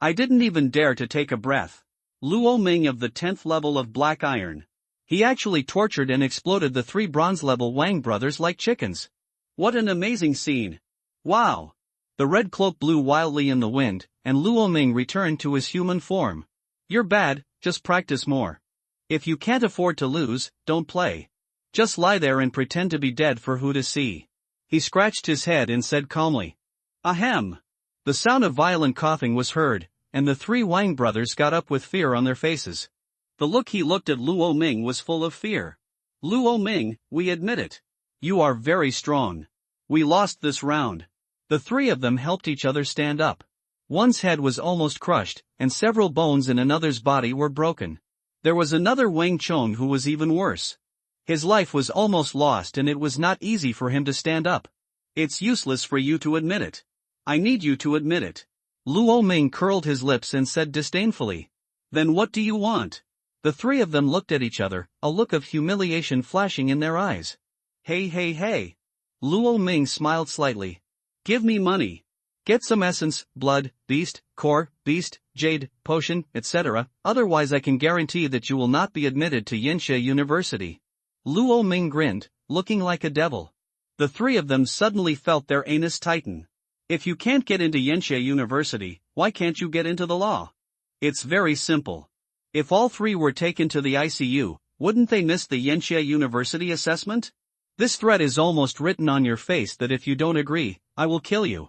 I didn't even dare to take a breath. Luo Ming of the 10th level of Black Iron. He actually tortured and exploded the three bronze-level Wang brothers like chickens. What an amazing scene. Wow! The red cloak blew wildly in the wind, and Luo Ming returned to his human form. You're bad, just practice more. If you can't afford to lose, don't play. Just lie there and pretend to be dead for who to see. He scratched his head and said calmly. Ahem! The sound of violent coughing was heard, and the three Wang brothers got up with fear on their faces. The look he looked at Luo Ming was full of fear. Luo Ming, we admit it. You are very strong. We lost this round. The three of them helped each other stand up. One's head was almost crushed, and several bones in another's body were broken. There was another Wang Chong who was even worse. His life was almost lost and it was not easy for him to stand up. It's useless for you to admit it. I need you to admit it. Luo Ming curled his lips and said disdainfully. Then what do you want? The three of them looked at each other, a look of humiliation flashing in their eyes. Hey hey hey. Luo Ming smiled slightly. Give me money. Get some essence, blood, beast, core, beast, jade, potion, etc., otherwise I can guarantee that you will not be admitted to Yinxia University. Luo Ming grinned, looking like a devil. The three of them suddenly felt their anus tighten. If you can't get into Yinxia University, why can't you get into the law? It's very simple. If all three were taken to the ICU, wouldn't they miss the Yinxia University assessment? This threat is almost written on your face that if you don't agree, I will kill you.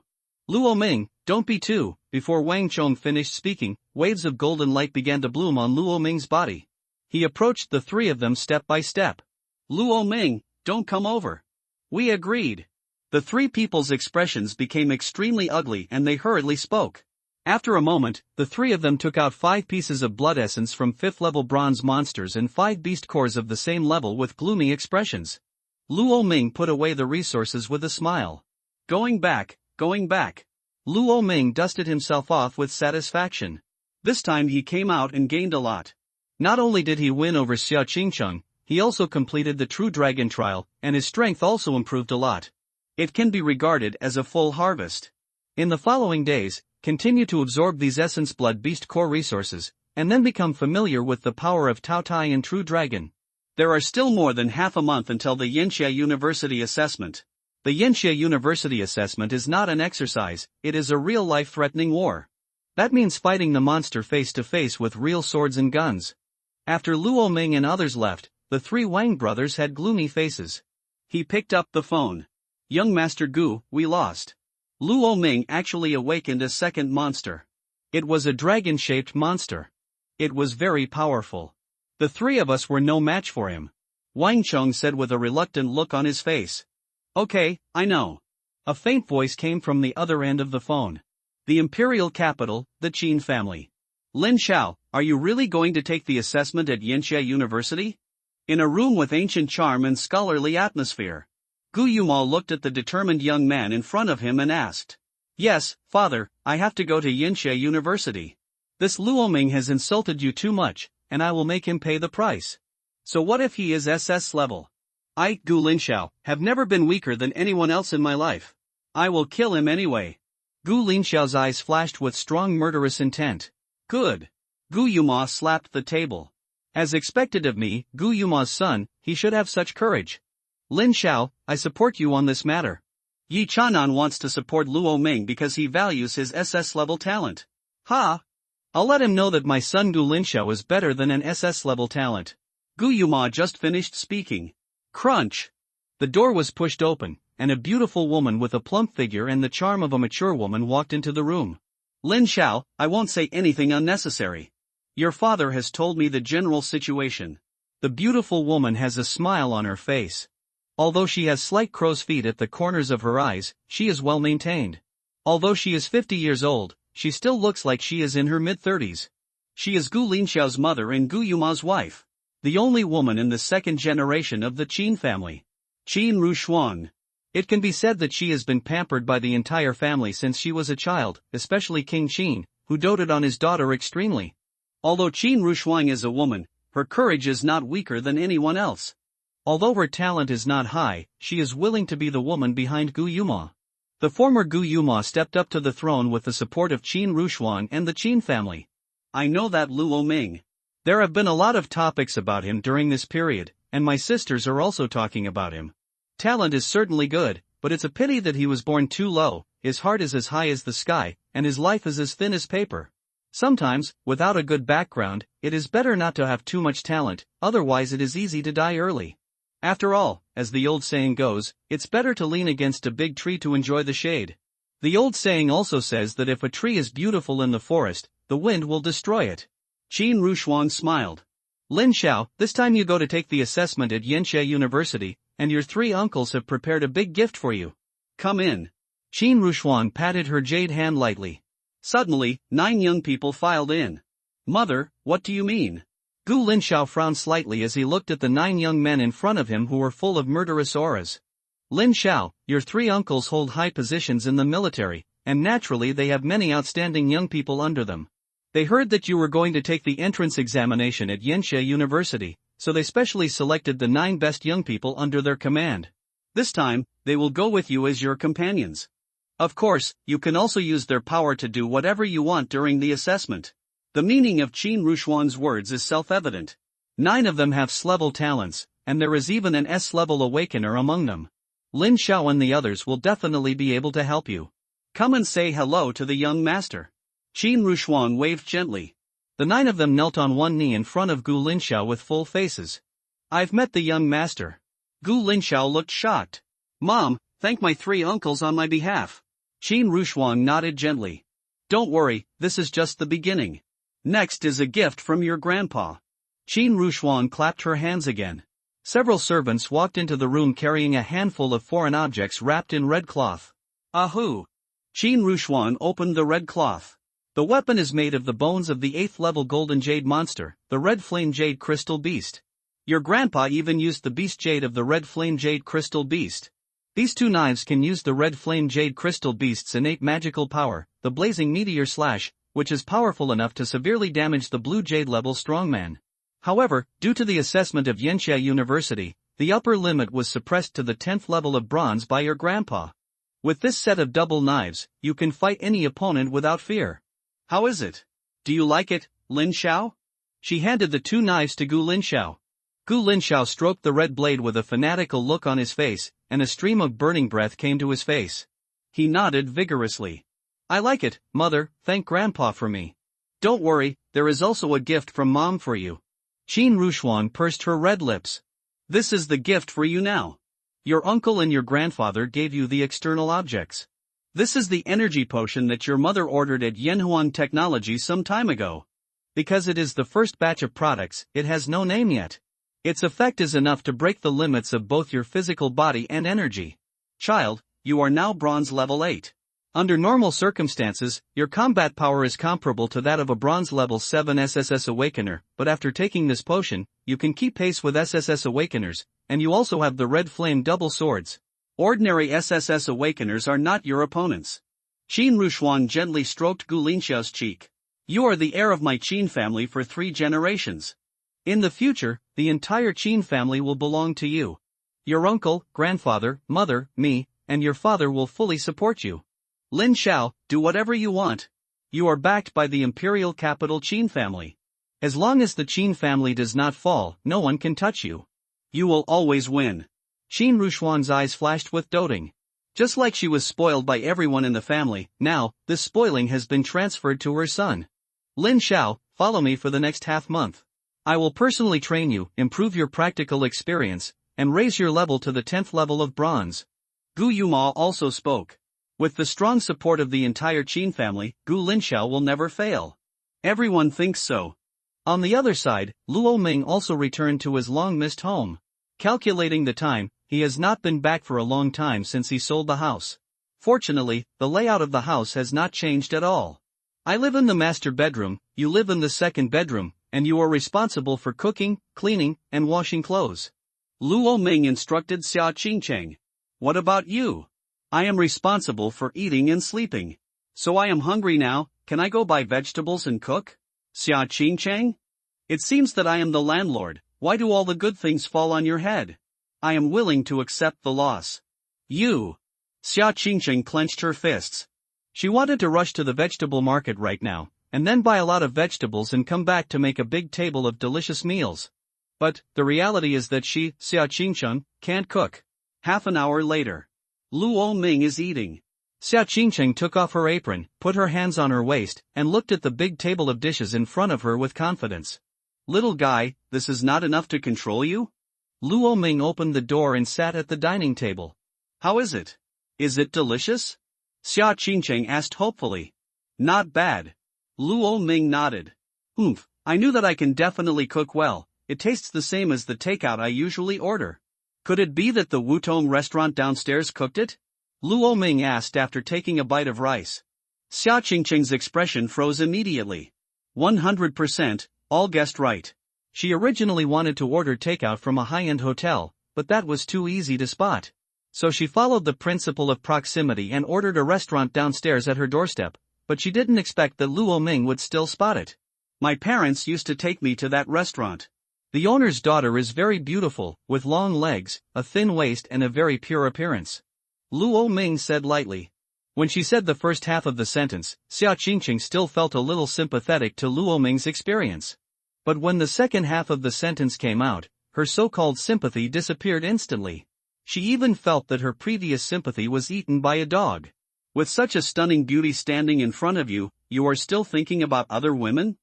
Luo Ming, don't be too. Before Wang Chong finished speaking, waves of golden light began to bloom on Luo Ming's body. He approached the three of them step by step. Luo Ming, don't come over. We agreed. The three people's expressions became extremely ugly and they hurriedly spoke. After a moment, the three of them took out 5 pieces of blood essence from 5th level bronze monsters and 5 beast cores of the same level with gloomy expressions. Luo Ming put away the resources with a smile. Going back. Luo Ming dusted himself off with satisfaction. This time he came out and gained a lot. Not only did he win over Xia Qingcheng, he also completed the True Dragon trial, and his strength also improved a lot. It can be regarded as a full harvest. In the following days, continue to absorb these Essence Blood Beast Core resources, and then become familiar with the power of Tao Tai and True Dragon. There are still more than half a month until the Yinxia University assessment. The Yinxia University assessment is not an exercise, it is a real life-threatening war. That means fighting the monster face to face with real swords and guns. After Luo Ming and others left, the three Wang brothers had gloomy faces. He picked up the phone. Young Master Gu, we lost. Luo Ming actually awakened a second monster. It was a dragon-shaped monster. It was very powerful. The three of us were no match for him. Wang Chong said with a reluctant look on his face. Okay, I know. A faint voice came from the other end of the phone. The imperial capital, the Qin family. Lin Xiao, are you really going to take the assessment at Yinxia University? In a room with ancient charm and scholarly atmosphere. Gu Yuma looked at the determined young man in front of him and asked. Yes, father, I have to go to Yinxia University. This Luo Ming has insulted you too much, and I will make him pay the price. So what if he is SS level? I, Gu Linxiao, have never been weaker than anyone else in my life. I will kill him anyway. Gu Linxiao's eyes flashed with strong murderous intent. Good. Gu Yuma slapped the table. As expected of me, Gu Yuma's son, he should have such courage. Lin Xiao, I support you on this matter. Yi Chanan wants to support Luo Ming because he values his SS level talent. Ha! I'll let him know that my son Gu Linxiao is better than an SS level talent. Gu Yuma just finished speaking. Crunch! The door was pushed open, and a beautiful woman with a plump figure and the charm of a mature woman walked into the room. Lin Xiao, I won't say anything unnecessary. Your father has told me the general situation. The beautiful woman has a smile on her face. Although she has slight crow's feet at the corners of her eyes, she is well maintained. Although she is 50 years old, she still looks like she is in her mid-30s. She is Gu Linxiao's mother and Gu Yuma's wife. The only woman in the second generation of the Qin family. Qin Rushuang. It can be said that she has been pampered by the entire family since she was a child, especially King Qin, who doted on his daughter extremely. Although Qin Rushuang is a woman, her courage is not weaker than anyone else. Although her talent is not high, she is willing to be the woman behind Gu Yuma. The former Gu Yuma stepped up to the throne with the support of Qin Rushuang and the Qin family. I know that Luo Ming. There have been a lot of topics about him during this period, and my sisters are also talking about him. Talent is certainly good, but it's a pity that he was born too low, his heart is as high as the sky, and his life is as thin as paper. Sometimes, without a good background, it is better not to have too much talent, otherwise it is easy to die early. After all, as the old saying goes, it's better to lean against a big tree to enjoy the shade. The old saying also says that if a tree is beautiful in the forest, the wind will destroy it. Qin Rushuang smiled. Lin Xiao, this time you go to take the assessment at Yinxia University, and your 3 uncles have prepared a big gift for you. Come in. Qin Rushuang patted her jade hand lightly. Suddenly, 9 young people filed in. Mother, what do you mean? Gu Linxiao frowned slightly as he looked at the 9 young men in front of him who were full of murderous auras. Lin Xiao, your 3 uncles hold high positions in the military, and naturally they have many outstanding young people under them. They heard that you were going to take the entrance examination at Yenxia University, so they specially selected the 9 best young people under their command. This time, they will go with you as your companions. Of course, you can also use their power to do whatever you want during the assessment. The meaning of Qin Rushuan's words is self-evident. 9 of them have S-level talents, and there is even an S-level awakener among them. Lin Xiao and the others will definitely be able to help you. Come and say hello to the young master. Qin Rushuan waved gently. The 9 of them knelt on one knee in front of Gu Linxiao with full faces. I've met the young master. Gu Linxiao looked shocked. Mom, thank my 3 uncles on my behalf. Qin Rushuan nodded gently. Don't worry, this is just the beginning. Next is a gift from your grandpa. Qin Rushuan clapped her hands again. Several servants walked into the room carrying a handful of foreign objects wrapped in red cloth. Ahoo! Qin Rushuan opened the red cloth. The weapon is made of the bones of the 8th level golden jade monster, the red flame jade crystal beast. Your grandpa even used the beast jade of the red flame jade crystal beast. These 2 knives can use the red flame jade crystal beast's innate magical power, the blazing meteor slash, which is powerful enough to severely damage the blue jade level strongman. However, due to the assessment of Yenxia University, the upper limit was suppressed to the 10th level of bronze by your grandpa. With this set of double knives, you can fight any opponent without fear. How is it? Do you like it, Lin Xiao? She handed the 2 knives to Gu Linxiao. Gu Linxiao stroked the red blade with a fanatical look on his face, and a stream of burning breath came to his face. He nodded vigorously. I like it, mother, thank grandpa for me. Don't worry, there is also a gift from mom for you. Qin Rushuan pursed her red lips. This is the gift for you now. Your uncle and your grandfather gave you the external objects. This is the energy potion that your mother ordered at Yanhuan Technology some time ago. Because it is the first batch of products, it has no name yet. Its effect is enough to break the limits of both your physical body and energy. Child, you are now bronze level 8. Under normal circumstances, your combat power is comparable to that of a bronze level 7 SSS awakener, but after taking this potion, you can keep pace with SSS awakeners, and you also have the red flame double swords. Ordinary SSS awakeners are not your opponents. Qin Rushuan gently stroked Gu Linxiao's cheek. You are the heir of my Qin family for 3 generations. In the future, the entire Qin family will belong to you. Your uncle, grandfather, mother, me, and your father will fully support you. Lin Xiao, do whatever you want. You are backed by the imperial capital Qin family. As long as the Qin family does not fall, no one can touch you. You will always win. Qin Rushuan's eyes flashed with doting. Just like she was spoiled by everyone in the family, now, this spoiling has been transferred to her son. Lin Xiao, follow me for the next half-month. I will personally train you, improve your practical experience, and raise your level to the 10th level of bronze. Gu Yuma also spoke. With the strong support of the entire Qin family, Gu Linxiao will never fail. Everyone thinks so. On the other side, Luo Ming also returned to his long-missed home. Calculating the time, he has not been back for a long time since he sold the house. Fortunately, the layout of the house has not changed at all. I live in the master bedroom, you live in the second bedroom, and you are responsible for cooking, cleaning, and washing clothes. Luo Ming instructed Xia Qingcheng. What about you? I am responsible for eating and sleeping. So I am hungry now, can I go buy vegetables and cook? Xia Qingcheng? It seems that I am the landlord, why do all the good things fall on your head? I am willing to accept the loss. You! Xia Qingcheng clenched her fists. She wanted to rush to the vegetable market right now, and then buy a lot of vegetables and come back to make a big table of delicious meals. But, the reality is that she, Xia Qingcheng, can't cook. Half an hour later. Luo Ming is eating. Xia Qingcheng took off her apron, put her hands on her waist, and looked at the big table of dishes in front of her with confidence. Little guy, this is not enough to control you? Luo Ming opened the door and sat at the dining table. How is it? Is it delicious? Xia Qingcheng asked hopefully. Not bad. Luo Ming nodded. I knew that I can definitely cook well, it tastes the same as the takeout I usually order. Could it be that the Wutong restaurant downstairs cooked it? Luo Ming asked after taking a bite of rice. Xia Qingcheng's expression froze immediately. 100%, all guessed right. She originally wanted to order takeout from a high-end hotel, but that was too easy to spot. So she followed the principle of proximity and ordered a restaurant downstairs at her doorstep, but she didn't expect that Luo Ming would still spot it. My parents used to take me to that restaurant. The owner's daughter is very beautiful, with long legs, a thin waist and a very pure appearance. Luo Ming said lightly. When she said the first half of the sentence, Xia Qingqing still felt a little sympathetic to Luo Ming's experience. But when the second half of the sentence came out, her so-called sympathy disappeared instantly. She even felt that her previous sympathy was eaten by a dog. With such a stunning beauty standing in front of you, you are still thinking about other women?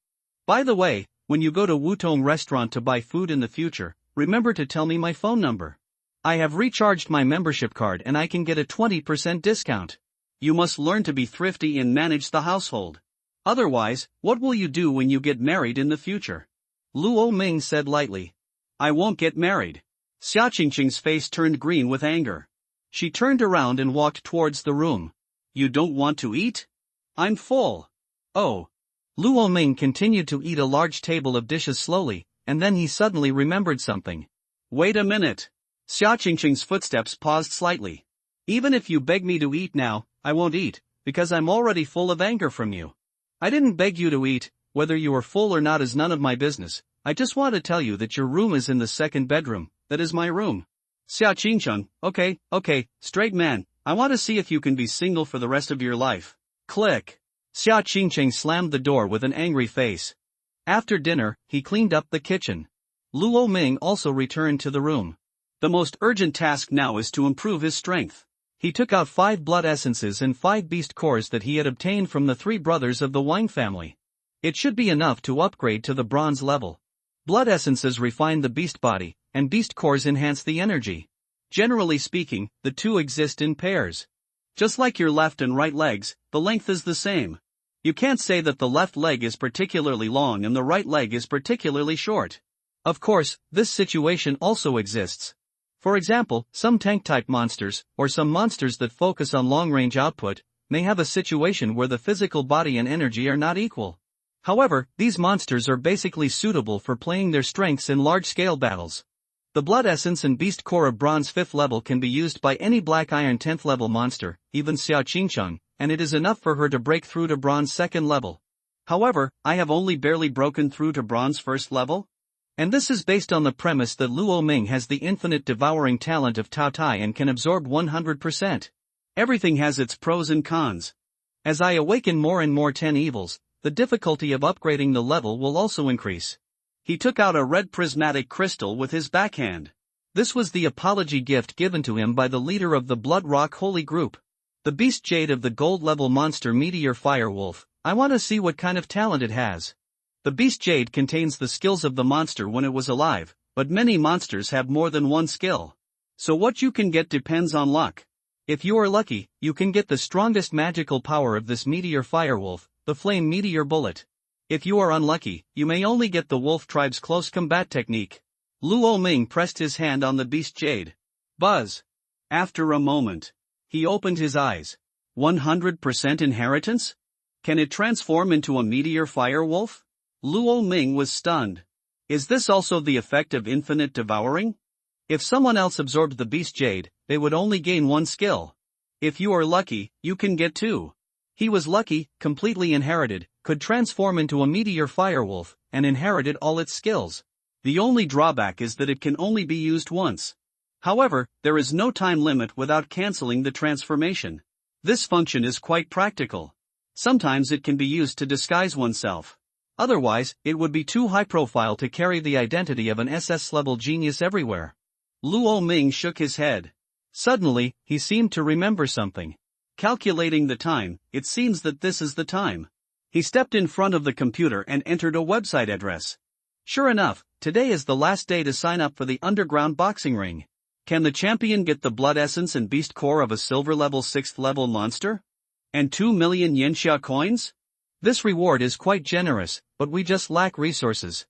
By the way, when you go to Wutong restaurant to buy food in the future, remember to tell me my phone number. I have recharged my membership card and I can get a 20% discount. You must learn to be thrifty and manage the household. Otherwise, what will you do when you get married in the future? Luo Ming said lightly. I won't get married. Xia Qingqing's face turned green with anger. She turned around and walked towards the room. You don't want to eat? I'm full. Oh. Luo Ming continued to eat a large table of dishes slowly, and then he suddenly remembered something. Wait a minute. Xia Qingqing's footsteps paused slightly. Even if you beg me to eat now, I won't eat, because I'm already full of anger from you. I didn't beg you to eat, whether you are full or not is none of my business. I just want to tell you that your room is in the second bedroom. That is my room. Xia Qingqing, okay, straight man, I want to see if you can be single for the rest of your life. Click. Xia Qingqing slammed the door with an angry face. After dinner, he cleaned up the kitchen. Luo Ming also returned to the room. The most urgent task now is to improve his strength. He took out 5 blood essences and 5 beast cores that he had obtained from the 3 brothers of the Wang family. It should be enough to upgrade to the bronze level. Blood essences refine the beast body, and beast cores enhance the energy. Generally speaking, the two exist in pairs. Just like your left and right legs, the length is the same. You can't say that the left leg is particularly long and the right leg is particularly short. Of course, this situation also exists. For example, some tank-type monsters, or some monsters that focus on long-range output, may have a situation where the physical body and energy are not equal. However, these monsters are basically suitable for playing their strengths in large-scale battles. The blood essence and beast core of bronze 5th level can be used by any black iron 10th level monster, even Xia Qingqing, and it is enough for her to break through to bronze 2nd level. However, I have only barely broken through to bronze 1st level. And this is based on the premise that Luo Ming has the infinite devouring talent of Tao Tai and can absorb 100%. Everything has its pros and cons. As I awaken more and more 10 evils, the difficulty of upgrading the level will also increase. He took out a red prismatic crystal with his backhand. This was the apology gift given to him by the leader of the Blood Rock Holy Group. The Beast Jade of the gold level monster Meteor Firewolf. I want to see what kind of talent it has. The Beast Jade contains the skills of the monster when it was alive, but many monsters have more than one skill. So what you can get depends on luck. If you are lucky, you can get the strongest magical power of this Meteor Firewolf, the Flame Meteor Bullet. If you are unlucky, you may only get the Wolf Tribe's close combat technique. Luo Ming pressed his hand on the Beast Jade. Buzz. After a moment, he opened his eyes. 100% inheritance? Can it transform into a Meteor Firewolf? Luo Ming was stunned. Is this also the effect of infinite devouring? If someone else absorbed the Beast Jade, they would only gain 1 skill. If you are lucky, you can get 2. He was lucky, completely inherited, could transform into a Meteor Firewolf, and inherited all its skills. The only drawback is that it can only be used once. However, there is no time limit without cancelling the transformation. This function is quite practical. Sometimes it can be used to disguise oneself. Otherwise, it would be too high profile to carry the identity of an SS-level genius everywhere. Luo Ming shook his head. Suddenly, he seemed to remember something. Calculating the time, it seems that this is the time. He stepped in front of the computer and entered a website address. Sure enough, today is the last day to sign up for the underground boxing ring. Can the champion get the blood essence and beast core of a silver level 6th level monster? And 2 million yenxia coins? This reward is quite generous, but we just lack resources.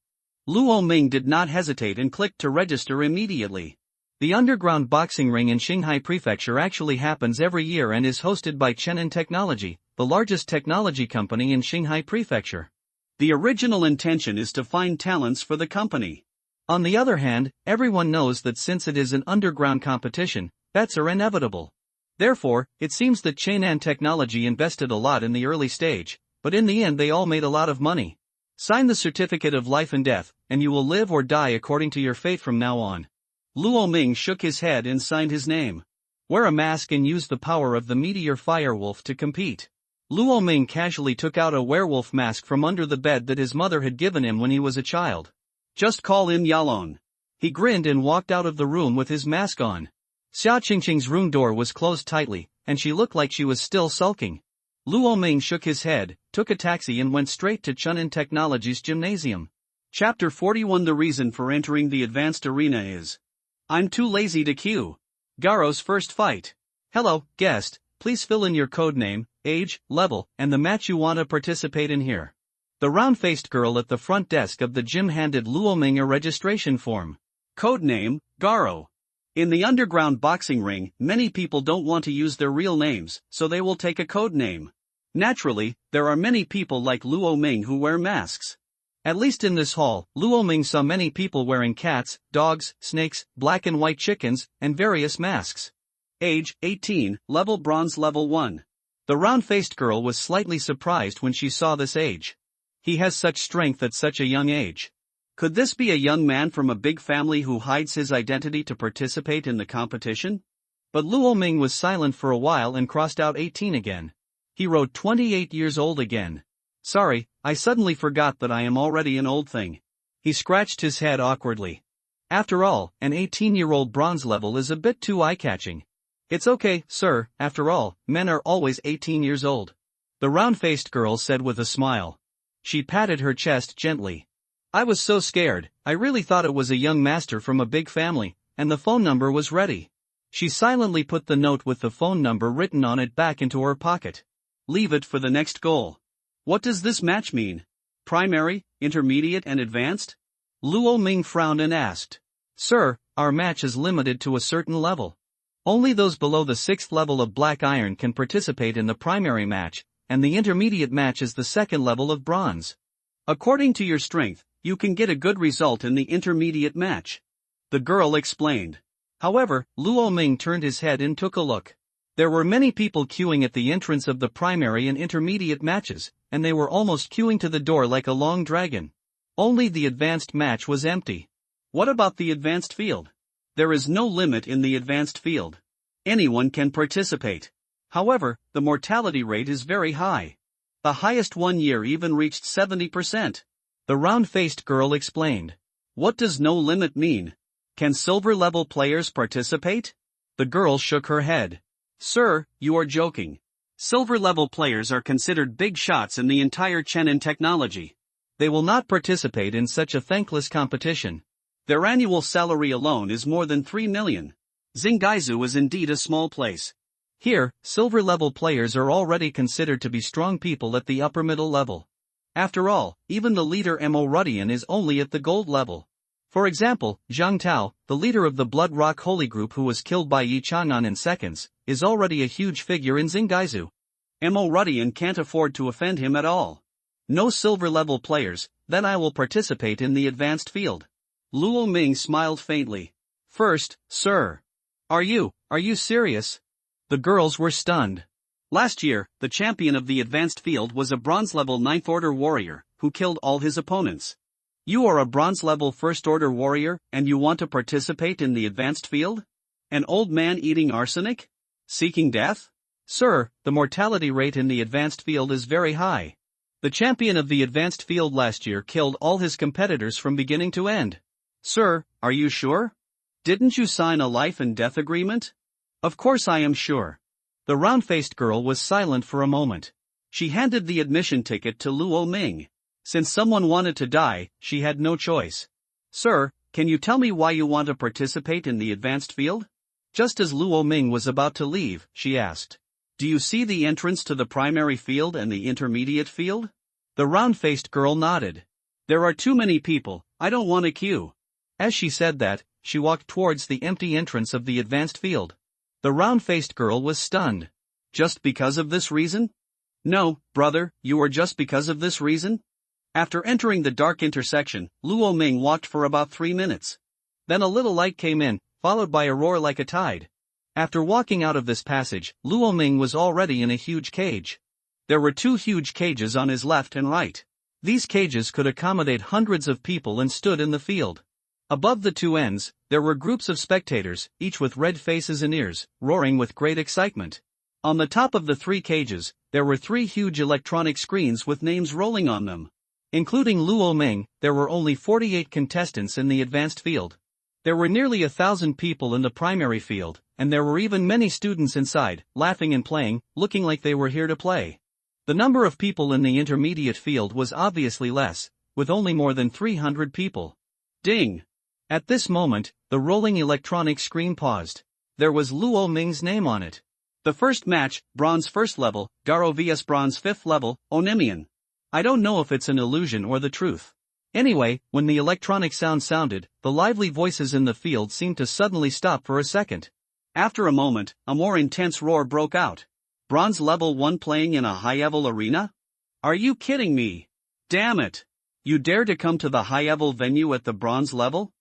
Luo Ming did not hesitate and clicked to register immediately. The underground boxing ring in Qinghai Prefecture actually happens every year and is hosted by Chenin Technology, the largest technology company in Qinghai Prefecture. The original intention is to find talents for the company. On the other hand, everyone knows that since it is an underground competition, bets are inevitable. Therefore, it seems that Chainan Technology invested a lot in the early stage, but in the end they all made a lot of money. Sign the certificate of life and death, and you will live or die according to your fate from now on. Luo Ming shook his head and signed his name. Wear a mask and use the power of the meteor firewolf to compete. Luo Ming casually took out a werewolf mask from under the bed that his mother had given him when he was a child. Just call in Yalong. He grinned and walked out of the room with his mask on. Xia Qingqing's room door was closed tightly, and she looked like she was still sulking. Luo Ming shook his head, took a taxi and went straight to Chainan Technology's gymnasium. Chapter 41. The reason for entering the advanced arena is, I'm too lazy to queue. Garo's first fight. Hello, guest, please fill in your code name, age, level, and the match you want to participate in here. The round-faced girl at the front desk of the gym handed Luo Ming a registration form. Code name, Garo. In the underground boxing ring, many people don't want to use their real names, so they will take a code name. Naturally, there are many people like Luo Ming who wear masks. At least in this hall, Luo Ming saw many people wearing cats, dogs, snakes, black and white chickens, and various masks. Age, 18, level bronze level 1. The round-faced girl was slightly surprised when she saw this age. He has such strength at such a young age. Could this be a young man from a big family who hides his identity to participate in the competition? But Luo Ming was silent for a while and crossed out 18 again. He wrote 28 years old again. Sorry, I suddenly forgot that I am already an old thing. He scratched his head awkwardly. After all, an 18-year-old bronze level is a bit too eye-catching. It's okay, sir, after all, men are always 18 years old. The round-faced girl said with a smile. She patted her chest gently. I was so scared, I really thought it was a young master from a big family, and the phone number was ready. She silently put the note with the phone number written on it back into her pocket. Leave it for the next goal. What does this match mean? Primary, intermediate and advanced? Luo Ming frowned and asked. Sir, our match is limited to a certain level. Only those below the 6th level of Black Iron can participate in the primary match, and the intermediate match is the 2nd level of Bronze. According to your strength, you can get a good result in the intermediate match. The girl explained. However, Luo Ming turned his head and took a look. There were many people queuing at the entrance of the primary and intermediate matches, and they were almost queuing to the door like a long dragon. Only the advanced match was empty. What about the advanced field? There is no limit in the advanced field. Anyone can participate. However, the mortality rate is very high. The highest one year even reached 70%. The round-faced girl explained. What does no limit mean? Can silver-level players participate? The girl shook her head. Sir, you are joking. Silver-level players are considered big shots in the entire Chainan Technology. They will not participate in such a thankless competition. Their annual salary alone is more than 3 million. Xingaizu is indeed a small place. Here, silver-level players are already considered to be strong people at the upper-middle level. After all, even the leader Mo Rudian is only at the gold level. For example, Zhang Tao, the leader of the Blood Rock Holy Group who was killed by Yi Chang'an in seconds, is already a huge figure in Xingaizu. Mo Rudian can't afford to offend him at all. No silver-level players, then I will participate in the advanced field. Luo Ming smiled faintly. First, sir. Are you serious? The girls were stunned. Last year, the champion of the advanced field was a bronze-level 9th Order warrior, who killed all his opponents. You are a bronze-level 1st Order warrior, and you want to participate in the advanced field? An old man eating arsenic? Seeking death? Sir, the mortality rate in the advanced field is very high. The champion of the advanced field last year killed all his competitors from beginning to end. Sir, are you sure? Didn't you sign a life and death agreement? Of course I am sure. The round-faced girl was silent for a moment. She handed the admission ticket to Luo Ming. Since someone wanted to die, she had no choice. Sir, can you tell me why you want to participate in the advanced field? Just as Luo Ming was about to leave, she asked. Do you see the entrance to the primary field and the intermediate field? The round-faced girl nodded. There are too many people, I don't want to queue. As she said that, she walked towards the empty entrance of the advanced field. The round-faced girl was stunned. Just because of this reason? No, brother, you are just because of this reason? After entering the dark intersection, Luo Ming walked for about 3 minutes. Then a little light came in, followed by a roar like a tide. After walking out of this passage, Luo Ming was already in a huge cage. There were two huge cages on his left and right. These cages could accommodate hundreds of people and stood in the field. Above the two ends, there were groups of spectators, each with red faces and ears, roaring with great excitement. On the top of the three cages, there were three huge electronic screens with names rolling on them. Including Luo Ming, there were only 48 contestants in the advanced field. There were nearly 1,000 people in the primary field, and there were even many students inside, laughing and playing, looking like they were here to play. The number of people in the intermediate field was obviously less, with only more than 300 people. Ding! At this moment, the rolling electronic screen paused. There was Luo Ming's name on it. The first match, Bronze First Level, Garo vs Bronze 5th Level, Onemian. I don't know if it's an illusion or the truth. Anyway, when the electronic sound sounded, the lively voices in the field seemed to suddenly stop for a second. After a moment, a more intense roar broke out. Bronze Level 1 playing in a high-level arena? Are you kidding me? Damn it! You dare to come to the high-level venue at the bronze level?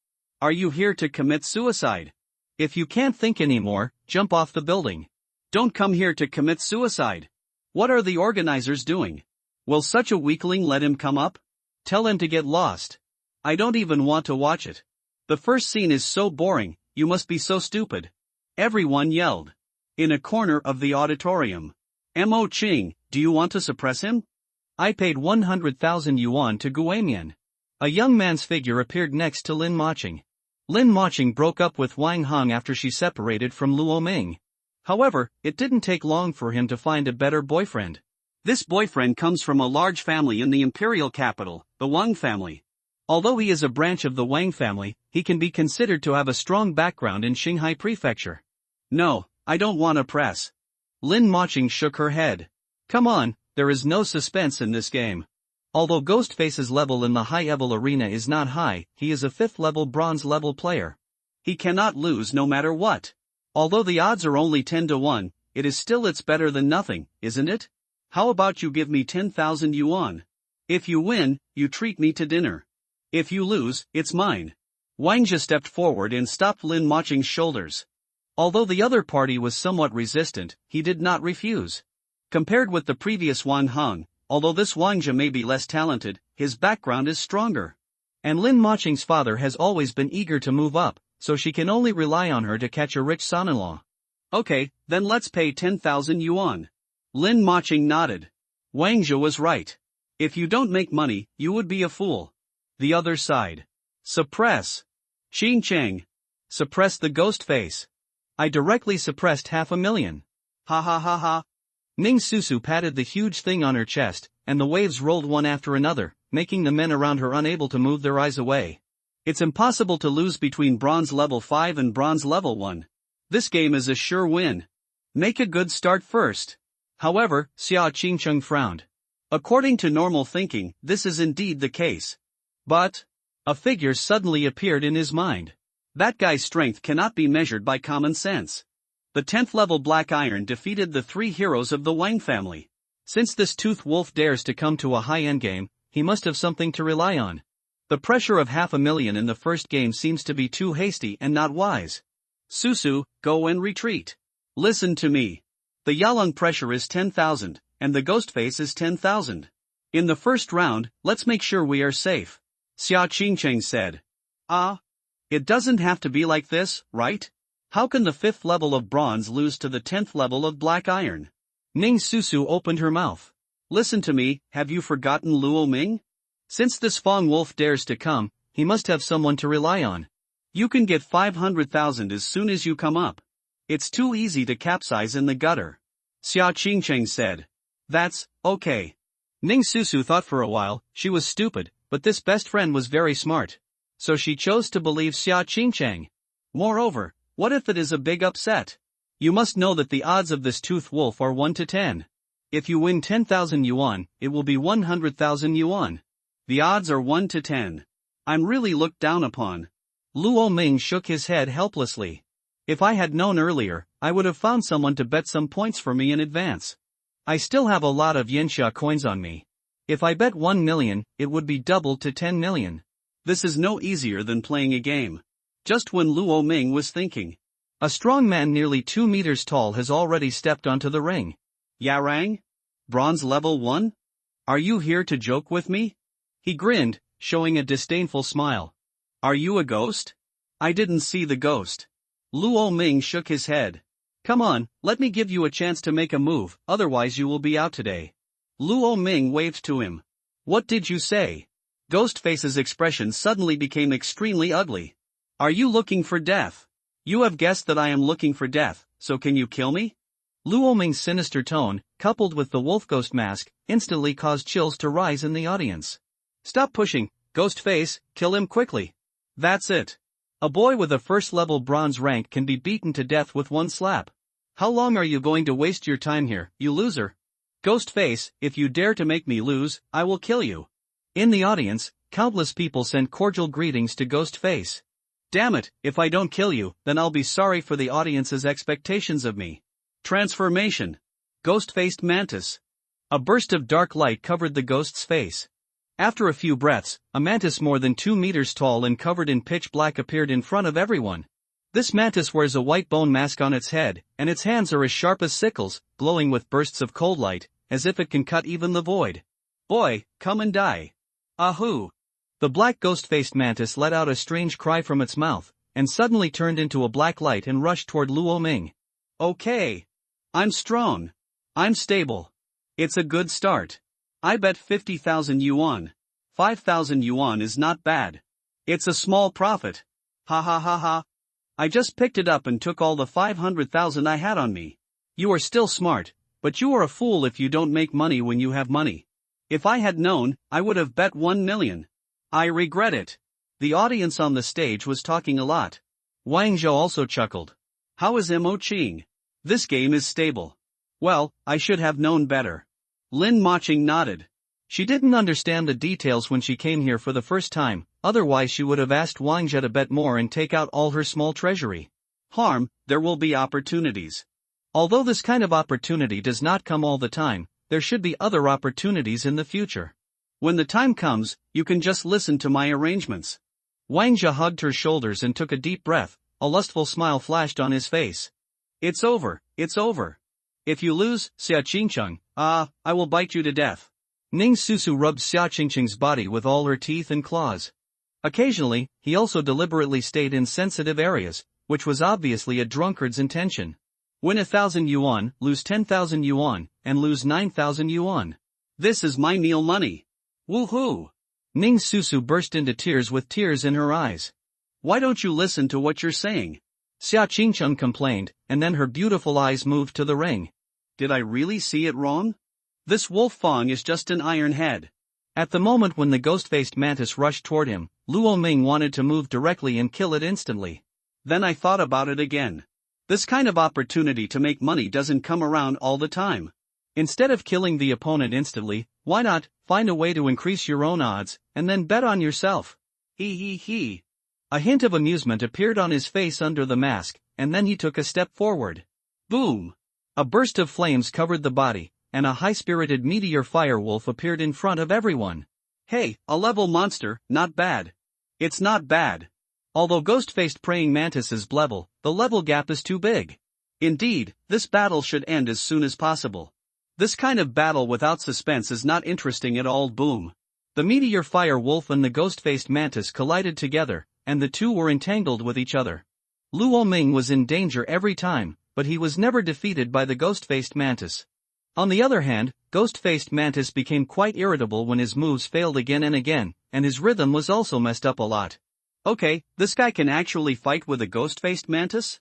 Are you here to commit suicide? If you can't think anymore, jump off the building. Don't come here to commit suicide. What are the organizers doing? Will such a weakling let him come up? Tell him to get lost. I don't even want to watch it. The first scene is so boring, you must be so stupid. Everyone yelled. In a corner of the auditorium. Mo Ching, do you want to suppress him? I paid 100,000 yuan to Guamian. A young man's figure appeared next to Lin Moching. Lin Moching broke up with Wang Hong after she separated from Luo Ming. However, it didn't take long for him to find a better boyfriend. This boyfriend comes from a large family in the imperial capital, the Wang family. Although he is a branch of the Wang family, he can be considered to have a strong background in Qinghai Prefecture. No, I don't want to press. Lin Moching shook her head. Come on, there is no suspense in this game. Although Ghostface's level in the high-level arena is not high, he is a 5th-level bronze-level player. He cannot lose no matter what. Although the odds are only 10 to 1, it's better than nothing, isn't it? How about you give me 10,000 yuan? If you win, you treat me to dinner. If you lose, it's mine. Wang Jia stepped forward and stopped Lin Moching's shoulders. Although the other party was somewhat resistant, he did not refuse. Compared with the previous Wang Hong, although this Wang Jia may be less talented, his background is stronger. And Lin Moching's father has always been eager to move up, so she can only rely on her to catch a rich son-in-law. Okay, then let's pay 10,000 yuan. Lin Moching nodded. Wang Jia was right. If you don't make money, you would be a fool. The other side. Suppress. Qing Cheng. Suppress the ghost face. I directly suppressed 500,000. Ha ha ha ha. Ning Susu patted the huge thing on her chest, and the waves rolled one after another, making the men around her unable to move their eyes away. It's impossible to lose between Bronze Level 5 and Bronze Level 1. This game is a sure win. Make a good start first. However, Xia Qingcheng frowned. According to normal thinking, this is indeed the case. But a figure suddenly appeared in his mind. That guy's strength cannot be measured by common sense. The 10th level Black Iron defeated the three heroes of the Wang family. Since this Tooth Wolf dares to come to a high endgame, he must have something to rely on. The pressure of 500,000 in the first game seems to be too hasty and not wise. Susu, go and retreat. Listen to me. The Yalong pressure is 10,000, and the Ghostface is 10,000. In the first round, let's make sure we are safe. Xia Qingcheng said. It doesn't have to be like this, right? How can the 5th level of bronze lose to the 10th level of black iron? Ning Susu opened her mouth. Listen to me, have you forgotten Luo Ming? Since this Fong Wolf dares to come, he must have someone to rely on. You can get 500,000 as soon as you come up. It's too easy to capsize in the gutter. Xia Qingcheng said. That's okay. Ning Susu thought for a while. She was stupid, but this best friend was very smart. So she chose to believe Xia Qingcheng. Moreover, what if it is a big upset? You must know that the odds of this Tooth Wolf are 1 to 10. If you win 10,000 yuan, it will be 100,000 yuan. The odds are 1 to 10. I'm really looked down upon. Luo Ming shook his head helplessly. If I had known earlier, I would have found someone to bet some points for me in advance. I still have a lot of Yenxia coins on me. If I bet 1 million, it would be doubled to 10 million. This is no easier than playing a game. Just when Luo Ming was thinking. A strong man nearly 2 meters tall has already stepped onto the ring. Yarang? Bronze level 1? Are you here to joke with me? He grinned, showing a disdainful smile. Are you a ghost? I didn't see the ghost. Luo Ming shook his head. Come on, let me give you a chance to make a move, otherwise you will be out today. Luo Ming waved to him. What did you say? Ghostface's expression suddenly became extremely ugly. Are you looking for death? You have guessed that I am looking for death, so can you kill me? Luo Ming's sinister tone, coupled with the wolf ghost mask, instantly caused chills to rise in the audience. Stop pushing, Ghostface, kill him quickly. That's it. A boy with a first-level bronze rank can be beaten to death with one slap. How long are you going to waste your time here, you loser? Ghostface, if you dare to make me lose, I will kill you. In the audience, countless people sent cordial greetings to Ghostface. Damn it, if I don't kill you, then I'll be sorry for the audience's expectations of me. Transformation. Ghost-faced mantis. A burst of dark light covered the ghost's face. After a few breaths, a mantis more than 2 meters tall and covered in pitch black appeared in front of everyone. This mantis wears a white bone mask on its head, and its hands are as sharp as sickles, glowing with bursts of cold light, as if it can cut even the void. Boy, come and die. Ahoo! The black ghost-faced mantis let out a strange cry from its mouth, and suddenly turned into a black light and rushed toward Luo Ming. Okay. I'm strong. I'm stable. It's a good start. I bet 50,000 yuan. 5,000 yuan is not bad. It's a small profit. Ha ha ha ha. I just picked it up and took all the 500,000 I had on me. You are still smart, but you are a fool if you don't make money when you have money. If I had known, I would have bet 1 million. I regret it. The audience on the stage was talking a lot. Wang Zhou also chuckled. How is Mo Qing? This game is stable. Well, I should have known better. Lin Maching nodded. She didn't understand the details when she came here for the first time, otherwise she would have asked Wang Zhe to bet more and take out all her small treasury. There will be opportunities. Although this kind of opportunity does not come all the time, there should be other opportunities in the future. When the time comes, you can just listen to my arrangements. Wang Zhe hugged her shoulders and took a deep breath, a lustful smile flashed on his face. It's over, it's over. If you lose, Xia Qingcheng, I will bite you to death. Ning Susu rubbed Xia Qingcheng's body with all her teeth and claws. Occasionally, he also deliberately stayed in sensitive areas, which was obviously a drunkard's intention. Win 1,000 yuan, lose 10,000 yuan, and lose 9,000 yuan. This is my meal money. Woohoo! Ning Susu burst into tears with tears in her eyes. Why don't you listen to what you're saying? Xia Qingcheng complained, and then her beautiful eyes moved to the ring. Did I really see it wrong? This wolf Fong is just an iron head. At the moment when the ghost-faced mantis rushed toward him, Luo Ming wanted to move directly and kill it instantly. Then I thought about it again. This kind of opportunity to make money doesn't come around all the time. Instead of killing the opponent instantly, why not find a way to increase your own odds, and then bet on yourself? He. A hint of amusement appeared on his face under the mask, and then he took a step forward. Boom! A burst of flames covered the body, and a high-spirited meteor firewolf appeared in front of everyone. Hey, a level monster, not bad. It's not bad. Although ghost-faced praying mantis is level, the level gap is too big. Indeed, this battle should end as soon as possible. This kind of battle without suspense is not interesting at all. Boom. The meteor fire wolf and the ghost-faced mantis collided together, and the two were entangled with each other. Luo Ming was in danger every time, but he was never defeated by the ghost-faced mantis. On the other hand, ghost-faced mantis became quite irritable when his moves failed again and again, and his rhythm was also messed up a lot. Okay, this guy can actually fight with a ghost-faced mantis?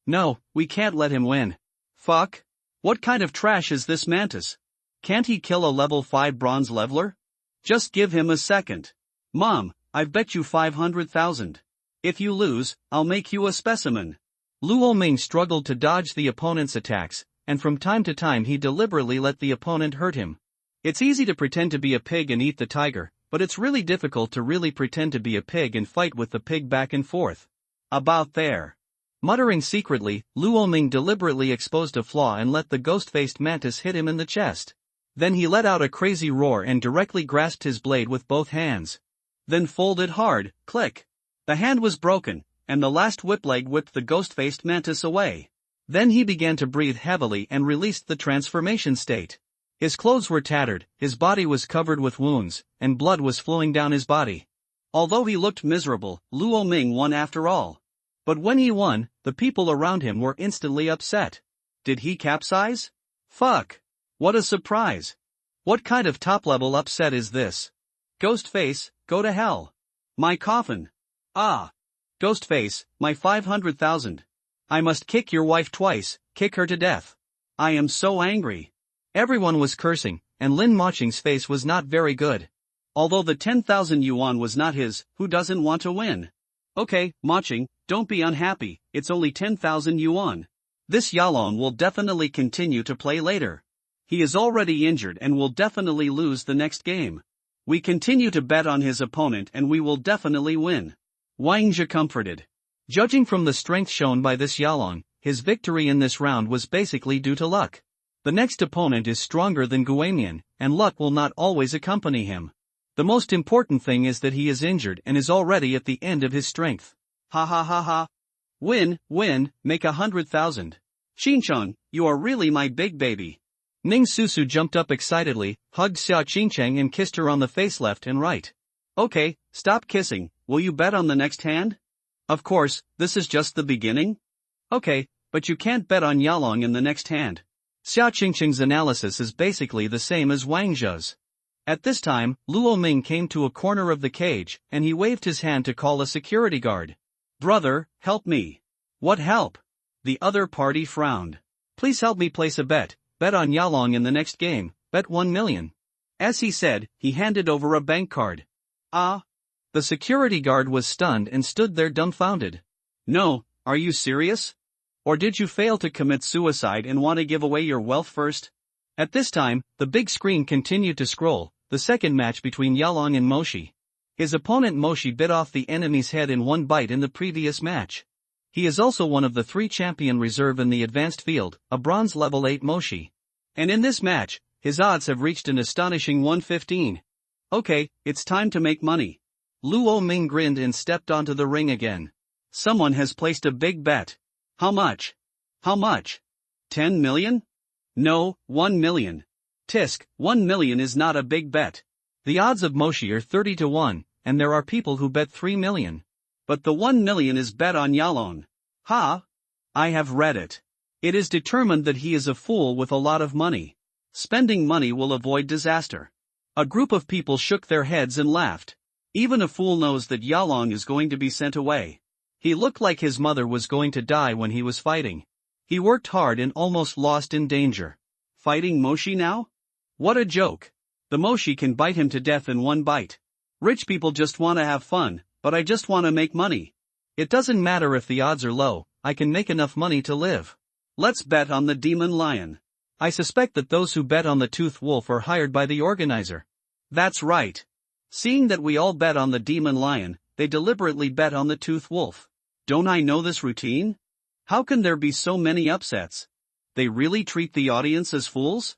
No, we can't let him win. Fuck. What kind of trash is this mantis? Can't he kill a level 5 bronze leveler? Just give him a second. Mom, I've bet you 500,000. If you lose, I'll make you a specimen. Luo Ming struggled to dodge the opponent's attacks, and from time to time he deliberately let the opponent hurt him. It's easy to pretend to be a pig and eat the tiger, but it's really difficult to really pretend to be a pig and fight with the pig back and forth. About there. Muttering secretly, Luo Ming deliberately exposed a flaw and let the ghost-faced mantis hit him in the chest. Then he let out a crazy roar and directly grasped his blade with both hands. Then folded hard, click. The hand was broken, and the last whip-leg whipped the ghost-faced mantis away. Then he began to breathe heavily and released the transformation state. His clothes were tattered, his body was covered with wounds, and blood was flowing down his body. Although he looked miserable, Luo Ming won after all. But when he won, the people around him were instantly upset. Did he capsize? Fuck! What a surprise! What kind of top-level upset is this? Ghostface, go to hell. My coffin. Ah! Ghostface, my 500,000. I must kick your wife twice, kick her to death. I am so angry. Everyone was cursing, and Lin Moqing's face was not very good. Although the 10,000 yuan was not his, who doesn't want to win? Okay, Moqing, don't be unhappy, it's only 10,000 yuan. This Yalong will definitely continue to play later. He is already injured and will definitely lose the next game. We continue to bet on his opponent and we will definitely win. Wang Zhe comforted. Judging from the strength shown by this Yalong, his victory in this round was basically due to luck. The next opponent is stronger than Guamian, and luck will not always accompany him. The most important thing is that he is injured and is already at the end of his strength. Ha ha ha ha. Win, make 100,000. Xincheng, you are really my big baby. Ning Susu jumped up excitedly, hugged Xia Qingcheng and kissed her on the face left and right. Okay, stop kissing, will you bet on the next hand? Of course, this is just the beginning. Okay, but you can't bet on Yalong in the next hand. Xia Qingcheng's analysis is basically the same as Wang Zhe's. At this time, Luo Ming came to a corner of the cage, and he waved his hand to call a security guard. Brother, help me. What help? The other party frowned. Please help me place a bet on Yalong in the next game, bet 1 million. As he said, he handed over a bank card. Ah? The security guard was stunned and stood there dumbfounded. No, are you serious? Or did you fail to commit suicide and want to give away your wealth first? At this time, the big screen continued to scroll, the second match between Yalong and Moshi. His opponent Moshi bit off the enemy's head in one bite in the previous match. He is also one of the 3 champion reserve in the advanced field, a bronze level 8 Moshi. And in this match, his odds have reached an astonishing 115. Okay, it's time to make money. Luo Ming grinned and stepped onto the ring again. Someone has placed a big bet. How much? How much? 10 million? No, 1 million. Tisk, 1 million is not a big bet. The odds of Moshi are 30 to 1, and there are people who bet 3 million. But the 1 million is bet on Yalong. Ha? I have read it. It is determined that he is a fool with a lot of money. Spending money will avoid disaster. A group of people shook their heads and laughed. Even a fool knows that Yalong is going to be sent away. He looked like his mother was going to die when he was fighting. He worked hard and almost lost in danger. Fighting Moshi now? What a joke. The Moshi can bite him to death in one bite. Rich people just want to have fun, but I just want to make money. It doesn't matter if the odds are low, I can make enough money to live. Let's bet on the demon lion. I suspect that those who bet on the toothed wolf are hired by the organizer. That's right. Seeing that we all bet on the demon lion, they deliberately bet on the toothed wolf. Don't I know this routine? How can there be so many upsets? They really treat the audience as fools?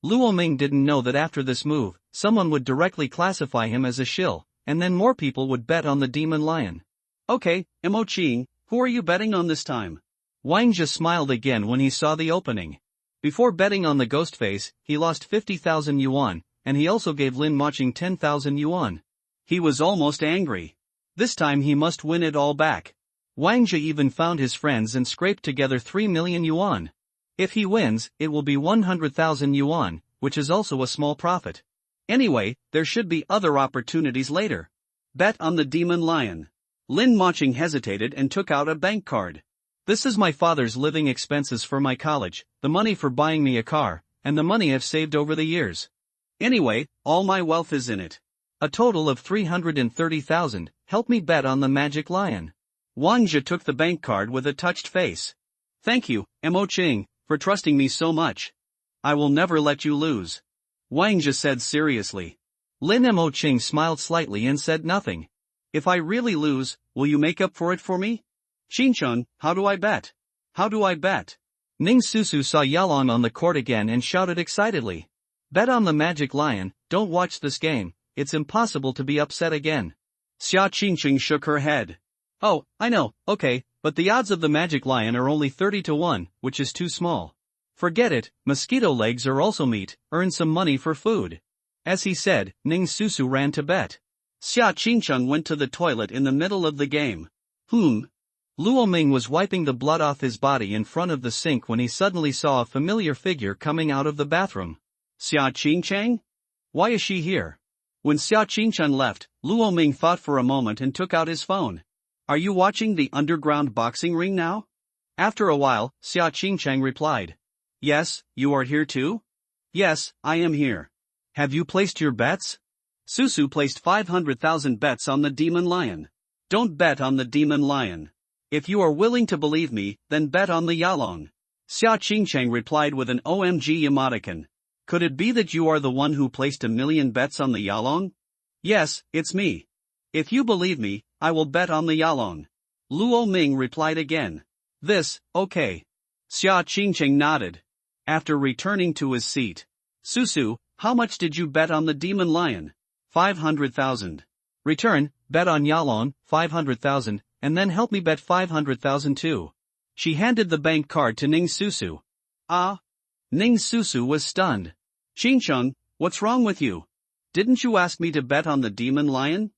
Luo Ming didn't know that after this move, someone would directly classify him as a shill, and then more people would bet on the demon lion. Okay, Mo Qing, who are you betting on this time? Wang Zhe smiled again when he saw the opening. Before betting on the ghost face, he lost 50,000 yuan, and he also gave Lin Moqing 10,000 yuan. He was almost angry. This time he must win it all back. Wang Zhe even found his friends and scraped together 3 million yuan. If he wins, it will be 100,000 yuan, which is also a small profit. Anyway, there should be other opportunities later. Bet on the demon lion. Lin Moqing hesitated and took out a bank card. This is my father's living expenses for my college, the money for buying me a car, and the money I've saved over the years. Anyway, all my wealth is in it. A total of 330,000, help me bet on the magic lion. Wang Zhe took the bank card with a touched face. Thank you, Mo Qing, for trusting me so much. I will never let you lose. Wang Zhe said seriously. Lin Mo Qing smiled slightly and said nothing. If I really lose, will you make up for it for me? Xincheng, how do I bet? How do I bet? Ning Susu saw Yalong on the court again and shouted excitedly. Bet on the magic lion, don't watch this game, it's impossible to be upset again. Xia Qingqing shook her head. Oh, I know, okay, but the odds of the magic lion are only 30 to 1, which is too small. Forget it, mosquito legs are also meat, earn some money for food. As he said, Ning Susu ran to bet. Xia Qingcheng went to the toilet in the middle of the game. Luo Ming was wiping the blood off his body in front of the sink when he suddenly saw a familiar figure coming out of the bathroom. Xia Qingcheng? Why is she here? When Xia Qingcheng left, Luo Ming thought for a moment and took out his phone. Are you watching the underground boxing ring now? After a while, Xia Qingcheng replied. Yes, you are here too? Yes, I am here. Have you placed your bets? Susu placed 500,000 bets on the demon lion. Don't bet on the demon lion. If you are willing to believe me, then bet on the Yalong. Xia Qingcheng replied with an OMG emoticon. Could it be that you are the one who placed 1,000,000 bets on the Yalong? Yes, it's me. If you believe me, I will bet on the Yalong. Luo Ming replied again. Okay. Xia Qingcheng nodded. After returning to his seat. Susu, how much did you bet on the demon lion? 500,000. Return, bet on Yalong, 500,000, and then help me bet 500,000 too. She handed the bank card to Ning Susu. Ah? Ning Susu was stunned. Qingcheng, what's wrong with you? Didn't you ask me to bet on the demon lion?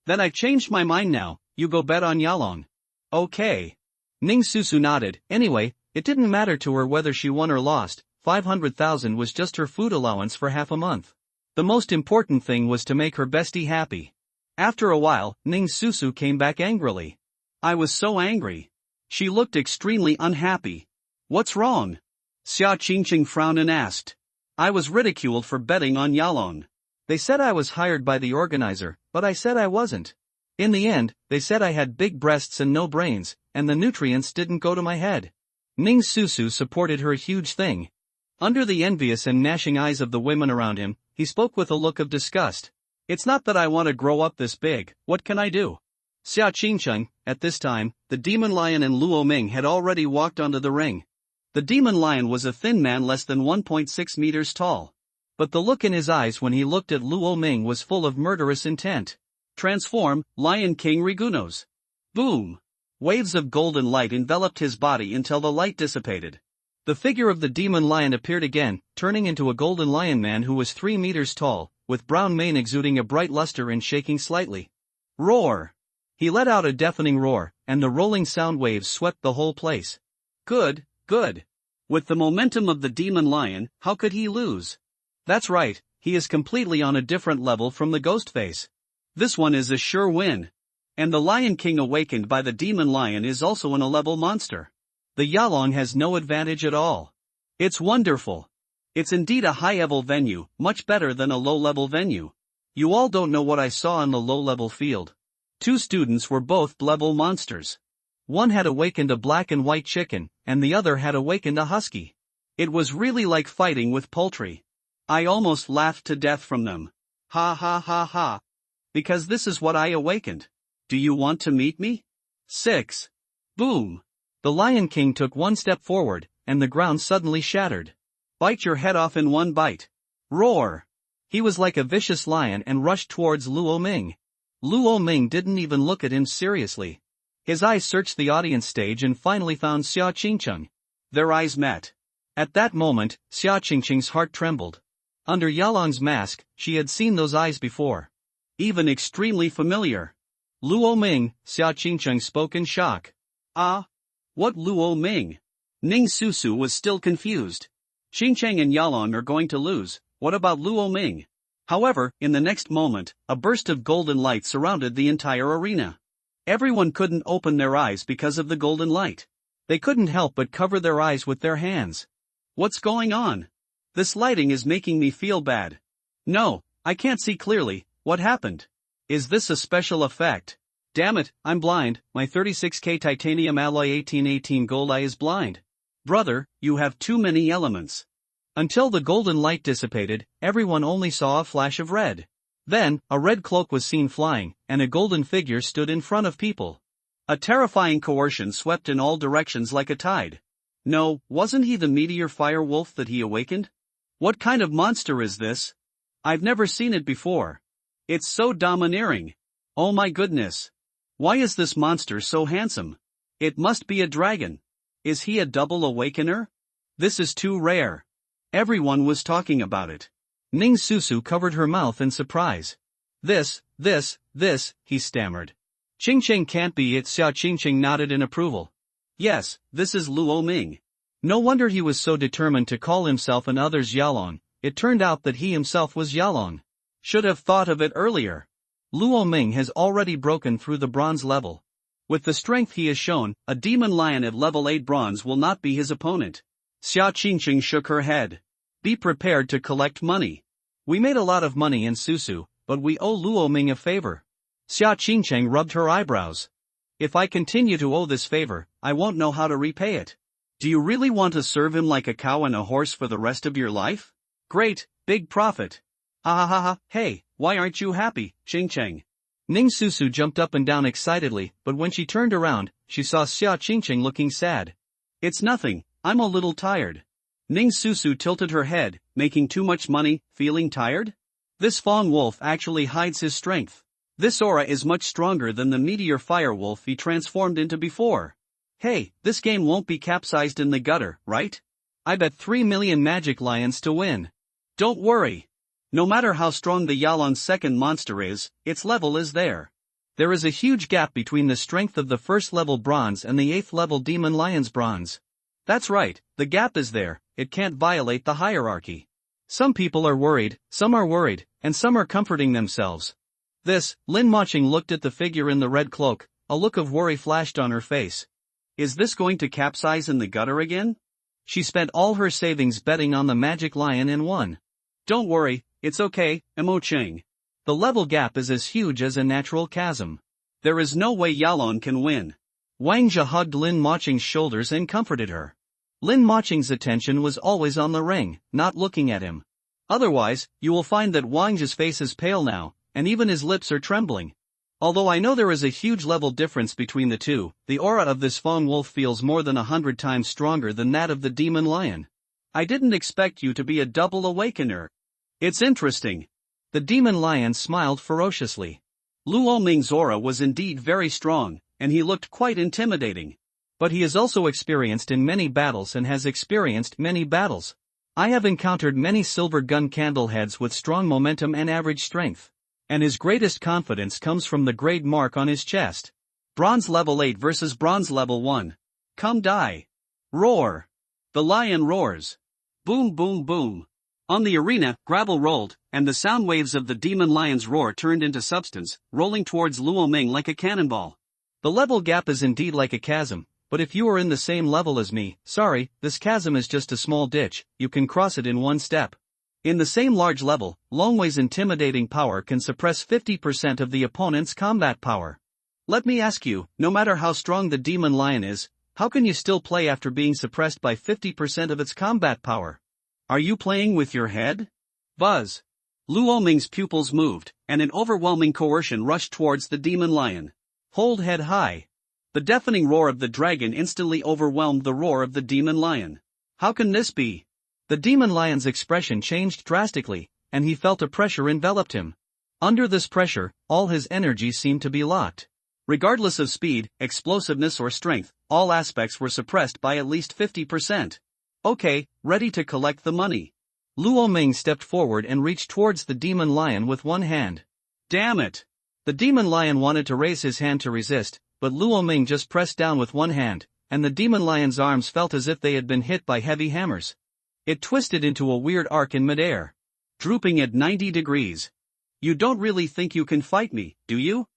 Then I've changed my mind now, you go bet on Yalong. Okay. Ning Susu nodded. Anyway, it didn't matter to her whether she won or lost, 500,000 was just her food allowance for half a month. The most important thing was to make her bestie happy. After a while, Ning Susu came back angrily. I was so angry. She looked extremely unhappy. What's wrong? Xia Qingcheng frowned and asked. I was ridiculed for betting on Yalong. They said I was hired by the organizer, but I said I wasn't. In the end, they said I had big breasts and no brains, and the nutrients didn't go to my head. Ning Susu supported her huge thing. Under the envious and gnashing eyes of the women around him, he spoke with a look of disgust. It's not that I want to grow up this big, what can I do? Xia Qingcheng, at this time, the demon lion and Luo Ming had already walked onto the ring. The demon lion was a thin man less than 1.6 meters tall. But the look in his eyes when he looked at Luo Ming was full of murderous intent. Transform, Lion King Rigunos. Boom! Waves of golden light enveloped his body until the light dissipated. The figure of the demon lion appeared again, turning into a golden lion man who was 3 meters tall, with brown mane exuding a bright luster and shaking slightly. Roar! He let out a deafening roar, and the rolling sound waves swept the whole place. Good. With the momentum of the demon lion, how could he lose? That's right, he is completely on a different level from the ghost face. This one is a sure win. And the Lion King awakened by the demon lion is also an A-level monster. The Yalong has no advantage at all. It's wonderful. It's indeed a high-level venue, much better than a low-level venue. You all don't know what I saw in the low-level field. 2 students were both level monsters. One had awakened a black and white chicken, and the other had awakened a husky. It was really like fighting with poultry. I almost laughed to death from them. Ha ha ha ha. Because this is what I awakened. Do you want to meet me? 6. Boom. The Lion King took one step forward, and the ground suddenly shattered. Bite your head off in one bite. Roar. He was like a vicious lion and rushed towards Luo Ming. Luo Ming didn't even look at him seriously. His eyes searched the audience stage and finally found Xia Qingcheng. Their eyes met. At that moment, Xia Qingcheng's heart trembled. Under Yalong's mask, she had seen those eyes before. Even extremely familiar. Luo Ming, Xia Qingcheng spoke in shock. Ah? What Luo Ming? Ning Susu was still confused. Qingcheng and Yalong are going to lose, what about Luo Ming? However, in the next moment, a burst of golden light surrounded the entire arena. Everyone couldn't open their eyes because of the golden light. They couldn't help but cover their eyes with their hands. What's going on? This lighting is making me feel bad. No, I can't see clearly. What happened? Is this a special effect? Damn it, I'm blind, my 36K titanium alloy 1818 gold eye is blind. Brother, you have too many elements. Until the golden light dissipated, everyone only saw a flash of red. Then, a red cloak was seen flying, and a golden figure stood in front of people. A terrifying coercion swept in all directions like a tide. No, wasn't he the meteor fire wolf that he awakened? What kind of monster is this? I've never seen it before. It's so domineering. Oh my goodness. Why is this monster so handsome? It must be a dragon. Is he a double awakener? This is too rare. Everyone was talking about it. Ning Susu covered her mouth in surprise. This, he stammered. Qingqing can't be it. Xiao Qingqing nodded in approval. Yes, this is Luo Ming. No wonder he was so determined to call himself and others Yalong. It turned out that he himself was Yalong. Should have thought of it earlier. Luo Ming has already broken through the bronze level. With the strength he has shown, a demon lion at level 8 bronze will not be his opponent. Xiao Qingqing shook her head. Be prepared to collect money. We made a lot of money in Susu, but we owe Luo Ming a favor. Xiao Qingqing rubbed her eyebrows. If I continue to owe this favor, I won't know how to repay it. Do you really want to serve him like a cow and a horse for the rest of your life? Great, big profit. Ha ha ha ha, hey, why aren't you happy, Qingqing? Ning Susu jumped up and down excitedly, but when she turned around, she saw Xiao Qingqing looking sad. It's nothing, I'm a little tired. Ning Susu tilted her head, making too much money, feeling tired? This fawn wolf actually hides his strength. This aura is much stronger than the meteor fire wolf he transformed into before. Hey, this game won't be capsized in the gutter, right? I bet 3 million magic lions to win. Don't worry. No matter how strong the Yalong's second monster is, its level is there. There is a huge gap between the strength of the first level bronze and the 8th level demon lion's bronze. That's right, the gap is there, it can't violate the hierarchy. Some people are worried, and some are comforting themselves. Lin Moching looked at the figure in the red cloak, a look of worry flashed on her face. Is this going to capsize in the gutter again? She spent all her savings betting on the magic lion and won. Don't worry, it's okay, Moching. The level gap is as huge as a natural chasm. There is no way Yalong can win. Wang Jia hugged Lin Moching's shoulders and comforted her. Lin Moching's attention was always on the ring, not looking at him. Otherwise, you will find that Wang Jia's face is pale now, and even his lips are trembling. Although I know there is a huge level difference between the two, the aura of this fawn wolf feels more than 100 times stronger than that of the demon lion. I didn't expect you to be a double awakener. It's interesting. The demon lion smiled ferociously. Luo Ming's aura was indeed very strong, and he looked quite intimidating. But he is also experienced in many battles and has experienced many battles. I have encountered many silver gun candleheads with strong momentum and average strength. And his greatest confidence comes from the grade mark on his chest. Bronze level 8 versus bronze level 1. Come die. Roar. The lion roars. Boom boom boom. On the arena, gravel rolled, and the sound waves of the demon lion's roar turned into substance, rolling towards Luo Ming like a cannonball. The level gap is indeed like a chasm, but if you are in the same level as me, sorry, this chasm is just a small ditch, you can cross it in one step. In the same large level, Longwei's intimidating power can suppress 50% of the opponent's combat power. Let me ask you, no matter how strong the demon lion is, how can you still play after being suppressed by 50% of its combat power? Are you playing with your head? Buzz. Luo Ming's pupils moved, and an overwhelming coercion rushed towards the demon lion. Hold head high. The deafening roar of the dragon instantly overwhelmed the roar of the demon lion. How can this be? The demon lion's expression changed drastically, and he felt a pressure enveloped him. Under this pressure, all his energy seemed to be locked. Regardless of speed, explosiveness or strength, all aspects were suppressed by at least 50%. Okay, ready to collect the money. Luo Ming stepped forward and reached towards the demon lion with one hand. Damn it! The demon lion wanted to raise his hand to resist, but Luo Ming just pressed down with one hand, and the demon lion's arms felt as if they had been hit by heavy hammers. It twisted into a weird arc in midair, drooping at 90 degrees. You don't really think you can fight me, do you?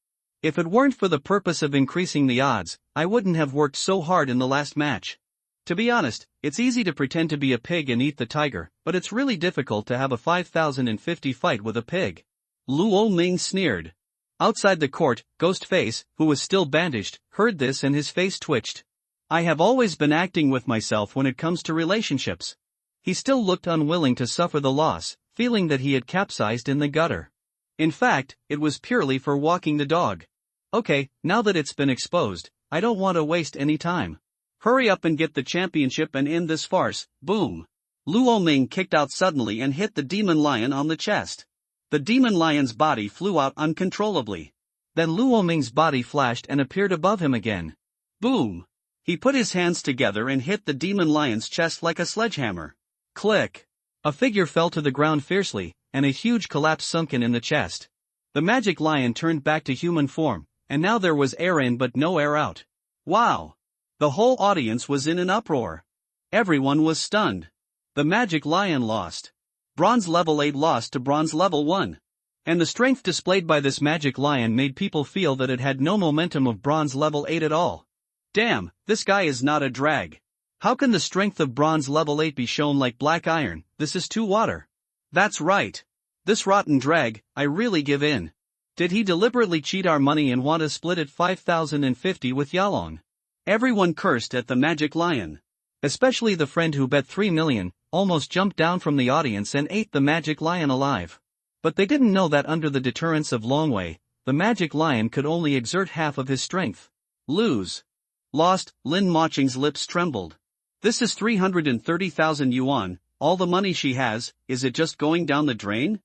If it weren't for the purpose of increasing the odds, I wouldn't have worked so hard in the last match. To be honest, it's easy to pretend to be a pig and eat the tiger, but it's really difficult to have a 5050 fight with a pig. Luo Ming sneered. Outside the court, Ghostface, who was still bandaged, heard this and his face twitched. I have always been acting with myself when it comes to relationships. He still looked unwilling to suffer the loss, feeling that he had capsized in the gutter. In fact, it was purely for walking the dog. Okay, now that it's been exposed, I don't want to waste any time. Hurry up and get the championship and end this farce. Boom. Luo Ming kicked out suddenly and hit the demon lion on the chest. The demon lion's body flew out uncontrollably. Then Luo Ming's body flashed and appeared above him again. Boom! He put his hands together and hit the demon lion's chest like a sledgehammer. Click! A figure fell to the ground fiercely, and a huge collapse sunk in the chest. The magic lion turned back to human form, and now there was air in but no air out. Wow! The whole audience was in an uproar. Everyone was stunned. The magic lion lost. Bronze level 8 lost to bronze level 1. And the strength displayed by this magic lion made people feel that it had no momentum of bronze level 8 at all. Damn, this guy is not a drag. How can the strength of bronze level 8 be shown like black iron? This is too water. That's right. This rotten drag, I really give in. Did he deliberately cheat our money and want to split it 5,050 with Yalong? Everyone cursed at the magic lion. Especially the friend who bet 3 million, almost jumped down from the audience and ate the magic lion alive. But they didn't know that under the deterrence of Longwei, the magic lion could only exert half of his strength. Lose. Lost, Lin Moching's lips trembled. This is 330,000 yuan, all the money she has, is it just going down the drain?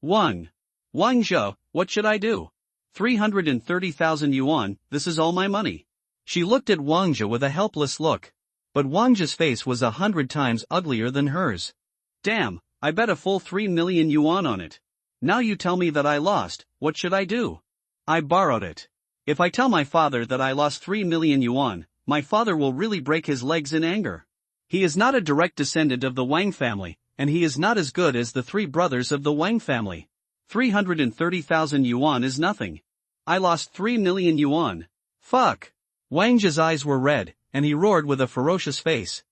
Wang Zhe, what should I do? 330,000 yuan, this is all my money. She looked at Wang Zhe with a helpless look. But Wang Zhe's face was 100 times uglier than hers. Damn, I bet a full 3 million yuan on it. Now you tell me that I lost, what should I do? I borrowed it. If I tell my father that I lost 3 million yuan, my father will really break his legs in anger. He is not a direct descendant of the Wang family, and he is not as good as the 3 brothers of the Wang family. 330,000 yuan is nothing. I lost 3 million yuan. Fuck! Wang Zhe's eyes were red, and he roared with a ferocious face.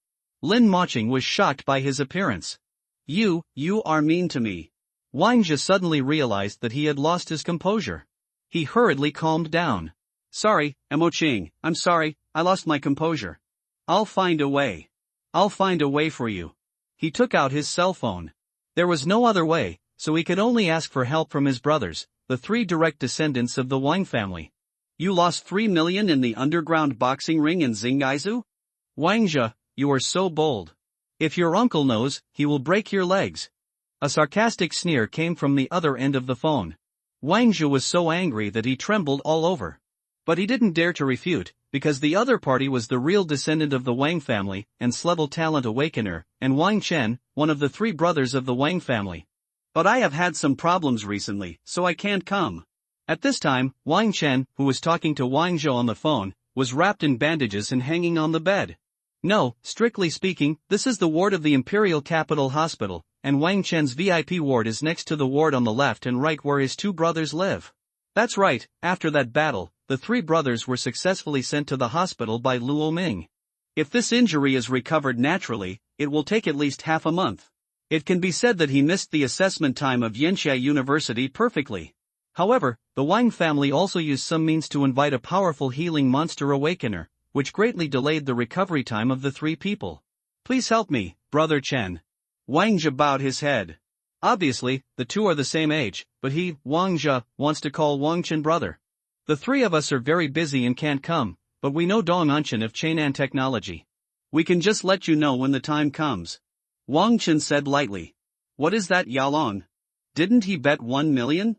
Lin Moching was shocked by his appearance. You are mean to me. Wang Zhe suddenly realized that he had lost his composure. He hurriedly calmed down. Sorry, Moching, I'm sorry, I lost my composure. I'll find a way. I'll find a way for you. He took out his cell phone. There was no other way, so he could only ask for help from his brothers, the 3 direct descendants of the Wang family. You lost 3 million in the underground boxing ring in Xingaizu? Wang Zhe, you are so bold. If your uncle knows, he will break your legs. A sarcastic sneer came from the other end of the phone. Wang Zhe was so angry that he trembled all over. But he didn't dare to refute, because the other party was the real descendant of the Wang family, and level talent awakener, and Wang Chen, one of the 3 brothers of the Wang family. But I have had some problems recently, so I can't come. At this time, Wang Chen, who was talking to Wang Zhe on the phone, was wrapped in bandages and hanging on the bed. No, strictly speaking, this is the ward of the Imperial Capital Hospital, and Wang Chen's VIP ward is next to the ward on the left and right where his 2 brothers live. That's right, after that battle, the 3 brothers were successfully sent to the hospital by Luo Ming. If this injury is recovered naturally, it will take at least half a month. It can be said that he missed the assessment time of Yanxia University perfectly. However, the Wang family also used some means to invite a powerful healing monster awakener, which greatly delayed the recovery time of the 3 people. Please help me, Brother Chen. Wang Zhe bowed his head. Obviously, the 2 are the same age, but he, Wang Zhe, wants to call Wang Chen brother. The 3 of us are very busy and can't come, but we know Dong Anchen of Chainan Technology. We can just let you know when the time comes. Wang Chen said lightly. What is that, Yalong? Didn't he bet 1 million?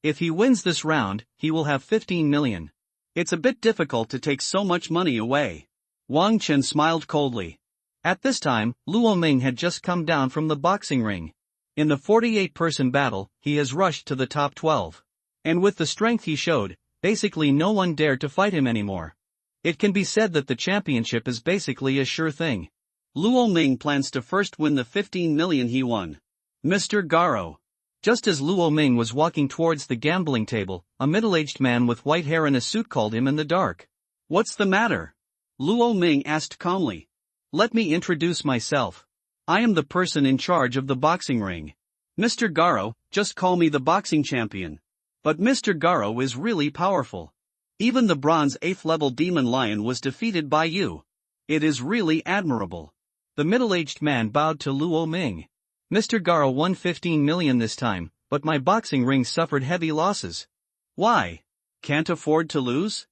If he wins this round, he will have 15 million. It's a bit difficult to take so much money away. Wang Chen smiled coldly. At this time, Luo Ming had just come down from the boxing ring. In the 48-person battle, he has rushed to the top 12. And with the strength he showed, basically no one dared to fight him anymore. It can be said that the championship is basically a sure thing. Luo Ming plans to first win the 15 million he won. Mr. Garo. Just as Luo Ming was walking towards the gambling table, a middle-aged man with white hair in a suit called him in the dark. What's the matter? Luo Ming asked calmly. Let me introduce myself. I am the person in charge of the boxing ring. Mr. Garo, just call me the boxing champion. But Mr. Garo is really powerful. Even the bronze 8th level demon lion was defeated by you. It is really admirable. The middle-aged man bowed to Luo Ming. Mr. Garo won 15 million this time, but my boxing ring suffered heavy losses. Why? Can't afford to lose?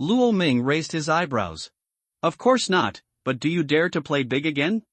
Luo Ming raised his eyebrows. Of course not, but do you dare to play big again?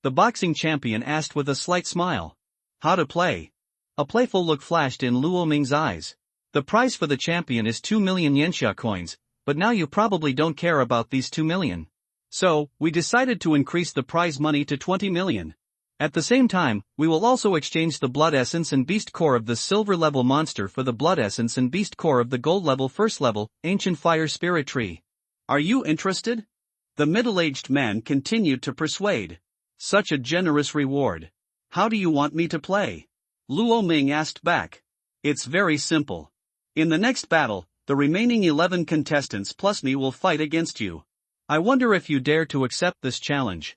The boxing champion asked with a slight smile. How to play? A playful look flashed in Luo Ming's eyes. The prize for the champion is 2 million yenxia coins, but now you probably don't care about these 2 million. So, we decided to increase the prize money to 20 million. At the same time, we will also exchange the blood essence and beast core of the silver level monster for the blood essence and beast core of the gold level first level, ancient fire spirit tree. Are you interested? The middle-aged man continued to persuade. Such a generous reward. How do you want me to play? Luo Ming asked back. It's very simple. In the next battle, the remaining 11 contestants plus me will fight against you. I wonder if you dare to accept this challenge.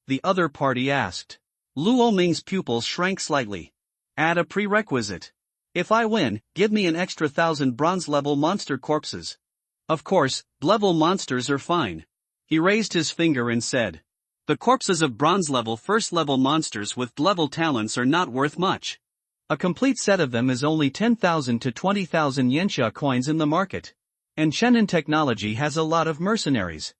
The other party asked. Luo Ming's pupils shrank slightly. Add a prerequisite. If I win, give me an extra 1,000 bronze-level monster corpses. Of course, level monsters are fine. He raised his finger and said. The corpses of bronze-level first-level monsters with level talents are not worth much. A complete set of them is only 10,000 to 20,000 yenxia coins in the market. And Chenin Technology has a lot of mercenaries.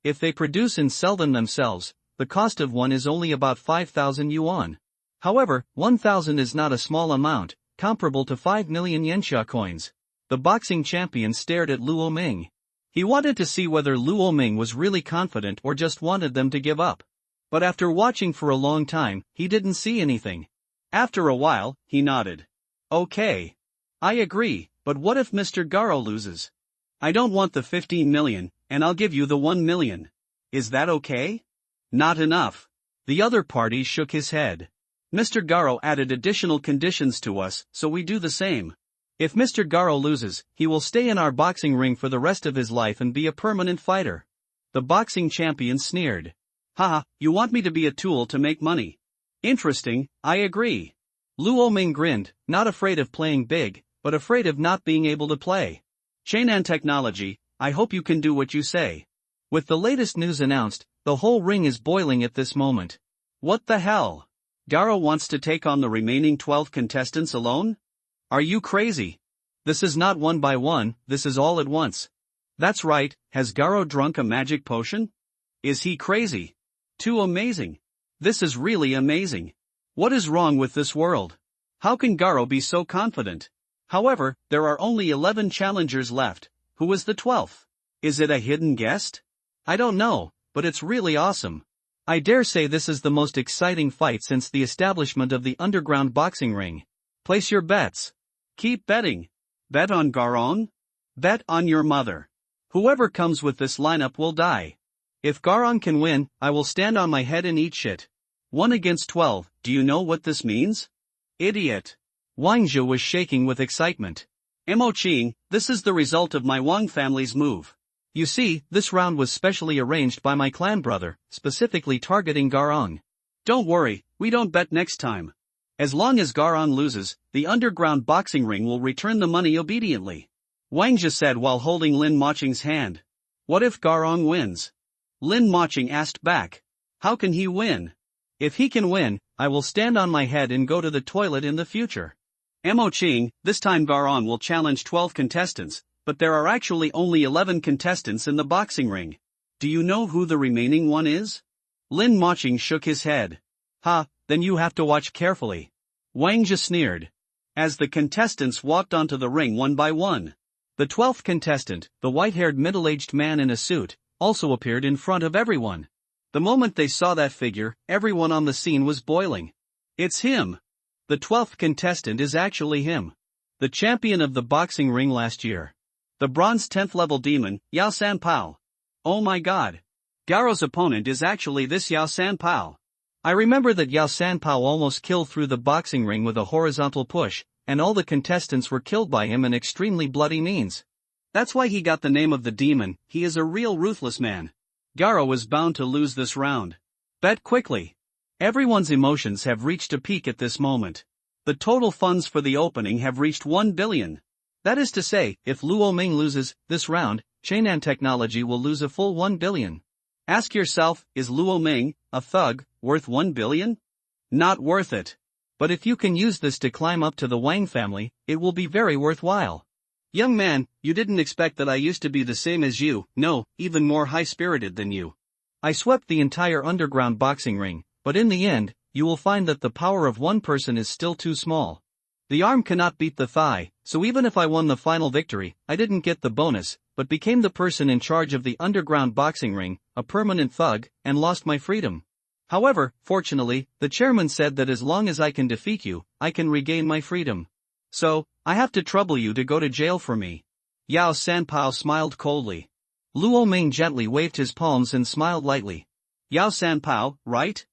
If they produce and sell them themselves, the cost of one is only about 5,000 yuan. However, 1,000 is not a small amount, comparable to 5 million yenxia coins. The boxing champion stared at Luo Ming. He wanted to see whether Luo Ming was really confident or just wanted them to give up. But after watching for a long time, he didn't see anything. After a while, he nodded. Okay. I agree, but what if Mr. Garo loses? I don't want the 15 million, and I'll give you the 1 million. Is that okay? Not enough. The other party shook his head. Mr. Garo added additional conditions to us, so we do the same. If Mr. Garo loses, he will stay in our boxing ring for the rest of his life and be a permanent fighter. The boxing champion sneered. Haha, you want me to be a tool to make money. Interesting, I agree. Luo Ming grinned, not afraid of playing big, but afraid of not being able to play. Chenin Technology, I hope you can do what you say. With the latest news announced, the whole ring is boiling at this moment. What the hell? Garo wants to take on the remaining 12 contestants alone? Are you crazy? This is not one by one, this is all at once. That's right, has Garo drunk a magic potion? Is he crazy? Too amazing. This is really amazing. What is wrong with this world? How can Garo be so confident? However, there are only 11 challengers left. Who is the 12th? Is it a hidden guest? I don't know, but it's really awesome. I dare say this is the most exciting fight since the establishment of the underground boxing ring. Place your bets. Keep betting. Bet on Garong. Bet on your mother. Whoever comes with this lineup will die. If Garong can win, I will stand on my head and eat shit. 1 against 12, do you know what this means? Idiot. Wang Zhe was shaking with excitement. Mo Qing, this is the result of my Wang family's move. You see, this round was specially arranged by my clan brother, specifically targeting Garong. Don't worry, we don't bet next time. As long as Garong loses, the underground boxing ring will return the money obediently. Wang Zhe said while holding Lin Moqing's hand. What if Garong wins? Lin Moqing asked back. How can he win? If he can win, I will stand on my head and go to the toilet in the future. Mo Qing, this time Garong will challenge 12 contestants, but there are actually only 11 contestants in the boxing ring. Do you know who the remaining one is? Lin Moqing shook his head. Ha, then you have to watch carefully. Wang Zhe sneered. As the contestants walked onto the ring one by one, the 12th contestant, the white-haired middle-aged man in a suit, also appeared in front of everyone. The moment they saw that figure, everyone on the scene was boiling. It's him. The 12th contestant is actually him. The champion of the boxing ring last year. The bronze 10th level demon, Yao San Pao. Oh my god. Garo's opponent is actually this Yao San Pao. I remember that Yao San Pao almost killed through the boxing ring with a horizontal push, and all the contestants were killed by him in extremely bloody means. That's why he got the name of the demon. He is a real ruthless man. Garo was bound to lose this round. Bet quickly. Everyone's emotions have reached a peak at this moment. The total funds for the opening have reached 1 billion. That is to say, if Luo Ming loses this round, Chenin Technology will lose a full 1 billion. Ask yourself, is Luo Ming, a thug, worth 1 billion? Not worth it. But if you can use this to climb up to the Wang family, it will be very worthwhile. Young man, you didn't expect that I used to be the same as you, no, even more high-spirited than you. I swept the entire underground boxing ring, but in the end, you will find that the power of one person is still too small. The arm cannot beat the thigh, so even if I won the final victory, I didn't get the bonus, but became the person in charge of the underground boxing ring, a permanent thug, and lost my freedom. However, fortunately, the chairman said that as long as I can defeat you, I can regain my freedom. So, I have to trouble you to go to jail for me. Yao Sanpao smiled coldly. Luo Ming gently waved his palms and smiled lightly. Yao Sanpao, right?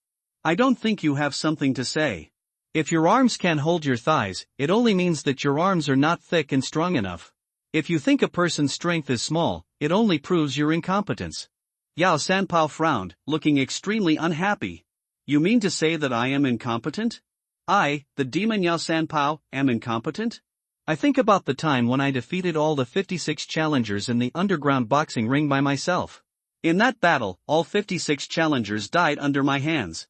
I don't think you have something to say. If your arms can't hold your thighs, it only means that your arms are not thick and strong enough. If you think a person's strength is small, it only proves your incompetence. Yao Sanpao frowned, looking extremely unhappy. You mean to say that I am incompetent? I, the demon Yao Sanpao, am incompetent? I think about the time when I defeated all the 56 challengers in the underground boxing ring by myself. In that battle, all 56 challengers died under my hands.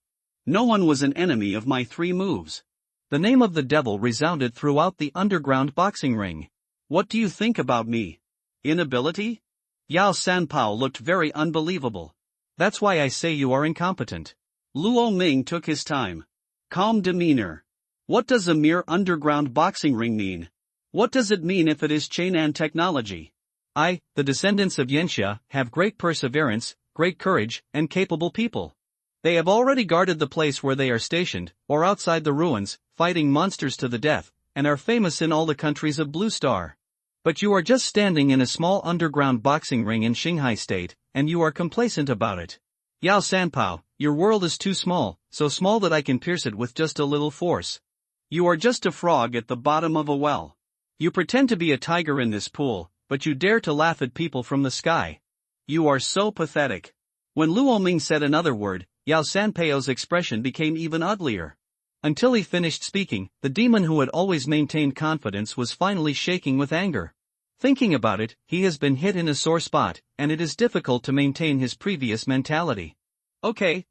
No one was an enemy of my 3 moves. The name of the devil resounded throughout the underground boxing ring. What do you think about me? Inability? Yao Sanpao looked very unbelievable. That's why I say you are incompetent. Luo Ming took his time. Calm demeanor. What does a mere underground boxing ring mean? What does it mean if it is Chainan technology? I, the descendants of Yanxia, have great perseverance, great courage, and capable people. They have already guarded the place where they are stationed, or outside the ruins, fighting monsters to the death, and are famous in all the countries of Blue Star. But you are just standing in a small underground boxing ring in Qinghai State, and you are complacent about it. Yao Sanpao, your world is too small, so small that I can pierce it with just a little force. You are just a frog at the bottom of a well. You pretend to be a tiger in this pool, but you dare to laugh at people from the sky. You are so pathetic. When Luo Ming said another word, Yao Sanpao's expression became even uglier. Until he finished speaking, the demon who had always maintained confidence was finally shaking with anger. Thinking about it, he has been hit in a sore spot, and it is difficult to maintain his previous mentality. Okay.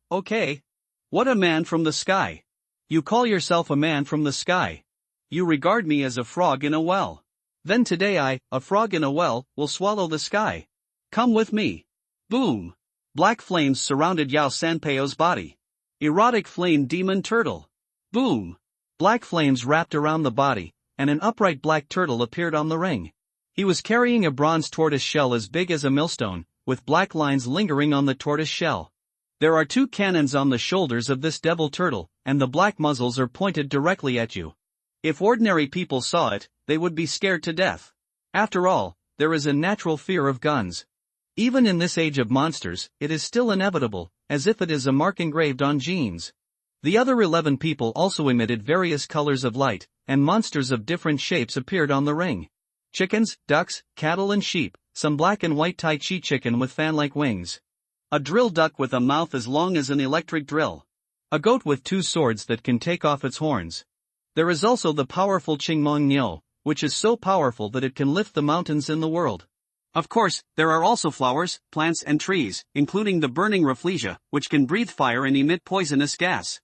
What a man from the sky. You call yourself a man from the sky. You regard me as a frog in a well. Then today I, a frog in a well, will swallow the sky. Come with me. Boom. Black flames surrounded Yao Sanpao's body. Erotic flame demon turtle. Boom. Black flames wrapped around the body, and an upright black turtle appeared on the ring. He was carrying a bronze tortoise shell as big as a millstone, with black lines lingering on the tortoise shell. There are 2 cannons on the shoulders of this devil turtle, and the black muzzles are pointed directly at you. If ordinary people saw it, they would be scared to death. After all, there is a natural fear of guns. Even in this age of monsters, it is still inevitable, as if it is a mark engraved on genes. The other 11 people also emitted various colors of light, and monsters of different shapes appeared on the ring. Chickens, ducks, cattle and sheep, some black and white Tai Chi chicken with fan-like wings. A drill duck with a mouth as long as an electric drill. A goat with 2 swords that can take off its horns. There is also the powerful Qingmong Niu, which is so powerful that it can lift the mountains in the world. Of course, there are also flowers, plants and trees, including the burning Rafflesia, which can breathe fire and emit poisonous gas.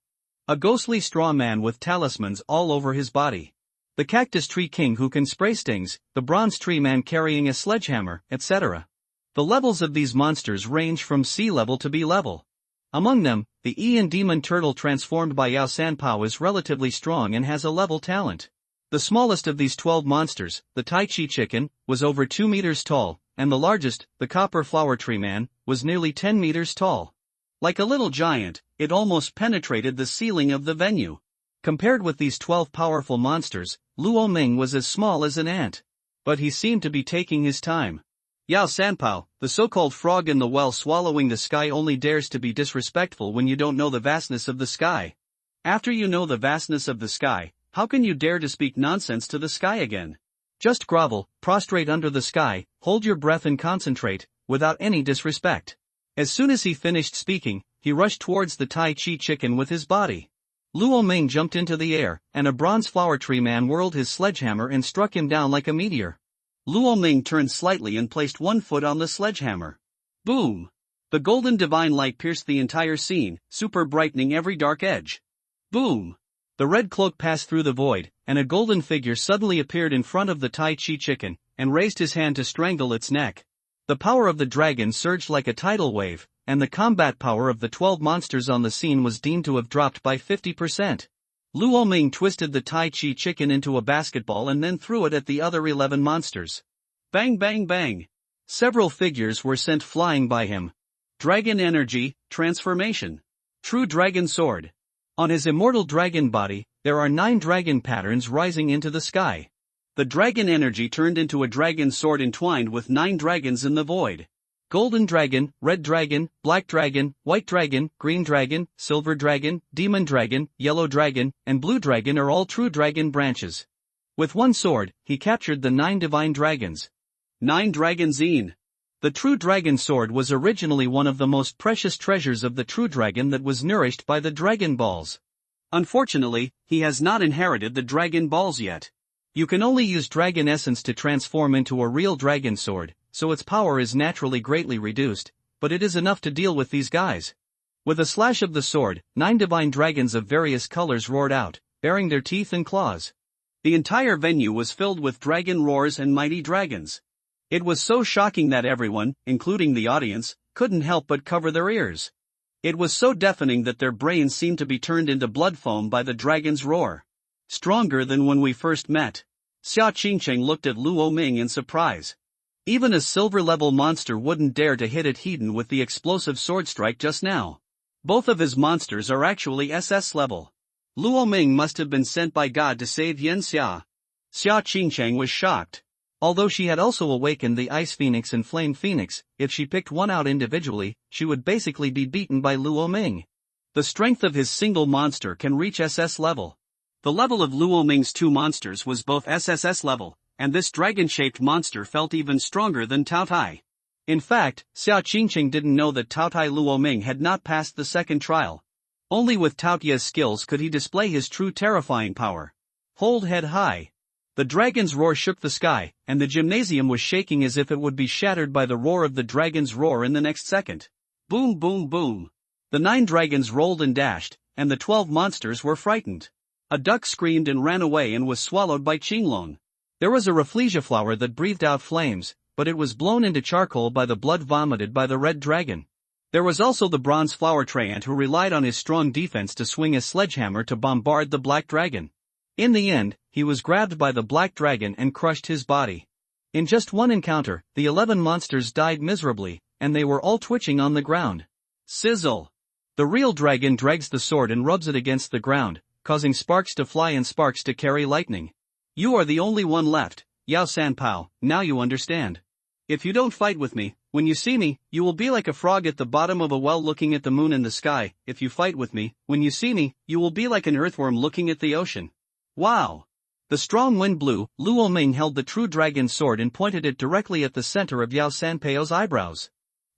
A ghostly straw man with talismans all over his body. The cactus tree king who can spray stings, the bronze tree man carrying a sledgehammer, etc. The levels of these monsters range from sea level to B level. Among them, the Ian demon turtle transformed by Yao Sanpao is relatively strong and has a level talent. The smallest of these 12 monsters, the Tai Chi chicken, was over 2 meters tall, and the largest, the copper flower tree man, was nearly 10 meters tall. Like a little giant, it almost penetrated the ceiling of the venue. Compared with these 12 powerful monsters, Luo Ming was as small as an ant. But he seemed to be taking his time. Yao Sanpao, the so-called frog in the well swallowing the sky, only dares to be disrespectful when you don't know the vastness of the sky. After you know the vastness of the sky, how can you dare to speak nonsense to the sky again? Just grovel, prostrate under the sky, hold your breath and concentrate, without any disrespect. As soon as he finished speaking, he rushed towards the Tai Chi chicken with his body. Luo Ming jumped into the air, and a bronze flower tree man whirled his sledgehammer and struck him down like a meteor. Luo Ming turned slightly and placed 1 foot on the sledgehammer. Boom! The golden divine light pierced the entire scene, super brightening every dark edge. Boom! The red cloak passed through the void, and a golden figure suddenly appeared in front of the Tai Chi chicken, and raised his hand to strangle its neck. The power of the dragon surged like a tidal wave, and the combat power of the 12 monsters on the scene was deemed to have dropped by 50%. Luo Ming twisted the Tai Chi chicken into a basketball and then threw it at the other 11 monsters. Bang bang bang. Several figures were sent flying by him. Dragon energy, transformation. True dragon sword. On his immortal dragon body, there are 9 dragon patterns rising into the sky. The dragon energy turned into a dragon sword entwined with 9 dragons in the void. Golden dragon, red dragon, black dragon, white dragon, green dragon, silver dragon, demon dragon, yellow dragon, and blue dragon are all true dragon branches. With one sword, he captured the 9 divine dragons. 9 Dragonzine. The true dragon sword was originally one of the most precious treasures of the true dragon that was nourished by the dragon balls. Unfortunately, he has not inherited the dragon balls yet. You can only use dragon essence to transform into a real dragon sword, so its power is naturally greatly reduced, but it is enough to deal with these guys. With a slash of the sword, 9 divine dragons of various colors roared out, baring their teeth and claws. The entire venue was filled with dragon roars and mighty dragons. It was so shocking that everyone, including the audience, couldn't help but cover their ears. It was so deafening that their brains seemed to be turned into blood foam by the dragon's roar. Stronger than when we first met. Xia Qingcheng looked at Luo Ming in surprise. Even a silver-level monster wouldn't dare to hit it head-on with the explosive sword strike just now. Both of his monsters are actually SS level. Luo Ming must have been sent by God to save Yan Xia. Xia Qingcheng was shocked. Although she had also awakened the Ice Phoenix and Flame Phoenix, if she picked one out individually, she would basically be beaten by Luo Ming. The strength of his single monster can reach SS level. The level of Luo Ming's 2 monsters was both SSS level, and this dragon-shaped monster felt even stronger than Tao Tai. In fact, Xia Qingcheng didn't know that Tao Tai Luo Ming had not passed the second trial. Only with Tao Tai's skills could he display his true terrifying power. Hold head high. The dragon's roar shook the sky, and the gymnasium was shaking as if it would be shattered by the roar of the dragon's roar in the next second. Boom boom boom. The 9 dragons rolled and dashed, and the 12 monsters were frightened. A duck screamed and ran away and was swallowed by Qinglong. There was a rafflesia flower that breathed out flames, but it was blown into charcoal by the blood vomited by the red dragon. There was also the bronze flower treant who relied on his strong defense to swing a sledgehammer to bombard the black dragon. In the end, he was grabbed by the black dragon and crushed his body. In just one encounter, the 11 monsters died miserably, and they were all twitching on the ground. Sizzle! The real dragon drags the sword and rubs it against the ground, causing sparks to fly and sparks to carry lightning. You are the only one left, Yao Sanpao, now you understand. If you don't fight with me, when you see me, you will be like a frog at the bottom of a well looking at the moon and the sky. If you fight with me, when you see me, you will be like an earthworm looking at the ocean. Wow! The strong wind blew. Luo Ming held the true dragon sword and pointed it directly at the center of Yao Sanpao's eyebrows.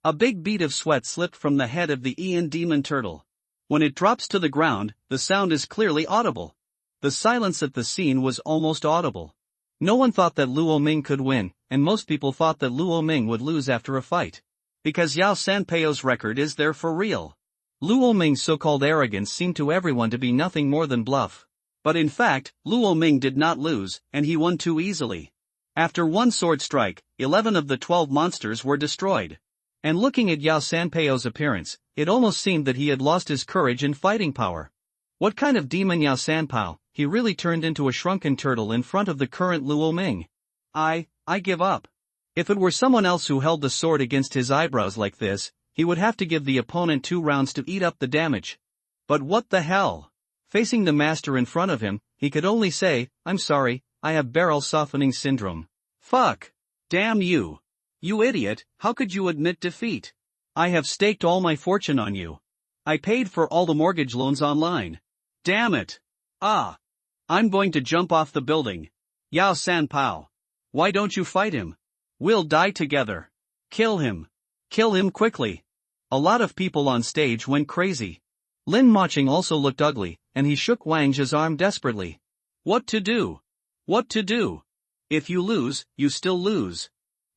A big bead of sweat slipped from the head of the Ian demon turtle. When it drops to the ground, the sound is clearly audible. The silence at the scene was almost audible. No one thought that Luo Ming could win, and most people thought that Luo Ming would lose after a fight. Because Yao Sanpao's record is there for real. Luo Ming's so-called arrogance seemed to everyone to be nothing more than bluff. But in fact, Luo Ming did not lose, and he won too easily. After one sword strike, 11 of the 12 monsters were destroyed. And looking at Yao Sanpao's appearance, it almost seemed that he had lost his courage and fighting power. What kind of demon Yao Sanpao? He really turned into a shrunken turtle in front of the current Luo Ming. I give up. If it were someone else who held the sword against his eyebrows like this, he would have to give the opponent 2 rounds to eat up the damage. But what the hell? Facing the master in front of him, he could only say, I'm sorry, I have barrel softening syndrome. Fuck. Damn you. You idiot, how could you admit defeat? I have staked all my fortune on you. I paid for all the mortgage loans online. Damn it. I'm going to jump off the building. Yao Sanpao. Why don't you fight him? We'll die together. Kill him. Kill him quickly. A lot of people on stage went crazy. Lin Moching also looked ugly, and he shook Wang Zhe's arm desperately. What to do? What to do? If you lose, you still lose.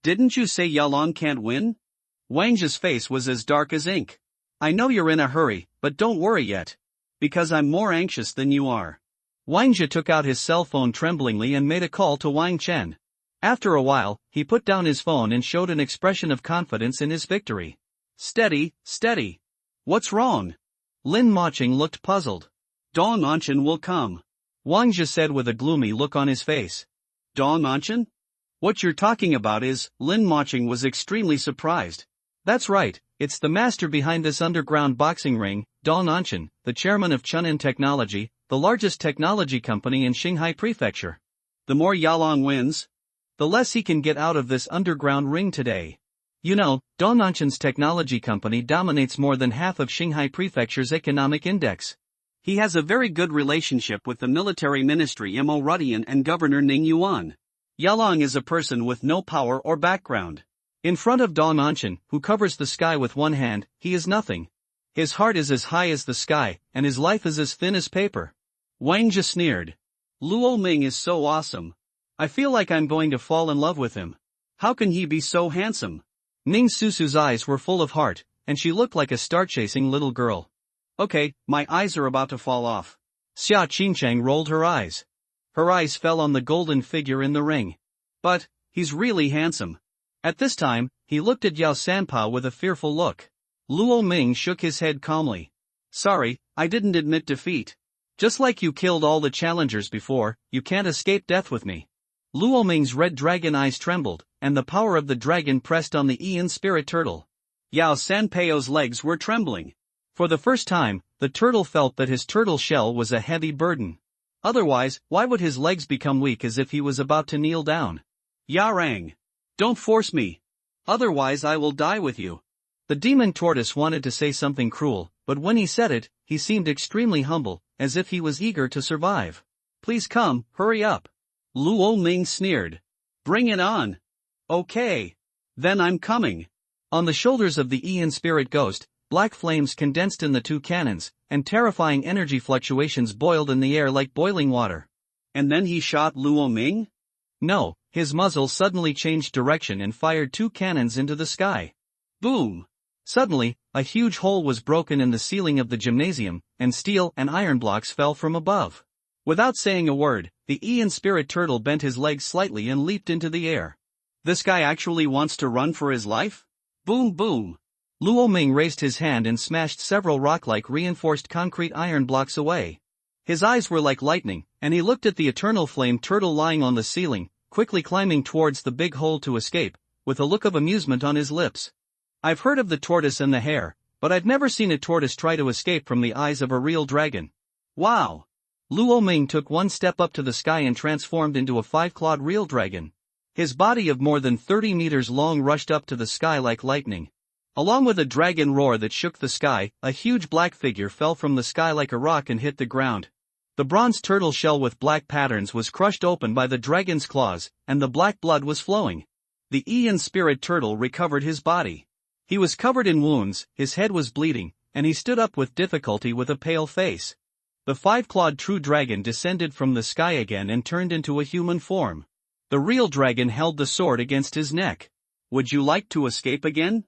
Didn't you say Yalong can't win? Wang Zhe's face was as dark as ink. I know you're in a hurry, but don't worry yet. Because I'm more anxious than you are. Wang Zhe took out his cell phone tremblingly and made a call to Wang Chen. After a while, he put down his phone and showed an expression of confidence in his victory. Steady, steady. What's wrong? Lin Moching looked puzzled. Dong Nanshan will come. Wang Zhe said with a gloomy look on his face. Dong Nanshan? What you're talking about is, Lin Moching was extremely surprised. That's right, it's the master behind this underground boxing ring, Dong Nanshan, the chairman of Chun'an Technology, the largest technology company in Qinghai Prefecture. The more Yalong wins, the less he can get out of this underground ring today. You know, Dong Nanshan's technology company dominates more than half of Qinghai Prefecture's economic index. He has a very good relationship with the military ministry Mo Rudian and Governor Ning Yuan. Yalong is a person with no power or background. In front of Dong Nanshan, who covers the sky with one hand, he is nothing. His heart is as high as the sky, and his life is as thin as paper. Wang Zhe sneered. Luo Ming is so awesome. I feel like I'm going to fall in love with him. How can he be so handsome? Ning Susu's eyes were full of heart, and she looked like a star-chasing little girl. Okay, my eyes are about to fall off. Xia Qingchang rolled her eyes. Her eyes fell on the golden figure in the ring. But, he's really handsome. At this time, he looked at Yao Sanpao with a fearful look. Luo Ming shook his head calmly. Sorry, I didn't admit defeat. Just like you killed all the challengers before, you can't escape death with me. Luo Ming's red dragon eyes trembled, and the power of the dragon pressed on the Ian spirit turtle. Yao Sanpao's legs were trembling. For the first time, the turtle felt that his turtle shell was a heavy burden. Otherwise, why would his legs become weak as if he was about to kneel down? Yarang! Don't force me. Otherwise I will die with you. The demon tortoise wanted to say something cruel, but when he said it, he seemed extremely humble, as if he was eager to survive. Please come, hurry up. Luo Ming sneered. Bring it on. Okay. Then I'm coming. On the shoulders of the Ian spirit ghost, black flames condensed in the two cannons, and terrifying energy fluctuations boiled in the air like boiling water. And then he shot Luo Ming? No, his muzzle suddenly changed direction and fired two cannons into the sky. Boom! Suddenly, a huge hole was broken in the ceiling of the gymnasium, and steel and iron blocks fell from above. Without saying a word, the Ian spirit turtle bent his legs slightly and leaped into the air. This guy actually wants to run for his life? Boom boom! Luo Ming raised his hand and smashed several rock-like reinforced concrete iron blocks away. His eyes were like lightning, and he looked at the eternal flame turtle lying on the ceiling, quickly climbing towards the big hole to escape, with a look of amusement on his lips. I've heard of the tortoise and the hare, but I've never seen a tortoise try to escape from the eyes of a real dragon. Wow! Luo Ming took one step up to the sky and transformed into a five-clawed real dragon. His body of more than 30 meters long rushed up to the sky like lightning. Along with a dragon roar that shook the sky, a huge black figure fell from the sky like a rock and hit the ground. The bronze turtle shell with black patterns was crushed open by the dragon's claws, and the black blood was flowing. The Ian spirit turtle recovered his body. He was covered in wounds, his head was bleeding, and he stood up with difficulty with a pale face. The five-clawed true dragon descended from the sky again and turned into a human form. The real dragon held the sword against his neck. Would you like to escape again?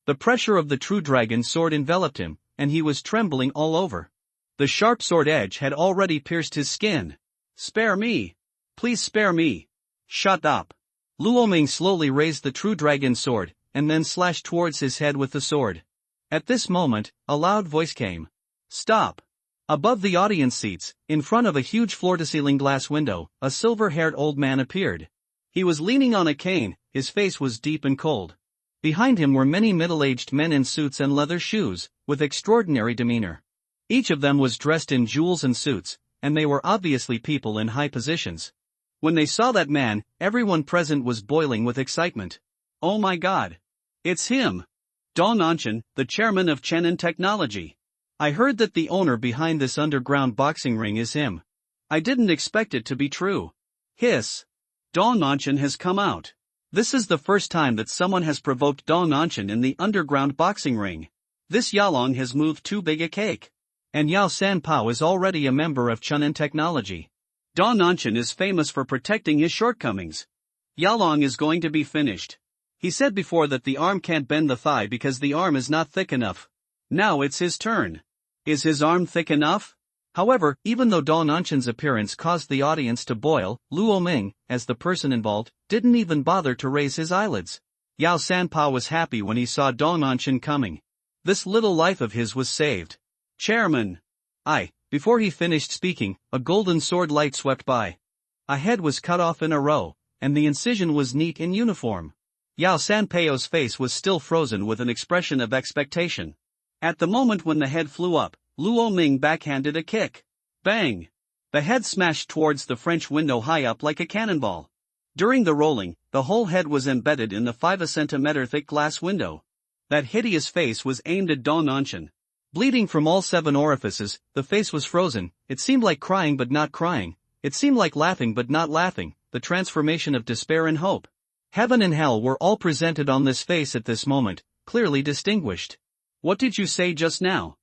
The pressure of the true dragon's sword enveloped him, and he was trembling all over. The sharp sword edge had already pierced his skin. Spare me! Please spare me! Shut up! Luo Ming slowly raised the true dragon's sword, and then slashed towards his head with the sword. At this moment, a loud voice came. Stop! Above the audience seats, in front of a huge floor-to-ceiling glass window, a silver-haired old man appeared. He was leaning on a cane, his face was deep and cold. Behind him were many middle-aged men in suits and leather shoes, with extraordinary demeanor. Each of them was dressed in jewels and suits, and they were obviously people in high positions. When they saw that man, everyone present was boiling with excitement. Oh my God! It's him! Dong Nanshan, the chairman of Chun'an Technology. I heard that the owner behind this underground boxing ring is him. I didn't expect it to be true. Hiss! Dong Nanshan has come out. This is the first time that someone has provoked Dong Nanshan in the underground boxing ring. This Yalong has moved too big a cake. And Yao Sanpao is already a member of Chun'an Technology. Dong Nanshan is famous for protecting his shortcomings. Yalong is going to be finished. He said before that the arm can't bend the thigh because the arm is not thick enough. Now it's his turn. Is his arm thick enough? However, even though Dong Nanshan's appearance caused the audience to boil, Luo Ming, as the person involved, didn't even bother to raise his eyelids. Yao Sanpao was happy when he saw Dong Nanshan coming. This little life of his was saved. Chairman! Before he finished speaking, a golden sword light swept by. A head was cut off in a row, and the incision was neat and uniform. Yao Sanpeio's face was still frozen with an expression of expectation. At the moment when the head flew up, Luo Ming backhanded a kick. Bang! The head smashed towards the French window high up like a cannonball. During the rolling, the whole head was embedded in the 5 cm thick glass window. That hideous face was aimed at Dong Anshan. Bleeding from all 7 orifices, the face was frozen. It seemed like crying but not crying. It seemed like laughing but not laughing, the transformation of despair and hope. Heaven and hell were all presented on this face at this moment, clearly distinguished. What did you say just now?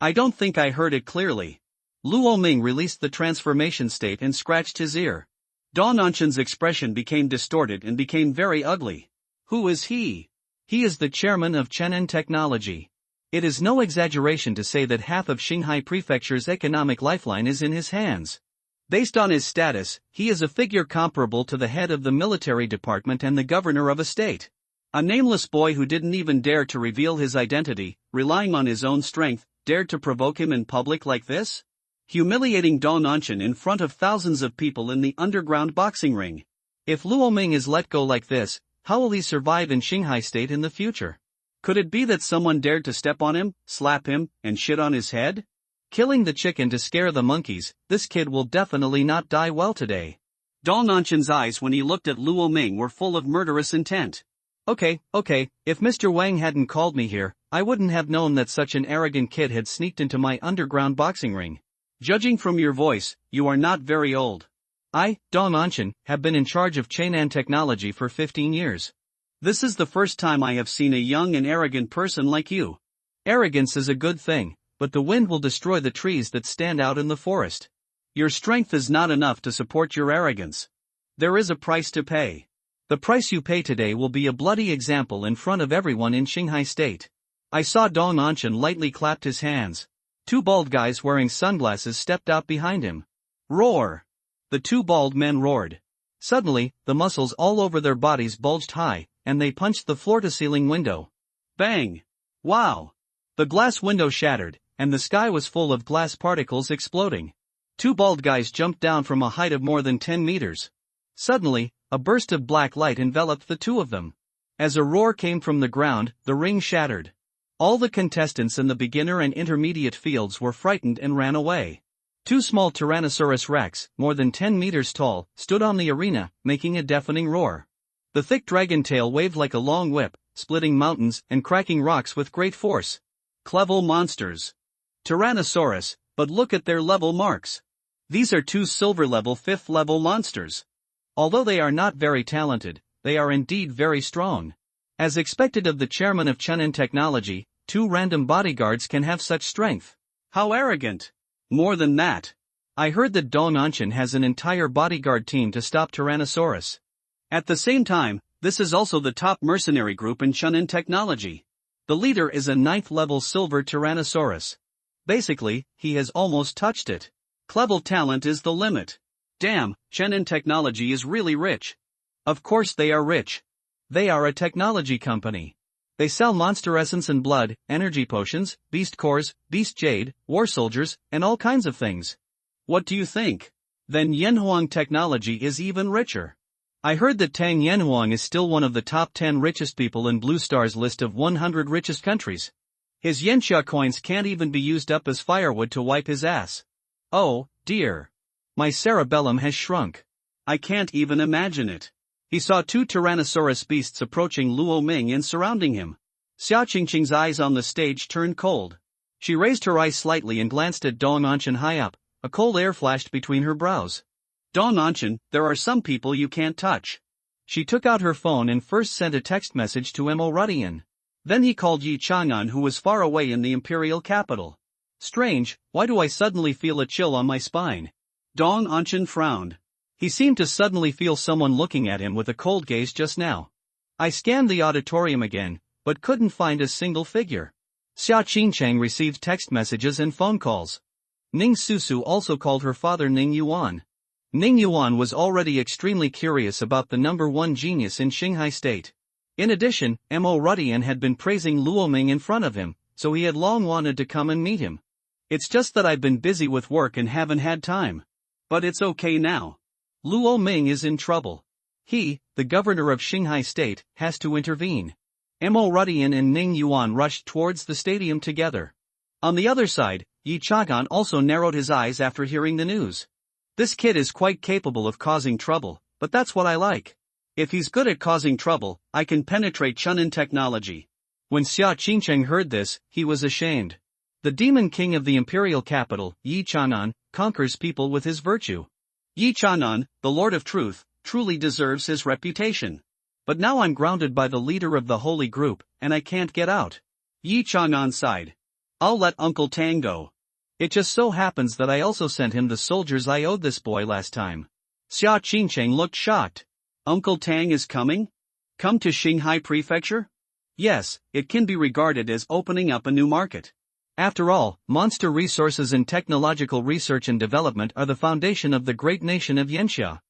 I don't think I heard it clearly. Luo Ming released the transformation state and scratched his ear. Dong Anshan's expression became distorted and became very ugly. Who is he? He is the chairman of Chenan Technology. It is no exaggeration to say that half of Qinghai Prefecture's economic lifeline is in his hands. Based on his status, he is a figure comparable to the head of the military department and the governor of a state. A nameless boy who didn't even dare to reveal his identity, relying on his own strength, dared to provoke him in public like this? Humiliating Dong Anshan in front of thousands of people in the underground boxing ring. If Luo Ming is let go like this, how will he survive in Qinghai State in the future? Could it be that someone dared to step on him, slap him, and shit on his head? Killing the chicken to scare the monkeys, this kid will definitely not die well today. Dong Anshan's eyes when he looked at Luo Ming were full of murderous intent. Okay, if Mr. Wang hadn't called me here, I wouldn't have known that such an arrogant kid had sneaked into my underground boxing ring. Judging from your voice, you are not very old. I, Dong Anshan, have been in charge of Chenan Technology for 15 years. This is the first time I have seen a young and arrogant person like you. Arrogance is a good thing, but the wind will destroy the trees that stand out in the forest. Your strength is not enough to support your arrogance. There is a price to pay. The price you pay today will be a bloody example in front of everyone in Qinghai State. I saw Dong Anshan lightly clapped his hands. 2 bald guys wearing sunglasses stepped out behind him. Roar! The 2 bald men roared. Suddenly, the muscles all over their bodies bulged high, and they punched the floor-to-ceiling window. Bang! Wow! The glass window shattered, and the sky was full of glass particles exploding. 2 bald guys jumped down from a height of more than 10 meters. Suddenly, a burst of black light enveloped the 2 of them. As a roar came from the ground, the ring shattered. All the contestants in the beginner and intermediate fields were frightened and ran away. 2 small Tyrannosaurus rex, more than 10 meters tall, stood on the arena, making a deafening roar. The thick dragon tail waved like a long whip, splitting mountains and cracking rocks with great force. Clever monsters. Tyrannosaurus, but look at their level marks. These are 2 silver-level 5th-level monsters. Although they are not very talented, they are indeed very strong. As expected of the chairman of Chenan Technology, 2 random bodyguards can have such strength. How arrogant! More than that. I heard that Dong Anshan has an entire bodyguard team to stop Tyrannosaurus. At the same time, this is also the top mercenary group in Chenan Technology. The leader is a 9th-level silver Tyrannosaurus. Basically, he has almost touched it. Clever talent is the limit. Damn, Chenan Technology is really rich. Of course they are rich. They are a technology company. They sell monster essence and blood, energy potions, beast cores, beast jade, war soldiers, and all kinds of things. What do you think? Then Yanhuang Technology is even richer. I heard that Tang Yanhuang is still one of the top 10 richest people in Blue Star's list of 100 richest countries. His Yanxia coins can't even be used up as firewood to wipe his ass. Oh, dear. My cerebellum has shrunk. I can't even imagine it. He saw 2 Tyrannosaurus beasts approaching Luo Ming and surrounding him. Xia Qingqing's eyes on the stage turned cold. She raised her eyes slightly and glanced at Dong Anshan high up. A cold air flashed between her brows. Dong Anshan, there are some people you can't touch. She took out her phone and first sent a text message to Mo Rudian. Then he called Yi Chang'an, who was far away in the imperial capital. Strange, why do I suddenly feel a chill on my spine? Dong Anshan frowned. He seemed to suddenly feel someone looking at him with a cold gaze just now. I scanned the auditorium again, but couldn't find a single figure. Xia Qingchang received text messages and phone calls. Ning Susu also called her father Ning Yuan. Ning Yuan was already extremely curious about the number 1 genius in Qinghai State. In addition, Mo Rudian had been praising Luo Ming in front of him, so he had long wanted to come and meet him. It's just that I've been busy with work and haven't had time. But it's okay now. Luo Ming is in trouble. He, the governor of Shanghai State, has to intervene. Mo Rudian and Ning Yuan rushed towards the stadium together. On the other side, Yi Chang'an also narrowed his eyes after hearing the news. This kid is quite capable of causing trouble, but that's what I like. If he's good at causing trouble, I can penetrate Chunin technology. When Xia Qingcheng heard this, he was ashamed. The demon king of the imperial capital, Yi Chang'an, conquers people with his virtue. Yi Chang'an, the Lord of Truth, truly deserves his reputation. But now I'm grounded by the leader of the holy group, and I can't get out. Yi Chang'an sighed. I'll let Uncle Tang go. It just so happens that I also sent him the soldiers I owed this boy last time. Xia Qingcheng looked shocked. Uncle Tang is coming? Come to Shanghai Prefecture? Yes, it can be regarded as opening up a new market. After all, monster resources and technological research and development are the foundation of the great nation of Yanxia.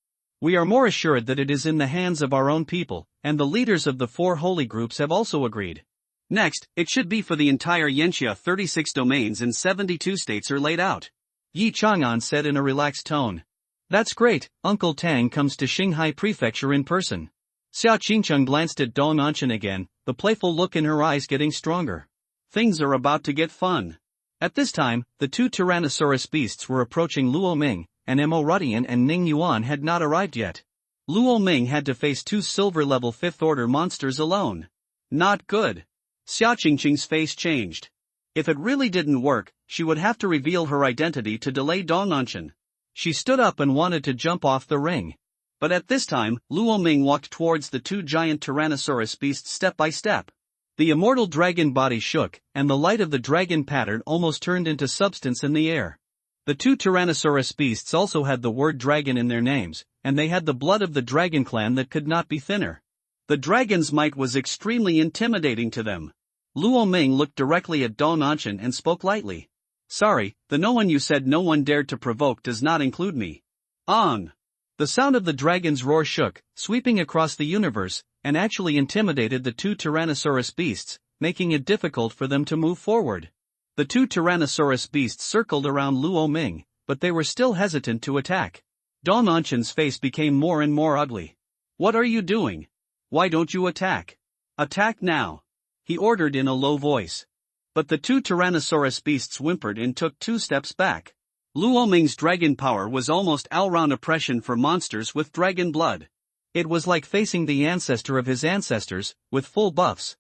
We are more assured that it is in the hands of our own people, and the leaders of the 4 holy groups have also agreed. Next, it should be for the entire Yanxia. 36 domains in 72 states are laid out. Yi Chang'an said in a relaxed tone. That's great, Uncle Tang comes to Shanghai Prefecture in person. Xia Qingcheng glanced at Dong Anchen again, the playful look in her eyes getting stronger. Things are about to get fun. At this time, the 2 Tyrannosaurus beasts were approaching Luo Ming, and Mo Rudian and Ning Yuan had not arrived yet. Luo Ming had to face 2 silver-level 5th-order monsters alone. Not good. Xia Qingcheng's face changed. If it really didn't work, she would have to reveal her identity to delay Dong Anchen. She stood up and wanted to jump off the ring. But at this time, Luo Ming walked towards the 2 giant Tyrannosaurus beasts step by step. The immortal dragon body shook, and the light of the dragon pattern almost turned into substance in the air. The 2 Tyrannosaurus beasts also had the word dragon in their names, and they had the blood of the dragon clan that could not be thinner. The dragon's might was extremely intimidating to them. Luo Ming looked directly at Dong Anchen and spoke lightly. Sorry, the no one you said no one dared to provoke does not include me. On. The sound of the dragon's roar shook, sweeping across the universe, and actually intimidated the 2 Tyrannosaurus beasts, making it difficult for them to move forward. The 2 Tyrannosaurus beasts circled around Luo Ming, but they were still hesitant to attack. Dong Anchen's face became more and more ugly. What are you doing? Why don't you attack? Attack now! He ordered in a low voice. But the 2 Tyrannosaurus beasts whimpered and took 2 steps back. Luo Ming's dragon power was almost all-round oppression for monsters with dragon blood. It was like facing the ancestor of his ancestors, with full buffs.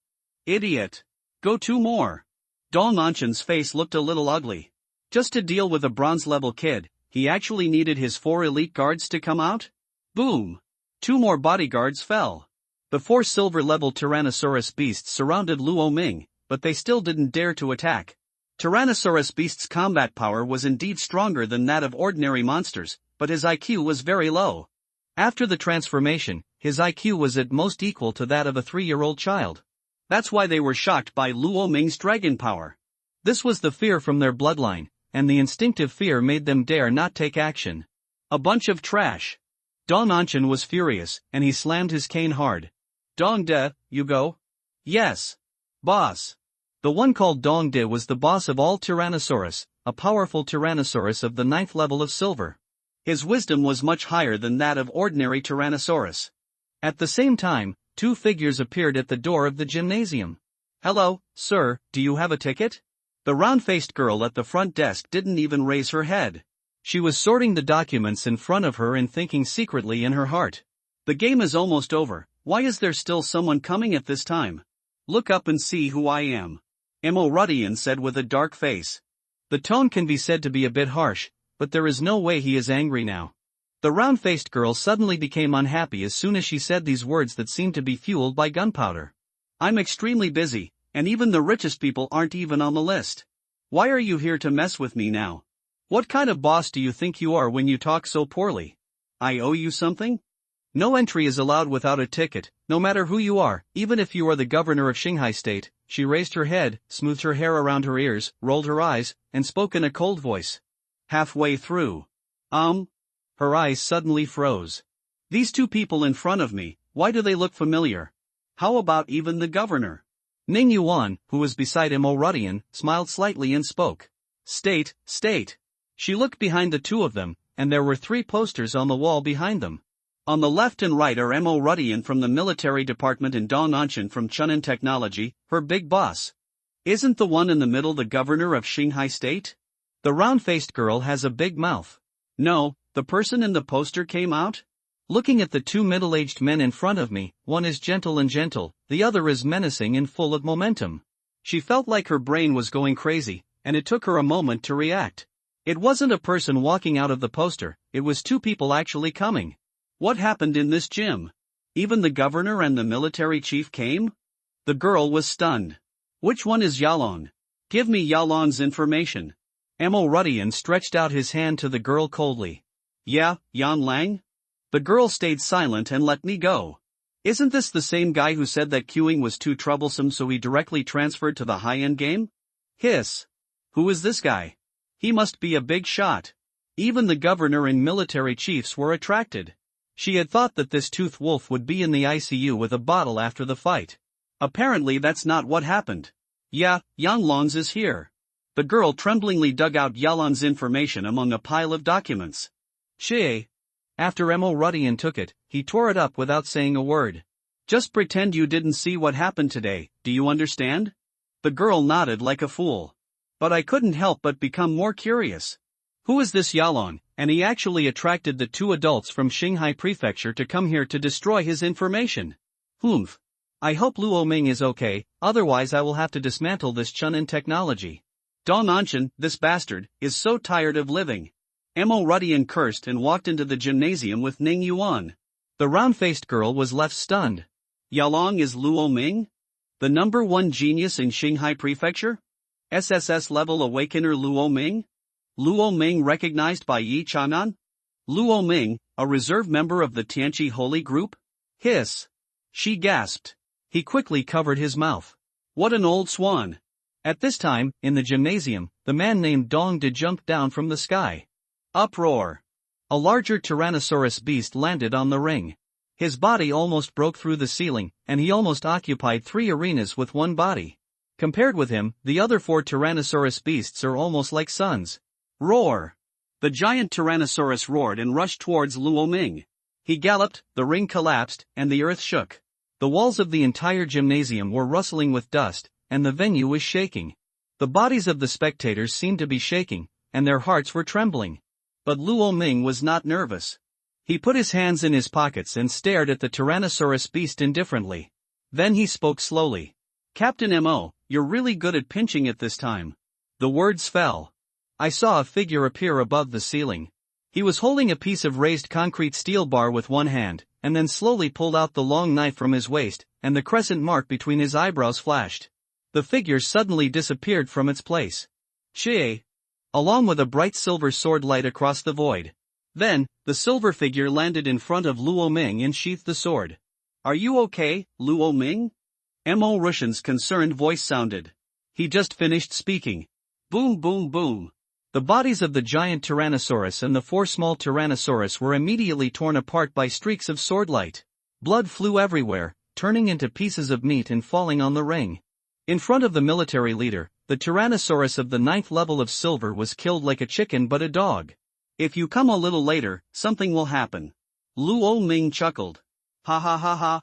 Idiot! Go 2 more! Dong Anchen's face looked a little ugly. Just to deal with a bronze-level kid, he actually needed his 4 elite guards to come out? Boom! 2 more bodyguards fell. The 4 silver-level Tyrannosaurus beasts surrounded Luo Ming, but they still didn't dare to attack. Tyrannosaurus beast's combat power was indeed stronger than that of ordinary monsters, but his IQ was very low. After the transformation, his IQ was at most equal to that of a 3-year-old child. That's why they were shocked by Luo Ming's dragon power. This was the fear from their bloodline, and the instinctive fear made them dare not take action. A bunch of trash. Dong Anchen was furious, and he slammed his cane hard. Dong De, you go? Yes. Boss. The one called Dong De was the boss of all Tyrannosaurus, a powerful Tyrannosaurus of the 9th level of silver. His wisdom was much higher than that of ordinary Tyrannosaurus. At the same time, 2 figures appeared at the door of the gymnasium. Hello, sir, do you have a ticket? The round-faced girl at the front desk didn't even raise her head. She was sorting the documents in front of her and thinking secretly in her heart. The game is almost over, why is there still someone coming at this time? Look up and see who I am. Mo Rudian said with a dark face. The tone can be said to be a bit harsh, but there is no way he is angry now. The round-faced girl suddenly became unhappy as soon as she said these words that seemed to be fueled by gunpowder. I'm extremely busy, and even the richest people aren't even on the list. Why are you here to mess with me now? What kind of boss do you think you are when you talk so poorly? I owe you something? No entry is allowed without a ticket, no matter who you are, even if you are the governor of Shanghai State. She raised her head, smoothed her hair around her ears, rolled her eyes, and spoke in a cold voice. Halfway through. Her eyes suddenly froze. These 2 people in front of me, why do they look familiar? How about even the governor? Ning Yuan, who was beside Mo Rudian, smiled slightly and spoke. State. She looked behind the two of them, and there were 3 posters on the wall behind them. On the left and right are Mo Rudian from the military department and Dong Anshan from Chunin Technology, her big boss. Isn't the one in the middle the governor of Shanghai State? The round-faced girl has a big mouth. No, the person in the poster came out? Looking at the 2 middle-aged men in front of me, one is gentle, the other is menacing and full of momentum. She felt like her brain was going crazy, and it took her a moment to react. It wasn't a person walking out of the poster, it was 2 people actually coming. What happened in this gym? Even the governor and the military chief came? The girl was stunned. Which one is Yalong? Give me Yalong's information. Mo Rudian stretched out his hand to the girl coldly. Yeah, Yan Lang? The girl stayed silent and let me go. Isn't this the same guy who said that queuing was too troublesome so he directly transferred to the high-end game? Hiss. Who is this guy? He must be a big shot. Even the governor and military chiefs were attracted. She had thought that this toothed wolf would be in the ICU with a bottle after the fight. Apparently that's not what happened. Yeah, Yanlong's is here. The girl tremblingly dug out Yalong's information among a pile of documents. She. After Mo Rudian took it, he tore it up without saying a word. Just pretend you didn't see what happened today, do you understand? The girl nodded like a fool. But I couldn't help but become more curious. Who is this Yalong, and he actually attracted the 2 adults from Shanghai Prefecture to come here to destroy his information. Humph. I hope Luo Ming is okay, otherwise I will have to dismantle this Chunin Technology. Dong Anshan, this bastard, is so tired of living. Mo Rudian cursed and walked into the gymnasium with Ning Yuan. The round-faced girl was left stunned. Yalong is Luo Ming? The number 1 genius in Shanghai Prefecture? SSS level awakener Luo Ming? Luo Ming recognized by Yi Chanan? Luo Ming, a reserve member of the Tianqi Holy Group? Hiss. She gasped. He quickly covered his mouth. What an old swan. At this time, in the gymnasium, the man named Dong De jumped down from the sky. Uproar. A larger Tyrannosaurus beast landed on the ring. His body almost broke through the ceiling, and he almost occupied 3 arenas with one body. Compared with him, the other 4 Tyrannosaurus beasts are almost like suns. Roar. The giant Tyrannosaurus roared and rushed towards Luo Ming. He galloped, the ring collapsed, and the earth shook. The walls of the entire gymnasium were rustling with dust, and the venue was shaking. The bodies of the spectators seemed to be shaking, and their hearts were trembling. But Luo Ming was not nervous. He put his hands in his pockets and stared at the Tyrannosaurus beast indifferently. Then he spoke slowly. Captain Mo, you're really good at pinching it this time. The words fell. I saw a figure appear above the ceiling. He was holding a piece of raised concrete steel bar with one hand, and then slowly pulled out the long knife from his waist, and the crescent mark between his eyebrows flashed. The figure suddenly disappeared from its place. She. Along with a bright silver sword light across the void. Then, the silver figure landed in front of Luo Ming and sheathed the sword. Are you okay, Luo Ming? Mo Rushan's concerned voice sounded. He just finished speaking. Boom boom boom. The bodies of the giant Tyrannosaurus and the 4 small Tyrannosaurus were immediately torn apart by streaks of swordlight. Blood flew everywhere, turning into pieces of meat and falling on the ring. In front of the military leader, the Tyrannosaurus of the 9th level of silver was killed like a chicken but a dog. If you come a little later, something will happen. Luo Ming chuckled. Ha ha ha ha.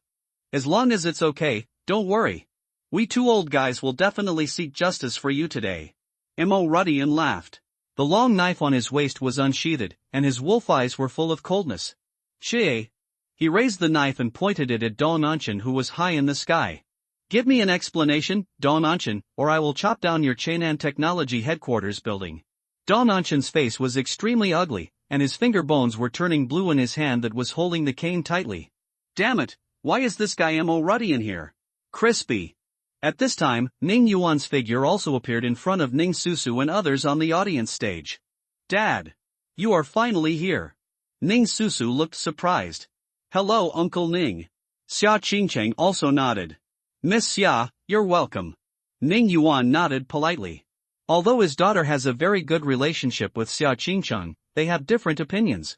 As long as it's okay, don't worry. We 2 old guys will definitely seek justice for you today. Mo Rudian laughed. The long knife on his waist was unsheathed, and his wolf eyes were full of coldness. She. He raised the knife and pointed it at Dong Anshan, who was high in the sky. Give me an explanation, Dong Anshan, or I will chop down your Chainan Technology headquarters building. Dong Anshan's face was extremely ugly, and his finger bones were turning blue in his hand that was holding the cane tightly. Damn it, why is this guy Mo Rudian here? Crispy. At this time, Ning Yuan's figure also appeared in front of Ning Susu and others on the audience stage. Dad! You are finally here. Ning Susu looked surprised. Hello Uncle Ning. Xia Qingcheng also nodded. Miss Xia, you're welcome. Ning Yuan nodded politely. Although his daughter has a very good relationship with Xia Qingcheng, they have different opinions.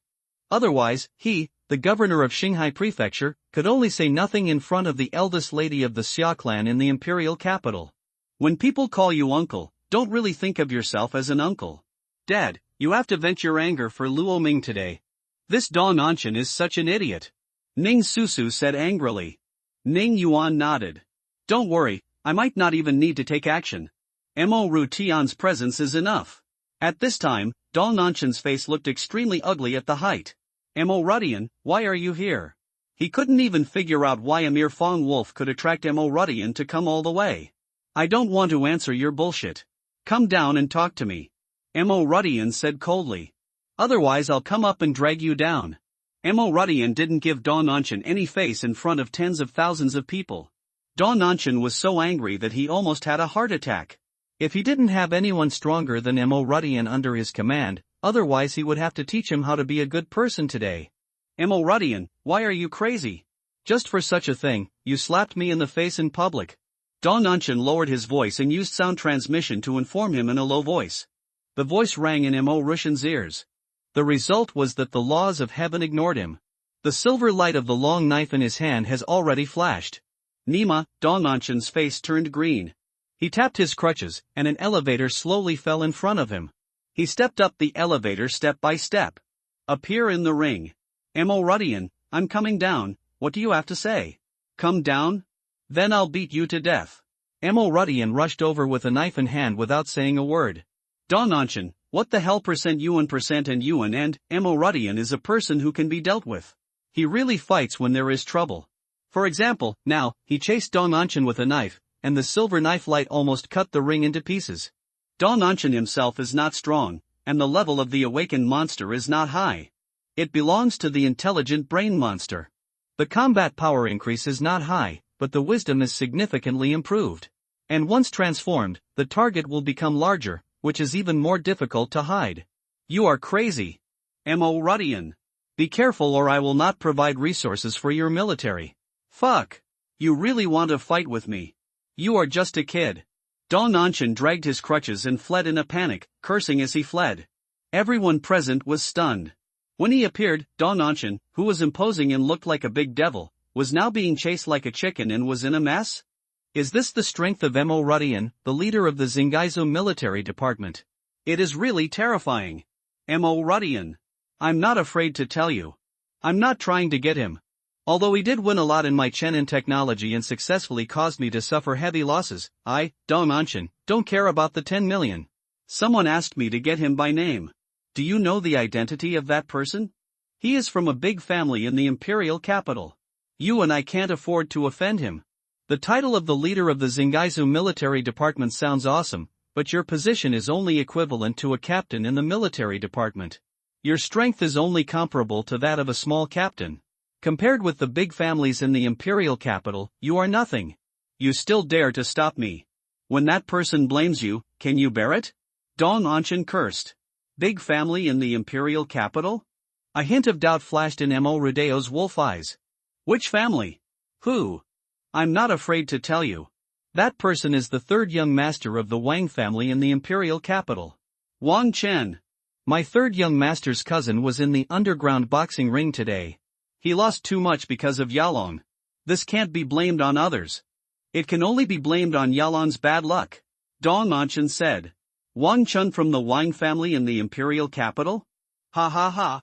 Otherwise, he, the governor of Shanghai Prefecture, could only say nothing in front of the eldest lady of the Xia clan in the imperial capital. When people call you uncle, Don't really think of yourself as an uncle. Dad, you have to vent your anger for Luo Ming today. This Dong Anshan is such an idiot. Ning Susu said angrily. Ning Yuan nodded. Don't worry, I might not even need to take action. Mo Ru Tian's presence is enough. At this time, Dong Anshan's face looked extremely ugly at the height. Mo Rudian, why are you here? He couldn't even figure out why a mere Fong Wolf could attract Mo Rudian to come all the way. I don't want to answer your bullshit. Come down and talk to me. Mo Rudian said coldly. Otherwise I'll come up and drag you down. Mo Rudian didn't give Dong Anshan any face in front of tens of thousands of people. Dong Anshan was so angry that he almost had a heart attack. If he didn't have anyone stronger than Mo Rudian under his command, otherwise he would have to teach him how to be a good person today. Mo Rudian, why are you crazy? Just for such a thing, you slapped me in the face in public. Dong Anshan lowered his voice and used sound transmission to inform him in a low voice. The voice rang in Mo Rushan's ears. The result was that the laws of heaven ignored him. The silver light of the long knife in his hand has already flashed. Nima, Dong Anshan's face turned green. He tapped his crutches, and an elevator slowly fell in front of him. He stepped up the elevator step by step. Appear in the ring. Mo Rudian, I'm coming down, what do you have to say? Come down? Then I'll beat you to death. Mo Rudian rushed over with a knife in hand without saying a word. Dong Anshan, what the hell %Yuan and Yuan and Mo Rudian is a person who can be dealt with. He really fights when there is trouble. For example, now, he chased Dong Anshan with a knife, and the silver knife light almost cut the ring into pieces. Dong Anshan himself is not strong, and the level of the awakened monster is not high. It belongs to the intelligent brain monster. The combat power increase is not high, but the wisdom is significantly improved. And once transformed, the target will become larger, which is even more difficult to hide. You are crazy. Mo Rudian. Be careful or I will not provide resources for your military. Fuck. You really want to fight with me? You are just a kid. Dong Anshan dragged his crutches and fled in a panic, cursing as he fled. Everyone present was stunned. When he appeared, Dong Anshan, who was imposing and looked like a big devil, was now being chased like a chicken and was in a mess? Is this the strength of Mo Rudian, the leader of the Xingaizu military department? It is really terrifying. Mo Rudian. I'm not afraid to tell you. I'm not trying to get him. Although he did win a lot in my Chenin technology and successfully caused me to suffer heavy losses, I, Dong Anshan, don't care about the 10 million. Someone asked me to get him by name. Do you know the identity of that person? He is from a big family in the imperial capital. You and I can't afford to offend him. The title of the leader of the Xingaizu military department sounds awesome, but your position is only equivalent to a captain in the military department. Your strength is only comparable to that of a small captain. Compared with the big families in the imperial capital, you are nothing. You still dare to stop me. When that person blames you, can you bear it? Dong Anshan cursed. Big family in the imperial capital? A hint of doubt flashed in Mo Rudeo's wolf eyes. Which family? Who? I'm not afraid to tell you. That person is the third young master of the Wang family in the imperial capital. Wang Chen. My third young master's cousin was in the underground boxing ring today. He lost too much because of Yalong. This can't be blamed on others. It can only be blamed on Yalong's bad luck. Dong Anshan said. Wang Chen from the Wang family in the imperial capital? Ha ha ha.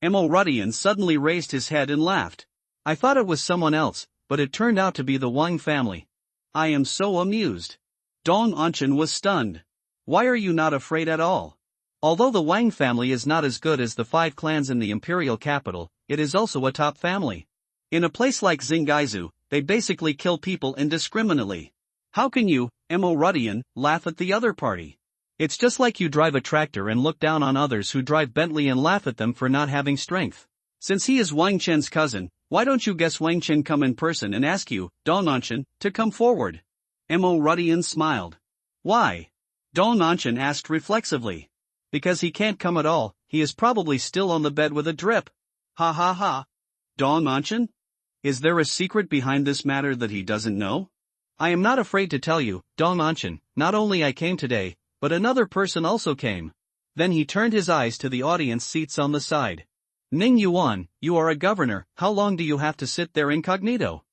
Mo Rudian suddenly raised his head and laughed. I thought it was someone else, but it turned out to be the Wang family. I am so amused. Dong Anshan was stunned. Why are you not afraid at all? Although the Wang family is not as good as the 5 clans in the imperial capital, it is also a top family. In a place like Xingaizu, they basically kill people indiscriminately. How can you, Mo Rudian, laugh at the other party? It's just like you drive a tractor and look down on others who drive Bentley and laugh at them for not having strength. Since he is Wang Chen's cousin, why don't you guess Wang Chen come in person and ask you, Dong Anshan, to come forward? Mo Rudian smiled. Why? Dong Anshan asked reflexively. Because he can't come at all, he is probably still on the bed with a drip. Ha ha ha. Dong Anshan? Is there a secret behind this matter that he doesn't know? I am not afraid to tell you, Dong Anshan, not only I came today, but another person also came. Then he turned his eyes to the audience seats on the side. Ning Yuan, you are a governor, how long do you have to sit there incognito?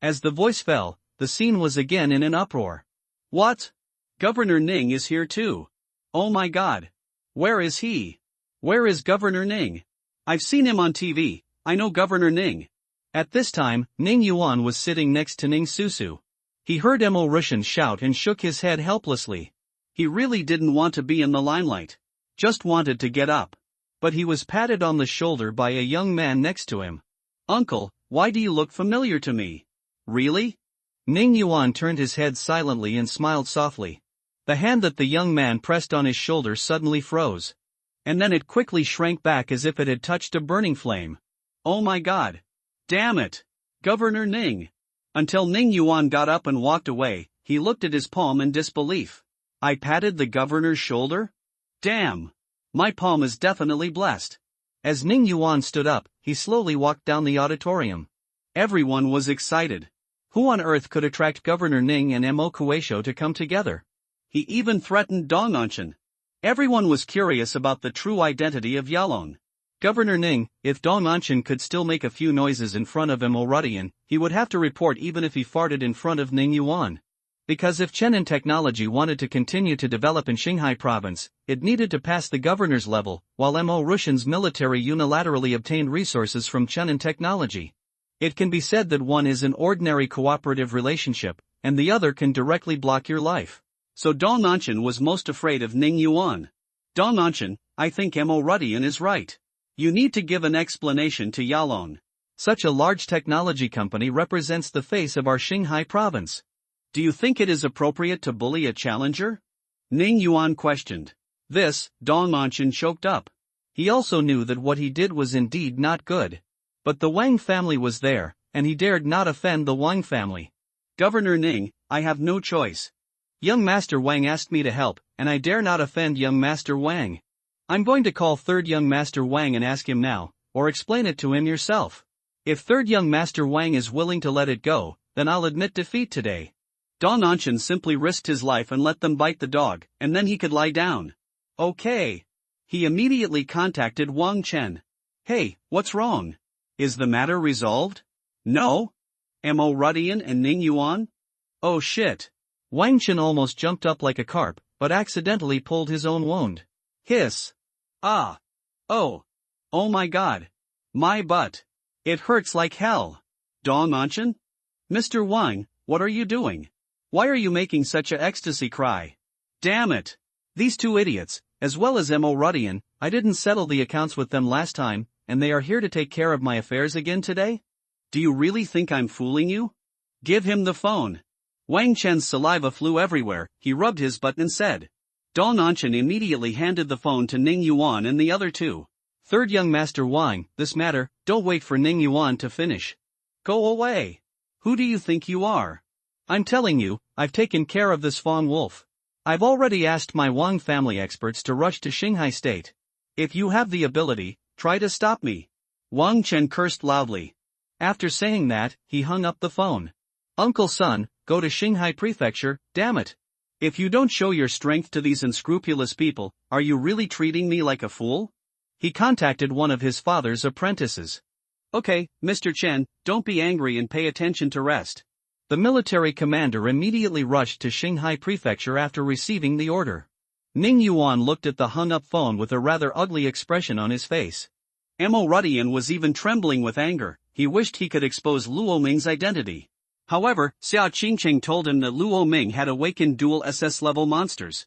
As the voice fell, the scene was again in an uproar. What? Governor Ning is here too. Oh my god. Where is he? Where is Governor Ning? I've seen him on TV, I know Governor Ning. At this time, Ning Yuan was sitting next to Ning Susu. He heard Mo Rushan shout and shook his head helplessly. He really didn't want to be in the limelight. Just wanted to get up. But he was patted on the shoulder by a young man next to him. Uncle, why do you look familiar to me? Really? Ning Yuan turned his head silently and smiled softly. The hand that the young man pressed on his shoulder suddenly froze. And then it quickly shrank back as if it had touched a burning flame. Oh my god. Damn it. Governor Ning. Until Ning Yuan got up and walked away, he looked at his palm in disbelief. I patted the governor's shoulder? Damn. My palm is definitely blessed. As Ning Yuan stood up, he slowly walked down the auditorium. Everyone was excited. Who on earth could attract Governor Ning and Mo Kueisho to come together? He even threatened Dong Anshan. Everyone was curious about the true identity of Yalong. Governor Ning, if Dong Anshan could still make a few noises in front of Mo Rudian, he would have to report even if he farted in front of Ning Yuan. Because if Chenin Technology wanted to continue to develop in Qinghai province, it needed to pass the governor's level, while Mo Rushan's military unilaterally obtained resources from Chenin Technology. It can be said that one is an ordinary cooperative relationship, and the other can directly block your life. So Dong Anshan was most afraid of Ning Yuan. Dong Anshan, I think Mo Rudian is right. You need to give an explanation to Yalong. Such a large technology company represents the face of our Qinghai province. Do you think it is appropriate to bully a challenger? Ning Yuan questioned. This, Dong Anshan choked up. He also knew that what he did was indeed not good. But the Wang family was there, and he dared not offend the Wang family. Governor Ning, I have no choice. Young Master Wang asked me to help, and I dare not offend young Master Wang. I'm going to call third young Master Wang and ask him now, or explain it to him yourself. If third young Master Wang is willing to let it go, then I'll admit defeat today. Dong Anshan simply risked his life and let them bite the dog, and then he could lie down. Okay. He immediately contacted Wang Chen. Hey, what's wrong? Is the matter resolved? No? Mo Rudian and Ning Yuan? Oh shit. Wang Chen almost jumped up like a carp, but accidentally pulled his own wound. Hiss. Ah. Oh. Oh my god. My butt. It hurts like hell. Dong Anshan? Mr. Wang, what are you doing? Why are you making such a ecstasy cry? Damn it. These two idiots, as well as Mo Rudian, I didn't settle the accounts with them last time, and they are here to take care of my affairs again today? Do you really think I'm fooling you? Give him the phone. Wang Chen's saliva flew everywhere, he rubbed his butt and said. Dong Anshan immediately handed the phone to Ning Yuan and the other two. Third young Master Wang, this matter, don't wait for Ning Yuan to finish. Go away. Who do you think you are? I'm telling you, I've taken care of this Fong Wolf. I've already asked my Wang family experts to rush to Qinghai State. If you have the ability, try to stop me. Wang Chen cursed loudly. After saying that, he hung up the phone. Uncle Son, go to Qinghai Prefecture, damn it. If you don't show your strength to these unscrupulous people, are you really treating me like a fool? He contacted one of his father's apprentices. Okay, Mr. Chen, don't be angry and pay attention to rest. The military commander immediately rushed to Qinghai Prefecture after receiving the order. Ning Yuan looked at the hung-up phone with a rather ugly expression on his face. Mo Rudian was even trembling with anger, he wished he could expose Luo Ming's identity. However, Xiao Qingqing told him that Luo Ming had awakened dual SS-level monsters.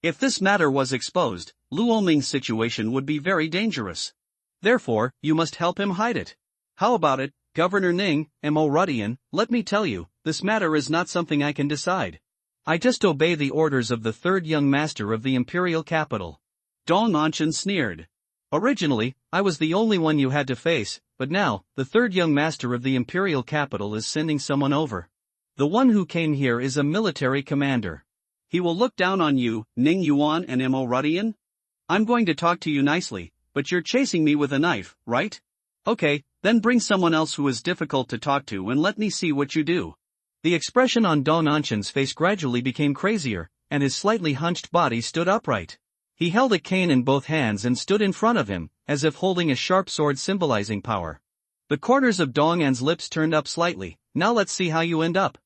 If this matter was exposed, Luo Ming's situation would be very dangerous. Therefore, you must help him hide it. How about it, Governor Ning, Mo Rudian? Let me tell you, this matter is not something I can decide. I just obey the orders of the third young master of the imperial capital. Dong Anshan sneered. Originally, I was the only one you had to face, but now, the third young master of the imperial capital is sending someone over. The one who came here is a military commander. He will look down on you, Ning Yuan and Mo Rudian? I'm going to talk to you nicely, but you're chasing me with a knife, right? Okay, then bring someone else who is difficult to talk to and let me see what you do. The expression on Dong Anshan's face gradually became crazier, and his slightly hunched body stood upright. He held a cane in both hands and stood in front of him, as if holding a sharp sword symbolizing power. The corners of Dong An's lips turned up slightly. Now let's see how you end up.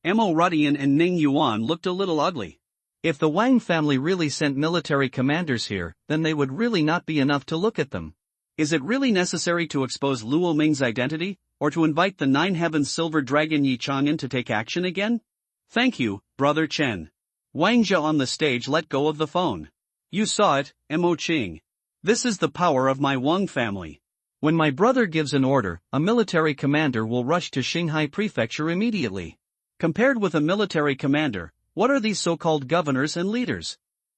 Mo Rudian and Ning Yuan looked a little ugly. If the Wang family really sent military commanders here, then they would really not be enough to look at them. Is it really necessary to expose Luo Ming's identity, or to invite the Nine Heavens Silver Dragon Yi Chang'an to take action again? Thank you, Brother Chen. Wang Zhe on the stage let go of the phone. You saw it, Mo Qing. This is the power of my Wang family. When my brother gives an order, a military commander will rush to Xinghai Prefecture immediately. Compared with a military commander, what are these so-called governors and leaders?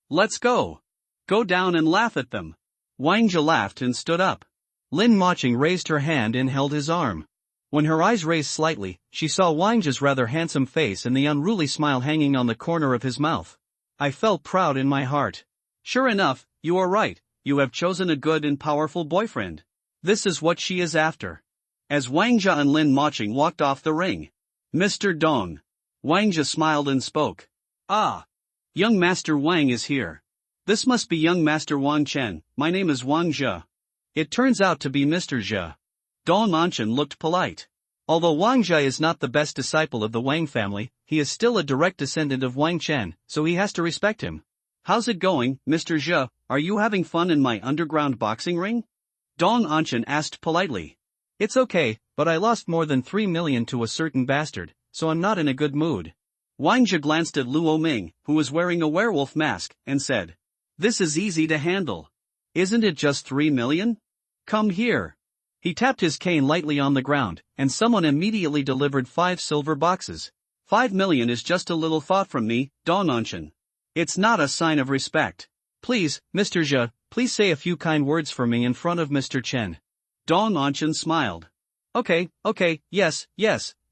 Let's go. Go down and laugh at them. Wang Zhe laughed and stood up. Lin Moqing raised her hand and held his arm. When her eyes raised slightly, she saw Wang Zhe's rather handsome face and the unruly smile hanging on the corner of his mouth. I felt proud in my heart. Sure enough, you are right, you have chosen a good and powerful boyfriend. This is what she is after. As Wang Zhe and Lin Moqing walked off the ring. Mr. Dong. Wang Zhe smiled and spoke. Ah. Young Master Wang is here. This must be young Master Wang Chen, my name is Wang Zhe. It turns out to be Mr. Zhe. Dong Anchen looked polite. Although Wang Zhe is not the best disciple of the Wang family, he is still a direct descendant of Wang Chen, so he has to respect him. How's it going, Mr. Zhe? Are you having fun in my underground boxing ring? Dong Anchen asked politely. It's okay, but I lost more than 3 million to a certain bastard, so I'm not in a good mood. Wang Zhe glanced at Luo Ming, who was wearing a werewolf mask, and said, This is easy to handle. Isn't it just 3 million? Come here. He tapped his cane lightly on the ground, and someone immediately delivered 5 silver boxes. 5 million is just a little thought from me, Dong Anchen. It's not a sign of respect. Please, Mr. Zhe, please say a few kind words for me in front of Mr. Chen. Dong Anchen smiled. Okay, yes,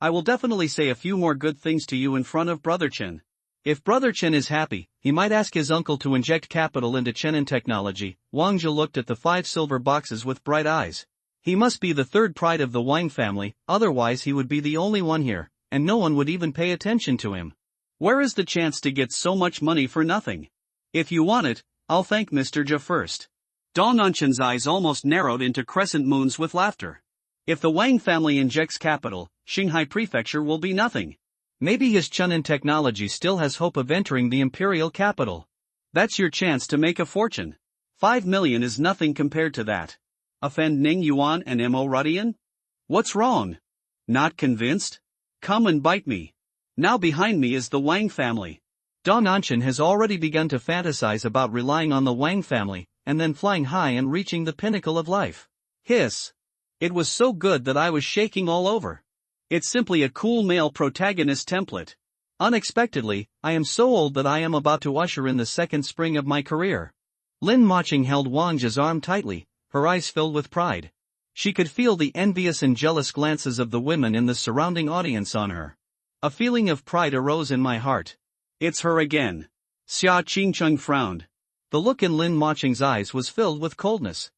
I will definitely say a few more good things to you in front of Brother Chen. If Brother Chen is happy, he might ask his uncle to inject capital into Chenin technology. Wang Zhe looked at the 5 silver boxes with bright eyes. He must be the third pride of the Wang family, otherwise he would be the only one here, and no one would even pay attention to him. Where is the chance to get so much money for nothing? If you want it, I'll thank Mr. Zhe first. Dong Anchen's eyes almost narrowed into crescent moons with laughter. If the Wang family injects capital, Xinghai Prefecture will be nothing. Maybe his Chenin technology still has hope of entering the imperial capital. That's your chance to make a fortune. 5 million is nothing compared to that. Offend Ning Yuan and Mo Rudian? What's wrong? Not convinced? Come and bite me. Now behind me is the Wang family. Dong Anchen has already begun to fantasize about relying on the Wang family, and then flying high and reaching the pinnacle of life. Hiss. It was so good that I was shaking all over. It's simply a cool male protagonist template. Unexpectedly, I am so old that I am about to usher in the second spring of my career. Lin Moqing held Wang Zhe's arm tightly, her eyes filled with pride. She could feel the envious and jealous glances of the women in the surrounding audience on her. A feeling of pride arose in my heart. It's her again. Xia Qingcheng frowned. The look in Lin Moqing's eyes was filled with coldness.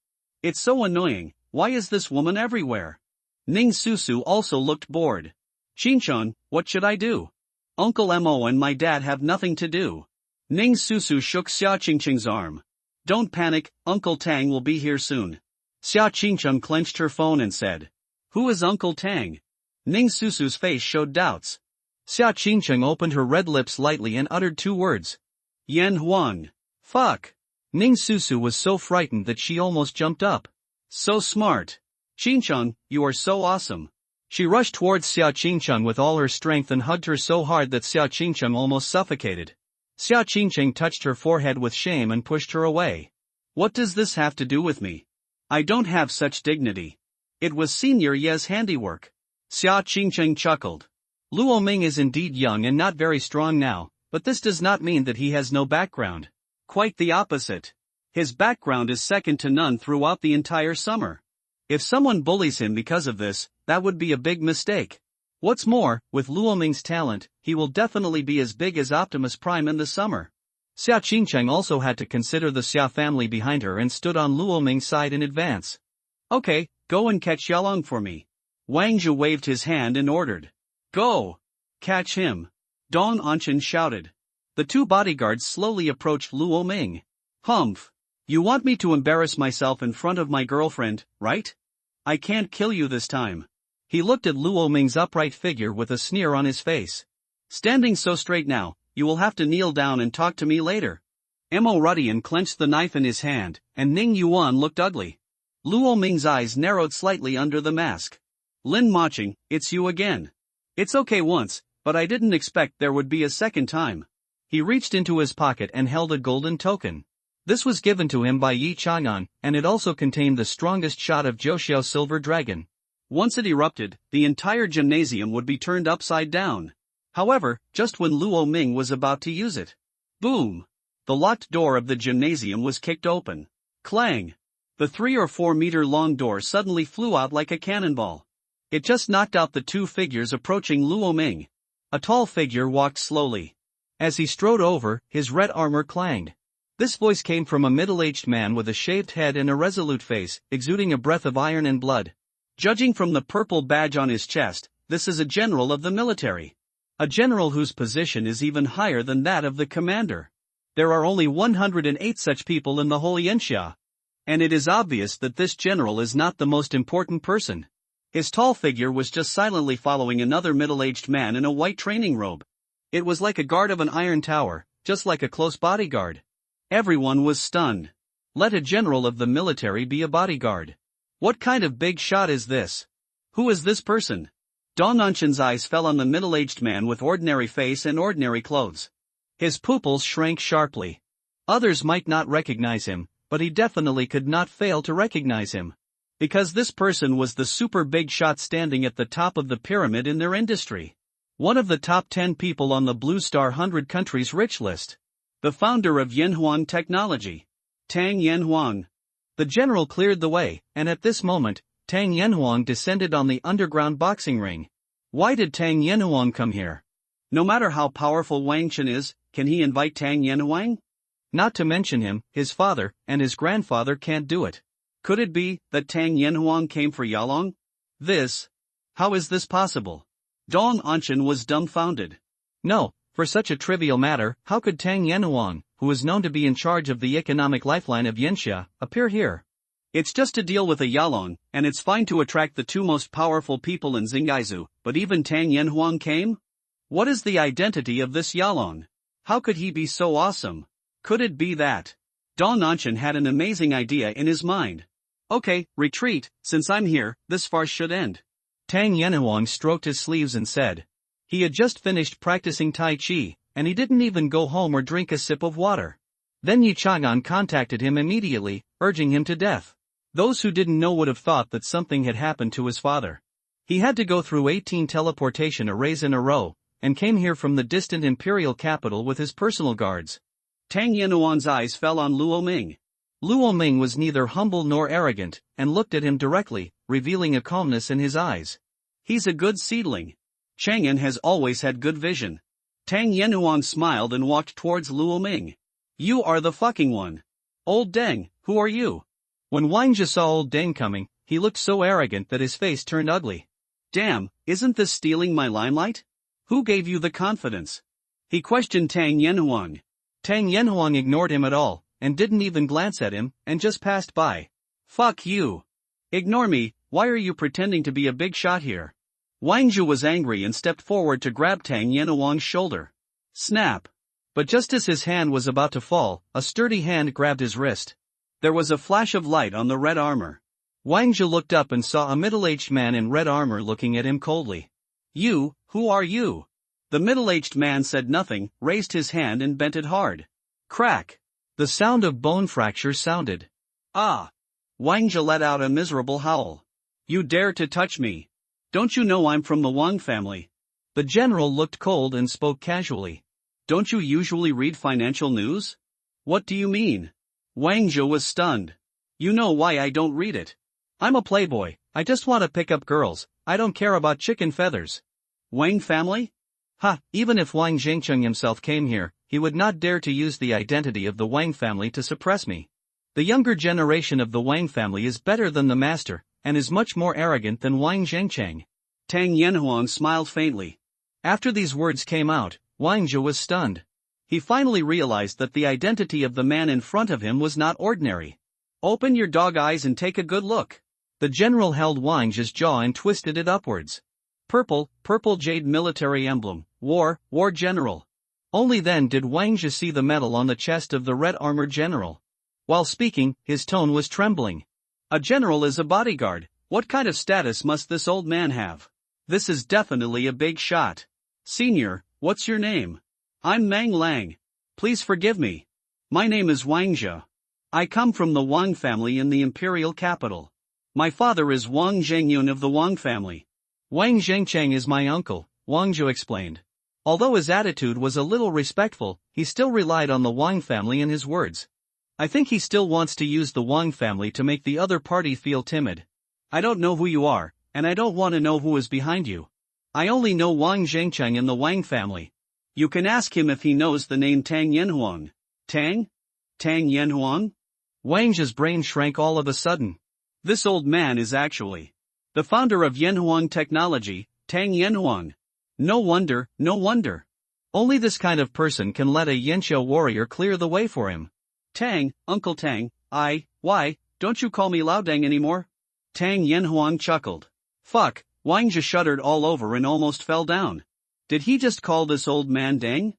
It's so annoying, why is this woman everywhere? Ning Susu also looked bored. Qingcheng, what should I do? Uncle Mo and my dad have nothing to do. Ning Susu shook Xia Qingcheng's arm. Don't panic, Uncle Tang will be here soon. Xia Qingcheng clenched her phone and said. Who is Uncle Tang? Ning Susu's face showed doubts. Xia Qingcheng opened her red lips lightly and uttered 2 words. Yan Huang. Fuck. Ning Susu was so frightened that she almost jumped up. So smart. Qingcheng, you are so awesome. She rushed towards Xia Qingcheng with all her strength and hugged her so hard that Xia Qingcheng almost suffocated. Xia Qingcheng touched her forehead with shame and pushed her away. What does this have to do with me? I don't have such dignity. It was Senior Ye's handiwork. Xia Qingcheng chuckled. Luo Ming is indeed young and not very strong now, but this does not mean that he has no background. Quite the opposite. His background is second to none throughout the entire summer. If someone bullies him because of this, that would be a big mistake. What's more, with Luo Ming's talent, he will definitely be as big as Optimus Prime in the summer. Xia Qingcheng also had to consider the Xia family behind her and stood on Luo Ming's side in advance. Okay, go and catch Yalong for me. Wang Zhe waved his hand and ordered. Go! Catch him! Dong Anchen shouted. The 2 bodyguards slowly approached Luo Ming. Humph! You want me to embarrass myself in front of my girlfriend, right? I can't kill you this time. He looked at Luo Ming's upright figure with a sneer on his face. Standing so straight now, you will have to kneel down and talk to me later. Mo Rudian clenched the knife in his hand, and Ning Yuan looked ugly. Luo Ming's eyes narrowed slightly under the mask. Lin Maching, it's you again. It's okay once, but I didn't expect there would be a second time. He reached into his pocket and held a golden token. This was given to him by Yi Chang'an, and it also contained the strongest shot of Joxiao Silver Dragon. Once it erupted, the entire gymnasium would be turned upside down. However, just when Luo Ming was about to use it, boom! The locked door of the gymnasium was kicked open. Clang! The 3 or 4 meter long door suddenly flew out like a cannonball. It just knocked out the 2 figures approaching Luo Ming. A tall figure walked slowly. As he strode over, his red armor clanged. This voice came from a middle-aged man with a shaved head and a resolute face, exuding a breath of iron and blood. Judging from the purple badge on his chest, this is a general of the military. A general whose position is even higher than that of the commander. There are only 108 such people in the whole Yanxia. And it is obvious that this general is not the most important person. His tall figure was just silently following another middle-aged man in a white training robe. It was like a guard of an iron tower, just like a close bodyguard. Everyone was stunned. Let a general of the military be a bodyguard. What kind of big shot is this? Who is this person? Dong Nanshan's eyes fell on the middle-aged man with ordinary face and ordinary clothes. His pupils shrank sharply. Others might not recognize him, but he definitely could not fail to recognize him. Because this person was the super big shot standing at the top of the pyramid in their industry. One of the top 10 people on the Blue Star 100 countries rich list. The founder of Yanhuang Technology. Tang Yanhuang. The general cleared the way, and at this moment, Tang Yanhuang descended on the underground boxing ring. Why did Tang Yanhuang come here? No matter how powerful Wang Chen is, can he invite Tang Yanhuang? Not to mention him, his father, and his grandfather can't do it. Could it be that Tang Yanhuang came for Yalong? How is this possible? Dong Anshan was dumbfounded. No, for such a trivial matter, how could Tang Yanhuang, who is known to be in charge of the economic lifeline of Yanxia, appear here? It's just to deal with a Yalong, and it's fine to attract the 2 most powerful people in Xingaizu, but even Tang Yanhuang came? What is the identity of this Yalong? How could he be so awesome? Could it be that? Dong Anshan had an amazing idea in his mind. Okay, retreat, since I'm here, this farce should end. Tang Yanhuang stroked his sleeves and said. He had just finished practicing Tai Chi, and he didn't even go home or drink a sip of water. Then Yi Chang'an contacted him immediately, urging him to death. Those who didn't know would have thought that something had happened to his father. He had to go through 18 teleportation arrays in a row, and came here from the distant imperial capital with his personal guards. Tang Yanhuang's eyes fell on Luo Ming. Luo Ming was neither humble nor arrogant, and looked at him directly, revealing a calmness in his eyes. He's a good seedling. Chang'an has always had good vision. Tang Yanhuang smiled and walked towards Luo Ming. You are the fucking one. Old Deng, who are you? When Wang Jia saw old Deng coming, he looked so arrogant that his face turned ugly. Damn, isn't this stealing my limelight? Who gave you the confidence? He questioned Tang Yanhuang. Tang Yanhuang ignored him at all, and didn't even glance at him, and just passed by. Fuck you. Ignore me, why are you pretending to be a big shot here? Wang Zhu was angry and stepped forward to grab Tang Yanhuang's shoulder. Snap. But just as his hand was about to fall, a sturdy hand grabbed his wrist. There was a flash of light on the red armor. Wang Zhu looked up and saw a middle-aged man in red armor looking at him coldly. You, who are you? The middle-aged man said nothing, raised his hand and bent it hard. Crack. The sound of bone fracture sounded. Ah! Wang Zhe let out a miserable howl. You dare to touch me? Don't you know I'm from the Wang family? The general looked cold and spoke casually. Don't you usually read financial news? What do you mean? Wang Zhe was stunned. You know why I don't read it. I'm a playboy, I just want to pick up girls, I don't care about chicken feathers. Wang family? Ha, even if Wang Zhengcheng himself came here, he would not dare to use the identity of the Wang family to suppress me. The younger generation of the Wang family is better than the master, and is much more arrogant than Wang Zhengcheng. Tang Yanhuang smiled faintly. After these words came out, Wang Zhe was stunned. He finally realized that the identity of the man in front of him was not ordinary. Open your dog eyes and take a good look. The general held Wang Zhe's jaw and twisted it upwards. Purple jade military emblem, war general. Only then did Wang Zhe see the medal on the chest of the red-armored general. While speaking, his tone was trembling. A general is a bodyguard. What kind of status must this old man have? This is definitely a big shot. Senior, what's your name? I'm Mang Lang. Please forgive me. My name is Wang Zhe. I come from the Wang family in the imperial capital. My father is Wang Zhengyun of the Wang family. Wang Zhengchang is my uncle, Wang Zhe explained. Although his attitude was a little respectful, he still relied on the Wang family in his words. I think he still wants to use the Wang family to make the other party feel timid. I don't know who you are, and I don't want to know who is behind you. I only know Wang Zhengchang in the Wang family. You can ask him if he knows the name Tang Yanhuang. Tang? Tang Yanhuang? Wang Zhe's brain shrank all of a sudden. This old man is actually the founder of Yanhuang Technology, Tang Yanhuang. No wonder, no wonder. Only this kind of person can let a Yanxia warrior clear the way for him. Tang, Uncle Tang, why, don't you call me Lao Dang anymore? Tang Yanhuang chuckled. Fuck, Wang Zhe shuddered all over and almost fell down. Did he just call this old man Dang?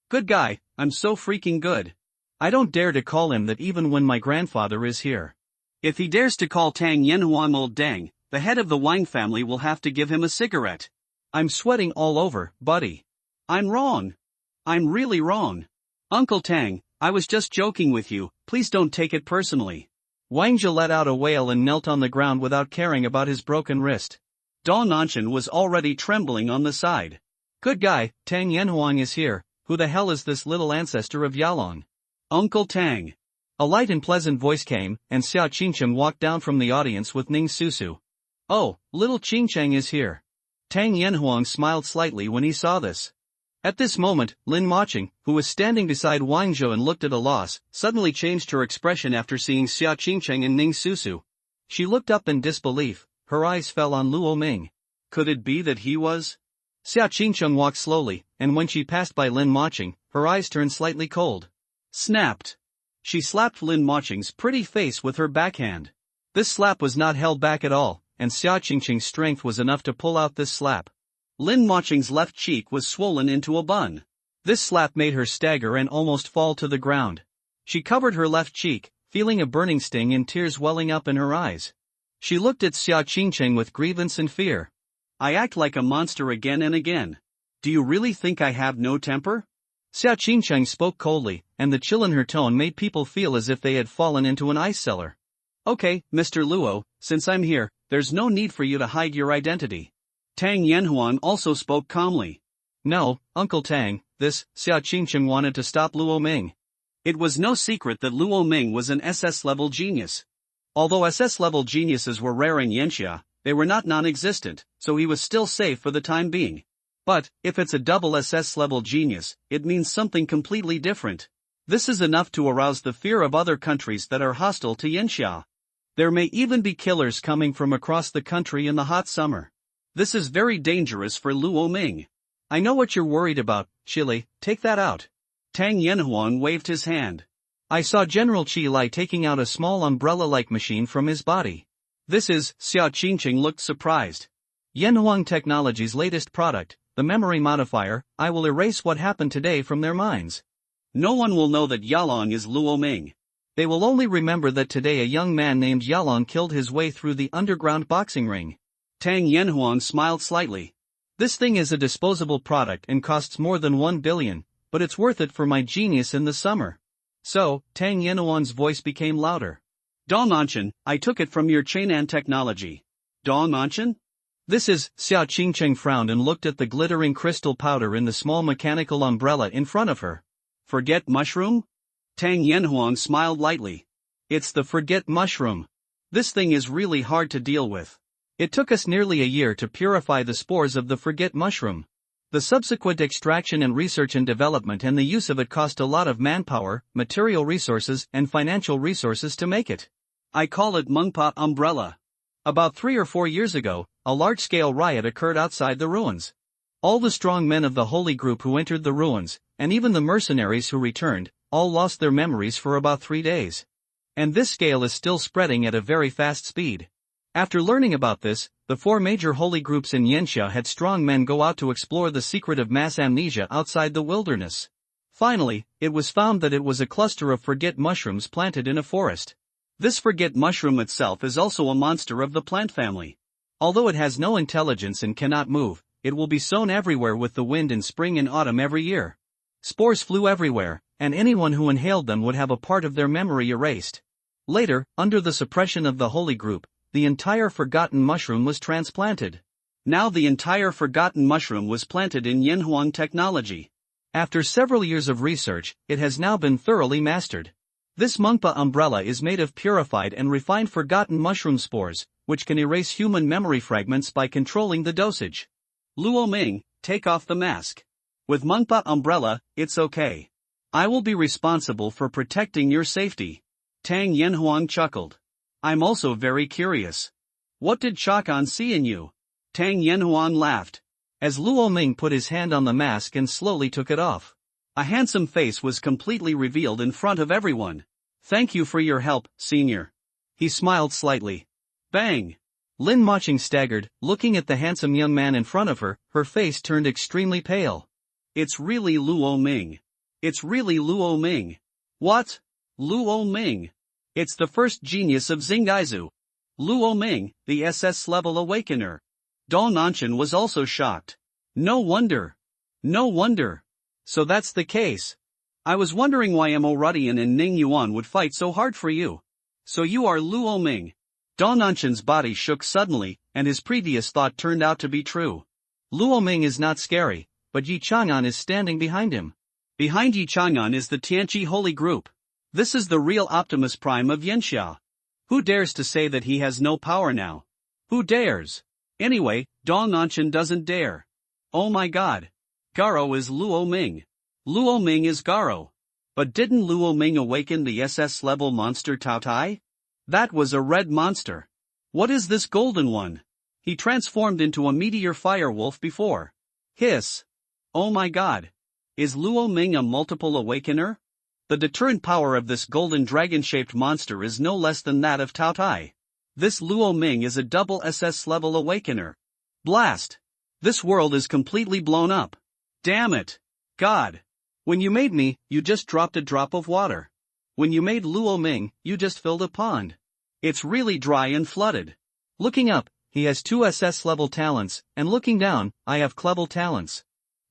Good guy, I'm so freaking good. I don't dare to call him that even when my grandfather is here. If he dares to call Tang Yanhuang old Dang, the head of the Wang family will have to give him a cigarette. I'm sweating all over, buddy. I'm wrong. I'm really wrong. Uncle Tang, I was just joking with you, please don't take it personally. Wang Zhe let out a wail and knelt on the ground without caring about his broken wrist. Dong Nanshan was already trembling on the side. Good guy, Tang Yanhuang is here. Who the hell is this little ancestor of Yalong? Uncle Tang. A light and pleasant voice came, and Xiao Qingcheng walked down from the audience with Ning Susu. Oh, little Qingcheng is here. Tang Yanhuang smiled slightly when he saw this. At this moment, Lin Moqing, who was standing beside Wang Zhe and looked at a loss, suddenly changed her expression after seeing Xiao Qingcheng and Ning Susu. She looked up in disbelief, her eyes fell on Luo Ming. Could it be that he was? Xiao Qingcheng walked slowly, and when she passed by Lin Moqing, her eyes turned slightly cold. Snapped. She slapped Lin Moqing's pretty face with her backhand. This slap was not held back at all, and Xiao Qingcheng's strength was enough to pull out this slap. Lin Moqing's left cheek was swollen into a bun. This slap made her stagger and almost fall to the ground. She covered her left cheek, feeling a burning sting and tears welling up in her eyes. She looked at Xiao Qingcheng with grievance and fear. I act like a monster again and again. Do you really think I have no temper? Xiao Qingcheng spoke coldly, and the chill in her tone made people feel as if they had fallen into an ice cellar. Okay, Mr. Luo, since I'm here, there's no need for you to hide your identity. Tang Yanhuang also spoke calmly. No, Uncle Tang, this, Xiao Qingcheng wanted to stop Luo Ming. It was no secret that Luo Ming was an SS-level genius. Although SS-level geniuses were rare in Yanxia, they were not non-existent, so he was still safe for the time being. But, if it's a double SS-level genius, it means something completely different. This is enough to arouse the fear of other countries that are hostile to Yanxia. There may even be killers coming from across the country in the hot summer. This is very dangerous for Luo Ming. I know what you're worried about, Chile, take that out. Tang Yanhuang waved his hand. I saw General Qi Lai taking out a small umbrella-like machine from his body. This is, Xiao Qingcheng looked surprised. Yanhuang Technology's latest product, the memory modifier. I will erase what happened today from their minds. No one will know that Yalong is Luo Ming. They will only remember that today a young man named Yalong killed his way through the underground boxing ring. Tang Yanhuang smiled slightly. This thing is a disposable product and costs more than 1 billion, but it's worth it for my genius in the summer. So, Tang Yanhuang's voice became louder. Dong Nanshan, I took it from your Chainan technology. Dong Nanshan? This is, Xiao Qingcheng frowned and looked at the glittering crystal powder in the small mechanical umbrella in front of her. Forget mushroom? Tang Yanhuang smiled lightly. It's the forget mushroom. This thing is really hard to deal with. It took us nearly a year to purify the spores of the forget mushroom. The subsequent extraction and research and development and the use of it cost a lot of manpower, material resources, and financial resources to make it. I call it Mungpa umbrella. About 3 or 4 years ago, a large-scale riot occurred outside the ruins. All the strong men of the holy group who entered the ruins, and even the mercenaries who returned, all lost their memories for about 3 days. And this scale is still spreading at a very fast speed. After learning about this, the 4 major holy groups in Yanxia had strong men go out to explore the secret of mass amnesia outside the wilderness. Finally, it was found that it was a cluster of forget mushrooms planted in a forest. This forget mushroom itself is also a monster of the plant family. Although it has no intelligence and cannot move, it will be sown everywhere with the wind in spring and autumn every year. Spores flew everywhere, and anyone who inhaled them would have a part of their memory erased. Later, under the suppression of the holy group, the entire forgotten mushroom was transplanted. Now the entire forgotten mushroom was planted in Yanhuang technology. After several years of research, it has now been thoroughly mastered. This mangpa umbrella is made of purified and refined forgotten mushroom spores, which can erase human memory fragments by controlling the dosage. Luo Ming, take off the mask. With mangpa umbrella, it's okay. I will be responsible for protecting your safety. Tang Yanhuang chuckled. I'm also very curious. What did Chakan see in you? Tang Yanhuang laughed. As Luo Ming put his hand on the mask and slowly took it off, a handsome face was completely revealed in front of everyone. Thank you for your help, senior. He smiled slightly. Bang! Lin Maching staggered, looking at the handsome young man in front of her, her face turned extremely pale. It's really Luo Ming. It's really Luo Ming. What? Luo Ming. It's the first genius of Xingaizu. Luo Ming, the SS level awakener. Dong Nanshan was also shocked. No wonder. No wonder. So that's the case. I was wondering why Mo Rudian and Ning Yuan would fight so hard for you. So you are Luo Ming. Dong Nanshan's body shook suddenly, and his previous thought turned out to be true. Luo Ming is not scary, but Yi Chang'an is standing behind him. Behind Yi Chang'an is the Tianqi Holy Group. This is the real Optimus Prime of Yanxia. Who dares to say that he has no power now? Who dares? Anyway, Dong Nanshan doesn't dare. Oh my god. Garo is Luo Ming. Luo Ming is Garo. But didn't Luo Ming awaken the SS level monster Tao Tai? That was a red monster. What is this golden one? He transformed into a meteor fire wolf before. Hiss. Oh my god. Is Luo Ming a multiple awakener? The deterrent power of this golden dragon-shaped monster is no less than that of Tao Tai. This Luo Ming is a double SS level awakener. Blast! This world is completely blown up. Damn it! God! When you made me, you just dropped a drop of water. When you made Luo Ming, you just filled a pond. It's really dry and flooded. Looking up, he has 2 SS level talents, and looking down, I have Clevel talents.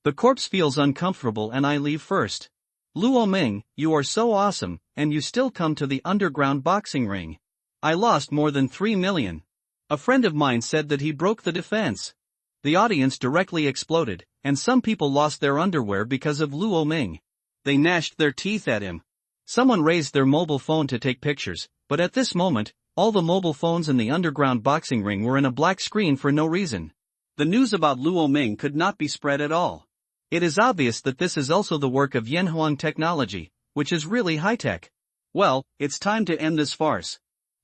The corpse feels uncomfortable and I leave first. Luo Ming, you are so awesome, and you still come to the underground boxing ring. I lost more than 3 million. A friend of mine said that he broke the defense. The audience directly exploded, and some people lost their underwear because of Luo Ming. They gnashed their teeth at him. Someone raised their mobile phone to take pictures, but at this moment, all the mobile phones in the underground boxing ring were in a black screen for no reason. The news about Luo Ming could not be spread at all. It is obvious that this is also the work of Yanhuang technology, which is really high-tech. Well, it's time to end this farce.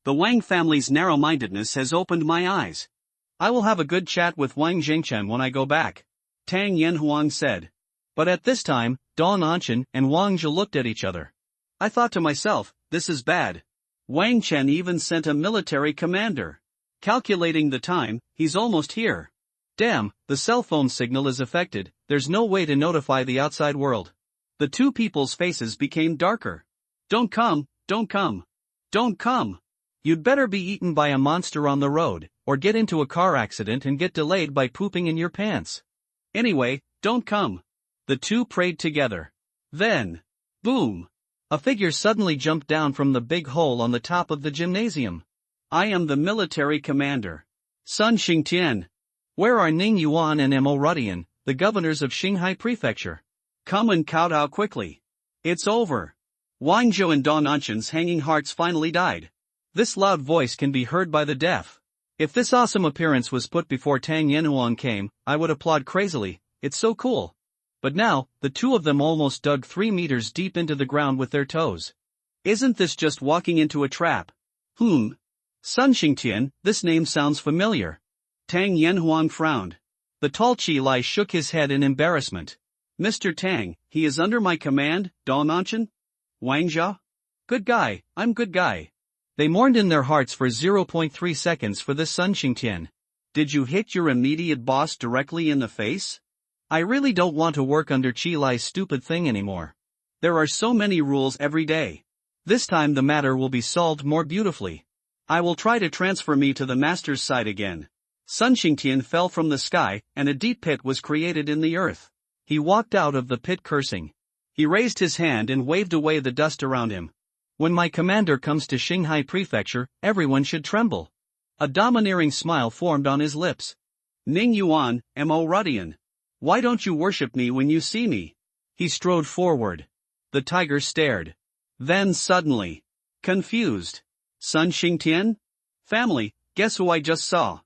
The Wang family's narrow-mindedness has opened my eyes. I will have a good chat with Wang Jingchen when I go back, Tang Yanhuang said. But at this time, Dong Nanshan and Wang Zhe looked at each other. I thought to myself, this is bad. Wang Chen even sent a military commander. Calculating the time, he's almost here. Damn, the cell phone signal is affected, there's no way to notify the outside world. The two people's faces became darker. Don't come, don't come. Don't come. You'd better be eaten by a monster on the road, or get into a car accident and get delayed by pooping in your pants. Anyway, don't come. The two prayed together. Then, boom! A figure suddenly jumped down from the big hole on the top of the gymnasium. I am the military commander. Sun Xingtian. Where are Ning Yuan and Mo Rudian, the governors of Xinghai Prefecture? Come and kowtow quickly. It's over. Wang Zhou and Dong Nanshan's hanging hearts finally died. This loud voice can be heard by the deaf. If this awesome appearance was put before Tang Yanhuang came, I would applaud crazily, it's so cool. But now, the two of them almost dug 3 meters deep into the ground with their toes. Isn't this just walking into a trap? Sun Xingtian, this name sounds familiar. Tang Yanhuang frowned. The tall Qi Lai shook his head in embarrassment. Mr. Tang, he is under my command, Dong Nanshan? Wang Zhe? Good guy, I'm good guy. They mourned in their hearts for 0.3 seconds for this Sun Xingtian. Did you hit your immediate boss directly in the face? I really don't want to work under Qi Lai's stupid thing anymore. There are so many rules every day. This time the matter will be solved more beautifully. I will try to transfer me to the master's side again. Sun Xingtian fell from the sky, and a deep pit was created in the earth. He walked out of the pit cursing. He raised his hand and waved away the dust around him. When my commander comes to Xinghai Prefecture, everyone should tremble. A domineering smile formed on his lips. Ning Yuan, Mo Rudian. Why don't you worship me when you see me? He strode forward. The tiger stared. Then suddenly. Confused. Sun Xingtian? Family, guess who I just saw?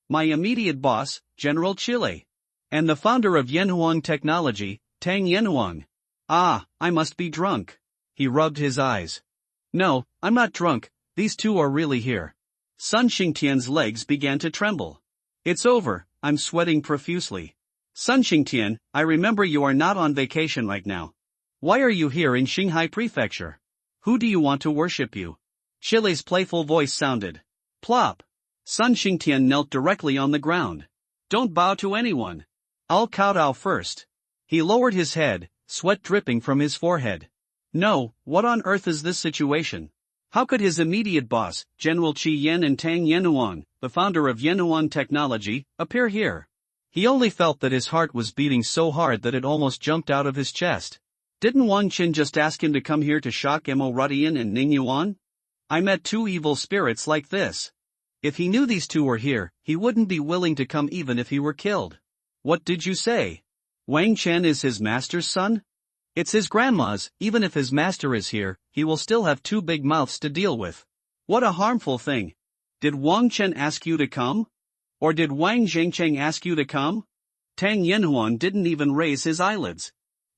My immediate boss, General Chile. And the founder of Yanhuang Technology, Tang Yanhuang. Ah, I must be drunk. He rubbed his eyes. No, I'm not drunk, these two are really here. Sun Xingtian's legs began to tremble. It's over, I'm sweating profusely. Sun Xingtian, I remember you are not on vacation right now. Why are you here in Xinghai Prefecture? Who do you want to worship you? Chile's playful voice sounded. Plop. Sun Xingtian knelt directly on the ground. Don't bow to anyone. I'll kowtow first. He lowered his head, sweat dripping from his forehead. No, what on earth is this situation? How could his immediate boss, General Qi Yan and Tang Yanhuang, the founder of Yanhuang Technology, appear here? He only felt that his heart was beating so hard that it almost jumped out of his chest. Didn't Wang Qin just ask him to come here to shock Mo Rudian and Ning Yuan? I met two evil spirits like this. If he knew these two were here, he wouldn't be willing to come even if he were killed. What did you say? Wang Chen is his master's son? It's his grandma's. Even if his master is here, he will still have two big mouths to deal with. What a harmful thing. Did Wang Chen ask you to come? Or did Wang Zhengcheng ask you to come? Tang Yanhuang didn't even raise his eyelids.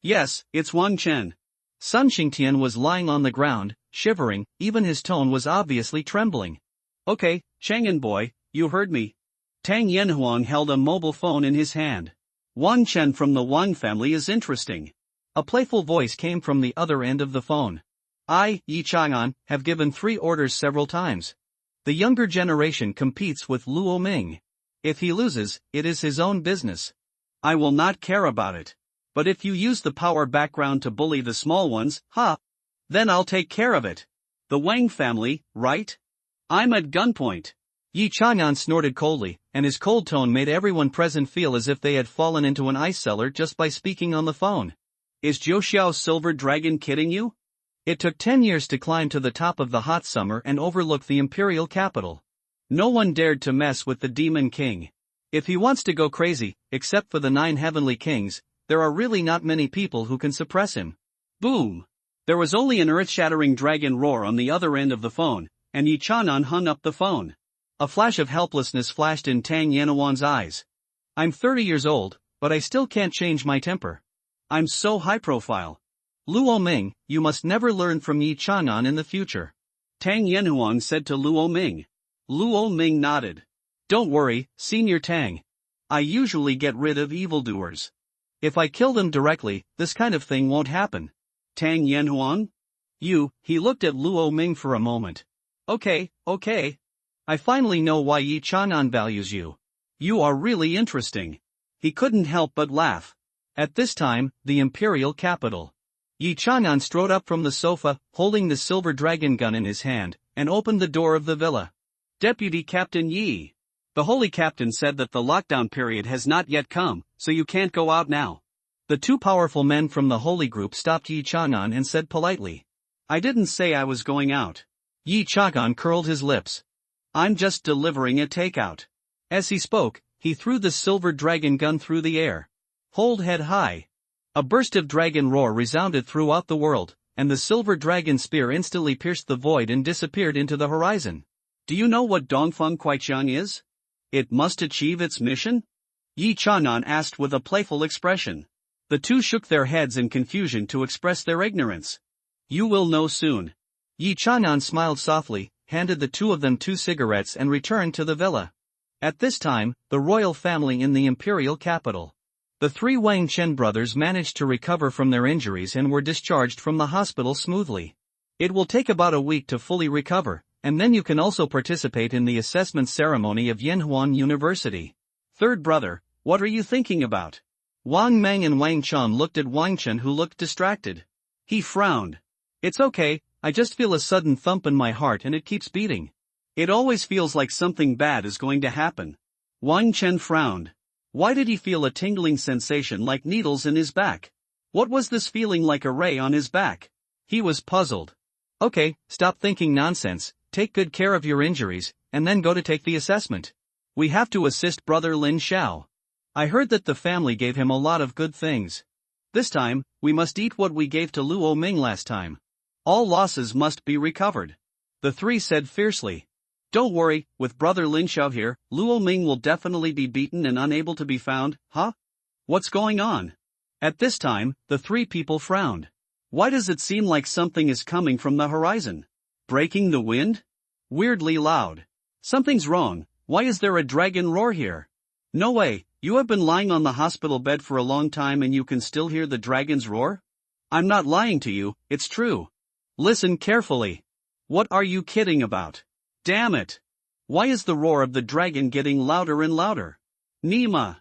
Yes, it's Wang Chen. Sun Xingtian was lying on the ground, shivering, even his tone was obviously trembling. Okay, Chang'an boy, you heard me. Tang Yanhuang held a mobile phone in his hand. Wang Chen from the Wang family is interesting. A playful voice came from the other end of the phone. I, Yi Chang'an, have given 3 orders several times. The younger generation competes with Luo Ming. If he loses, it is his own business. I will not care about it. But if you use the power background to bully the small ones, then I'll take care of it. The Wang family, right? I'm at gunpoint. Yi Chang'an snorted coldly, and his cold tone made everyone present feel as if they had fallen into an ice cellar just by speaking on the phone. Is Zhou Xiao's silver dragon kidding you? It took 10 years to climb to the top of the hot summer and overlook the imperial capital. No one dared to mess with the demon king. If he wants to go crazy, except for the 9 heavenly kings, there are really not many people who can suppress him. Boom! There was only an earth-shattering dragon roar on the other end of the phone, and Yi Chang'an hung up the phone. A flash of helplessness flashed in Tang Yanhuang's eyes. I'm 30 years old, but I still can't change my temper. I'm so high-profile. Luo Ming, you must never learn from Yi Chang'an in the future. Tang Yanhuang said to Luo Ming. Luo Ming nodded. Don't worry, Senior Tang. I usually get rid of evildoers. If I kill them directly, this kind of thing won't happen. Tang Yanhuang? He looked at Luo Ming for a moment. Okay. I finally know why Yi Chang'an values you. You are really interesting. He couldn't help but laugh. At this time, the imperial capital. Yi Chang'an strode up from the sofa, holding the silver dragon gun in his hand, and opened the door of the villa. Deputy Captain Yi. The holy captain said that the lockdown period has not yet come, so you can't go out now. The 2 powerful men from the holy group stopped Yi Chang'an and said politely. I didn't say I was going out. Yi Chang'an curled his lips. I'm just delivering a takeout. As he spoke, he threw the silver dragon gun through the air. Hold head high. A burst of dragon roar resounded throughout the world, and the silver dragon spear instantly pierced the void and disappeared into the horizon. Do you know what Dongfeng Kuaiqiang is? It must achieve its mission? Yi Chang'an asked with a playful expression. The 2 shook their heads in confusion to express their ignorance. You will know soon. Yi Chang'an smiled softly, handed the 2 of them 2 cigarettes and returned to the villa. At this time, the royal family in the imperial capital. The 3 Wang Chen brothers managed to recover from their injuries and were discharged from the hospital smoothly. It will take about a week to fully recover, and then you can also participate in the assessment ceremony of Yanhuan University. Third brother, what are you thinking about? Wang Meng and Wang Chun looked at Wang Chen, who looked distracted. He frowned. It's okay, I just feel a sudden thump in my heart and it keeps beating. It always feels like something bad is going to happen. Wang Chen frowned. Why did he feel a tingling sensation like needles in his back? What was this feeling like a ray on his back? He was puzzled. Okay, stop thinking nonsense, take good care of your injuries, and then go to take the assessment. We have to assist Brother Lin Xiao. I heard that the family gave him a lot of good things. This time, we must eat what we gave to Luo Ming last time. All losses must be recovered. The three said fiercely. Don't worry, with Brother Lin Xiao here, Luo Ming will definitely be beaten and unable to be found, huh? What's going on? At this time, the three people frowned. Why does it seem like something is coming from the horizon? Breaking the wind? Weirdly loud. Something's wrong, why is there a dragon roar here? No way, you have been lying on the hospital bed for a long time and you can still hear the dragon's roar? I'm not lying to you, it's true. Listen carefully. What are you kidding about? Damn it! Why is the roar of the dragon getting louder and louder? Nima!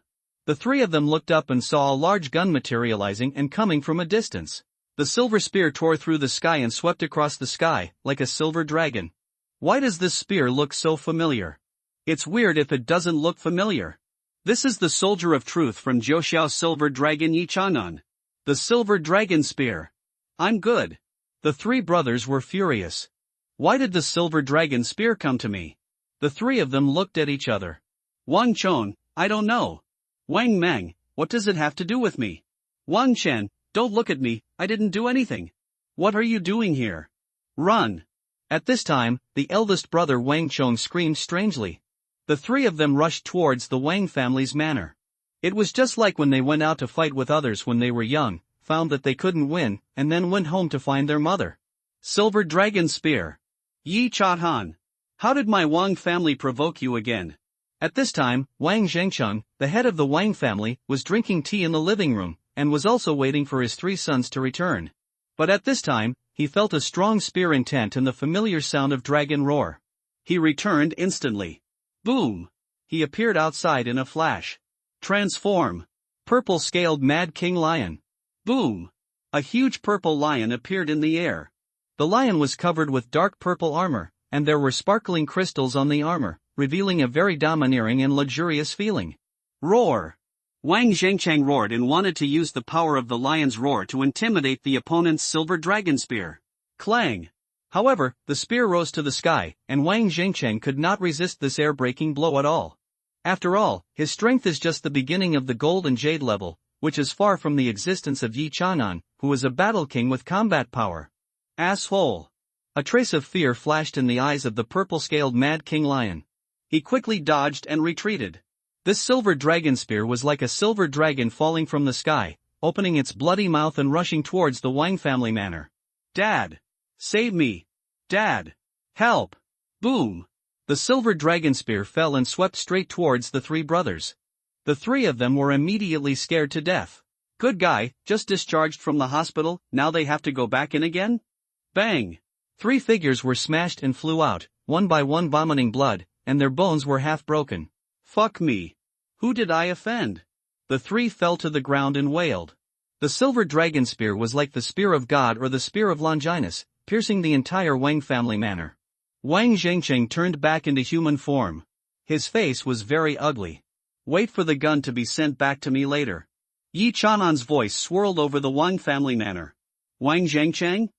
The three of them looked up and saw a large gun materializing and coming from a distance. The silver spear tore through the sky and swept across the sky, like a silver dragon. Why does this spear look so familiar? It's weird if it doesn't look familiar. This is the Soldier of Truth from Jiuxiao's Silver Dragon Yi Chang'an. The Silver Dragon Spear. I'm good. The three brothers were furious. Why did the Silver Dragon Spear come to me? The three of them looked at each other. Wang Chong, I don't know. Wang Meng, what does it have to do with me? Wang Chen, don't look at me, I didn't do anything. What are you doing here? Run. At this time, the eldest brother Wang Chong screamed strangely. The three of them rushed towards the Wang family's manor. It was just like when they went out to fight with others when they were young, found that they couldn't win, and then went home to find their mother. Silver Dragon Spear. Yi Chahan. How did my Wang family provoke you again? At this time, Wang Zhengcheng, the head of the Wang family, was drinking tea in the living room, and was also waiting for his three sons to return. But at this time, he felt a strong spear intent and the familiar sound of dragon roar. He returned instantly. Boom! He appeared outside in a flash. Transform! Purple-scaled Mad King Lion. Boom! A huge purple lion appeared in the air. The lion was covered with dark purple armor, and there were sparkling crystals on the armor, revealing a very domineering and luxurious feeling. Roar! Wang Zhengcheng roared and wanted to use the power of the lion's roar to intimidate the opponent's silver dragon spear. Clang! However, the spear rose to the sky, and Wang Zhengcheng could not resist this air-breaking blow at all. After all, his strength is just the beginning of the gold and jade level, which is far from the existence of Yi Chang'an, who is a battle king with combat power. Asshole! A trace of fear flashed in the eyes of the purple-scaled Mad King Lion. He quickly dodged and retreated. This silver dragon spear was like a silver dragon falling from the sky, opening its bloody mouth and rushing towards the Wang family manor. Dad! Save me! Dad! Help! Boom! The silver dragon spear fell and swept straight towards the three brothers. The three of them were immediately scared to death. Good guy, just discharged from the hospital, now they have to go back in again? Bang! Three figures were smashed and flew out, one by one vomiting blood, and their bones were half broken. Fuck me! Who did I offend? The three fell to the ground and wailed. The silver dragon spear was like the spear of God or the spear of Longinus, piercing the entire Wang family manor. Wang Zhengcheng turned back into human form. His face was very ugly. Wait for the gun to be sent back to me later. Yi Chanan's voice swirled over the Wang family manor. Wang Zhengcheng?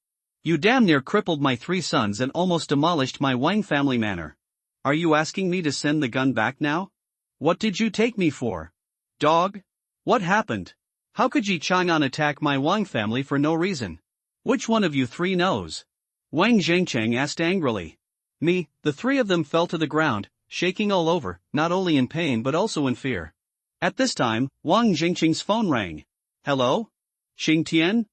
You damn near crippled my three sons and almost demolished my Wang family manor. Are you asking me to send the gun back now? What did you take me for? Dog? What happened? How could Yi Chang'an attack my Wang family for no reason? Which one of you three knows? Wang Zhengcheng asked angrily. Me. The three of them fell to the ground, shaking all over, not only in pain but also in fear. At this time, Wang Zhengcheng's phone rang. Hello? Xing Tian?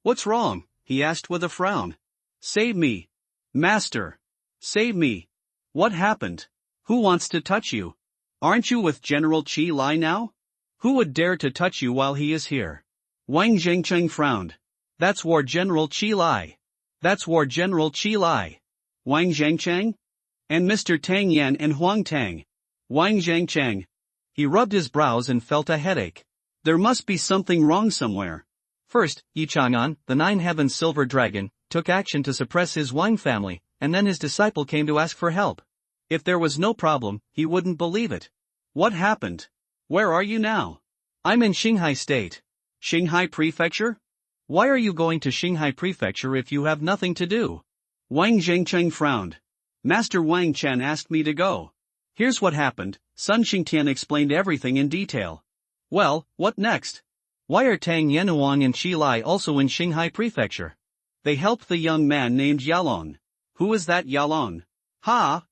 What's wrong? He asked with a frown. Save me. Master. Save me. What happened? Who wants to touch you? Aren't you with General Qi Lai now? Who would dare to touch you while he is here? Wang Zhengcheng frowned. That's War General Qi Lai. That's War General Qi Lai. Wang Zhengcheng? And Mr. Tang Yan and Huang Tang. Wang Zhengcheng. He rubbed his brows and felt a headache. There must be something wrong somewhere. First, Yi Chang'an, the Nine Heavens Silver Dragon, took action to suppress his Wang family, and then his disciple came to ask for help. If there was no problem, he wouldn't believe it. What happened? Where are you now? I'm in Qinghai State. Qinghai Prefecture? Why are you going to Qinghai Prefecture if you have nothing to do? Wang Zhengcheng frowned. Master Wang Chen asked me to go. Here's what happened. Sun Xingtian explained everything in detail. Well, what next? Why are Tang Yanhuang and Qi Lai also in Qinghai Prefecture? They helped the young man named Yalong. Who is that Yalong? Ha!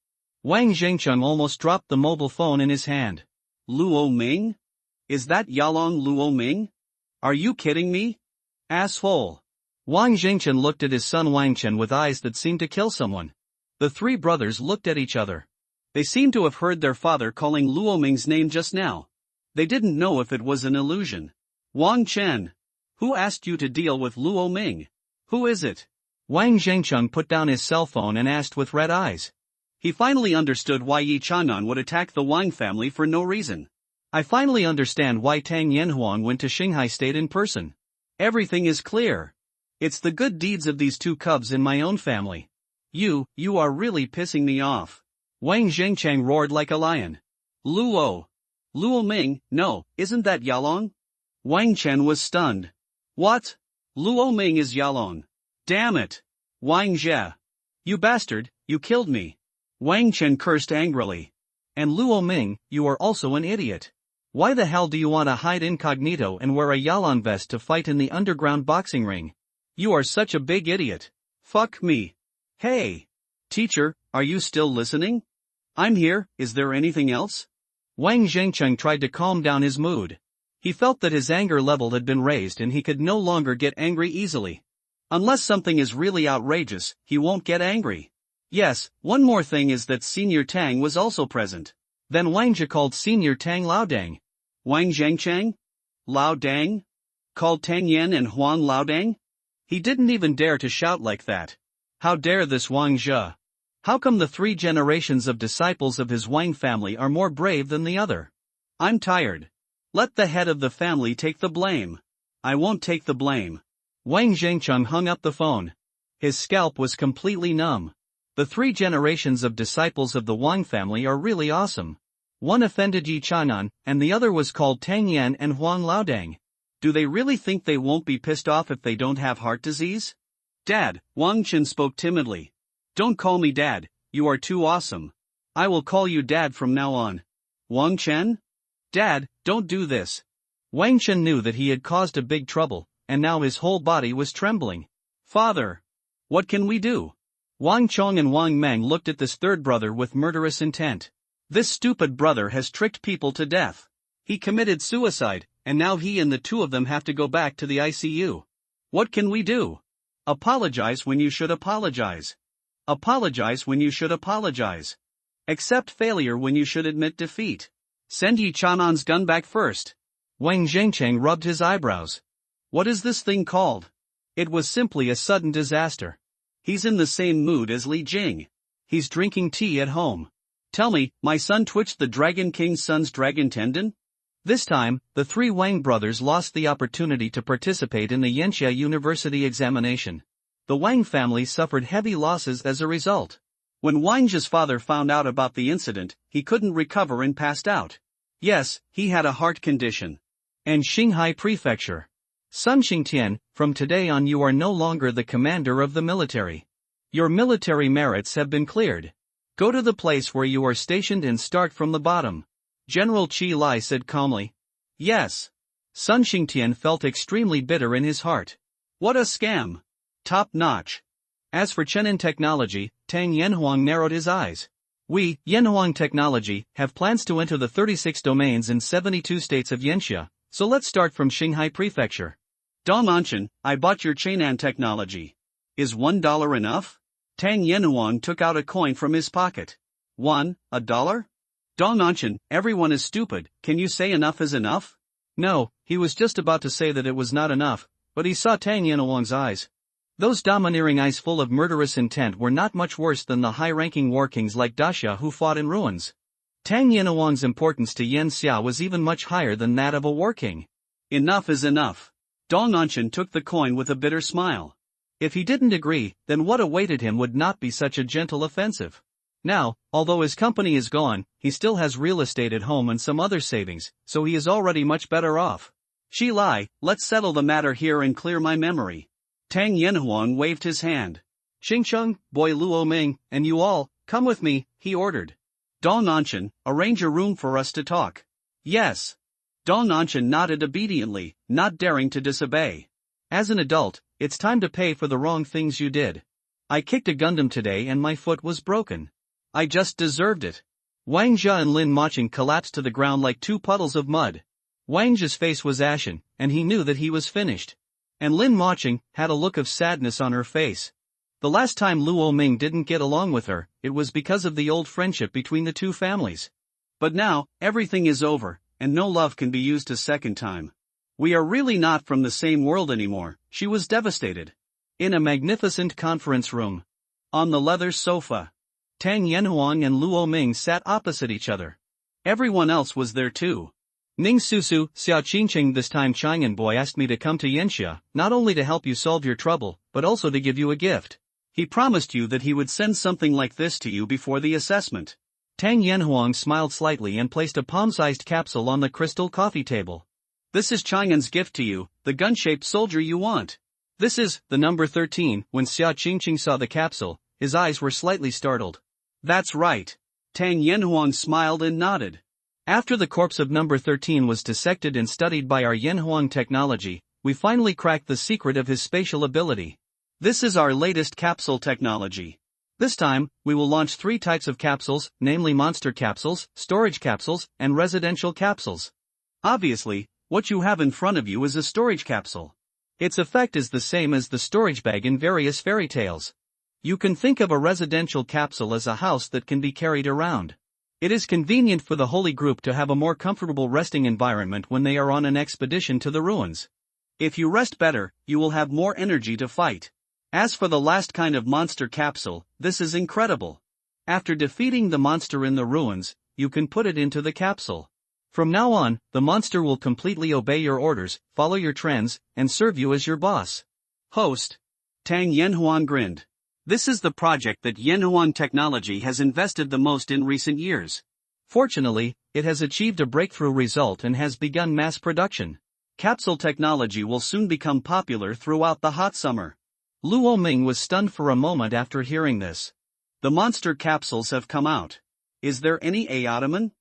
Wang Zhengcheng almost dropped the mobile phone in his hand. Luo Ming? Is that Yalong Luo Ming? Are you kidding me? Asshole. Wang Zhengcheng looked at his son Wang Chen with eyes that seemed to kill someone. The three brothers looked at each other. They seemed to have heard their father calling Luo Ming's name just now. They didn't know if it was an illusion. Wang Chen. Who asked you to deal with Luo Ming? Who is it? Wang Zhengcheng put down his cell phone and asked with red eyes. He finally understood why Yi Chang'an would attack the Wang family for no reason. I finally understand why Tang Yanhuang went to Qinghai State in person. Everything is clear. It's the good deeds of these two cubs in my own family. You are really pissing me off. Wang Zhengcheng roared like a lion. Luo Ming, no, isn't that Yalong? Wang Chen was stunned. What? Luo Ming is Yalong. Damn it. Wang Jie. You bastard, you killed me. Wang Chen cursed angrily. And Luo Ming, you are also an idiot. Why the hell do you want to hide incognito and wear a Yalong vest to fight in the underground boxing ring? You are such a big idiot. Fuck me. Hey. Teacher, are you still listening? I'm here, is there anything else? Wang Zhengcheng tried to calm down his mood. He felt that his anger level had been raised and he could no longer get angry easily. Unless something is really outrageous, he won't get angry. Yes, one more thing is that Senior Tang was also present. Then Wang Jie called Senior Tang Laodang. Wang Zhengcheng? Laodang? Called Tang Yan and Huang Laodang? He didn't even dare to shout like that. How dare this Wang Jie? How come the 3 generations of disciples of his Wang family are more brave than the other? I'm tired. Let the head of the family take the blame. I won't take the blame. Wang Zhengcheng hung up the phone. His scalp was completely numb. The 3 generations of disciples of the Wang family are really awesome. One offended Yi Chang'an, and the other was called Tang Yan and Huang Laodang. Do they really think they won't be pissed off if they don't have heart disease? Dad, Wang Chen spoke timidly. Don't call me Dad, you are too awesome. I will call you Dad from now on. Wang Chen? Dad, don't do this. Wang Chen knew that he had caused a big trouble, and now his whole body was trembling. Father! What can we do? Wang Chong and Wang Meng looked at this third brother with murderous intent. This stupid brother has tricked people to death. He committed suicide, and now he and the 2 of them have to go back to the ICU. What can we do? Apologize when you should apologize. Apologize when you should apologize. Accept failure when you should admit defeat. Send Yi Chang'an's gun back first. Wang Zhengcheng rubbed his eyebrows. What is this thing called? It was simply a sudden disaster. He's in the same mood as Li Jing. He's drinking tea at home. Tell me, my son twitched the Dragon King's son's dragon tendon? This time, the 3 Wang brothers lost the opportunity to participate in the Yanxia University examination. The Wang family suffered heavy losses as a result. When Wang Jie's father found out about the incident, he couldn't recover and passed out. Yes, he had a heart condition. And Qinghai Prefecture. Sun Xingtian, from today on you are no longer the commander of the military. Your military merits have been cleared. Go to the place where you are stationed and start from the bottom. General Qi Lai said calmly. Yes. Sun Xingtian felt extremely bitter in his heart. What a scam. Top notch. As for Chenin Technology, Tang Yanhuang narrowed his eyes. We, Yanhuang Technology, have plans to enter the 36 domains in 72 states of Yanxia, so let's start from Qinghai Prefecture. Dong Anshan, I bought your Chenin Technology. Is $1 enough? Tang Yanhuang took out a coin from his pocket. $1? Dong Anshan, everyone is stupid, can you say enough is enough? No, he was just about to say that it was not enough, but he saw Tang Yanhuang's eyes. Those domineering eyes full of murderous intent were not much worse than the high-ranking war kings like Daxia who fought in ruins. Tang Yanhuang's importance to Yan Xia was even much higher than that of a war king. Enough is enough. Dong Nanshan took the coin with a bitter smile. If he didn't agree, then what awaited him would not be such a gentle offensive. Now, although his company is gone, he still has real estate at home and some other savings, so he is already much better off. Shi Lai, let's settle the matter here and clear my memory. Tang Yanhuang waved his hand. Xingcheng, Boy Luo Ming, and you all, come with me, he ordered. Dong Nanshan, arrange a room for us to talk. Yes. Dong Nanshan nodded obediently, not daring to disobey. As an adult, it's time to pay for the wrong things you did. I kicked a Gundam today and my foot was broken. I just deserved it. Wang Jia and Lin Moching collapsed to the ground like two puddles of mud. Wang Jia's face was ashen, and he knew that he was finished. And Lin Moching had a look of sadness on her face. The last time Luo Ming didn't get along with her, it was because of the old friendship between the two families. But now, everything is over, and no love can be used a second time. We are really not from the same world anymore, she was devastated. In a magnificent conference room. On the leather sofa. Tang Yanhuang and Luo Ming sat opposite each other. Everyone else was there too. Ning Susu, Xiao Qingqing, this time Chang'an boy asked me to come to Yanxia, not only to help you solve your trouble, but also to give you a gift. He promised you that he would send something like this to you before the assessment. Tang Yanhuang smiled slightly and placed a palm-sized capsule on the crystal coffee table. This is Chang'an's gift to you, the gun-shaped soldier you want. This is the number 13. When Xiao Qingqing saw the capsule, his eyes were slightly startled. That's right. Tang Yanhuang smiled and nodded. After the corpse of number 13 was dissected and studied by our Yanhuang technology, we finally cracked the secret of his spatial ability. This is our latest capsule technology. This time, we will launch 3 types of capsules, namely monster capsules, storage capsules, and residential capsules. Obviously, what you have in front of you is a storage capsule. Its effect is the same as the storage bag in various fairy tales. You can think of a residential capsule as a house that can be carried around. It is convenient for the holy group to have a more comfortable resting environment when they are on an expedition to the ruins. If you rest better, you will have more energy to fight. As for the last kind of monster capsule, this is incredible. After defeating the monster in the ruins, you can put it into the capsule. From now on, the monster will completely obey your orders, follow your trends, and serve you as your boss. Host. Tang Yanhuang grinned. This is the project that Yanhuang Technology has invested the most in recent years. Fortunately, it has achieved a breakthrough result and has begun mass production. Capsule technology will soon become popular throughout the hot summer. Luo Ming was stunned for a moment after hearing this. The monster capsules have come out. Is there any Aotaman?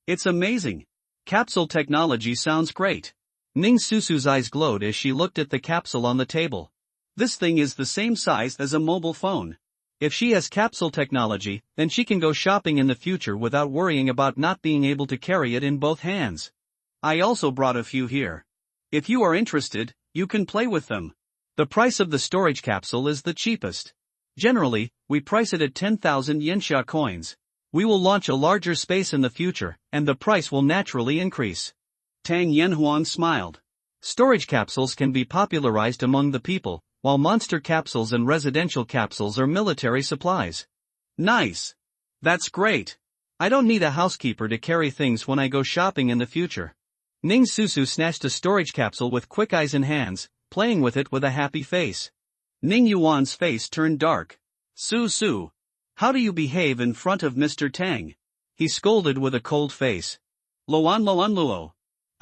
It's amazing. Capsule technology sounds great. Ning Susu's eyes glowed as she looked at the capsule on the table. This thing is the same size as a mobile phone. If she has capsule technology, then she can go shopping in the future without worrying about not being able to carry it in both hands. I also brought a few here. If you are interested, you can play with them. The price of the storage capsule is the cheapest. Generally, we price it at 10,000 Yanxia coins. We will launch a larger space in the future, and the price will naturally increase. Tang Yanhuang smiled. Storage capsules can be popularized among the people, while monster capsules and residential capsules are military supplies. Nice. That's great. I don't need a housekeeper to carry things when I go shopping in the future. Ning Susu snatched a storage capsule with quick eyes and hands, playing with it with a happy face. Ning Yuan's face turned dark. Su, how do you behave in front of Mr. Tang? He scolded with a cold face. Luo.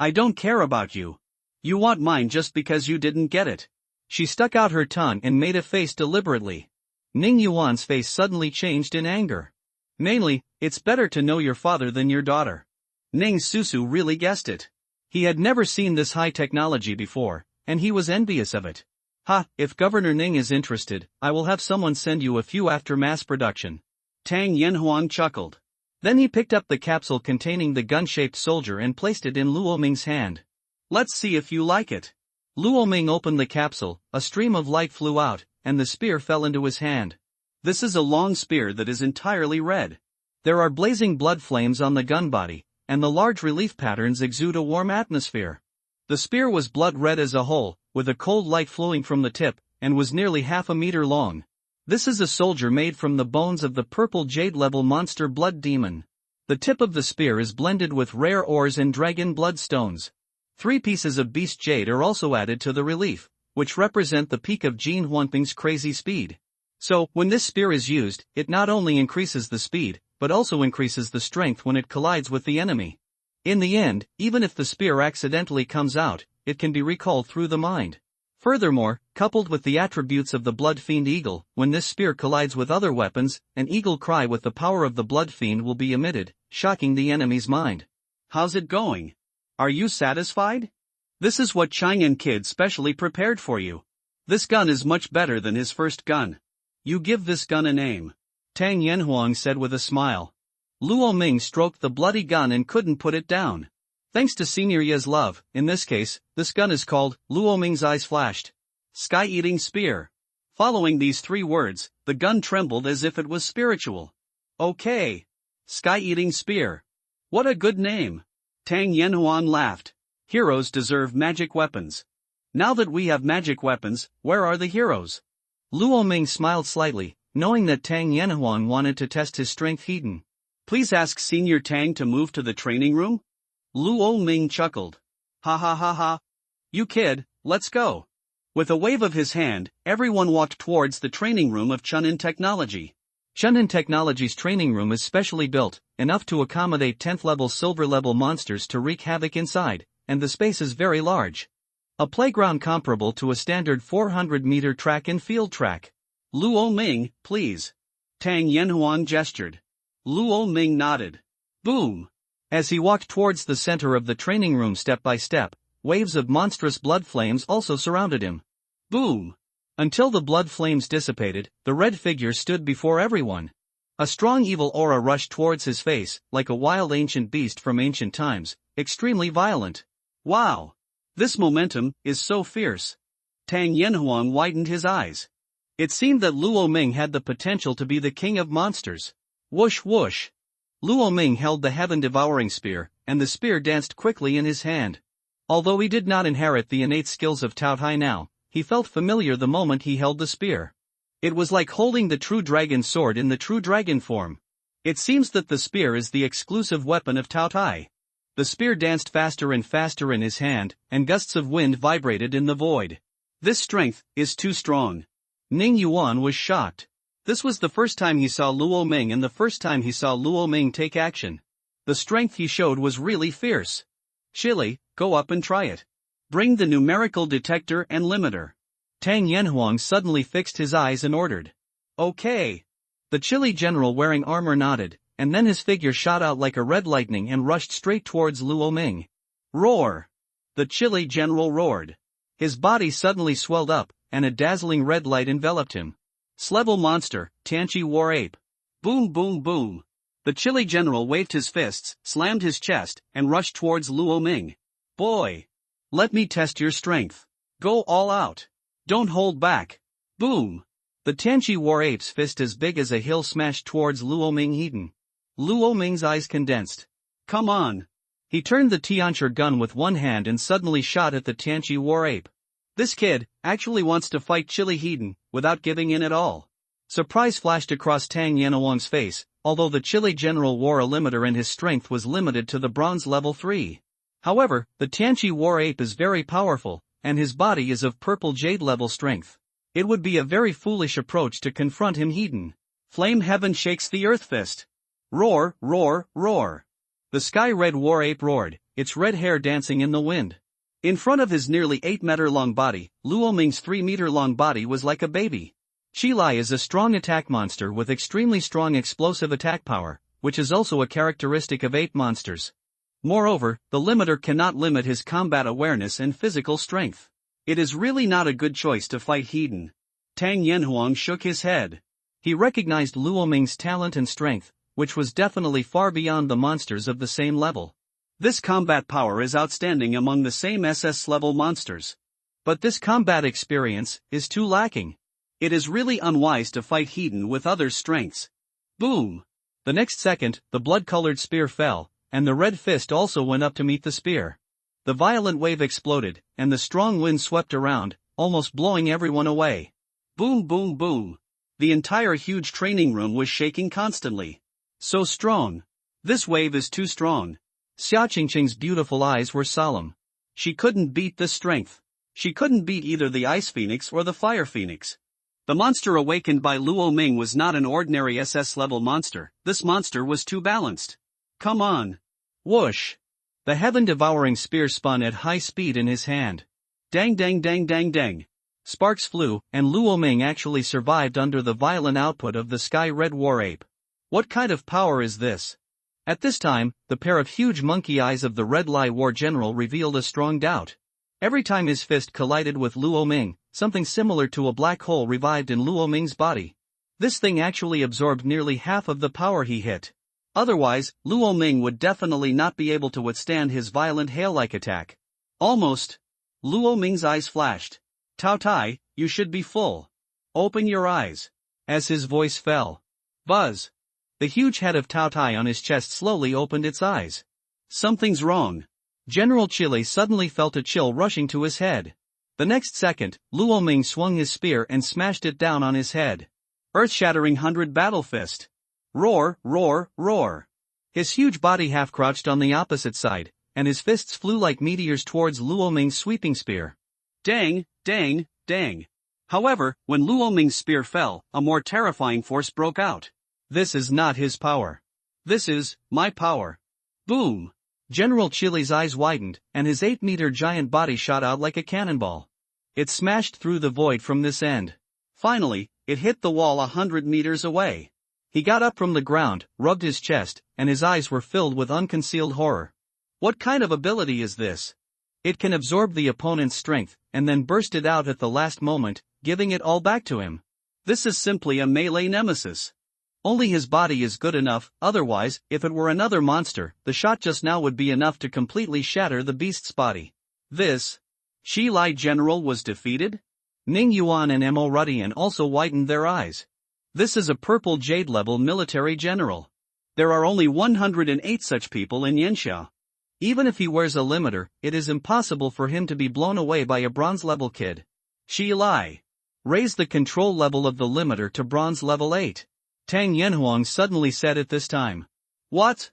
I don't care about you. You want mine just because you didn't get it. She stuck out her tongue and made a face deliberately. Ning Yuan's face suddenly changed in anger. Mainly, it's better to know your father than your daughter. Ning Susu really guessed it. He had never seen this high technology before, and he was envious of it. If Governor Ning is interested, I will have someone send you a few after mass production. Tang Yanhuang chuckled. Then he picked up the capsule containing the gun-shaped soldier and placed it in Luo Ming's hand. Let's see if you like it. Luo Ming opened the capsule, a stream of light flew out, and the spear fell into his hand. This is a long spear that is entirely red. There are blazing blood flames on the gun body, and the large relief patterns exude a warm atmosphere. The spear was blood red as a whole, with a cold light flowing from the tip, and was nearly half a meter long. This is a soldier made from the bones of the purple jade-level monster blood demon. The tip of the spear is blended with rare ores and dragon blood stones. 3 pieces of beast jade are also added to the relief, which represent the peak of Jin Huanping's crazy speed. So, when this spear is used, it not only increases the speed, but also increases the strength when it collides with the enemy. In the end, even if the spear accidentally comes out, it can be recalled through the mind. Furthermore, coupled with the attributes of the Blood Fiend Eagle, when this spear collides with other weapons, an eagle cry with the power of the Blood Fiend will be emitted, shocking the enemy's mind. How's it going? Are you satisfied? This is what Chang'an Kid specially prepared for you. This gun is much better than his first gun. You give this gun a name. Tang Yanhuang said with a smile. Luo Ming stroked the bloody gun and couldn't put it down. Thanks to Senior Ye's love, in this case, this gun is called, Luo Ming's eyes flashed. Sky-eating spear. Following these 3 words, the gun trembled as if it was spiritual. Okay. Sky-eating spear. What a good name. Tang Yanhuan laughed. Heroes deserve magic weapons. Now that we have magic weapons, where are the heroes? Luo Ming smiled slightly, knowing that Tang Yanhuan wanted to test his strength hidden. Please ask Senior Tang to move to the training room? Luo Ming chuckled. Ha ha ha ha. You kid, let's go. With a wave of his hand, everyone walked towards the training room of Chun'an Technology. Chun'an Technology's training room is specially built, enough to accommodate 10th level silver level monsters to wreak havoc inside, and the space is very large. A playground comparable to a standard 400-meter track and field track. Luo Ming, please. Tang Yanhuan gestured. Luo Ming nodded. Boom. As he walked towards the center of the training room step by step, waves of monstrous blood flames also surrounded him. Boom. Until the blood flames dissipated, the red figure stood before everyone. A strong evil aura rushed towards his face, like a wild ancient beast from ancient times, extremely violent. Wow. This momentum is so fierce. Tang Yanhuan widened his eyes. It seemed that Luo Ming had the potential to be the king of monsters. Whoosh whoosh. Luo Ming held the heaven-devouring spear, and the spear danced quickly in his hand. Although he did not inherit the innate skills of Tao Tai now, he felt familiar the moment he held the spear. It was like holding the true dragon sword in the true dragon form. It seems that the spear is the exclusive weapon of Tao Tai. The spear danced faster and faster in his hand, and gusts of wind vibrated in the void. This strength is too strong. Ning Yuan was shocked. This was the first time he saw Luo Ming and the first time he saw Luo Ming take action. The strength he showed was really fierce. Chili, go up and try it. Bring the numerical detector and limiter. Tang Yanhuang suddenly fixed his eyes and ordered. Okay. The Chili general wearing armor nodded, and then his figure shot out like a red lightning and rushed straight towards Luo Ming. Roar! The Chili general roared. His body suddenly swelled up, and a dazzling red light enveloped him. Slevel monster, Tianchi war ape. Boom boom boom. The Chili general waved his fists, slammed his chest, and rushed towards Luo Ming. Boy! Let me test your strength. Go all out. Don't hold back. Boom! The Tianchi war ape's fist as big as a hill smashed towards Luo Ming hidden. Luo Ming's eyes condensed. Come on. He turned the Tianchi gun with one hand and suddenly shot at the Tianchi war ape. This kid actually wants to fight Chili Hedon without giving in at all. Surprise flashed across Tang Yanhuang's face, although the Chili general wore a limiter and his strength was limited to the bronze level 3. However, the Tianchi war ape is very powerful, and his body is of purple jade level strength. It would be a very foolish approach to confront him hidden. Flame heaven shakes the earth fist. Roar, roar, roar. The sky red war ape roared, its red hair dancing in the wind. In front of his nearly 8-meter-long body, Luo Ming's 3-meter-long body was like a baby. Qilai is a strong attack monster with extremely strong explosive attack power, which is also a characteristic of ape monsters. Moreover, the limiter cannot limit his combat awareness and physical strength. It is really not a good choice to fight Hedon. Tang Yanhuang shook his head. He recognized Luo Ming's talent and strength, which was definitely far beyond the monsters of the same level. This combat power is outstanding among the same SS level monsters. But this combat experience is too lacking. It is really unwise to fight Hedon with other strengths. Boom! The next second, the blood-colored spear fell, and the red fist also went up to meet the spear. The violent wave exploded, and the strong wind swept around, almost blowing everyone away. Boom boom boom. The entire huge training room was shaking constantly. So strong. This wave is too strong. Xia Qingqing's beautiful eyes were solemn. She couldn't beat this strength. She couldn't beat either the Ice Phoenix or the Fire Phoenix. The monster awakened by Luo Ming was not an ordinary SS-level monster, this monster was too balanced. Come on. Whoosh! The heaven-devouring spear spun at high speed in his hand. Dang dang dang dang dang. Sparks flew, and Luo Ming actually survived under the violent output of the Sky Red War Ape. What kind of power is this? At this time, the pair of huge monkey eyes of the Red Lai War General revealed a strong doubt. Every time his fist collided with Luo Ming, something similar to a black hole revived in Luo Ming's body. This thing actually absorbed nearly half of the power he hit. Otherwise, Luo Ming would definitely not be able to withstand his violent hail-like attack. Almost. Luo Ming's eyes flashed. Tao Tai, you should be full. Open your eyes. As his voice fell. Buzz. The huge head of Tao Tai on his chest slowly opened its eyes. Something's wrong. General Chile suddenly felt a chill rushing to his head. The next second, Luo Ming swung his spear and smashed it down on his head. Earth-shattering 100 battle fist. Roar, roar, roar. His huge body half-crouched on the opposite side, and his fists flew like meteors towards Luo Ming's sweeping spear. Dang, dang, dang. However, when Luo Ming's spear fell, a more terrifying force broke out. This is not his power. This is my power. Boom. General Chile's eyes widened, and his 8-meter giant body shot out like a cannonball. It smashed through the void from this end. Finally, it hit the wall 100 meters away. He got up from the ground, rubbed his chest, and his eyes were filled with unconcealed horror. What kind of ability is this? It can absorb the opponent's strength, and then burst it out at the last moment, giving it all back to him. This is simply a melee nemesis. Only his body is good enough, otherwise, if it were another monster, the shot just now would be enough to completely shatter the beast's body. This Shi Lai General was defeated? Ning Yuan and Mo Rudian also widened their eyes. This is a purple jade-level military general. There are only 108 such people in Yanxia. Even if he wears a limiter, it is impossible for him to be blown away by a bronze-level kid. Shi Lai. Raise the control level of the limiter to bronze level 8. Tang Yanhuang suddenly said at this time. What?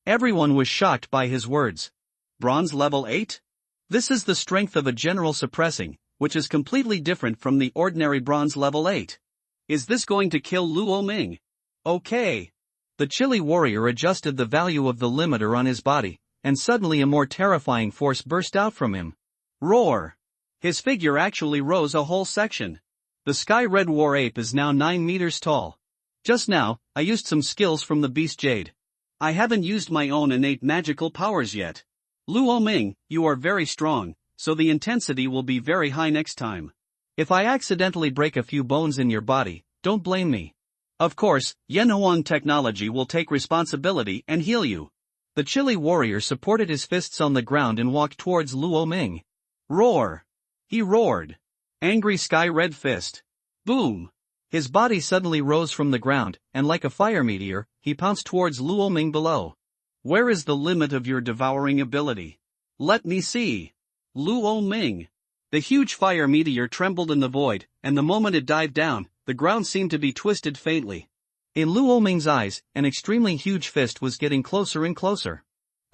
Everyone was shocked by his words. Bronze level 8? This is the strength of a general suppressing, which is completely different from the ordinary bronze level 8. Is this going to kill Luo Ming? Okay. The Chile warrior adjusted the value of the limiter on his body, and suddenly a more terrifying force burst out from him. Roar. His figure actually rose a whole section. The Sky Red War Ape is now 9 meters tall. Just now, I used some skills from the Beast Jade. I haven't used my own innate magical powers yet. Luo Ming, you are very strong, so the intensity will be very high next time. If I accidentally break a few bones in your body, don't blame me. Of course, Yanhuang technology will take responsibility and heal you. The Chile warrior supported his fists on the ground and walked towards Luo Ming. Roar! He roared. Angry Sky Red Fist. Boom! His body suddenly rose from the ground, and like a fire meteor, he pounced towards Luo Ming below. Where is the limit of your devouring ability? Let me see. Luo Ming. The huge fire meteor trembled in the void, and the moment it dived down, the ground seemed to be twisted faintly. In Luo Ming's eyes, an extremely huge fist was getting closer and closer.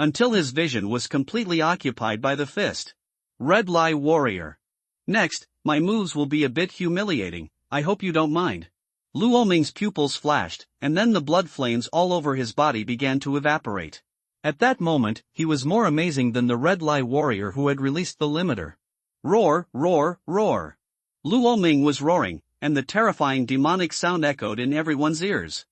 Until his vision was completely occupied by the fist. Red Lai Warrior. Next, my moves will be a bit humiliating. I hope you don't mind. Luo Ming's pupils flashed, and then the blood flames all over his body began to evaporate. At that moment, he was more amazing than the Red Lai warrior who had released the limiter. Roar, roar, roar. Luo Ming was roaring, and the terrifying demonic sound echoed in everyone's ears.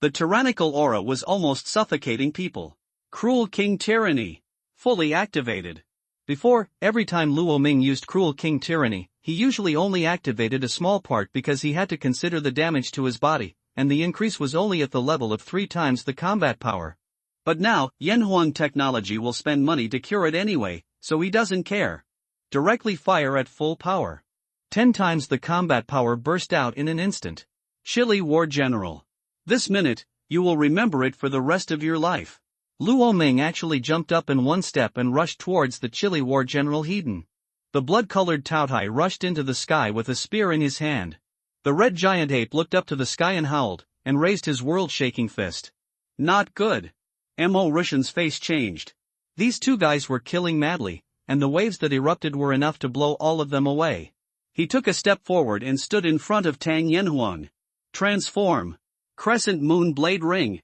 The tyrannical aura was almost suffocating people. Cruel King Tyranny. Fully activated. Before, every time Luo Ming used Cruel King Tyranny, he usually only activated a small part because he had to consider the damage to his body, and the increase was only at the level of 3 times the combat power. But now, Yanhuang technology will spend money to cure it anyway, so he doesn't care. Directly fire at full power. 10 times the combat power burst out in an instant. Chile War General. This minute, you will remember it for the rest of your life. Luo Ming actually jumped up in one step and rushed towards the Chile War General Hedon. The blood-colored Tao Tai rushed into the sky with a spear in his hand. The red giant ape looked up to the sky and howled, and raised his world-shaking fist. Not good. Mo Rushan's face changed. These two guys were killing madly, and the waves that erupted were enough to blow all of them away. He took a step forward and stood in front of Tang Yanhuang. Transform. Crescent moon blade ring.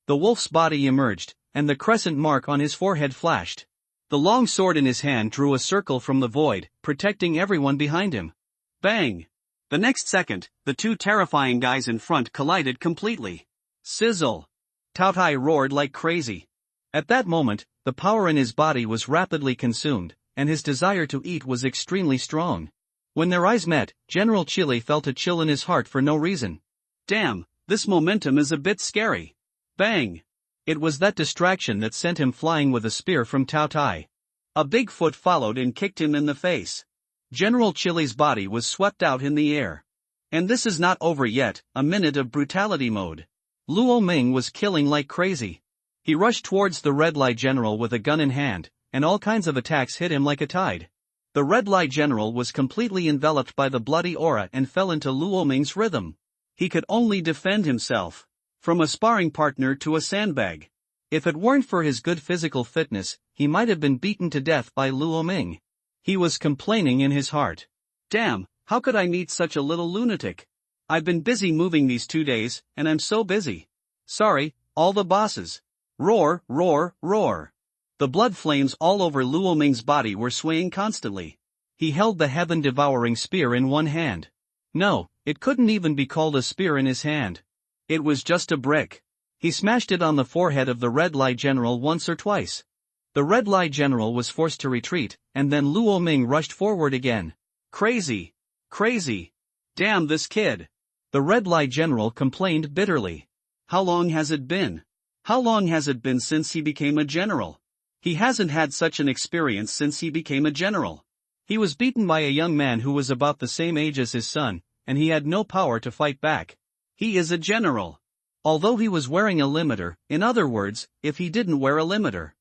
The wolf's body emerged, and the crescent mark on his forehead flashed. The long sword in his hand drew a circle from the void, protecting everyone behind him. Bang! The next second, the two terrifying guys in front collided completely. Sizzle! Tao Tai roared like crazy. At that moment, the power in his body was rapidly consumed, and his desire to eat was extremely strong. When their eyes met, General Chili felt a chill in his heart for no reason. Damn, this momentum is a bit scary. Bang! It was that distraction that sent him flying with a spear from Tao Tai. A big foot followed and kicked him in the face. General Chili's body was swept out in the air. And this is not over yet, a minute of brutality mode. Luo Ming was killing like crazy. He rushed towards the red light general with a gun in hand, and all kinds of attacks hit him like a tide. The red light general was completely enveloped by the bloody aura and fell into Luo Ming's rhythm. He could only defend himself. From a sparring partner to a sandbag. If it weren't for his good physical fitness, he might have been beaten to death by Luo Ming. He was complaining in his heart. Damn, how could I meet such a little lunatic? I've been busy moving these 2 days, and I'm so busy. Sorry, all the bosses. Roar, roar, roar. The blood flames all over Luo Ming's body were swaying constantly. He held the heaven-devouring spear in one hand. No, it couldn't even be called a spear in his hand. It was just a brick. He smashed it on the forehead of the red light general once or twice. The red light general was forced to retreat, and then Luo Ming rushed forward again. Crazy. Crazy. Damn this kid. The red light general complained bitterly. How long has it been? How long has it been since he became a general? He hasn't had such an experience since he became a general. He was beaten by a young man who was about the same age as his son, and he had no power to fight back. He is a general. Although he was wearing a limiter, in other words, if he didn't wear a limiter.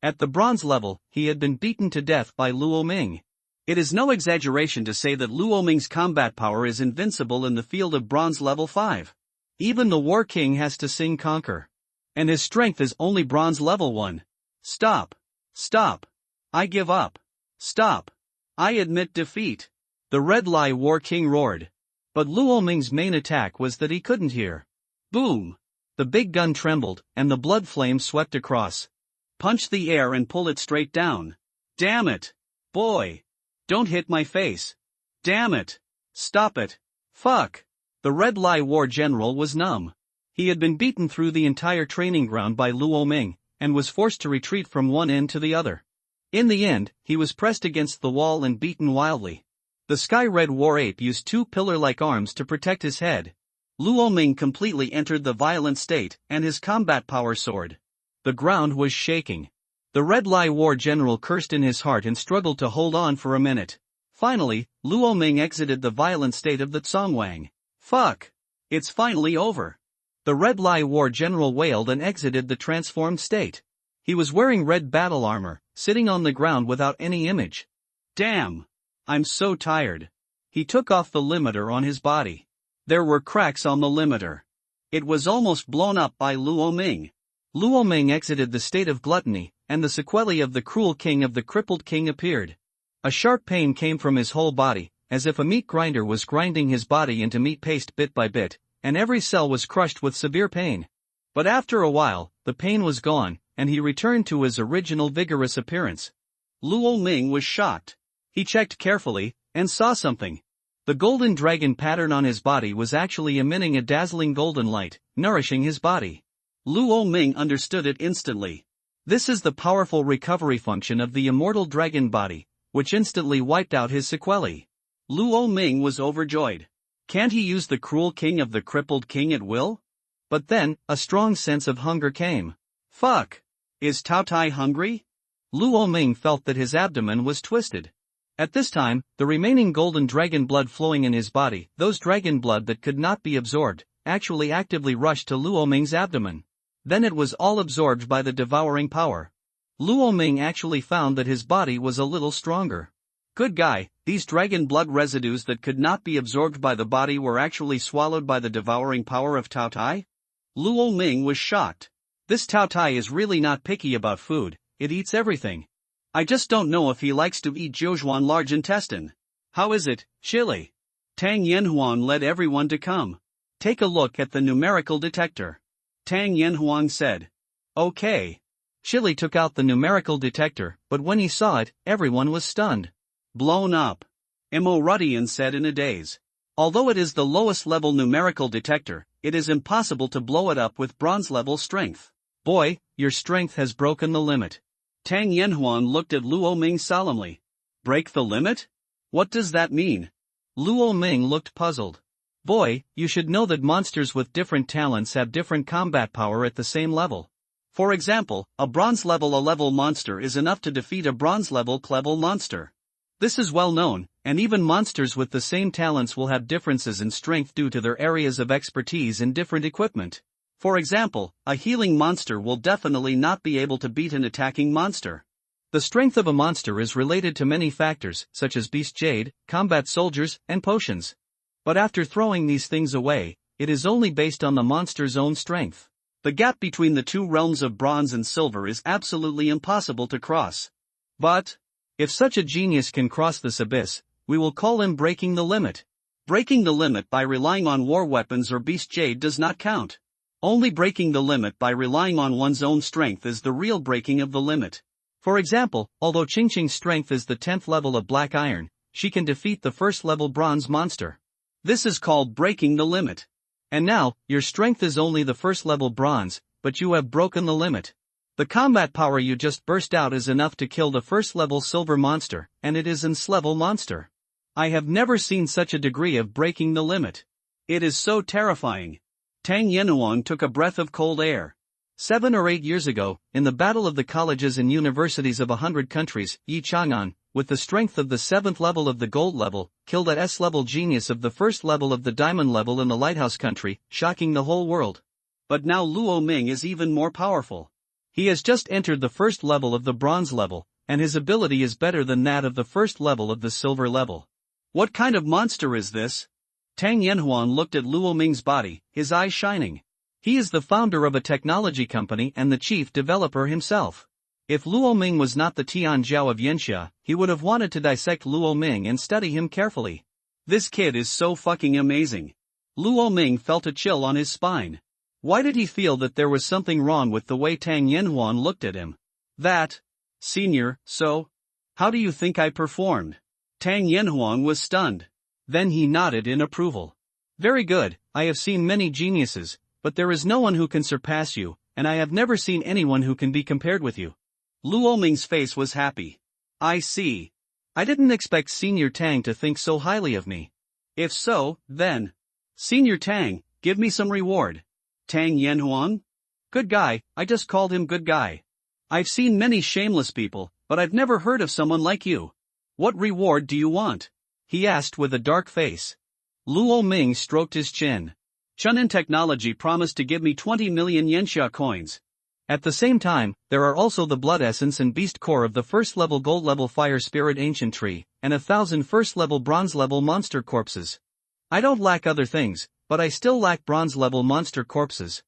At the bronze level, he had been beaten to death by Luo Ming. It is no exaggeration to say that Luo Ming's combat power is invincible in the field of bronze level 5. Even the War King has to sing conquer. And his strength is only bronze level 1. Stop. Stop. I give up. Stop. I admit defeat. The Red Lai War King roared. But Luo Ming's main attack was that he couldn't hear. Boom! The big gun trembled, and the blood flames swept across. Punch the air and pull it straight down. Damn it! Boy! Don't hit my face. Damn it! Stop it! Fuck! The Red Lai War General was numb. He had been beaten through the entire training ground by Luo Ming, and was forced to retreat from one end to the other. In the end, he was pressed against the wall and beaten wildly. The Sky Red War Ape used 2 pillar-like arms to protect his head. Luo Ming completely entered the violent state, and his combat power soared. The ground was shaking. The Red Lai War General cursed in his heart and struggled to hold on for a minute. Finally, Luo Ming exited the violent state of the Zongwang. Fuck! It's finally over. The Red Lai War General wailed and exited the transformed state. He was wearing red battle armor, sitting on the ground without any image. Damn! I'm so tired. He took off the limiter on his body. There were cracks on the limiter. It was almost blown up by Luo Ming. Luo Ming exited the state of gluttony, and the sequelae of the cruel king of the crippled king appeared. A sharp pain came from his whole body, as if a meat grinder was grinding his body into meat paste bit by bit, and every cell was crushed with severe pain. But after a while, the pain was gone, and he returned to his original vigorous appearance. Luo Ming was shocked. He checked carefully, and saw something. The golden dragon pattern on his body was actually emitting a dazzling golden light, nourishing his body. Luo Ming understood it instantly. This is the powerful recovery function of the immortal dragon body, which instantly wiped out his sequelae. Luo Ming was overjoyed. Can't he use the cruel king of the crippled king at will? But then, a strong sense of hunger came. Fuck! Is Tao Tai hungry? Luo Ming felt that his abdomen was twisted. At this time, the remaining golden dragon blood flowing in his body, those dragon blood that could not be absorbed, actually actively rushed to Luo Ming's abdomen. Then it was all absorbed by the devouring power. Luo Ming actually found that his body was a little stronger. Good guy, these dragon blood residues that could not be absorbed by the body were actually swallowed by the devouring power of Tao Tai? Luo Ming was shocked. This Tao Tai is really not picky about food, it eats everything. I just don't know if he likes to eat Zhouzhuan large intestine. How is it, Shili? Tang Yanhuan led everyone to come. Take a look at the numerical detector. Tang Yanhuan said. Okay. Shili took out the numerical detector, but when he saw it, everyone was stunned. Blown up. Mo Rudian said in a daze. Although it is the lowest level numerical detector, it is impossible to blow it up with bronze level strength. Boy, your strength has broken the limit. Tang Yanhuan looked at Luo Ming solemnly. Break the limit? What does that mean? Luo Ming looked puzzled. Boy, you should know that monsters with different talents have different combat power at the same level. For example, a bronze level A-level monster is enough to defeat a bronze level Clevel monster. This is well known, and even monsters with the same talents will have differences in strength due to their areas of expertise and different equipment. For example, a healing monster will definitely not be able to beat an attacking monster. The strength of a monster is related to many factors, such as beast jade, combat soldiers, and potions. But after throwing these things away, it is only based on the monster's own strength. The gap between the two realms of bronze and silver is absolutely impossible to cross. But, if such a genius can cross this abyss, we will call him breaking the limit. Breaking the limit by relying on war weapons or beast jade does not count. Only breaking the limit by relying on one's own strength is the real breaking of the limit. For example, although Qingqing's strength is the 10th level of black iron, she can defeat the first level bronze monster. This is called breaking the limit. And now, your strength is only the first level bronze, but you have broken the limit. The combat power you just burst out is enough to kill the first level silver monster, and it is an S-level monster. I have never seen such a degree of breaking the limit. It is so terrifying. Tang Yanhuan took a breath of cold air. 7 or 8 years ago, in the battle of the colleges and universities of 100 countries, Yi Chang'an, with the strength of the 7th level of the gold level, killed that S-level genius of the first level of the diamond level in the lighthouse country, shocking the whole world. But now Luo Ming is even more powerful. He has just entered the first level of the bronze level, and his ability is better than that of the first level of the silver level. What kind of monster is this? Tang Yanhuan looked at Luo Ming's body, his eyes shining. He is the founder of a technology company and the chief developer himself. If Luo Ming was not the Tian Zhao of Yanxia, he would have wanted to dissect Luo Ming and study him carefully. This kid is so fucking amazing. Luo Ming felt a chill on his spine. Why did he feel that there was something wrong with the way Tang Yanhuan looked at him? That, senior, so? How do you think I performed? Tang Yanhuan was stunned. Then he nodded in approval. Very good, I have seen many geniuses, but there is no one who can surpass you, and I have never seen anyone who can be compared with you. Luo Ming's face was happy. I see. I didn't expect Senior Tang to think so highly of me. If so, then. Senior Tang, give me some reward. Tang Yanhuan? Good guy, I just called him good guy. I've seen many shameless people, but I've never heard of someone like you. What reward do you want? He asked with a dark face. Luo Ming stroked his chin. Chunin Technology promised to give me 20 million Yanxia coins. At the same time, there are also the blood essence and beast core of the first level gold level fire spirit ancient tree, and 1,000 first level bronze level monster corpses. I don't lack other things, but I still lack bronze level monster corpses.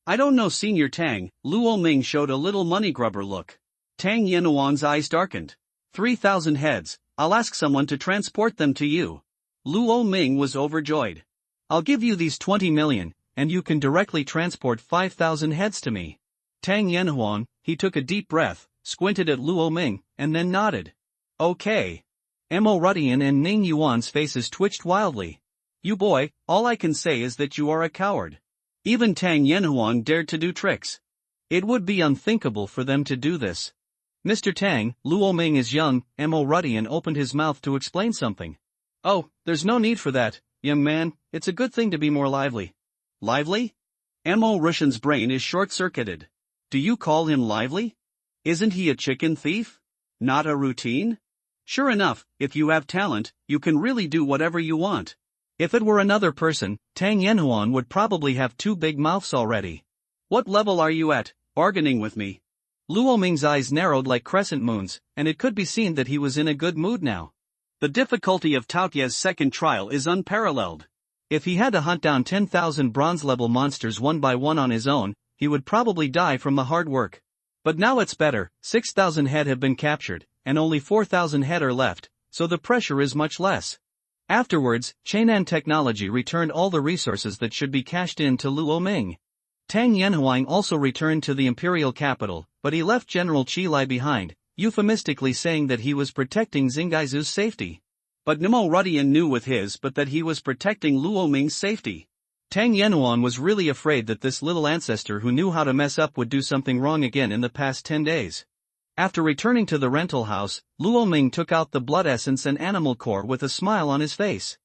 I don't know Senior Tang. Luo Ming showed a little money grubber look. Tang Yanhuan's eyes darkened. 3,000 heads, I'll ask someone to transport them to you. Luo Ming was overjoyed. I'll give you these 20 million, and you can directly transport 5,000 heads to me. Tang Yanhuan, he took a deep breath, squinted at Luo Ming, and then nodded. Okay. Mo Rudian and Ning Yuan's faces twitched wildly. You boy, all I can say is that you are a coward. Even Tang Yanhuan dared to do tricks. It would be unthinkable for them to do this. Mr. Tang, Luo Ming is young. Mo Rudian opened his mouth to explain something. Oh, there's no need for that, young man, it's a good thing to be more lively. Lively? Mo Rushan's brain is short-circuited. Do you call him lively? Isn't he a chicken thief? Not a routine? Sure enough, if you have talent, you can really do whatever you want. If it were another person, Tang Yanhuan would probably have 2 big mouths already. What level are you at, bargaining with me? Luo Ming's eyes narrowed like crescent moons, and it could be seen that he was in a good mood now. The difficulty of Taotia's second trial is unparalleled. If he had to hunt down 10,000 bronze-level monsters one by one on his own, he would probably die from the hard work. But now it's better, 6,000 head have been captured, and only 4,000 head are left, so the pressure is much less. Afterwards, Chainan Technology returned all the resources that should be cashed in to Luo Ming. Tang Yanhuang also returned to the imperial capital, but he left General Qi Lai behind, euphemistically saying that he was protecting Xingaizu's safety. But Nemo Rudian knew with his but that he was protecting Luo Ming's safety. Tang Yanhuan was really afraid that this little ancestor who knew how to mess up would do something wrong again in the past 10 days. After returning to the rental house, Luo Ming took out the blood essence and animal core with a smile on his face.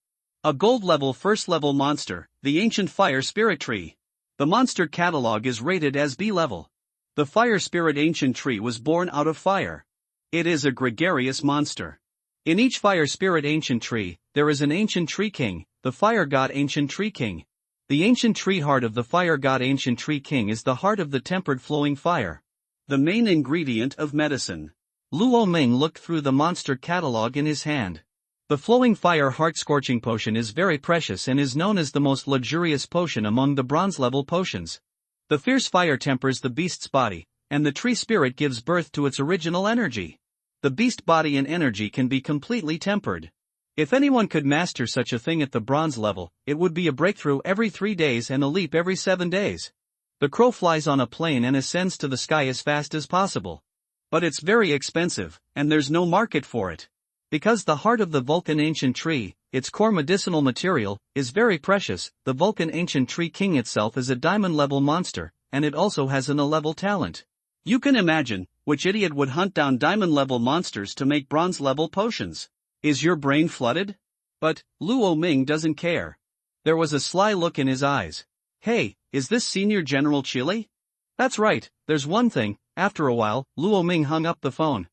A gold-level first-level monster, the ancient fire spirit tree. The monster catalog is rated as B-level. The fire spirit ancient tree was born out of fire. It is a gregarious monster. In each fire spirit ancient tree, there is an ancient tree king, the fire god ancient tree king. The ancient tree heart of the fire god ancient tree king is the heart of the tempered flowing fire. The main ingredient of medicine. Luo Ming looked through the monster catalog in his hand. The flowing fire heart scorching potion is very precious and is known as the most luxurious potion among the bronze level potions. The fierce fire tempers the beast's body, and the tree spirit gives birth to its original energy. The beast body and energy can be completely tempered. If anyone could master such a thing at the bronze level, it would be a breakthrough every 3 days and a leap every 7 days. The crow flies on a plane and ascends to the sky as fast as possible. But it's very expensive, and there's no market for it. Because the heart of the Vulcan ancient tree, its core medicinal material, is very precious, the Vulcan ancient tree king itself is a diamond-level monster, and it also has an A-level talent. You can imagine, which idiot would hunt down diamond-level monsters to make bronze-level potions? Is your brain flooded? But Luo Ming doesn't care. There was a sly look in his eyes. Hey, is this Senior General Chile? That's right, there's one thing. After a while, Luo Ming hung up the phone.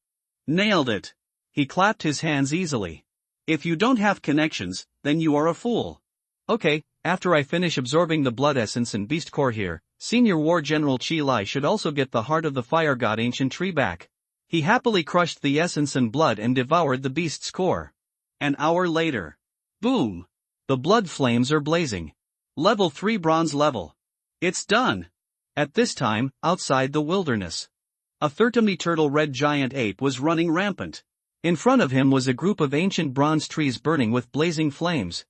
Nailed it. He clapped his hands easily. If you don't have connections, then you are a fool. Okay, after I finish absorbing the blood essence and beast core here, Senior War General Qi Lai should also get the heart of the fire god ancient tree back. He happily crushed the essence and blood and devoured the beast's core. An hour later. Boom! The blood flames are blazing. Level 3 bronze level. It's done. At this time, outside the wilderness, a 30-meter red giant ape was running rampant. In front of him was a group of ancient bronze trees burning with blazing flames.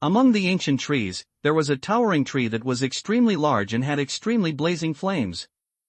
Among the ancient trees, there was a towering tree that was extremely large and had extremely blazing flames.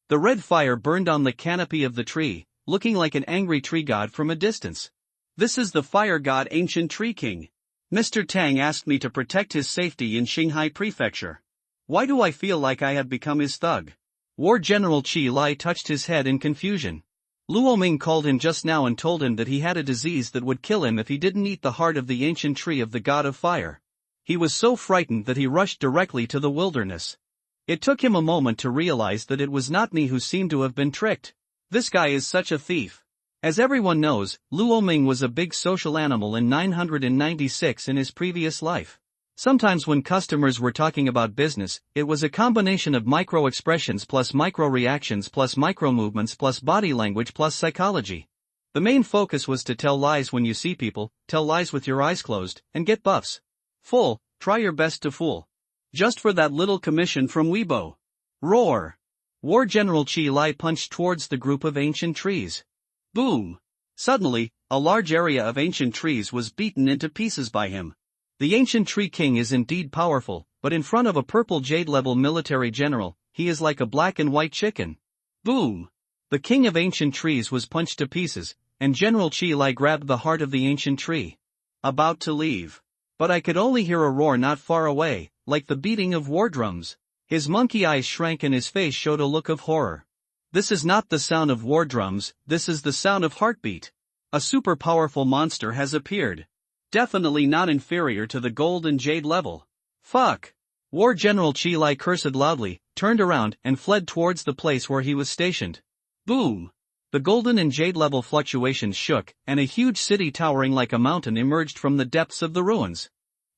The red fire burned on the canopy of the tree, looking like an angry tree god from a distance. This is the fire god ancient tree king. Mr. Tang asked me to protect his safety in Qinghai Prefecture. Why do I feel like I have become his thug? War General Qi Lai touched his head in confusion. Luo Ming called him just now and told him that he had a disease that would kill him if he didn't eat the heart of the ancient tree of the god of fire. He was so frightened that he rushed directly to the wilderness. It took him a moment to realize that it was not me who seemed to have been tricked. This guy is such a thief. As everyone knows, Luo Ming was a big social animal in 996 in his previous life. Sometimes when customers were talking about business, it was a combination of micro-expressions plus micro-reactions plus micro-movements plus body language plus psychology. The main focus was to tell lies when you see people, tell lies with your eyes closed, and get buffs. Fool, try your best to fool. Just for that little commission from Weibo. Roar! War General Qi Lai punched towards the group of ancient trees. Boom! Suddenly, a large area of ancient trees was beaten into pieces by him. The ancient tree king is indeed powerful, but in front of a purple jade-level military general, he is like a black and white chicken. Boom! The king of ancient trees was punched to pieces, and General Qi Lai grabbed the heart of the ancient tree. About to leave. But I could only hear a roar not far away, like the beating of war drums. His monkey eyes shrank and his face showed a look of horror. This is not the sound of war drums, this is the sound of heartbeat. A super powerful monster has appeared. Definitely not inferior to the gold and jade level. Fuck! War General Qi Lai cursed loudly, turned around and fled towards the place where he was stationed. Boom! The golden and jade level fluctuations shook, and a huge city towering like a mountain emerged from the depths of the ruins.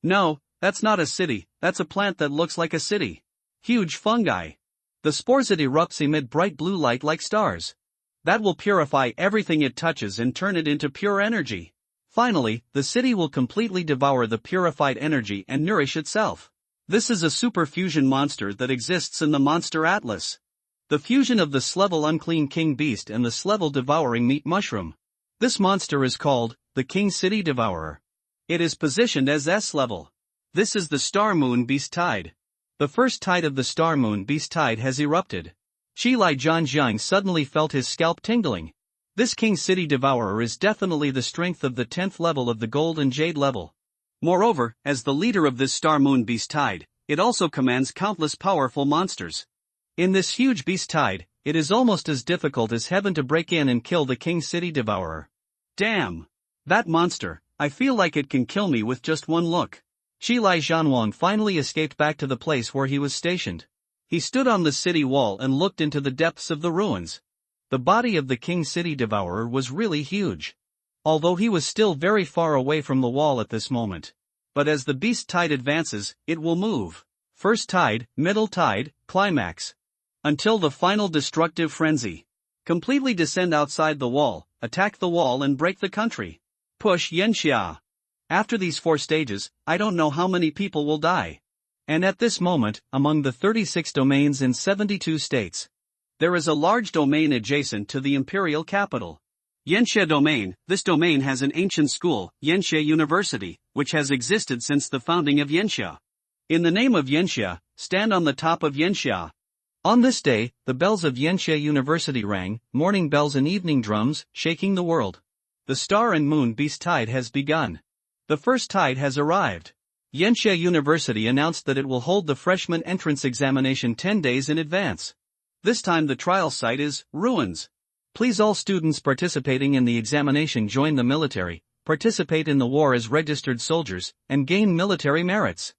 No, that's not a city, that's a plant that looks like a city. Huge fungi. The spores it erupts emit bright blue light like stars. That will purify everything it touches and turn it into pure energy. Finally, the city will completely devour the purified energy and nourish itself. This is a super fusion monster that exists in the Monster Atlas. The fusion of the Slevel Unclean King Beast and the Slevel Devouring Meat Mushroom. This monster is called the King City Devourer. It is positioned as S level. This is the Star Moon Beast Tide. The first tide of the Star Moon Beast Tide has erupted. Qilai Zhanjiang suddenly felt his scalp tingling. This King City Devourer is definitely the strength of the 10th level of the Gold and Jade level. Moreover, as the leader of this Star Moon Beast Tide, it also commands countless powerful monsters. In this huge Beast Tide, it is almost as difficult as heaven to break in and kill the King City Devourer. Damn! That monster, I feel like it can kill me with just one look. Qilai Zhanwang finally escaped back to the place where he was stationed. He stood on the city wall and looked into the depths of the ruins. The body of the King City Devourer was really huge. Although he was still very far away from the wall at this moment. But as the Beast Tide advances, it will move. First tide, middle tide, climax. Until the final destructive frenzy. Completely descend outside the wall, attack the wall and break the country. Push Yanxia. After these 4 stages, I don't know how many people will die. And at this moment, among the 36 domains in 72 states, there is a large domain adjacent to the imperial capital. Yanxia Domain. This domain has an ancient school, Yanxia University, which has existed since the founding of Yanxia. In the name of Yanxia, stand on the top of Yanxia. On this day, the bells of Yanxia University rang, morning bells and evening drums, shaking the world. The Star and Moon Beast Tide has begun. The first tide has arrived. Yanxia University announced that it will hold the freshman entrance examination 10 days in advance. This time the trial site is ruins. Please all students participating in the examination join the military, participate in the war as registered soldiers, and gain military merits.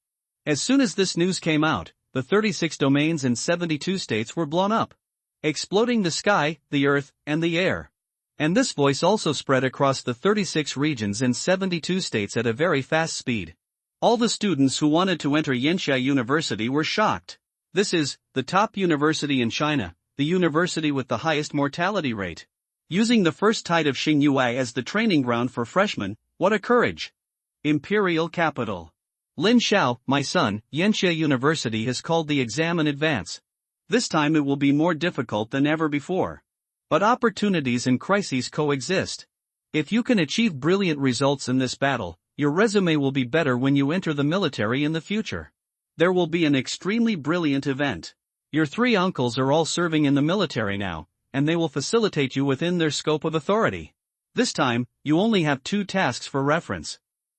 As soon as this news came out, the 36 domains in 72 states were blown up, exploding the sky, the earth, and the air. And this voice also spread across the 36 regions in 72 states at a very fast speed. All the students who wanted to enter Yanxia University were shocked. This is the top university in China, the university with the highest mortality rate. Using the first tide of Xingyue as the training ground for freshmen, what a courage! Imperial capital. Lin Xiao, my son, Yanxia University has called the exam in advance. This time it will be more difficult than ever before. But opportunities and crises coexist. If you can achieve brilliant results in this battle, your resume will be better when you enter the military in the future. There will be an extremely brilliant event. Your 3 uncles are all serving in the military now, and they will facilitate you within their scope of authority. This time, you only have 2 tasks for reference.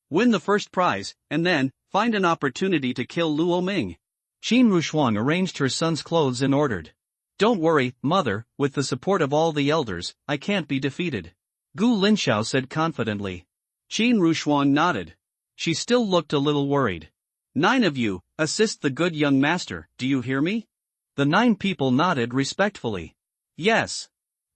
Win the first prize, and then, find an opportunity to kill Luo Ming. Qin Rushuang arranged her son's clothes and ordered. Don't worry, mother, with the support of all the elders, I can't be defeated. Gu Linxiao said confidently. Qin Rushuang nodded. She still looked a little worried. 9 of you, assist the good young master, do you hear me? The 9 people nodded respectfully. Yes.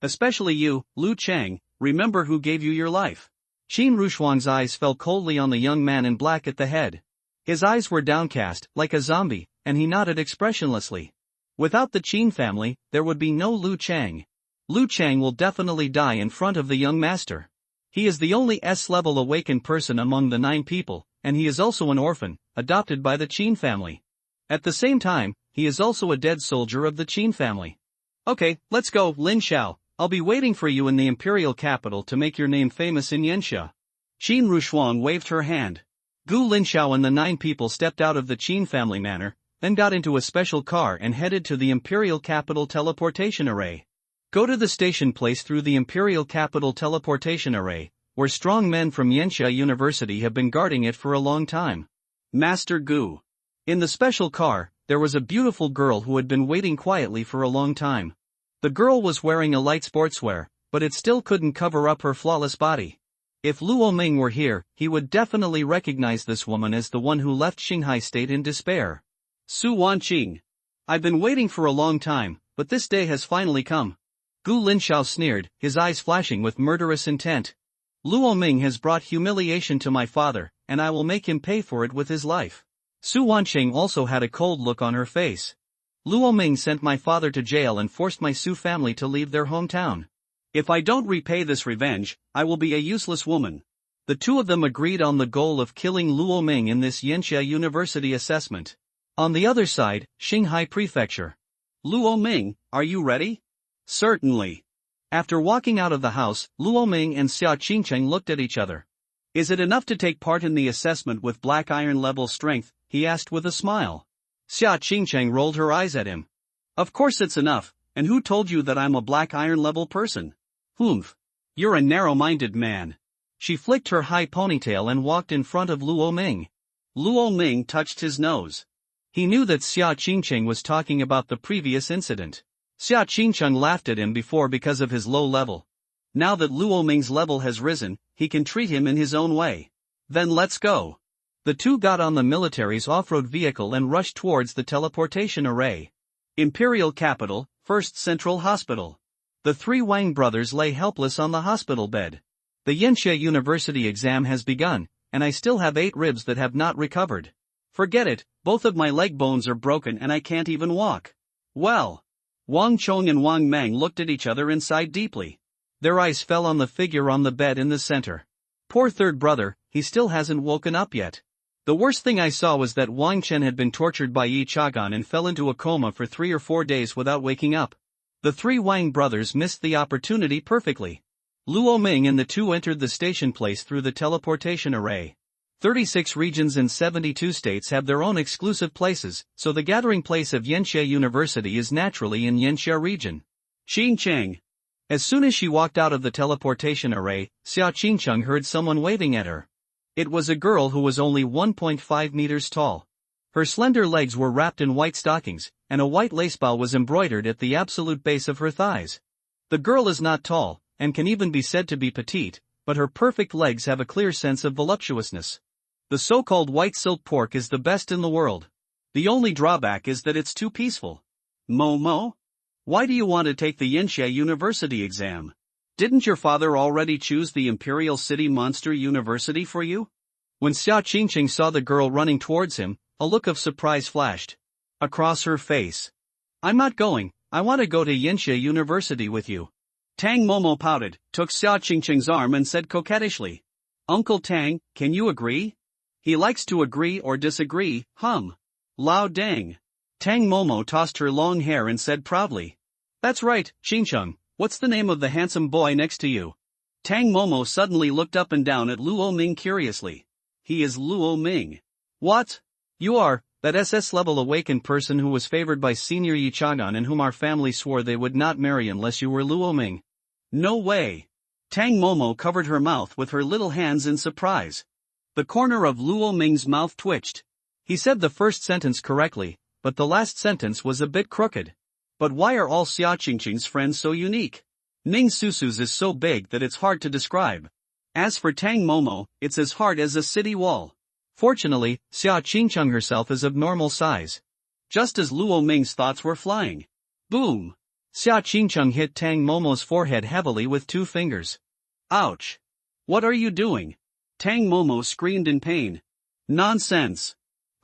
Especially you, Lu Chang, remember who gave you your life. Qin Rushuang's eyes fell coldly on the young man in black at the head. His eyes were downcast, like a zombie, and he nodded expressionlessly. Without the Qin family, there would be no Lu Chang. Lu Chang will definitely die in front of the young master. He is the only S-level awakened person among the 9 people, and he is also an orphan, adopted by the Qin family. At the same time, he is also a dead soldier of the Qin family. Okay, let's go, Lin Xiao. I'll be waiting for you in the imperial capital to make your name famous in Yanxia. Qin Rushuang waved her hand. Gu Linxiao and the 9 people stepped out of the Qin family manor, then got into a special car and headed to the imperial capital teleportation array. Go to the station place through the imperial capital teleportation array, where strong men from Yanxia University have been guarding it for a long time. Master Gu. In the special car, there was a beautiful girl who had been waiting quietly for a long time. The girl was wearing a light sportswear, but it still couldn't cover up her flawless body. If Luo Ming were here, he would definitely recognize this woman as the one who left Xinghai State in despair. Su Wanqing. I've been waiting for a long time, but this day has finally come. Gu Linxiao sneered, his eyes flashing with murderous intent. Luo Ming has brought humiliation to my father, and I will make him pay for it with his life. Su Wanqing also had a cold look on her face. Luo Ming sent my father to jail and forced my Su family to leave their hometown. If I don't repay this revenge, I will be a useless woman. The 2 of them agreed on the goal of killing Luo Ming in this Yanxia University assessment. On the other side, Xinghai Prefecture. Luo Ming, are you ready? Certainly. After walking out of the house, Luo Ming and Xia Qingcheng looked at each other. Is it enough to take part in the assessment with black iron level strength? He asked with a smile. Xia Qingcheng rolled her eyes at him. Of course it's enough, and who told you that I'm a black iron level person? Humph. You're a narrow-minded man. She flicked her high ponytail and walked in front of Luo Ming. Luo Ming touched his nose. He knew that Xia Qingcheng was talking about the previous incident. Xia Qingcheng laughed at him before because of his low level. Now that Luo Ming's level has risen, he can treat him in his own way. Then let's go. The two got on the military's off-road vehicle and rushed towards the teleportation array. Imperial Capital, First Central Hospital. The three Wang brothers lay helpless on the hospital bed. The Yanxia University exam has begun, and I still have 8 ribs that have not recovered. Forget it, both of my leg bones are broken and I can't even walk. Well. Wang Chong and Wang Mang looked at each other and sighed deeply. Their eyes fell on the figure on the bed in the center. Poor third brother, he still hasn't woken up yet. The worst thing I saw was that Wang Chen had been tortured by Yi Chagan and fell into a coma for 3 or 4 days without waking up. The three Wang brothers missed the opportunity perfectly. Luo Ming and the two entered the station place through the teleportation array. 36 regions and 72 states have their own exclusive places, so the gathering place of Yanxia University is naturally in Yanxia region. Qingcheng. As soon as she walked out of the teleportation array, Xia Qingcheng heard someone waving at her. It was a girl who was only 1.5 meters tall. Her slender legs were wrapped in white stockings, and a white lace bow was embroidered at the absolute base of her thighs. The girl is not tall, and can even be said to be petite, but her perfect legs have a clear sense of voluptuousness. The so-called white silk pork is the best in the world. The only drawback is that it's too peaceful. Momo? Why do you want to take the Yanxia University exam? Didn't your father already choose the Imperial City Monster University for you? When Xia Qingcheng saw the girl running towards him, a look of surprise flashed across her face. I'm not going, I want to go to Yanxia University with you. Tang Momo pouted, took Xia Qingcheng's arm and said coquettishly. Uncle Tang, can you agree? He likes to agree or disagree, Lao Dang. Tang Momo tossed her long hair and said proudly. That's right, Qingcheng, what's the name of the handsome boy next to you? Tang Momo suddenly looked up and down at Luo Ming curiously. He is Luo Ming. What? You are, that SS level awakened person who was favored by Senior Yi Chagan and whom our family swore they would not marry unless you were Luo Ming. No way. Tang Momo covered her mouth with her little hands in surprise. The corner of Luo Ming's mouth twitched. He said the first sentence correctly, but the last sentence was a bit crooked. But why are all Xia Qingcheng's friends so unique? Ning Susu's is so big that it's hard to describe. As for Tang Momo, it's as hard as a city wall. Fortunately, Xia Qingcheng herself is of normal size. Just as Luo Ming's thoughts were flying. Boom! Xia Qingcheng hit Tang Momo's forehead heavily with 2 fingers. Ouch! What are you doing? Tang Momo screamed in pain. Nonsense!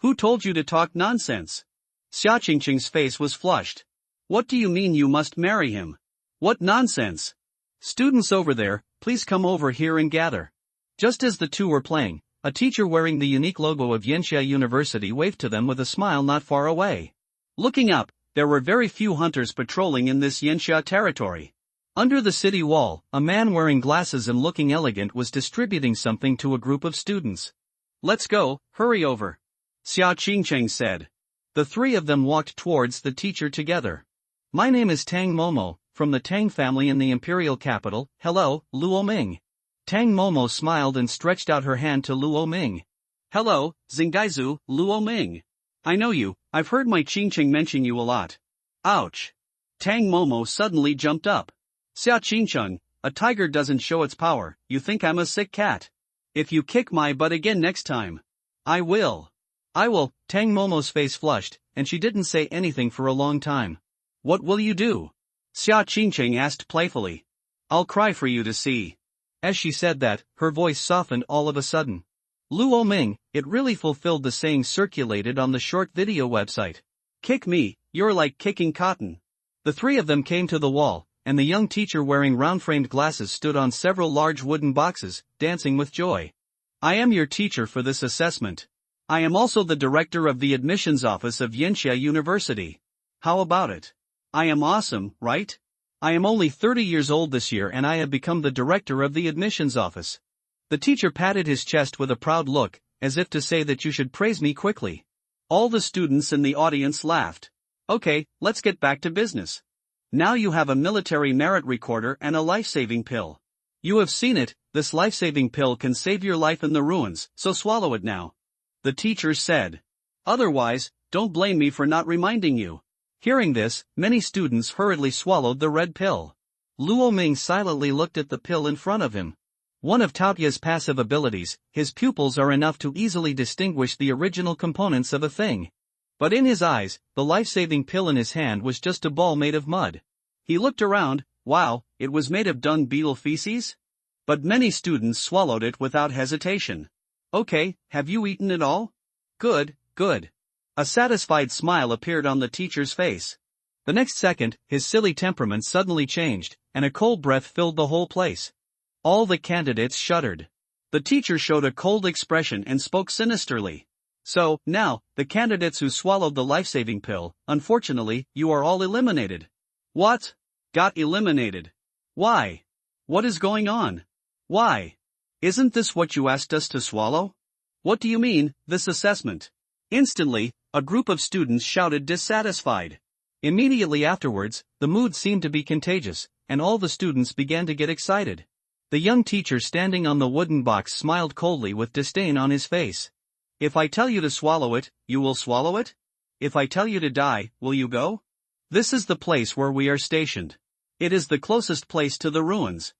Who told you to talk nonsense? Xia Qingcheng's face was flushed. What do you mean you must marry him? What nonsense? Students over there, please come over here and gather. Just as the two were playing, a teacher wearing the unique logo of Yanxia University waved to them with a smile not far away. Looking up, there were very few hunters patrolling in this Yanxia territory. Under the city wall, a man wearing glasses and looking elegant was distributing something to a group of students. Let's go, hurry over. Xia Qingcheng said. The 3 of them walked towards the teacher together. My name is Tang Momo, from the Tang family in the imperial capital. Hello, Luo Ming. Tang Momo smiled and stretched out her hand to Luo Ming. Hello, Xingaizu, Luo Ming. I know you, I've heard my Qingcheng mention you a lot. Ouch. Tang Momo suddenly jumped up. Xia Qingcheng, a tiger doesn't show its power, you think I'm a sick cat. If you kick my butt again next time. I will. Tang Momo's face flushed, and she didn't say anything for a long time. What will you do? Xia Qingcheng asked playfully. I'll cry for you to see. As she said that, her voice softened all of a sudden. Luo Ming, it really fulfilled the saying circulated on the short video website. Kick me, you're like kicking cotton. The 3 of them came to the wall, and the young teacher wearing round-framed glasses stood on several large wooden boxes, dancing with joy. I am your teacher for this assessment. I am also the director of the admissions office of Yanxia University. How about it? I am awesome, right? I am only 30 years old this year and I have become the director of the admissions office. The teacher patted his chest with a proud look, as if to say that you should praise me quickly. All the students in the audience laughed. Okay, let's get back to business. Now you have a military merit recorder and a life-saving pill. You have seen it, this life-saving pill can save your life in the ruins, so swallow it now. The teacher said. Otherwise, don't blame me for not reminding you. Hearing this, many students hurriedly swallowed the red pill. Luo Ming silently looked at the pill in front of him. One of Taotia's passive abilities, his pupils are enough to easily distinguish the original components of a thing. But in his eyes, the life-saving pill in his hand was just a ball made of mud. He looked around, wow, it was made of dung beetle feces? But many students swallowed it without hesitation. Okay, have you eaten it all? Good, good. A satisfied smile appeared on the teacher's face. The next second, his silly temperament suddenly changed, and a cold breath filled the whole place. All the candidates shuddered. The teacher showed a cold expression and spoke sinisterly. So, now, the candidates who swallowed the life-saving pill, unfortunately, you are all eliminated. What? Got eliminated? Why? What is going on? Why? Isn't this what you asked us to swallow? What do you mean, this assessment? Instantly, a group of students shouted dissatisfied. Immediately afterwards, the mood seemed to be contagious, and all the students began to get excited. The young teacher standing on the wooden box smiled coldly with disdain on his face. If I tell you to swallow it, you will swallow it? If I tell you to die, will you go? This is the place where we are stationed. It is the closest place to the ruins.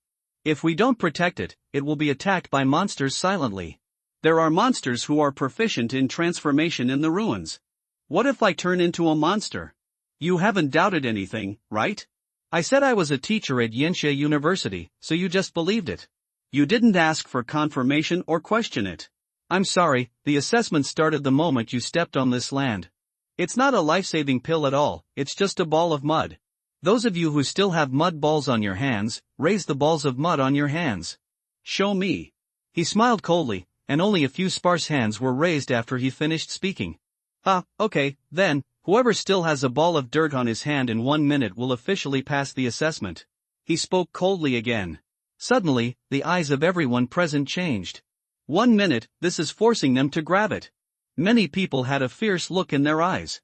If we don't protect it, it will be attacked by monsters silently. There are monsters who are proficient in transformation in the ruins. What if I turn into a monster? You haven't doubted anything, right? I said I was a teacher at Yinxia University, so you just believed it. You didn't ask for confirmation or question it. I'm sorry, the assessment started the moment you stepped on this land. It's not a life-saving pill at all, it's just a ball of mud. Those of you who still have mud balls on your hands, raise the balls of mud on your hands. Show me. He smiled coldly, and only a few sparse hands were raised after he finished speaking. Okay, then. Whoever still has a ball of dirt on his hand in 1 minute will officially pass the assessment. He spoke coldly again. Suddenly, the eyes of everyone present changed. 1 minute, this is forcing them to grab it. Many people had a fierce look in their eyes.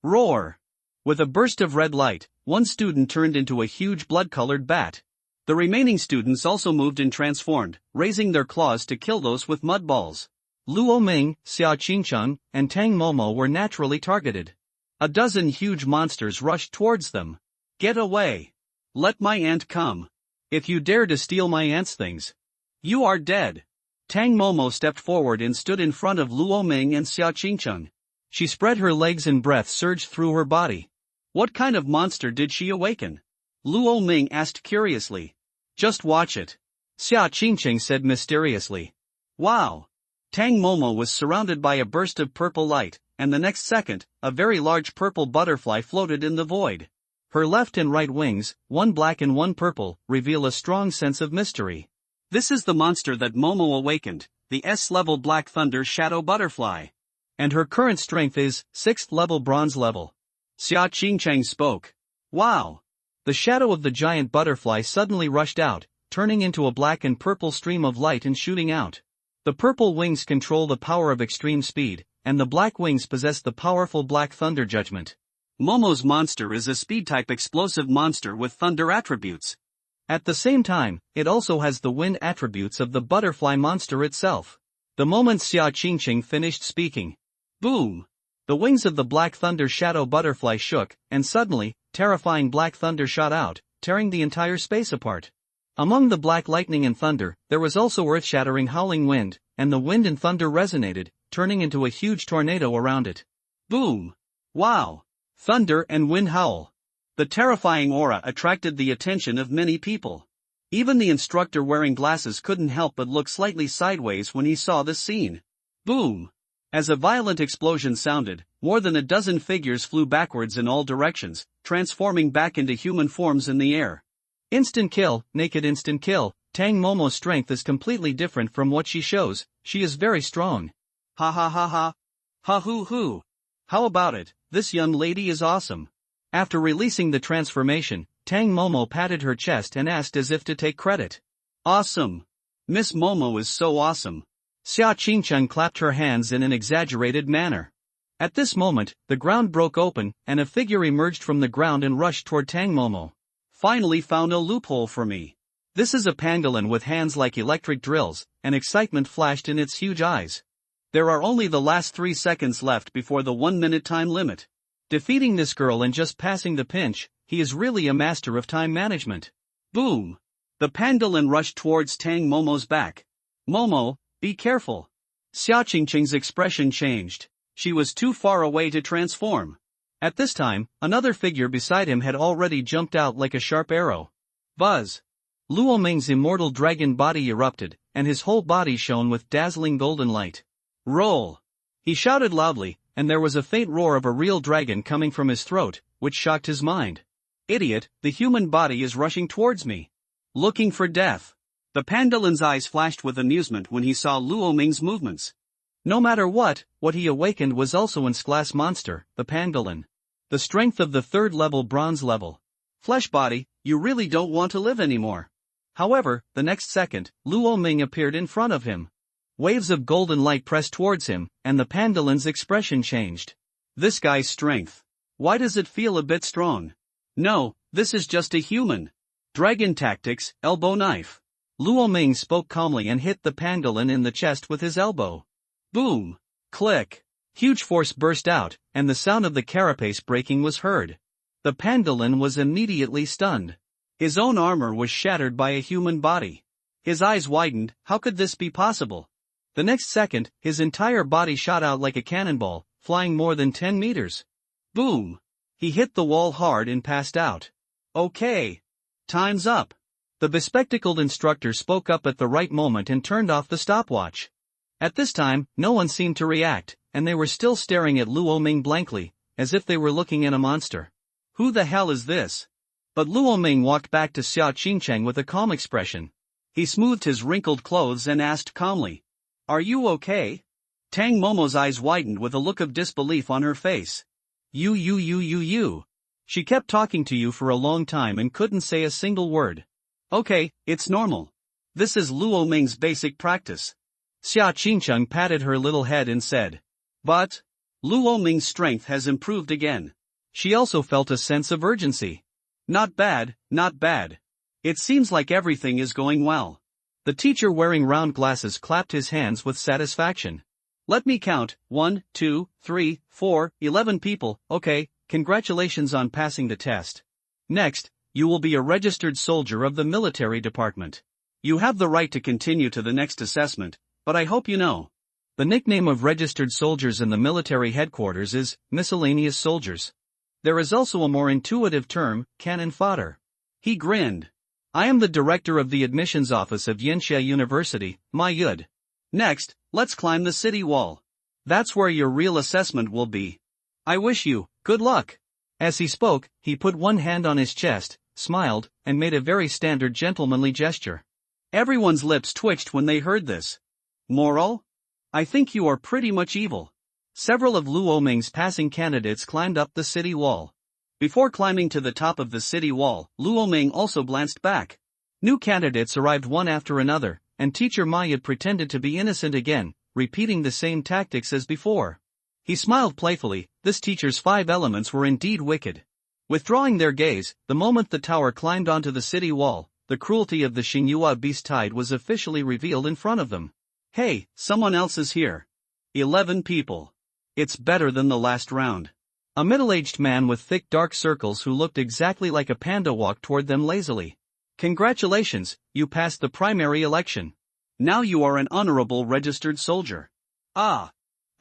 Roar! With a burst of red light, one student turned into a huge blood-colored bat. The remaining students also moved and transformed, raising their claws to kill those with mud balls. Luo Ming, Xia Qingcheng, and Tang Momo were naturally targeted. A dozen huge monsters rushed towards them. Get away! Let my aunt come. If you dare to steal my aunt's things, you are dead. Tang Momo stepped forward and stood in front of Luo Ming and Xia Qingcheng. She spread her legs and breath surged through her body. What kind of monster did she awaken? Luo Ming asked curiously. Just watch it. Xia Qingcheng said mysteriously. Wow! Tang Momo was surrounded by a burst of purple light, and the next second, a very large purple butterfly floated in the void. Her left and right wings, one black and one purple, reveal a strong sense of mystery. This is the monster that Momo awakened, the S-level Black Thunder Shadow Butterfly. And her current strength is 6th level Bronze level. Xia Qingcheng spoke. Wow! The shadow of the giant butterfly suddenly rushed out, turning into a black and purple stream of light and shooting out. The purple wings control the power of extreme speed, and the black wings possess the powerful Black Thunder Judgment. Momo's monster is a speed-type explosive monster with thunder attributes. At the same time, it also has the wind attributes of the butterfly monster itself. The moment Xia Qingcheng finished speaking, boom! The wings of the Black Thunder Shadow Butterfly shook, and suddenly, terrifying black thunder shot out, tearing the entire space apart. Among the black lightning and thunder, there was also earth-shattering howling wind, and the wind and thunder resonated, turning into a huge tornado around it. Boom! Wow! Thunder and wind howl. The terrifying aura attracted the attention of many people. Even the instructor wearing glasses couldn't help but look slightly sideways when he saw this scene. Boom! As a violent explosion sounded, more than a dozen figures flew backwards in all directions, transforming back into human forms in the air. Instant kill, naked instant kill. Tang Momo's strength is completely different from what she shows, she is very strong. Ha ha ha ha. Ha hoo hoo. How about it, this young lady is awesome. After releasing the transformation, Tang Momo patted her chest and asked as if to take credit. Awesome. Miss Momo is so awesome. Xia Qingcheng clapped her hands in an exaggerated manner. At this moment, the ground broke open, and a figure emerged from the ground and rushed toward Tang Momo. Finally found a loophole for me. This is a pangolin with hands like electric drills, and excitement flashed in its huge eyes. There are only the last 3 seconds left before the 1-minute time limit. Defeating this girl and just passing the pinch, he is really a master of time management. Boom! The pangolin rushed towards Tang Momo's back. Momo, be careful. Xia Qingcheng's expression changed. She was too far away to transform. At this time, another figure beside him had already jumped out like a sharp arrow. Buzz! Luo Ming's immortal dragon body erupted, and his whole body shone with dazzling golden light. Roll! He shouted loudly, and there was a faint roar of a real dragon coming from his throat, which shocked his mind. Idiot, the human body is rushing towards me. Looking for death. The pangolin's eyes flashed with amusement when he saw Luo Ming's movements. No matter what he awakened was also an glass monster, the pangolin. The strength of the 3rd level bronze level. Flesh body, you really don't want to live anymore. However, the next second, Luo Ming appeared in front of him. Waves of golden light pressed towards him, and the pangolin's expression changed. This guy's strength. Why does it feel a bit strong? No, this is just a human. Dragon tactics, elbow knife. Luo Ming spoke calmly and hit the pangolin in the chest with his elbow. Boom! Click! Huge force burst out, and the sound of the carapace breaking was heard. The pangolin was immediately stunned. His own armor was shattered by a human body. His eyes widened. How could this be possible? The next second, his entire body shot out like a cannonball, flying more than 10 meters. Boom! He hit the wall hard and passed out. Okay. Time's up. The bespectacled instructor spoke up at the right moment and turned off the stopwatch. At this time, no one seemed to react, and they were still staring at Luo Ming blankly, as if they were looking at a monster. Who the hell is this? But Luo Ming walked back to Xia Qingcheng with a calm expression. He smoothed his wrinkled clothes and asked calmly, "Are you okay?" Tang Momo's eyes widened with a look of disbelief on her face. You. She kept talking to you for a long time and couldn't say a single word. Okay, it's normal. This is Luo Ming's basic practice. Xia Qingcheng patted her little head and said. But Luo Ming's strength has improved again. She also felt a sense of urgency. Not bad, not bad. It seems like everything is going well. The teacher wearing round glasses clapped his hands with satisfaction. Let me count, 1, 2, 3, 4, 11 people, okay, congratulations on passing the test. Next, you will be a registered soldier of the military department. You have the right to continue to the next assessment, but I hope you know. The nickname of registered soldiers in the military headquarters is miscellaneous soldiers. There is also a more intuitive term, cannon fodder. He grinned. I am the director of the admissions office of Yanxia University, my Yud. Next, let's climb the city wall. That's where your real assessment will be. I wish you good luck. As he spoke, he put one hand on his chest, smiled, and made a very standard gentlemanly gesture. Everyone's lips twitched when they heard this. Moral? I think you are pretty much evil. Several of Luo Ming's passing candidates climbed up the city wall. Before climbing to the top of the city wall, Luo Ming also glanced back. New candidates arrived one after another, and teacher Mayad pretended to be innocent again, repeating the same tactics as before. He smiled playfully. This teacher's 5 elements were indeed wicked. Withdrawing their gaze, the moment the tower climbed onto the city wall, the cruelty of the Xingyue beast tide was officially revealed in front of them. Hey, someone else is here. 11 people. It's better than the last round. A middle-aged man with thick dark circles who looked exactly like a panda walked toward them lazily. Congratulations, you passed the primary election. Now you are an honorable registered soldier. Ah.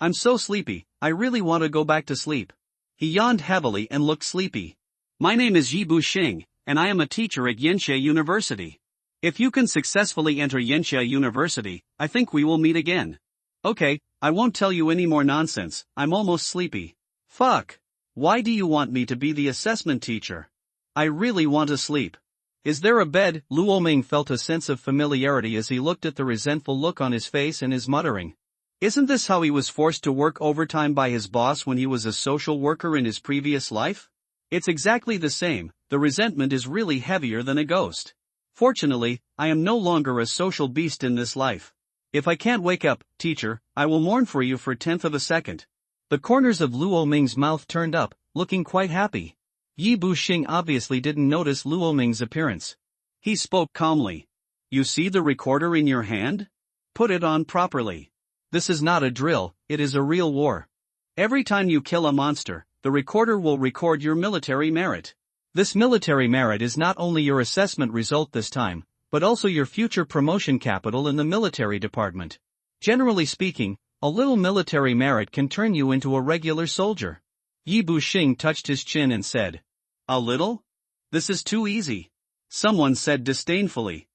I'm so sleepy, I really want to go back to sleep. He yawned heavily and looked sleepy. My name is Yibu Xing, and I am a teacher at Yanxia University. If you can successfully enter Yanxia University, I think we will meet again. Okay, I won't tell you any more nonsense, I'm almost sleepy. Fuck. Why do you want me to be the assessment teacher? I really want to sleep. Is there a bed? Luo Ming felt a sense of familiarity as he looked at the resentful look on his face and his muttering. Isn't this how he was forced to work overtime by his boss when he was a social worker in his previous life? It's exactly the same, the resentment is really heavier than a ghost. Fortunately, I am no longer a social beast in this life. If I can't wake up, teacher, I will mourn for you for a tenth of a second. The corners of Luo Ming's mouth turned up, looking quite happy. Yi Buxing obviously didn't notice Luo Ming's appearance. He spoke calmly. You see the recorder in your hand? Put it on properly. This is not a drill, it is a real war. Every time you kill a monster, the recorder will record your military merit. This military merit is not only your assessment result this time, but also your future promotion capital in the military department. Generally speaking, a little military merit can turn you into a regular soldier. Yi Buxing touched his chin and said, A little? This is too easy. Someone said disdainfully.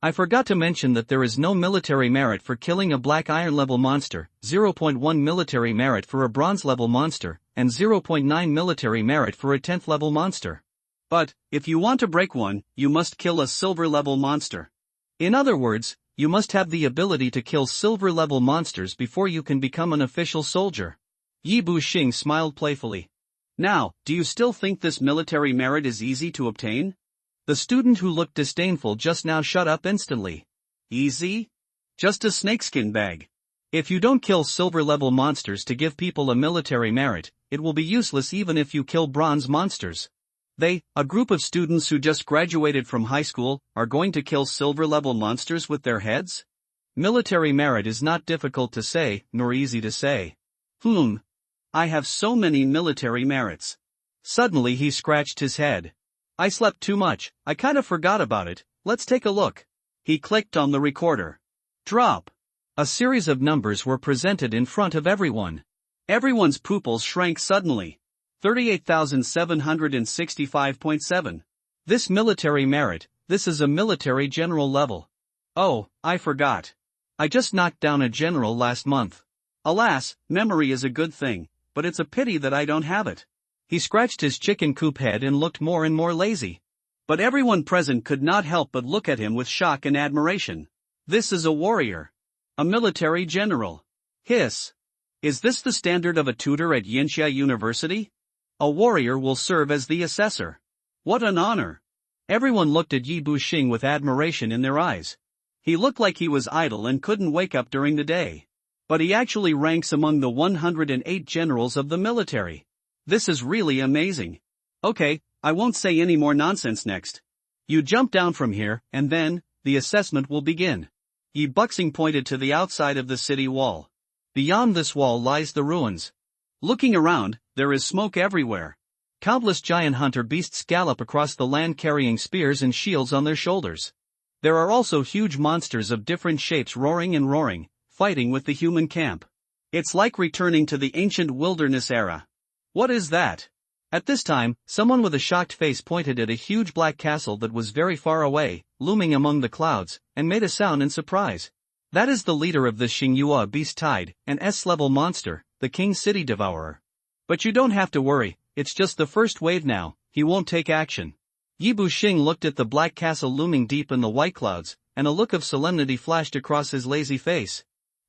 I forgot to mention that there is no military merit for killing a black iron level monster, 0.1 military merit for a bronze level monster, and 0.9 military merit for a 10th level monster. But, if you want to break one, you must kill a silver level monster. In other words, you must have the ability to kill silver level monsters before you can become an official soldier. Yi Buxing smiled playfully. Now, do you still think this military merit is easy to obtain? The student who looked disdainful just now shut up instantly. Easy? Just a snakeskin bag. If you don't kill silver-level monsters to give people a military merit, it will be useless even if you kill bronze monsters. They, a group of students who just graduated from high school, are going to kill silver-level monsters with their heads? Military merit is not difficult to say, nor easy to say. I have so many military merits. Suddenly he scratched his head. I slept too much, I kind of forgot about it, let's take a look. He clicked on the recorder. Drop. A series of numbers were presented in front of everyone. Everyone's pupils shrank suddenly. 38,765.7. This military merit, this is a military general level. Oh, I forgot. I just knocked down a general last month. Alas, memory is a good thing, but it's a pity that I don't have it. He scratched his chicken coop head and looked more and more lazy. But everyone present could not help but look at him with shock and admiration. This is a warrior. A military general. Hiss. Is this the standard of a tutor at Yinxia University? A warrior will serve as the assessor. What an honor. Everyone looked at Yi Buxing with admiration in their eyes. He looked like he was idle and couldn't wake up during the day. But he actually ranks among the 108 generals of the military. This is really amazing. Okay, I won't say any more nonsense next. You jump down from here, and then, the assessment will begin. Yi Buxing pointed to the outside of the city wall. Beyond this wall lies the ruins. Looking around, there is smoke everywhere. Countless giant hunter beasts gallop across the land carrying spears and shields on their shoulders. There are also huge monsters of different shapes roaring, fighting with the human camp. It's like returning to the ancient wilderness era. What is that? At this time, someone with a shocked face pointed at a huge black castle that was very far away, looming among the clouds, and made a sound in surprise. That is the leader of the Xingyue Beast Tide, an S-level monster, the King City Devourer. But you don't have to worry, it's just the first wave now, he won't take action. Yi Buxing looked at the black castle looming deep in the white clouds, and a look of solemnity flashed across his lazy face.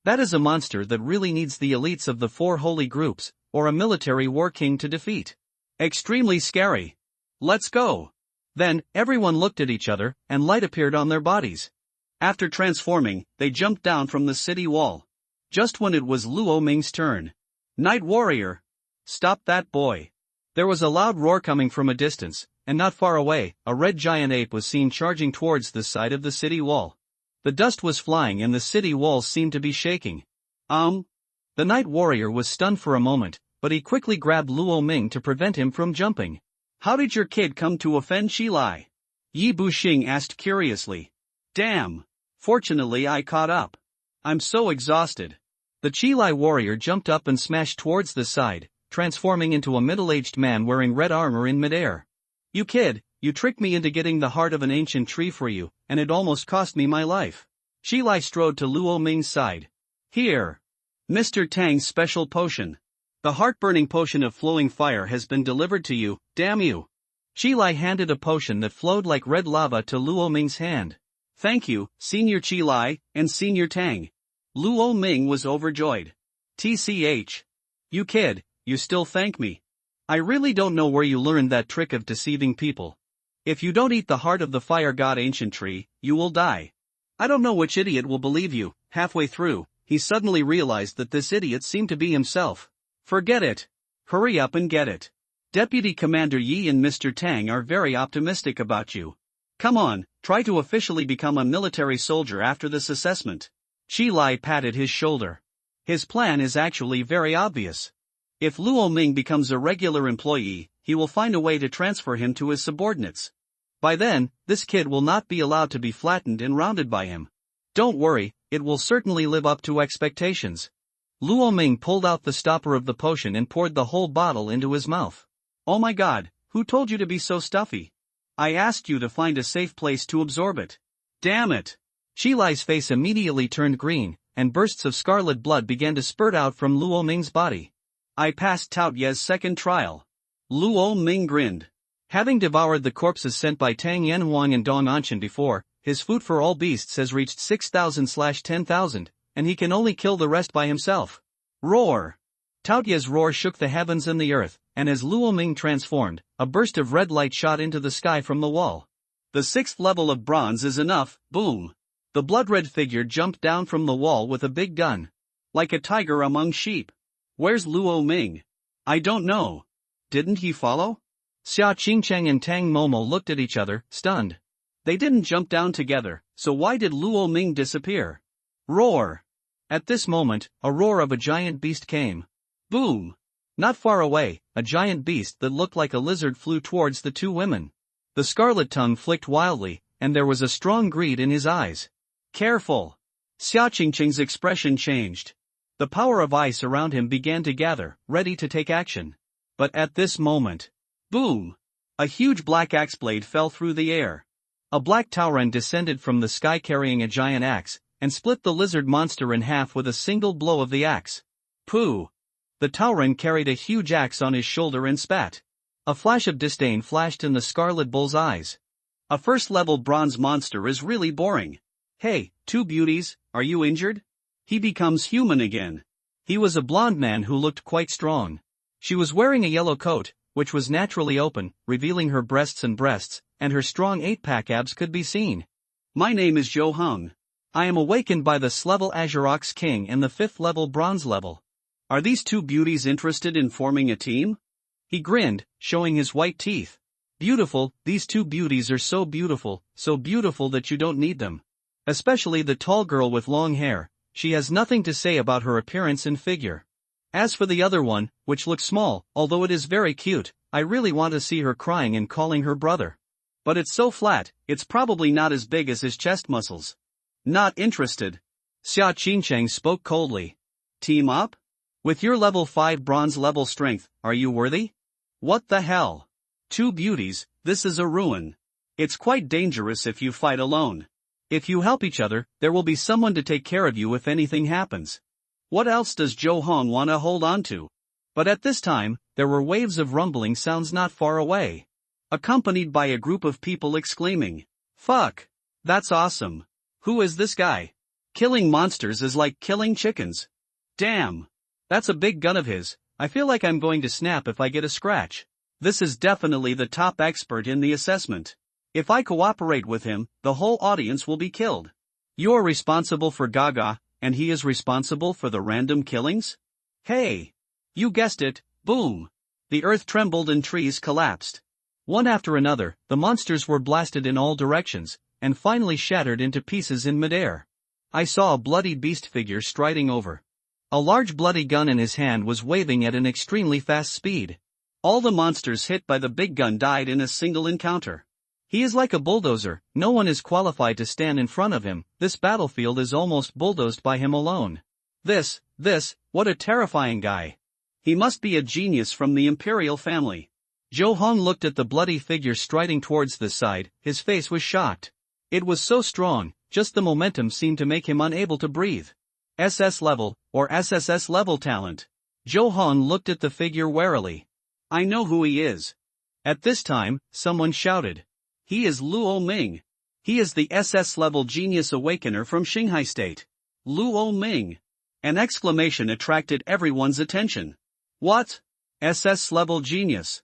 That is a monster that really needs the elites of the four holy groups, or a military war king to defeat. Extremely scary. Let's go. Then, everyone looked at each other, and light appeared on their bodies. After transforming, they jumped down from the city wall. Just when it was Luo Ming's turn. Night Warrior! Stop that boy! There was a loud roar coming from a distance, and not far away, a red giant ape was seen charging towards the side of the city wall. The dust was flying and the city walls seemed to be shaking. The Night Warrior was stunned for a moment, but he quickly grabbed Luo Ming to prevent him from jumping. How did your kid come to offend Qilai? Yi Buxing asked curiously. Damn! Fortunately I caught up. I'm so exhausted. The Qilai warrior jumped up and smashed towards the side, transforming into a middle-aged man wearing red armor in midair. You kid, you tricked me into getting the heart of an ancient tree for you, and it almost cost me my life. Qilai strode to Luo Ming's side. Here. Mr. Tang's special potion. The heart-burning potion of flowing fire has been delivered to you, damn you. Qilai handed a potion that flowed like red lava to Luo Ming's hand. Thank you, Senior Qilai, and Senior Tang. Luo Ming was overjoyed. TCH. You kid, you still thank me. I really don't know where you learned that trick of deceiving people. If you don't eat the heart of the fire god ancient tree, you will die. I don't know which idiot will believe you. Halfway through, he suddenly realized that this idiot seemed to be himself. Forget it. Hurry up and get it. Deputy Commander Yi and Mr. Tang are very optimistic about you. Come on, try to officially become a military soldier after this assessment. Chi Lai patted his shoulder. His plan is actually very obvious. If Luo Ming becomes a regular employee, he will find a way to transfer him to his subordinates. By then, this kid will not be allowed to be flattened and rounded by him. Don't worry, it will certainly live up to expectations. Luo Ming pulled out the stopper of the potion and poured the whole bottle into his mouth. Oh my god, who told you to be so stuffy? I asked you to find a safe place to absorb it. Damn it! Chi Lai's face immediately turned green, and bursts of scarlet blood began to spurt out from Luo Ming's body. I passed Tao Ye's second trial. Luo Ming grinned. Having devoured the corpses sent by Tang Yanhuang and Dong Anshan before, his food for all beasts has reached 6,000/10,000, and he can only kill the rest by himself. Roar! Tao Ye's roar shook the heavens and the earth, and as Luo Ming transformed, a burst of red light shot into the sky from the wall. The 6th level of bronze is enough, boom! The blood-red figure jumped down from the wall with a big gun. Like a tiger among sheep. Where's Luo Ming? I don't know. Didn't he follow? Xia Qingcheng and Tang Momo looked at each other, stunned. They didn't jump down together, so why did Luo Ming disappear? Roar! At this moment, a roar of a giant beast came. Boom! Not far away, a giant beast that looked like a lizard flew towards the two women. The scarlet tongue flicked wildly, and there was a strong greed in his eyes. Careful! Xia Qingcheng's expression changed. The power of ice around him began to gather, ready to take action. But at this moment, boom! A huge black axe blade fell through the air. A black tauren descended from the sky carrying a giant axe, and split the lizard monster in half with a single blow of the axe. Pooh! The tauren carried a huge axe on his shoulder and spat. A flash of disdain flashed in the scarlet bull's eyes. A first-level bronze monster is really boring. Hey, two beauties, are you injured? He becomes human again. He was a blonde man who looked quite strong. She was wearing a yellow coat, which was naturally open, revealing her breasts, and her strong 8-pack abs could be seen. My name is Zhou Heng. I am awakened by the S-level Azure Ox King and the 5th level bronze level. Are these two beauties interested in forming a team? He grinned, showing his white teeth. Beautiful, these two beauties are so beautiful that you don't need them. Especially the tall girl with long hair, she has nothing to say about her appearance and figure. As for the other one, which looks small, although it is very cute, I really want to see her crying and calling her brother. But it's so flat, it's probably not as big as his chest muscles. Not interested. Xia Qingcheng spoke coldly. Team up? With your level 5 bronze level strength, are you worthy? What the hell? Two beauties, this is a ruin. It's quite dangerous if you fight alone. If you help each other, there will be someone to take care of you if anything happens. What else does Zhou Heng want to hold on to? But at this time, there were waves of rumbling sounds not far away. Accompanied by a group of people exclaiming, "Fuck! That's awesome! Who is this guy? Killing monsters is like killing chickens. Damn! That's a big gun of his, I feel like I'm going to snap if I get a scratch. This is definitely the top expert in the assessment. If I cooperate with him, the whole audience will be killed. You're responsible for Gaga, and he is responsible for the random killings? Hey! You guessed it, boom! The earth trembled and trees collapsed. One after another, the monsters were blasted in all directions, and finally shattered into pieces in midair. I saw a bloody beast figure striding over. A large bloody gun in his hand was waving at an extremely fast speed. All the monsters hit by the big gun died in a single encounter. He is like a bulldozer, no one is qualified to stand in front of him, this battlefield is almost bulldozed by him alone. What a terrifying guy. He must be a genius from the imperial family. Zhou Heng looked at the bloody figure striding towards the side, his face was shocked. It was so strong, just the momentum seemed to make him unable to breathe. SS level, or SSS level talent. Zhou Heng looked at the figure warily. I know who he is. At this time, someone shouted. He is Luo Ming. He is the SS level genius awakener from Shanghai State. Luo Ming. An exclamation attracted everyone's attention. What? SS level genius.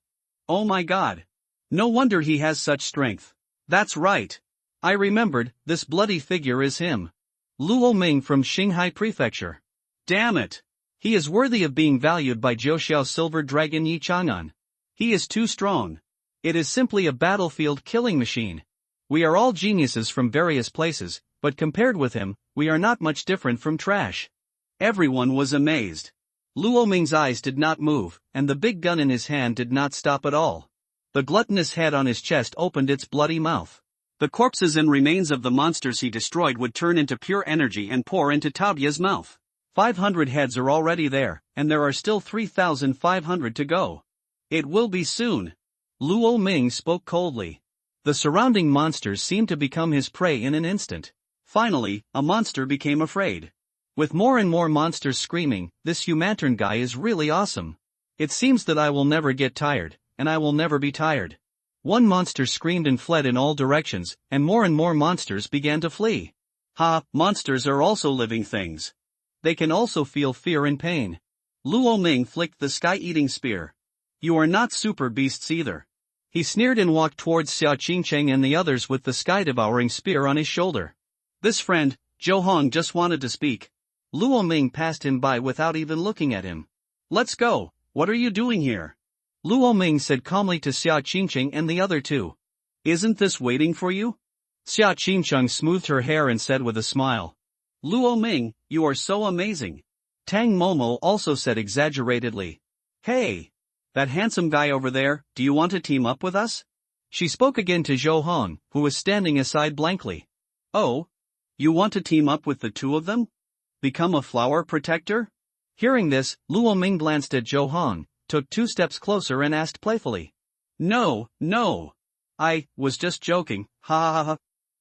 Oh my god. No wonder he has such strength. That's right. I remembered, this bloody figure is him. Luo Ming from Qinghai Prefecture. Damn it. He is worthy of being valued by Zhou Silver Dragon Yi Chang'an. He is too strong. It is simply a battlefield killing machine. We are all geniuses from various places, but compared with him, we are not much different from trash. Everyone was amazed. Luo Ming's eyes did not move, and the big gun in his hand did not stop at all. The gluttonous head on his chest opened its bloody mouth. The corpses and remains of the monsters he destroyed would turn into pure energy and pour into Taobia's mouth. 500 heads are already there, and there are still 3,500 to go. It will be soon. Luo Ming spoke coldly. The surrounding monsters seemed to become his prey in an instant. Finally, a monster became afraid. With more and more monsters screaming, this Humantern guy is really awesome. It seems that I will never get tired, and I will never be tired. One monster screamed and fled in all directions, and more monsters began to flee. Ha, monsters are also living things. They can also feel fear and pain. Luo Ming flicked the sky-eating spear. You are not super beasts either. He sneered and walked towards Xia Qingcheng and the others with the sky-devouring spear on his shoulder. This friend, Zhou Hong, just wanted to speak. Luo Ming passed him by without even looking at him. Let's go, what are you doing here? Luo Ming said calmly to Xia Qingcheng and the other two. Isn't this waiting for you? Xia Qingcheng smoothed her hair and said with a smile. Luo Ming, you are so amazing. Tang Momo also said exaggeratedly. Hey! That handsome guy over there, do you want to team up with us? She spoke again to Zhou Hong, who was standing aside blankly. Oh? You want to team up with the two of them? Become a flower protector? Hearing this, Luo Ming glanced at Zhou Hong, took 2 steps closer and asked playfully. No. I was just joking, ha ha ha.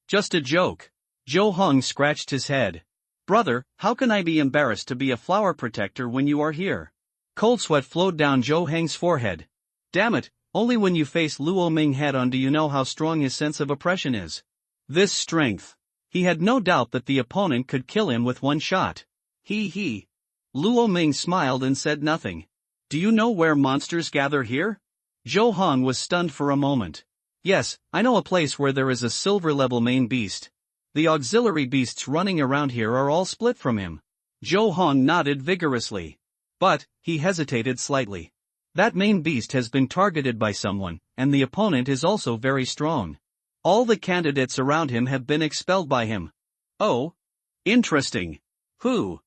Just a joke. Zhou Hong scratched his head. Brother, how can I be embarrassed to be a flower protector when you are here? Cold sweat flowed down Zhou Hong's forehead. Damn it, only when you face Luo Ming head on do you know how strong his sense of oppression is. This strength. He had no doubt that the opponent could kill him with one shot. He. Luo Ming smiled and said nothing. Do you know where monsters gather here? Zhou Hong was stunned for a moment. Yes, I know a place where there is a silver-level main beast. The auxiliary beasts running around here are all split from him. Zhou Hong nodded vigorously. But, he hesitated slightly. That main beast has been targeted by someone, and the opponent is also very strong. All the candidates around him have been expelled by him. Oh? Interesting. Who?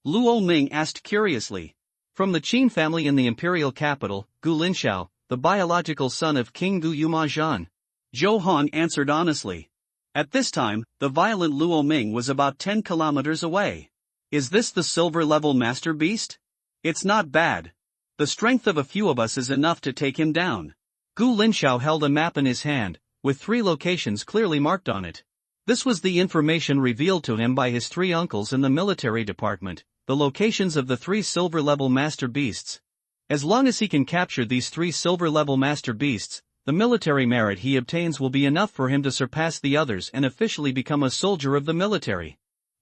Luo Ming asked curiously. From the Qin family in the imperial capital, Gu Linxiao, the biological son of King Gu Yumazhan. Zhou Hong answered honestly. At this time, the violent Luo Ming was about 10 kilometers away. Is this the silver-level master beast? It's not bad. The strength of a few of us is enough to take him down. Gu Linxiao held a map in his hand, with 3 locations clearly marked on it. This was the information revealed to him by his 3 uncles in the military department, the locations of the 3 silver-level master beasts. As long as he can capture these 3 silver-level master beasts, the military merit he obtains will be enough for him to surpass the others and officially become a soldier of the military.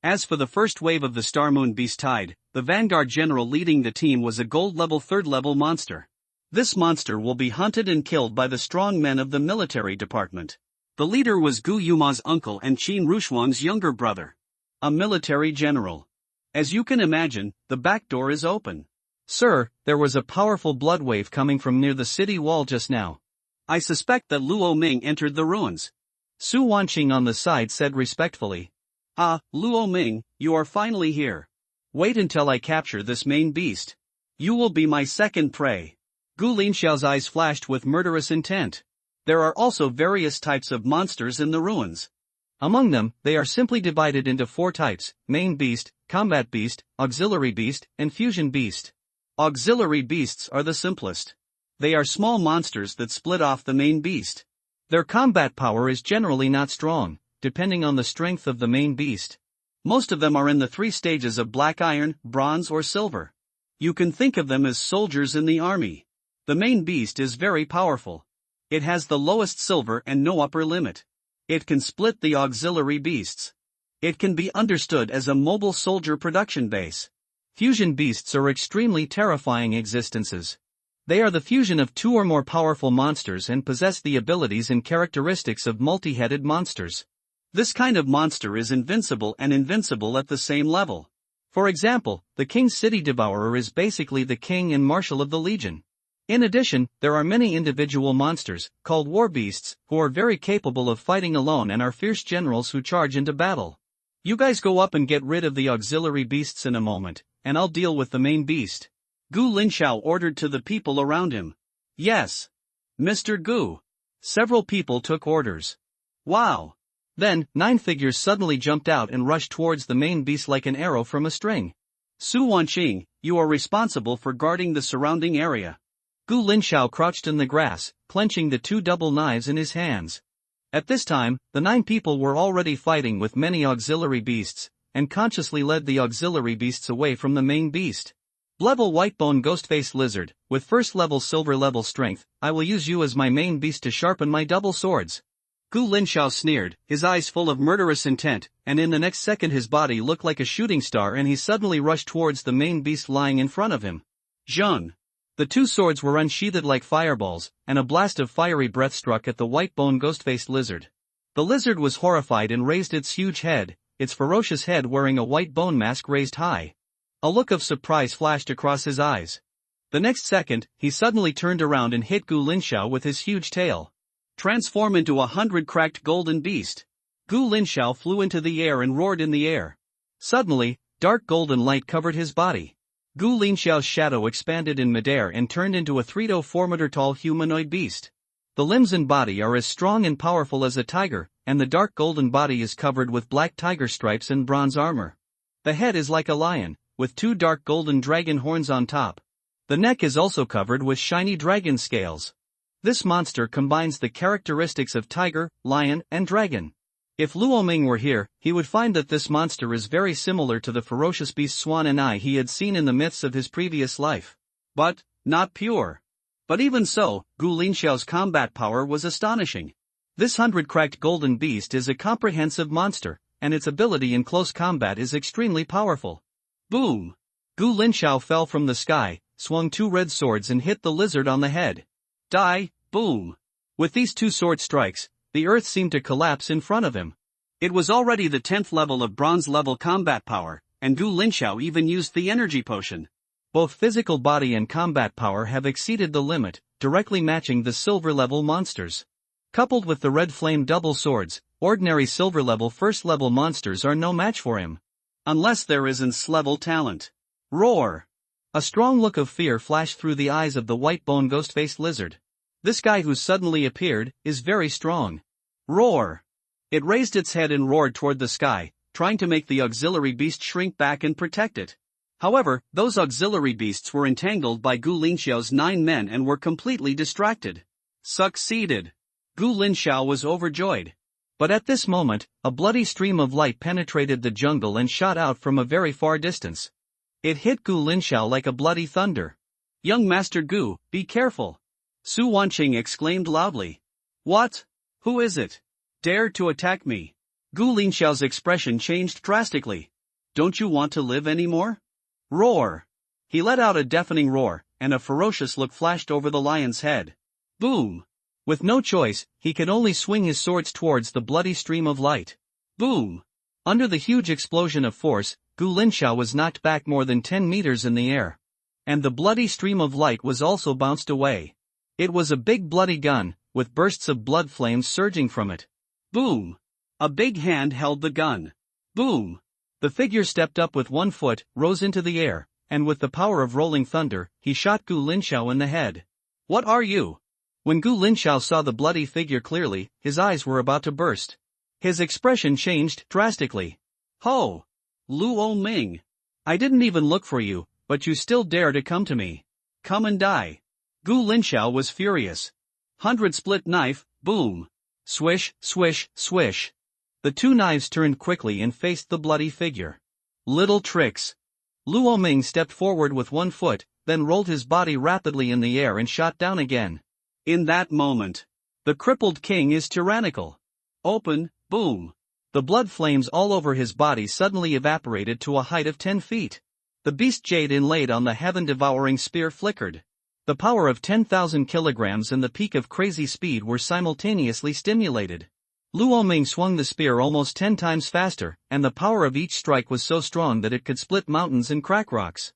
As for the first wave of the Star Moon Beast Tide, the vanguard general leading the team was a gold-level 3rd-level monster. This monster will be hunted and killed by the strong men of the military department. The leader was Gu Yuma's uncle and Qin Rushuang's younger brother. A military general. As you can imagine, the back door is open. Sir, there was a powerful blood wave coming from near the city wall just now. I suspect that Luo Ming entered the ruins. Su Wanqing on the side said respectfully. Ah, Luo Ming, you are finally here. Wait until I capture this main beast. You will be my second prey. Gu Linxiao's eyes flashed with murderous intent. There are also various types of monsters in the ruins. Among them, they are simply divided into 4 types: main beast, combat beast, auxiliary beast, and fusion beast. Auxiliary beasts are the simplest. They are small monsters that split off the main beast. Their combat power is generally not strong, depending on the strength of the main beast. Most of them are in the 3 stages of black iron, bronze or silver. You can think of them as soldiers in the army. The main beast is very powerful. It has the lowest silver and no upper limit. It can split the auxiliary beasts. It can be understood as a mobile soldier production base. Fusion beasts are extremely terrifying existences. They are the fusion of two or more powerful monsters and possess the abilities and characteristics of multi-headed monsters. This kind of monster is invincible and invincible at the same level. For example, the King's City Devourer is basically the king and marshal of the Legion. In addition, there are many individual monsters, called war beasts, who are very capable of fighting alone and are fierce generals who charge into battle. You guys go up and get rid of the auxiliary beasts in a moment, and I'll deal with the main beast. Gu Linxiao ordered to the people around him. Yes, Mr. Gu. Several people took orders. Wow. Then, 9 figures suddenly jumped out and rushed towards the main beast like an arrow from a string. Su Wanqing, you are responsible for guarding the surrounding area. Gu Linxiao crouched in the grass, clenching the 2 double knives in his hands. At this time, the 9 people were already fighting with many auxiliary beasts, and consciously led the auxiliary beasts away from the main beast. Level Whitebone Ghostface Lizard, with first level silver level strength, I will use you as my main beast to sharpen my double swords. Gu Linxiao sneered, his eyes full of murderous intent, and in the next second his body looked like a shooting star and he suddenly rushed towards the main beast lying in front of him. Zheng. The 2 swords were unsheathed like fireballs, and a blast of fiery breath struck at the white-bone ghost-faced lizard. The lizard was horrified and raised its huge head, its ferocious head wearing a white bone mask raised high. A look of surprise flashed across his eyes. The next second, he suddenly turned around and hit Gu Linxiao with his huge tail. Transform into 100 cracked golden beast. Gu Linxiao flew into the air and roared in the air. Suddenly, dark golden light covered his body. Gu Linxiao's shadow expanded in midair and turned into a 3 to 4 meter tall humanoid beast. The limbs and body are as strong and powerful as a tiger, and the dark golden body is covered with black tiger stripes and bronze armor. The head is like a lion, with 2 dark golden dragon horns on top. The neck is also covered with shiny dragon scales. This monster combines the characteristics of tiger, lion, and dragon. If Luo Ming were here, he would find that this monster is very similar to the ferocious beast Swan and I he had seen in the myths of his previous life. But, not pure. But even so, Gu Linxiao's combat power was astonishing. This 100-cracked golden beast is a comprehensive monster, and its ability in close combat is extremely powerful. Boom! Gu Linxiao fell from the sky, swung 2 red swords and hit the lizard on the head. Die, boom! With these 2 sword strikes, the earth seemed to collapse in front of him. It was already the 10th level of bronze level combat power, and Gu Linxiao even used the energy potion. Both physical body and combat power have exceeded the limit, directly matching the silver level monsters. Coupled with the red flame double swords, ordinary silver level first level monsters are no match for him. Unless there is S-level talent. Roar! A strong look of fear flashed through the eyes of the white-bone ghost-faced lizard. This guy who suddenly appeared is very strong. Roar! It raised its head and roared toward the sky, trying to make the auxiliary beast shrink back and protect it. However, those auxiliary beasts were entangled by Gu Linxiao's 9 men and were completely distracted. Succeeded! Gu Linxiao was overjoyed. But at this moment, a bloody stream of light penetrated the jungle and shot out from a very far distance. It hit Gu Linxiao like a bloody thunder. Young Master Gu, be careful! Su Wanqing exclaimed loudly. What? Who is it? Dared to attack me? Gu Linxiao's expression changed drastically. Don't you want to live anymore? Roar! He let out a deafening roar, and a ferocious look flashed over the lion's head. Boom! With no choice, he could only swing his swords towards the bloody stream of light. Boom! Under the huge explosion of force, Gu Linxiao was knocked back more than 10 meters in the air. And the bloody stream of light was also bounced away. It was a big bloody gun, with bursts of blood flames surging from it. Boom! A big hand held the gun. Boom! The figure stepped up with 1 foot, rose into the air, and with the power of rolling thunder, he shot Gu Linxiao in the head. What are you? When Gu Linxiao saw the bloody figure clearly, his eyes were about to burst. His expression changed drastically. Ho! Luo Ming! I didn't even look for you, but you still dare to come to me. Come and die. Gu Linxiao was furious. 100 split knife, boom! Swish, swish, swish. The 2 knives turned quickly and faced the bloody figure. Little tricks. Luo Ming stepped forward with 1 foot, then rolled his body rapidly in the air and shot down again. In that moment, the crippled king is tyrannical. Open, boom! The blood flames all over his body suddenly evaporated to a height of 10 feet. The beast jade inlaid on the heaven-devouring spear flickered. The power of 10,000 kilograms and the peak of crazy speed were simultaneously stimulated. Luo Ming swung the spear almost 10 times faster, and the power of each strike was so strong that it could split mountains and crack rocks.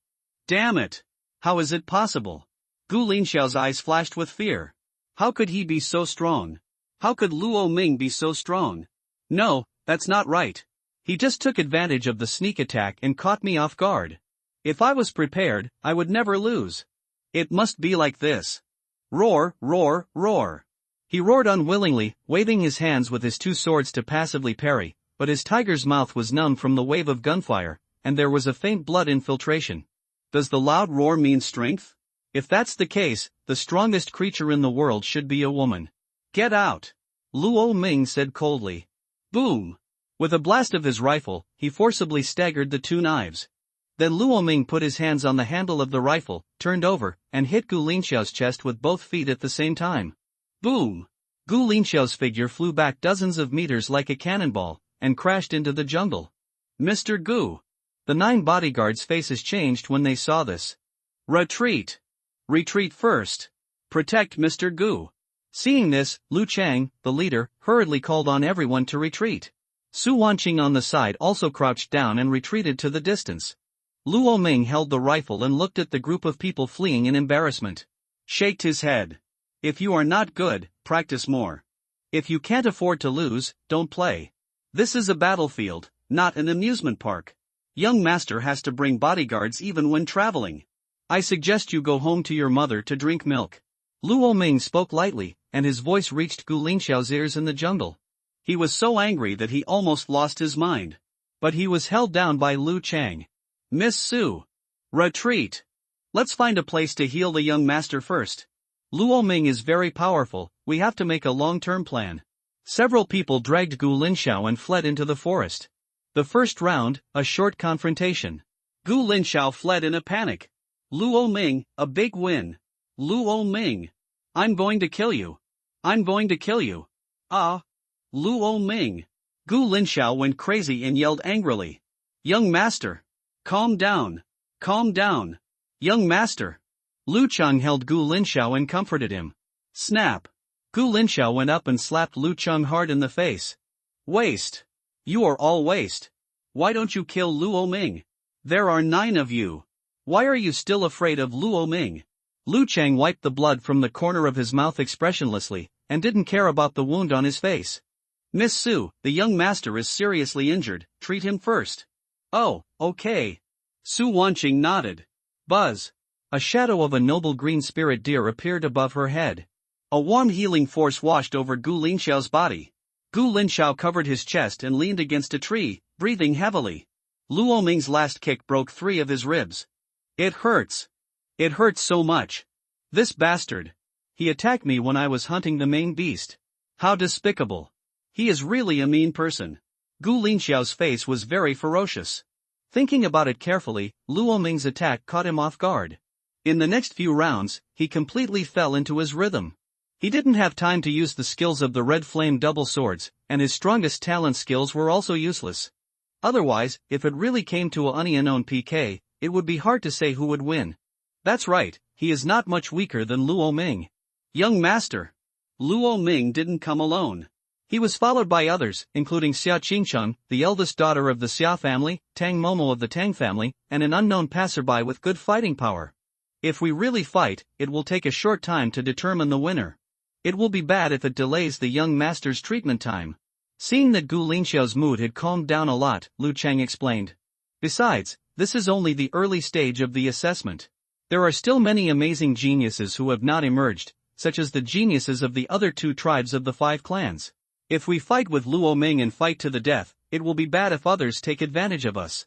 Damn it! How is it possible? Gu Linxiao's eyes flashed with fear. How could he be so strong? How could Luo Ming be so strong? No, that's not right. He just took advantage of the sneak attack and caught me off guard. If I was prepared, I would never lose. It must be like this. Roar, roar, roar. He roared unwillingly, waving his hands with his two swords to passively parry, but his tiger's mouth was numb from the wave of gunfire, and there was a faint blood infiltration. Does the loud roar mean strength? If that's the case, the strongest creature in the world should be a woman. Get out! Luo Ming said coldly. Boom! With a blast of his rifle, he forcibly staggered the two knives. Then Luo Ming put his hands on the handle of the rifle, turned over, and hit Gu Linxiao's chest with both feet at the same time. Boom! Gu Linxiao's figure flew back dozens of meters like a cannonball, and crashed into the jungle. Mr. Gu! The 9 bodyguards' faces changed when they saw this. Retreat! Retreat first! Protect Mr. Gu! Seeing this, Lu Chang, the leader, hurriedly called on everyone to retreat. Su Wanqing on the side also crouched down and retreated to the distance. Luo Ming held the rifle and looked at the group of people fleeing in embarrassment. Shaked his head. If you are not good, practice more. If you can't afford to lose, don't play. This is a battlefield, not an amusement park. Young master has to bring bodyguards even when traveling. I suggest you go home to your mother to drink milk. Luo Ming spoke lightly, and his voice reached Gu Linxiao's ears in the jungle. He was so angry that he almost lost his mind. But he was held down by Lu Chang. Miss Su. Retreat. Let's find a place to heal the young master first. Luo Ming is very powerful, we have to make a long-term plan. Several people dragged Gu Linxiao and fled into the forest. The first round, a short confrontation. Gu Linxiao fled in a panic. Luo Ming, a big win. Luo Ming. I'm going to kill you. I'm going to kill you. Ah. Luo Ming. Gu Linxiao went crazy and yelled angrily. Young master. Calm down. Calm down. Young master. Lu Cheng held Gu Linxiao and comforted him. Snap. Gu Linxiao went up and slapped Lu Cheng hard in the face. Waste. You are all waste. Why don't you kill Luo Ming? There are 9 of you. Why are you still afraid of Luo Ming? Lu Cheng wiped the blood from the corner of his mouth expressionlessly, and didn't care about the wound on his face. Miss Su, the young master is seriously injured, treat him first. Oh, okay. Su Wanqing nodded. Buzz. A shadow of a noble green spirit deer appeared above her head. A warm healing force washed over Gu Linxiao's body. Gu Linxiao covered his chest and leaned against a tree, breathing heavily. Luo Ming's last kick broke 3 of his ribs. It hurts. It hurts so much. This bastard. He attacked me when I was hunting the main beast. How despicable. He is really a mean person. Gu Linxiao's face was very ferocious. Thinking about it carefully, Luo Ming's attack caught him off guard. In the next few rounds, he completely fell into his rhythm. He didn't have time to use the skills of the red flame double swords, and his strongest talent skills were also useless. Otherwise, if it really came to a unknown PK, it would be hard to say who would win. That's right, he is not much weaker than Luo Ming. Young master. Luo Ming didn't come alone. He was followed by others, including Xia Qingcheng, the eldest daughter of the Xia family, Tang Momo of the Tang family, and an unknown passerby with good fighting power. If we really fight, it will take a short time to determine the winner. It will be bad if it delays the young master's treatment time. Seeing that Gu Linxiao's mood had calmed down a lot, Lu Cheng explained. Besides, this is only the early stage of the assessment. There are still many amazing geniuses who have not emerged, such as the geniuses of the other 2 tribes of the 5 clans. If we fight with Luo Ming and fight to the death, it will be bad if others take advantage of us.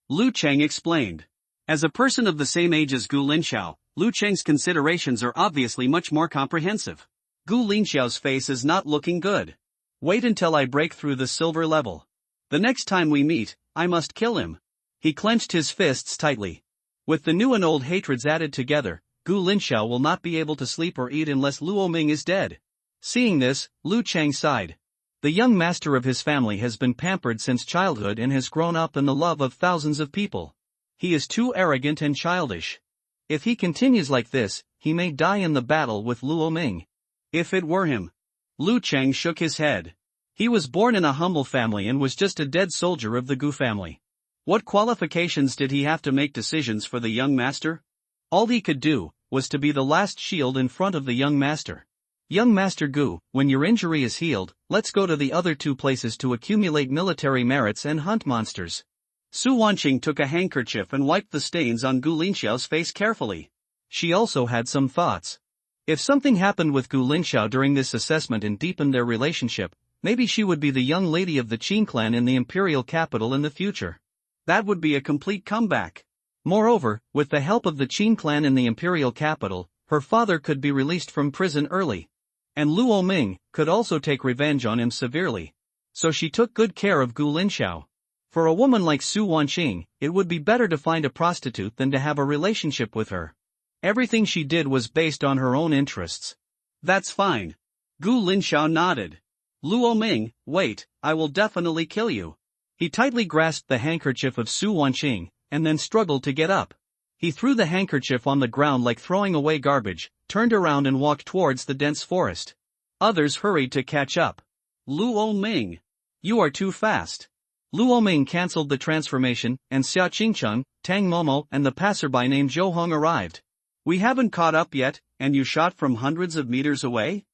Lu Cheng explained. As a person of the same age as Gu Linxiao, Lu Cheng's considerations are obviously much more comprehensive. Gu Linxiao's face is not looking good. Wait until I break through the silver level. The next time we meet, I must kill him. He clenched his fists tightly. With the new and old hatreds added together, Gu Linxiao will not be able to sleep or eat unless Luo Ming is dead. Seeing this, Lu Cheng sighed. The young master of his family has been pampered since childhood and has grown up in the love of thousands of people. He is too arrogant and childish. If he continues like this, he may die in the battle with Luo Ming. If it were him. Lu Cheng shook his head. He was born in a humble family and was just a dead soldier of the Gu family. What qualifications did he have to make decisions for the young master? All he could do was to be the last shield in front of the young master. Young Master Gu, when your injury is healed, let's go to the other two places to accumulate military merits and hunt monsters. Su Wanqing took a handkerchief and wiped the stains on Gu Linxiao's face carefully. She also had some thoughts. If something happened with Gu Linxiao during this assessment and deepened their relationship, maybe she would be the young lady of the Qin clan in the imperial capital in the future. That would be a complete comeback. Moreover, with the help of the Qin clan in the imperial capital, her father could be released from prison early. And Luo Ming could also take revenge on him severely. So she took good care of Gu Linxiao. For a woman like Su Wanqing, it would be better to find a prostitute than to have a relationship with her. Everything she did was based on her own interests. That's fine. Gu Linxiao nodded. Luo Ming, wait, I will definitely kill you. He tightly grasped the handkerchief of Su Wanqing, and then struggled to get up. He threw the handkerchief on the ground like throwing away garbage, turned around and walked towards the dense forest. Others hurried to catch up. Luo Ming, you are too fast. Luo Ming cancelled the transformation, and Xia Qingcheng, Tang Momo and the passerby named Zhou Hong arrived. We haven't caught up yet, and you shot from hundreds of meters away?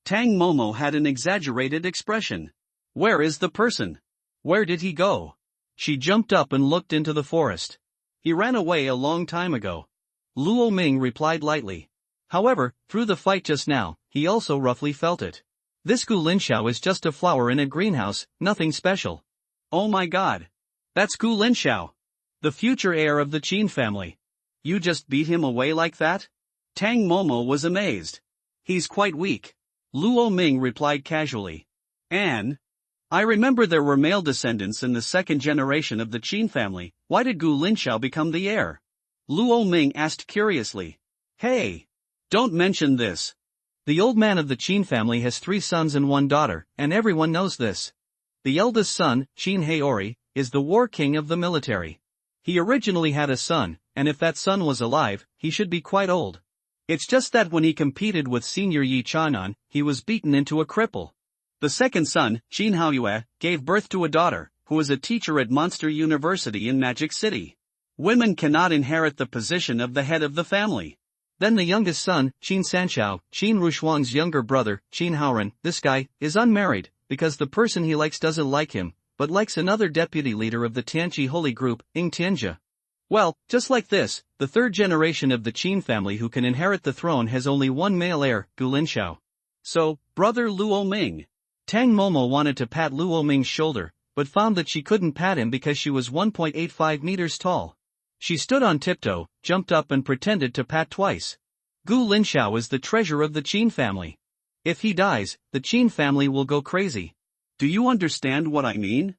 Tang Momo had an exaggerated expression. Where is the person? Where did he go? She jumped up and looked into the forest. He ran away a long time ago. Luo Ming replied lightly. However, through the fight just now, he also roughly felt it. This Gu Linxiao is just a flower in a greenhouse, nothing special. Oh my god. That's Gu Linxiao. The future heir of the Qin family. You just beat him away like that? Tang Momo was amazed. He's quite weak. Luo Ming replied casually. And? I remember there were male descendants in the second generation of the Qin family. Why did Gu Linxiao become the heir? Luo Ming asked curiously. Hey! Don't mention this. The old man of the Qin family has 3 sons and 1 daughter, and everyone knows this. The eldest son, Qin Heori, is the war king of the military. He originally had a son, and if that son was alive, he should be quite old. It's just that when he competed with senior Yi Chanan, he was beaten into a cripple. The second son, Qin Haoyue, gave birth to a daughter, who was a teacher at Monster University in Magic City. Women cannot inherit the position of the head of the family. Then the youngest son, Qin Sanxiao, Qin Rushuang's younger brother, Qin Haoren, this guy, is unmarried, because the person he likes doesn't like him, but likes another deputy leader of the Tianqi holy group, Ying Tianjia. Well, just like this, the third generation of the Qin family who can inherit the throne has only one male heir, Gu Linxiao. So, brother Luo Ming. Tang Momo wanted to pat Luo Ming's shoulder, but found that she couldn't pat him because she was 1.85 meters tall. She stood on tiptoe, jumped up and pretended to pat twice. Gu Linxiao is the treasure of the Qin family. If he dies, the Qin family will go crazy. Do you understand what I mean?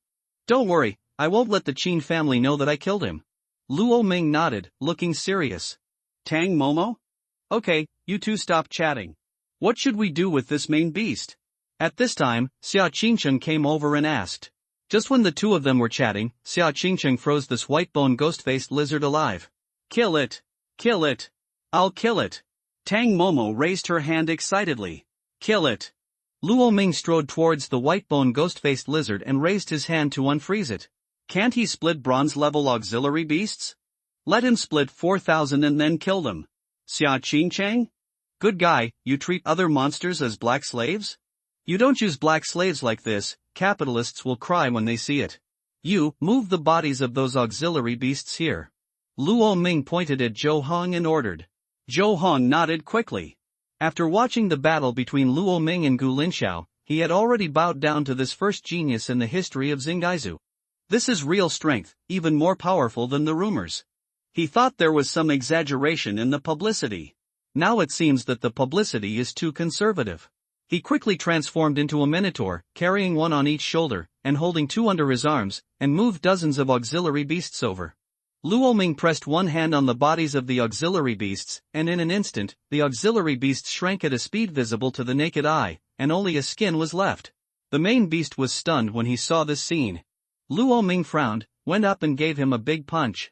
Don't worry, I won't let the Qin family know that I killed him. Luo Ming nodded, looking serious. Tang Momo? Okay, you two stop chatting. What should we do with this main beast? At this time, Xia Qingcheng came over and asked. Just when the two of them were chatting, Xia Qingcheng froze this white-bone ghost-faced lizard alive. Kill it! Kill it! I'll kill it! Tang Momo raised her hand excitedly. Kill it! Luo Ming strode towards the white-bone ghost-faced lizard and raised his hand to unfreeze it. Can't he split bronze-level auxiliary beasts? Let him split 4,000 and then kill them. Xia Qingcheng? Good guy, you treat other monsters as black slaves? You don't use black slaves like this, capitalists will cry when they see it. You, move the bodies of those auxiliary beasts here. Luo Ming pointed at Zhou Hong and ordered. Zhou Hong nodded quickly. After watching the battle between Luo Ming and Gu Linxiao, he had already bowed down to this first genius in the history of Xingaizu. This is real strength, even more powerful than the rumors. He thought there was some exaggeration in the publicity. Now it seems that the publicity is too conservative. He quickly transformed into a minotaur, carrying one on each shoulder, and holding 2 under his arms, and moved dozens of auxiliary beasts over. Luo Ming pressed one hand on the bodies of the auxiliary beasts, and in an instant, the auxiliary beasts shrank at a speed visible to the naked eye, and only a skin was left. The main beast was stunned when he saw this scene. Luo Ming frowned, went up and gave him a big punch.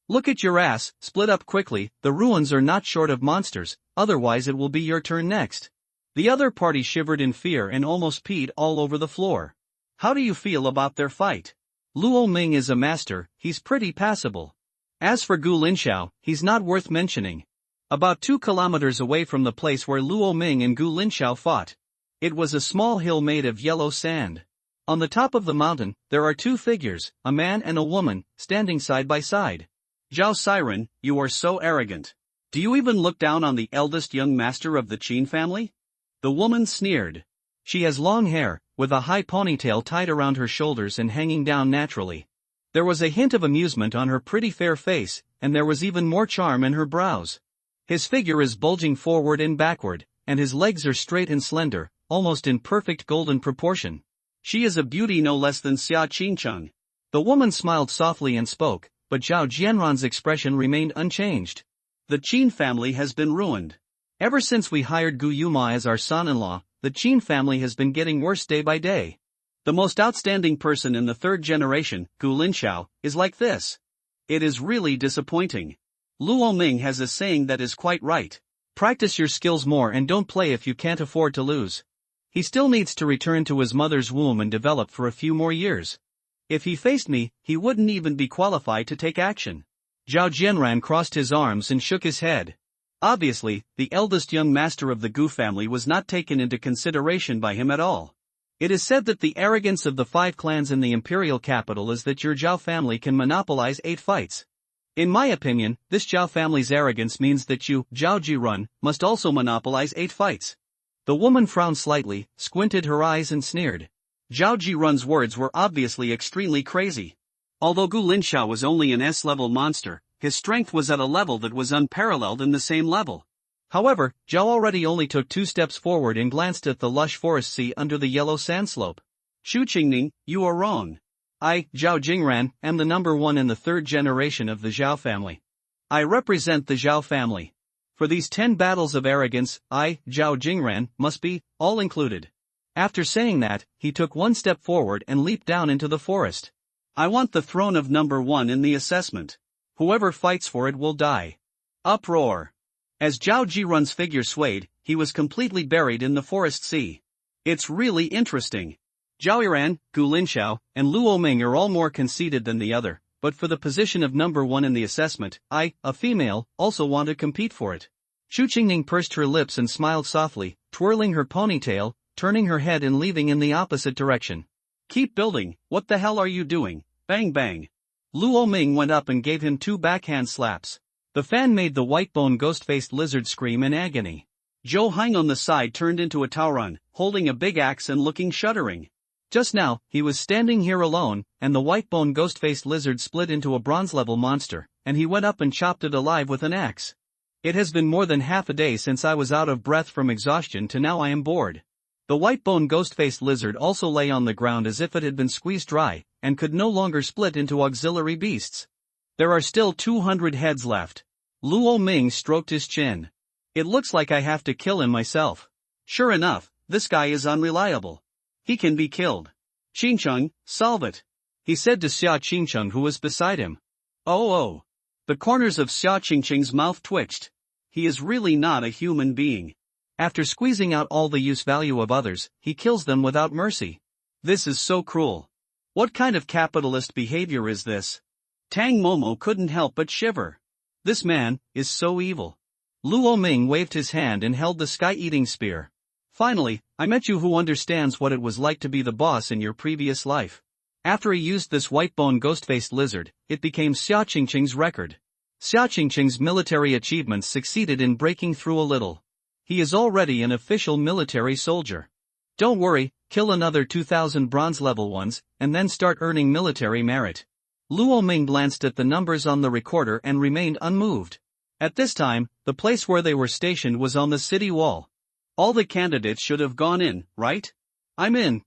Look at your ass, split up quickly, the ruins are not short of monsters, otherwise it will be your turn next. The other party shivered in fear and almost peed all over the floor. How do you feel about their fight? Luo Ming is a master, he's pretty passable. As for Gu Linxiao, he's not worth mentioning. About 2 kilometers away from the place where Luo Ming and Gu Linxiao fought. It was a small hill made of yellow sand. On the top of the mountain, there are 2 figures, a man and a woman, standing side by side. Zhao Siren, you are so arrogant. Do you even look down on the eldest young master of the Qin family? The woman sneered. She has long hair, with a high ponytail tied around her shoulders and hanging down naturally. There was a hint of amusement on her pretty fair face, and there was even more charm in her brows. His figure is bulging forward and backward, and his legs are straight and slender, almost in perfect golden proportion. She is a beauty no less than Xia Qingcheng. The woman smiled softly and spoke, but Zhao Jianran's expression remained unchanged. The Qin family has been ruined. Ever since we hired Gu Yuma as our son-in-law, the Qin family has been getting worse day by day. The most outstanding person in the 3rd generation, Gu Linxiao, is like this. It is really disappointing. Luo Ming has a saying that is quite right. Practice your skills more and don't play if you can't afford to lose. He still needs to return to his mother's womb and develop for a few more years. If he faced me, he wouldn't even be qualified to take action. Zhao Jianran crossed his arms and shook his head. Obviously, the eldest young master of the Gu family was not taken into consideration by him at all. It is said that the arrogance of the 5 clans in the imperial capital is that your Zhao family can monopolize 8 fights. In my opinion, this Zhao family's arrogance means that you, Zhao Jirun, must also monopolize 8 fights. The woman frowned slightly, squinted her eyes and sneered. Zhao Jirun's words were obviously extremely crazy. Although Gu Linxiao was only an S-level monster, his strength was at a level that was unparalleled in the same level. However, Zhao already only took 2 steps forward and glanced at the lush forest sea under the yellow sand slope. Xu Qingning, you are wrong. I, Zhao Jingran, am the number 1 in the 3rd generation of the Zhao family. I represent the Zhao family. For these 10 battles of arrogance, I, Zhao Jingran, must be, all included. After saying that, he took 1 step forward and leaped down into the forest. I want the throne of number 1 in the assessment. Whoever fights for it will die. Uproar. As Zhao Jirun's figure swayed, he was completely buried in the forest sea. It's really interesting. Zhao Yiran, Gu Linxiao, and Luo Ming are all more conceited than the other, but for the position of number 1 in the assessment, I, a female, also want to compete for it. Xu Qingning pursed her lips and smiled softly, twirling her ponytail, turning her head and leaving in the opposite direction. Keep building, what the hell are you doing? Bang bang. Luo Ming went up and gave him 2 backhand slaps. The fan made the white-bone ghost-faced lizard scream in agony. Zhou Hang on the side turned into a Taoran, holding a big axe and looking shuddering. Just now, he was standing here alone, and the white-bone ghost-faced lizard split into a bronze-level monster, and he went up and chopped it alive with an axe. It has been more than half a day since I was out of breath from exhaustion to now I am bored. The white-bone ghost-faced lizard also lay on the ground as if it had been squeezed dry, and could no longer split into auxiliary beasts. There are still 200 heads left. Luo Ming stroked his chin. It looks like I have to kill him myself. Sure enough, this guy is unreliable. He can be killed. Qingcheng, solve it. He said to Xia Qingcheng who was beside him. Oh. The corners of Xia Qingcheng's mouth twitched. He is really not a human being. After squeezing out all the use value of others, he kills them without mercy. This is so cruel. What kind of capitalist behavior is this? Tang Momo couldn't help but shiver. This man is so evil. Luo Ming waved his hand and held the sky-eating spear. Finally, I met you who understands what it was like to be the boss in your previous life. After he used this white-bone ghost-faced lizard, it became Xia Qingcheng's record. Xia Qingcheng's military achievements succeeded in breaking through a little. He is already an official military soldier. Don't worry, kill another 2,000 bronze-level ones, and then start earning military merit. Luo Ming glanced at the numbers on the recorder and remained unmoved. At this time, the place where they were stationed was on the city wall. All the candidates should have gone in, right? I'm in,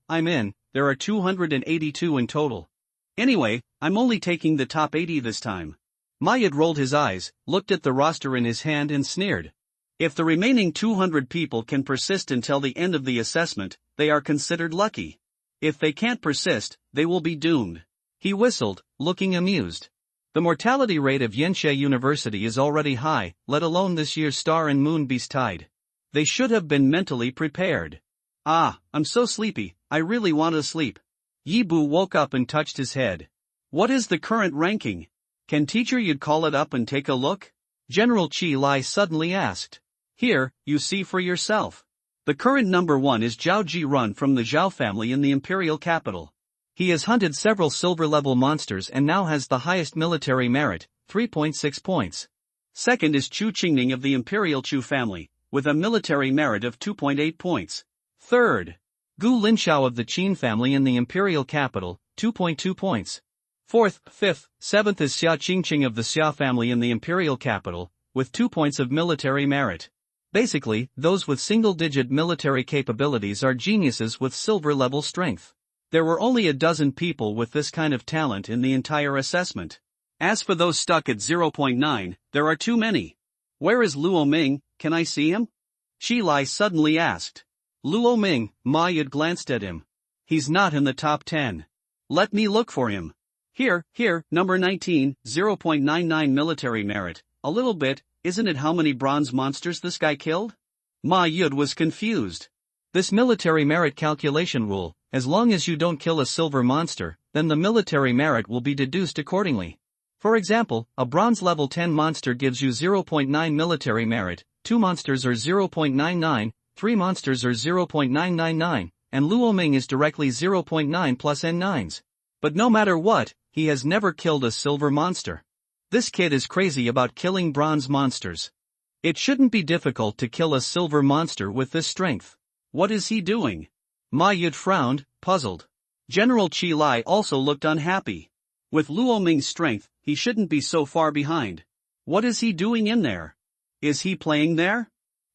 there are 282 in total. Anyway, I'm only taking the top 80 this time. Mayad rolled his eyes, looked at the roster in his hand and sneered. If the remaining 200 people can persist until the end of the assessment, they are considered lucky. If they can't persist, they will be doomed. He whistled, looking amused. The mortality rate of Yenshe University is already high, let alone this year's star and moon beast tide. They should have been mentally prepared. Ah, I'm so sleepy, I really want to sleep. Yibu woke up and touched his head. What is the current ranking? Can teacher you'd call it up and take a look? General Chi Lai suddenly asked. Here, you see for yourself. The current number 1 is Zhao Ji Run from the Zhao family in the imperial capital. He has hunted several silver-level monsters and now has the highest military merit, 3.6 points. Second is Chu Qingning of the imperial Chu family, with a military merit of 2.8 points. Third, Gu Linshao of the Qin family in the imperial capital, 2.2 points. Fourth, fifth, seventh is Xia Qingqing of the Xia family in the imperial capital, with 2 points of military merit. Basically, those with single-digit military capabilities are geniuses with silver-level strength. There were only a dozen people with this kind of talent in the entire assessment. As for those stuck at 0.9, there are too many. Where is Luo Ming, can I see him? Chi Lai suddenly asked. Luo Ming, Ma Yud glanced at him. He's not in the top 10. Let me look for him. Here, number 19, 0.99 military merit, a little bit, isn't it how many bronze monsters this guy killed? Ma Yud was confused. This military merit calculation rule, as long as you don't kill a silver monster, then the military merit will be deduced accordingly. For example, a bronze level 10 monster gives you 0.9 military merit, 2 monsters are 0.99, 3 monsters are 0.999, and Luo Ming is directly 0.9 plus N9s. But no matter what, he has never killed a silver monster. This kid is crazy about killing bronze monsters. It shouldn't be difficult to kill a silver monster with this strength. What is he doing? Ma Yud frowned, puzzled. General Chi Lai also looked unhappy. With Luo Ming's strength, he shouldn't be so far behind. What is he doing in there? Is he playing there?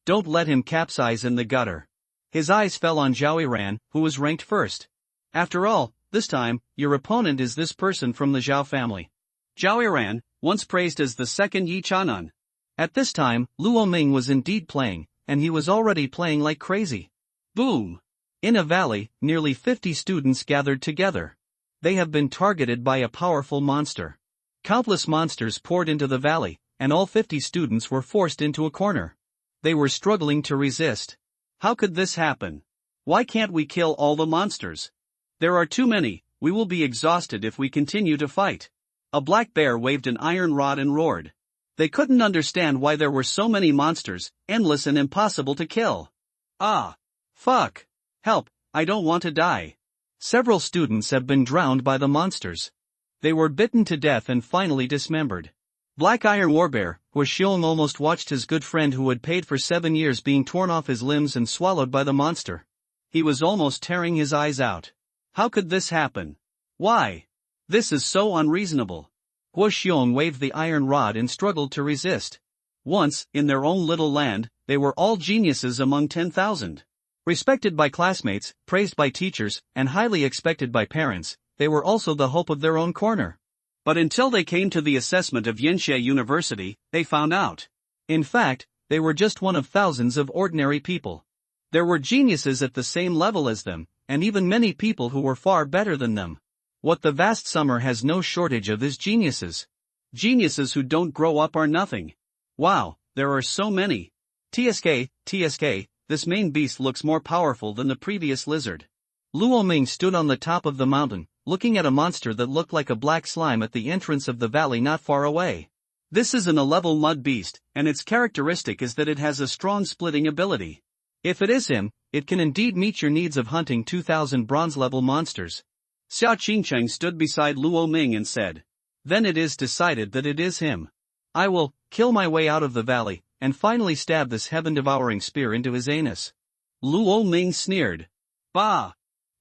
Don't let him capsize in the gutter. His eyes fell on Zhao Yiran, who was ranked first. After all, this time, your opponent is this person from the Zhao family. Zhao Yiran, once praised as the second Yi Chanan. At this time, Luo Ming was indeed playing, and he was already playing like crazy. Boom! In a valley, nearly 50 students gathered together. They have been targeted by a powerful monster. Countless monsters poured into the valley, and all 50 students were forced into a corner. They were struggling to resist. How could this happen? Why can't we kill all the monsters? There are too many, we will be exhausted if we continue to fight. A black bear waved an iron rod and roared. They couldn't understand why there were so many monsters, endless and impossible to kill. Ah! Fuck! Help, I don't want to die. Several students have been drowned by the monsters. They were bitten to death and finally dismembered. Black Iron Warbear, Xiong almost watched his good friend who had paid for 7 years being torn off his limbs and swallowed by the monster. He was almost tearing his eyes out. How could this happen? Why? This is so unreasonable. Xiong waved the iron rod and struggled to resist. Once, in their own little land, they were all geniuses among 10,000. Respected by classmates, praised by teachers, and highly expected by parents, they were also the hope of their own corner. But until they came to the assessment of Yenshe University, they found out. In fact, they were just one of thousands of ordinary people. There were geniuses at the same level as them, and even many people who were far better than them. What the vast summer has no shortage of is geniuses. Geniuses who don't grow up are nothing. Wow, there are so many. TSK, this main beast looks more powerful than the previous lizard. Luo Ming stood on the top of the mountain, looking at a monster that looked like a black slime at the entrance of the valley not far away. This is an 11-level mud beast, and its characteristic is that it has a strong splitting ability. If it is him, it can indeed meet your needs of hunting 2,000 bronze-level monsters. Xia Qingcheng stood beside Luo Ming and said, "Then it is decided that it is him. I will kill my way out of the valley, and finally stab this heaven-devouring spear into his anus." Luo Ming sneered. "Bah!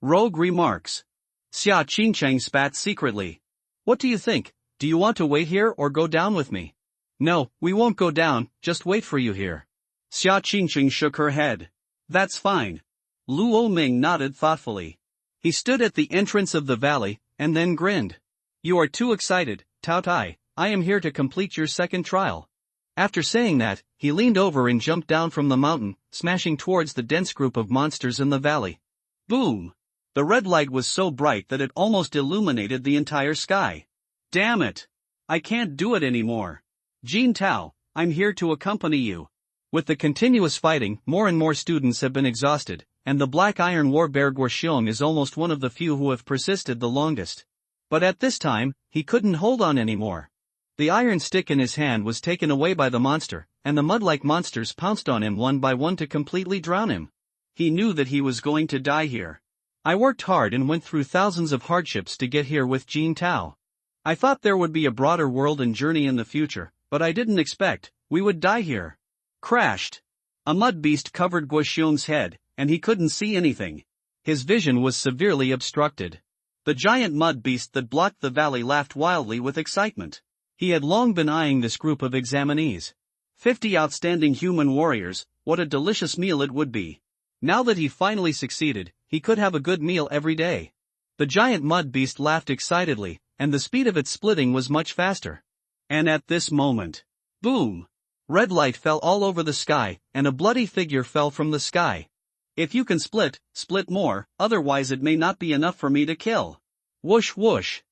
Rogue remarks." Xia Qingcheng spat secretly. "What do you think? Do you want to wait here or go down with me?" "No, we won't go down, just wait for you here." Xia Qingcheng shook her head. "That's fine." Luo Ming nodded thoughtfully. He stood at the entrance of the valley, and then grinned. "You are too excited, Tao Tai. I am here to complete your second trial." After saying that, he leaned over and jumped down from the mountain, smashing towards the dense group of monsters in the valley. Boom! The red light was so bright that it almost illuminated the entire sky. Damn it! I can't do it anymore. Jin Tao, I'm here to accompany you. With the continuous fighting, more and more students have been exhausted, and the Black Iron War Bear Guoxiong is almost one of the few who have persisted the longest. But at this time, he couldn't hold on anymore. The iron stick in his hand was taken away by the monster, and the mud-like monsters pounced on him one by one to completely drown him. He knew that he was going to die here. I worked hard and went through thousands of hardships to get here with Jin Tao. I thought there would be a broader world and journey in the future, but I didn't expect we would die here. Crashed. A mud beast covered Guoxiong's head, and he couldn't see anything. His vision was severely obstructed. The giant mud beast that blocked the valley laughed wildly with excitement. He had long been eyeing this group of examinees. 50 outstanding human warriors, what a delicious meal it would be. Now that he finally succeeded, he could have a good meal every day. The giant mud beast laughed excitedly, and the speed of its splitting was much faster. And at this moment, boom! Red light fell all over the sky, and a bloody figure fell from the sky. If you can split, split more, otherwise it may not be enough for me to kill. Whoosh whoosh!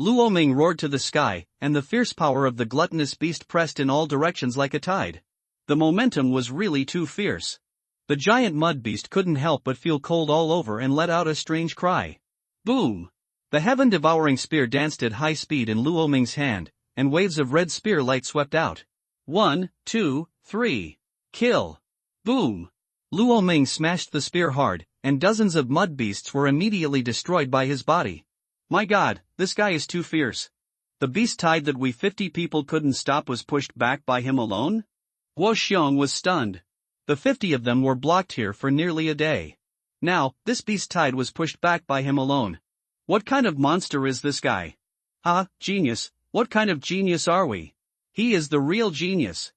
Luo Ming roared to the sky, and the fierce power of the gluttonous beast pressed in all directions like a tide. The momentum was really too fierce. The giant mud beast couldn't help but feel cold all over and let out a strange cry. Boom! The heaven-devouring spear danced at high speed in Luo Ming's hand, and waves of red spear light swept out. 1, 2, 3. Kill! Boom! Luo Ming smashed the spear hard, and dozens of mud beasts were immediately destroyed by his body. My God, this guy is too fierce. The beast tide that we 50 people couldn't stop was pushed back by him alone? Guoxiong was stunned. The 50 of them were blocked here for nearly a day. Now, this beast tide was pushed back by him alone. What kind of monster is this guy? Genius, what kind of genius are we? He is the real genius.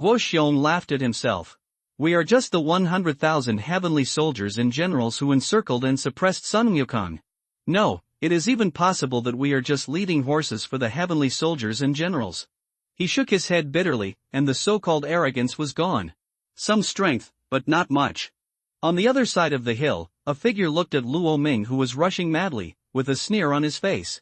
Guoxiong laughed at himself. We are just the 100,000 heavenly soldiers and generals who encircled and suppressed Sun Wukong. No, it is even possible that we are just leading horses for the heavenly soldiers and generals. He shook his head bitterly, and the so-called arrogance was gone. Some strength, but not much. On the other side of the hill, a figure looked at Luo Ming who was rushing madly, with a sneer on his face.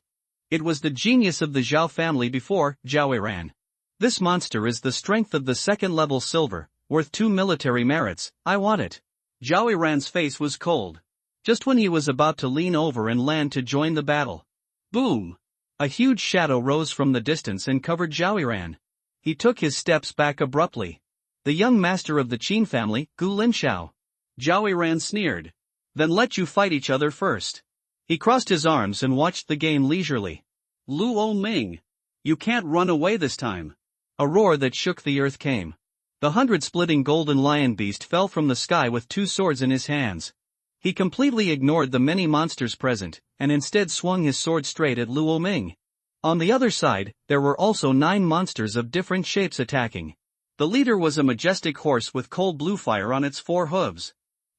It was the genius of the Zhao family before Zhao. This monster is the strength of the second-level silver, worth 2 military merits. I want it. Zhao face was cold. Just when he was about to lean over and land to join the battle. Boom! A huge shadow rose from the distance and covered Zhao. He took his steps back abruptly. The young master of the Qin family, Gu Linshao. Zhao sneered. Then let you fight each other first. He crossed his arms and watched the game leisurely. Luo Ming! You can't run away this time. A roar that shook the earth came. The 100-splitting golden lion beast fell from the sky with 2 swords in his hands. He completely ignored the many monsters present, and instead swung his sword straight at Luo Ming. On the other side, there were also 9 monsters of different shapes attacking. The leader was a majestic horse with cold blue fire on its 4 hooves.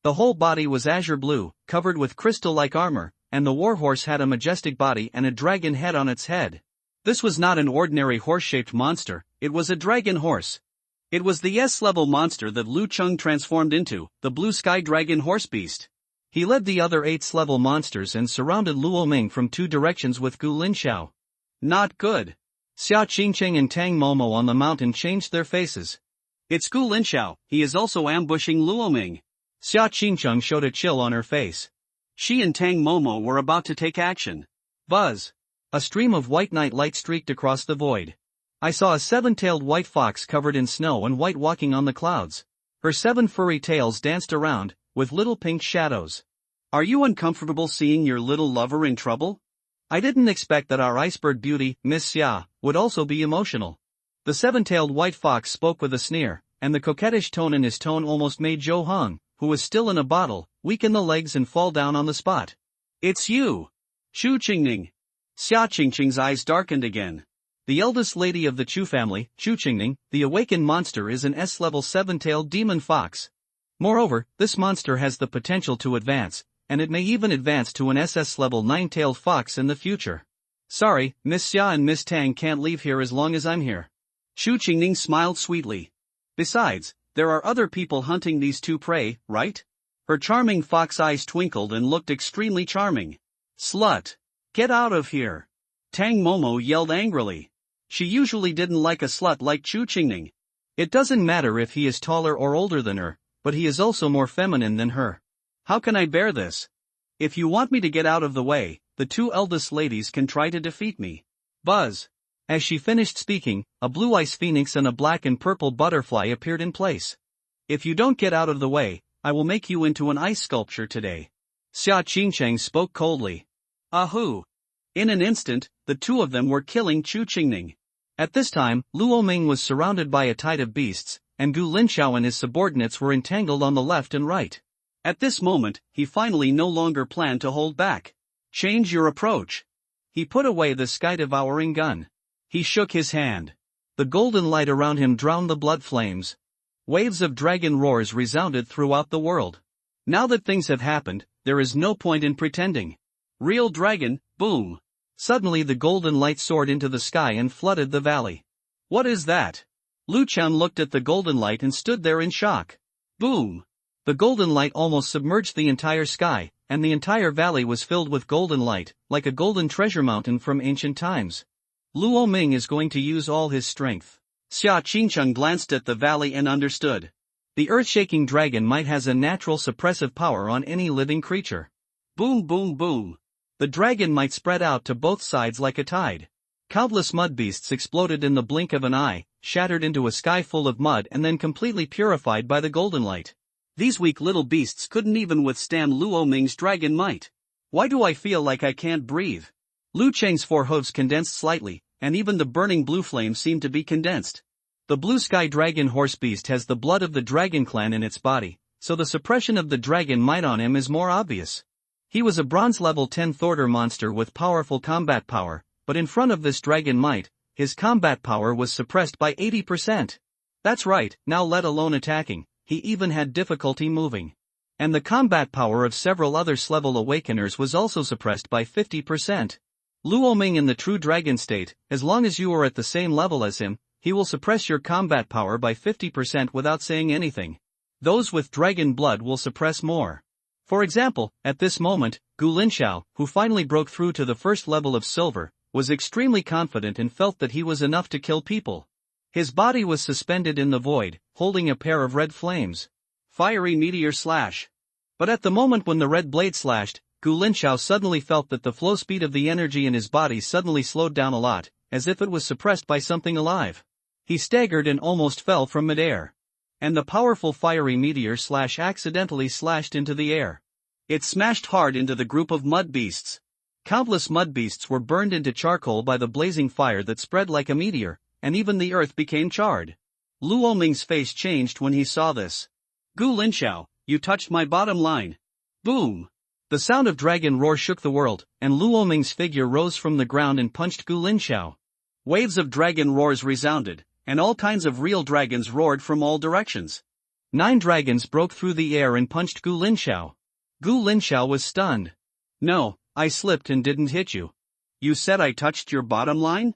The whole body was azure blue, covered with crystal-like armor, and the warhorse had a majestic body and a dragon head on its head. This was not an ordinary horse-shaped monster, it was a dragon horse. It was the S-level monster that Lu Cheng transformed into, the blue sky dragon horse beast. He led the other 8th-level monsters and surrounded Luo Ming from 2 directions with Gu Linshao. Not good. Xia Qingqing and Tang Momo on the mountain changed their faces. It's Gu Linshao, he is also ambushing Luo Ming. Xia Qingqing showed a chill on her face. She and Tang Momo were about to take action. Buzz! A stream of white night light streaked across the void. I saw a 7-tailed white fox covered in snow and white walking on the clouds. Her 7 furry tails danced around, with little pink shadows. Are you uncomfortable seeing your little lover in trouble? I didn't expect that our iceberg beauty, Miss Xia, would also be emotional. The 7-tailed white fox spoke with a sneer, and the coquettish tone in his tone almost made Zhou Heng, who was still in a bottle, weaken the legs and fall down on the spot. It's you! Shu Qingning! Xia Qingqing's eyes darkened again. The eldest lady of the Chu family, Chu Qingning, the awakened monster is an S-level 7-tailed demon fox. Moreover, this monster has the potential to advance, and it may even advance to an SS-level 9-tailed fox in the future. Sorry, Miss Xia and Miss Tang can't leave here as long as I'm here. Shu Qingning smiled sweetly. Besides, there are other people hunting these 2 prey, right? Her charming fox eyes twinkled and looked extremely charming. Slut! Get out of here! Tang Momo yelled angrily. She usually didn't like a slut like Chu Qingning. It doesn't matter if he is taller or older than her, but he is also more feminine than her. How can I bear this? If you want me to get out of the way, the two eldest ladies can try to defeat me. Buzz. As she finished speaking, a blue ice phoenix and a black and purple butterfly appeared in place. If you don't get out of the way, I will make you into an ice sculpture today. Xia Qingcheng spoke coldly. Ahoo! In an instant, the two of them were killing Chu Qingning. At this time, Luo Ming was surrounded by a tide of beasts, and Gu Linxiao and his subordinates were entangled on the left and right. At this moment, he finally no longer planned to hold back. Change your approach. He put away the sky-devouring gun. He shook his hand. The golden light around him drowned the blood flames. Waves of dragon roars resounded throughout the world. Now that things have happened, there is no point in pretending. Real dragon, boom. Suddenly the golden light soared into the sky and flooded the valley. What is that? Lu Qian looked at the golden light and stood there in shock. Boom. The golden light almost submerged the entire sky, and the entire valley was filled with golden light, like a golden treasure mountain from ancient times. Luo Ming is going to use all his strength. Xia Qingcheng glanced at the valley and understood. The earth-shaking dragon might has a natural suppressive power on any living creature. Boom boom boom. The dragon might spread out to both sides like a tide. Countless mud beasts exploded in the blink of an eye, shattered into a sky full of mud and then completely purified by the golden light. These weak little beasts couldn't even withstand Luo Ming's dragon might. Why do I feel like I can't breathe? Lu Cheng's four hooves condensed slightly, and even the burning blue flame seemed to be condensed. The blue sky dragon horse beast has the blood of the dragon clan in its body, so the suppression of the dragon might on him is more obvious. He was a bronze level 10 Thorder monster with powerful combat power, but in front of this dragon might, his combat power was suppressed by 80%. That's right, now let alone attacking, he even had difficulty moving. And the combat power of several other level awakeners was also suppressed by 50%. Luo Ming in the true dragon state, as long as you are at the same level as him, he will suppress your combat power by 50% without saying anything. Those with dragon blood will suppress more. For example, at this moment, Gu Linxiao, who finally broke through to the first level of silver, was extremely confident and felt that he was enough to kill people. His body was suspended in the void, holding a pair of red flames. Fiery meteor slash. But at the moment when the red blade slashed, Gu Linxiao suddenly felt that the flow speed of the energy in his body suddenly slowed down a lot, as if it was suppressed by something alive. He staggered and almost fell from midair. And the powerful fiery meteor slash accidentally slashed into the air. It smashed hard into the group of mud beasts. Countless mud beasts were burned into charcoal by the blazing fire that spread like a meteor, and even the earth became charred. Luo Ming's face changed when he saw this. Gu Linxiao, you touched my bottom line. Boom! The sound of dragon roar shook the world, and Luo Ming's figure rose from the ground and punched Gu Linxiao. Waves of dragon roars resounded, and all kinds of real dragons roared from all directions. 9 dragons broke through the air and punched Gu Linxiao. Gu Linxiao was stunned. No, I slipped and didn't hit you. You said I touched your bottom line?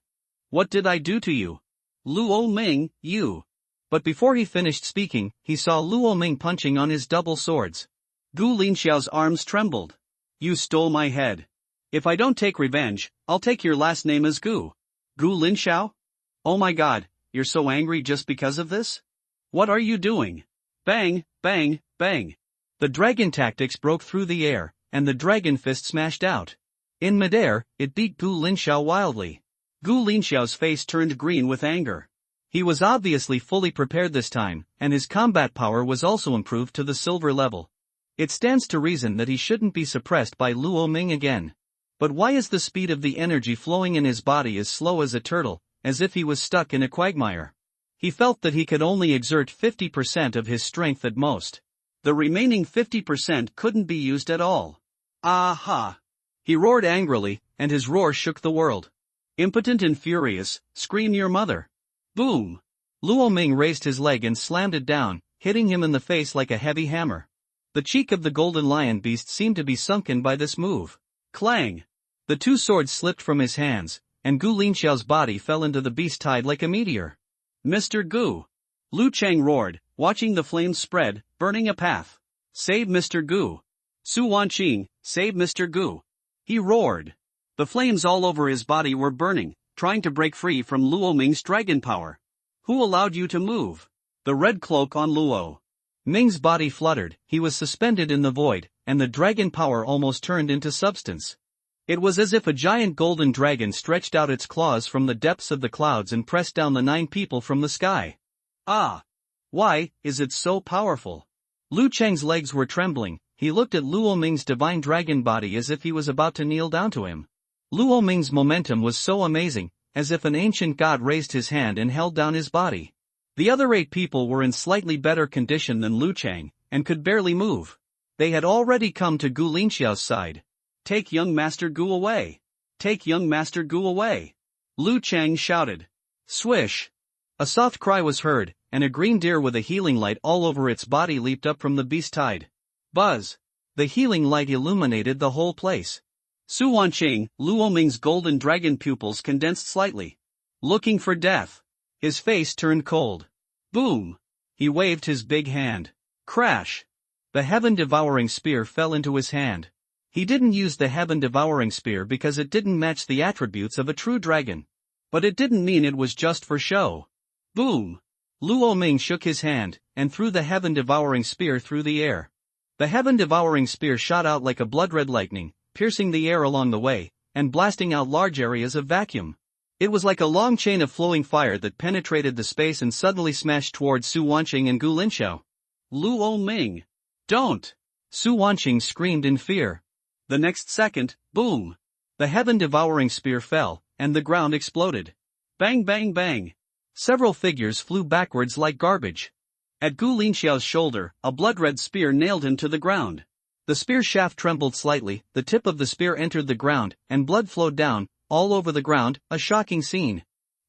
What did I do to you? Luo Ming, you. But before he finished speaking, he saw Luo Ming punching on his double swords. Gu Linxiao's arms trembled. You stole my head. If I don't take revenge, I'll take your last name as Gu. Gu Linxiao? Oh my god, you're so angry just because of this? What are you doing? Bang, bang, bang. The dragon tactics broke through the air, and the dragon fist smashed out. In midair, it beat Gu Linxiao wildly. Gu Linxiao's face turned green with anger. He was obviously fully prepared this time, and his combat power was also improved to the silver level. It stands to reason that he shouldn't be suppressed by Luo Ming again. But why is the speed of the energy flowing in his body as slow as a turtle, as if he was stuck in a quagmire? He felt that he could only exert 50% of his strength at most. The remaining 50% couldn't be used at all. Aha! He roared angrily, and his roar shook the world. Impotent and furious, scream your mother. Boom! Luo Ming raised his leg and slammed it down, hitting him in the face like a heavy hammer. The cheek of the golden lion beast seemed to be sunken by this move. Clang! The 2 swords slipped from his hands, and Gu Linxiao's body fell into the beast tide like a meteor. Mr. Gu! Lu Cheng roared, watching the flames spread, burning a path. Save Mr. Gu! Su Wanqing, save Mr. Gu! He roared. The flames all over his body were burning, trying to break free from Luo Ming's dragon power. Who allowed you to move? The red cloak on Luo Ming's body fluttered, he was suspended in the void, and the dragon power almost turned into substance. It was as if a giant golden dragon stretched out its claws from the depths of the clouds and pressed down the 9 people from the sky. Ah! Why is it so powerful? Lu Cheng's legs were trembling, he looked at Luo Ming's divine dragon body as if he was about to kneel down to him. Luo Ming's momentum was so amazing, as if an ancient god raised his hand and held down his body. The other 8 people were in slightly better condition than Lu Cheng, and could barely move. They had already come to Gu Linxiao's side. Take young Master Gu away! Take young Master Gu away! Lu Cheng shouted. Swish! A soft cry was heard, and a green deer with a healing light all over its body leaped up from the beast tide. Buzz! The healing light illuminated the whole place. Su Wanqing, Luo Ming's golden dragon pupils condensed slightly. Looking for death. His face turned cold. Boom! He waved his big hand. Crash! The heaven-devouring spear fell into his hand. He didn't use the heaven-devouring spear because it didn't match the attributes of a true dragon. But it didn't mean it was just for show. Boom! Luo Ming shook his hand, and threw the heaven-devouring spear through the air. The heaven-devouring spear shot out like a blood-red lightning, piercing the air along the way, and blasting out large areas of vacuum. It was like a long chain of flowing fire that penetrated the space and suddenly smashed towards Su Wanqing and Gu Linxiao. Luo Ming! Don't! Su Wanqing screamed in fear. The next second, boom! The heaven-devouring spear fell, and the ground exploded. Bang bang bang! Several figures flew backwards like garbage. At Gu Linxiao's shoulder, a blood-red spear nailed him to the ground. The spear shaft trembled slightly, the tip of the spear entered the ground, and blood flowed down, all over the ground, a shocking scene.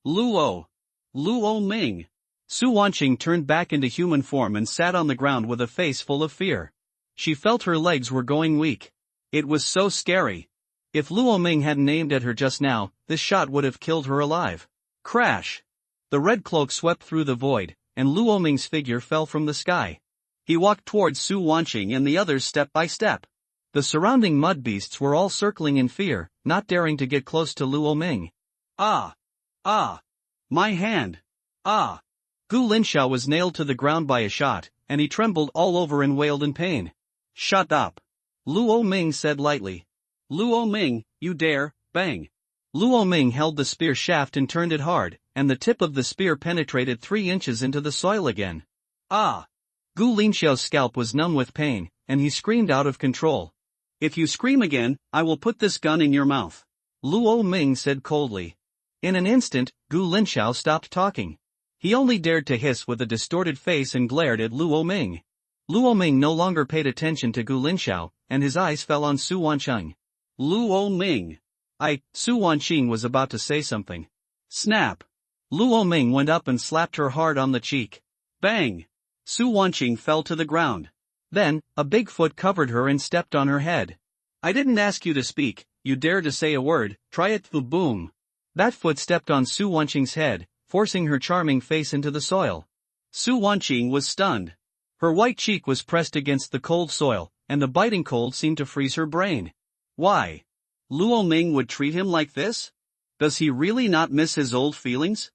Luo Ming! Su Wanqing turned back into human form and sat on the ground with a face full of fear. She felt her legs were going weak. It was so scary. If Luo Ming hadn't aimed at her just now, this shot would have killed her alive. Crash! The red cloak swept through the void, and Luo Ming's figure fell from the sky. He walked towards Su Wanqing and the others step by step. The surrounding mud beasts were all circling in fear, not daring to get close to Luo Ming. Ah! Ah! My hand! Ah! Gu Linxiao was nailed to the ground by a shot, and he trembled all over and wailed in pain. Shut up! Luo Ming said lightly. Luo Ming, you dare, bang! Luo Ming held the spear shaft and turned it hard, and the tip of the spear penetrated 3 inches into the soil again. Ah! Gu Linxiao's scalp was numb with pain, and he screamed out of control. If you scream again, I will put this gun in your mouth. Luo Ming said coldly. In an instant, Gu Linxiao stopped talking. He only dared to hiss with a distorted face and glared at Luo Ming. Luo Ming no longer paid attention to Gu Linxiao, and his eyes fell on Su Wanqing. Luo Ming! Su Wanqing was about to say something. Snap! Luo Ming went up and slapped her hard on the cheek. Bang! Su Wanqing fell to the ground. Then, a big foot covered her and stepped on her head. I didn't ask you to speak, you dare to say a word, try it. Boom! That foot stepped on Su Wanqing's head, forcing her charming face into the soil. Su Wanqing was stunned. Her white cheek was pressed against the cold soil, and the biting cold seemed to freeze her brain. Why? Luo Ming would treat him like this? Does he really not miss his old feelings?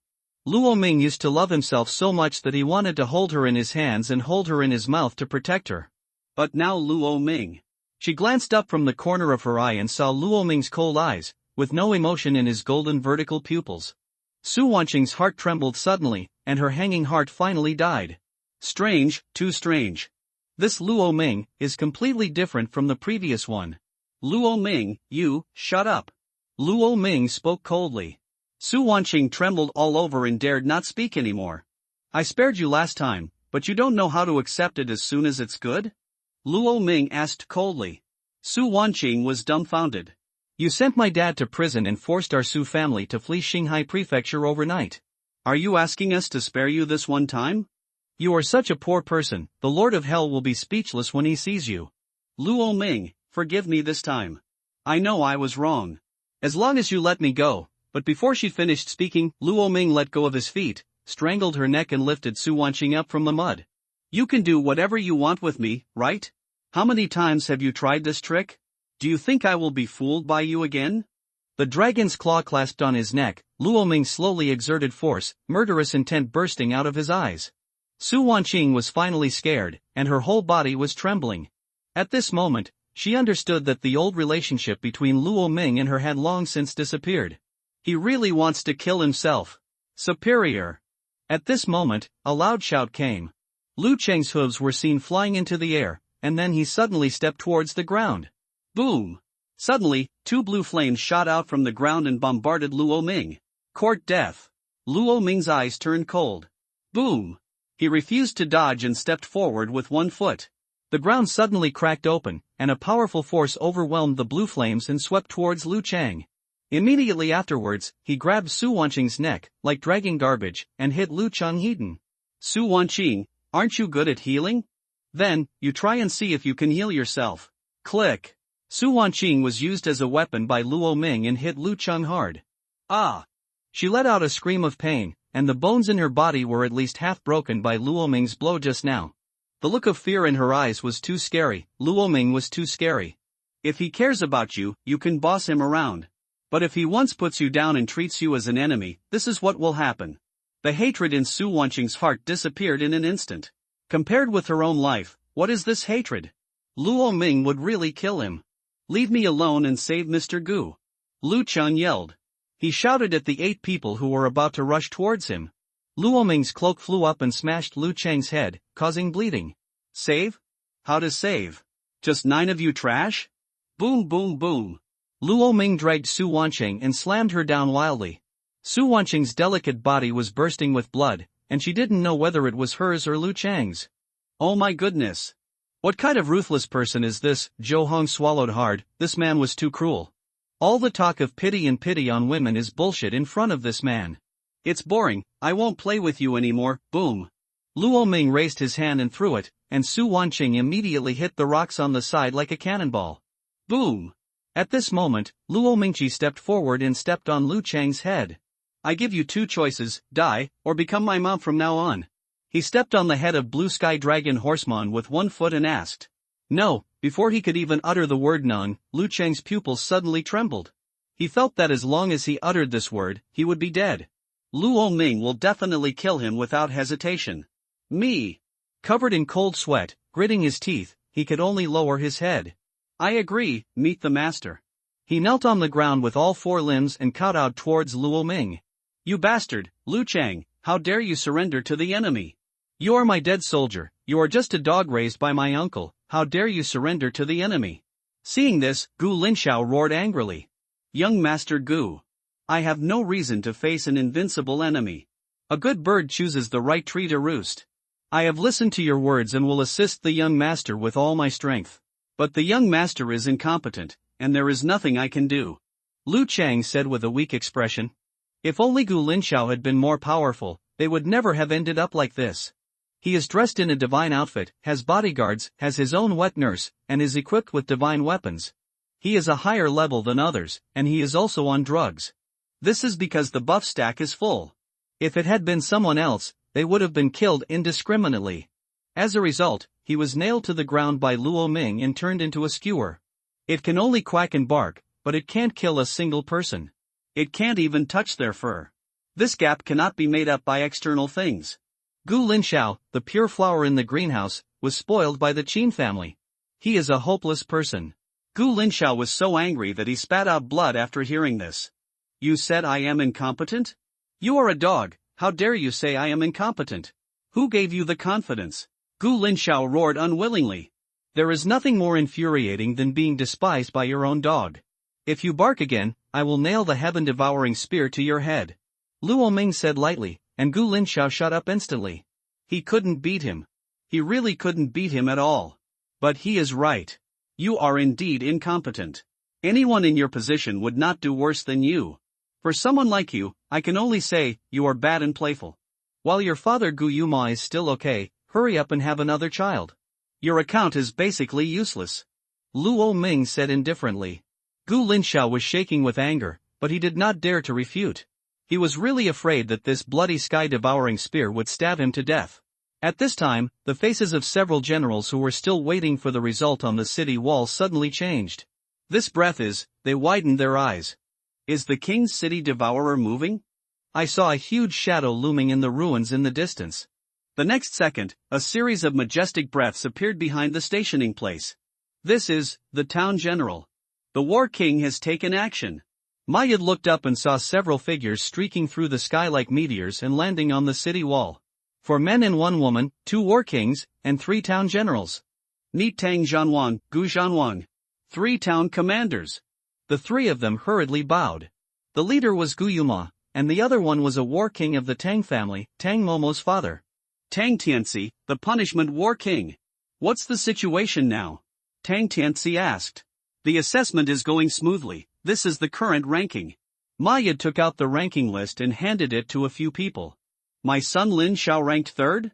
Luo Ming used to love himself so much that he wanted to hold her in his hands and hold her in his mouth to protect her. But now Luo Ming. She glanced up from the corner of her eye and saw Luo Ming's cold eyes, with no emotion in his golden vertical pupils. Su Wanqing's heart trembled suddenly, and her hanging heart finally died. Strange, too strange. This Luo Ming is completely different from the previous one. Luo Ming, you, shut up. Luo Ming spoke coldly. Su Wanqing trembled all over and dared not speak anymore. I spared you last time, but you don't know how to accept it as soon as it's good? Luo Ming asked coldly. Su Wanqing was dumbfounded. You sent my dad to prison and forced our Su family to flee Qinghai Prefecture overnight. Are you asking us to spare you this one time? You are such a poor person, the Lord of Hell will be speechless when he sees you. Luo Ming, forgive me this time. I know I was wrong. As long as you let me go. But before she finished speaking, Luo Ming let go of his feet, strangled her neck and lifted Su Wanqing up from the mud. You can do whatever you want with me, right? How many times have you tried this trick? Do you think I will be fooled by you again? The dragon's claw clasped on his neck, Luo Ming slowly exerted force, murderous intent bursting out of his eyes. Su Wanqing was finally scared, and her whole body was trembling. At this moment, she understood that the old relationship between Luo Ming and her had long since disappeared. He really wants to kill himself. Superior. At this moment, a loud shout came. Lu Cheng's hooves were seen flying into the air, and then he suddenly stepped towards the ground. Boom! Suddenly, two blue flames shot out from the ground and bombarded Luo Ming. Court death. Luo Ming's eyes turned cold. Boom! He refused to dodge and stepped forward with one foot. The ground suddenly cracked open, and a powerful force overwhelmed the blue flames and swept towards Lu Cheng. Immediately afterwards, he grabbed Su Wanqing's neck, like dragging garbage, and hit Lu Chengheden. Su Wanqing, aren't you good at healing? Then, you try and see if you can heal yourself. Click. Su Wanqing was used as a weapon by Luo Ming and hit Lu Cheng hard. Ah! She let out a scream of pain, and the bones in her body were at least half broken by Luo Ming's blow just now. The look of fear in her eyes was too scary. Luo Ming was too scary. If he cares about you, you can boss him around. But if he once puts you down and treats you as an enemy, this is what will happen. The hatred in Su Wanqing's heart disappeared in an instant. Compared with her own life, what is this hatred? Luo Ming would really kill him. Leave me alone and save Mr. Gu. Lu Cheng yelled. He shouted at the 8 people who were about to rush towards him. Luo Ming's cloak flew up and smashed Lu Cheng's head, causing bleeding. Save? How to save? Just 9 of you trash? Boom boom boom. Luo Ming dragged Su Wanqing and slammed her down wildly. Su Wanqing's delicate body was bursting with blood, and she didn't know whether it was hers or Lu Cheng's. Oh my goodness. What kind of ruthless person is this? Zhou Hong swallowed hard. This man was too cruel. All the talk of pity and pity on women is bullshit in front of this man. It's boring, I won't play with you anymore. Boom. Luo Ming raised his hand and threw it, and Su Wanqing immediately hit the rocks on the side like a cannonball. Boom. At this moment, Luo Mingqi stepped forward and stepped on Lu Cheng's head. I give you 2 choices, die, or become my mom from now on. He stepped on the head of Blue Sky Dragon Horsemon with 1 foot and asked. No. Before he could even utter the word none, Lu Cheng's pupils suddenly trembled. He felt that as long as he uttered this word, he would be dead. Luo Ming will definitely kill him without hesitation. Me. Covered in cold sweat, gritting his teeth, he could only lower his head. I agree, meet the master. He knelt on the ground with all 4 limbs and kowtowed towards Luo Ming. You bastard, Lu Cheng, how dare you surrender to the enemy? You are my dead soldier, you are just a dog raised by my uncle, how dare you surrender to the enemy? Seeing this, Gu Linshao roared angrily. Young Master Gu. I have no reason to face an invincible enemy. A good bird chooses the right tree to roost. I have listened to your words and will assist the young master with all my strength. But the young master is incompetent, and there is nothing I can do. Lu Cheng said with a weak expression. If only Gu Linshao had been more powerful, they would never have ended up like this. He is dressed in a divine outfit, has bodyguards, has his own wet nurse, and is equipped with divine weapons. He is a higher level than others, and he is also on drugs. This is because the buff stack is full. If it had been someone else, they would have been killed indiscriminately. As a result, he was nailed to the ground by Luo Ming and turned into a skewer. It can only quack and bark, but it can't kill a single person. It can't even touch their fur. This gap cannot be made up by external things. Gu Linshao, the pure flower in the greenhouse, was spoiled by the Qin family. He is a hopeless person. Gu Linshao was so angry that he spat out blood after hearing this. You said I am incompetent? You are a dog, how dare you say I am incompetent? Who gave you the confidence? Gu Linshao roared unwillingly. There is nothing more infuriating than being despised by your own dog. If you bark again, I will nail the heaven-devouring spear to your head. Luo Ming said lightly, and Gu Linshao shut up instantly. He couldn't beat him. He really couldn't beat him at all. But he is right. You are indeed incompetent. Anyone in your position would not do worse than you. For someone like you, I can only say, you are bad and playful. While your father Gu Yuma is still okay, hurry up and have another child. Your account is basically useless. Luo Ming said indifferently. Gu Linshao was shaking with anger, but he did not dare to refute. He was really afraid that this bloody sky-devouring spear would stab him to death. At this time, the faces of several generals who were still waiting for the result on the city wall suddenly changed. This breath is, they widened their eyes. Is the king's city devourer moving? I saw a huge shadow looming in the ruins in the distance. The next second, a series of majestic breaths appeared behind the stationing place. This is the town general. The war king has taken action. Mayud looked up and saw several figures streaking through the sky like meteors and landing on the city wall. 4 men and 1 woman, 2 war kings, and 3 town generals. Ni Tang Zhanwang, Gu Zhanwang. 3 town commanders. The 3 of them hurriedly bowed. The leader was Gu Yuma, and the other one was a war king of the Tang family, Tang Momo's father. Tang Tianci, the punishment war king. What's the situation now? Tang Tianci asked. The assessment is going smoothly. This is the current ranking. Mayud took out the ranking list and handed it to a few people. My son Lin Xiao ranked 3rd?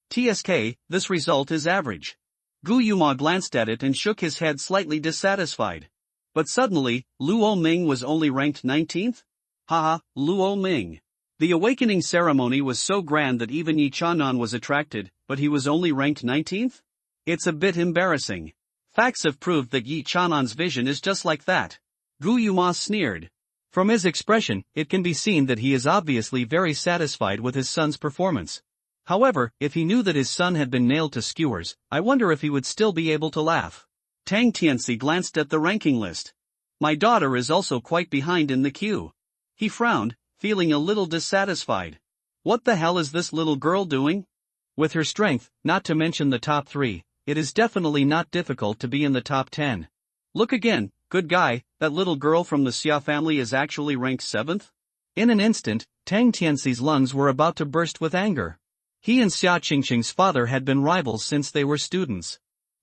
TSK, this result is average. Gu Yuma glanced at it and shook his head slightly dissatisfied. But suddenly, Luo Ming was only ranked 19th? Haha, Luo Ming. The awakening ceremony was so grand that even Yi Chanan was attracted, but he was only ranked 19th? It's a bit embarrassing. Facts have proved that Yi Chanan's vision is just like that. Gu Yuma sneered. From his expression, it can be seen that he is obviously very satisfied with his son's performance. However, if he knew that his son had been nailed to skewers, I wonder if he would still be able to laugh. Tang Tianci glanced at the ranking list. My daughter is also quite behind in the queue. He frowned, feeling a little dissatisfied. What the hell is this little girl doing? With her strength, not to mention the top 3, it is definitely not difficult to be in the top 10. Look again, good guy, that little girl from the Xia family is actually ranked 7th? In an instant, Tang Tianxi's lungs were about to burst with anger. He and Xia Qingqing's father had been rivals since they were students.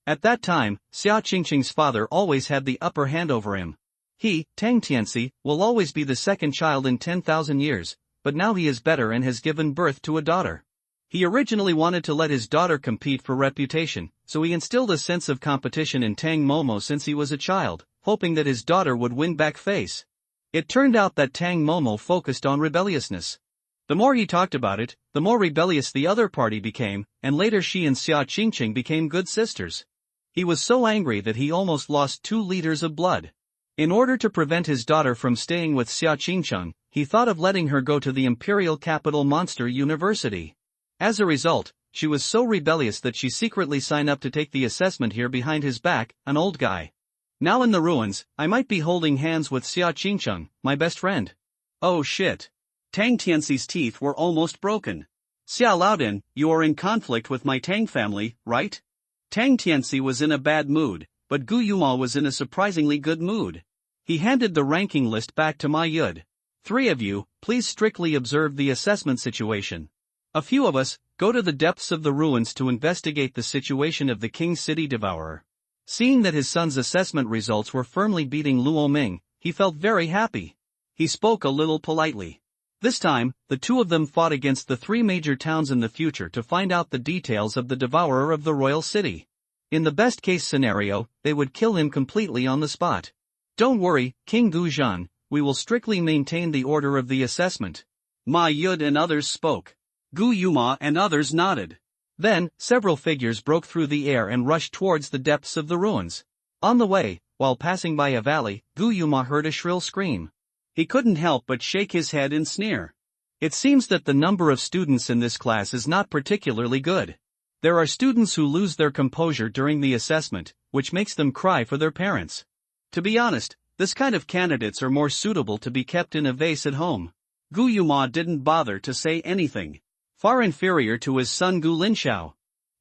At that time, Xia Qingqing's father always had the upper hand over him. He, Tang Tianxi, will always be the second child in 10,000 years, but now he is better and has given birth to a daughter. He originally wanted to let his daughter compete for reputation, so he instilled a sense of competition in Tang Momo since he was a child, hoping that his daughter would win back face. It turned out that Tang Momo focused on rebelliousness. The more he talked about it, the more rebellious the other party became, and later she and Xia Qingqing became good sisters. He was so angry that he almost lost 2 liters of blood. In order to prevent his daughter from staying with Xia Qingqing, he thought of letting her go to the imperial capital Monster University. As a result, she was so rebellious that she secretly signed up to take the assessment here behind his back, an old guy. Now in the ruins, I might be holding hands with Xia Qingqing, my best friend. Oh shit. Tang Tianxi's teeth were almost broken. Xia Laodin, you are in conflict with my Tang family, right? Tang Tianxi was in a bad mood, but Gu Yuma was in a surprisingly good mood. He handed the ranking list back to Mayud. 3 of you, please strictly observe the assessment situation. A few of us, go to the depths of the ruins to investigate the situation of the King's City Devourer. Seeing that his son's assessment results were firmly beating Luo Ming, he felt very happy. He spoke a little politely. This time, the 2 of them fought against the 3 major towns in the future to find out the details of the devourer of the royal city. In the best-case scenario, they would kill him completely on the spot. Don't worry, King Gu Zhan, we will strictly maintain the order of the assessment. Ma Yud and others spoke. Gu Yuma and others nodded. Then, several figures broke through the air and rushed towards the depths of the ruins. On the way, while passing by a valley, Gu Yuma heard a shrill scream. He couldn't help but shake his head and sneer. It seems that the number of students in this class is not particularly good. There are students who lose their composure during the assessment, which makes them cry for their parents. To be honest, this kind of candidates are more suitable to be kept in a vase at home. Gu Yuma didn't bother to say anything. Far inferior to his son Gu Linxiao.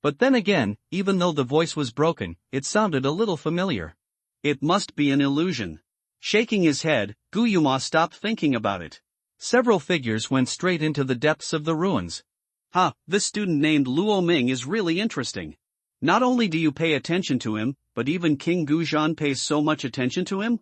But then again, even though the voice was broken, it sounded a little familiar. It must be an illusion. Shaking his head, Gu Yuma stopped thinking about it. Several figures went straight into the depths of the ruins. This student named Luo Ming is really interesting. Not only do you pay attention to him, but even King Gu Zhan pays so much attention to him?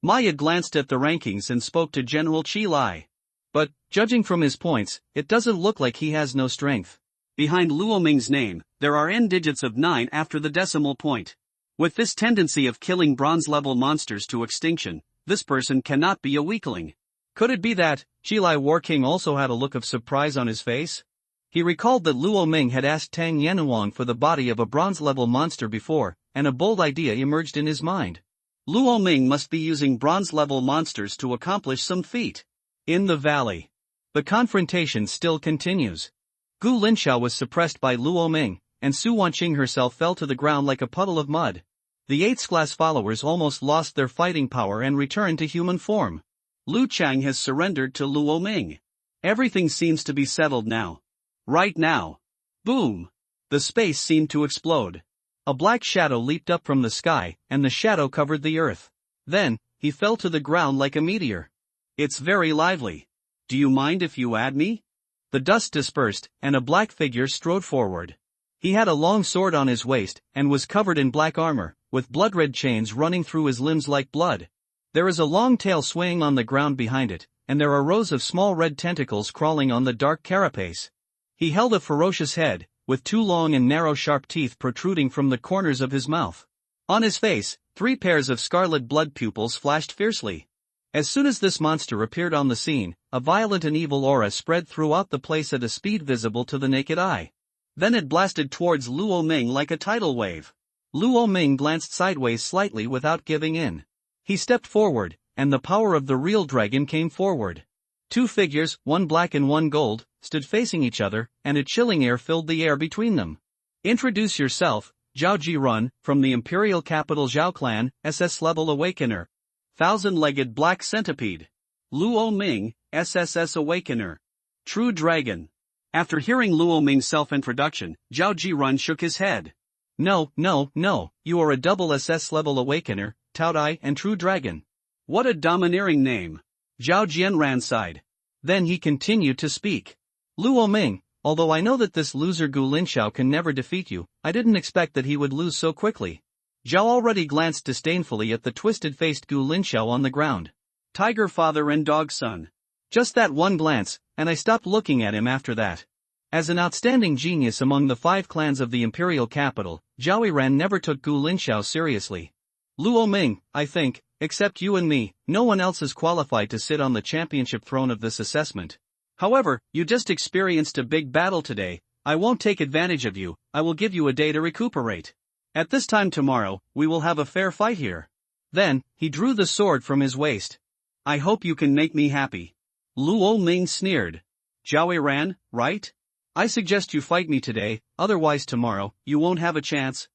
Maya glanced at the rankings and spoke to General Qi Lai. But, judging from his points, it doesn't look like he has no strength. Behind Luo Ming's name, there are n digits of 9 after the decimal point. With this tendency of killing bronze-level monsters to extinction, this person cannot be a weakling. Could it be that Qi Lai War King also had a look of surprise on his face? He recalled that Luo Ming had asked Tang Yanhuang for the body of a bronze-level monster before, and a bold idea emerged in his mind. Luo Ming must be using bronze-level monsters to accomplish some feat. In the valley, the confrontation still continues. Gu Linxiao was suppressed by Luo Ming, and Su Wanqing herself fell to the ground like a puddle of mud. The 8th class followers almost lost their fighting power and returned to human form. Lu Chang has surrendered to Luo Ming. Everything seems to be settled now. Right now. Boom! The space seemed to explode. A black shadow leaped up from the sky, and the shadow covered the earth. Then, he fell to the ground like a meteor. It's very lively. Do you mind if you add me? The dust dispersed, and a black figure strode forward. He had a long sword on his waist, and was covered in black armor, with blood-red chains running through his limbs like blood. There is a long tail swaying on the ground behind it, and there are rows of small red tentacles crawling on the dark carapace. He held a ferocious head, with 2 long and narrow sharp teeth protruding from the corners of his mouth. On his face, 3 pairs of scarlet blood pupils flashed fiercely. As soon as this monster appeared on the scene, a violent and evil aura spread throughout the place at a speed visible to the naked eye. Then it blasted towards Luo Ming like a tidal wave. Luo Ming glanced sideways slightly without giving in. He stepped forward, and the power of the real dragon came forward. 2 figures, one black and one gold, stood facing each other, and a chilling air filled the air between them. Introduce yourself, Zhao Jirun, from the Imperial Capital Zhao Clan, SS Level Awakener. 1000-legged black centipede. Luo Ming, SSS Awakener. True Dragon. After hearing Luo Ming's self-introduction, Zhao Jirun shook his head. No, you are a double SS Level Awakener, Taodai and True Dragon. What a domineering name. Zhao Jianran sighed. Then he continued to speak. Luo Ming, although I know that this loser Gu Linxiao can never defeat you, I didn't expect that he would lose so quickly. Zhao already glanced disdainfully at the twisted-faced Gu Linxiao on the ground. Tiger father and dog son. Just that one glance, and I stopped looking at him after that. As an outstanding genius among the 5 clans of the imperial capital, Zhao Yiran never took Gu Linxiao seriously. Luo Ming, I think, except you and me, no one else is qualified to sit on the championship throne of this assessment. However, you just experienced a big battle today. I won't take advantage of you, I will give you a day to recuperate. At this time tomorrow, we will have a fair fight here. Then, he drew the sword from his waist. I hope you can make me happy. Luo Ming sneered. Zhao Yiran, right? I suggest you fight me today, otherwise tomorrow, you won't have a chance.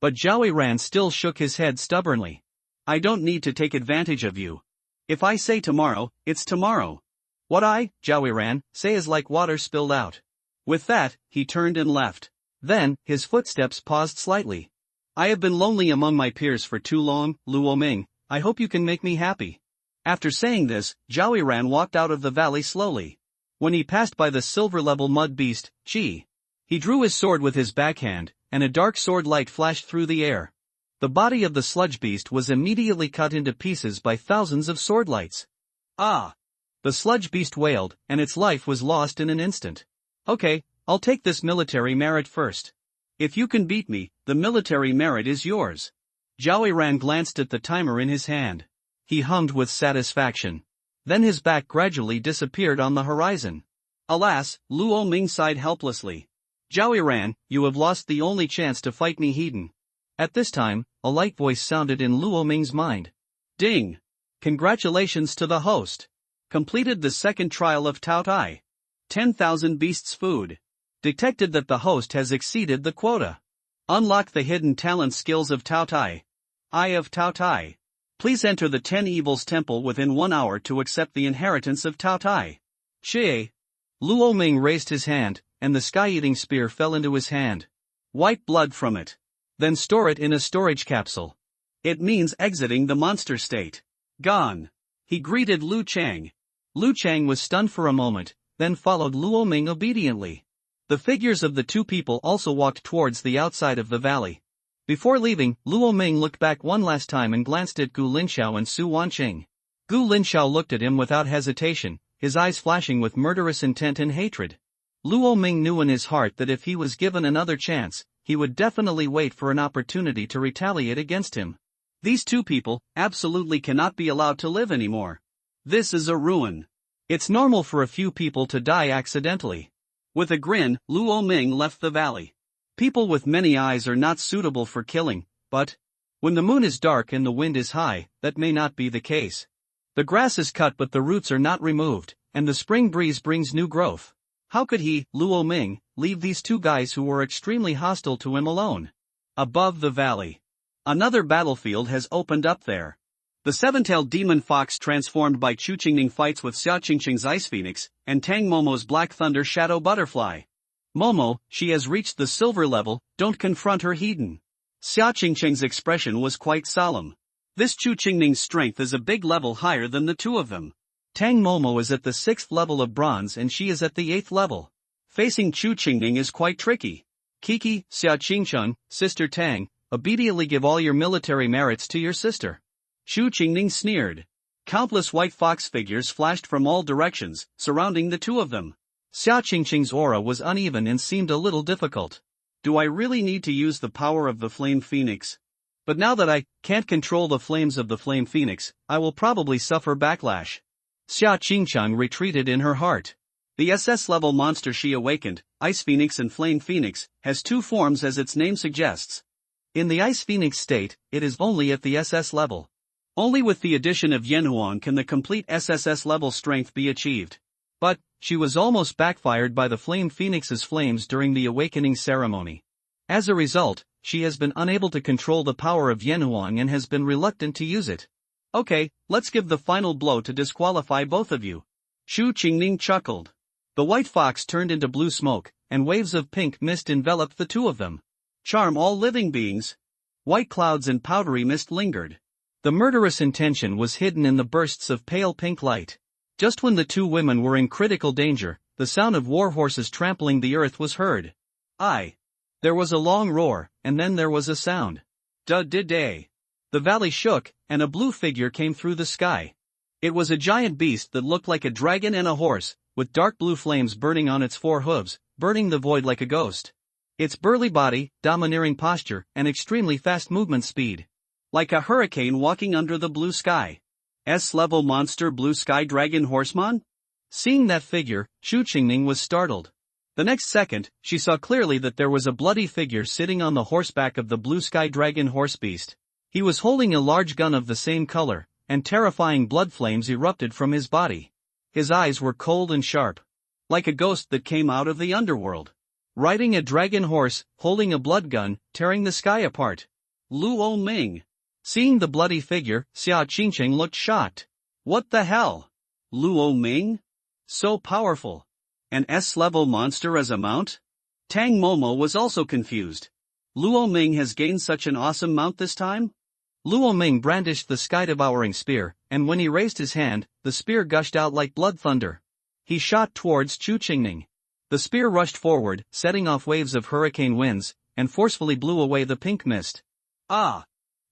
But Zhao Yiran still shook his head stubbornly. I don't need to take advantage of you. If I say tomorrow, it's tomorrow. What I, Zhao Yiran, say is like water spilled out. With that, he turned and left. Then, his footsteps paused slightly. I have been lonely among my peers for too long, Luo Ming, I hope you can make me happy. After saying this, Zhao Yiran walked out of the valley slowly. When he passed by the silver-level mud beast, Qi, he drew his sword with his backhand, and a dark sword light flashed through the air. The body of the sludge beast was immediately cut into pieces by thousands of sword lights. Ah! The sludge beast wailed, and its life was lost in an instant. Okay, I'll take this military merit first. If you can beat me, the military merit is yours. Zhao Yiran glanced at the timer in his hand. He hummed with satisfaction. Then his back gradually disappeared on the horizon. Alas, Luo Ming sighed helplessly. Zhao Yiran, you have lost the only chance to fight me Hedon. At this time, a light voice sounded in Luo Ming's mind. Ding! Congratulations to the host. Completed the second trial of Tao Tai. 10,000 beasts food. Detected that the host has exceeded the quota. Unlock the hidden talent skills of Tao Tai. Eye of Tao Tai. Please enter the 10 Evils Temple within 1 hour to accept the inheritance of Tao Tai. Xie. Luo Ming raised his hand, and the sky-eating spear fell into his hand. Wipe blood from it. Then store it in a storage capsule. It means exiting the monster state. Gone. He greeted Lu Chang. Lu Chang was stunned for a moment, then followed Luo Ming obediently. The figures of the 2 people also walked towards the outside of the valley. Before leaving, Luo Ming looked back one last time and glanced at Gu Linxiao and Su Wanqing. Gu Linxiao looked at him without hesitation, his eyes flashing with murderous intent and hatred. Luo Ming knew in his heart that if he was given another chance, he would definitely wait for an opportunity to retaliate against him. These 2 people absolutely cannot be allowed to live anymore. This is a ruin. It's normal for a few people to die accidentally. With a grin, Luo Ming left the valley. People with many eyes are not suitable for killing, but When the moon is dark and the wind is high, that may not be the case. The grass is cut but the roots are not removed, and the spring breeze brings new growth. How could he, Luo Ming, leave these two guys who were extremely hostile to him alone? Above the valley, another battlefield has opened up there. The seven-tailed demon fox transformed by Chu Qingning fights with Xia Qingqing's ice phoenix, and Tang Momo's black thunder shadow butterfly. Momo, she has reached the silver level, don't confront her heathen. Xia Qingqing's expression was quite solemn. This Chu Qingning's strength is a big level higher than the two of them. Tang Momo is at the 6th level of bronze and she is at the 8th level. Facing Chu Qingning is quite tricky. Kiki, Xia Qingqing, Sister Tang, obediently give all your military merits to your sister. Chu Qingning sneered. Countless white fox figures flashed from all directions, surrounding the two of them. Xia Qingqing's aura was uneven and seemed a little difficult. Do I really need to use the power of the Flame Phoenix? But now that I can't control the flames of the Flame Phoenix, I will probably suffer backlash. Xia Qingqing retreated in her heart. The SS level monster she awakened, Ice Phoenix and Flame Phoenix, has two forms as its name suggests. In the Ice Phoenix state, it is only at the SS level. Only with the addition of Yanhuang can the complete SSS level strength be achieved. But, she was almost backfired by the Flame Phoenix's flames during the awakening ceremony. As a result, she has been unable to control the power of Yanhuang and has been reluctant to use it. Okay, let's give the final blow to disqualify both of you. Chu Qingning chuckled. The white fox turned into blue smoke, and waves of pink mist enveloped the two of them. Charm all living beings. White clouds and powdery mist lingered. The murderous intention was hidden in the bursts of pale pink light. Just when the two women were in critical danger, the sound of war horses trampling the earth was heard. There was a long roar, and then there was a sound. Da-da-day. The valley shook, and a blue figure came through the sky. It was a giant beast that looked like a dragon and a horse, with dark blue flames burning on its four hooves, burning the void like a ghost. Its burly body, domineering posture, and extremely fast movement speed. Like a hurricane walking under the blue sky. S-level monster blue sky dragon horseman? Seeing that figure, Chu Qingning was startled. The next second, she saw clearly that there was a bloody figure sitting on the horseback of the blue sky dragon horse beast. He was holding a large gun of the same color, and terrifying blood flames erupted from his body. His eyes were cold and sharp. Like a ghost that came out of the underworld. Riding a dragon horse, holding a blood gun, tearing the sky apart. Luo Ming. Seeing the bloody figure, Xia Qingqing looked shocked. What the hell? Luo Ming? So powerful. An S-level monster as a mount? Tang Momo was also confused. Luo Ming has gained such an awesome mount this time? Luo Ming brandished the sky-devouring spear, and when he raised his hand, the spear gushed out like blood thunder. He shot towards Chu Qingning. The spear rushed forward, setting off waves of hurricane winds, and forcefully blew away the pink mist. Ah!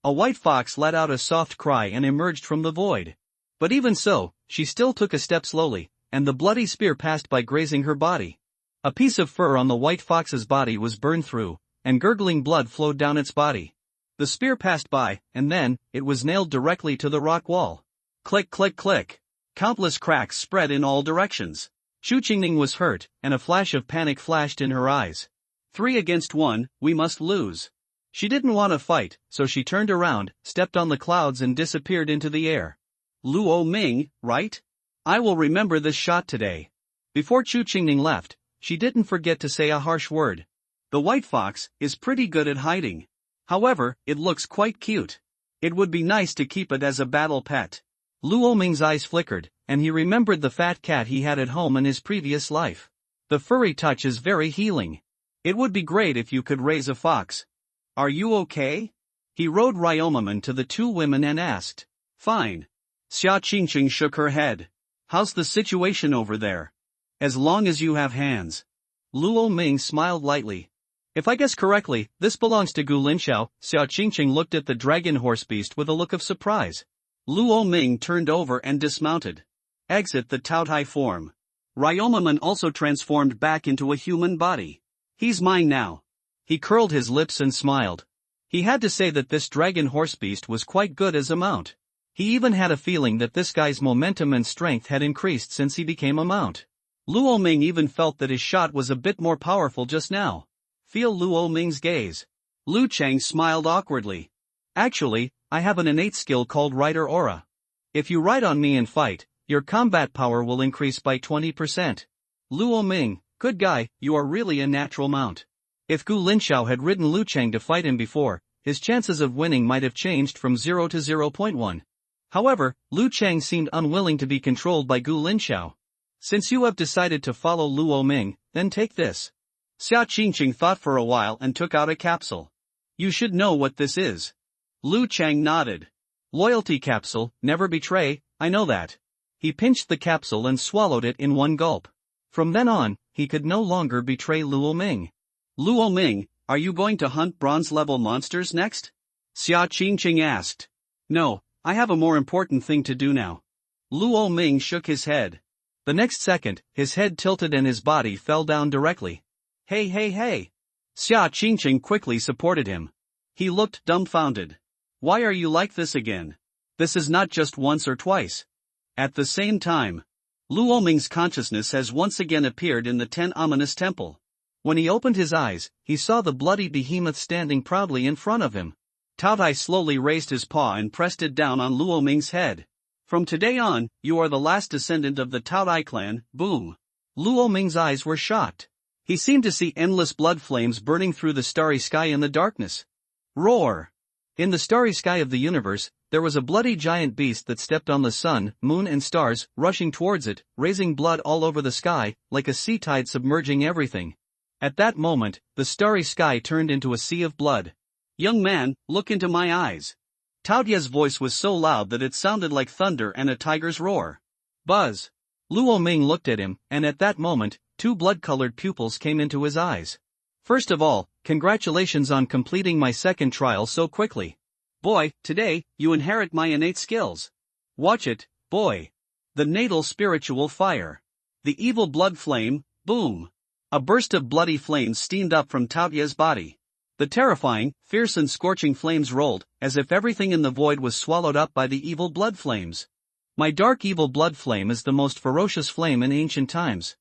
A white fox let out a soft cry and emerged from the void. But even so, she still took a step slowly, and the bloody spear passed by grazing her body. A piece of fur on the white fox's body was burned through, and gurgling blood flowed down its body. The spear passed by, and then, it was nailed directly to the rock wall. Click click click. Countless cracks spread in all directions. Chu Qingning was hurt, and a flash of panic flashed in her eyes. 3 against 1, we must lose. She didn't want to fight, so she turned around, stepped on the clouds and disappeared into the air. Luo Ming, right? I will remember this shot today. Before Chu Qingning left, she didn't forget to say a harsh word. The white fox is pretty good at hiding. However, it looks quite cute. It would be nice to keep it as a battle pet. Luo Ming's eyes flickered, and he remembered the fat cat he had at home in his previous life. The furry touch is very healing. It would be great if you could raise a fox. Are you okay? He rode Ryomaman to the two women and asked. Fine. Xia Qingqing shook her head. How's the situation over there? As long as you have hands. Luo Ming smiled lightly. If I guess correctly, this belongs to Gu Linxiao. Xia Qingqing looked at the dragon horse beast with a look of surprise. Luo Ming turned over and dismounted. Exit the Taotai form. Ryomaman also transformed back into a human body. He's mine now. He curled his lips and smiled. He had to say that this dragon horse beast was quite good as a mount. He even had a feeling that this guy's momentum and strength had increased since he became a mount. Luo Ming even felt that his shot was a bit more powerful just now. Feel Luo Ming's gaze. Lu Cheng smiled awkwardly. Actually, I have an innate skill called Rider Aura. If you ride on me and fight, your combat power will increase by 20%. Luo Ming, good guy, you are really a natural mount. If Gu Linxiao had ridden Lu Cheng to fight him before, his chances of winning might have changed from 0 to 0.1. However, Lu Cheng seemed unwilling to be controlled by Gu Linxiao. Since you have decided to follow Luo Ming, then take this. Xia Qingqing thought for a while and took out a capsule. You should know what this is. Lu Cheng nodded. Loyalty capsule, never betray, I know that. He pinched the capsule and swallowed it in one gulp. From then on, he could no longer betray Luo Ming. Luo Ming, are you going to hunt bronze-level monsters next? Xia Qingqing asked. No, I have a more important thing to do now. Luo Ming shook his head. The next second, his head tilted and his body fell down directly. Hey hey hey! Xia Qingqing quickly supported him. He looked dumbfounded. Why are you like this again? This is not just once or twice. At the same time, Luo Ming's consciousness has once again appeared in the 10 ominous temple. When he opened his eyes, he saw the bloody behemoth standing proudly in front of him. Tao Tai slowly raised his paw and pressed it down on Luo Ming's head. From today on, you are the last descendant of the Tao Tai clan, boom. Luo Ming's eyes were shocked. He seemed to see endless blood flames burning through the starry sky in the darkness. Roar! In the starry sky of the universe, there was a bloody giant beast that stepped on the sun, moon and stars, rushing towards it, raising blood all over the sky, like a sea tide submerging everything. At that moment, the starry sky turned into a sea of blood. Young man, look into my eyes. Tao Tie's voice was so loud that it sounded like thunder and a tiger's roar. Buzz! Luo Ming looked at him, and at that moment, 2 blood-colored pupils came into his eyes. First of all, congratulations on completing my second trial so quickly. Boy, today, you inherit my innate skills. Watch it, boy. The natal spiritual fire. The evil blood flame, boom. A burst of bloody flames steamed up from Tao Tie's body. The terrifying, fierce and scorching flames rolled, as if everything in the void was swallowed up by the evil blood flames. My dark evil blood flame is the most ferocious flame in ancient times.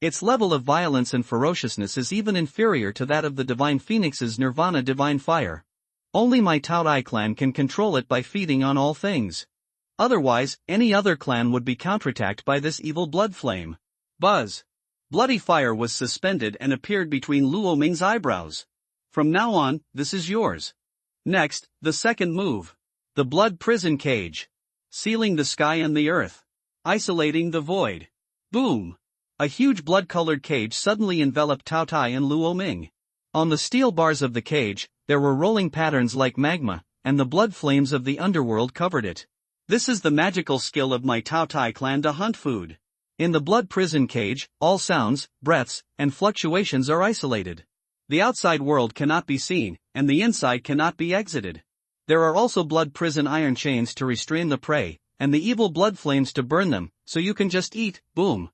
Its level of violence and ferociousness is even inferior to that of the Divine Phoenix's Nirvana Divine Fire. Only my Tao Tai clan can control it by feeding on all things. Otherwise, any other clan would be counterattacked by this evil blood flame. Buzz! Bloody fire was suspended and appeared between Luo Ming's eyebrows. From now on, this is yours. Next, the second move. The blood prison cage. Sealing the sky and the earth. Isolating the void. Boom! A huge blood-colored cage suddenly enveloped Tao Tai and Luo Ming. On the steel bars of the cage, there were rolling patterns like magma, and the blood flames of the underworld covered it. This is the magical skill of my Tao Tai clan to hunt food. In the blood prison cage, all sounds, breaths, and fluctuations are isolated. The outside world cannot be seen, and the inside cannot be exited. There are also blood prison iron chains to restrain the prey, and the evil blood flames to burn them, so you can just eat, boom.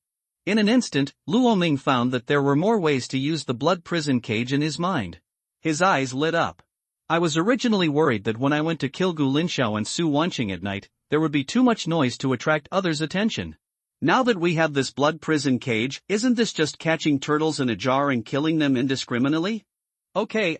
In an instant, Luo Ming found that there were more ways to use the blood prison cage in his mind. His eyes lit up. I was originally worried that when I went to kill Gu Linxiao and Su Wanqing at night, there would be too much noise to attract others' attention. Now that we have this blood prison cage, isn't this just catching turtles in a jar and killing them indiscriminately? Okay.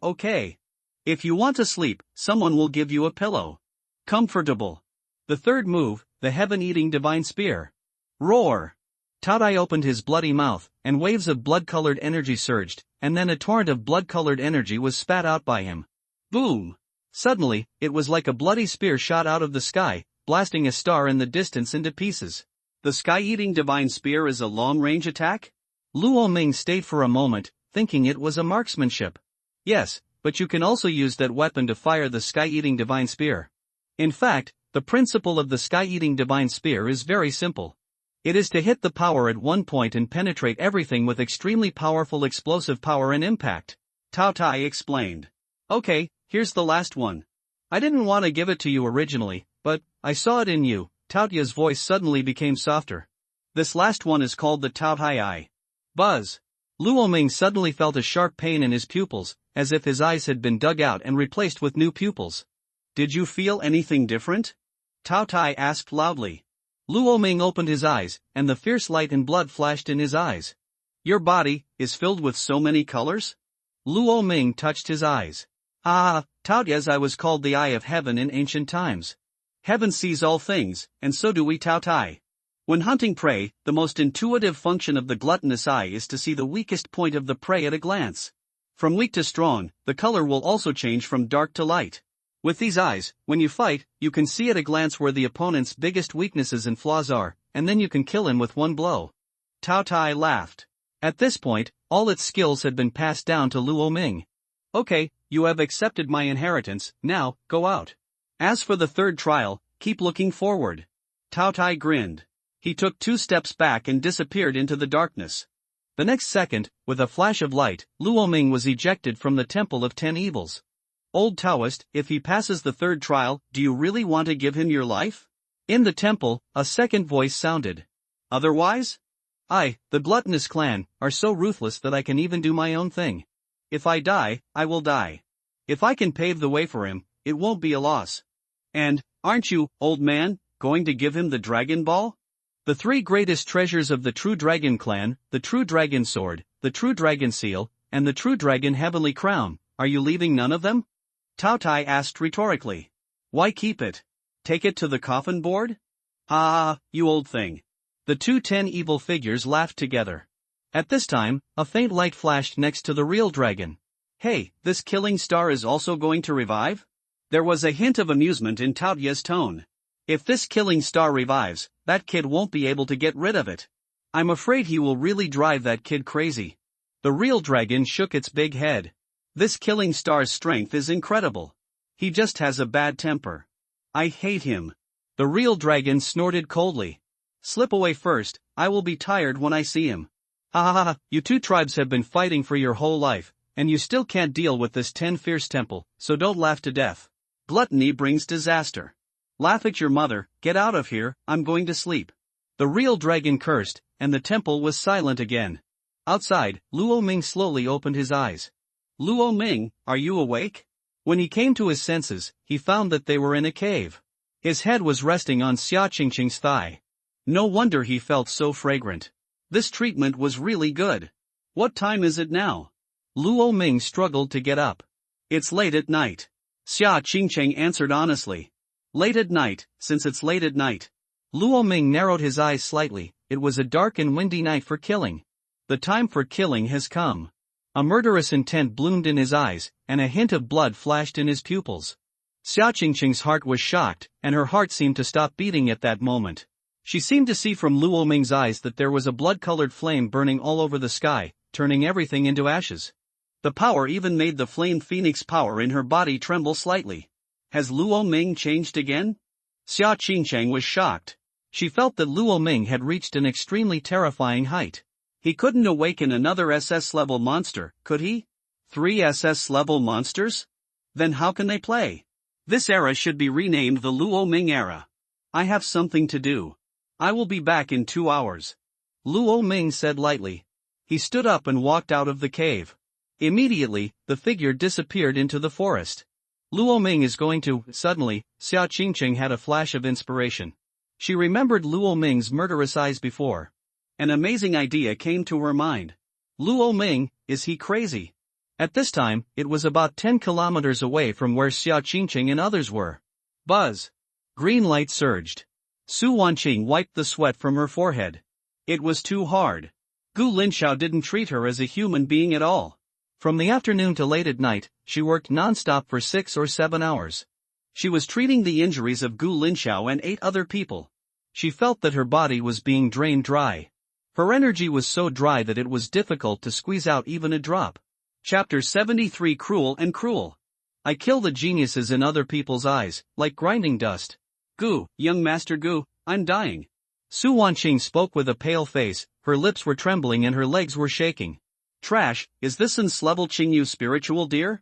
If you want to sleep, someone will give you a pillow. Comfortable. The third move, the heaven-eating divine spear. Roar! Tao Tai opened his bloody mouth, and waves of blood-colored energy surged, and then a torrent of blood-colored energy was spat out by him. Boom! Suddenly, it was like a bloody spear shot out of the sky, blasting a star in the distance into pieces. The sky-eating divine spear is a long-range attack? Luo Ming stayed for a moment, thinking it was a marksmanship. Yes, but you can also use that weapon to fire the sky-eating divine spear. In fact, the principle of the sky-eating divine spear is very simple. It is to hit the power at one point and penetrate everything with extremely powerful explosive power and impact. Tao Tai explained. Okay, here's the last one. I didn't want to give it to you originally, but I saw it in you. Tao Tie's voice suddenly became softer. This last one is called the Tao Tai Eye. Buzz! Luo Ming suddenly felt a sharp pain in his pupils, as if his eyes had been dug out and replaced with new pupils. Did you feel anything different? Tao Tai asked loudly. Luo Ming opened his eyes, and the fierce light and blood flashed in his eyes. Your body is filled with so many colors? Luo Ming touched his eyes. Ah, Taoyas, I was called the Eye of Heaven in ancient times. Heaven sees all things, and so do we Tao Tai. When hunting prey, the most intuitive function of the gluttonous eye is to see the weakest point of the prey at a glance. From weak to strong, the color will also change from dark to light. With these eyes, when you fight, you can see at a glance where the opponent's biggest weaknesses and flaws are, and then you can kill him with one blow. Tao Tai laughed. At this point, all its skills had been passed down to Luo Ming. Okay, you have accepted my inheritance, now, go out. As for the third trial, keep looking forward. Tao Tai grinned. He took 2 steps back and disappeared into the darkness. The next second, with a flash of light, Luo Ming was ejected from the Temple of 10 Evils. Old Taoist, if he passes the third trial, do you really want to give him your life? In the temple, a second voice sounded. Otherwise? I, the gluttonous clan, are so ruthless that I can even do my own thing. If I die, I will die. If I can pave the way for him, it won't be a loss. And, aren't you, old man, going to give him the Dragon Ball? The 3 greatest treasures of the True Dragon Clan, the True Dragon Sword, the True Dragon Seal, and the True Dragon Heavenly Crown, are you leaving none of them? Tao Tai asked rhetorically. Why keep it? Take it to the coffin board? Ah, you old thing. The 2 10 evil figures laughed together. At this time, a faint light flashed next to the real dragon. Hey, this killing star is also going to revive? There was a hint of amusement in Taoya's tone. If this killing star revives, that kid won't be able to get rid of it. I'm afraid he will really drive that kid crazy. The real dragon shook its big head. This killing star's strength is incredible. He just has a bad temper. I hate him. The real dragon snorted coldly. Slip away first, I will be tired when I see him. Ha ha ha, you 2 tribes have been fighting for your whole life, and you still can't deal with this 10 fierce temple, so don't laugh to death. Gluttony brings disaster. Laugh at your mother, get out of here, I'm going to sleep. The real dragon cursed, and the temple was silent again. Outside, Luo Ming slowly opened his eyes. Luo Ming, are you awake? When he came to his senses, he found that they were in a cave. His head was resting on Xia Qingqing's thigh. No wonder he felt so fragrant. This treatment was really good. What time is it now? Luo Ming struggled to get up. It's late at night. Xia Qingqing answered honestly. Late at night, since it's late at night. Luo Ming narrowed his eyes slightly. It was a dark and windy night for killing. The time for killing has come. A murderous intent bloomed in his eyes, and a hint of blood flashed in his pupils. Xia Qingqing's heart was shocked, and her heart seemed to stop beating at that moment. She seemed to see from Luo Ming's eyes that there was a blood-colored flame burning all over the sky, turning everything into ashes. The power even made the flame phoenix power in her body tremble slightly. Has Luo Ming changed again? Xia Qingqing was shocked. She felt that Luo Ming had reached an extremely terrifying height. He couldn't awaken another SS-level monster, could he? 3 SS-level monsters? Then how can they play? This era should be renamed the Luo Ming era. I have something to do. I will be back in 2 hours. Luo Ming said lightly. He stood up and walked out of the cave. Immediately, the figure disappeared into the forest. Luo Ming is going to. Suddenly, Xia Qingqing had a flash of inspiration. She remembered Luo Ming's murderous eyes before. An amazing idea came to her mind. Luo Ming, is he crazy? At this time, it was about 10 kilometers away from where Xia Qingqing and others were. Buzz! Green light surged. Su Wanqing wiped the sweat from her forehead. It was too hard. Gu Linxiao didn't treat her as a human being at all. From the afternoon to late at night, she worked non-stop for 6 or 7 hours. She was treating the injuries of Gu Linxiao and 8 other people. She felt that her body was being drained dry. Her energy was so dry that it was difficult to squeeze out even a drop. Chapter 73 Cruel and Cruel. I kill the geniuses in other people's eyes, like grinding dust. Gu, young Master Gu, I'm dying. Su Wanqing spoke with a pale face, her lips were trembling and her legs were shaking. Trash, is this level Qingyu spiritual deer?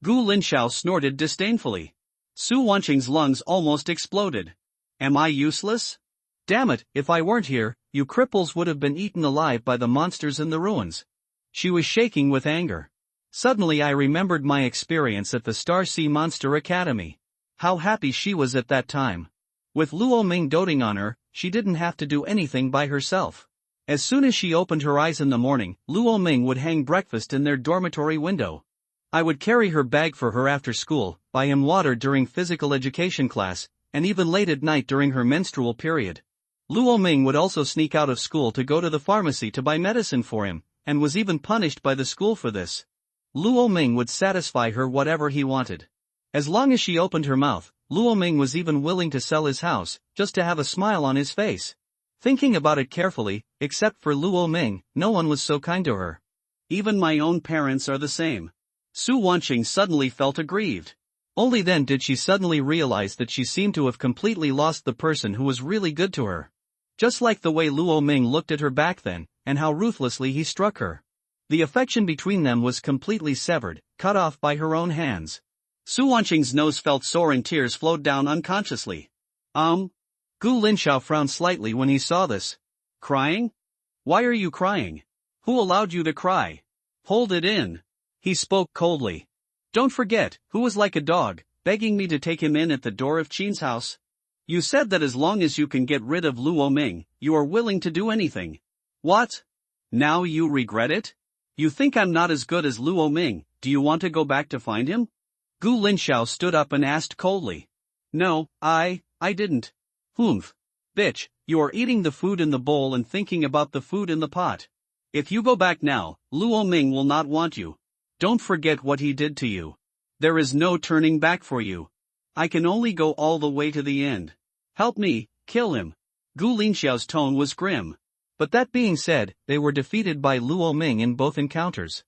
Gu Linxiao snorted disdainfully. Su Wanqing's lungs almost exploded. Am I useless? Damn it, if I weren't here, you cripples would have been eaten alive by the monsters in the ruins. She was shaking with anger. Suddenly I remembered my experience at the Star Sea Monster Academy. How happy she was at that time. With Luo Ming doting on her, she didn't have to do anything by herself. As soon as she opened her eyes in the morning, Luo Ming would hang breakfast in their dormitory window. I would carry her bag for her after school, buy him water during physical education class, and even late at night during her menstrual period. Luo Ming would also sneak out of school to go to the pharmacy to buy medicine for him, and was even punished by the school for this. Luo Ming would satisfy her whatever he wanted. As long as she opened her mouth, Luo Ming was even willing to sell his house, just to have a smile on his face. Thinking about it carefully, except for Luo Ming, no one was so kind to her. Even my own parents are the same. Su Wanqing suddenly felt aggrieved. Only then did she suddenly realize that she seemed to have completely lost the person who was really good to her. Just like the way Luo Ming looked at her back then, and how ruthlessly he struck her. The affection between them was completely severed, cut off by her own hands. Su Wanqing's nose felt sore and tears flowed down unconsciously. Gu Linxiao frowned slightly when he saw this. Crying? Why are you crying? Who allowed you to cry? Hold it in. He spoke coldly. Don't forget, who was like a dog, begging me to take him in at the door of Qin's house? You said that as long as you can get rid of Luo Ming, you are willing to do anything. What? Now you regret it? You think I'm not as good as Luo Ming, do you want to go back to find him? Gu Linxiao stood up and asked coldly. No, I didn't. Humph. Bitch, you are eating the food in the bowl and thinking about the food in the pot. If you go back now, Luo Ming will not want you. Don't forget what he did to you. There is no turning back for you. I can only go all the way to the end. Help me, kill him. Gu Linxiao's tone was grim. But that being said, they were defeated by Luo Ming in both encounters.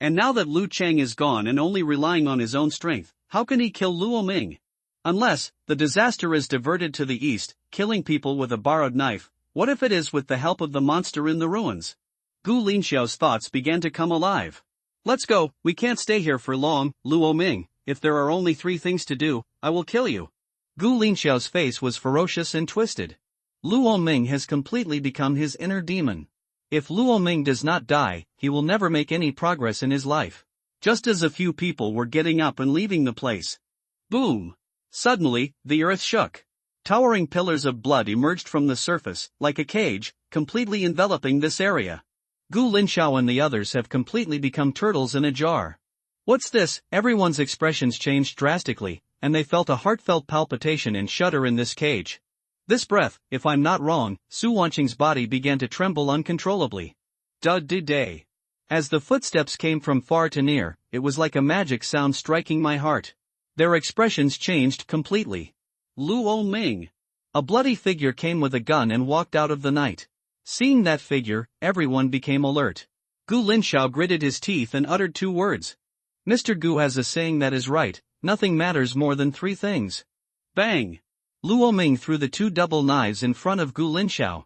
And now that Lu Cheng is gone and only relying on his own strength, how can he kill Luo Ming? Unless, the disaster is diverted to the east, killing people with a borrowed knife. What if it is with the help of the monster in the ruins? Gu Linxiao's thoughts began to come alive. Let's go, we can't stay here for long, Luo Ming. If there are only 3 things to do, I will kill you. Gu Linxiao's face was ferocious and twisted. Luo Ming has completely become his inner demon. If Luo Ming does not die, he will never make any progress in his life. Just as a few people were getting up and leaving the place. Boom! Suddenly, the earth shook. Towering pillars of blood emerged from the surface, like a cage, completely enveloping this area. Gu Linxiao and the others have completely become turtles in a jar. What's this? Everyone's expressions changed drastically, and they felt a heartfelt palpitation and shudder in this cage. This breath, if I'm not wrong, Su Wanqing's body began to tremble uncontrollably. Day. As the footsteps came from far to near, it was like a magic sound striking my heart. Their expressions changed completely. Luo Ming. A bloody figure came with a gun and walked out of the night. Seeing that figure, everyone became alert. Gu Linxiao gritted his teeth and uttered 2 words. Mr. Gu has a saying that is right, nothing matters more than 3 things. Bang! Luo Ming threw the 2 double knives in front of Gu Linxiao.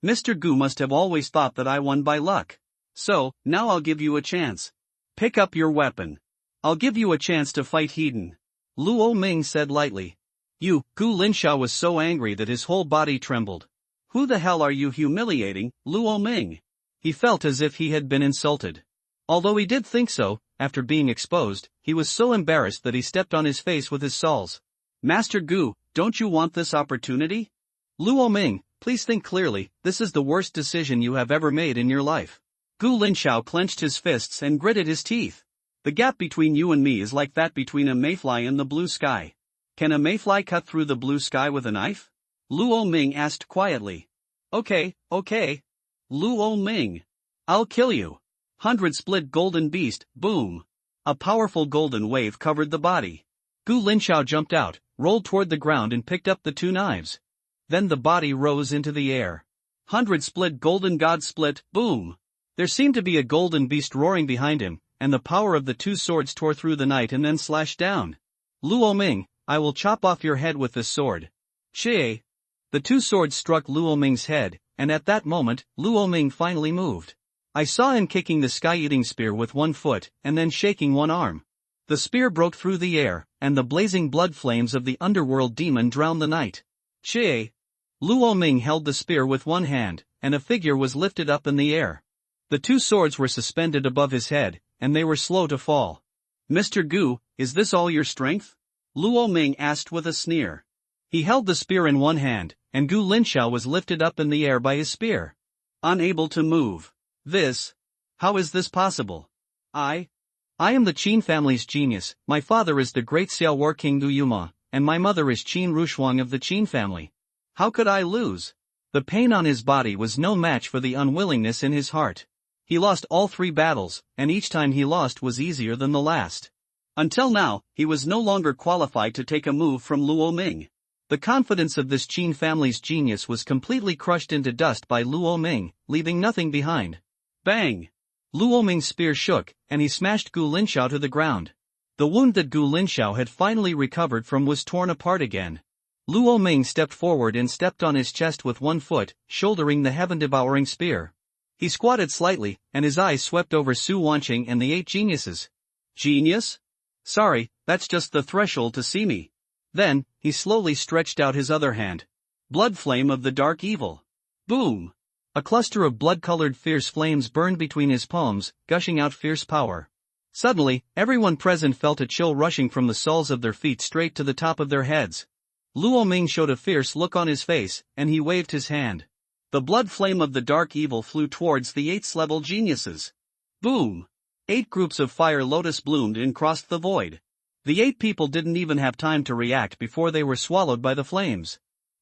Mr. Gu must have always thought that I won by luck. So, now I'll give you a chance. Pick up your weapon. I'll give you a chance to fight Hedon. Luo Ming said lightly. You, Gu Linxiao was so angry that his whole body trembled. Who the hell are you humiliating, Luo Ming? He felt as if he had been insulted. Although he did think so, after being exposed, he was so embarrassed that he stepped on his face with his soles. Master Gu, don't you want this opportunity? Luo Ming, please think clearly, this is the worst decision you have ever made in your life. Gu Linxiao clenched his fists and gritted his teeth. The gap between you and me is like that between a mayfly and the blue sky. Can a mayfly cut through the blue sky with a knife? Luo Ming asked quietly. Okay. Luo Ming. I'll kill you. 100 split golden beast, boom. A powerful golden wave covered the body. Gu Linxiao jumped out, rolled toward the ground and picked up the 2 knives. Then the body rose into the air. 100 split golden god split, boom. There seemed to be a golden beast roaring behind him, and the power of the 2 swords tore through the night and then slashed down. Luo Ming, I will chop off your head with this sword. Xie. The 2 swords struck Luo Ming's head, and at that moment, Luo Ming finally moved. I saw him kicking the sky-eating spear with 1 foot, and then shaking 1 arm. The spear broke through the air, and the blazing blood flames of the underworld demon drowned the night. Xie. Luo Ming held the spear with 1 hand, and a figure was lifted up in the air. The 2 swords were suspended above his head, and they were slow to fall. Mr. Gu, is this all your strength? Luo Ming asked with a sneer. He held the spear in 1 hand, and Gu Linxiao was lifted up in the air by his spear. Unable to move. How is this possible? I am the Qin family's genius. My father is the great Xiao War King Gu Yuma, and my mother is Qin Rushuang of the Qin family. How could I lose? The pain on his body was no match for the unwillingness in his heart. He lost all 3 battles, and each time he lost was easier than the last. Until now, he was no longer qualified to take a move from Luo Ming. The confidence of this Qin family's genius was completely crushed into dust by Luo Ming, leaving nothing behind. Bang! Luo Ming's spear shook, and he smashed Gu Linxiao to the ground. The wound that Gu Linxiao had finally recovered from was torn apart again. Luo Ming stepped forward and stepped on his chest with one foot, shouldering the heaven-devouring spear. He squatted slightly, and his eyes swept over Su Wanqing and the 8 geniuses. Genius? Sorry, that's just the threshold to see me. Then, he slowly stretched out his other hand. Blood flame of the dark evil. Boom! A cluster of blood-colored fierce flames burned between his palms, gushing out fierce power. Suddenly, everyone present felt a chill rushing from the soles of their feet straight to the top of their heads. Luo Ming showed a fierce look on his face, and he waved his hand. The blood flame of the dark evil flew towards the 8th level geniuses. Boom! 8 groups of fire lotus bloomed and crossed the void. The 8 people didn't even have time to react before they were swallowed by the flames.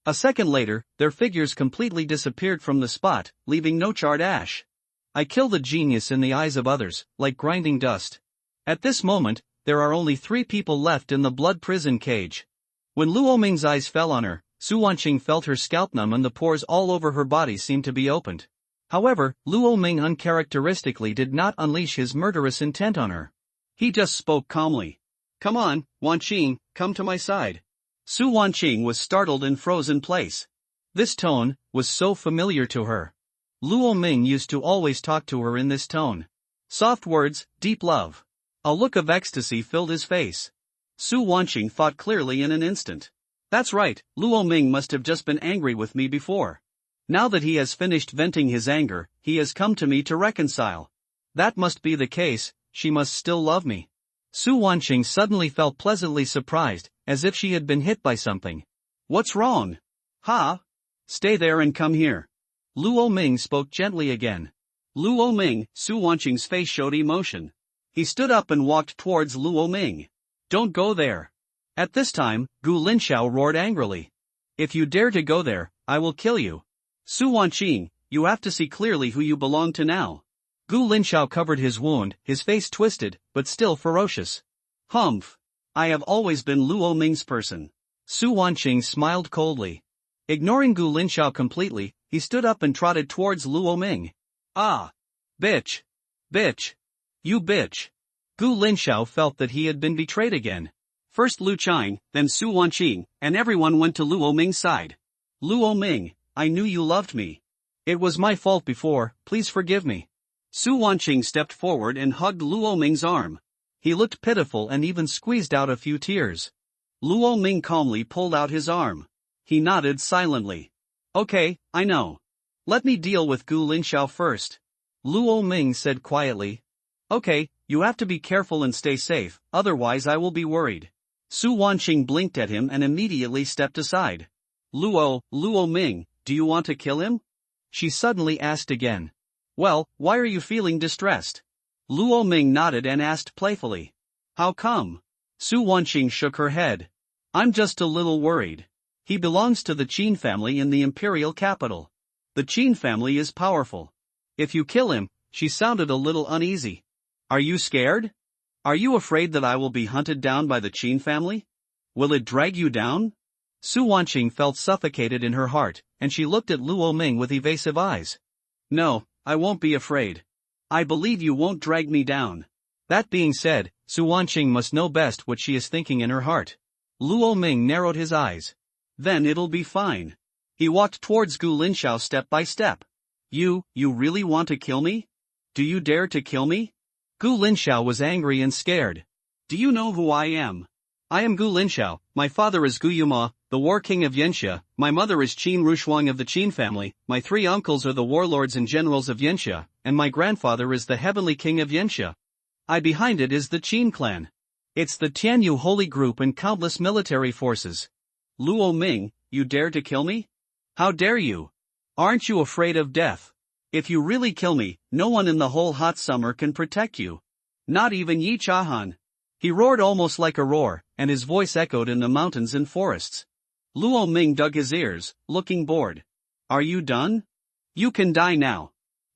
A second later, their figures completely disappeared from the spot, leaving no charred ash. I kill the genius in the eyes of others, like grinding dust. At this moment, there are only 3 people left in the blood prison cage. When Luo Ming's eyes fell on her, Su Wanqing felt her scalp numb and the pores all over her body seemed to be opened. However, Luo Ming uncharacteristically did not unleash his murderous intent on her. He just spoke calmly. Come on, Wanqing, come to my side. Su Wanqing was startled and froze in place. This tone was so familiar to her. Luo Ming used to always talk to her in this tone. Soft words, deep love. A look of ecstasy filled his face. Su Wanqing thought clearly in an instant. That's right, Luo Ming must have just been angry with me before. Now that he has finished venting his anger, he has come to me to reconcile. That must be the case, she must still love me. Su Wanqing suddenly felt pleasantly surprised, as if she had been hit by something. What's wrong? Ha? Stay there and come here. Luo Ming spoke gently again. Luo Ming, Su Wanqing's face showed emotion. He stood up and walked towards Luo Ming. Don't go there. At this time, Gu Linxiao roared angrily. If you dare to go there, I will kill you. Su Wanqing, you have to see clearly who you belong to now. Gu Linxiao covered his wound, his face twisted, but still ferocious. Humph. I have always been Luo Ming's person. Su Wanqing smiled coldly. Ignoring Gu Linxiao completely, he stood up and trotted towards Luo Ming. Ah! Bitch! Bitch! You bitch! Gu Linxiao felt that he had been betrayed again. First Lu Qing, then Su Wanqing, and everyone went to Luo Ming's side. Luo Ming, I knew you loved me. It was my fault before, please forgive me. Su Wanqing stepped forward and hugged Luo Ming's arm. He looked pitiful and even squeezed out a few tears. Luo Ming calmly pulled out his arm. He nodded silently. Okay, I know. Let me deal with Gu Linxiao first. Luo Ming said quietly. Okay, you have to be careful and stay safe, otherwise I will be worried. Su Wanqing blinked at him and immediately stepped aside. Luo Ming, do you want to kill him? She suddenly asked again. Well, why are you feeling distressed? Luo Ming nodded and asked playfully. How come? Su Wanqing shook her head. I'm just a little worried. He belongs to the Qin family in the imperial capital. The Qin family is powerful. If you kill him, she sounded a little uneasy. Are you scared? Are you afraid that I will be hunted down by the Qin family? Will it drag you down? Su Wanqing felt suffocated in her heart, and she looked at Luo Ming with evasive eyes. No, I won't be afraid. I believe you won't drag me down. That being said, Su Wanqing must know best what she is thinking in her heart. Luo Ming narrowed his eyes. Then it'll be fine. He walked towards Gu Linxiao step by step. You really want to kill me? Do you dare to kill me? Gu Linxiao was angry and scared. Do you know who I am? I am Gu Linxiao, my father is Gu Yuma, the war king of Yanxia, my mother is Qin Rushuang of the Qin family, my 3 uncles are the warlords and generals of Yanxia, and my grandfather is the heavenly king of Yanxia. Behind it is the Qin clan. It's the Tianyu holy group and countless military forces. Luo Ming, you dare to kill me? How dare you? Aren't you afraid of death? If you really kill me, no one in the whole hot summer can protect you. Not even Yi Chahan. He roared almost like a roar, and his voice echoed in the mountains and forests. Luo Ming dug his ears, looking bored. Are you done? You can die now.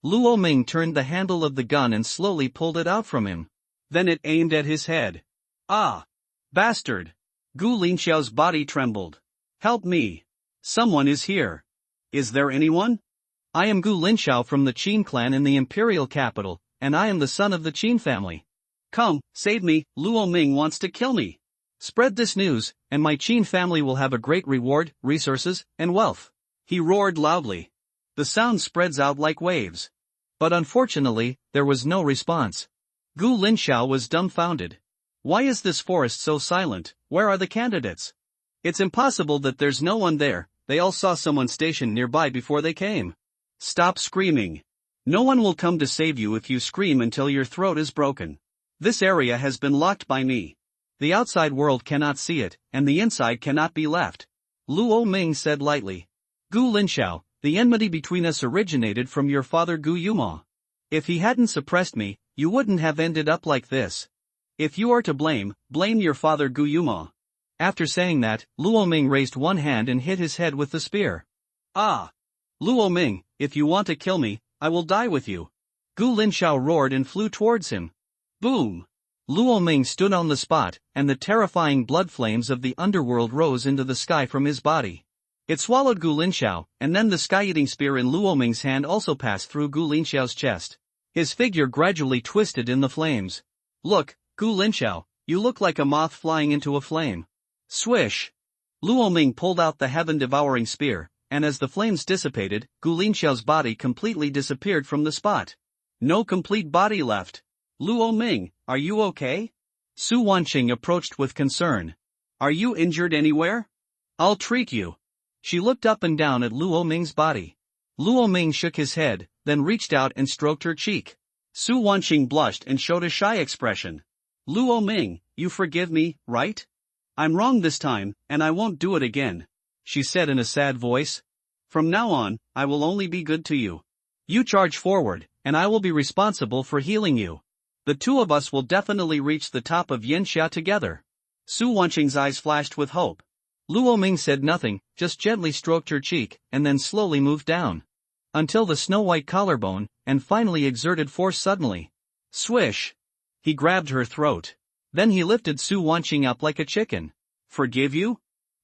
Luo Ming turned the handle of the gun and slowly pulled it out from him. Then it aimed at his head. Ah! Bastard! Gu Linxiao's body trembled. Help me! Someone is here. Is there anyone? I am Gu Linxiao from the Qin clan in the imperial capital, and I am the son of the Qin family. Come, save me, Luo Ming wants to kill me. Spread this news, and my Qin family will have a great reward, resources, and wealth. He roared loudly. The sound spreads out like waves. But unfortunately, there was no response. Gu Linxiao was dumbfounded. Why is this forest so silent? Where are the candidates? It's impossible that there's no one there. They all saw someone stationed nearby before they came. Stop screaming. No one will come to save you if you scream until your throat is broken. This area has been locked by me. The outside world cannot see it, and the inside cannot be left. Luo Ming said lightly. Gu Linxiao, the enmity between us originated from your father Gu Yuma. If he hadn't suppressed me, you wouldn't have ended up like this. If you are to blame, blame your father Gu Yuma. After saying that, Luo Ming raised one hand and hit his head with the spear. Ah! Luo Ming, if you want to kill me, I will die with you. Gu Linxiao roared and flew towards him. Boom! Luo Ming stood on the spot, and the terrifying blood flames of the underworld rose into the sky from his body. It swallowed Gu Linxiao, and then the sky-eating spear in Luo Ming's hand also passed through Gu Linxiao's chest. His figure gradually twisted in the flames. Look, Gu Linxiao, you look like a moth flying into a flame. Swish! Luo Ming pulled out the heaven-devouring spear, and as the flames dissipated, Gu Linxiao's body completely disappeared from the spot. No complete body left. Luo Ming, are you okay? Su Wanqing approached with concern. Are you injured anywhere? I'll treat you. She looked up and down at Luo Ming's body. Luo Ming shook his head, then reached out and stroked her cheek. Su Wanqing blushed and showed a shy expression. Luo Ming, you forgive me, right? I'm wrong this time, and I won't do it again, she said in a sad voice. From now on, I will only be good to you. You charge forward, and I will be responsible for healing you. The two of us will definitely reach the top of Yanxia together. Su Wanqing's eyes flashed with hope. Luo Ming said nothing, just gently stroked her cheek, and then slowly moved down. Until the snow-white collarbone, and finally exerted force suddenly. Swish! He grabbed her throat. Then he lifted Su Wanqing up like a chicken. Forgive you?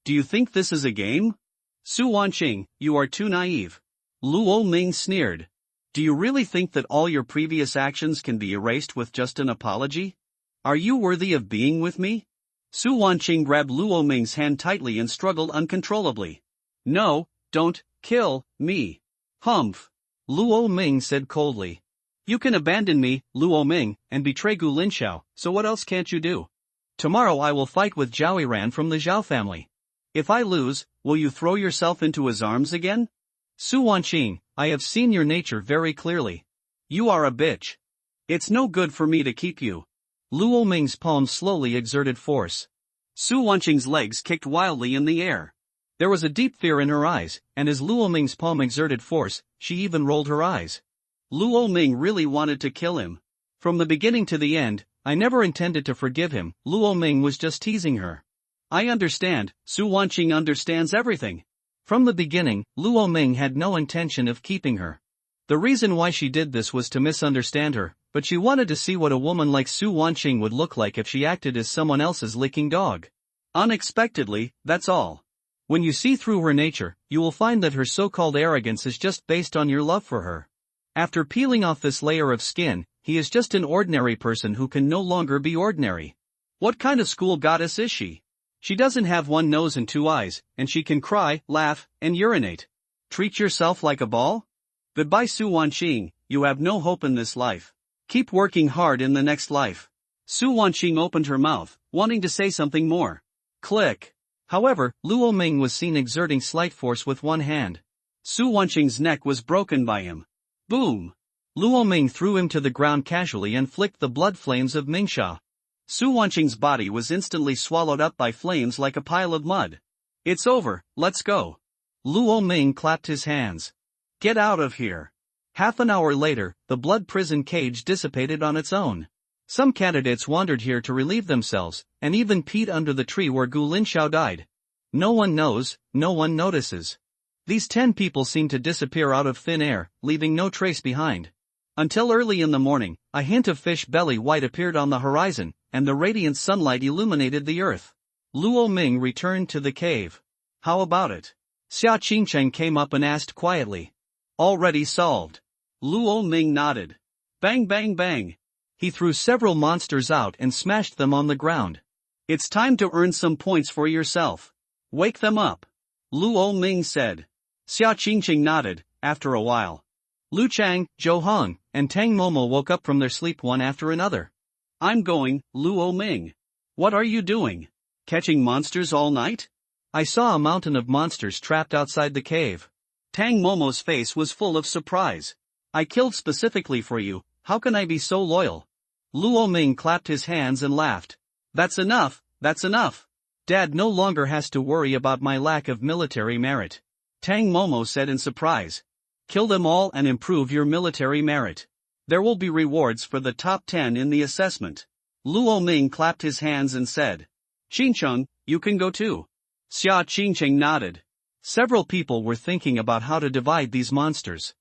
Do you think this is a game? Su Wanqing, you are too naive. Luo Ming sneered. Do you really think that all your previous actions can be erased with just an apology? Are you worthy of being with me? Su Wanqing grabbed Luo Ming's hand tightly and struggled uncontrollably. No, don't kill me. Humph! Luo Ming said coldly. You can abandon me, Luo Ming, and betray Gu Linxiao, so what else can't you do? Tomorrow I will fight with Zhao Yiran from the Zhao family. If I lose, will you throw yourself into his arms again? Su Wanqing, I have seen your nature very clearly. You are a bitch. It's no good for me to keep you. Luo Ming's palm slowly exerted force. Su Wanqing's legs kicked wildly in the air. There was a deep fear in her eyes, and as Luo Ming's palm exerted force, she even rolled her eyes. Luo Ming really wanted to kill him. From the beginning to the end, I never intended to forgive him. Luo Ming was just teasing her. I understand, Su Wanqing understands everything. From the beginning, Luo Ming had no intention of keeping her. The reason why she did this was to misunderstand her, but she wanted to see what a woman like Su Wanqing would look like if she acted as someone else's licking dog. Unexpectedly, that's all. When you see through her nature, you will find that her so-called arrogance is just based on your love for her. After peeling off this layer of skin, he is just an ordinary person who can no longer be ordinary. What kind of school goddess is she? She doesn't have one nose and two eyes, and she can cry, laugh, and urinate. Treat yourself like a ball? Goodbye Su Wanqing, you have no hope in this life. Keep working hard in the next life. Su Wanqing opened her mouth, wanting to say something more. Click. However, Luo Ming was seen exerting slight force with one hand. Su Wanqing's neck was broken by him. Boom! Luo Ming threw him to the ground casually and flicked the blood flames of Mingxia. Su Wanqing's body was instantly swallowed up by flames like a pile of mud. It's over, let's go. Luo Ming clapped his hands. Get out of here. Half an hour later, the blood prison cage dissipated on its own. Some candidates wandered here to relieve themselves, and even peed under the tree where Gu Linxiao died. No one knows, no one notices. These 10 people seem to disappear out of thin air, leaving no trace behind. Until early in the morning, a hint of fish belly white appeared on the horizon, and the radiant sunlight illuminated the earth. Luo Ming returned to the cave. How about it? Xia Qingcheng came up and asked quietly. Already solved. Luo Ming nodded. Bang bang bang. He threw several monsters out and smashed them on the ground. It's time to earn some points for yourself. Wake them up. Luo Ming said. Xia Qingcheng nodded. After a while, Lu Chang, Zhou Hong, and Tang Momo woke up from their sleep one after another. I'm going, Luo Ming. What are you doing? Catching monsters all night? I saw a mountain of monsters trapped outside the cave. Tang Momo's face was full of surprise. I killed specifically for you, how can I be so loyal? Luo Ming clapped his hands and laughed. That's enough, that's enough. Dad no longer has to worry about my lack of military merit. Tang Momo said in surprise. Kill them all and improve your military merit. There will be rewards for the top 10 in the assessment. Luo Ming clapped his hands and said. Qingcheng, you can go too. Xia Qingcheng nodded. Several people were thinking about how to divide these monsters.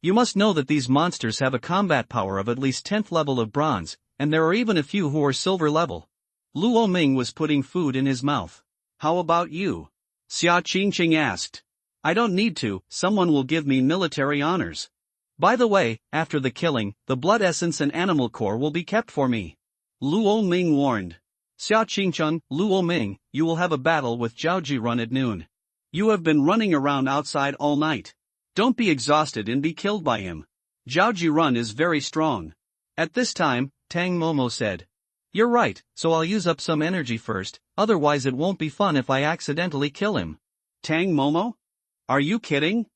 You must know that these monsters have a combat power of at least 10th level of bronze, and there are even a few who are silver level. Luo Ming was putting food in his mouth. How about you? Xia Qingcheng asked. I don't need to, someone will give me military honors. By the way, after the killing, the blood essence and animal core will be kept for me. Luo Ming warned. Xia Qingcheng, Luo Ming, you will have a battle with Zhao Jirun at noon. You have been running around outside all night. Don't be exhausted and be killed by him. Zhao Jirun is very strong. At this time, Tang Momo said. You're right, so I'll use up some energy first, otherwise it won't be fun if I accidentally kill him. Tang Momo? Are you kidding?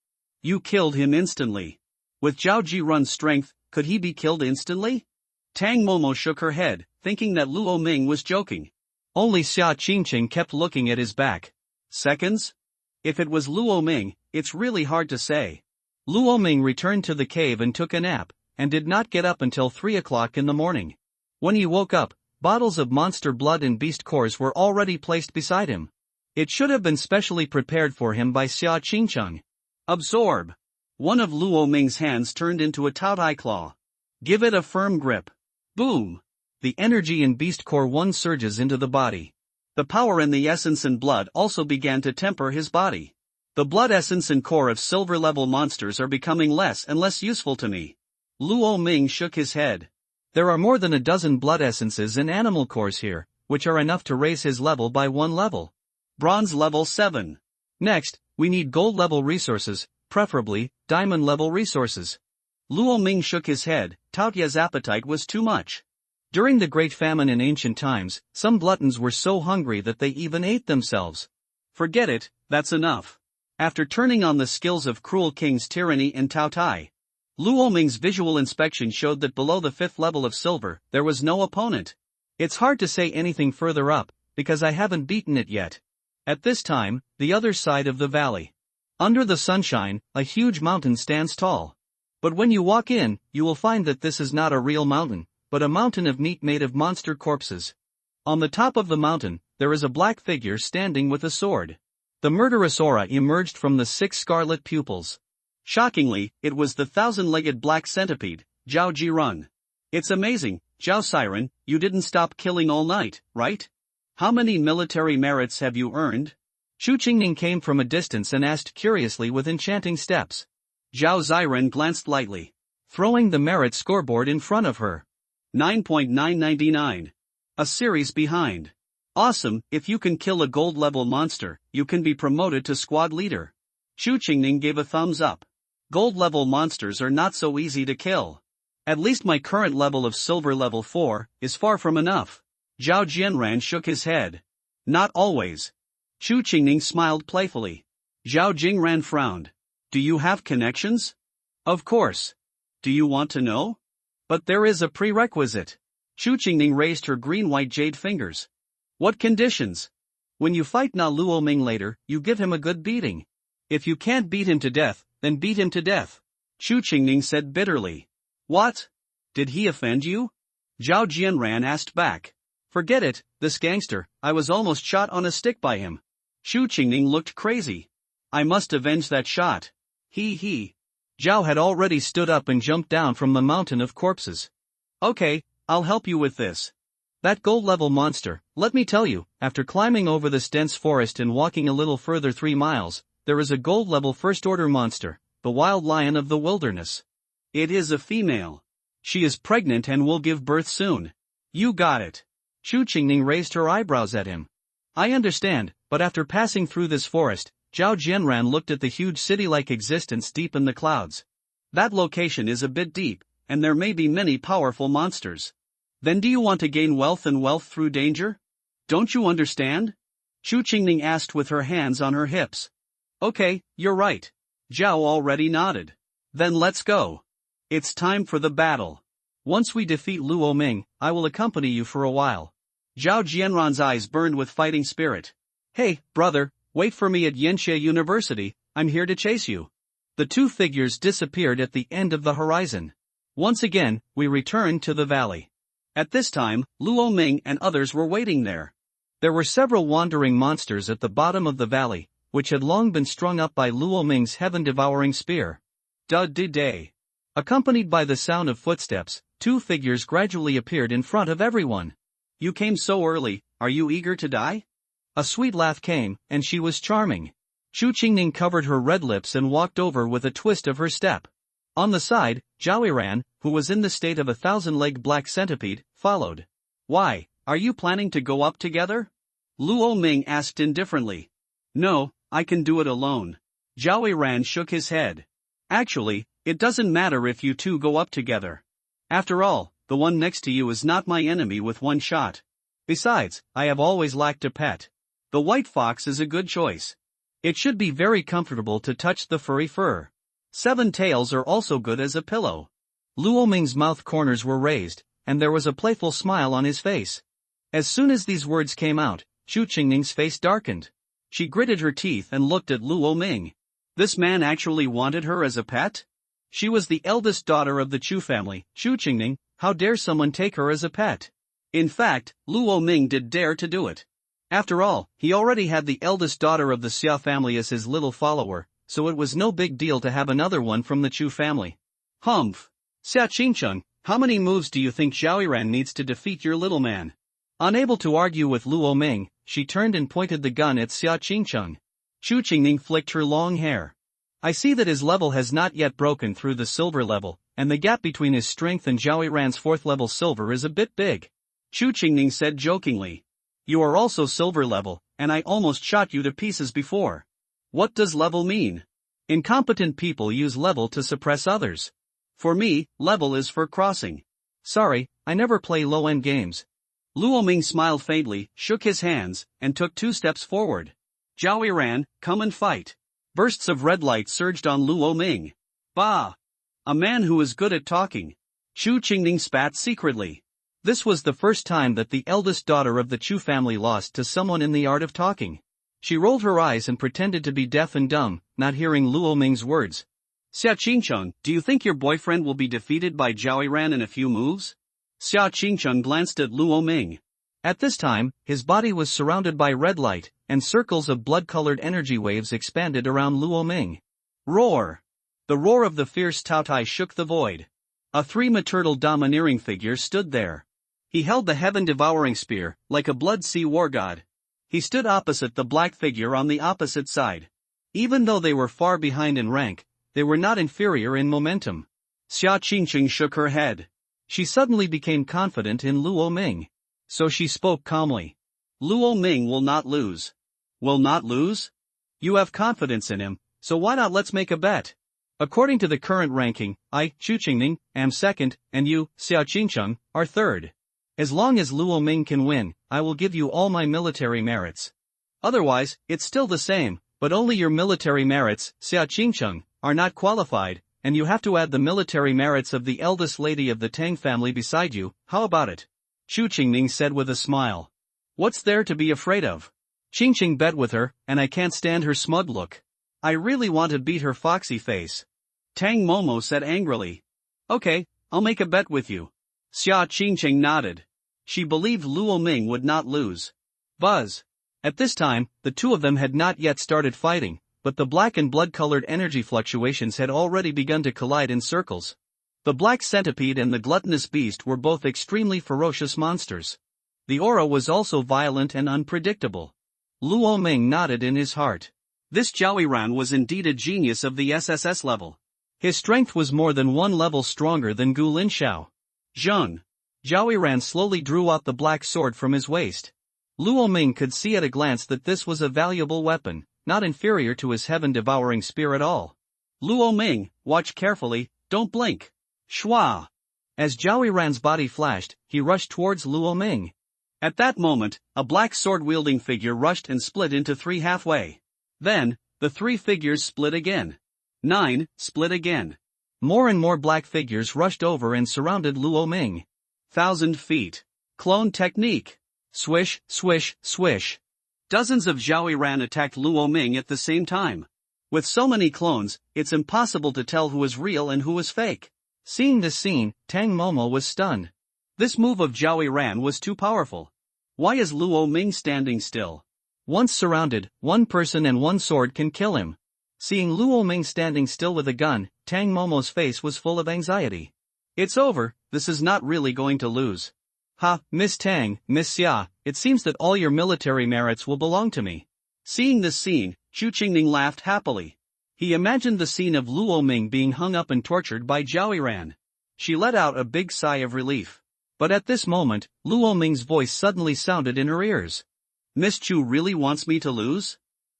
You killed him instantly. With Zhao Jirun's strength, could he be killed instantly? Tang Momo shook her head, thinking that Luo Ming was joking. Only Xia Qingcheng kept looking at his back. Seconds? If it was Luo Ming, it's really hard to say. Luo Ming returned to the cave and took a nap, and did not get up until 3 o'clock in the morning. When he woke up, bottles of monster blood and beast cores were already placed beside him. It should have been specially prepared for him by Xia Qingcheng. Absorb. One of Luo Ming's hands turned into a Taotai claw. Give it a firm grip. Boom. The energy in beast core 1 surges into the body. The power in the essence and blood also began to temper his body. The blood essence and core of silver level monsters are becoming less and less useful to me. Luo Ming shook his head. There are more than a dozen blood essences and animal cores here, which are enough to raise his level by 1 level. Bronze level 7. Next, we need gold level resources, preferably diamond level resources. Luo Ming shook his head. Taotia's appetite was too much. During the Great Famine in ancient times, some gluttons were so hungry that they even ate themselves. Forget it, that's enough. After turning on the skills of Cruel King's Tyranny and Taotai, Luo Ming's visual inspection showed that below the 5th level of silver, there was no opponent. It's hard to say anything further up, because I haven't beaten it yet. At this time, the other side of the valley. Under the sunshine, a huge mountain stands tall. But when you walk in, you will find that this is not a real mountain, but a mountain of meat made of monster corpses. On the top of the mountain, there is a black figure standing with a sword. The murderous aura emerged from the 6 scarlet pupils. Shockingly, it was the 1,000-legged black centipede, Zhao Jirun. It's amazing, Zhao Siren, you didn't stop killing all night, right? How many military merits have you earned? Chu Qingning came from a distance and asked curiously with enchanting steps. Zhao Ziren glanced lightly, throwing the merit scoreboard in front of her. 9.999. A series behind. Awesome, if you can kill a gold-level monster, you can be promoted to squad leader. Chu Qingning gave a thumbs up. Gold-level monsters are not so easy to kill. At least my current level of silver level 4 is far from enough. Zhao Jianran shook his head. Not always. Chu Qingning smiled playfully. Zhao Jingran frowned. Do you have connections? Of course. Do you want to know? But there is a prerequisite. Chu Qingning raised her green-white jade fingers. What conditions? When you fight Na Luo Ming later, you give him a good beating. If you can't beat him to death, then beat him to death. Chu Qingning said bitterly. What? Did he offend you? Zhao Jianran asked back. Forget it, this gangster, I was almost shot on a stick by him. Xu Qingning looked crazy. I must avenge that shot. He. Zhao had already stood up and jumped down from the mountain of corpses. Okay, I'll help you with this. That gold-level monster, let me tell you, after climbing over this dense forest and walking a little further 3 miles, there is a gold-level first-order monster, the wild lion of the wilderness. It is a female. She is pregnant and will give birth soon. You got it. Xu Qingning raised her eyebrows at him. I understand, but after passing through this forest, Zhao Jianran looked at the huge city-like existence deep in the clouds. That location is a bit deep, and there may be many powerful monsters. Then do you want to gain wealth and wealth through danger? Don't you understand? Xu Qingning asked with her hands on her hips. Okay, you're right. Zhao already nodded. Then let's go. It's time for the battle. Once we defeat Luo Ming, I will accompany you for a while. Zhao Jianran's eyes burned with fighting spirit. Hey, brother, wait for me at Yanxia University, I'm here to chase you. The two figures disappeared at the end of the horizon. Once again, we returned to the valley. At this time, Luo Ming and others were waiting there. There were several wandering monsters at the bottom of the valley, which had long been strung up by Luo Ming's heaven-devouring spear. Day. Accompanied by the sound of footsteps, two figures gradually appeared in front of everyone. You came so early, are you eager to die? A sweet laugh came, and she was charming. Xu Qingning covered her red lips and walked over with a twist of her step. On the side, Zhao Yiran, who was in the state of a 1,000-legged black centipede, followed. Why, are you planning to go up together? Luo Ming asked indifferently. No, I can do it alone. Zhao Yiran shook his head. Actually, it doesn't matter if you two go up together. After all, the one next to you is not my enemy with one shot. Besides, I have always lacked a pet. The white fox is a good choice. It should be very comfortable to touch the furry fur. 7 tails are also good as a pillow. Luo Ming's mouth corners were raised, and there was a playful smile on his face. As soon as these words came out, Xu Qingning's face darkened. She gritted her teeth and looked at Luo Ming. This man actually wanted her as a pet? She was the eldest daughter of the Chu family. Xu Qingning, how dare someone take her as a pet? In fact, Luo Ming did dare to do it. After all, he already had the eldest daughter of the Xia family as his little follower, so it was no big deal to have another one from the Chu family. Humph! Xia Qingcheng, how many moves do you think Zhao Yiran needs to defeat your little man? Unable to argue with Luo Ming, she turned and pointed the gun at Xia Qingcheng. Xu Qingning flicked her long hair. I see that his level has not yet broken through the silver level, and the gap between his strength and Zhao Yiran's 4th level silver is a bit big. Xu Qingning said jokingly. You are also silver level, and I almost shot you to pieces before. What does level mean? Incompetent people use level to suppress others. For me, level is for crossing. Sorry, I never play low-end games. Luo Ming smiled faintly, shook his hands, and took 2 steps forward. Zhao Yiran, come and fight. Bursts of red light surged on Luo Ming. Bah! A man who is good at talking. Xu Qingning spat secretly. This was the first time that the eldest daughter of the Chu family lost to someone in the art of talking. She rolled her eyes and pretended to be deaf and dumb, not hearing Luo Ming's words. Xia Qingcheng, do you think your boyfriend will be defeated by Zhao Yiran in a few moves? Xia Qingcheng glanced at Luo Ming. At this time, his body was surrounded by red light, and circles of blood-colored energy waves expanded around Luo Ming. Roar! The roar of the fierce Taotai shook the void. A 3-meter domineering figure stood there. He held the heaven-devouring spear, like a blood sea war god. He stood opposite the black figure on the opposite side. Even though they were far behind in rank, they were not inferior in momentum. Xia Qingcheng shook her head. She suddenly became confident in Luo Ming. So she spoke calmly. Luo Ming will not lose. Will not lose? You have confidence in him, so why not let's make a bet? According to the current ranking, I, Xu Qingning, am 2nd, and you, Xia Qingcheng, are 3rd. As long as Luo Ming can win, I will give you all my military merits. Otherwise, it's still the same, but only your military merits, Xia Qingcheng, are not qualified, and you have to add the military merits of the eldest lady of the Tang family beside you. How about it? Xu Qingning said with a smile. What's there to be afraid of? Qingqing bet with her, and I can't stand her smug look. I really want to beat her foxy face. Tang Momo said angrily. Okay, I'll make a bet with you. Xia Qingqing nodded. She believed Luo Ming would not lose. Buzz. At this time, the two of them had not yet started fighting, but the black and blood-colored energy fluctuations had already begun to collide in circles. The black centipede and the gluttonous beast were both extremely ferocious monsters. The aura was also violent and unpredictable. Luo Ming nodded in his heart. This Zhao was indeed a genius of the SSS level. His strength was more than one level stronger than Gu Linshao. Zheng. Zhao slowly drew out the black sword from his waist. Luo Ming could see at a glance that this was a valuable weapon, not inferior to his heaven-devouring spear at all. Luo Ming, watch carefully, don't blink. Shua. As Zhao Ran's body flashed, he rushed towards Luo Ming. At that moment, a black sword-wielding figure rushed and split into three halfway. Then, the three figures split again. 9, split again. More and more black figures rushed over and surrounded Luo Ming. 1,000 feet. Clone technique. Swish, swish, swish. Dozens of Zhao Ran attacked Luo Ming at the same time. With so many clones, it's impossible to tell who is real and who is fake. Seeing this scene, Tang Momo was stunned. This move of Zhao Ran was too powerful. Why is Luo Ming standing still? Once surrounded, one person and one sword can kill him. Seeing Luo Ming standing still with a gun, Tang Momo's face was full of anxiety. It's over, this is not really going to lose. Ha, Miss Tang, Miss Xia, it seems that all your military merits will belong to me. Seeing this scene, Chu Qingning laughed happily. He imagined the scene of Luo Ming being hung up and tortured by Zhao Ran. She let out a big sigh of relief. But at this moment, Luo Ming's voice suddenly sounded in her ears. Miss Chu really wants me to lose?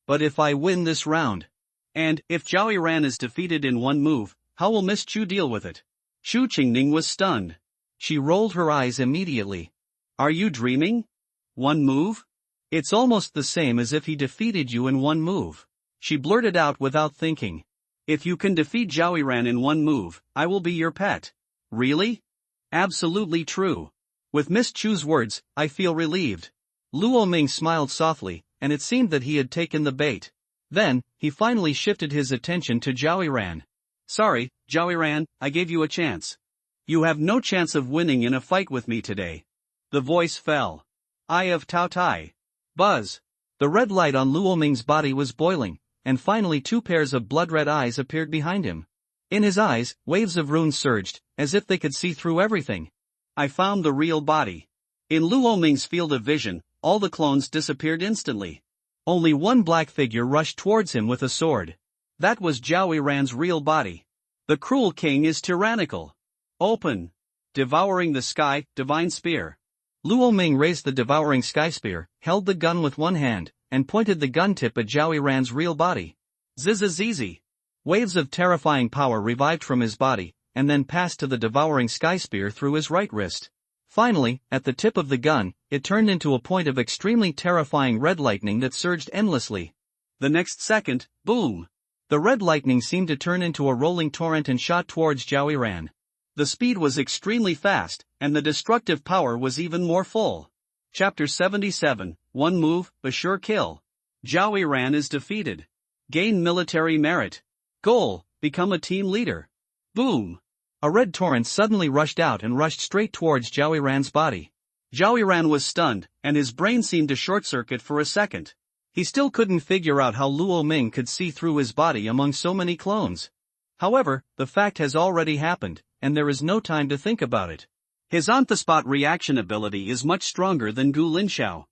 But if I win this round? And, if Zhao Ran is defeated in one move, how will Miss Chu deal with it? Chu Qingning was stunned. She rolled her eyes immediately. Are you dreaming? One move? It's almost the same as if he defeated you in one move. She blurted out without thinking. If you can defeat Zhao Ran in one move, I will be your pet. Really? Absolutely true. With Miss Chu's words, I feel relieved. Luo Ming smiled softly, and it seemed that he had taken the bait. Then, he finally shifted his attention to Zhao Ran. Sorry, Zhao Ran, I gave you a chance. You have no chance of winning in a fight with me today. The voice fell. Eye of Tao Tai. Buzz. The red light on Luo Ming's body was boiling, and finally two pairs of blood-red eyes appeared behind him. In his eyes, waves of runes surged, as if they could see through everything. I found the real body. In Luo Ming's field of vision, all the clones disappeared instantly. Only one black figure rushed towards him with a sword. That was Zhao Ran's real body. The cruel king is tyrannical. Open. Devouring the sky, divine spear. Luo Ming raised the devouring sky spear, held the gun with one hand, and pointed the gun tip at Zhao Ran's real body. Zizizizi. Waves of terrifying power revived from his body, and then passed to the devouring sky spear through his right wrist. Finally, at the tip of the gun, it turned into a point of extremely terrifying red lightning that surged endlessly. The next second, boom! The red lightning seemed to turn into a rolling torrent and shot towards Zhao Ran. The speed was extremely fast, and the destructive power was even more full. Chapter 77, One Move, a Sure Kill. Zhao Ran is defeated. Gain military merit. Goal, become a team leader. Boom! A red torrent suddenly rushed out and rushed straight towards Zhao Ran's body. Zhao Ran was stunned, and his brain seemed to short-circuit for a second. He still couldn't figure out how Luo Ming could see through his body among so many clones. However, the fact has already happened, and there is no time to think about it. His on-the-spot reaction ability is much stronger than Gu Linshao.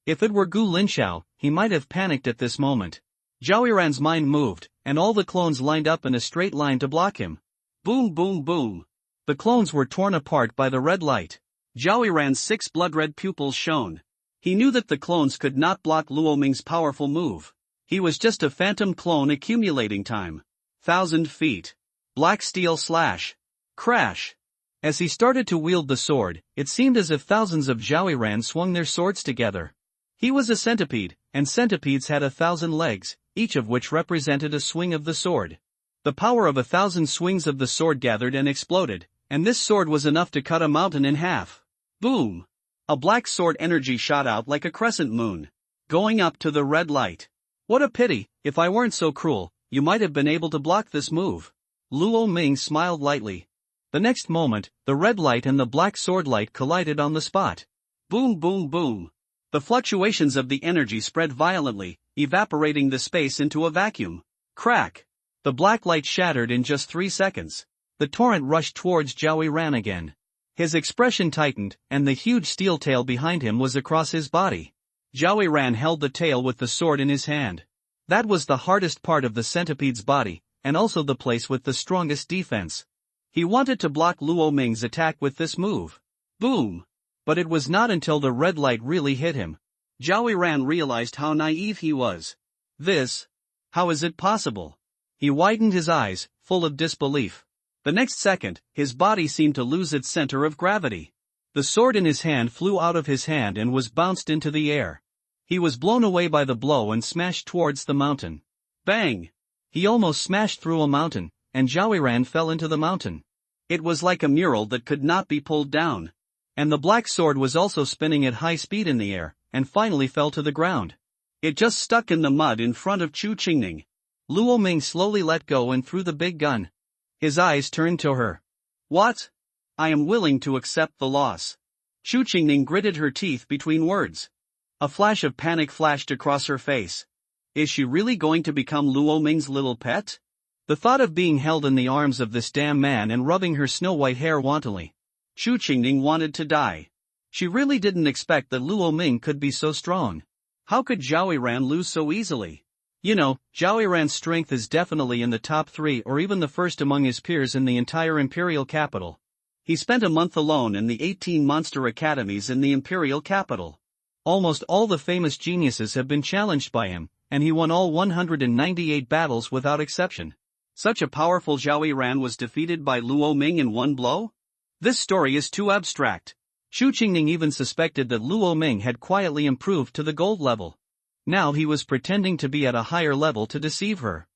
If it were Gu Linshao, he might have panicked at this moment. Zhao Ran's mind moved, and all the clones lined up in a straight line to block him. Boom boom boom. The clones were torn apart by the red light. Zhao Ran's 6 blood-red pupils shone. He knew that the clones could not block Luo Ming's powerful move. He was just a phantom clone accumulating time. 1,000 feet. Black steel slash. Crash. As he started to wield the sword, it seemed as if thousands of Zhao Ran swung their swords together. He was a centipede, and centipedes had 1,000 legs, each of which represented a swing of the sword. The power of 1,000 swings of the sword gathered and exploded, and this sword was enough to cut a mountain in half. Boom! A black sword energy shot out like a crescent moon, going up to the red light. What a pity, if I weren't so cruel, you might have been able to block this move. Luo Ming smiled lightly. The next moment, the red light and the black sword light collided on the spot. Boom boom boom. The fluctuations of the energy spread violently, evaporating the space into a vacuum. Crack! The black light shattered in just 3 seconds. The torrent rushed towards Zhao Ran again. His expression tightened, and the huge steel tail behind him was across his body. Zhao Ran held the tail with the sword in his hand. That was the hardest part of the centipede's body, and also the place with the strongest defense. He wanted to block Luo Ming's attack with this move. Boom! But it was not until the red light really hit him. Zhao Ran realized how naive he was. How is it possible? He widened his eyes, full of disbelief. The next second, his body seemed to lose its center of gravity. The sword in his hand flew out of his hand and was bounced into the air. He was blown away by the blow and smashed towards the mountain. Bang! He almost smashed through a mountain, and Zhao Ran fell into the mountain. It was like a mural that could not be pulled down. And the black sword was also spinning at high speed in the air, and finally fell to the ground. It just stuck in the mud in front of Chu Qingning. Luo Ming slowly let go and threw the big gun. His eyes turned to her. What? I am willing to accept the loss. Chu Qingning gritted her teeth between words. A flash of panic flashed across her face. Is she really going to become Luo Ming's little pet? The thought of being held in the arms of this damn man and rubbing her snow-white hair wantonly. Chu Qingning wanted to die. She really didn't expect that Luo Ming could be so strong. How could Zhao Ran lose so easily? You know, Zhao Ran's strength is definitely in the top 3 or even the first among his peers in the entire imperial capital. He spent a month alone in the 18 monster academies in the imperial capital. Almost all the famous geniuses have been challenged by him, and he won all 198 battles without exception. Such a powerful Zhao Ran was defeated by Luo Ming in one blow? This story is too abstract. Chu Qingning even suspected that Luo Ming had quietly improved to the gold level. Now he was pretending to be at a higher level to deceive her.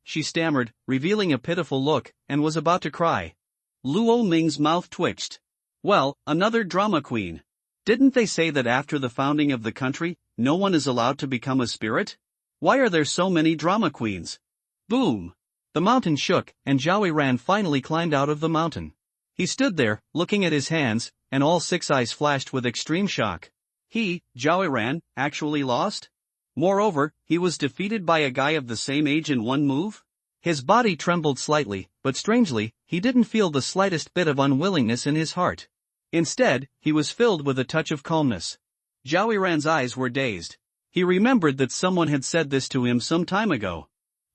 She stammered, revealing a pitiful look, and was about to cry. Luo Ming's mouth twitched. Well, another drama queen. Didn't they say that after the founding of the country, no one is allowed to become a spirit? Why are there so many drama queens? Boom! The mountain shook, and Zhao Ran finally climbed out of the mountain. He stood there, looking at his hands, and all 6 eyes flashed with extreme shock. He, Zhao Ran, actually lost? Moreover, he was defeated by a guy of the same age in one move? His body trembled slightly, but strangely, he didn't feel the slightest bit of unwillingness in his heart. Instead, he was filled with a touch of calmness. Zhao Ran's eyes were dazed. He remembered that someone had said this to him some time ago.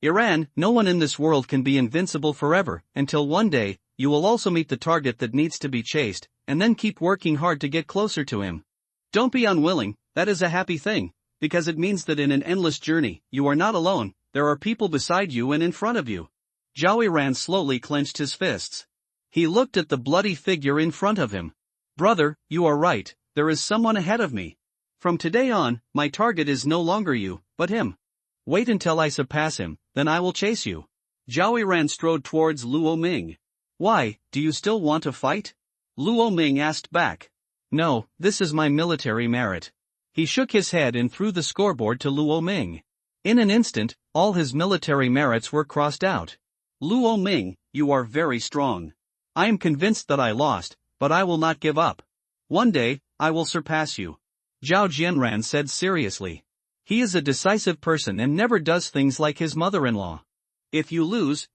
Iran, no one in this world can be invincible forever, until one day, you will also meet the target that needs to be chased, and then keep working hard to get closer to him. Don't be unwilling, that is a happy thing, because it means that in an endless journey, you are not alone, there are people beside you and in front of you. Zhao Ran slowly clenched his fists. He looked at the bloody figure in front of him. Brother, you are right, there is someone ahead of me. From today on, my target is no longer you, but him. Wait until I surpass him, then I will chase you. Zhao Ran strode towards Luo Ming. Why, do you still want to fight? Luo Ming asked back. No, this is my military merit. He shook his head and threw the scoreboard to Luo Ming. In an instant, all his military merits were crossed out. Luo Ming, you are very strong. I am convinced that I lost, but I will not give up. One day, I will surpass you. Zhao Jianran said seriously. He is a decisive person and never does things like his mother-in-law. If you lose,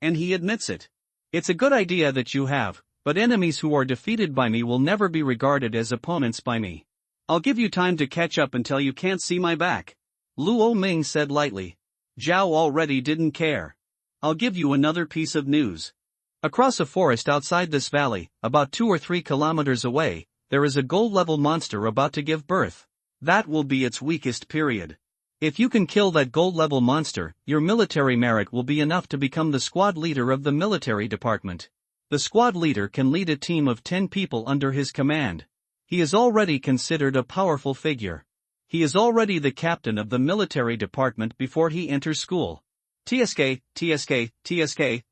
and he admits it. It's a good idea that you have, but enemies who are defeated by me will never be regarded as opponents by me. I'll give you time to catch up until you can't see my back. Luo Ming said lightly. Zhao already didn't care. I'll give you another piece of news. Across a forest outside this valley, about 2 or 3 kilometers away, there is a gold-level monster about to give birth. That will be its weakest period. If you can kill that gold-level monster, your military merit will be enough to become the squad leader of the military department. The squad leader can lead a team of 10 people under his command. He is already considered a powerful figure. He is already the captain of the military department before he enters school. TSK,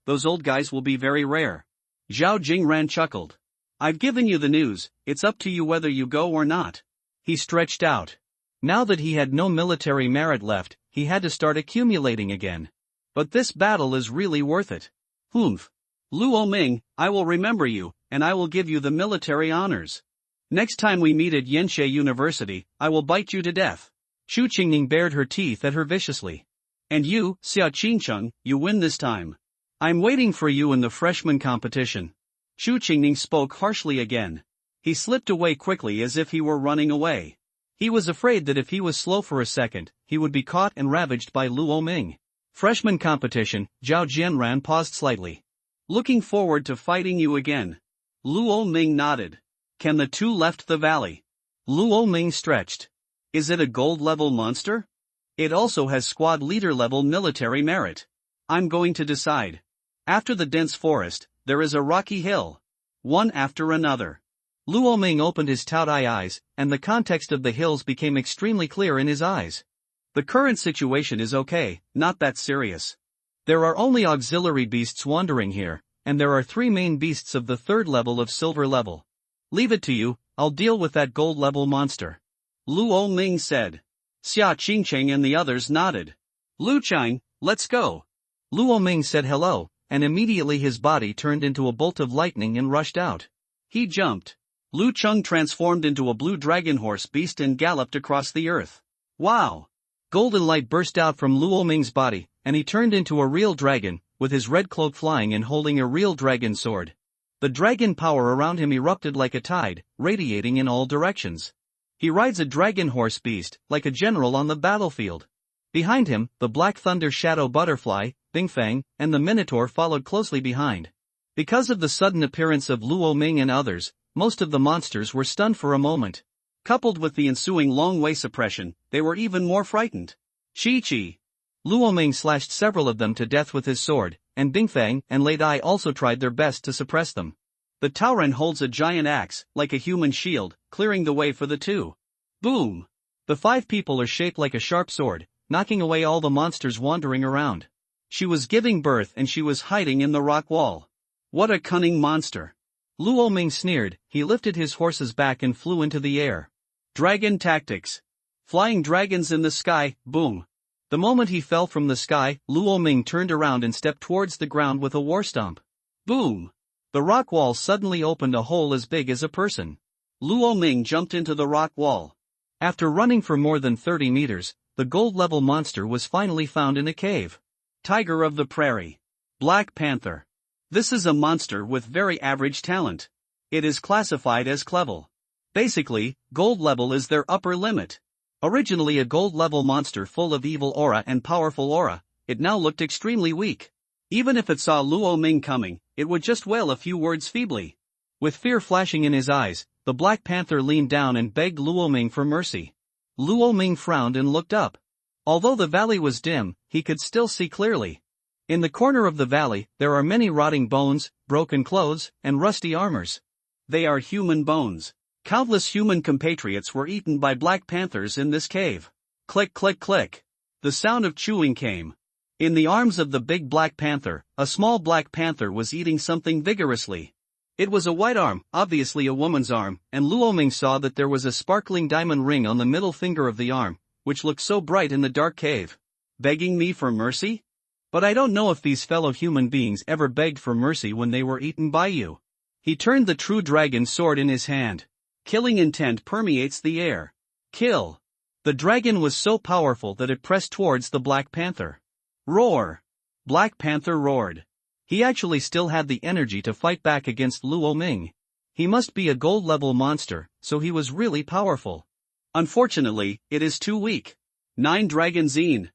those old guys will be very rare. Zhao Jingran chuckled. I've given you the news, it's up to you whether you go or not. He stretched out. Now that he had no military merit left, he had to start accumulating again. But this battle is really worth it. Humph. Luo Ming, I will remember you, and I will give you the military honors. Next time we meet at Yenshe University, I will bite you to death. Chu Qingning bared her teeth at her viciously. And you, Xia Qingcheng, you win this time. I'm waiting for you in the freshman competition. Chu Qingning spoke harshly again. He slipped away quickly as if he were running away. He was afraid that if he was slow for a second, he would be caught and ravaged by Luo Ming. Freshman competition, Zhao Jianran paused slightly. Looking forward to fighting you again. Luo Ming nodded. Can the two left the valley? Luo Ming stretched. Is it a gold-level monster? It also has squad leader-level military merit. I'm going to decide. After the dense forest, there is a rocky hill. One after another. Luo Ming opened his Taotai eyes, and the context of the hills became extremely clear in his eyes. The current situation is okay, not that serious. There are only auxiliary beasts wandering here, and there are 3 main beasts of the 3rd level of silver level. Leave it to you, I'll deal with that gold level monster. Luo Ming said. Xia Qingcheng and the others nodded. Lu Chang, let's go. Luo Ming said hello, and immediately his body turned into a bolt of lightning and rushed out. He jumped. Lu Cheng transformed into a blue dragon horse beast and galloped across the earth. Wow! Golden light burst out from Luo Ming's body, and he turned into a real dragon, with his red cloak flying and holding a real dragon sword. The dragon power around him erupted like a tide, radiating in all directions. He rides a dragon horse beast, like a general on the battlefield. Behind him, the Black Thunder Shadow Butterfly, Bingfang, and the Minotaur followed closely behind. Because of the sudden appearance of Luo Ming and others, most of the monsters were stunned for a moment. Coupled with the ensuing long-way suppression, they were even more frightened. Chi-Chi! Luo Ming slashed several of them to death with his sword, and Bingfang and Lei Dai also tried their best to suppress them. The Taoren holds a giant axe, like a human shield, clearing the way for the two. Boom! The 5 people are shaped like a sharp sword, knocking away all the monsters wandering around. She was giving birth and she was hiding in the rock wall. What a cunning monster! Luo Ming sneered. He lifted his horse's back and flew into the air. Dragon tactics. Flying dragons in the sky, boom. The moment he fell from the sky, Luo Ming turned around and stepped towards the ground with a war stomp. Boom! The rock wall suddenly opened a hole as big as a person. Luo Ming jumped into the rock wall. After running for more than 30 meters, the gold-level monster was finally found in a cave. Tiger of the prairie. Black panther. This is a monster with very average talent. It is classified as clevel. Basically, gold level is their upper limit. Originally a gold-level monster full of evil aura and powerful aura, it now looked extremely weak. Even if it saw Luo Ming coming, it would just wail a few words feebly. With fear flashing in his eyes, the Black Panther leaned down and begged Luo Ming for mercy. Luo Ming frowned and looked up. Although the valley was dim, he could still see clearly. In the corner of the valley, there are many rotting bones, broken clothes, and rusty armors. They are human bones. Countless human compatriots were eaten by black panthers in this cave. Click click click. The sound of chewing came. In the arms of the big black panther, a small black panther was eating something vigorously. It was a white arm, obviously a woman's arm, and Luo Ming saw that there was a sparkling diamond ring on the middle finger of the arm, which looked so bright in the dark cave. Begging me for mercy? But I don't know if these fellow human beings ever begged for mercy when they were eaten by you. He turned the true dragon sword in his hand. Killing intent permeates the air. Kill. The dragon was so powerful that it pressed towards the Black Panther. Roar. Black Panther roared. He actually still had the energy to fight back against Luo Ming. He must be a gold-level monster, so he was really powerful. Unfortunately, it is too weak. 9 Dragon Zine.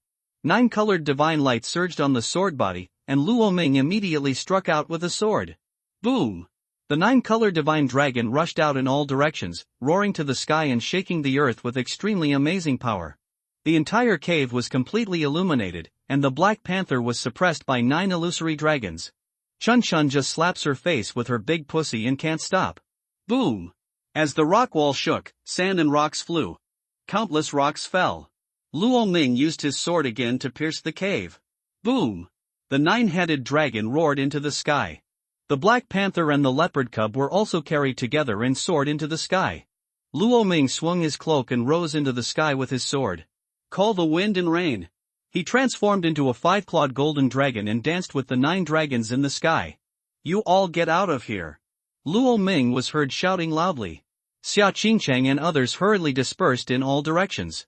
9-colored divine light surged on the sword body, and Luo Ming immediately struck out with a sword. Boom! The 9-colored divine dragon rushed out in all directions, roaring to the sky and shaking the earth with extremely amazing power. The entire cave was completely illuminated, and the Black Panther was suppressed by 9 illusory dragons. Chun Chun just slaps her face with her big pussy and can't stop. Boom! As the rock wall shook, sand and rocks flew. Countless rocks fell. Luo Ming used his sword again to pierce the cave. Boom! The 9-headed dragon roared into the sky. The Black Panther and the leopard cub were also carried together and soared into the sky. Luo Ming swung his cloak and rose into the sky with his sword. Call the wind and rain. He transformed into a 5-clawed golden dragon and danced with the 9 dragons in the sky. You all get out of here. Luo Ming was heard shouting loudly. Xia Qingcheng and others hurriedly dispersed in all directions.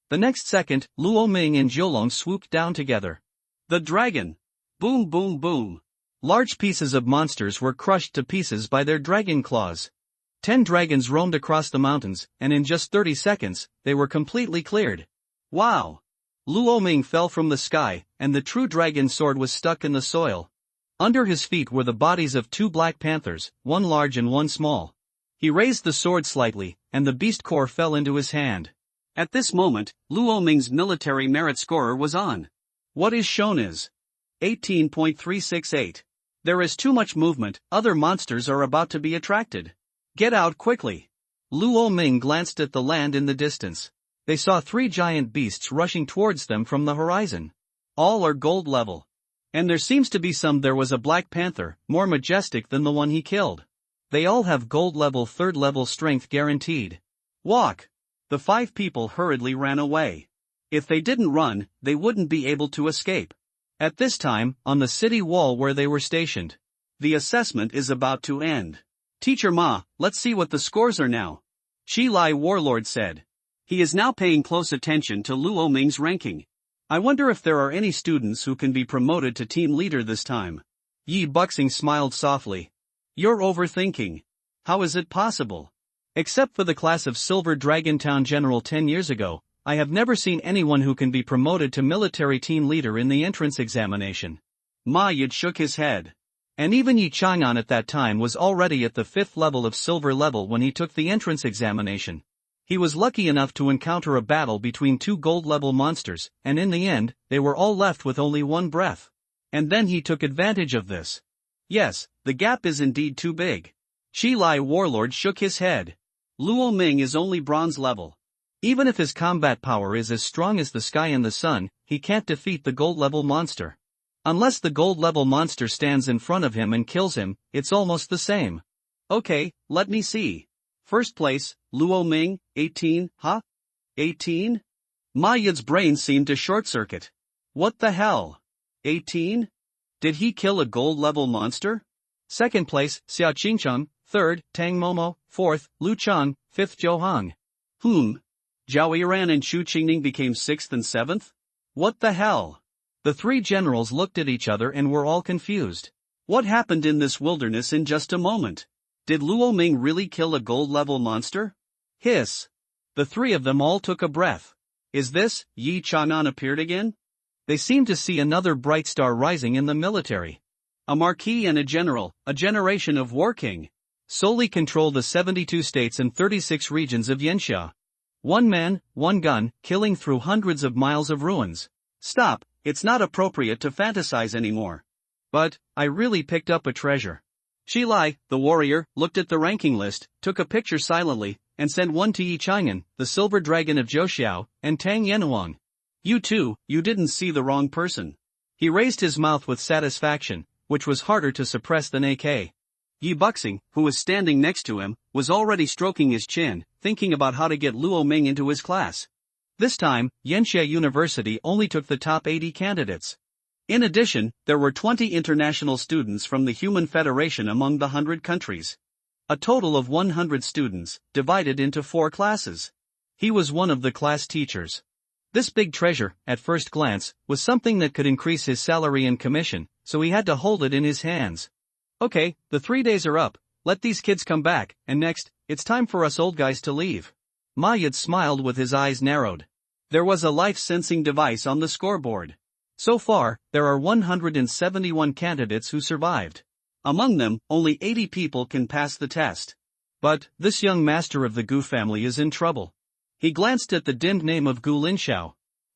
The next second, Luo Ming and Jiulong swooped down together. The dragon! Boom boom boom! Large pieces of monsters were crushed to pieces by their dragon claws. 10 dragons roamed across the mountains, and in just 30 seconds, they were completely cleared. Wow! Luo Ming fell from the sky, and the true dragon sword was stuck in the soil. Under his feet were the bodies of 2 black panthers, one large and one small. He raised the sword slightly, and the beast core fell into his hand. At this moment, Luo Ming's military merit scorer was on. What is shown is 18.368. There is too much movement, other monsters are about to be attracted. Get out quickly. Luo Ming glanced at the land in the distance. They saw 3 giant beasts rushing towards them from the horizon. All are gold level. And there seems to be some. There was a black panther, more majestic than the one he killed. They all have gold level 3rd level strength guaranteed. Walk! The 5 people hurriedly ran away. If they didn't run, they wouldn't be able to escape. At this time, on the city wall where they were stationed, the assessment is about to end. Teacher Ma, let's see what the scores are now. Shi Lai Warlord said. He is now paying close attention to Luo Ming's ranking. I wonder if there are any students who can be promoted to team leader this time. Yi Buxing smiled softly. You're overthinking. How is it possible? Except for the class of Silver Dragon Town General 10 years ago, I have never seen anyone who can be promoted to military team leader in the entrance examination. Ma Yid shook his head. And even Yi Chang'an at that time was already at the 5th level of silver level when he took the entrance examination. He was lucky enough to encounter a battle between 2 gold level monsters, and in the end, they were all left with only 1 breath. And then he took advantage of this. Yes, the gap is indeed too big. Shi Lai Warlord shook his head. Luo Ming is only bronze level. Even if his combat power is as strong as the sky and the sun, he can't defeat the gold level monster. Unless the gold level monster stands in front of him and kills him, it's almost the same. Okay, let me see. First place, Luo Ming, 18, huh? 18? Ma Yid's brain seemed to short-circuit. What the hell? 18? Did he kill a gold level monster? Second place, Xia Qingcheng, 3rd, Tang Momo, 4th, Lu Chang, 5th Zhou Hong. Zhao Yiran and Xu Qingning became 6th and 7th? What the hell? The 3 generals looked at each other and were all confused. What happened in this wilderness in just a moment? Did Luo Ming really kill a gold level monster? Hiss. The 3 of them all took a breath. Is this, Yi Chang'an appeared again? They seemed to see another bright star rising in the military. A marquis and a general, a generation of war king. Solely control the 72 states and 36 regions of Yanxia. 1 man, 1 gun, killing through hundreds of miles of ruins. Stop, it's not appropriate to fantasize anymore. But, I really picked up a treasure. Shi Lai, the warrior, looked at the ranking list, took a picture silently, and sent one to Yi Chang'an, the silver dragon of Zhouxiao, and Tang Yenuang. You too, you didn't see the wrong person. He raised his mouth with satisfaction, which was harder to suppress than AK. Yi Buxing, who was standing next to him, was already stroking his chin, thinking about how to get Luo Ming into his class. This time, Yanxia University only took the top 80 candidates. In addition, there were 20 international students from the Human Federation among the 100 countries. A total of 100 students, divided into 4 classes. He was one of the class teachers. This big treasure, at first glance, was something that could increase his salary and commission, so he had to hold it in his hands. Okay, the 3 days are up, let these kids come back, and next, it's time for us old guys to leave. Ma Yid smiled with his eyes narrowed. There was a life-sensing device on the scoreboard. So far, there are 171 candidates who survived. Among them, only 80 people can pass the test. But, this young master of the Gu family is in trouble. He glanced at the dimmed name of Gu Linxiao.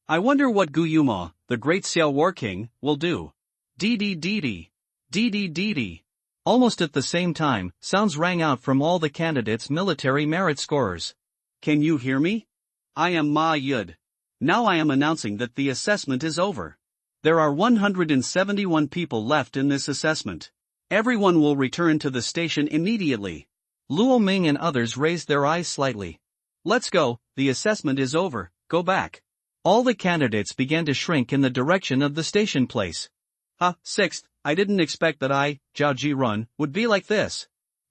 I wonder what Gu Yuma, the great Xiao War King, will do. Dee. Almost at the same time, sounds rang out from all the candidates' military merit scorers. Can you hear me? I am Ma Yud. Now I am announcing that the assessment is over. There are 171 people left in this assessment. Everyone will return to the station immediately. Luo Ming and others raised their eyes slightly. Let's go, the assessment is over, go back. All the candidates began to shrink in the direction of the station place. 6th, I didn't expect that Zhao Jirun, would be like this.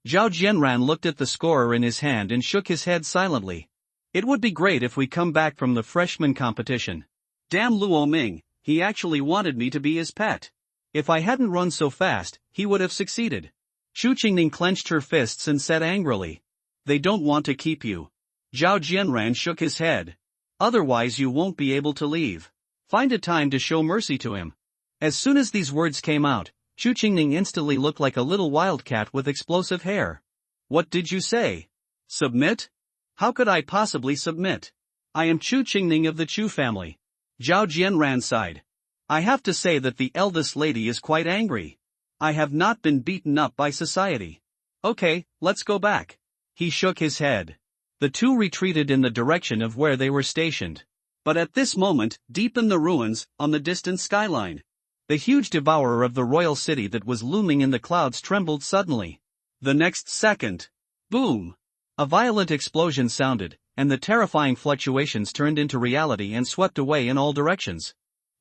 Zhao Jianran looked at the scorer in his hand and shook his head silently. It would be great if we come back from the freshman competition. Damn Luo Ming, he actually wanted me to be his pet. If I hadn't run so fast, he would have succeeded. Xu Qingning clenched her fists and said angrily. They don't want to keep you. Zhao Jianran shook his head. Otherwise you won't be able to leave. Find a time to show mercy to him. As soon as these words came out, Xu Qingning instantly looked like a little wildcat with explosive hair. What did you say? Submit? How could I possibly submit? I am Xu Qingning of the Chu family. Zhao Jianran sighed. I have to say that the eldest lady is quite angry. I have not been beaten up by society. Okay, let's go back. He shook his head. The two retreated in the direction of where they were stationed. But at this moment, deep in the ruins, on the distant skyline, the huge devourer of the royal city that was looming in the clouds trembled suddenly. The next second, boom! A violent explosion sounded, and the terrifying fluctuations turned into reality and swept away in all directions.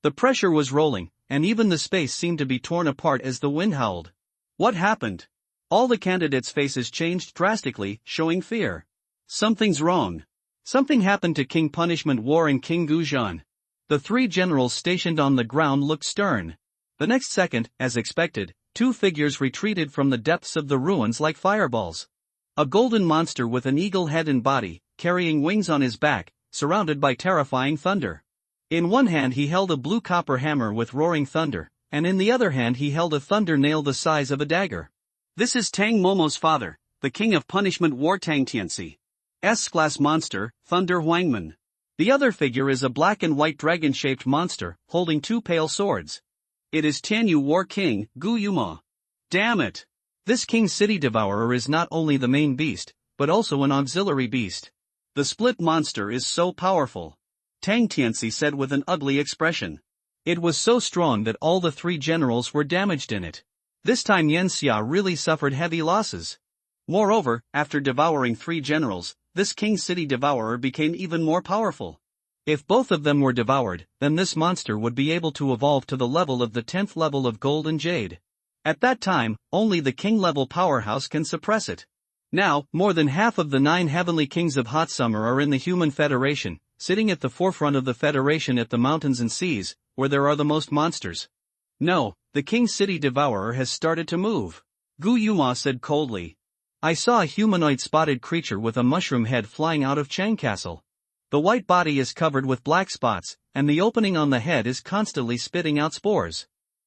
The pressure was rolling, and even the space seemed to be torn apart as the wind howled. What happened? All the candidates' faces changed drastically, showing fear. Something's wrong. Something happened to King Punishment War and King Guzhan. The three generals stationed on the ground looked stern. The next second, as expected, two figures retreated from the depths of the ruins like fireballs. A golden monster with an eagle head and body, carrying wings on his back, surrounded by terrifying thunder. In one hand he held a blue copper hammer with roaring thunder, and in the other hand he held a thunder nail the size of a dagger. This is Tang Momo's father, the king of punishment War Tang Tianxi. S-class monster, Thunder Huangman. The other figure is a black and white dragon-shaped monster, holding two pale swords. It is Tianyu War King, Gu Yuma. Damn it! This King City Devourer is not only the main beast, but also an auxiliary beast. The split monster is so powerful. Tang Tianxi said with an ugly expression. It was so strong that all the three generals were damaged in it. This time Yan Xia really suffered heavy losses. Moreover, after devouring three generals, this King City Devourer became even more powerful. If both of them were devoured, then this monster would be able to evolve to the level of the 10th level of Gold and Jade. At that time, only the king-level powerhouse can suppress it. Now, more than half of the 9 heavenly kings of Hot Summer are in the Human Federation, sitting at the forefront of the Federation at the mountains and seas, where there are the most monsters. No, the King City Devourer has started to move. Gu Yuma said coldly. I saw a humanoid spotted creature with a mushroom head flying out of Chang Castle. The white body is covered with black spots, and the opening on the head is constantly spitting out spores.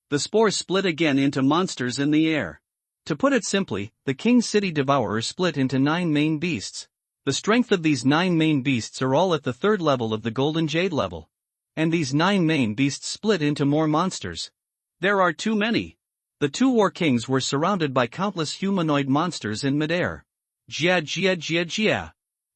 The spores split again into monsters in the air. To put it simply, the King City Devourer split into 9 main beasts. The strength of these 9 main beasts are all at the 3rd level of the Golden Jade level. And these 9 main beasts split into more monsters. There are too many. The 2 war kings were surrounded by countless humanoid monsters in midair. Jia jia jia jia.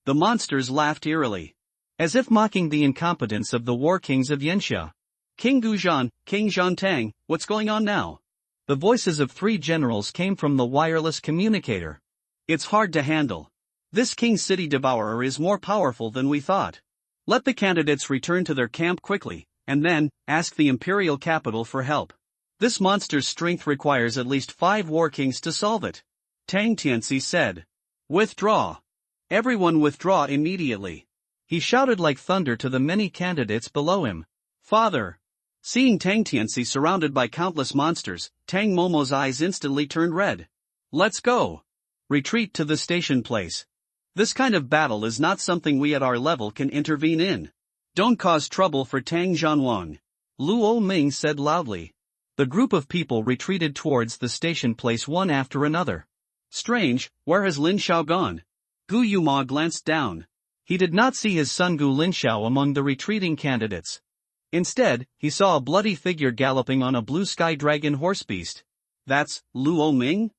The monsters laughed eerily, as if mocking the incompetence of the war kings of Yanxia. King Guzhan, King Zhantang, what's going on now? The voices of 3 generals came from the wireless communicator. It's hard to handle. This King City Devourer is more powerful than we thought. Let the candidates return to their camp quickly, and then, ask the imperial capital for help. This monster's strength requires at least 5 war kings to solve it. Tang Tianxi said. Withdraw. Everyone withdraw immediately. He shouted like thunder to the many candidates below him. Father. Seeing Tang Tianxi surrounded by countless monsters, Tang Momo's eyes instantly turned red. Let's go. Retreat to the station place. This kind of battle is not something we at our level can intervene in. Don't cause trouble for Tang Zhanwang. Luo Ming said loudly. The group of people retreated towards the station place one after another. Strange, where has Lin Xiao gone? Gu Yuma glanced down. He did not see his son Gu Linxiao among the retreating candidates. Instead, he saw a bloody figure galloping on a blue sky dragon horse beast. That's Luo Ming?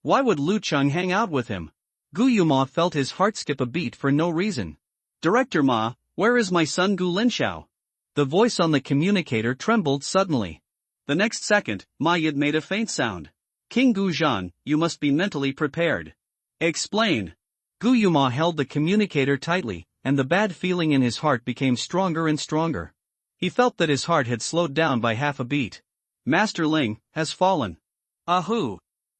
Why would Lu Cheng hang out with him? Gu Yuma felt his heart skip a beat for no reason. Director Ma, where is my son Gu Linxiao? The voice on the communicator trembled suddenly. The next second, Ma Yid made a faint sound. King Guzhan, you must be mentally prepared. Explain. Gu Yuma held the communicator tightly, and the bad feeling in his heart became stronger and stronger. He felt that his heart had slowed down by half a beat. Master Ling, has fallen. Ahoo!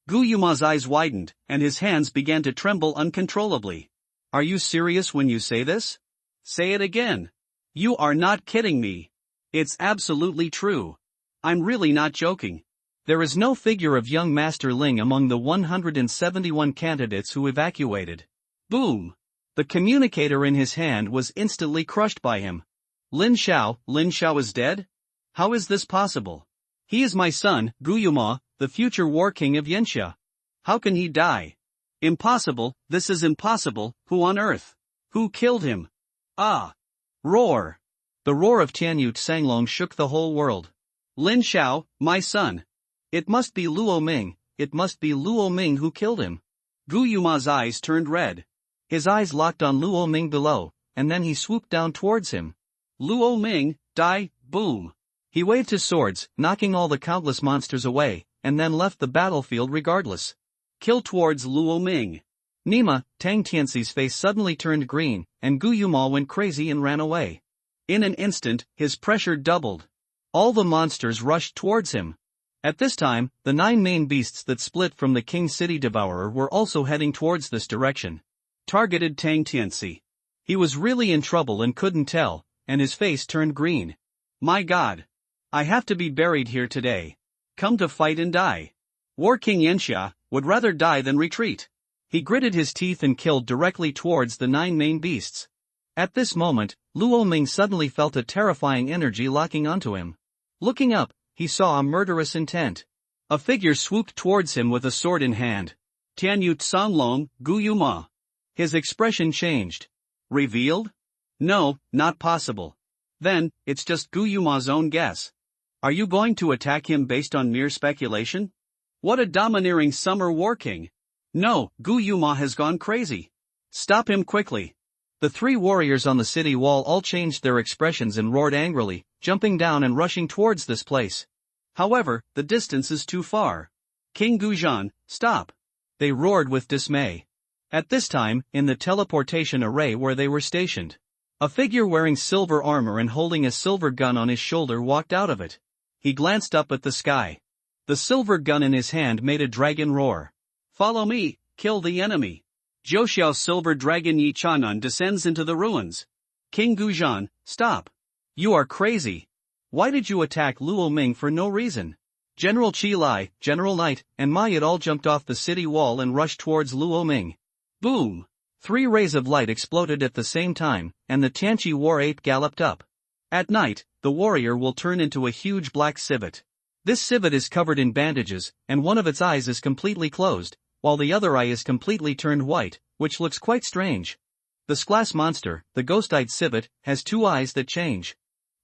Gu Yuma's eyes widened, and his hands began to tremble uncontrollably. Are you serious when you say this? Say it again. You are not kidding me. It's absolutely true. I'm really not joking. There is no figure of young Master Ling among the 171 candidates who evacuated. Boom! The communicator in his hand was instantly crushed by him. Lin Xiao is dead? How is this possible? He is my son, Gu Yuma, the future war king of Yanxia. How can he die? Impossible, this is impossible, who on earth? Who killed him? Ah! Roar! The roar of Tianyu Tsanglong shook the whole world. Lin Xiao, my son. It must be Luo Ming, it must be Luo Ming who killed him. Gu Yuma's eyes turned red. His eyes locked on Luo Ming below, and then he swooped down towards him. Luo Ming, die, boom. He waved his swords, knocking all the countless monsters away, and then left the battlefield regardless. Kill towards Luo Ming. Nima, Tang Tianxi's face suddenly turned green, and Gu Yuma went crazy and ran away. In an instant, his pressure doubled. All the monsters rushed towards him. At this time, the 9 main beasts that split from the King City Devourer were also heading towards this direction. Targeted Tang Tianxi. He was really in trouble and couldn't tell, and his face turned green. My God! I have to be buried here today. Come to fight and die. War King Yanxia would rather die than retreat. He gritted his teeth and killed directly towards the 9 main beasts. At this moment, Luo Ming suddenly felt a terrifying energy locking onto him. Looking up, he saw a murderous intent. A figure swooped towards him with a sword in hand. Tianyu Tsanglong, Gu Yuma. His expression changed. Revealed? No, not possible. Then, it's just Gu Yuma's own guess. Are you going to attack him based on mere speculation? What a domineering summer war king! No, Gu Yuma has gone crazy. Stop him quickly. The 3 warriors on the city wall all changed their expressions and roared angrily, jumping down and rushing towards this place. However, the distance is too far. King Guzhan, stop! They roared with dismay. At this time, in the teleportation array where they were stationed, a figure wearing silver armor and holding a silver gun on his shoulder walked out of it. He glanced up at the sky. The silver gun in his hand made a dragon roar. Follow me, kill the enemy. Zhouxiao's silver dragon Yi Chanan descends into the ruins. King Guzhan, stop. You are crazy. Why did you attack Luo Ming for no reason? General Qi Lai, General Knight, and Ma Yat all jumped off the city wall and rushed towards Luo Ming. Boom! 3 rays of light exploded at the same time, and the Tianqi war ape galloped up. At night, the warrior will turn into a huge black civet. This civet is covered in bandages, and one of its eyes is completely closed, while the other eye is completely turned white, which looks quite strange. The Sklas monster, the ghost-eyed civet, has 2 eyes that change.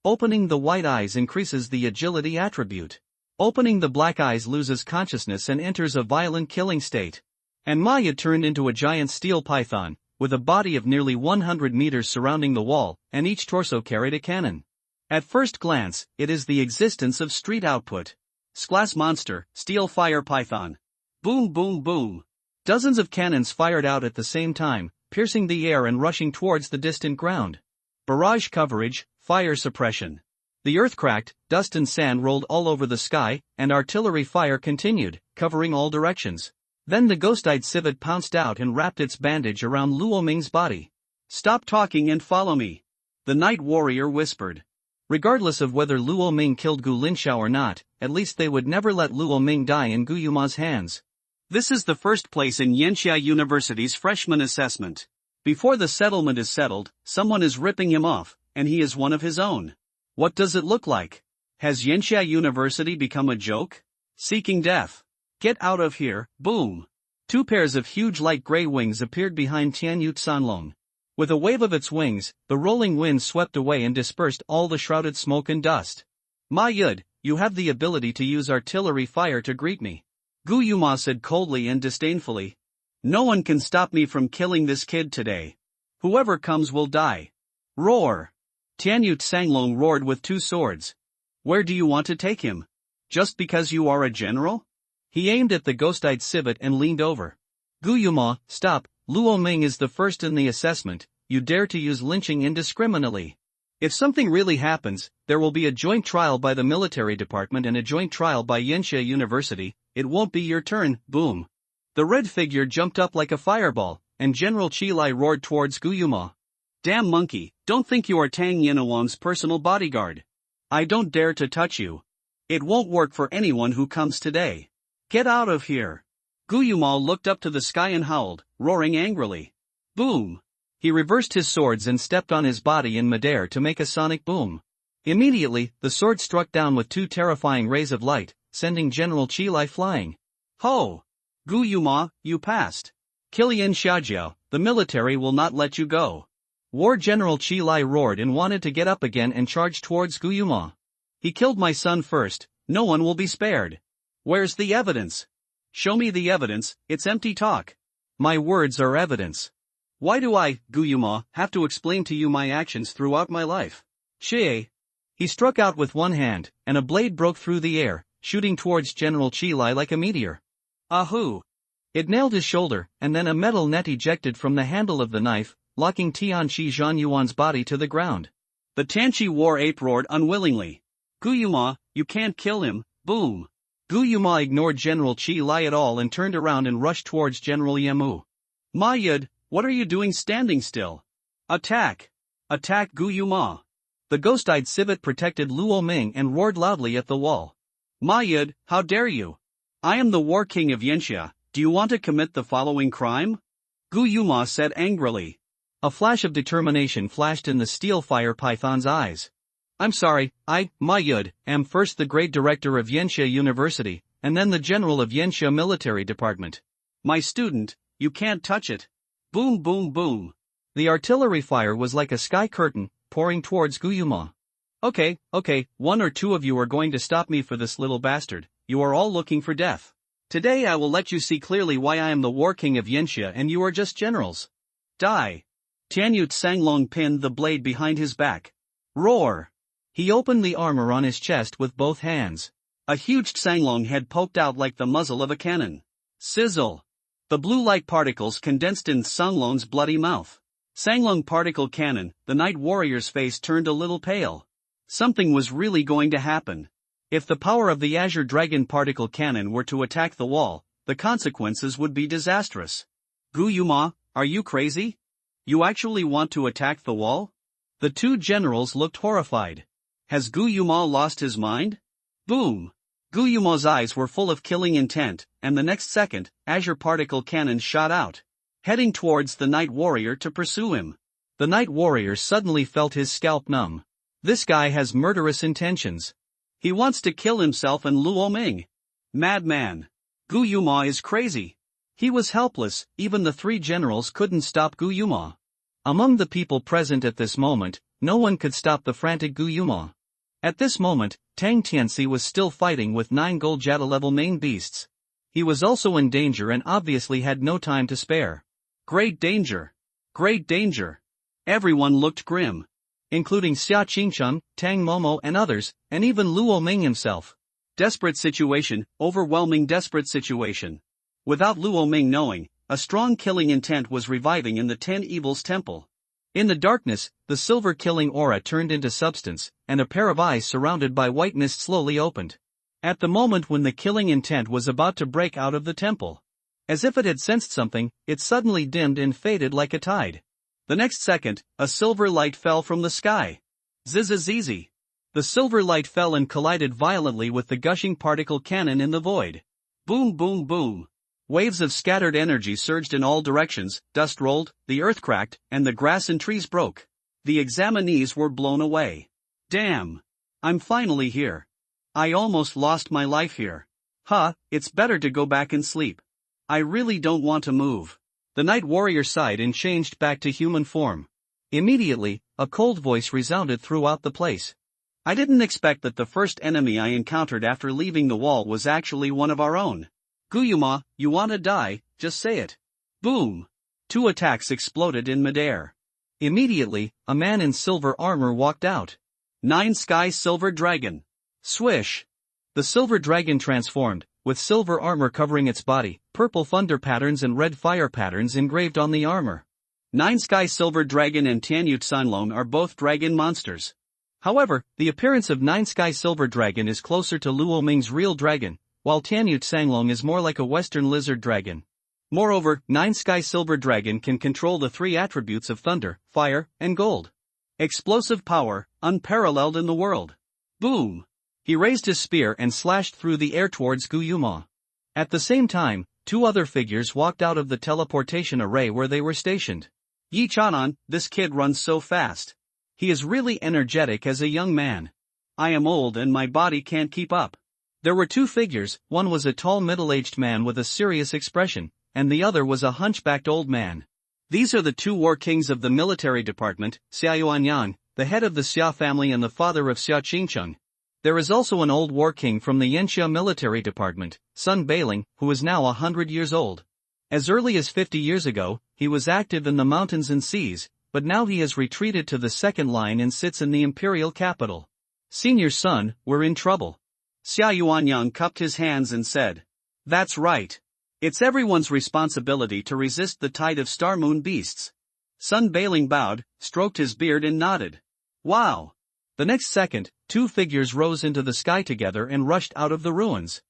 Opening the white eyes increases the agility attribute. Opening the black eyes loses consciousness and enters a violent killing state. And Maya turned into a giant steel python, with a body of nearly 100 meters surrounding the wall, and each torso carried a cannon. At first glance, it is the existence of street output. Sklas monster, steel fire python. Boom boom boom. Dozens of cannons fired out at the same time, piercing the air and rushing towards the distant ground. Barrage coverage, fire suppression. The earth cracked, dust and sand rolled all over the sky, and artillery fire continued, covering all directions. Then the ghost-eyed civet pounced out and wrapped its bandage around Luo Ming's body. Stop talking and follow me. The night warrior whispered. Regardless of whether Luo Ming killed Gu Linxiao or not, at least they would never let Luo Ming die in Gu Yuma's hands. This is the first place in Yanxia University's freshman assessment. Before the settlement is settled, someone is ripping him off, and he is one of his own. What does it look like? Has Yanxia University become a joke? Seeking death. Get out of here, boom. 2 pairs of huge light gray wings appeared behind Tianyu Tsanlong. With a wave of its wings, the rolling wind swept away and dispersed all the shrouded smoke and dust. Ma Yud, you have the ability to use artillery fire to greet me. Gu Yuma said coldly and disdainfully. No one can stop me from killing this kid today. Whoever comes will die. Roar! Tianyu Tsanglong roared with 2 swords. Where do you want to take him? Just because you are a general? He aimed at the ghost-eyed civet and leaned over. Gu Yuma, stop, Luo Ming is the first in the assessment, you dare to use lynching indiscriminately. If something really happens, there will be a joint trial by the military department and a joint trial by Yenshia University. It won't be your turn, boom. The red figure jumped up like a fireball, and General Chilai roared towards Guyuma. Damn monkey, don't think you are Tang Yinawang's personal bodyguard. I don't dare to touch you. It won't work for anyone who comes today. Get out of here. Guyuma looked up to the sky and howled, roaring angrily. Boom. He reversed his swords and stepped on his body in midair to make a sonic boom. Immediately, the sword struck down with two terrifying rays of light, sending General Chilai flying. Ho! Guyuma, you passed. Kilian Xiaojiao, the military will not let you go. War General Chilai roared and wanted to get up again and charge towards Guyuma. He killed my son first, no one will be spared. Where's the evidence? Show me the evidence, it's empty talk. My words are evidence. Why do I, Guyuma, have to explain to you my actions throughout my life? Xie. He struck out with one hand, and a blade broke through the air, shooting towards General Chilai like a meteor. Ahoo! It nailed his shoulder, and then a metal net ejected from the handle of the knife, locking Tianqi Zhanyuan's body to the ground. The Tianqi war ape roared unwillingly. Guyuma, you can't kill him, boom. Guyuma ignored General Chilai at all and turned around and rushed towards General Yamu. Ma Yud, what are you doing standing still? Attack! Attack Guyuma! The ghost-eyed civet protected Luo Ming and roared loudly at the wall. Ma Yud, how dare you? I am the war king of Yenshia, do you want to commit the following crime? Guyuma said angrily. A flash of determination flashed in the steel fire python's eyes. I'm sorry, I, Ma Yud, am first the great director of Yenshia University, and then the general of Yenshia Military Department. My student, you can't touch it. Boom boom boom. The artillery fire was like a sky curtain, pouring towards Guyuma. Okay, one or two of you are going to stop me for this little bastard, you are all looking for death. Today I will let you see clearly why I am the war king of Yenshia and you are just generals. Die. Tianyut Sanglong pinned the blade behind his back. Roar. He opened the armor on his chest with both hands. A huge Sanglong head poked out like the muzzle of a cannon. Sizzle. The blue light particles condensed in Sanglong's bloody mouth. Sanglong particle cannon, the night warrior's face turned a little pale. Something was really going to happen. If the power of the Azure Dragon particle cannon were to attack the wall, the consequences would be disastrous. Guyuma, are you crazy? You actually want to attack the wall? The two generals looked horrified. Has Guyuma lost his mind? Boom! Guyuma's eyes were full of killing intent, and the next second, Azure particle cannon shot out, heading towards the night warrior to pursue him. The night warrior suddenly felt his scalp numb. This guy has murderous intentions. He wants to kill himself and Luo Ming. Madman. Guyuma is crazy. He was helpless, even the three generals couldn't stop Guyuma. Among the people present at this moment, no one could stop the frantic Guyuma. At this moment, Tang Tianxi was still fighting with 9 gold Jada-level main beasts. He was also in danger and obviously had no time to spare. Great danger! Great danger! Everyone looked grim. Including Xia Qingcheng, Tang Momo and others, and even Luo Ming himself. Desperate situation, overwhelming desperate situation. Without Luo Ming knowing, a strong killing intent was reviving in the 10 Evils Temple. In the darkness, the silver killing aura turned into substance, and a pair of eyes surrounded by white mist slowly opened. At the moment when the killing intent was about to break out of the temple. As if it had sensed something, it suddenly dimmed and faded like a tide. The next second, a silver light fell from the sky. Zizzizizi. The silver light fell and collided violently with the gushing particle cannon in the void. Boom boom boom. Waves of scattered energy surged in all directions, dust rolled, the earth cracked, and the grass and trees broke. The examinees were blown away. Damn! I'm finally here. I almost lost my life here. It's better to go back and sleep. I really don't want to move. The night warrior sighed and changed back to human form. Immediately, a cold voice resounded throughout the place. I didn't expect that the first enemy I encountered after leaving the wall was actually one of our own. Guyuma, you wanna die, just say it. Boom! 2 attacks exploded in midair. Immediately, a man in silver armor walked out. 9 Sky Silver Dragon. Swish! The silver dragon transformed, with silver armor covering its body, purple thunder patterns and red fire patterns engraved on the armor. Nine Sky Silver Dragon and Tianyut Sanlong are both dragon monsters. However, the appearance of Nine Sky Silver Dragon is closer to Luo Ming's real dragon, while Tianyut Sanlong is more like a western lizard dragon. Moreover, Nine Sky Silver Dragon can control the three attributes of thunder, fire, and gold. Explosive power, unparalleled in the world. Boom! He raised his spear and slashed through the air towards Gu Yuma. At the same time, two other figures walked out of the teleportation array where they were stationed. Yi Chanan, this kid runs so fast. He is really energetic as a young man. I am old and my body can't keep up. There were two figures, one was a tall middle-aged man with a serious expression, and the other was a hunchbacked old man. These are the two war kings of the military department, Xia Yuanyang, the head of the Xia family and the father of Xia Qingcheng. There is also an old war king from the Yanxia military department, Sun Bailing, who is now 100 years old. As early as 50 years ago, he was active in the mountains and seas, but now he has retreated to the second line and sits in the imperial capital. Senior son, we're in trouble. Xia Yuanyang cupped his hands and said, "That's right. It's everyone's responsibility to resist the tide of star moon beasts." Sun Bailing bowed, stroked his beard and nodded. Wow! The next second, two figures rose into the sky together and rushed out of the ruins.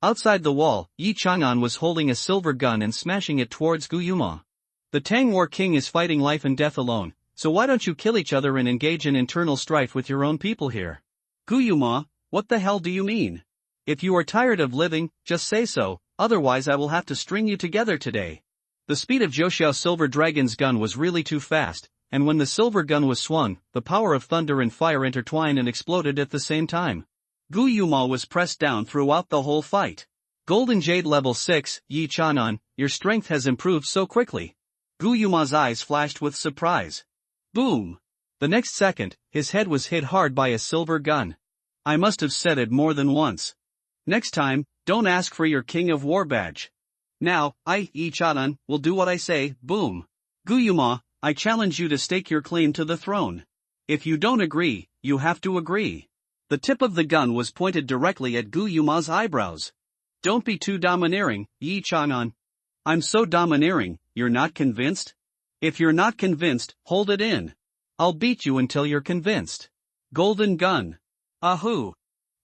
Outside the wall, Yi Chang'an was holding a silver gun and smashing it towards Gu Yuma. The Tang War King is fighting life and death alone, so why don't you kill each other and engage in internal strife with your own people here? Gu Yuma, what the hell do you mean? If you are tired of living, just say so, otherwise I will have to string you together today. The speed of Zhouxiao Silver Dragon's gun was really too fast, and when the silver gun was swung, the power of thunder and fire intertwined and exploded at the same time. Gu Yuma was pressed down throughout the whole fight. Golden Jade Level 6, Yi Chanan, your strength has improved so quickly. Gu Yuma's eyes flashed with surprise. Boom! The next second, his head was hit hard by a silver gun. I must have said it more than once. Next time, don't ask for your King of War badge. Now, I, Yi Chanan, will do what I say. Boom! Gu Yuma, I challenge you to stake your claim to the throne. If you don't agree, you have to agree. The tip of the gun was pointed directly at Gu Yuma's eyebrows. Don't be too domineering, Yi Chanan. I'm so domineering, you're not convinced? If you're not convinced, hold it in. I'll beat you until you're convinced. Golden gun. Ahoo!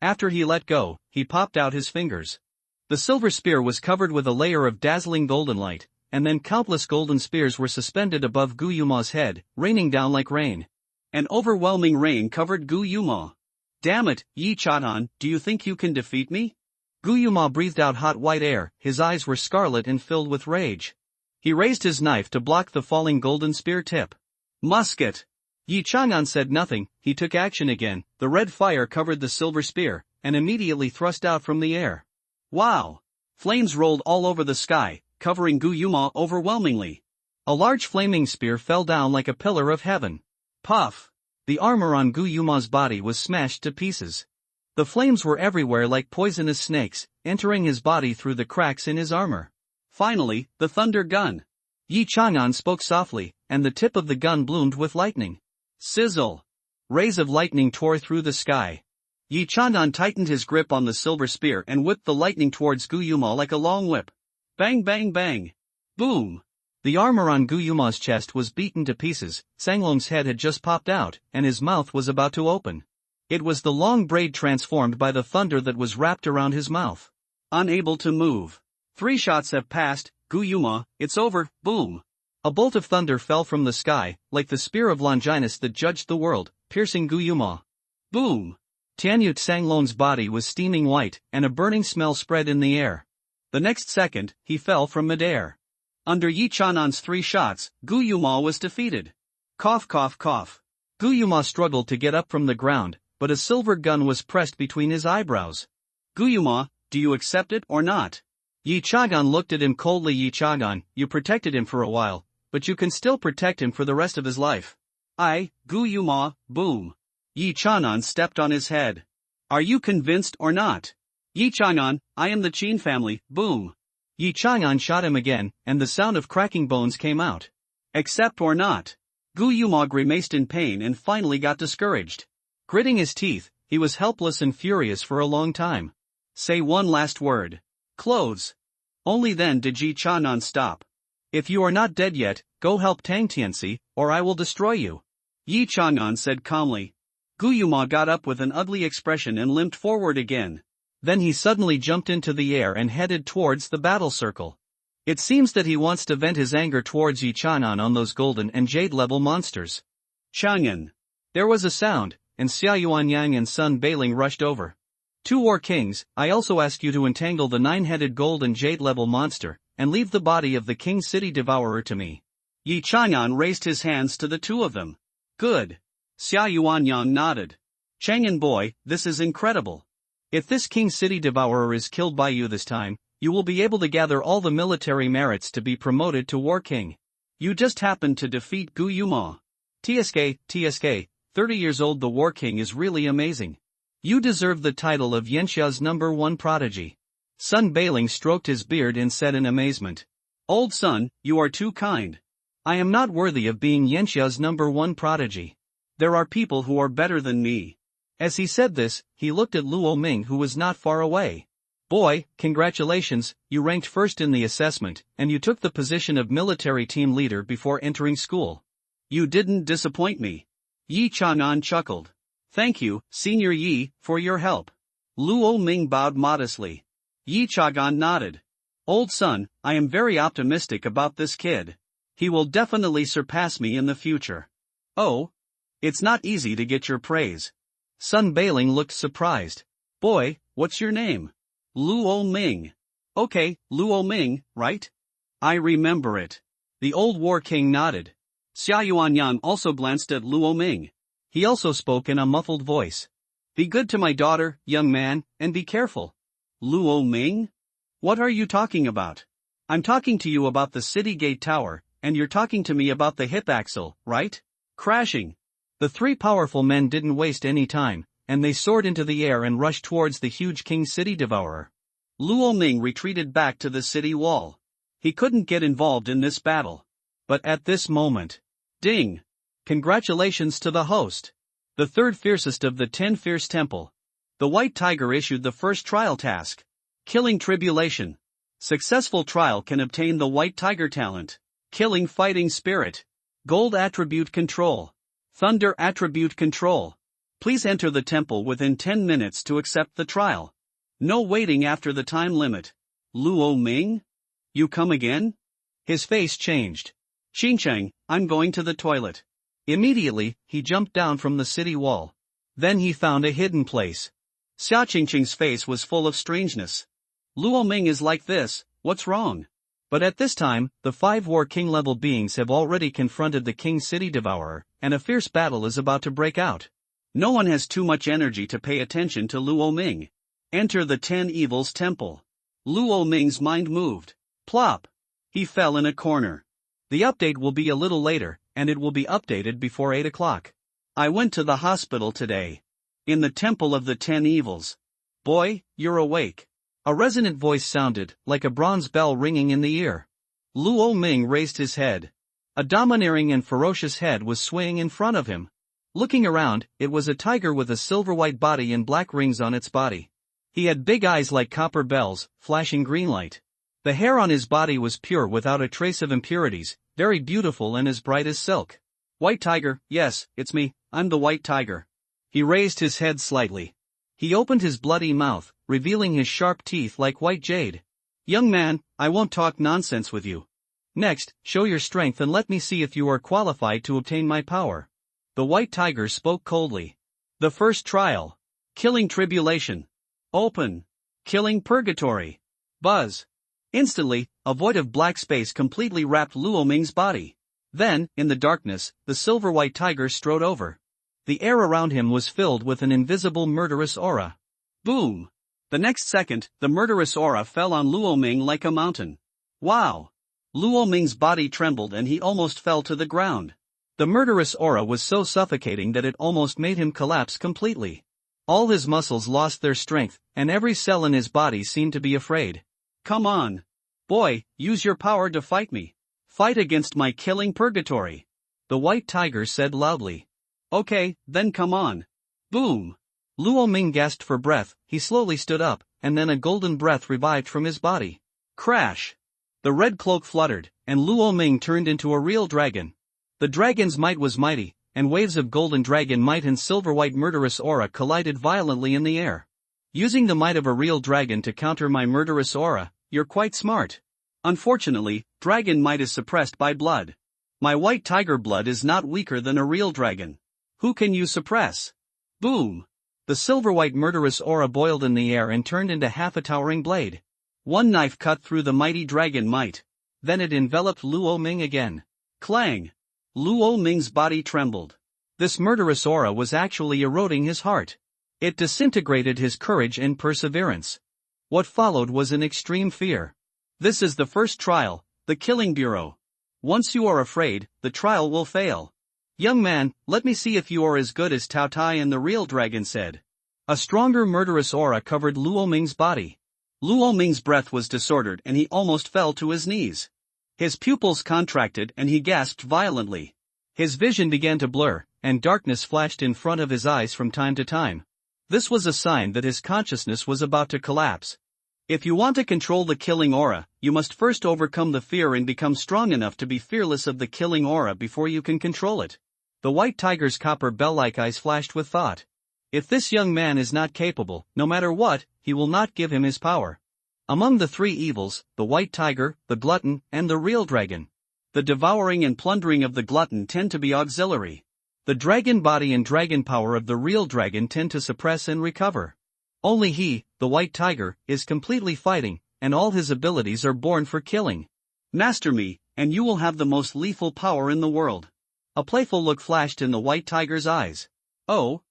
After he let go, he popped out his fingers. The silver spear was covered with a layer of dazzling golden light, and then countless golden spears were suspended above Gu Yuma's head, raining down like rain. An overwhelming rain covered Gu Yuma. Damn it, Yi Chanan, do you think you can defeat me? Gu Yuma breathed out hot white air, his eyes were scarlet and filled with rage. He raised his knife to block the falling golden spear tip. Musket! Yi Chang'an said nothing, he took action again, the red fire covered the silver spear, and immediately thrust out from the air. Wow! Flames rolled all over the sky, covering Gu Yuma overwhelmingly. A large flaming spear fell down like a pillar of heaven. Puff! The armor on Gu Yuma's body was smashed to pieces. The flames were everywhere like poisonous snakes, entering his body through the cracks in his armor. Finally, the thunder gun. Yi Chang'an spoke softly, and the tip of the gun bloomed with lightning. Sizzle! Rays of lightning tore through the sky. Yi Chang'an tightened his grip on the silver spear and whipped the lightning towards Gu Yuma like a long whip. Bang bang bang! Boom! The armor on Gu Yuma's chest was beaten to pieces, Sanglong's head had just popped out, and his mouth was about to open. It was the long braid transformed by the thunder that was wrapped around his mouth. Unable to move. 3 shots have passed, Gu Yuma, it's over, boom. A bolt of thunder fell from the sky, like the spear of Longinus that judged the world, piercing Gu Yuma. Boom! Tianyut Sanglong's body was steaming white, and a burning smell spread in the air. The next second, he fell from midair. Under Yi Chanan's 3 shots, Gu Yuma was defeated. Cough cough cough. Gu Yuma struggled to get up from the ground, but a silver gun was pressed between his eyebrows. Gu Yuma, do you accept it or not? Yi Chang'an looked at him coldly. Yi Chang'an, you protected him for a while, but you can still protect him for the rest of his life. Gu Yuma, boom. Yi Chang'an stepped on his head. Are you convinced or not? Yi Chang'an, I am the Qin family, boom. Yi Chang'an shot him again, and the sound of cracking bones came out. Accept or not? Gu Yuma grimaced in pain and finally got discouraged. Gritting his teeth, he was helpless and furious for a long time. Say one last word. Close. Only then did Yi Chang'an stop. If you are not dead yet, go help Tang Tianxi, or I will destroy you. Yi Chang'an said calmly. Gu Yuma got up with an ugly expression and limped forward again. Then he suddenly jumped into the air and headed towards the battle circle. It seems that he wants to vent his anger towards Yi Chang'an on those golden and jade level monsters. Chang'an. There was a sound, and Xia Yuanyang and Sun Beiling rushed over. Two War Kings, I also ask you to entangle the 9-headed gold and jade level monster, and leave the body of the King City Devourer to me. Yi Chang'an raised his hands to the two of them. Good. Xia Yuanyang nodded. Chang'an boy, this is incredible. If this King City Devourer is killed by you this time, you will be able to gather all the military merits to be promoted to War King. You just happened to defeat Gu Yuma. TSK, 30 years old, the War King is really amazing. You deserve the title of Yanxia's #1 prodigy. Sun Beiling stroked his beard and said in amazement. Old son, you are too kind. I am not worthy of being Yanxia's #1 prodigy. There are people who are better than me. As he said this, he looked at Luo Ming, who was not far away. Boy, congratulations, you ranked first in the assessment, and you took the position of military team leader before entering school. You didn't disappoint me. Yi Chang'an chuckled. Thank you, Senior Yi, for your help. Luo Ming bowed modestly. Yi Chang'an nodded. Old son, I am very optimistic about this kid. He will definitely surpass me in the future. Oh? It's not easy to get your praise. Sun Beiling looked surprised. Boy, what's your name? Luo Ming. Okay, Luo Ming, right? I remember it. The old War King nodded. Xia Yuanyang also glanced at Luo Ming. He also spoke in a muffled voice. Be good to my daughter, young man, and be careful. Luo Ming? What are you talking about? I'm talking to you about the city gate tower, and you're talking to me about the hip axle, right? Crashing. The three powerful men didn't waste any time, and they soared into the air and rushed towards the huge King City Devourer. Luo Ming retreated back to the city wall. He couldn't get involved in this battle. But at this moment, ding! Congratulations to the host. The third fiercest of the 10 fierce temple. The White Tiger issued the first trial task. Killing Tribulation. Successful trial can obtain the White Tiger talent. Killing Fighting Spirit. Gold Attribute Control. Thunder Attribute Control. Please enter the temple within 10 minutes to accept the trial. No waiting after the time limit. Luo Ming? You come again? His face changed. Xingcheng, I'm going to the toilet. Immediately, he jumped down from the city wall. Then he found a hidden place. Xia Qingqing's face was full of strangeness. Luo Ming is like this, what's wrong? But at this time, the 5 War King level beings have already confronted the King City Devourer, and a fierce battle is about to break out. No one has too much energy to pay attention to Luo Ming. Enter the 10 Evils Temple. Luo Ming's mind moved. Plop! He fell in a corner. The update will be a little later, and it will be updated before 8 o'clock. I went to the hospital today. In the Temple of the 10 Evils. Boy, you're awake. A resonant voice sounded, like a bronze bell ringing in the ear. Luo Ming raised his head. A domineering and ferocious head was swaying in front of him. Looking around, it was a tiger with a silver-white body and black rings on its body. He had big eyes like copper bells, flashing green light. The hair on his body was pure without a trace of impurities, very beautiful and as bright as silk. White Tiger, yes, it's me, I'm the White Tiger. He raised his head slightly. He opened his bloody mouth, revealing his sharp teeth like white jade. Young man, I won't talk nonsense with you. Next, show your strength and let me see if you are qualified to obtain my power. The White Tiger spoke coldly. The first trial. Killing Tribulation. Open. Killing Purgatory. Buzz. Instantly, a void of black space completely wrapped Luo Ming's body. Then, in the darkness, the silver white tiger strode over. The air around him was filled with an invisible murderous aura. Boom! The next second, the murderous aura fell on Luo Ming like a mountain. Wow! Luo Ming's body trembled and he almost fell to the ground. The murderous aura was so suffocating that it almost made him collapse completely. All his muscles lost their strength, and every cell in his body seemed to be afraid. Come on. Boy, use your power to fight me. Fight against my killing purgatory. The White Tiger said loudly. Okay, then come on. Boom! Luo Ming gasped for breath, he slowly stood up, and then a golden breath revived from his body. Crash! The red cloak fluttered, and Luo Ming turned into a real dragon. The dragon's might was mighty, and waves of golden dragon might and silver-white murderous aura collided violently in the air. Using the might of a real dragon to counter my murderous aura, you're quite smart. Unfortunately, dragon might is suppressed by blood. My white tiger blood is not weaker than a real dragon. Who can you suppress? Boom! The silver-white murderous aura boiled in the air and turned into half a towering blade. One knife cut through the mighty dragon might. Then it enveloped Luo Ming again. Clang! Luo Ming's body trembled. This murderous aura was actually eroding his heart. It disintegrated his courage and perseverance. What followed was an extreme fear. This is the first trial, the Killing Bureau. Once you are afraid, the trial will fail. Young man, let me see if you are as good as Tao Tai and the real dragon said. A stronger murderous aura covered Luo Ming's body. Luo Ming's breath was disordered and he almost fell to his knees. His pupils contracted and he gasped violently. His vision began to blur, and darkness flashed in front of his eyes from time to time. This was a sign that his consciousness was about to collapse. If you want to control the killing aura, you must first overcome the fear and become strong enough to be fearless of the killing aura before you can control it. The white tiger's copper bell-like eyes flashed with thought. If this young man is not capable, no matter what, he will not give him his power. Among the three evils, the white tiger, the glutton, and the real dragon. The devouring and plundering of the glutton tend to be auxiliary. The dragon body and dragon power of the real dragon tend to suppress and recover. Only he, the white tiger, is completely fighting, and all his abilities are born for killing. Master me, and you will have the most lethal power in the world. A playful look flashed in the white tiger's eyes. Oh?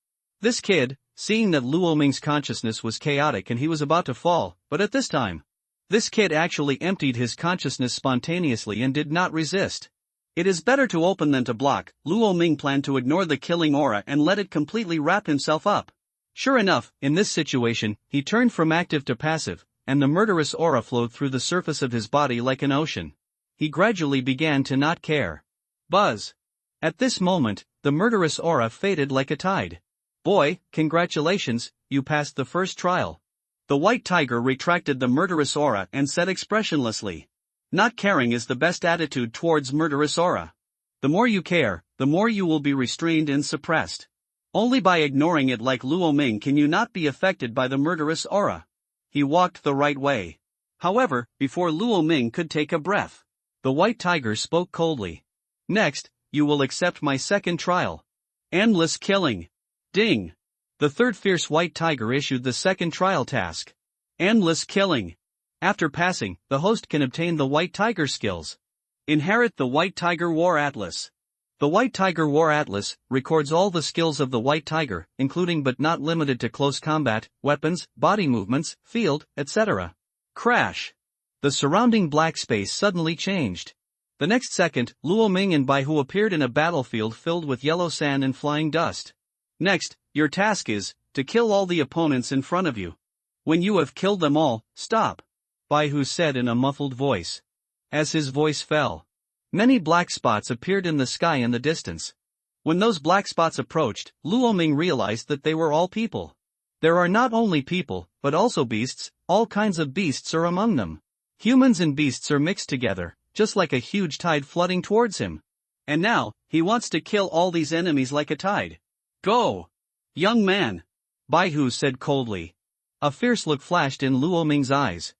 This kid, seeing that Luo Ming's consciousness was chaotic and he was about to fall, but at this time, this kid actually emptied his consciousness spontaneously and did not resist. It is better to open than to block. Luo Ming planned to ignore the killing aura and let it completely wrap himself up. Sure enough, in this situation, he turned from active to passive, and the murderous aura flowed through the surface of his body like an ocean. He gradually began to not care. Buzz! At this moment, the murderous aura faded like a tide. Boy, congratulations, you passed the first trial. The white tiger retracted the murderous aura and said expressionlessly. Not caring is the best attitude towards murderous aura. The more you care, the more you will be restrained and suppressed. Only by ignoring it like Luo Ming can you not be affected by the murderous aura. He walked the right way. However, before Luo Ming could take a breath, the white tiger spoke coldly. Next, you will accept my second trial. Endless killing. Ding! The third fierce white tiger issued the second trial task. Endless killing. After passing, the host can obtain the white tiger skills. Inherit the White Tiger War Atlas. The White Tiger War Atlas records all the skills of the white tiger, including but not limited to close combat, weapons, body movements, field, etc. Crash! The surrounding black space suddenly changed. The next second, Luo Ming and Bai Hu appeared in a battlefield filled with yellow sand and flying dust. Next, your task is to kill all the opponents in front of you. When you have killed them all, stop, Bai Hu said in a muffled voice. As his voice fell, many black spots appeared in the sky in the distance. When those black spots approached, Luo Ming realized that they were all people. There are not only people, but also beasts. All kinds of beasts are among them. Humans and beasts are mixed together, just like a huge tide flooding towards him. And now, he wants to kill all these enemies like a tide. Go! Young man! Bai Hu said coldly. A fierce look flashed in Luo Ming's eyes.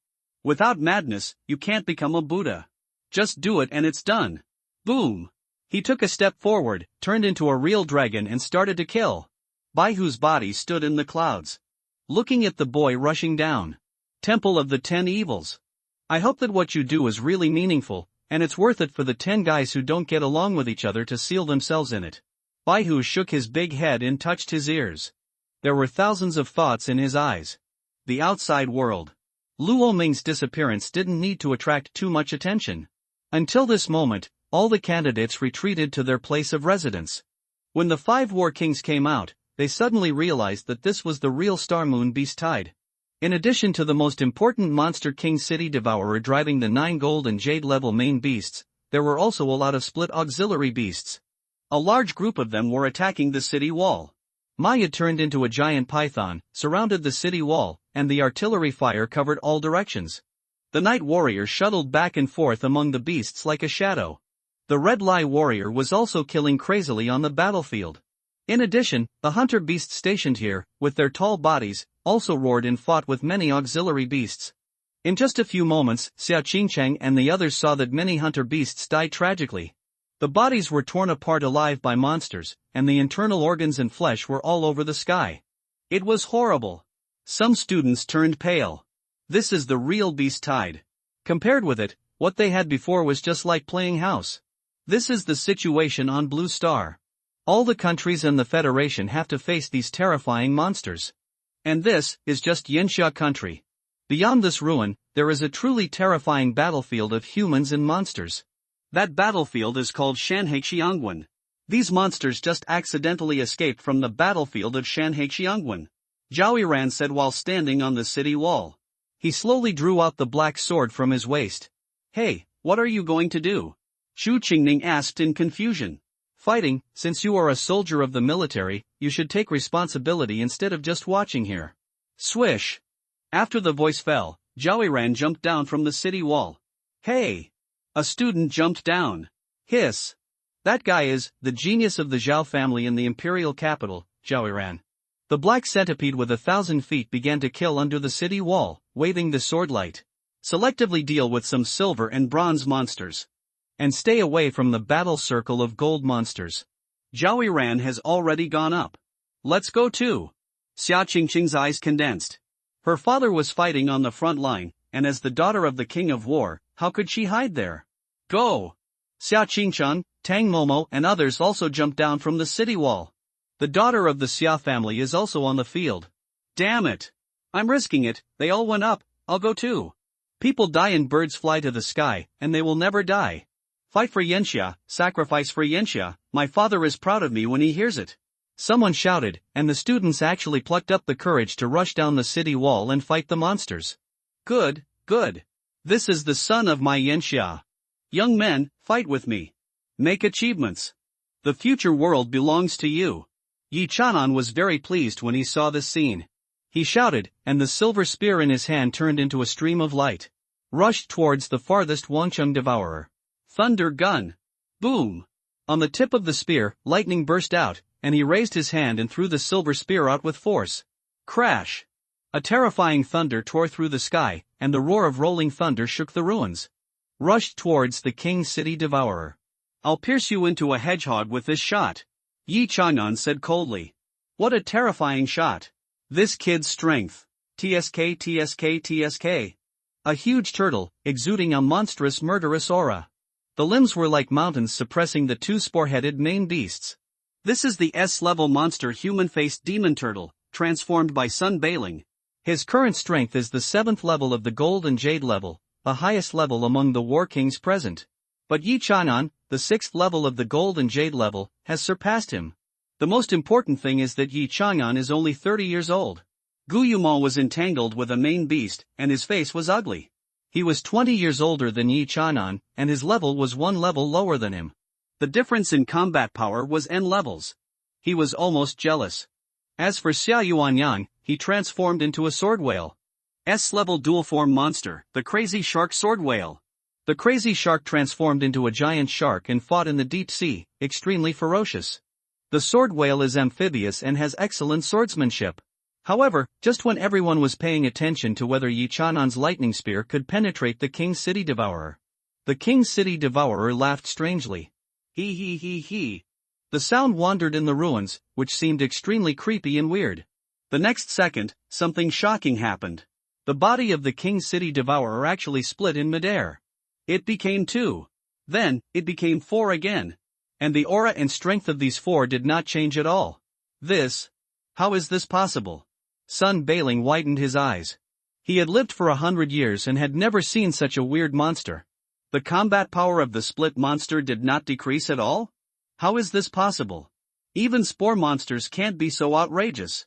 Without madness, you can't become a Buddha. Just do it and it's done. Boom! He took a step forward, turned into a real dragon and started to kill. Bai Hu's body stood in the clouds, looking at the boy rushing down. Temple of the 10 Evils. I hope that what you do is really meaningful, and it's worth it for the 10 guys who don't get along with each other to seal themselves in it. Bai Hu shook his big head and touched his ears. There were thousands of thoughts in his eyes. The outside world. Luo Ming's disappearance didn't need to attract too much attention. Until this moment, all the candidates retreated to their place of residence. When the 5 war kings came out, they suddenly realized that this was the real Star Moon Beast Tide. In addition to the most important monster King City Devourer driving the 9 gold and jade level main beasts, there were also a lot of split auxiliary beasts. A large group of them were attacking the city wall. Maya turned into a giant python, surrounded the city wall, and the artillery fire covered all directions. The Night Warrior shuttled back and forth among the beasts like a shadow. The Red Lie Warrior was also killing crazily on the battlefield. In addition, the hunter beasts stationed here, with their tall bodies, also roared and fought with many auxiliary beasts. In just a few moments, Xiao Qingchang and the others saw that many hunter beasts died tragically. The bodies were torn apart alive by monsters, and the internal organs and flesh were all over the sky. It was horrible. Some students turned pale. This is the real beast tide. Compared with it, what they had before was just like playing house. This is the situation on Blue Star. All the countries and the Federation have to face these terrifying monsters. And this is just Yanxia country. Beyond this ruin, there is a truly terrifying battlefield of humans and monsters. That battlefield is called Shanhaixiangwen. These monsters just accidentally escaped from the battlefield of Shanhaixiangwen. Zhao Yiran said while standing on the city wall. He slowly drew out the black sword from his waist. Hey, what are you going to do? Xu Qingning asked in confusion. Fighting, since you are a soldier of the military, you should take responsibility instead of just watching here. Swish. After the voice fell, Zhao Yiran jumped down from the city wall. Hey! A student jumped down. Hiss. That guy is the genius of the Zhao family in the imperial capital, Zhao Yiran. The black centipede with 1,000 feet began to kill under the city wall, waving the sword light. Selectively deal with some silver and bronze monsters. And stay away from the battle circle of gold monsters. Zhao Yiran has already gone up. Let's go too. Xia Qingqing's eyes condensed. Her father was fighting on the front line, and as the daughter of the King of War, how could she hide there? Go! Xia Qingchang, Tang Momo and others also jumped down from the city wall. The daughter of the Xia family is also on the field. Damn it! I'm risking it, they all went up, I'll go too. People die and birds fly to the sky, and they will never die. Fight for Yanxia, sacrifice for Yanxia, my father is proud of me when he hears it. Someone shouted, and the students actually plucked up the courage to rush down the city wall and fight the monsters. Good, good. This is the son of my Yanxia. Young men, fight with me. Make achievements. The future world belongs to you. Yi Chanan was very pleased when he saw this scene. He shouted, and the silver spear in his hand turned into a stream of light. Rushed towards the farthest Wangcheng devourer. Thunder gun. Boom. On the tip of the spear, lightning burst out, and he raised his hand and threw the silver spear out with force. Crash. A terrifying thunder tore through the sky, and the roar of rolling thunder shook the ruins. Rushed towards the King City Devourer. I'll pierce you into a hedgehog with this shot. Yi Chang'an said coldly. What a terrifying shot. This kid's strength. TSK TSK TSK. A huge turtle, exuding a monstrous murderous aura. The limbs were like mountains suppressing the two spore-headed main beasts. This is the S-level monster human-faced demon turtle, transformed by Sun Bailing. His current strength is the 7th level of the Gold and Jade level, the highest level among the War Kings present. But Yi Chanan, the 6th level of the Gold and Jade level, has surpassed him. The most important thing is that Yi Chanan is only 30 years old. Gu Yumon was entangled with a main beast, and his face was ugly. He was 20 years older than Yi Chanan, and his level was 1 level lower than him. The difference in combat power was N levels. He was almost jealous. As for Xia Yuanyang, he transformed into a sword whale. S-level dual-form monster, the crazy shark sword whale. The crazy shark transformed into a giant shark and fought in the deep sea, extremely ferocious. The sword whale is amphibious and has excellent swordsmanship. However, just when everyone was paying attention to whether Yi Chanan's lightning spear could penetrate the King City Devourer, the King City Devourer laughed strangely. He he he he. The sound wandered in the ruins, which seemed extremely creepy and weird. The next second, something shocking happened. The body of the King City Devourer actually split in midair. It became 2. Then, it became 4 again. And the aura and strength of these 4 did not change at all. How is this possible? Sun Bailing widened his eyes. He had lived for 100 years and had never seen such a weird monster. The combat power of the split monster did not decrease at all? How is this possible? Even spore monsters can't be so outrageous.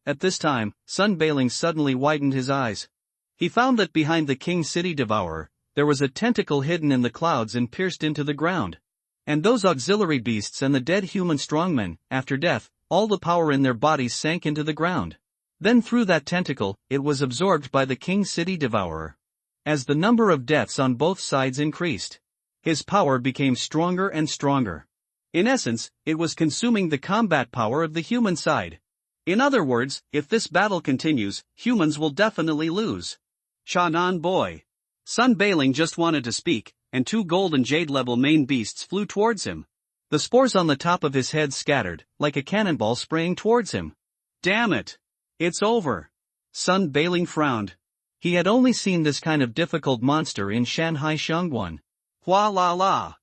At this time, Sun Bailing suddenly widened his eyes. He found that behind the King City Devourer, there was a tentacle hidden in the clouds and pierced into the ground. And those auxiliary beasts and the dead human strongmen, after death, all the power in their bodies sank into the ground. Then through that tentacle, it was absorbed by the King City Devourer. As the number of deaths on both sides increased, his power became stronger and stronger. In essence, it was consuming the combat power of the human side. In other words, if this battle continues, humans will definitely lose. Chanan boy. Sun Bailing just wanted to speak, and two gold and jade level main beasts flew towards him. The spores on the top of his head scattered, like a cannonball spraying towards him. Damn it! It's over. Sun Bailing frowned. He had only seen this kind of difficult monster in Shanghai Shangguan. Hua la la.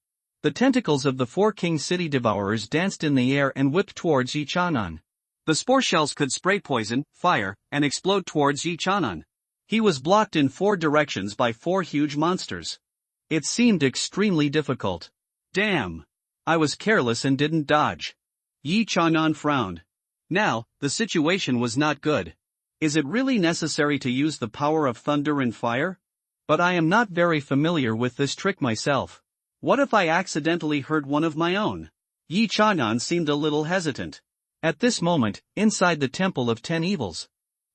The tentacles of the four King City Devourers danced in the air and whipped towards Yi Chanan. The spore shells could spray poison, fire, and explode towards Yi Chanan. He was blocked in four directions by four huge monsters. It seemed extremely difficult. Damn. I was careless and didn't dodge. Yi Chanan frowned. Now, the situation was not good. Is it really necessary to use the power of thunder and fire? But I am not very familiar with this trick myself. What if I accidentally hurt one of my own? Yi Chanan seemed a little hesitant. At this moment, inside the Temple of Ten Evils,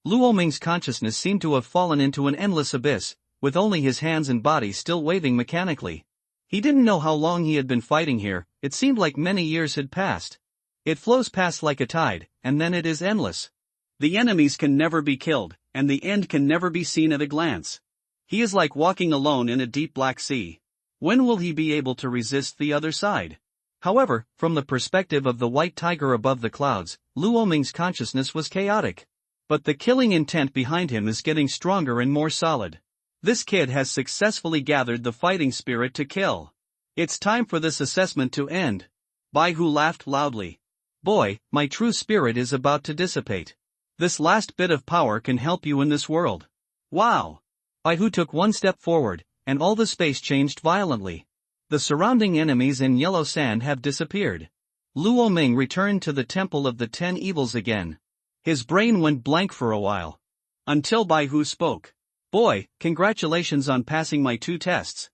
Luo Ming's consciousness seemed to have fallen into an endless abyss, with only his hands and body still waving mechanically. He didn't know how long he had been fighting here. It seemed like many years had passed. It flows past like a tide, and then it is endless. The enemies can never be killed, and the end can never be seen at a glance. He is like walking alone in a deep black sea. When will he be able to resist the other side? However, from the perspective of the white tiger above the clouds, Luo Ming's consciousness was chaotic. But the killing intent behind him is getting stronger and more solid. This kid has successfully gathered the fighting spirit to kill. It's time for this assessment to end. Baihu laughed loudly. Boy, my true spirit is about to dissipate. This last bit of power can help you in this world. Wow! Baihu took one step forward, and all the space changed violently. The surrounding enemies in yellow sand have disappeared. Luo Ming returned to the Temple of the Ten Evils again. His brain went blank for a while. Until Baihu spoke. Boy, congratulations on passing my 2 tests.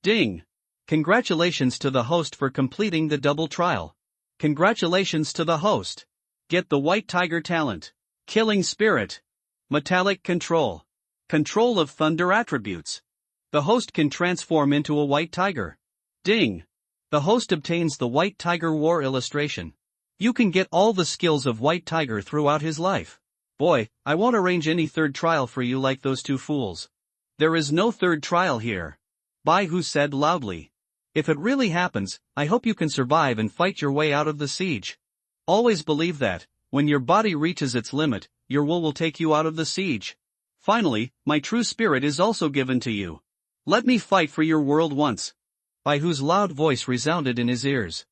Ding! Congratulations to the host for completing the double trial. Congratulations to the host. Get the White Tiger talent. Killing Spirit. Metallic Control. Control of Thunder attributes. The host can transform into a White Tiger. Ding! The host obtains the White Tiger War illustration. You can get all the skills of White Tiger throughout his life. Boy, I won't arrange any third trial for you like those 2 fools. There is no third trial here. Baihu said loudly. If it really happens, I hope you can survive and fight your way out of the siege. Always believe that, when your body reaches its limit, your will take you out of the siege. Finally, my true spirit is also given to you. Let me fight for your world once. Baihu's loud voice resounded in his ears.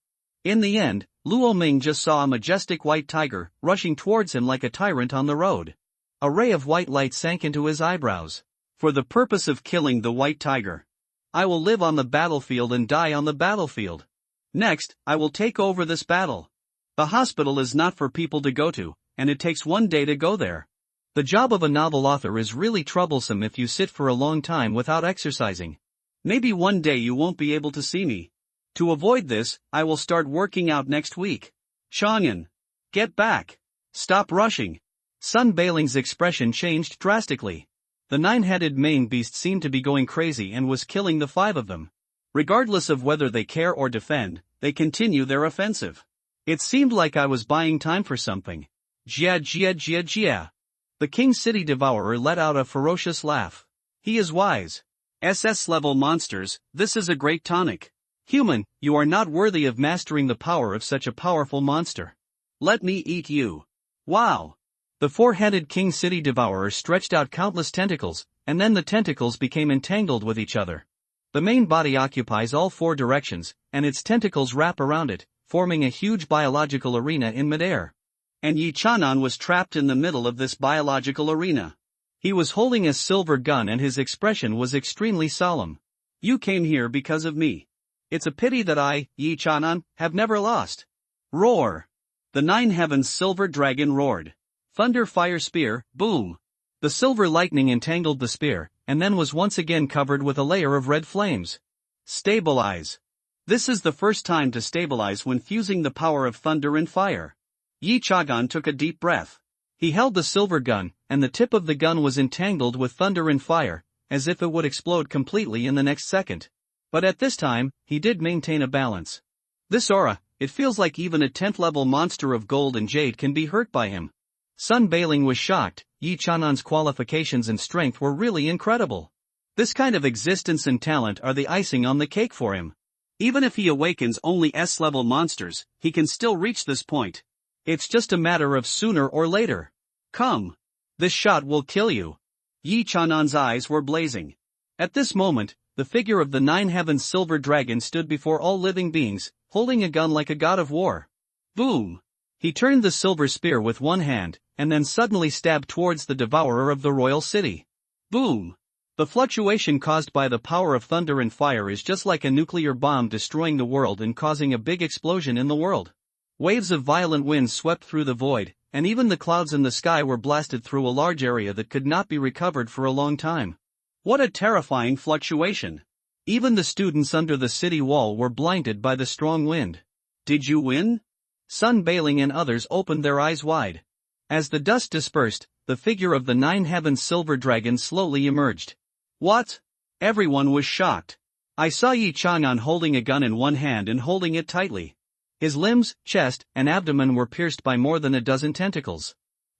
In the end, Luo Ming just saw a majestic white tiger rushing towards him like a tyrant on the road. A ray of white light sank into his eyebrows. For the purpose of killing the white tiger, I will live on the battlefield and die on the battlefield. Next, I will take over this battle. The hospital is not for people to go to, and it takes 1 day to go there. The job of a novel author is really troublesome if you sit for a long time without exercising. Maybe one day you won't be able to see me. To avoid this, I will start working out next week. Chang'an. Get back. Stop rushing. Sun Bailing's expression changed drastically. The 9-headed main beast seemed to be going crazy and was killing the 5 of them. Regardless of whether they care or defend, they continue their offensive. It seemed like I was buying time for something. Jia jia jia jia. The King City Devourer let out a ferocious laugh. He is wise. SS level monsters, this is a great tonic. Human, you are not worthy of mastering the power of such a powerful monster. Let me eat you. Wow! The 4-headed King City Devourer stretched out countless tentacles, and then the tentacles became entangled with each other. The main body occupies all 4 directions, and its tentacles wrap around it, forming a huge biological arena in midair. And Yi Chanan was trapped in the middle of this biological arena. He was holding a silver gun and his expression was extremely solemn. You came here because of me. It's a pity that I, Yi Chanan, have never lost. Roar! The 9 heavens silver dragon roared. Thunder fire spear, boom! The silver lightning entangled the spear, and then was once again covered with a layer of red flames. Stabilize. This is the first time to stabilize when fusing the power of thunder and fire. Yi Chagan took a deep breath. He held the silver gun, and the tip of the gun was entangled with thunder and fire, as if it would explode completely in the next second. But at this time, he did maintain a balance. This aura, it feels like even a 10th level monster of gold and jade can be hurt by him. Sun Bailing was shocked. Yi Chanan's qualifications and strength were really incredible. This kind of existence and talent are the icing on the cake for him. Even if he awakens only S-level monsters, he can still reach this point. It's just a matter of sooner or later. Come. This shot will kill you. Yi Chanan's eyes were blazing. At this moment, the figure of the Nine Heavens Silver Dragon stood before all living beings, holding a gun like a god of war. Boom! He turned the silver spear with one hand, and then suddenly stabbed towards the devourer of the royal city. Boom! The fluctuation caused by the power of thunder and fire is just like a nuclear bomb destroying the world and causing a big explosion in the world. Waves of violent winds swept through the void, and even the clouds in the sky were blasted through a large area that could not be recovered for a long time. What a terrifying fluctuation! Even the students under the city wall were blinded by the strong wind. Did you win? Sun Bailing and others opened their eyes wide. As the dust dispersed, the figure of the Nine Heavens Silver Dragon slowly emerged. What? Everyone was shocked. I saw Yi Chang'an holding a gun in one hand and holding it tightly. His limbs, chest, and abdomen were pierced by more than a dozen tentacles.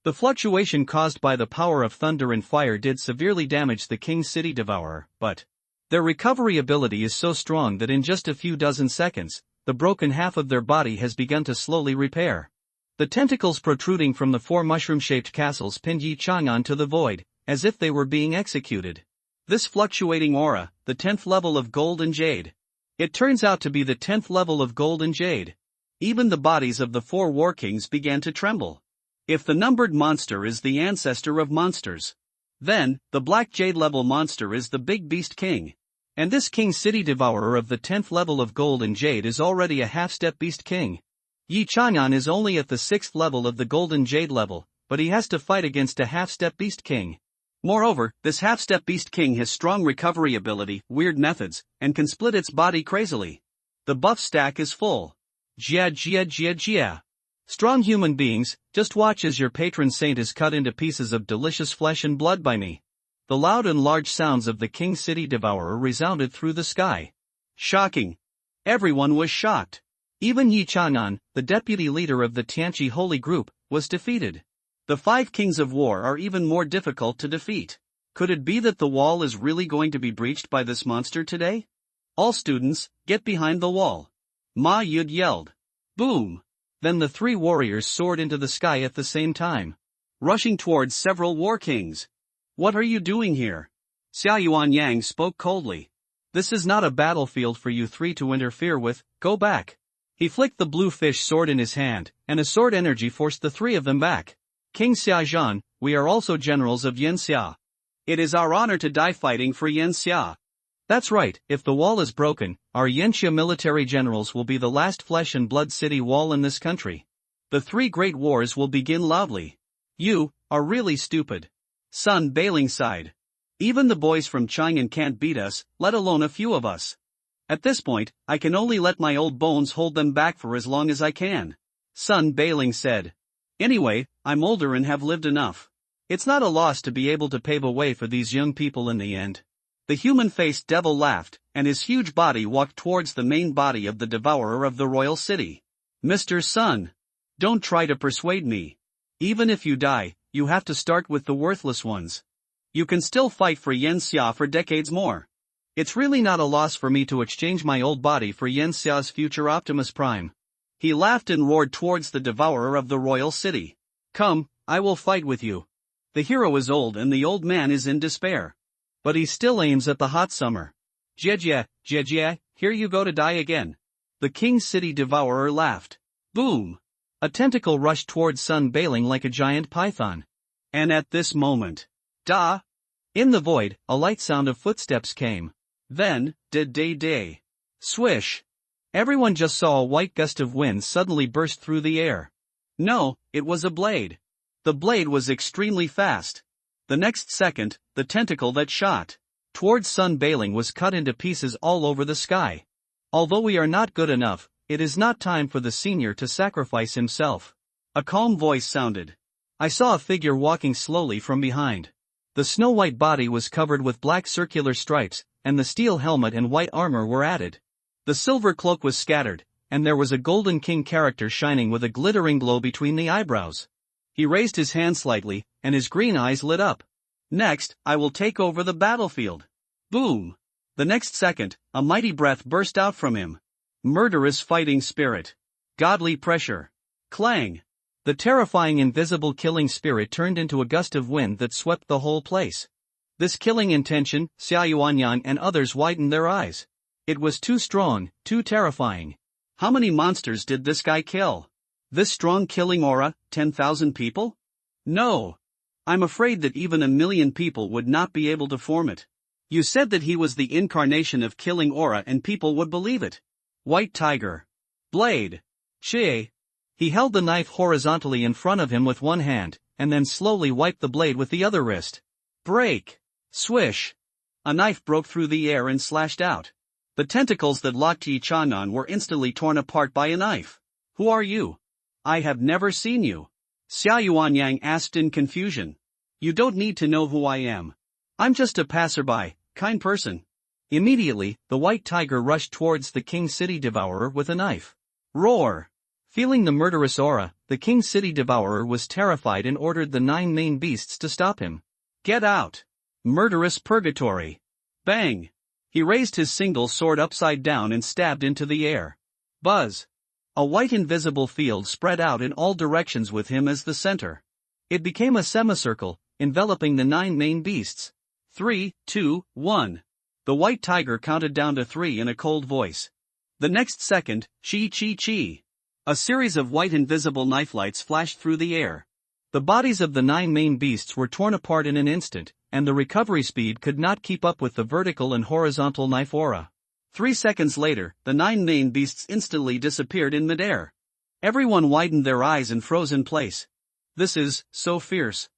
The fluctuation caused by the power of thunder and fire did severely damage the King's City Devourer, but their recovery ability is so strong that in just a few dozen seconds, the broken half of their body has begun to slowly repair. The tentacles protruding from the four mushroom-shaped castles pinned Yi Chang'an to the void, as if they were being executed. This fluctuating aura, the 10th level of gold and jade. It turns out to be the 10th level of gold and jade. Even the bodies of the four war kings began to tremble. If the numbered monster is the ancestor of monsters, then the black jade level monster is the big beast king. And this King City Devourer of the 10th level of gold and jade is already a half-step beast king. Yi Chang'an is only at the 6th level of the golden jade level, but he has to fight against a half-step beast king. Moreover, this half-step beast king has strong recovery ability, weird methods, and can split its body crazily. The buff stack is full. Jia jia jia jia. Strong human beings, just watch as your patron saint is cut into pieces of delicious flesh and blood by me. The loud and large sounds of the King City Devourer resounded through the sky. Shocking. Everyone was shocked. Even Yi Chang'an, the deputy leader of the Tianqi Holy Group, was defeated. The 5 kings of war are even more difficult to defeat. Could it be that the wall is really going to be breached by this monster today? All students, get behind the wall. Ma Yud yelled. Boom! Then the 3 warriors soared into the sky at the same time, rushing towards several war kings. What are you doing here? Xia Yuan Yang spoke coldly. This is not a battlefield for you 3 to interfere with, go back. He flicked the blue fish sword in his hand, and a sword energy forced the 3 of them back. King Xia Zhan, we are also generals of Yen Xia. It is our honor to die fighting for Yen Xia. That's right, if the wall is broken, our Yanxia military generals will be the last flesh and blood city wall in this country. The 3 great wars will begin loudly. You are really stupid. Sun Bailing sighed. Even the boys from Chang'an can't beat us, let alone a few of us. At this point, I can only let my old bones hold them back for as long as I can. Sun Bailing said. Anyway, I'm older and have lived enough. It's not a loss to be able to pave a way for these young people in the end. The human-faced devil laughed, and his huge body walked towards the main body of the devourer of the royal city. Mr. Sun, don't try to persuade me. Even if you die, you have to start with the worthless ones. You can still fight for Yen Xia for decades more. It's really not a loss for me to exchange my old body for Yen Xia's future Optimus Prime. He laughed and roared towards the devourer of the royal city. Come, I will fight with you. The hero is old and the old man is in despair. But he still aims at the hot summer. Jie jie, here you go to die again. The King City Devourer laughed. Boom! A tentacle rushed towards Sun Bailing like a giant python. And at this moment, in the void, a light sound of footsteps came. Then, day. Swish! Everyone just saw a white gust of wind suddenly burst through the air. No, it was a blade. The blade was extremely fast. The next second, the tentacle that shot towards Sun Bailing was cut into pieces all over the sky. Although we are not good enough, it is not time for the senior to sacrifice himself. A calm voice sounded. I saw a figure walking slowly from behind. The snow-white body was covered with black circular stripes, and the steel helmet and white armor were added. The silver cloak was scattered, and there was a golden king character shining with a glittering glow between the eyebrows. He raised his hand slightly, and his green eyes lit up. Next, I will take over the battlefield. Boom! The next second, a mighty breath burst out from him. Murderous fighting spirit. Godly pressure. Clang! The terrifying invisible killing spirit turned into a gust of wind that swept the whole place. This killing intention, Xia Yuanyang and others widened their eyes. It was too strong, too terrifying. How many monsters did this guy kill? This strong killing aura, 10,000 people? No. I'm afraid that even 1,000,000 people would not be able to form it. You said that he was the incarnation of killing aura and people would believe it. White tiger. Blade. Xie. He held the knife horizontally in front of him with one hand, and then slowly wiped the blade with the other wrist. Break! Swish! A knife broke through the air and slashed out. The tentacles that locked Yi Chanan were instantly torn apart by a knife. Who are you? I have never seen you. Xia Yuanyang asked in confusion. You don't need to know who I am. I'm just a passerby, kind person. Immediately, the white tiger rushed towards the King City Devourer with a knife. Roar! Feeling the murderous aura, the King City Devourer was terrified and ordered the 9 main beasts to stop him. Get out! Murderous purgatory! Bang! He raised his single sword upside down and stabbed into the air. Buzz! A white invisible field spread out in all directions with him as the center. It became a semicircle, enveloping the 9 main beasts. 3, 2, 1. The white tiger counted down to 3 in a cold voice. The next second, chi chi chi. A series of white invisible knife lights flashed through the air. The bodies of the 9 main beasts were torn apart in an instant, and the recovery speed could not keep up with the vertical and horizontal knife aura. 3 seconds later, the 9 main beasts instantly disappeared in midair. Everyone widened their eyes and froze in place. This is so fierce.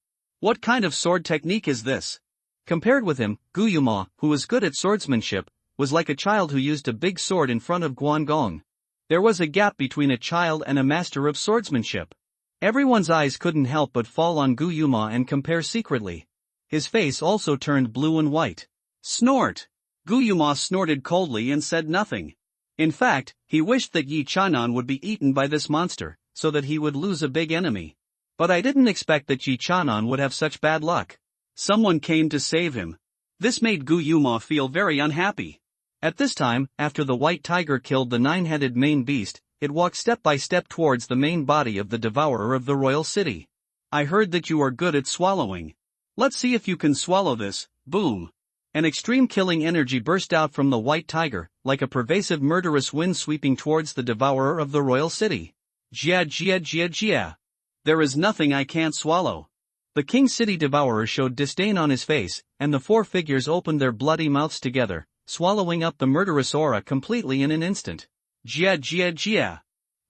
What kind of sword technique is this? Compared with him, Guyuma, who was good at swordsmanship, was like a child who used a big sword in front of Guangong. There was a gap between a child and a master of swordsmanship. Everyone's eyes couldn't help but fall on Guyuma and compare secretly. His face also turned blue and white. Snort! Guyuma snorted coldly and said nothing. In fact, he wished that Yi Chanan would be eaten by this monster, so that he would lose a big enemy. But I didn't expect that Yi Chanan would have such bad luck. Someone came to save him. This made Guyuma feel very unhappy. At this time, after the white tiger killed the 9-headed main beast, it walked step by step towards the main body of the devourer of the royal city. I heard that you are good at swallowing. Let's see if you can swallow this. Boom! An extreme killing energy burst out from the white tiger, like a pervasive murderous wind sweeping towards the devourer of the royal city. Jia jia jia jia. There is nothing I can't swallow. The King City Devourer showed disdain on his face, and the 4 figures opened their bloody mouths together, swallowing up the murderous aura completely in an instant. Jia jia jia.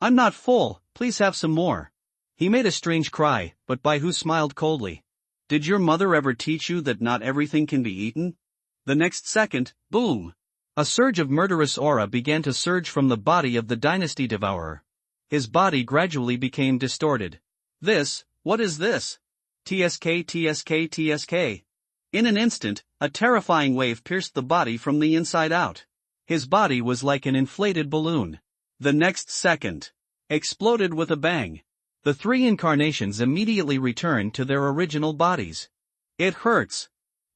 I'm not full, please have some more. He made a strange cry, but Baihu smiled coldly. Did your mother ever teach you that not everything can be eaten? The next second, boom! A surge of murderous aura began to surge from the body of the Dynasty Devourer. His body gradually became distorted. What is this? TSK TSK TSK. In an instant, a terrifying wave pierced the body from the inside out. His body was like an inflated balloon. The next second, exploded with a bang. The 3 incarnations immediately returned to their original bodies. It hurts.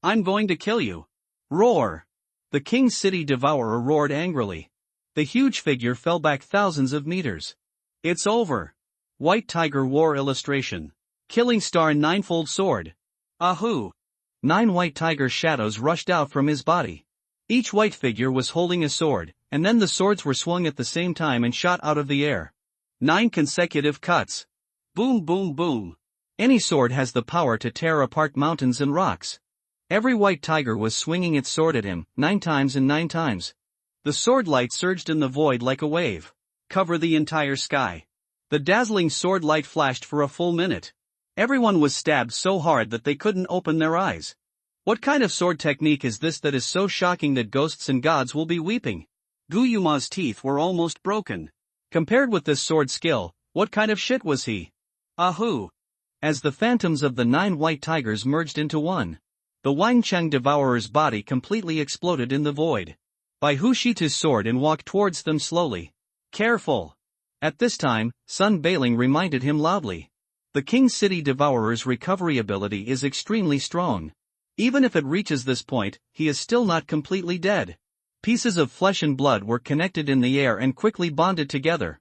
I'm going to kill you. Roar! The King City Devourer roared angrily. The huge figure fell back thousands of meters. It's over. White Tiger War illustration. Killing Star Ninefold Sword. Ahoo! 9 white tiger shadows rushed out from his body. Each white figure was holding a sword, and then the swords were swung at the same time and shot out of the air. 9 consecutive cuts. Boom boom boom. Any sword has the power to tear apart mountains and rocks. Every white tiger was swinging its sword at him, 9 times and 9 times. The sword light surged in the void like a wave. Cover the entire sky. The dazzling sword light flashed for a full minute. Everyone was stabbed so hard that they couldn't open their eyes. What kind of sword technique is this that is so shocking that ghosts and gods will be weeping? Guyuma's teeth were almost broken. Compared with this sword skill, what kind of shit was he? Ahoo! As the phantoms of the 9 white tigers merged into one. The Wangcheng devourer's body completely exploded in the void. Bai Hu sheathed his sword and walked towards them slowly. Careful! At this time, Sun Bailing reminded him loudly. The King City Devourer's recovery ability is extremely strong. Even if it reaches this point, he is still not completely dead. Pieces of flesh and blood were connected in the air and quickly bonded together.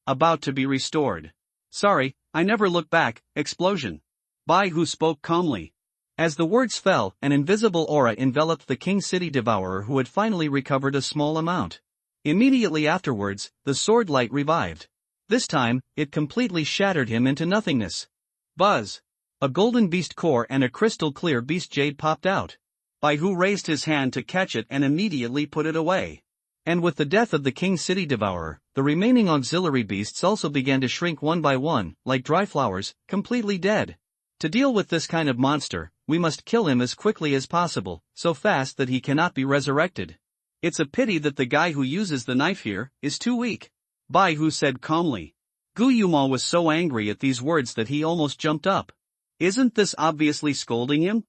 About to be restored. Sorry, I never look back, explosion. Bai Hu spoke calmly. As the words fell, an invisible aura enveloped the King City Devourer, who had finally recovered a small amount. Immediately afterwards, the sword light revived. This time, it completely shattered him into nothingness. Buzz! A golden beast core and a crystal clear beast jade popped out. Bai Hu raised his hand to catch it and immediately put it away. And with the death of the King City Devourer, the remaining auxiliary beasts also began to shrink one by one, like dry flowers, completely dead. To deal with this kind of monster, we must kill him as quickly as possible, so fast that he cannot be resurrected. It's a pity that the guy who uses the knife here is too weak, Bai Hu said calmly. Gu Yuma was so angry at these words that he almost jumped up. Isn't this obviously scolding him?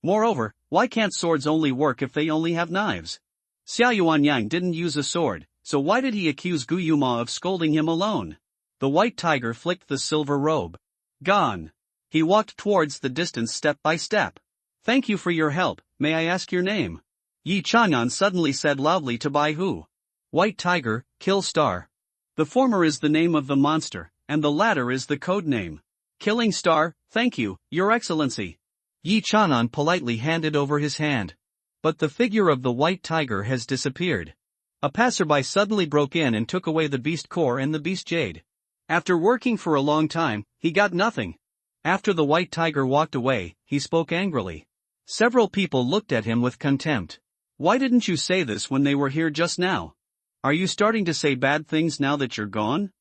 Moreover, why can't swords only work if they only have knives? Xia Yuanyang didn't use a sword, so why did he accuse Gu Yuma of scolding him alone? The white tiger flicked the silver robe. Gone. He walked towards the distance step by step. Thank you for your help, may I ask your name? Yi Chang'an suddenly said loudly to Bai Hu. White tiger, kill star. The former is the name of the monster, and the latter is the code name. Killing star, thank you, your excellency. Yi Chang'an politely handed over his hand. But the figure of the white tiger has disappeared. A passerby suddenly broke in and took away the beast core and the beast jade. After working for a long time, he got nothing. After the white tiger walked away, he spoke angrily. Several people looked at him with contempt. Why didn't you say this when they were here just now? Are you starting to say bad things now that you're gone?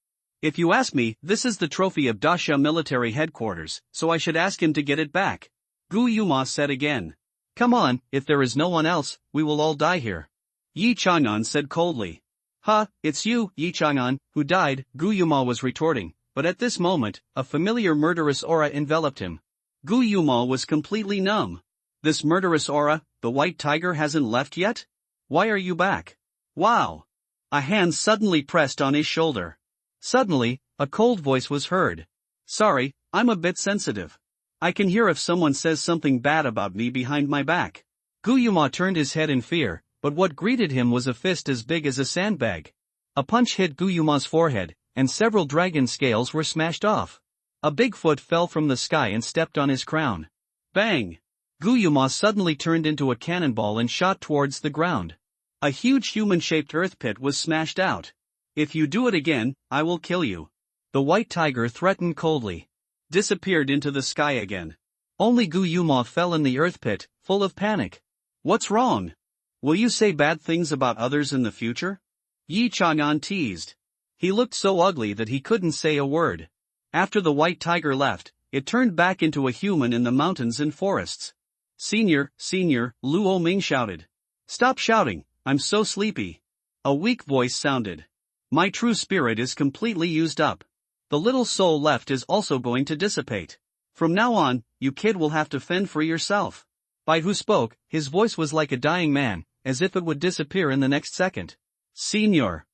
If you ask me, this is the trophy of Dasha military headquarters, so I should ask him to get it back. Gu Yuma said again. Come on, if there is no one else, we will all die here. Yi Chang'an said coldly. Ha, it's you, Yi Chang'an, who died, Gu Yuma was retorting. But at this moment, a familiar murderous aura enveloped him. Gu Yuma was completely numb. This murderous aura, the white tiger hasn't left yet? Why are you back? Wow! A hand suddenly pressed on his shoulder. Suddenly, a cold voice was heard. Sorry, I'm a bit sensitive. I can hear if someone says something bad about me behind my back. Gu Yuma turned his head in fear, but what greeted him was a fist as big as a sandbag. A punch hit Gu Yuma's forehead, and several dragon scales were smashed off. A big foot fell from the sky and stepped on his crown. Bang! Gu Yuma suddenly turned into a cannonball and shot towards the ground. A huge human-shaped earth pit was smashed out. If you do it again, I will kill you. The white tiger threatened coldly. Disappeared into the sky again. Only Gu Yuma fell in the earth pit, full of panic. What's wrong? Will you say bad things about others in the future? Yi Chang'an teased. He looked so ugly that he couldn't say a word. After the white tiger left, it turned back into a human in the mountains and forests. Senior, Luo Ming shouted. Stop shouting, I'm so sleepy. A weak voice sounded. My true spirit is completely used up. The little soul left is also going to dissipate. From now on, you kid will have to fend for yourself. Bai Hu spoke, his voice was like a dying man, as if it would disappear in the next second. Senior.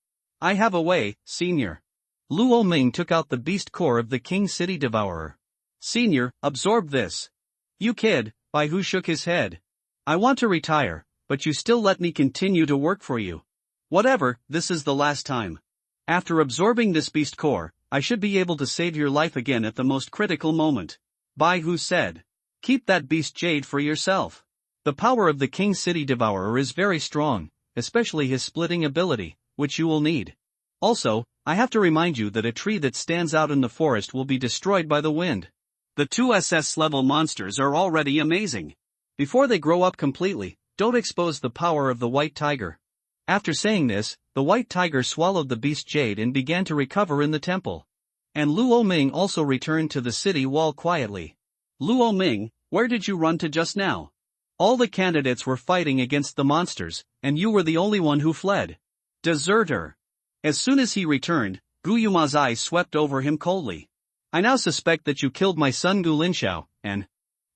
I have a way, Senior. Luo Ming took out the beast core of the King City Devourer. Senior, absorb this. You kid, Bai Hu shook his head. I want to retire, but you still let me continue to work for you. Whatever, this is the last time. After absorbing this beast core, I should be able to save your life again at the most critical moment. Bai Hu said. Keep that beast jade for yourself. The power of the King City Devourer is very strong, especially his splitting ability, which you will need. Also, I have to remind you that a tree that stands out in the forest will be destroyed by the wind. The two SS level monsters are already amazing. Before they grow up completely, don't expose the power of the white tiger. After saying this, the white tiger swallowed the beast jade and began to recover in the temple. And Luo Ming also returned to the city wall quietly. Luo Ming, where did you run to just now? All the candidates were fighting against the monsters, and you were the only one who fled. Deserter. As soon as he returned, Gu Yuma's eyes swept over him coldly. I now suspect that you killed my son Gu Linxiao, and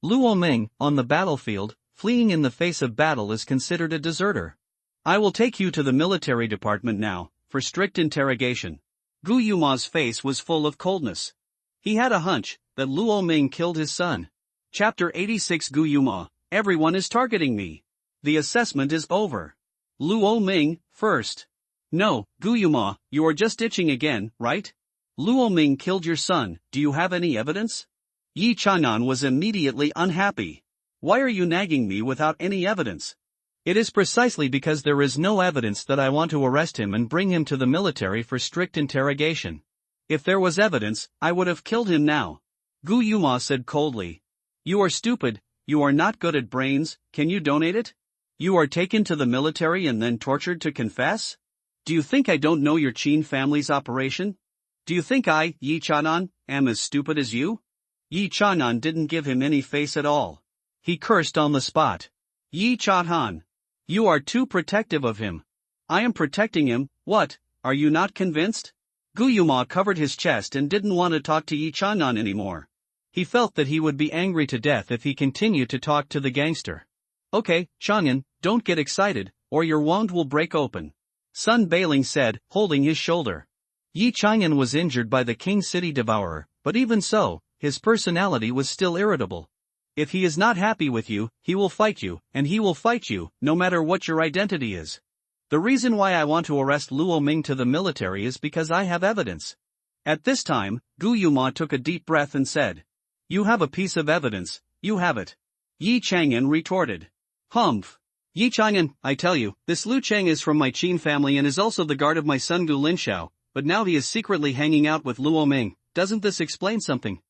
Luo Ming, on the battlefield, fleeing in the face of battle is considered a deserter. I will take you to the military department now, for strict interrogation. Gu Yuma's face was full of coldness. He had a hunch that Luo Ming killed his son. Chapter 86 Gu Yuma, everyone is targeting me. The assessment is over. Luo Ming, first. No, Gu Yuma, you are just itching again, right? Luo Ming killed your son, do you have any evidence? Yi Chanan was immediately unhappy. Why are you nagging me without any evidence? It is precisely because there is no evidence that I want to arrest him and bring him to the military for strict interrogation. If there was evidence, I would have killed him now. Gu Yuma said coldly. You are stupid, you are not good at brains, can you donate it? You are taken to the military and then tortured to confess? Do you think I don't know your Qin family's operation? Do you think I, Yi Chanan, am as stupid as you? Yi Chanan didn't give him any face at all. He cursed on the spot. Yi Chanan. You are too protective of him. I am protecting him, what, are you not convinced? Gu Yuma covered his chest and didn't want to talk to Yi Chanan anymore. He felt that he would be angry to death if he continued to talk to the gangster. Okay, Chang'an, don't get excited, or your wound will break open. Sun Bailing said, holding his shoulder. Yi Chang'an was injured by the King City Devourer, but even so, his personality was still irritable. If he is not happy with you, he will fight you, and he will fight you, no matter what your identity is. The reason why I want to arrest Luo Ming to the military is because I have evidence. At this time, Gu Yuma took a deep breath and said, You have a piece of evidence, you have it. Yi Chang'an retorted. Humph. Yi Chang'an, I tell you, this Lu Cheng is from my Qin family and is also the guard of my son Gu Linshao, but now he is secretly hanging out with Luo Ming, doesn't this explain something?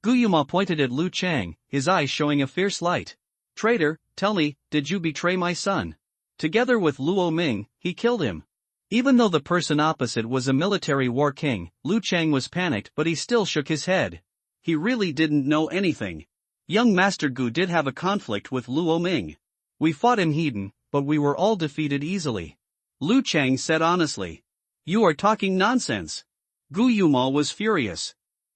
Gu Yuma pointed at Lu Chang, his eyes showing a fierce light. Traitor, tell me, did you betray my son? Together with Luo Ming, he killed him. Even though the person opposite was a military war king, Lu Chang was panicked but he still shook his head. He really didn't know anything. Young Master Gu did have a conflict with Luo Ming. We fought in Hedon, but we were all defeated easily. Lu Chang said honestly. You are talking nonsense. Gu Yuma was furious.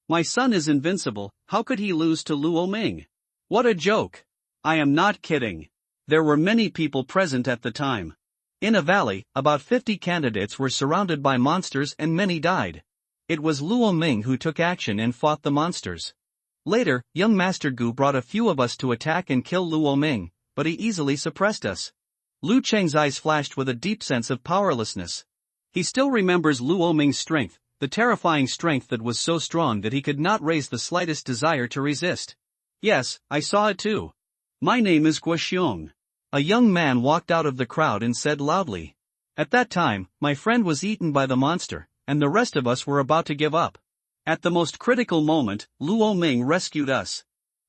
My son is invincible, how could he lose to Luo Ming? What a joke. I am not kidding. There were many people present at the time. In a valley, about 50 candidates were surrounded by monsters and many died. It was Luo Ming who took action and fought the monsters. Later, young Master Gu brought a few of us to attack and kill Luo Ming, but he easily suppressed us. Lu Cheng's eyes flashed with a deep sense of powerlessness. He still remembers Luo Ming's strength, the terrifying strength that was so strong that he could not raise the slightest desire to resist. Yes, I saw it too. My name is Guo Xiong. A young man walked out of the crowd and said loudly. At that time, my friend was eaten by the monster, and the rest of us were about to give up. At the most critical moment, Luo Ming rescued us.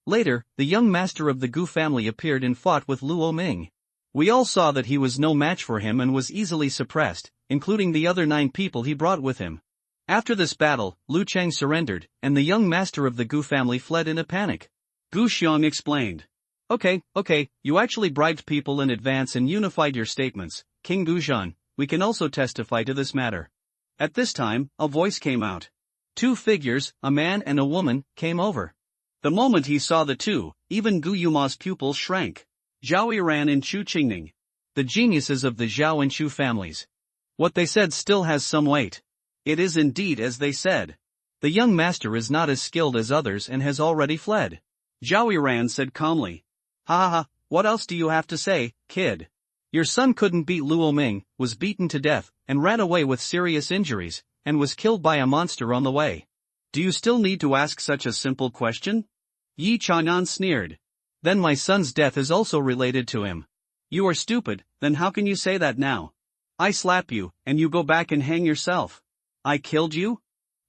Later, the young master of the Gu family appeared and fought with Luo Ming. We all saw that he was no match for him and was easily suppressed, including the other 9 people he brought with him. After this battle, Lu Cheng surrendered, and the young master of the Gu family fled in a panic. Gu Xiong explained. Okay, you actually bribed people in advance and unified your statements, King Guzhan, we can also testify to this matter. At this time, a voice came out. 2 figures, a man and a woman, came over. The moment he saw the two, even Gu Yuma's pupils shrank. Zhao Yiran and Chu Qingning. The geniuses of the Zhao and Chu families. What they said still has some weight. It is indeed as they said. The young master is not as skilled as others and has already fled. Zhao Yiran said calmly. Ha, what else do you have to say, kid? Your son couldn't beat Luo Ming, was beaten to death, and ran away with serious injuries, and was killed by a monster on the way. Do you still need to ask such a simple question? Yi Chanan sneered. Then my son's death is also related to him. You are stupid, then how can you say that now? I slap you, and you go back and hang yourself. I killed you?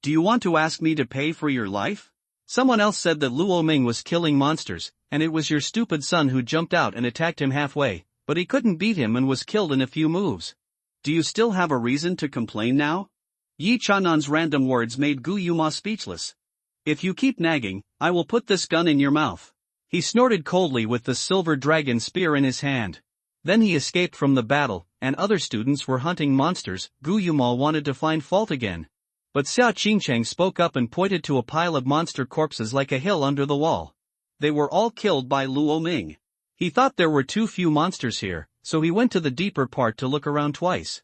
Do you want to ask me to pay for your life? Someone else said that Luo Ming was killing monsters, and it was your stupid son who jumped out and attacked him halfway, but he couldn't beat him and was killed in a few moves. Do you still have a reason to complain now? Yi Chanan's random words made Gu Yuma speechless. If you keep nagging, I will put this gun in your mouth. He snorted coldly with the silver dragon spear in his hand. Then he escaped from the battle, and other students were hunting monsters. Gu Yuma wanted to find fault again. But Xia Qingcheng spoke up and pointed to a pile of monster corpses like a hill under the wall. They were all killed by Luo Ming. He thought there were too few monsters here, so he went to the deeper part to look around twice.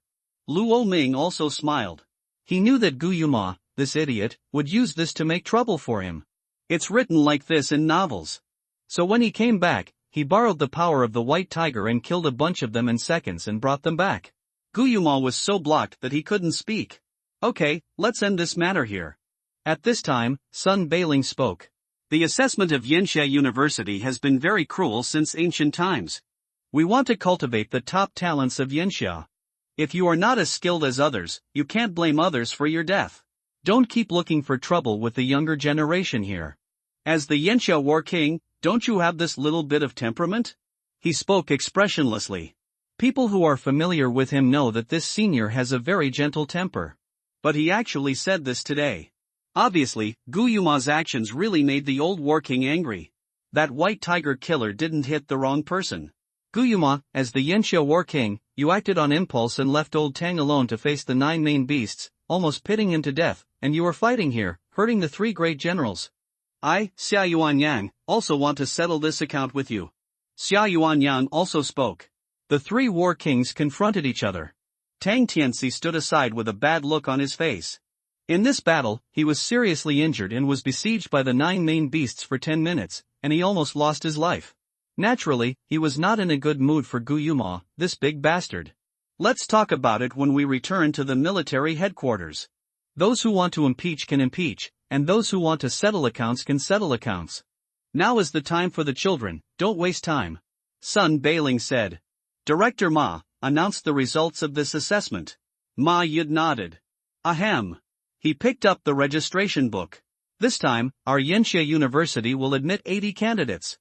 Luo Ming also smiled. He knew that Gu Yuma, this idiot, would use this to make trouble for him. It's written like this in novels. So when he came back, he borrowed the power of the white tiger and killed a bunch of them in seconds and brought them back. Gu Yuma was so blocked that he couldn't speak. Okay, let's end this matter here. At this time, Sun Bailing spoke. The assessment of Yanxia University has been very cruel since ancient times. We want to cultivate the top talents of Yanxia. If you are not as skilled as others, you can't blame others for your death. Don't keep looking for trouble with the younger generation here. As the Yanxia War King, don't you have this little bit of temperament? He spoke expressionlessly. People who are familiar with him know that this senior has a very gentle temper. But he actually said this today. Obviously, Gu Yuma's actions really made the old War King angry. That white tiger killer didn't hit the wrong person. Gu Yuma, as the Yanxia War King, you acted on impulse and left old Tang alone to face the 9 main beasts, almost pitting him to death, and you are fighting here, hurting the 3 great generals. I, Xia Yuanyang, also want to settle this account with you. Xia Yuanyang also spoke. The 3 war kings confronted each other. Tang Tianxi stood aside with a bad look on his face. In this battle, he was seriously injured and was besieged by the 9 main beasts for 10 minutes, and he almost lost his life. Naturally, he was not in a good mood for Gu Yuma, this big bastard. Let's talk about it when we return to the military headquarters. Those who want to impeach can impeach, and those who want to settle accounts can settle accounts. Now is the time for the children, don't waste time. Sun Bailing said. Director Ma, announced the results of this assessment. Ma Yud nodded. Ahem. He picked up the registration book. This time, our Yanxia University will admit 80 candidates.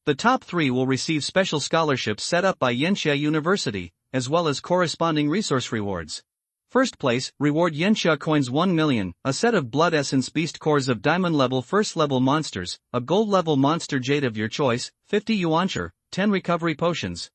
The top 3 will receive special scholarships set up by Yanxia University, as well as corresponding resource rewards. First place, reward Yanxia coins 1 million, a set of blood essence beast cores of diamond level first level monsters, a gold level monster jade of your choice, 50 yuancher, 10 recovery potions.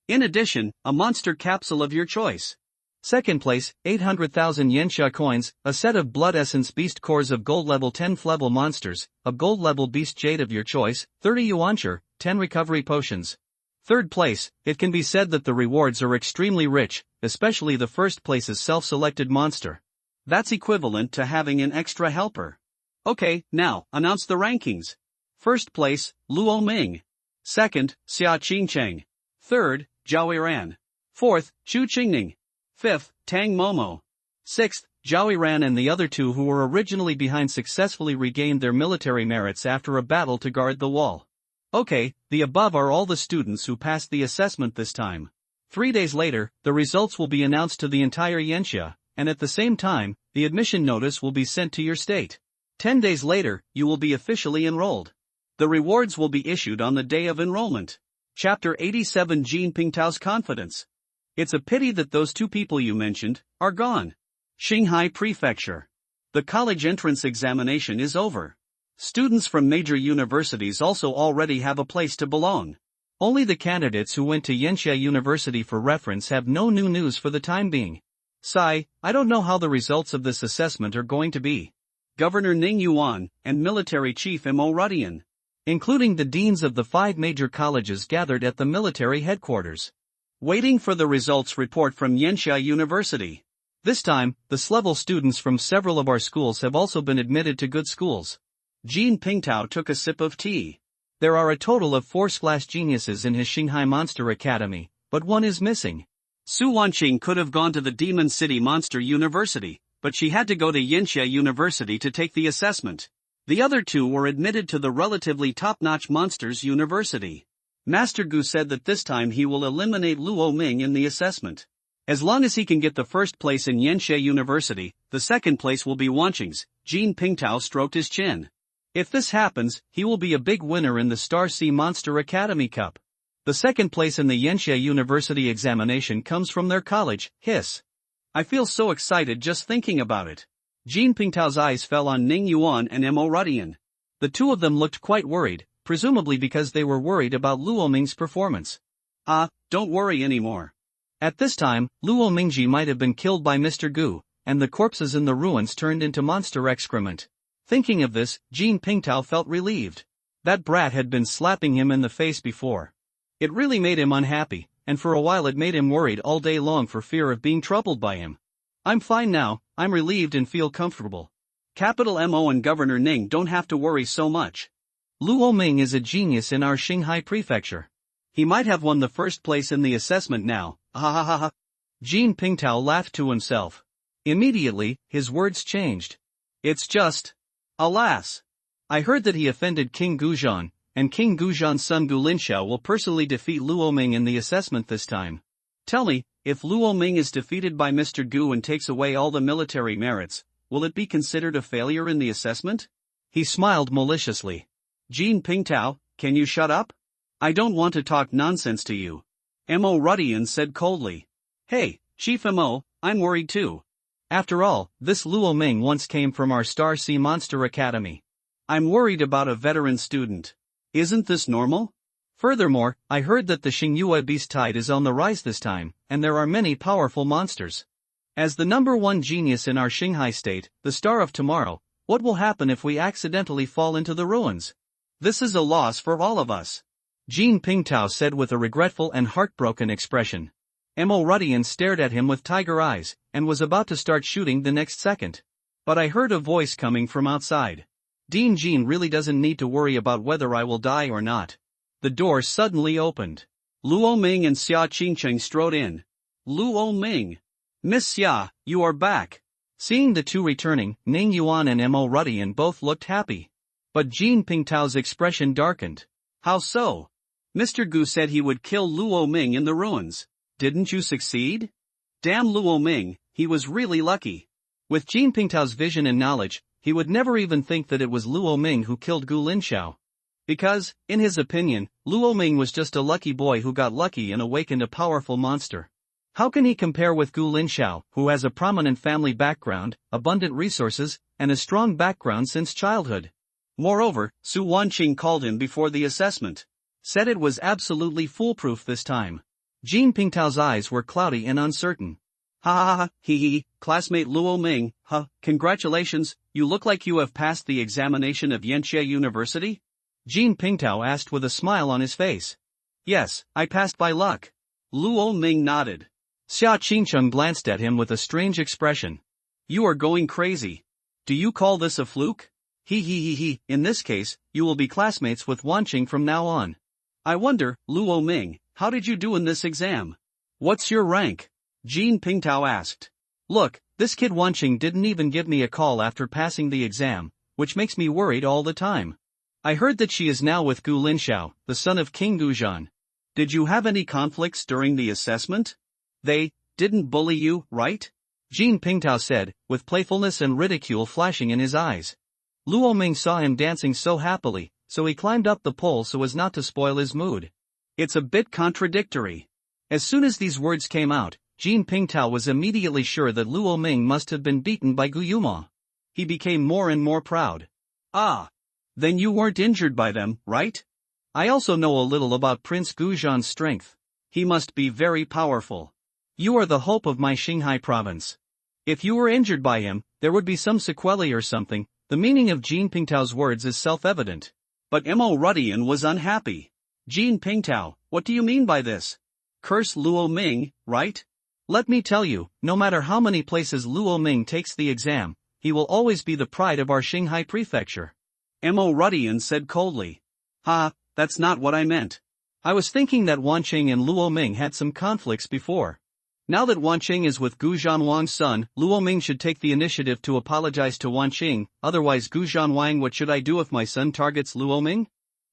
In addition, a monster capsule of your choice. Second place, 800,000 Yanxia coins, a set of blood essence beast cores of gold level 10 level monsters, a gold level beast jade of your choice, 30 yuancher, 10 recovery potions. Third place, it can be said that the rewards are extremely rich, especially the first place's self-selected monster. That's equivalent to having an extra helper. Okay, now, announce the rankings. First place, Luo Ming. Second, Xia Qingcheng. Third, Zhao Yiran. Fourth, Chu Qingning. Fifth, Tang Momo. Sixth, Zhao Yiran and the other 2 who were originally behind successfully regained their military merits after a battle to guard the wall. Okay, the above are all the students who passed the assessment this time. 3 days later, the results will be announced to the entire Yanxia, and at the same time, the admission notice will be sent to your state. 10 days later, you will be officially enrolled. The rewards will be issued on the day of enrollment. Chapter 87 Jean Pingtao's Confidence. It's a pity that those 2 people you mentioned are gone. Xinghai Prefecture. The college entrance examination is over. Students from major universities also already have a place to belong. Only the candidates who went to Yanxia University for reference have no new news for the time being. Sai, I don't know how the results of this assessment are going to be. Governor Ning Yuan and Military Chief Mo Rudian, including the deans of the 5 major colleges gathered at the military headquarters, waiting for the results report from Yanxia University. This time, the S-level students from several of our schools have also been admitted to good schools. Jean Pingtao took a sip of tea. There are a total of 4 splash geniuses in his Xinghai Monster Academy, but one is missing. Su Wanqing could have gone to the Demon City Monster University, but she had to go to Yanxia University to take the assessment. The other 2 were admitted to the relatively top-notch Monsters University. Master Gu said that this time he will eliminate Luo Ming in the assessment. As long as he can get the first place in Yanxia University, the second place will be Wanqing's. Jean Pingtao stroked his chin. If this happens, he will be a big winner in the Star Sea Monster Academy Cup. The second place in the Yanxia University examination comes from their college, Hiss. I feel so excited just thinking about it. Jean Pingtao's eyes fell on Ning Yuan and Mo Rudian. The 2 of them looked quite worried, presumably because they were worried about Luo Ming's performance. Don't worry anymore. At this time, Luo Mingji might have been killed by Mr. Gu, and the corpses in the ruins turned into monster excrement. Thinking of this, Jean Pingtao felt relieved. That brat had been slapping him in the face before. It really made him unhappy, and for a while it made him worried all day long for fear of being troubled by him. I'm fine now, I'm relieved and feel comfortable. Capital Mo and Governor Ning don't have to worry so much. Luo Ming is a genius in our Shanghai prefecture. He might have won the first place in the assessment now, ha ha ha ha. Jean Pingtao laughed to himself. Immediately, his words changed. It's just, alas. I heard that he offended King Guzhan, and King Guzhan's son Gu Linxiao will personally defeat Luo Ming in the assessment this time. Tell me, if Luo Ming is defeated by Mr. Gu and takes away all the military merits, will it be considered a failure in the assessment? He smiled maliciously. Jean Pingtao, can you shut up? I don't want to talk nonsense to you. Mo Rudian said coldly. Hey, Chief Mo, I'm worried too. After all, this Luo Ming once came from our Star Sea Monster Academy. I'm worried about a veteran student. Isn't this normal? Furthermore, I heard that the Xingyue beast tide is on the rise this time, and there are many powerful monsters. As the #1 genius in our Shanghai state, the star of tomorrow, what will happen if we accidentally fall into the ruins? This is a loss for all of us. Jean Pingtao said with a regretful and heartbroken expression. Mo Rudian stared at him with tiger eyes, and was about to start shooting the next second. But I heard a voice coming from outside. Dean Jean really doesn't need to worry about whether I will die or not. The door suddenly opened. Luo Ming and Xia Qingcheng strode in. Luo Ming. Miss Xia, you are back. Seeing the two returning, Ning Yuan and Mo Rudian both looked happy. But Jean Pingtao's expression darkened. How so? Mr. Gu said he would kill Luo Ming in the ruins. Didn't you succeed? Damn Luo Ming, he was really lucky. With Jean Pingtao's vision and knowledge, he would never even think that it was Luo Ming who killed Gu Linxiao. Because, in his opinion, Luo Ming was just a lucky boy who got lucky and awakened a powerful monster. How can he compare with Gu Linxiao, who has a prominent family background, abundant resources, and a strong background since childhood? Moreover, Su Wanqing called him before the assessment. Said it was absolutely foolproof this time. Jean Pingtao's eyes were cloudy and uncertain. Ha ha ha, hee, classmate Luo Ming, congratulations, you look like you have passed the examination of Yanxie University? Jean Pingtao asked with a smile on his face. Yes, I passed by luck. Luo Ming nodded. Xia Qingcheng glanced at him with a strange expression. You are going crazy. Do you call this a fluke? In this case, you will be classmates with Wanqing from now on. I wonder, Luo Ming, how did you do in this exam? What's your rank? Jean Pingtao asked. Look, this kid Wanqing didn't even give me a call after passing the exam, which makes me worried all the time. I heard that she is now with Gu Linxiao, the son of King Guzhan. Did you have any conflicts during the assessment? They didn't bully you, right? Jean Pingtao said, with playfulness and ridicule flashing in his eyes. Luo Ming saw him dancing so happily, so he climbed up the pole so as not to spoil his mood. It's a bit contradictory. As soon as these words came out, Jean Pingtao was immediately sure that Luo Ming must have been beaten by Gu Yuma. He became more and more proud. Ah. Then you weren't injured by them, right? I also know a little about Prince Guzhan's strength. He must be very powerful. You are the hope of my Shanghai province. If you were injured by him, there would be some sequelae or something. The meaning of Jean Pingtao's words is self-evident. But Mo Rudian was unhappy. Jean Pingtao, what do you mean by this? Curse Luo Ming, right? Let me tell you, no matter how many places Luo Ming takes the exam, he will always be the pride of our Shanghai prefecture. Mo Rudian said coldly. That's not what I meant. I was thinking that Wanqing and Luo Ming had some conflicts before. Now that Wanqing is with Guzhan Wang's son, Luo Ming should take the initiative to apologize to Wanqing, otherwise Guzhan Wang, what should I do if my son targets Luo Ming?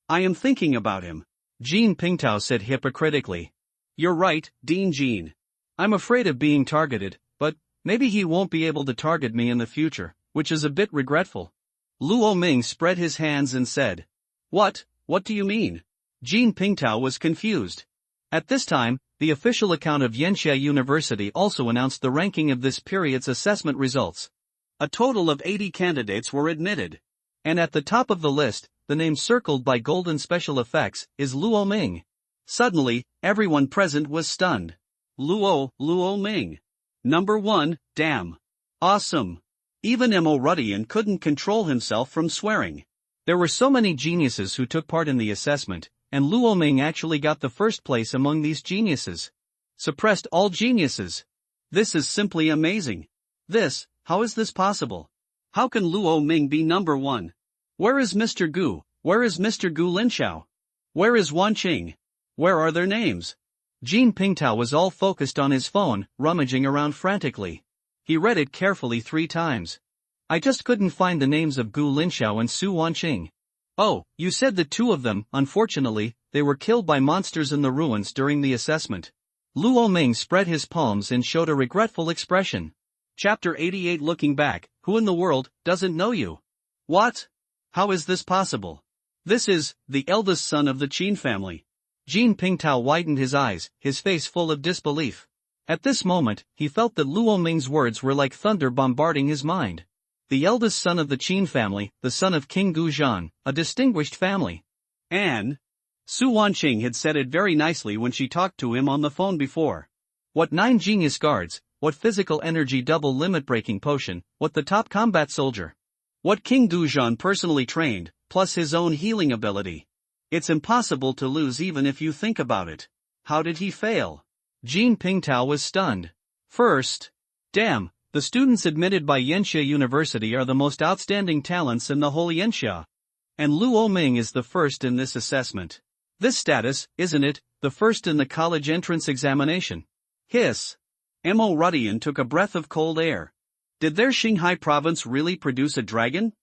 I am thinking about him. Jean Pingtao said hypocritically. You're right, Dean Jean. I'm afraid of being targeted, but maybe he won't be able to target me in the future, which is a bit regretful. Luo Ming spread his hands and said. What do you mean? Jean Pingtao was confused. At this time, the official account of Yanxie University also announced the ranking of this period's assessment results. A total of 80 candidates were admitted. And at the top of the list, the name circled by golden special effects, is Luo Ming. Suddenly, everyone present was stunned. Luo Ming. #1, damn. Awesome. Even Mo Rudian couldn't control himself from swearing. There were so many geniuses who took part in the assessment, and Luo Ming actually got the first place among these geniuses. Suppressed all geniuses. This is simply amazing. How is this possible? How can Luo Ming be number one? Where is Mr. Gu? Where is Mr. Gu Linxiao? Where is Wan Qing? Where are their names? Jin Pingtao was all focused on his phone, rummaging around frantically. He read it carefully 3 times. I just couldn't find the names of Gu Linxiao and Su Wanqing. Oh, you said the 2 of them. Unfortunately, they were killed by monsters in the ruins during the assessment. Luo Ming spread his palms and showed a regretful expression. Chapter 88. Looking back, who in the world doesn't know you? What? How is this possible? This is the eldest son of the Qin family. Jin Pingtao widened his eyes, his face full of disbelief. At this moment, he felt that Luo Ming's words were like thunder bombarding his mind. The eldest son of the Qin family, the son of King Guzhan, a distinguished family. And Su Wanqing had said it very nicely when she talked to him on the phone before. What 9 genius guards, what physical energy double limit breaking potion, what the top combat soldier. What King Guzhan personally trained, plus his own healing ability. It's impossible to lose even if you think about it. How did he fail? Jin Pingtao was stunned. First, damn, the students admitted by Yanxia University are the most outstanding talents in the whole Yanxia. And Luo Ming is the first in this assessment. This status, isn't it, the first in the college entrance examination? Hiss. Mo Rudian took a breath of cold air. Did their Qinghai province really produce a dragon?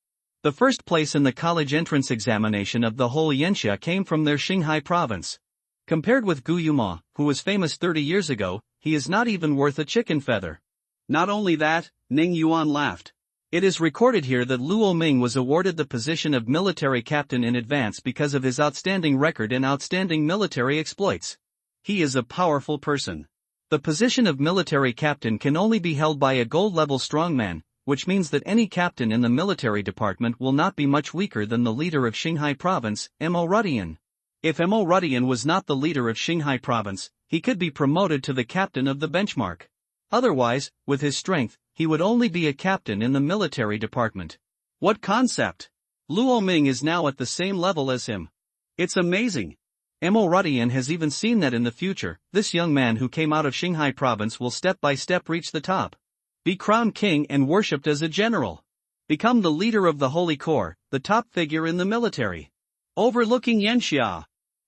The first place in the college entrance examination of the whole Yanxia came from their Qinghai province. Compared with Gu Yuma, who was famous 30 years ago, he is not even worth a chicken feather. Not only that, Ning Yuan laughed. It is recorded here that Luo Ming was awarded the position of military captain in advance because of his outstanding record and outstanding military exploits. He is a powerful person. The position of military captain can only be held by a gold-level strongman, which means that any captain in the military department will not be much weaker than the leader of Qinghai province, Mo Rudian. If Mo Rudian was not the leader of Qinghai province, he could be promoted to the captain of the benchmark. Otherwise, with his strength, he would only be a captain in the military department. What concept? Luo Ming is now at the same level as him. It's amazing. Mo Rudian has even seen that in the future, this young man who came out of Qinghai province will step by step reach the top. Be crowned king and worshipped as a general. Become the leader of the Holy Corps, the top figure in the military. Overlooking Yanxia.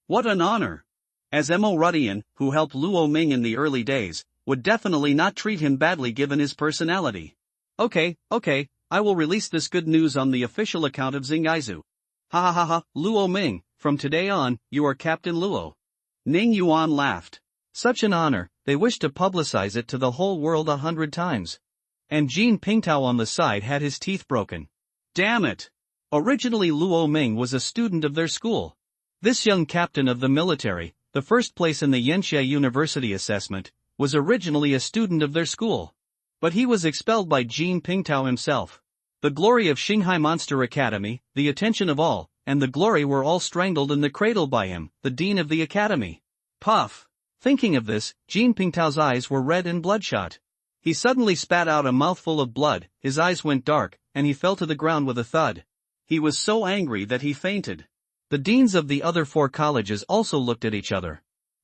What an honor. As Mo Rudian, who helped Luo Ming in the early days, would definitely not treat him badly given his personality. Okay, I will release this good news on the official account of Xingaizu. Ha ha ha ha, Luo Ming, from today on, you are Captain Luo. Ning Yuan laughed. Such an honor, they wish to publicize it to the whole world 100 times. And Jin Pingtao on the side had his teeth broken. Damn it! Originally Luo Ming was a student of their school. This young captain of the military, the first place in the Yanxia University assessment, was originally a student of their school. But he was expelled by Jin Pingtao himself. The glory of Qinghai Monster Academy, the attention of all, and the glory were all strangled in the cradle by him, the dean of the academy. Puff! Thinking of this, Jin Pingtao's eyes were red and bloodshot. He suddenly spat out a mouthful of blood, his eyes went dark, and he fell to the ground with a thud. He was so angry that he fainted. The deans of the other 4 colleges also looked at each other.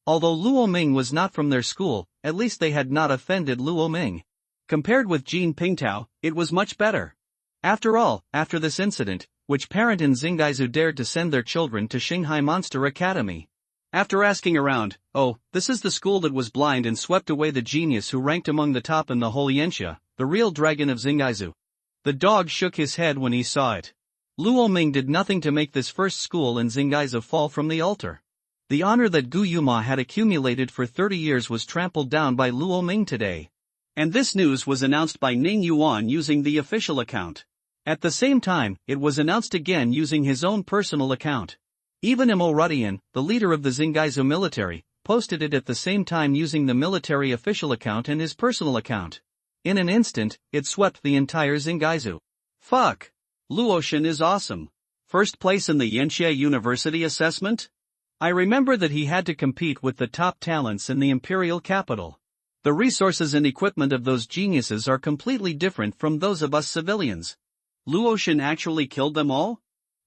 Although Luo Ming was not from their school, at least they had not offended Luo Ming. Compared with Jin Pingtao, it was much better. After all, after this incident, which parent in Xingaizu dared to send their children to Qinghai Monster Academy? After asking around, oh, this is the school that was blind and swept away the genius who ranked among the top in the whole Yanxia, the real dragon of Xingaizu. The dog shook his head when he saw it. Luo Ming did nothing to make this first school in Xingaizu fall from the altar. The honor that Gu Yuma had accumulated for 30 years was trampled down by Luo Ming today. And this news was announced by Ning Yuan using the official account. At the same time, it was announced again using his own personal account. Even Mo Rudian, the leader of the Xingaizu military, posted it at the same time using the military official account and his personal account. In an instant, it swept the entire Xingaizu. Fuck! Luoshan is awesome. First place in the Yanxia University assessment? I remember that he had to compete with the top talents in the imperial capital. The resources and equipment of those geniuses are completely different from those of us civilians. Luoshan actually killed them all?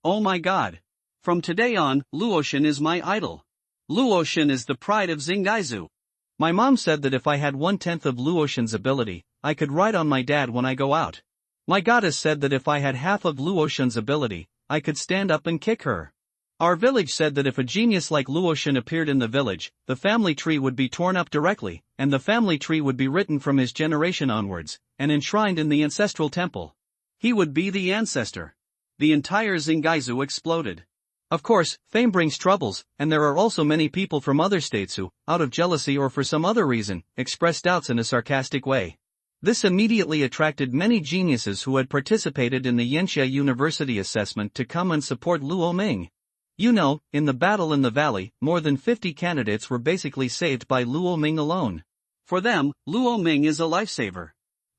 Oh my god. From today on, Luoshan is my idol. Luoshan is the pride of Xingaizu. My mom said that if I had 1/10 of Luoshan's ability, I could ride on my dad when I go out. My goddess said that if I had half of Luoshan's ability, I could stand up and kick her. Our village said that if a genius like Luoshan appeared in the village, the family tree would be torn up directly, and the family tree would be written from his generation onwards, and enshrined in the ancestral temple. He would be the ancestor. The entire Xingaizu exploded. Of course, fame brings troubles, and there are also many people from other states who, out of jealousy or for some other reason, express doubts in a sarcastic way. This immediately attracted many geniuses who had participated in the Yanxia University assessment to come and support Luo Ming. You know, in the battle in the valley, more than 50 candidates were basically saved by Luo Ming alone. For them, Luo Ming is a lifesaver.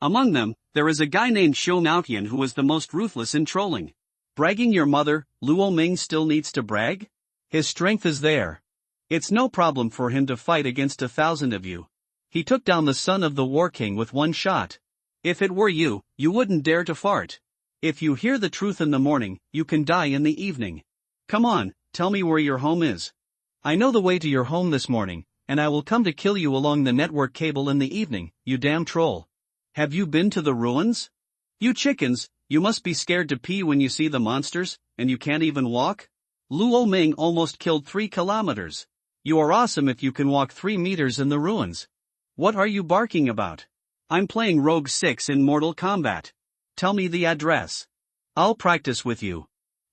Among them, there is a guy named Xiong Naotian who was the most ruthless in trolling. Bragging your mother, Luo Ming still needs to brag? His strength is there. It's no problem for him to fight against 1,000 of you. He took down the son of the War King with one shot. If it were you, you wouldn't dare to fart. If you hear the truth in the morning, you can die in the evening. Come on, tell me where your home is. I know the way to your home this morning, and I will come to kill you along the network cable in the evening, you damn troll. Have you been to the ruins? You chickens, you must be scared to pee when you see the monsters, and you can't even walk? Luo Ming almost killed 3 kilometers. You are awesome if you can walk 3 meters in the ruins. What are you barking about? I'm playing Rogue 6 in Mortal Kombat. Tell me the address. I'll practice with you.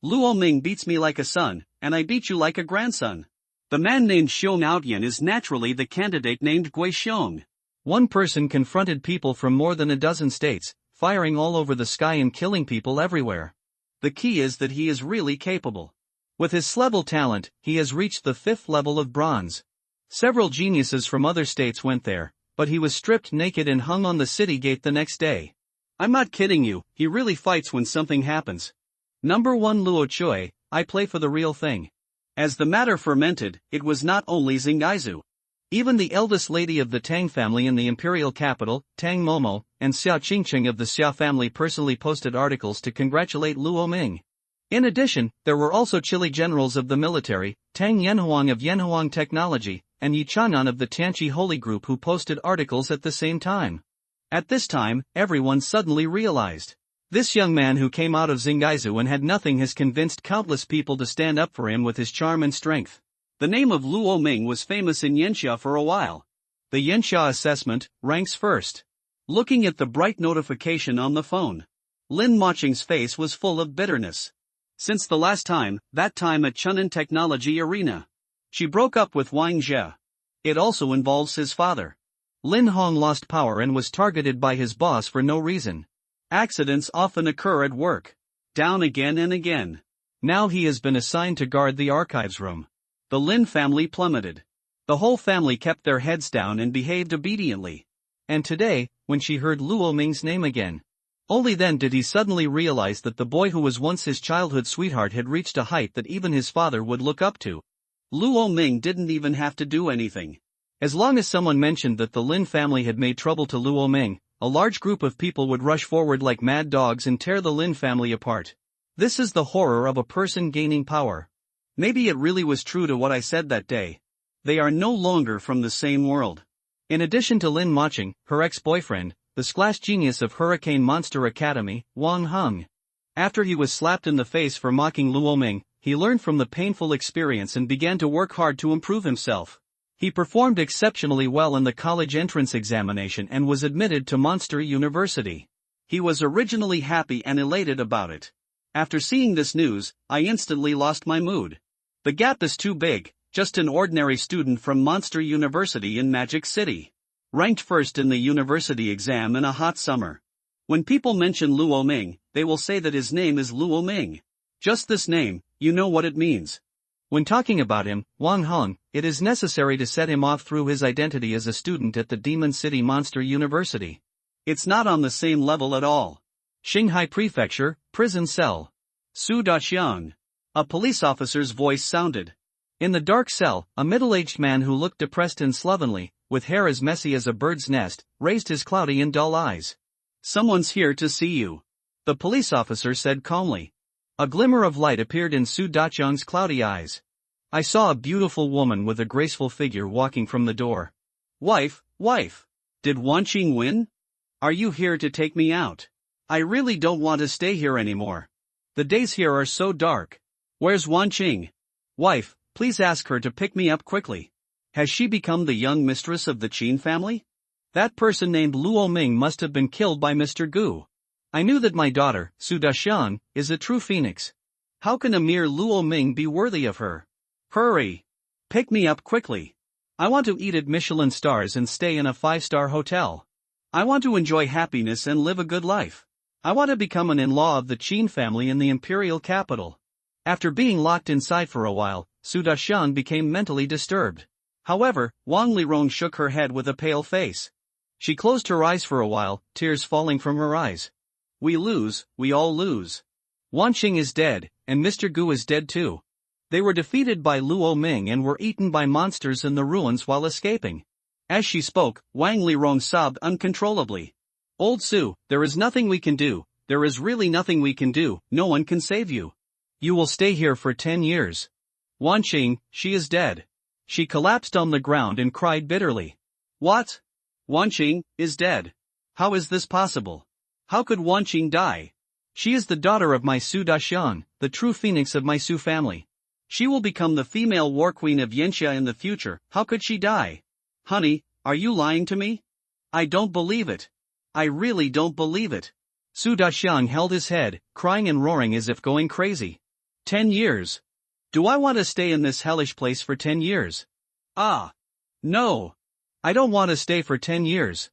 Luo Ming beats me like a son, and I beat you like a grandson. The man named Xiong Naotian is naturally the candidate named Gui Xiong. One person confronted people from more than a dozen states, firing all over the sky and killing people everywhere. The key is that he is really capable. With his level talent, he has reached the 5th level of bronze. Several geniuses from other states went there, but he was stripped naked and hung on the city gate the next day. I'm not kidding you, he really fights when something happens. Number 1 Luo Chui, I play for the real thing. As the matter fermented, it was not only Xingaizu. Even the eldest lady of the Tang family in the imperial capital, Tang Momo, and Xia Qingqing of the Xia family personally posted articles to congratulate Luo Ming. In addition, there were also Chile generals of the military, Tang Yanhuang of Yanhuang Technology, and Yi Chanan of the Tianqi Holy Group who posted articles at the same time. At this time, everyone suddenly realized. This young man who came out of Xingaizu and had nothing has convinced countless people to stand up for him with his charm and strength. The name of Luo Ming was famous in Yanxia for a while. The Yanxia assessment ranks first. Looking at the bright notification on the phone, Lin Moqing's face was full of bitterness. Since the last time, that time at Chun'an Technology Arena, she broke up with Wang Jie. It also involves his father. Lin Hong lost power and was targeted by his boss for no reason. Accidents often occur at work. Down again and again. Now he has been assigned to guard the archives room. The Lin family plummeted. The whole family kept their heads down and behaved obediently. And today, when she heard Luo Ming's name again, only then did he suddenly realize that the boy who was once his childhood sweetheart had reached a height that even his father would look up to. Luo Ming didn't even have to do anything. As long as someone mentioned that the Lin family had made trouble to Luo Ming, a large group of people would rush forward like mad dogs and tear the Lin family apart. This is the horror of a person gaining power. Maybe it really was true to what I said that day. They are no longer from the same world. In addition to Lin Moqing, her ex-boyfriend, the splash genius of Hurricane Monster Academy, Wang Heng. After he was slapped in the face for mocking Luo Ming, he learned from the painful experience and began to work hard to improve himself. He performed exceptionally well in the college entrance examination and was admitted to Monster University. He was originally happy and elated about it. After seeing this news, I instantly lost my mood. The gap is too big, just an ordinary student from Monster University in Magic City. Ranked first in the university exam in a hot summer. When people mention Luo Ming, they will say that his name is Luo Ming. Just this name, you know what it means. When talking about him, Wang Heng, it is necessary to set him off through his identity as a student at the Demon City Monster University. It's not on the same level at all. Xinghai Prefecture, prison cell. Su Daxiang. A police officer's voice sounded. In the dark cell, a middle-aged man who looked depressed and slovenly, with hair as messy as a bird's nest, raised his cloudy and dull eyes. Someone's here to see you. The police officer said calmly. A glimmer of light appeared in Su Daqiang's cloudy eyes. I saw a beautiful woman with a graceful figure walking from the door. Wife, did Wanqing win? Are you here to take me out? I really don't want to stay here anymore. The days here are so dark. Where's Wanqing? Wife, please ask her to pick me up quickly. Has she become the young mistress of the Qin family? That person named Luo Ming must have been killed by Mr. Gu. I knew that my daughter, Su Daqiang, is a true phoenix. How can a mere Luo Ming be worthy of her? Hurry! Pick me up quickly. I want to eat at Michelin stars and stay in a 5-star hotel. I want to enjoy happiness and live a good life. I want to become an in-law of the Qin family in the imperial capital. After being locked inside for a while, Su Daqiang became mentally disturbed. However, Wang Lirong shook her head with a pale face. She closed her eyes for a while, tears falling from her eyes. We all lose. Wanqing is dead, and Mr. Gu is dead too. They were defeated by Luo Ming and were eaten by monsters in the ruins while escaping. As she spoke, Wang Lirong sobbed uncontrollably. Old Su, there is nothing we can do, there is really nothing we can do, no one can save you. You will stay here for 10 years. Wanqing, she is dead. She collapsed on the ground and cried bitterly. What? Wanqing is dead. How is this possible? How could Wanqing die? She is the daughter of my Su Daqiang, the true phoenix of my Su family. She will become the female war queen of Yanxia in the future. How could she die? Honey, are you lying to me? I don't believe it. I really don't believe it. Su Daqiang held his head, crying and roaring as if going crazy. 10 years. Do I want to stay in this hellish place for 10 years? Ah. No. I don't want to stay for 10 years.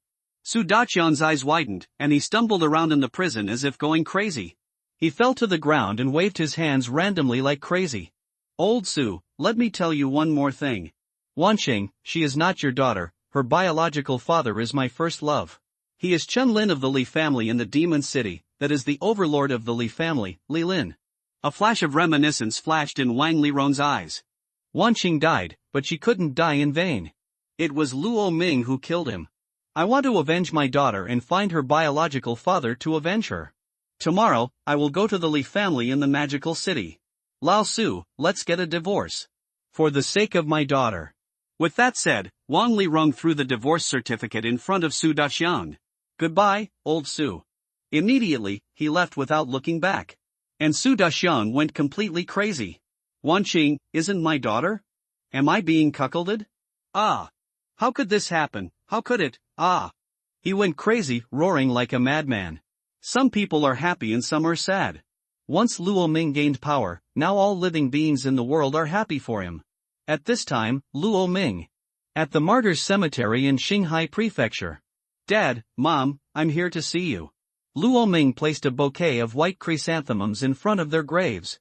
Su Daqiang's eyes widened, and he stumbled around in the prison as if going crazy. He fell to the ground and waved his hands randomly like crazy. Old Su, let me tell you one more thing. Wanqing, she is not your daughter, her biological father is my first love. He is Chen Lin of the Li family in the Demon City, that is the overlord of the Li family, Li Lin. A flash of reminiscence flashed in Wang Lirong's eyes. Wanqing died, but she couldn't die in vain. It was Luo Ming who killed him. I want to avenge my daughter and find her biological father to avenge her. Tomorrow, I will go to the Li family in the magical city. Lao Su, let's get a divorce. For the sake of my daughter. With that said, Wang Lirong threw the divorce certificate in front of Su Daqiang. Goodbye, old Su. Immediately, he left without looking back. And Su Daqiang went completely crazy. Wanqing isn't my daughter? Am I being cuckolded? Ah! How could this happen? How could it? Ah! He went crazy, roaring like a madman. Some people are happy and some are sad. Once Luo Ming gained power, now all living beings in the world are happy for him. At this time, Luo Ming. At the Martyrs Cemetery in Qinghai Prefecture. Dad, Mom, I'm here to see you. Luo Ming placed a bouquet of white chrysanthemums in front of their graves.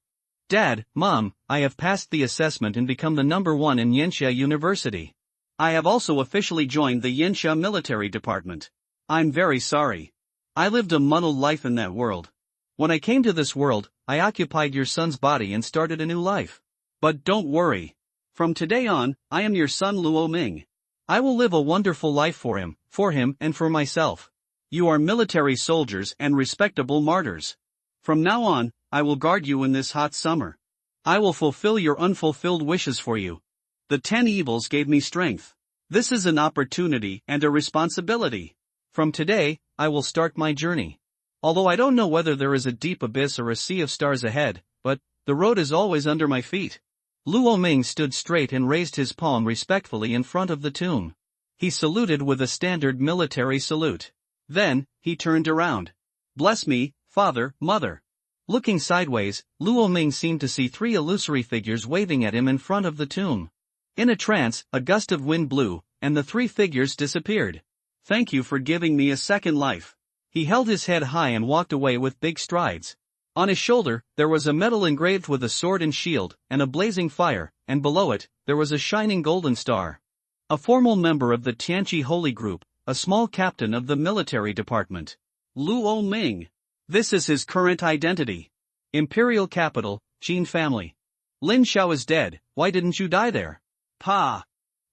Dad, Mom, I have passed the assessment and become the #1 in Yanxia University. I have also officially joined the Yanxia military department. I'm very sorry. I lived a muddled life in that world. When I came to this world, I occupied your son's body and started a new life. But don't worry. From today on, I am your son Luo Ming. I will live a wonderful life for him and for myself. You are military soldiers and respectable martyrs. From now on, I will guard you in this hot summer. I will fulfill your unfulfilled wishes for you. The 10 evils gave me strength. This is an opportunity and a responsibility. From today, I will start my journey. Although I don't know whether there is a deep abyss or a sea of stars ahead, but the road is always under my feet. Luo Ming stood straight and raised his palm respectfully in front of the tomb. He saluted with a standard military salute. Then, he turned around. Bless me, father, mother. Looking sideways, Luo Ming seemed to see 3 illusory figures waving at him in front of the tomb. In a trance, a gust of wind blew, and the 3 figures disappeared. Thank you for giving me a second life. He held his head high and walked away with big strides. On his shoulder, there was a medal engraved with a sword and shield, and a blazing fire, and below it, there was a shining golden star. A formal member of the Tianqi Holy Group, a small captain of the military department. Luo Ming. This is his current identity. Imperial capital, Qin family. Lin Xiao is dead, why didn't you die there? Pa!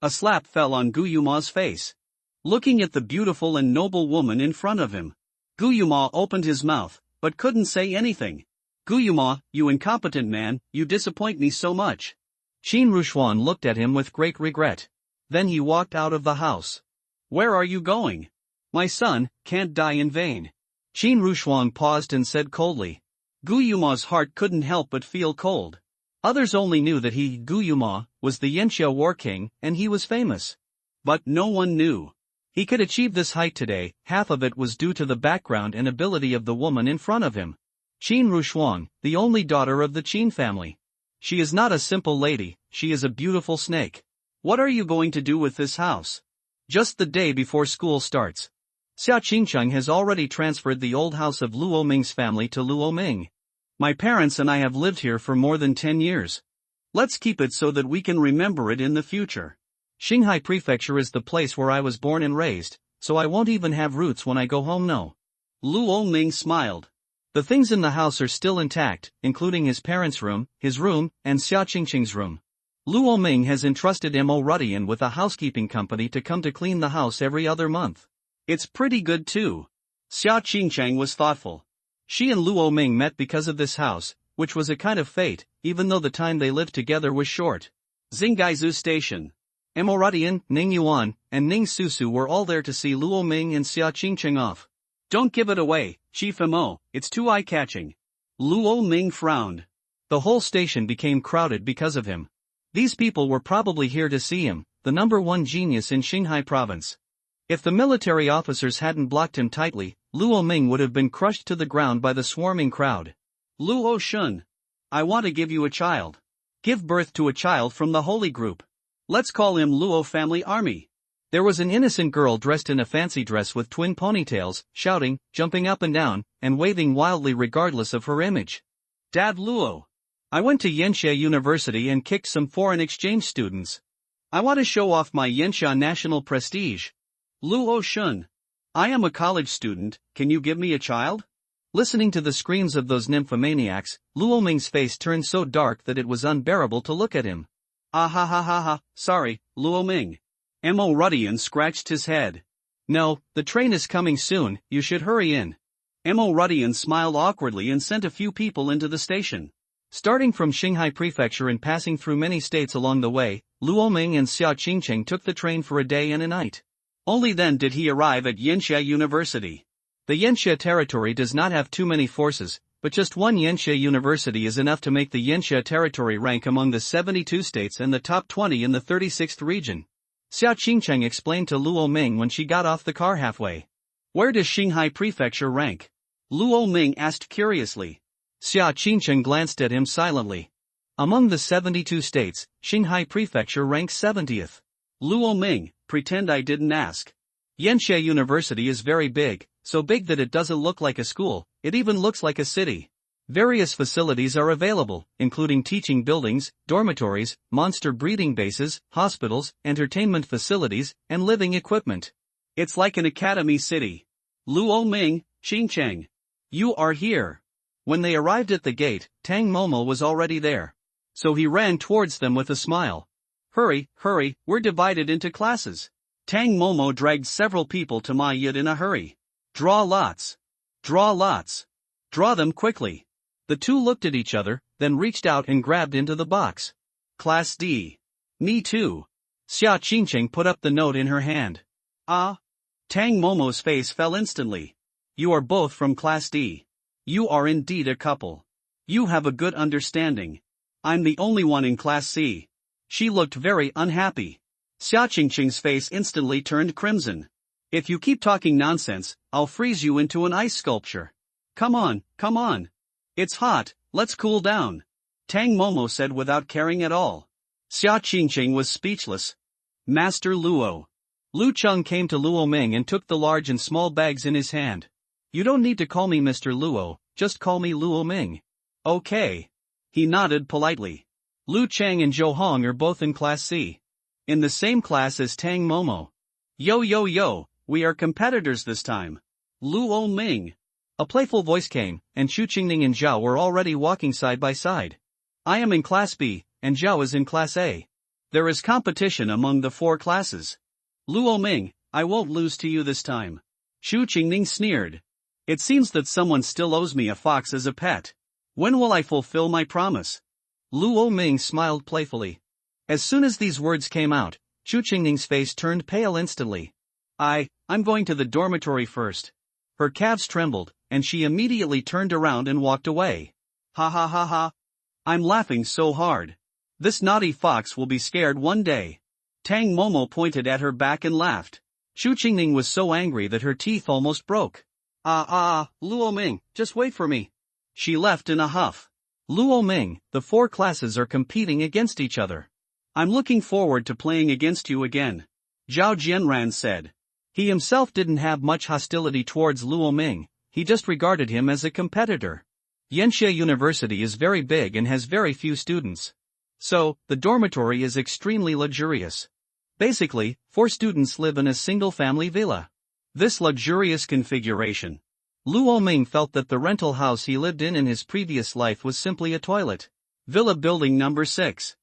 A slap fell on Gu Yuma's face. Looking at the beautiful and noble woman in front of him, Gu Yuma opened his mouth, but couldn't say anything. Guyuma, you incompetent man, you disappoint me so much. Qin Rushuan looked at him with great regret. Then he walked out of the house. Where are you going? My son can't die in vain. Qin Rushuan paused and said coldly. Guyuma's heart couldn't help but feel cold. Others only knew that he, Guyuma, was the Yanxia war king, and he was famous. But no one knew. He could achieve this height today, half of it was due to the background and ability of the woman in front of him. Qin Rushuan, the only daughter of the Qin family. She is not a simple lady, she is a beautiful snake. What are you going to do with this house? Just the day before school starts. Xia Qingcheng has already transferred the old house of Luo Ming's family to Luo Ming. My parents and I have lived here for more than 10 years. Let's keep it so that we can remember it in the future. Xinghai Prefecture is the place where I was born and raised, so I won't even have roots when I go home. No. Luo Ming smiled. The things in the house are still intact, including his parents' room, his room, and Xia Qingcheng's room. Luo Ming has entrusted Mo Rudian with a housekeeping company to come to clean the house every other month. It's pretty good too. Xia Qingcheng was thoughtful. She and Luo Ming met because of this house, which was a kind of fate, even though the time they lived together was short. Xingaizu Station. Mo Rudian, Ning Yuan, and Ning Susu were all there to see Luo Ming and Xia Qingcheng off. Don't give it away, Chief Mo, it's too eye-catching. Luo Ming frowned. The whole station became crowded because of him. These people were probably here to see him, the #1 genius in Xinghai province. If the military officers hadn't blocked him tightly, Luo Ming would have been crushed to the ground by the swarming crowd. Luo Shun. I want to give you a child. Give birth to a child from the holy group. Let's call him Luo Family Army. There was an innocent girl dressed in a fancy dress with twin ponytails, shouting, jumping up and down, and waving wildly regardless of her image. Dad Luo. I went to Yanxia University and kicked some foreign exchange students. I want to show off my Yanxia national prestige. Luo Shun. I am a college student, can you give me a child? Listening to the screams of those nymphomaniacs, Luo Ming's face turned so dark that it was unbearable to look at him. Ah ha ha ha ha, sorry, Luo Ming. Mo Rudian scratched his head. No, the train is coming soon, you should hurry in. Mo Rudian smiled awkwardly and sent a few people into the station. Starting from Xinghai Prefecture and passing through many states along the way, Luo Ming and Xia Qingcheng took the train for a day and a night. Only then did he arrive at Yanxia University. The Yanxia territory does not have too many forces, but just one Yanxia University is enough to make the Yanxia territory rank among the 72 states and the top 20 in the 36th region. Xia Qingcheng explained to Luo Ming when she got off the car halfway. Where does Xinghai Prefecture rank? Luo Ming asked curiously. Xia Qingcheng glanced at him silently. Among the 72 states, Xinghai Prefecture ranks 70th. Luo Ming, pretend I didn't ask. Yanxia University is very big, so big that it doesn't look like a school, it even looks like a city. Various facilities are available, including teaching buildings, dormitories, monster breeding bases, hospitals, entertainment facilities, and living equipment. It's like an academy city. Luo Ming, Qingcheng. You are here. When they arrived at the gate, Tang Momo was already there. So he ran towards them with a smile. Hurry, hurry, we're divided into classes. Tang Momo dragged several people to Ma Yid in a hurry. Draw lots. Draw lots. Draw them quickly. The two looked at each other, then reached out and grabbed into the box. Class D. Me too. Xia Qingcheng put up the note in her hand. Ah. Tang Momo's face fell instantly. You are both from Class D. You are indeed a couple. You have a good understanding. I'm the only one in Class C. She looked very unhappy. Xia Qingcheng's face instantly turned crimson. If you keep talking nonsense, I'll freeze you into an ice sculpture. Come on, come on. It's hot, let's cool down. Tang Momo said without caring at all. Xia Qingcheng was speechless. Master Luo. Lu Cheng came to Luo Ming and took the large and small bags in his hand. You don't need to call me Mr. Luo, just call me Luo Ming. Okay. He nodded politely. Lu Cheng and Zhou Hong are both in Class C. In the same class as Tang Momo. Yo yo yo, we are competitors this time. Luo Ming. A playful voice came, and Xu Qingning and Zhao were already walking side by side. I am in Class B, and Zhao is in Class A. There is competition among the 4 classes. Luo Ming, I won't lose to you this time. Xu Qingning sneered. It seems that someone still owes me a fox as a pet. When will I fulfill my promise? Luo Ming smiled playfully. As soon as these words came out, Chu Qingning's face turned pale instantly. I'm going to the dormitory first. Her calves trembled, and she immediately turned around and walked away. Ha ha ha ha. I'm laughing so hard. This naughty fox will be scared one day. Tang Momo pointed at her back and laughed. Chu Qingning was so angry that her teeth almost broke. Luo Ming, just wait for me. She left in a huff. Luo Ming, the 4 classes are competing against each other. I'm looking forward to playing against you again, Zhao Jianran said. He himself didn't have much hostility towards Luo Ming, he just regarded him as a competitor. Yanxia University is very big and has very few students. So, the dormitory is extremely luxurious. Basically, 4 students live in a single-family villa. This luxurious configuration. Luo Ming felt that the rental house he lived in his previous life was simply a toilet. Villa building number 6.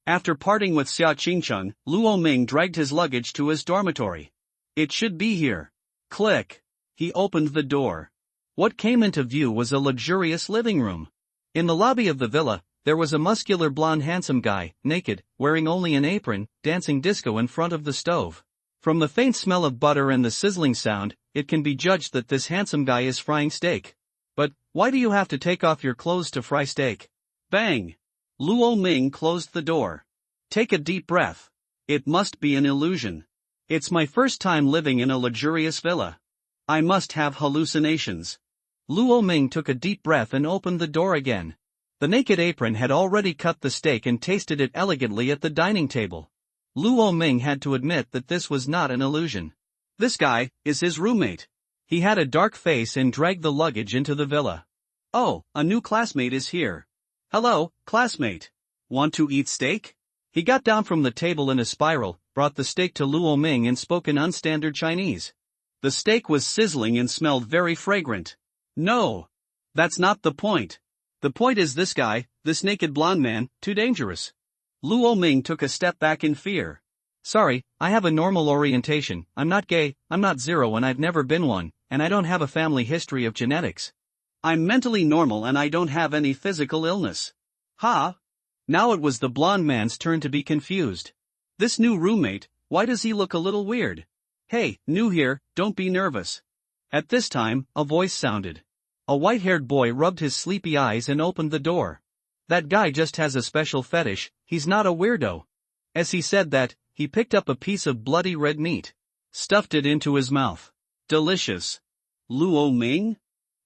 After parting with Xia Qingchun, Luo Ming dragged his luggage to his dormitory. It should be here. Click. He opened the door. What came into view was a luxurious living room. In the lobby of the villa, there was a muscular blonde handsome guy, naked, wearing only an apron, dancing disco in front of the stove. From the faint smell of butter and the sizzling sound, it can be judged that this handsome guy is frying steak. But, why do you have to take off your clothes to fry steak? Bang! Luo Ming closed the door. Take a deep breath. It must be an illusion. It's my first time living in a luxurious villa. I must have hallucinations. Luo Ming took a deep breath and opened the door again. The naked apron had already cut the steak and tasted it elegantly at the dining table. Luo Ming had to admit that this was not an illusion. This guy is his roommate. He had a dark face and dragged the luggage into the villa. Oh, a new classmate is here. Hello, classmate. Want to eat steak? He got down from the table in a spiral, brought the steak to Luo Ming and spoke in unstandard Chinese. The steak was sizzling and smelled very fragrant. No. That's not the point. The point is this guy, this naked blonde man, too dangerous. Luo Ming took a step back in fear. Sorry, I have a normal orientation, I'm not gay, I'm not zero and I've never been one, and I don't have a family history of genetics. I'm mentally normal and I don't have any physical illness. Ha! Now it was the blonde man's turn to be confused. This new roommate, why does he look a little weird? Hey, new here, don't be nervous. At this time, a voice sounded. A white-haired boy rubbed his sleepy eyes and opened the door. That guy just has a special fetish, he's not a weirdo. As he said that, he picked up a piece of bloody red meat. Stuffed it into his mouth. Delicious. Luo Ming?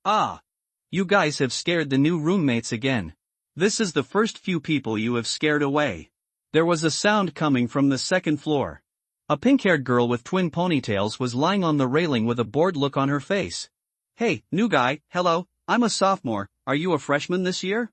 Ah! You guys have scared the new roommates again. This is the first few people you have scared away. There was a sound coming from the second floor. A pink-haired girl with twin ponytails was lying on the railing with a bored look on her face. Hey, new guy, hello, I'm a sophomore, are you a freshman this year?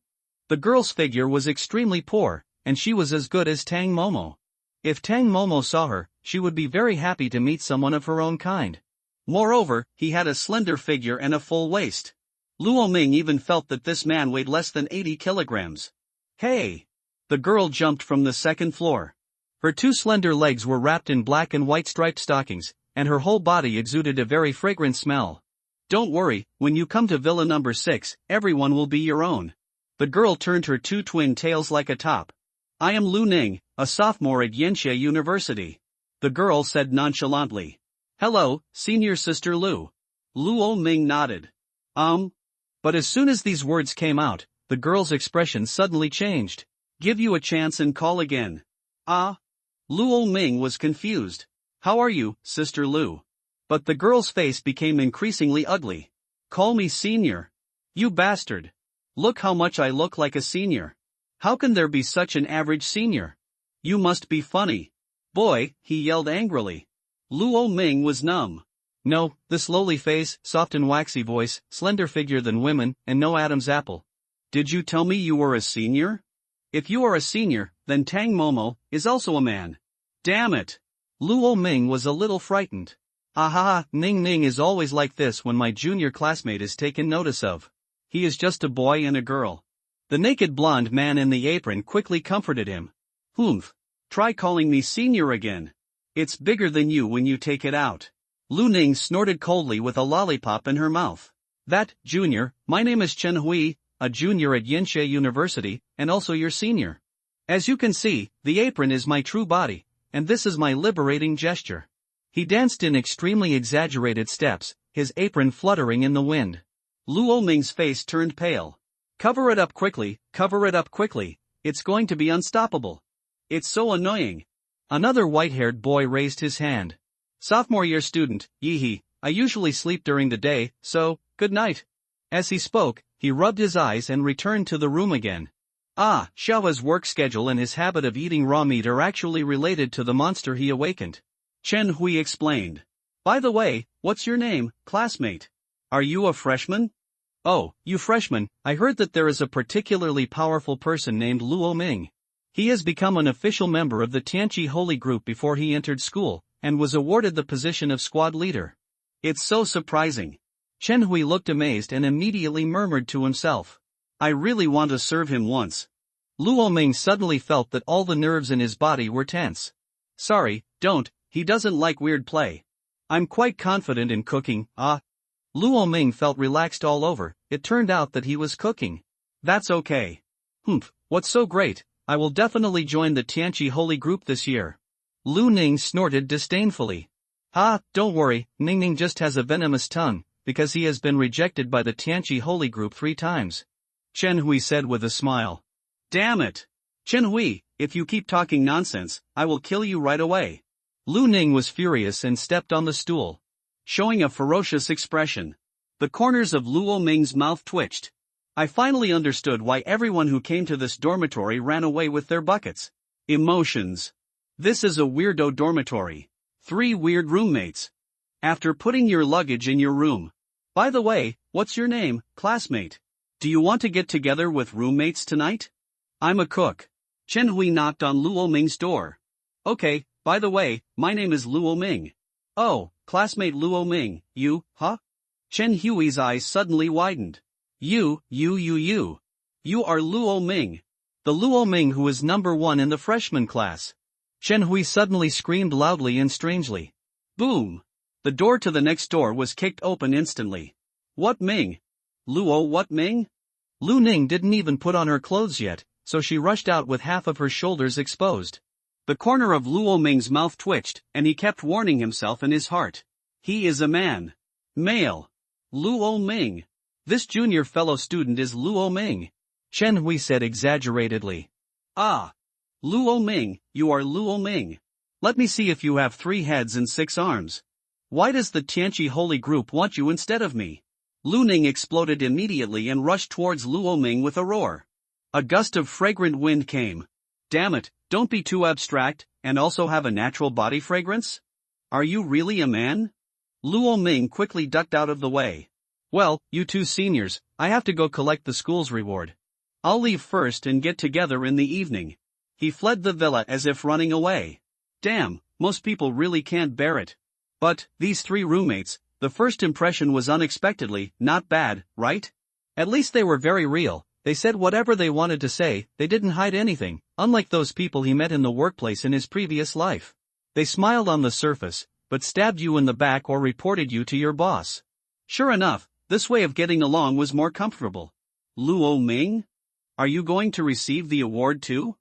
The girl's figure was extremely poor, and she was as good as Tang Momo. If Tang Momo saw her, she would be very happy to meet someone of her own kind. Moreover, he had a slender figure and a full waist. Luo Ming even felt that this man weighed less than 80 kilograms. Hey! The girl jumped from the second floor. Her 2 slender legs were wrapped in black and white striped stockings, and her whole body exuded a very fragrant smell. Don't worry, when you come to Villa number 6, everyone will be your own. The girl turned her 2 twin tails like a top. I am Lu Ning, a sophomore at Yanxia University. The girl said nonchalantly. Hello, senior sister Lu. Luo Ming nodded. But as soon as these words came out, the girl's expression suddenly changed. Give you a chance and call again. Luo Ming was confused. How are you, Sister Lu? But the girl's face became increasingly ugly. Call me senior. You bastard. Look how much I look like a senior. How can there be such an average senior? You must be funny. Boy, he yelled angrily. Luo Ming was numb. No, this lowly face, soft and waxy voice, slender figure than women, and no Adam's apple. Did you tell me you were a senior? If you are a senior, then Tang Momo is also a man. Damn it! Luo Ming was a little frightened. Ning Ning is always like this when my junior classmate is taken notice of. He is just a boy and a girl. The naked blonde man in the apron quickly comforted him. Humph. Try calling me senior again. It's bigger than you when you take it out. Lu Ning snorted coldly with a lollipop in her mouth. That, junior, my name is Chen Hui, a junior at Yinshe University, and also your senior. As you can see, the apron is my true body, and this is my liberating gesture. He danced in extremely exaggerated steps, his apron fluttering in the wind. Luo Ming's face turned pale. Cover it up quickly, it's going to be unstoppable. It's so annoying. Another white-haired boy raised his hand. Sophomore year student, Yeehee, I usually sleep during the day, so, good night. As he spoke, he rubbed his eyes and returned to the room again. Xiao's work schedule and his habit of eating raw meat are actually related to the monster he awakened. Chen Hui explained. By the way, what's your name, classmate? Are you a freshman? Oh, you freshman, I heard that there is a particularly powerful person named Luo Ming. He has become an official member of the Tianqi Holy Group before he entered school, and was awarded the position of squad leader. It's so surprising. Chen Hui looked amazed and immediately murmured to himself. I really want to serve him once. Luo Ming suddenly felt that all the nerves in his body were tense. Sorry, don't, he doesn't like weird play. I'm quite confident in cooking, Luo Ming felt relaxed all over. It turned out that he was cooking. That's okay. What's so great? I will definitely join the Tianqi Holy Group this year. Lu Ning snorted disdainfully. Don't worry, Ning just has a venomous tongue, because he has been rejected by the Tianqi Holy Group 3 times. Chen Hui said with a smile. Damn it! Chen Hui, if you keep talking nonsense, I will kill you right away. Lu Ning was furious and stepped on the stool. Showing a ferocious expression. The corners of Luo Ming's mouth twitched. I finally understood why everyone who came to this dormitory ran away with their buckets. Emotions. This is a weirdo dormitory. 3 weird roommates. After putting your luggage in your room. By the way, what's your name, classmate? Do you want to get together with roommates tonight? I'm a cook. Chen Hui knocked on Luo Ming's door. Okay, by the way, my name is Luo Ming. Oh, classmate Luo Ming, you, huh? Chen Hui's eyes suddenly widened. You are Luo Ming. The Luo Ming who is number 1 in the freshman class. Chen Hui suddenly screamed loudly and strangely. Boom! The door to the next door was kicked open instantly. What Ming? Luo what Ming? Lu Ning didn't even put on her clothes yet, so she rushed out with half of her shoulders exposed. The corner of Luo Ming's mouth twitched, and he kept warning himself in his heart. He is a man. Male. Luo Ming. This junior fellow student is Luo Ming. Chen Hui said exaggeratedly. Luo Ming, you are Luo Ming. Let me see if you have 3 heads and 6 arms. Why does the Tianqi Holy Group want you instead of me? Lu Ning exploded immediately and rushed towards Luo Ming with a roar. A gust of fragrant wind came. Damn it, don't be too abstract, and also have a natural body fragrance? Are you really a man? Luo Ming quickly ducked out of the way. Well, you 2 seniors, I have to go collect the school's reward. I'll leave first and get together in the evening. He fled the villa as if running away. Damn, most people really can't bear it. But, these 3 roommates, the first impression was unexpectedly not bad, right? At least they were very real. They said whatever they wanted to say, they didn't hide anything, unlike those people he met in the workplace in his previous life. They smiled on the surface, but stabbed you in the back or reported you to your boss. Sure enough, this way of getting along was more comfortable. Luo Ming? Are you going to receive the award too?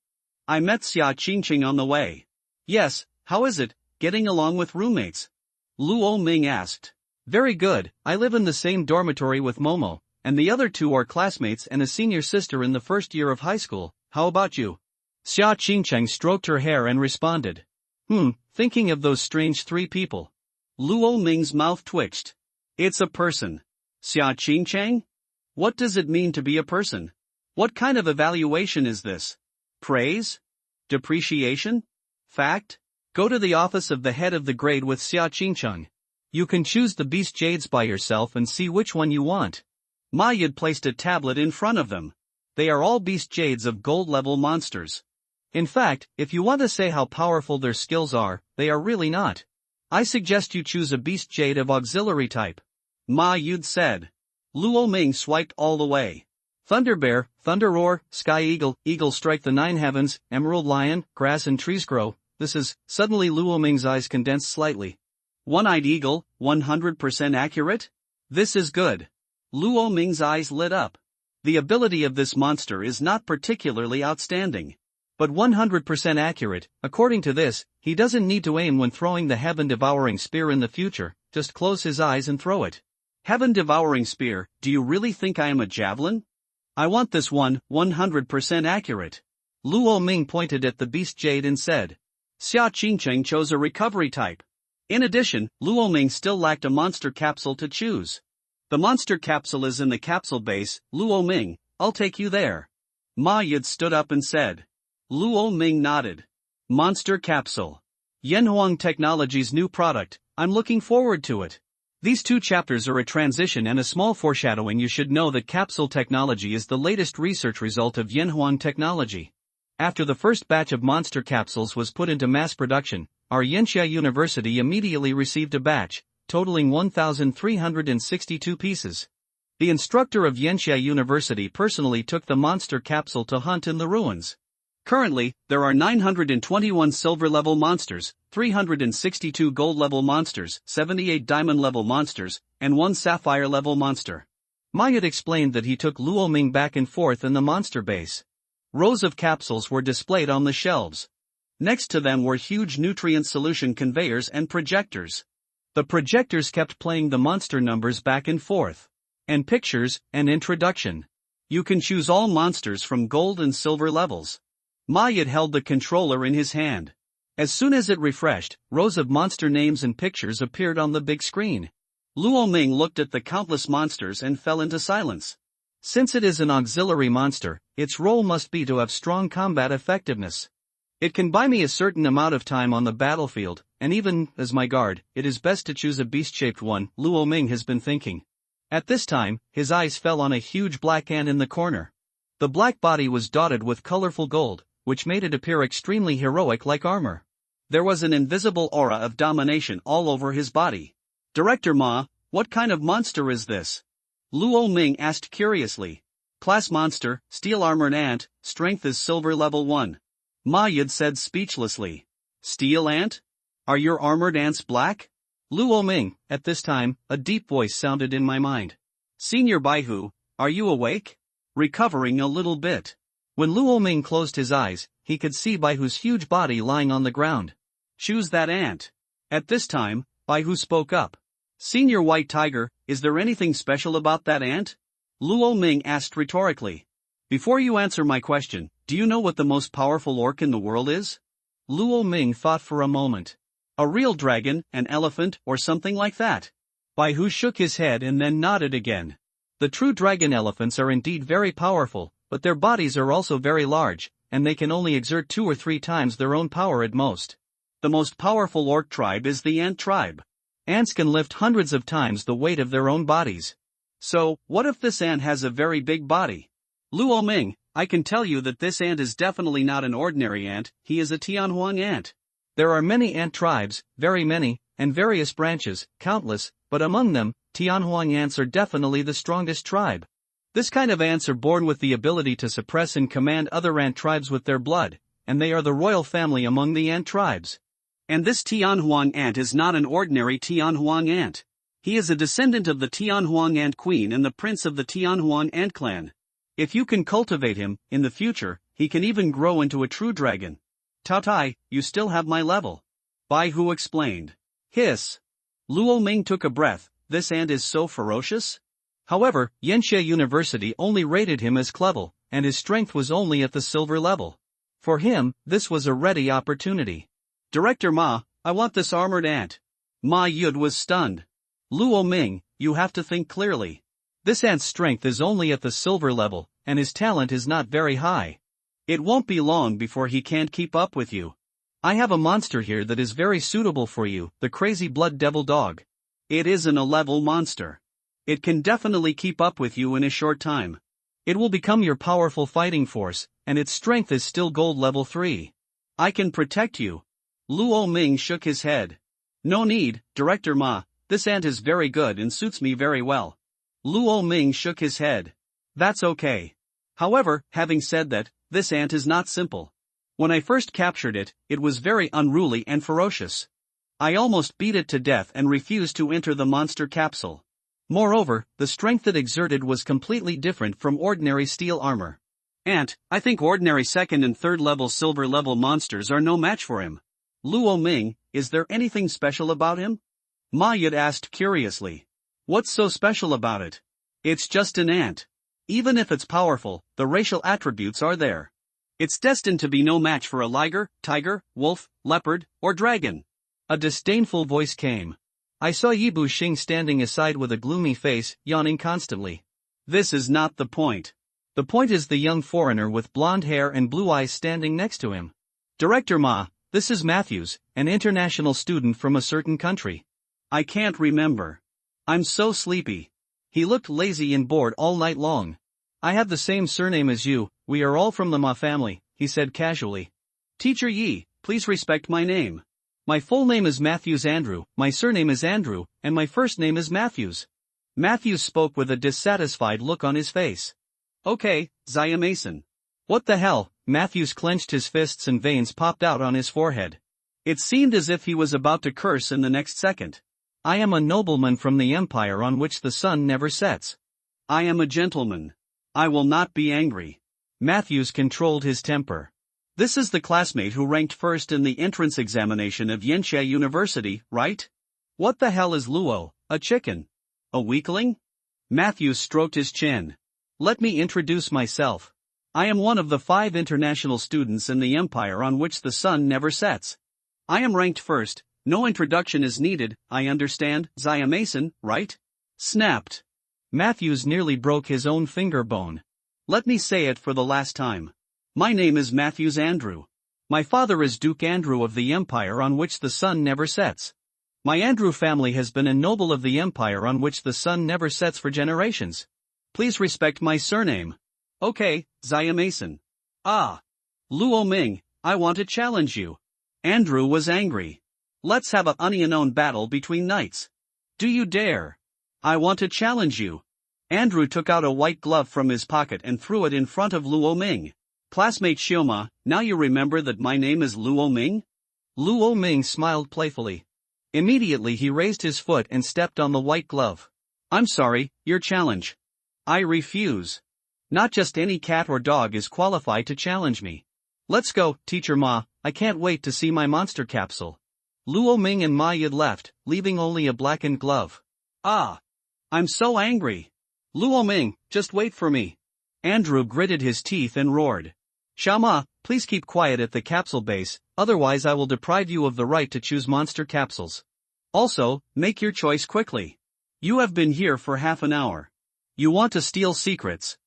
I met Xia Qingqing on the way. Yes, how is it, getting along with roommates? Luo Ming asked. Very good, I live in the same dormitory with Momo, and the other 2 are classmates and a senior sister in the first year of high school. How about you? Xia Qingcheng stroked her hair and responded. Thinking of those strange 3 people. Luo Ming's mouth twitched. It's a person. Xia Qingcheng? What does it mean to be a person? What kind of evaluation is this? Praise? Depreciation? Fact? Go to the office of the head of the grade with Xia Qingcheng. You can choose the beast jades by yourself and see which one you want. Ma Yud placed a tablet in front of them. They are all beast jades of gold-level monsters. In fact, if you want to say how powerful their skills are, they are really not. I suggest you choose a beast jade of auxiliary type. Ma Yud said. Luo Ming swiped all the way. Thunder Bear, Thunder Roar, Sky Eagle, Eagle Strike the 9 Heavens, Emerald Lion, Grass and Trees Grow. Suddenly Luo Ming's eyes condensed slightly. One-eyed eagle, 100% accurate? This is good. Luo Ming's eyes lit up. The ability of this monster is not particularly outstanding. But 100% accurate. According to this, he doesn't need to aim when throwing the heaven-devouring spear in the future, just close his eyes and throw it. Heaven-devouring spear, do you really think I am a javelin? I want this one, 100% accurate. Luo Ming pointed at the beast jade and said. Xia Qingcheng chose a recovery type. In addition, Luo Ming still lacked a monster capsule to choose. The monster capsule is in the capsule base. Luo Ming, I'll take you there. Ma Yid stood up and said. Luo Ming nodded. Monster capsule. Yanhuang Technology's new product, I'm looking forward to it. These 2 chapters are a transition and a small foreshadowing. You should know that capsule technology is the latest research result of Yanhuang Technology. After the first batch of monster capsules was put into mass production, our Yanxia University immediately received a batch, totaling 1,362 pieces. The instructor of Yanxia University personally took the monster capsule to hunt in the ruins. Currently, there are 921 silver-level monsters, 362 gold-level monsters, 78 diamond-level monsters, and 1 sapphire-level monster. Mayat explained that he took Luo Ming back and forth in the monster base. Rows of capsules were displayed on the shelves. Next to them were huge nutrient solution conveyors and projectors. The projectors kept playing the monster numbers back and forth. And pictures, and introduction. You can choose all monsters from gold and silver levels. Mayat held the controller in his hand. As soon as it refreshed, rows of monster names and pictures appeared on the big screen. Luo Ming looked at the countless monsters and fell into silence. Since it is an auxiliary monster, its role must be to have strong combat effectiveness. It can buy me a certain amount of time on the battlefield, and even, as my guard, it is best to choose a beast-shaped one, Luo Ming has been thinking. At this time, his eyes fell on a huge black ant in the corner. The black body was dotted with colorful gold, which made it appear extremely heroic like armor. There was an invisible aura of domination all over his body. Director Ma, what kind of monster is this? Luo Ming asked curiously. Class monster, steel armored ant, strength is silver level 1. Ma Yid said speechlessly. Steel ant? Are your armored ants black? Luo Ming, at this time, a deep voice sounded in my mind. Senior Baihu, are you awake? Recovering a little bit. When Luo Ming closed his eyes, he could see Baihu's huge body lying on the ground. Choose that ant. At this time, Baihu spoke up. Senior White Tiger, is there anything special about that ant? Luo Ming asked rhetorically. Before you answer my question, do you know what the most powerful orc in the world is? Luo Ming thought for a moment. A real dragon, an elephant, or something like that. Baihu shook his head and then nodded again. The true dragon elephants are indeed very powerful, but their bodies are also very large, and they can only exert 2 or 3 times their own power at most. The most powerful orc tribe is the ant tribe. Ants can lift hundreds of times the weight of their own bodies. So, what if this ant has a very big body? Luo Ming, I can tell you that this ant is definitely not an ordinary ant, he is a Tianhuang ant. There are many ant tribes, very many, and various branches, countless, but among them, Tianhuang ants are definitely the strongest tribe. This kind of ants are born with the ability to suppress and command other ant tribes with their blood, and they are the royal family among the ant tribes. And this Tianhuang ant is not an ordinary Tianhuang ant. He is a descendant of the Tianhuang ant queen and the prince of the Tianhuang ant clan. If you can cultivate him, in the future, he can even grow into a true dragon. Tao Tai, you still have my level. Baihu explained. Hiss. Luo Ming took a breath, this ant is so ferocious? However, Yanxia University only rated him as clever, and his strength was only at the silver level. For him, this was a ready opportunity. Director Ma, I want this armored ant. Ma Yud was stunned. Luo Ming, you have to think clearly. This ant's strength is only at the silver level, and his talent is not very high. It won't be long before he can't keep up with you. I have a monster here that is very suitable for you, the crazy blood devil dog. It isn't a level monster. It can definitely keep up with you in a short time. It will become your powerful fighting force, and its strength is still gold level 3. I can protect you. Luo Ming shook his head. No need, Director Ma, this ant is very good and suits me very well. Luo Ming shook his head. That's okay. However, having said that, this ant is not simple. When I first captured it, it was very unruly and ferocious. I almost beat it to death and refused to enter the monster capsule. Moreover, the strength it exerted was completely different from ordinary steel armor. "Aunt, I think ordinary second and third level silver level monsters are no match for him. Luo Ming, is there anything special about him?" Ma Yud asked curiously. "What's so special about it? It's just an ant. Even if it's powerful, the racial attributes are there. It's destined to be no match for a liger, tiger, wolf, leopard, or dragon." A disdainful voice came. I saw Yi Buxing standing aside with a gloomy face, yawning constantly. "This is not the point. The point is the young foreigner with blonde hair and blue eyes standing next to him. Director Ma, this is Matthews, an international student from a certain country." "I can't remember. I'm so sleepy." He looked lazy and bored all night long. "I have the same surname as you, we are all from the Ma family," he said casually. "Teacher Yi, please respect my name. My full name is Matthews Andrew, my surname is Andrew, and my first name is Matthews." Matthews spoke with a dissatisfied look on his face. "Okay, Zaya Mason." "What the hell?" Matthews clenched his fists and veins popped out on his forehead. It seemed as if he was about to curse in the next second. "I am a nobleman from the empire on which the sun never sets." "I am a gentleman. I will not be angry." Matthews controlled his temper. "This is the classmate who ranked first in the entrance examination of Yanxia University, right? What the hell is Luo, a chicken? A weakling?" Matthews stroked his chin. "Let me introduce myself. I am one of the 5 international students in the empire on which the sun never sets. I am ranked first. No introduction is needed, I understand, Zaya Mason, right?" Snapped. Matthews nearly broke his own finger bone. "Let me say it for the last time. My name is Matthews Andrew. My father is Duke Andrew of the empire on which the sun never sets. My Andrew family has been a noble of the empire on which the sun never sets for generations. Please respect my surname." "Okay, Zaya Mason." "Ah. Luo Ming, I want to challenge you." Andrew was angry. "Let's have a unknown battle between knights. Do you dare?" "I want to challenge you." Andrew took out a white glove from his pocket and threw it in front of Luo Ming. "Classmate Xioma, now you remember that my name is Luo Ming?" Luo Ming smiled playfully. Immediately he raised his foot and stepped on the white glove. "I'm sorry, your challenge. I refuse. Not just any cat or dog is qualified to challenge me." "Let's go, Teacher Ma, I can't wait to see my monster capsule." Luo Ming and Ma Yud left, leaving only a blackened glove. "Ah. I'm so angry. Luo Ming, just wait for me." Andrew gritted his teeth and roared. "Xiaoma, please keep quiet at the capsule base, otherwise I will deprive you of the right to choose monster capsules. Also, make your choice quickly. You have been here for half an hour. You want to steal secrets,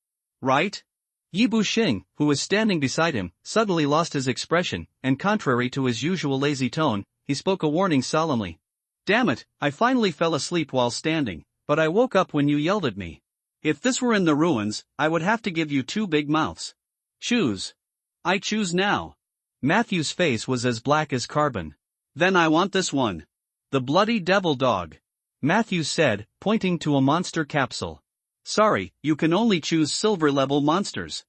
right?" Yi Buxing, who was standing beside him, suddenly lost his expression, and contrary to his usual lazy tone, he spoke a warning solemnly. "Damn it, I finally fell asleep while standing, but I woke up when you yelled at me. If this were in the ruins, I would have to give you 2 big mouths. Choose." "I choose now." Matthew's face was as black as carbon. "Then I want this one. The bloody devil dog," Matthews said, pointing to a monster capsule. "Sorry, you can only choose silver-level monsters."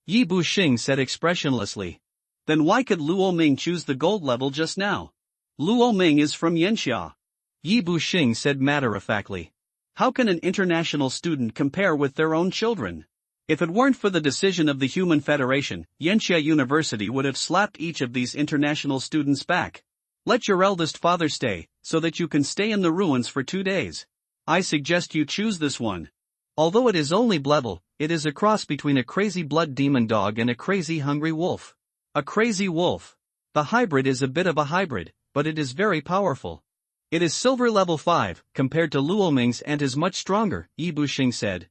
Yi Buxing said expressionlessly. "Then why could Luo Ming choose the gold level just now? Luo Ming is from Yanxia." Yi Buxing said matter-of-factly. "How can an international student compare with their own children? If it weren't for the decision of the Human Federation, Yanxia University would have slapped each of these international students back. Let your eldest father stay, so that you can stay in the ruins for 2 days. I suggest you choose this one." Although it is only level, it is a cross between a crazy blood demon dog and a crazy hungry wolf. A crazy wolf. The hybrid is a bit of a hybrid, but it is very powerful. It is silver level 5, compared to Luo Ming's, and is much stronger, Yi Buxing said.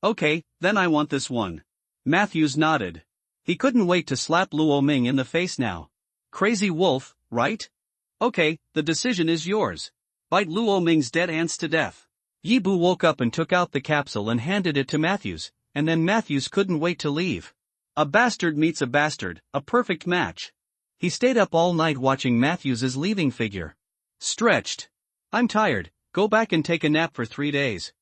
"Okay, then I want this one." Matthews nodded. He couldn't wait to slap Luo Ming in the face now. "Crazy wolf, right? Okay, the decision is yours. Bite Luo Ming's dead ants to death." Yi Bu woke up and took out the capsule and handed it to Matthews, and then Matthews couldn't wait to leave. A bastard meets a bastard, a perfect match. He stayed up all night watching Matthews's leaving figure. Stretched. "I'm tired, go back and take a nap for 3 days."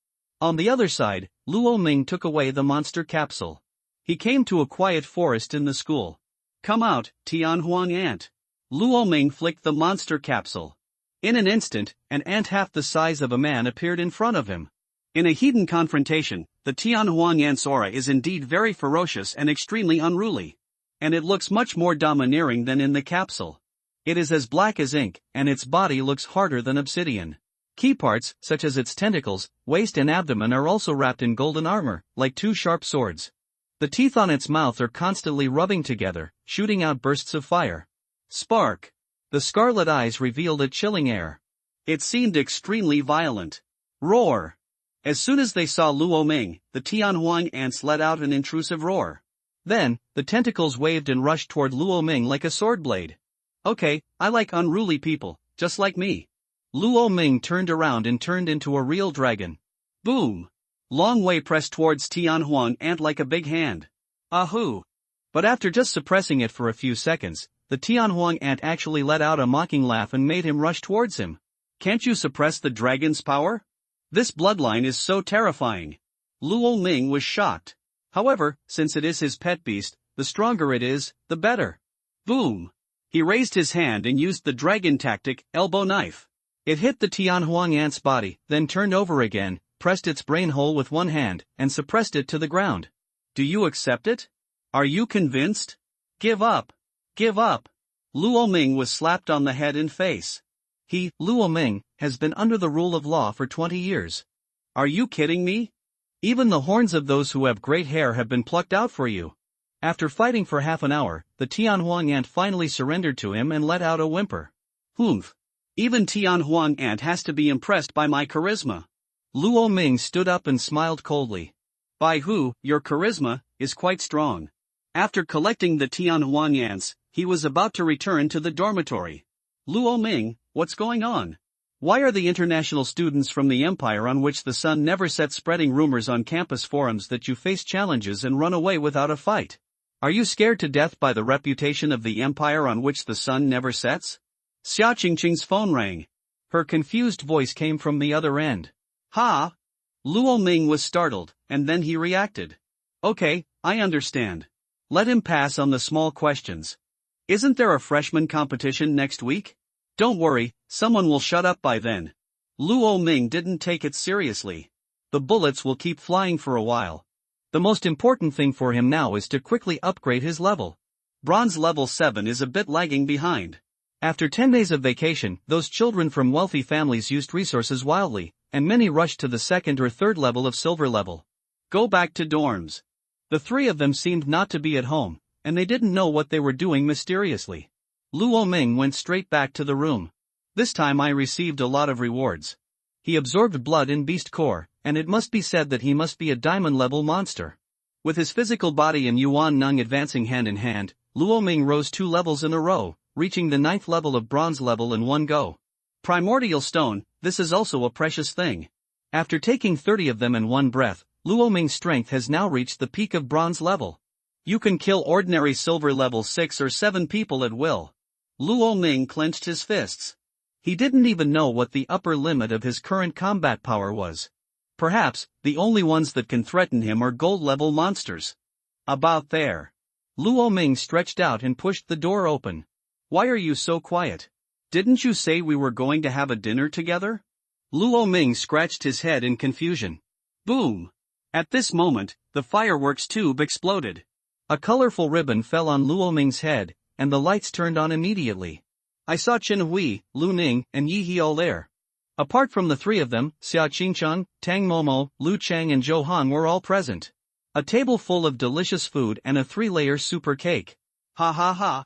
On the other side, Luo Ming took away the monster capsule. He came to a quiet forest in the school. "Come out, Tianhuang ant." Luo Ming flicked the monster capsule. In an instant, an ant half the size of a man appeared in front of him. In a heated confrontation, the Tianhuang ant's aura is indeed very ferocious and extremely unruly. And it looks much more domineering than in the capsule. It is as black as ink, and its body looks harder than obsidian. Key parts, such as its tentacles, waist and abdomen are also wrapped in golden armor, like two sharp swords. The teeth on its mouth are constantly rubbing together, shooting out bursts of fire. Spark! The scarlet eyes revealed a chilling air. It seemed extremely violent. Roar! As soon as they saw Luo Ming, the Tianhuang ants let out an intrusive roar. Then, the tentacles waved and rushed toward Luo Ming like a sword blade. Okay, I like unruly people, just like me. Luo Ming turned around and turned into a real dragon. Boom! Long Wei pressed towards Tianhuang ant like a big hand. Ahoo! But after just suppressing it for a few seconds, the Tianhuang ant actually let out a mocking laugh and made him rush towards him. Can't you suppress the dragon's power? This bloodline is so terrifying. Luo Ming was shocked. However, since it is his pet beast, the stronger it is, the better. Boom! He raised his hand and used the dragon tactic, elbow knife. It hit the Tianhuang ant's body, then turned over again, pressed its brain hole with one hand, and suppressed it to the ground. Do you accept it? Are you convinced? Give up! Give up! Luo Ming was slapped on the head and face. He, Luo Ming, has been under the rule of law for 20 years. Are you kidding me? Even the horns of those who have great hair have been plucked out for you. After fighting for half an hour, the Tianhuang ant finally surrendered to him and let out a whimper. Humph! Even Tianhuang ant has to be impressed by my charisma. Luo Ming stood up and smiled coldly. By who, your charisma is quite strong. After collecting the Tianhuang ants, he was about to return to the dormitory. Luo Ming, what's going on? Why are the international students from the empire on which the sun never sets spreading rumors on campus forums that you face challenges and run away without a fight? Are you scared to death by the reputation of the empire on which the sun never sets? Xia Qingqing's phone rang. Her confused voice came from the other end. Ha! Luo Ming was startled, and then he reacted. Okay, I understand. Let him pass on the small questions. Isn't there a freshman competition next week? Don't worry, someone will shut up by then. Luo Ming didn't take it seriously. The bullets will keep flying for a while. The most important thing for him now is to quickly upgrade his level. Bronze level 7 is a bit lagging behind. After 10 days of vacation, those children from wealthy families used resources wildly, and many rushed to the second or third level of silver level. Go back to dorms. The three of them seemed not to be at home, and they didn't know what they were doing mysteriously. Luo Ming went straight back to the room. This time I received a lot of rewards. He absorbed blood in beast core, and it must be said that he must be a diamond-level monster. With his physical body and Yuan Nung advancing hand in hand, Luo Ming rose 2 levels in a row, reaching the 9th level of bronze level in one go. Primordial stone, this is also a precious thing. After taking 30 of them in one breath, Luo Ming's strength has now reached the peak of bronze level. You can kill ordinary silver level 6 or 7 people at will. Luo Ming clenched his fists. He didn't even know what the upper limit of his current combat power was. Perhaps, the only ones that can threaten him are gold-level monsters. About there. Luo Ming stretched out and pushed the door open. Why are you so quiet? Didn't you say we were going to have a dinner together? Luo Ming scratched his head in confusion. Boom! At this moment, the fireworks tube exploded. A colorful ribbon fell on Luo Ming's head, and the lights turned on immediately. I saw Chen Hui, Lu Ning, and Yi Hiao there. Apart from the three of them, Xia Qingcheng, Tang Momo, Lu Chang and Zhou Han were all present. A table full of delicious food and a 3-layer super cake. Ha ha ha.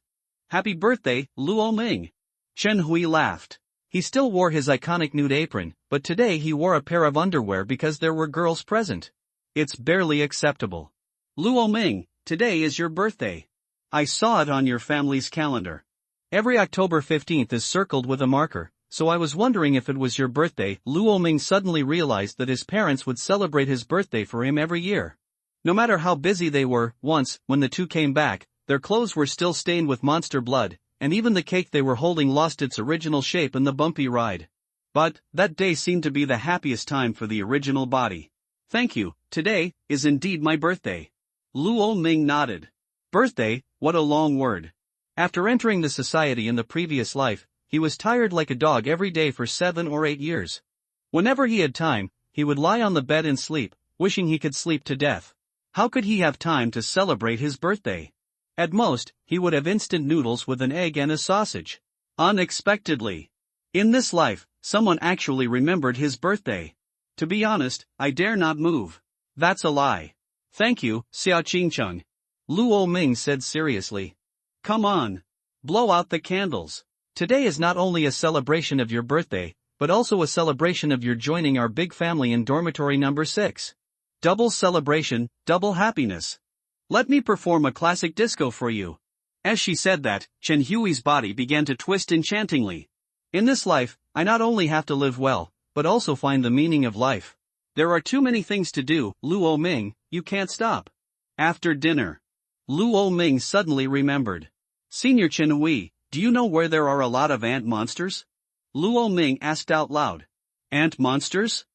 Happy birthday, Luo Ming. Chen Hui laughed. He still wore his iconic nude apron, but today he wore a pair of underwear because there were girls present. It's barely acceptable. Luo Ming, today is your birthday. I saw it on your family's calendar. Every October 15th is circled with a marker, so I was wondering if it was your birthday. Luo Ming suddenly realized that his parents would celebrate his birthday for him every year. No matter how busy they were, once, when the two came back, their clothes were still stained with monster blood, and even the cake they were holding lost its original shape in the bumpy ride. But, that day seemed to be the happiest time for the original body. Thank you, today is indeed my birthday. Luo Ming nodded. Birthday, what a long word. After entering the society in the previous life, he was tired like a dog every day for 7 or 8 years. Whenever he had time, he would lie on the bed and sleep, wishing he could sleep to death. How could he have time to celebrate his birthday? At most, he would have instant noodles with an egg and a sausage. Unexpectedly, in this life, someone actually remembered his birthday. To be honest, I dare not move. That's a lie. Thank you, Xiao Qingcheng. Luo Ming said seriously. Come on. Blow out the candles. Today is not only a celebration of your birthday, but also a celebration of your joining our big family in dormitory number 6. Double celebration, double happiness. Let me perform a classic disco for you. As she said that, Chen Hui's body began to twist enchantingly. In this life, I not only have to live well, but also find the meaning of life. There are too many things to do, Luo Ming, you can't stop. After dinner, Luo Ming suddenly remembered. Senior Chen Hui, do you know where there are a lot of ant monsters? Luo Ming asked out loud. Ant monsters?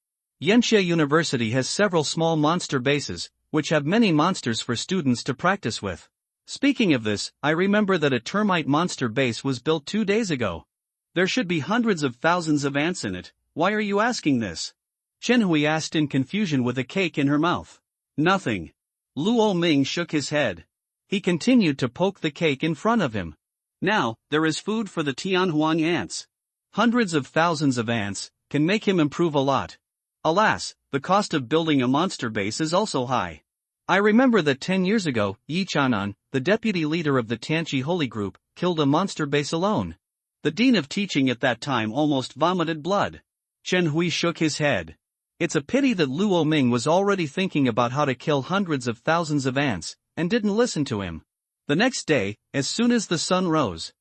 Yanxia University has several small monster bases, which have many monsters for students to practice with. Speaking of this, I remember that a termite monster base was built 2 days ago. There should be hundreds of thousands of ants in it. Why are you asking this? Chen Hui asked in confusion with a cake in her mouth. Nothing. Luo Ming shook his head. He continued to poke the cake in front of him. Now, there is food for the Tianhuang ants. Hundreds of thousands of ants can make him improve a lot. Alas, the cost of building a monster base is also high. I remember that 10 years ago, Yi Chanan, the deputy leader of the Tianqi Holy Group, killed a monster base alone. The dean of teaching at that time almost vomited blood. Chen Hui shook his head. It's a pity that Luo Ming was already thinking about how to kill hundreds of thousands of ants, and didn't listen to him. The next day, as soon as the sun rose,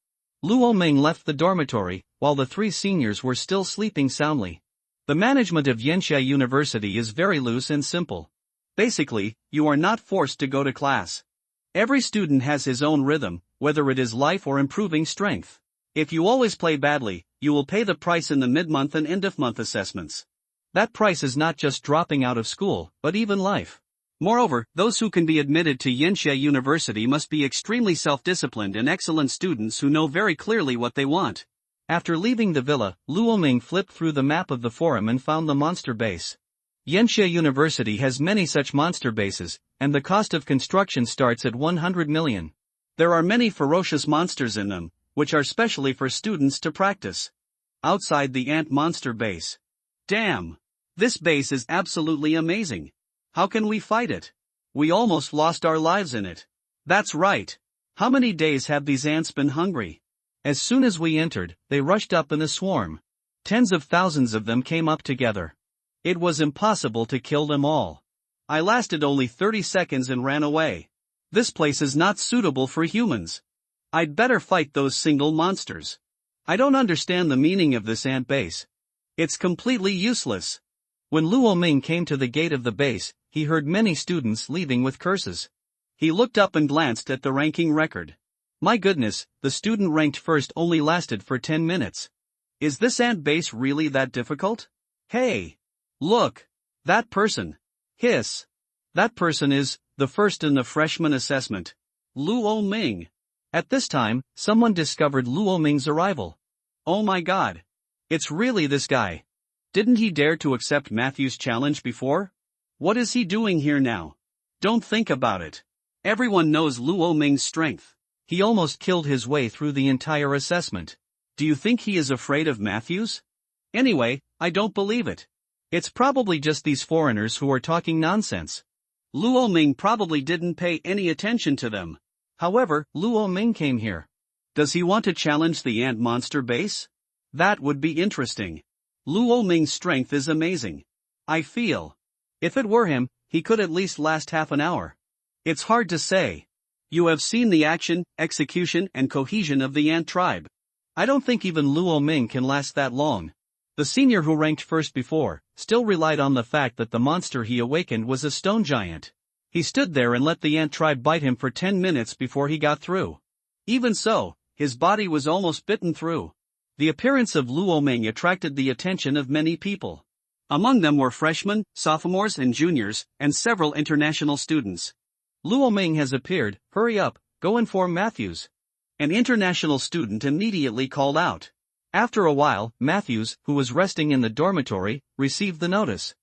Luo Ming left the dormitory, while the 3 seniors were still sleeping soundly. The management of Yanxia University is very loose and simple. Basically, you are not forced to go to class. Every student has his own rhythm, whether it is life or improving strength. If you always play badly, you will pay the price in the mid-month and end-of-month assessments. That price is not just dropping out of school, but even life. Moreover, those who can be admitted to Yanxia University must be extremely self-disciplined and excellent students who know very clearly what they want. After leaving the villa, Luo Ming flipped through the map of the forum and found the monster base. Yanxia University has many such monster bases, and the cost of construction starts at 100 million. There are many ferocious monsters in them, which are specially for students to practice. Outside the ant monster base. Damn! This base is absolutely amazing. How can we fight it? We almost lost our lives in it. That's right. How many days have these ants been hungry? As soon as we entered, they rushed up in a swarm. Tens of thousands of them came up together. It was impossible to kill them all. I lasted only 30 seconds and ran away. This place is not suitable for humans. I'd better fight those single monsters. I don't understand the meaning of this ant base. It's completely useless. When Luo Ming came to the gate of the base, he heard many students leaving with curses. He looked up and glanced at the ranking record. My goodness, the student ranked first only lasted for 10 minutes. Is this ant base really that difficult? Hey! Look! That person! Hiss! That person is the first in the freshman assessment. Luo Ming. At this time, someone discovered Luo Ming's arrival. Oh my god! It's really this guy. Didn't he dare to accept Matthew's challenge before? What is he doing here now? Don't think about it. Everyone knows Luo Ming's strength. He almost killed his way through the entire assessment. Do you think he is afraid of Matthews? Anyway, I don't believe it. It's probably just these foreigners who are talking nonsense. Luo Ming probably didn't pay any attention to them. However, Luo Ming came here. Does he want to challenge the ant monster base? That would be interesting. Luo Ming's strength is amazing. I feel. If it were him, he could at least last half an hour. It's hard to say. You have seen the action, execution and cohesion of the ant tribe. I don't think even Luo Ming can last that long. The senior who ranked first before, still relied on the fact that the monster he awakened was a stone giant. He stood there and let the ant tribe bite him for 10 minutes before he got through. Even so, his body was almost bitten through. The appearance of Luo Ming attracted the attention of many people. Among them were freshmen, sophomores and juniors, and several international students. Luo Ming has appeared, hurry up, go inform Matthews. An international student immediately called out. After a while, Matthews, who was resting in the dormitory, received the notice.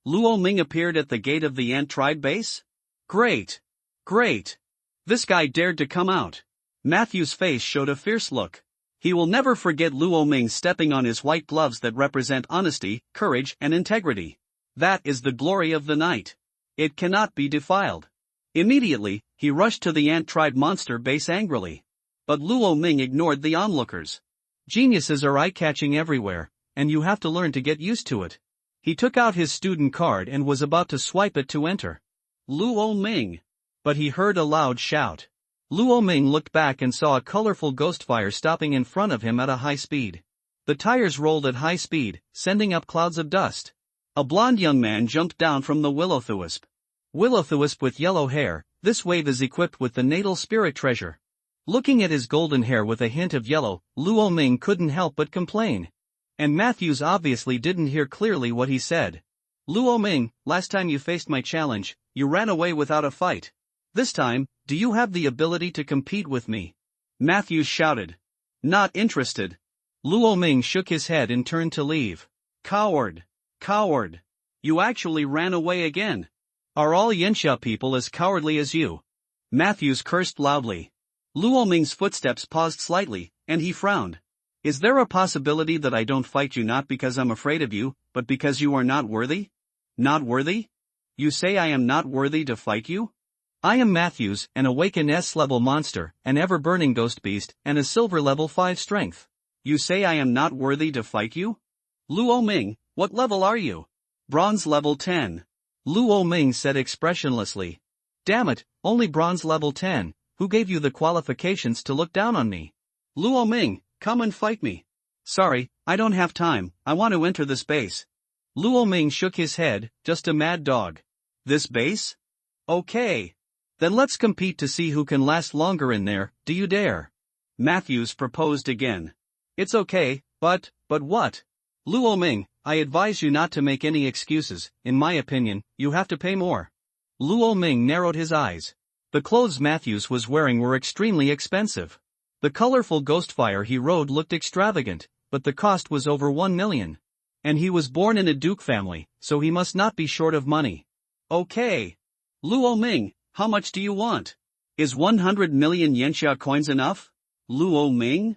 Luo Ming appeared at the gate of the ant tribe base? Great! Great! This guy dared to come out. Matthew's face showed a fierce look. He will never forget Luo Ming stepping on his white gloves that represent honesty, courage, and integrity. That is the glory of the night. It cannot be defiled. Immediately, he rushed to the ant tribe monster base angrily. But Luo Ming ignored the onlookers. Geniuses are eye-catching everywhere, and you have to learn to get used to it. He took out his student card and was about to swipe it to enter. Luo Ming! But he heard a loud shout. Luo Ming looked back and saw a colorful ghost fire stopping in front of him at a high speed. The tires rolled at high speed, sending up clouds of dust. A blond young man jumped down from the Will-o'-the-wisp. Will-o'-the-wisp with yellow hair, this wave is equipped with the natal spirit treasure. Looking at his golden hair with a hint of yellow, Luo Ming couldn't help but complain. And Matthews obviously didn't hear clearly what he said. Luo Ming, last time you faced my challenge, you ran away without a fight. This time, do you have the ability to compete with me? Matthews shouted. Not interested. Luo Ming shook his head and turned to leave. Coward! Coward! You actually ran away again. Are all Yanxia people as cowardly as you? Matthews cursed loudly. Luo Ming's footsteps paused slightly, and he frowned. Is there a possibility that I don't fight you not because I'm afraid of you, but because you are not worthy? Not worthy? You say I am not worthy to fight you? I am Matthews, an awakened S-level monster, an ever-burning ghost beast, and a silver level 5 strength. You say I am not worthy to fight you? Luo Ming, what level are you? Bronze level 10. Luo Ming said expressionlessly. Damn it, only bronze level 10, who gave you the qualifications to look down on me? Luo Ming, come and fight me. Sorry, I don't have time, I want to enter this base. Luo Ming shook his head, just a mad dog. This base? Okay. Then let's compete to see who can last longer in there, do you dare? Matthews proposed again. It's okay, but what? Luo Ming, I advise you not to make any excuses, in my opinion, you have to pay more. Luo Ming narrowed his eyes. The clothes Matthews was wearing were extremely expensive. The colorful ghost fire he rode looked extravagant, but the cost was over 1 million. And he was born in a duke family, so he must not be short of money. Okay. Luo Ming, how much do you want? Is 100 million Yanxia coins enough? Luo Ming?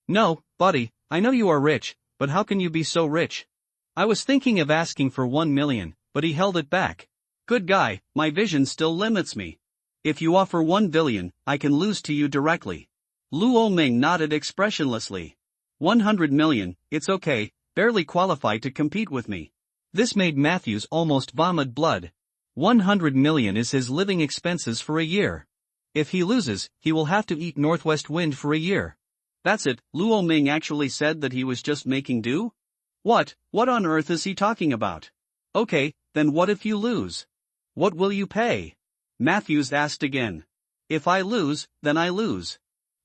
No, buddy, I know you are rich, but how can you be so rich? I was thinking of asking for 1 million, but he held it back. Good guy, my vision still limits me. If you offer 1 billion, I can lose to you directly. Luo Ming nodded expressionlessly. 100 million, it's okay, barely qualified to compete with me. This made Matthews almost vomit blood. 100 million is his living expenses for a year. If he loses, he will have to eat northwest wind for a year. That's it, Luo Ming actually said that he was just making do? What on earth is he talking about? Okay, then what if you lose? What will you pay? Matthews asked again. If I lose, then I lose.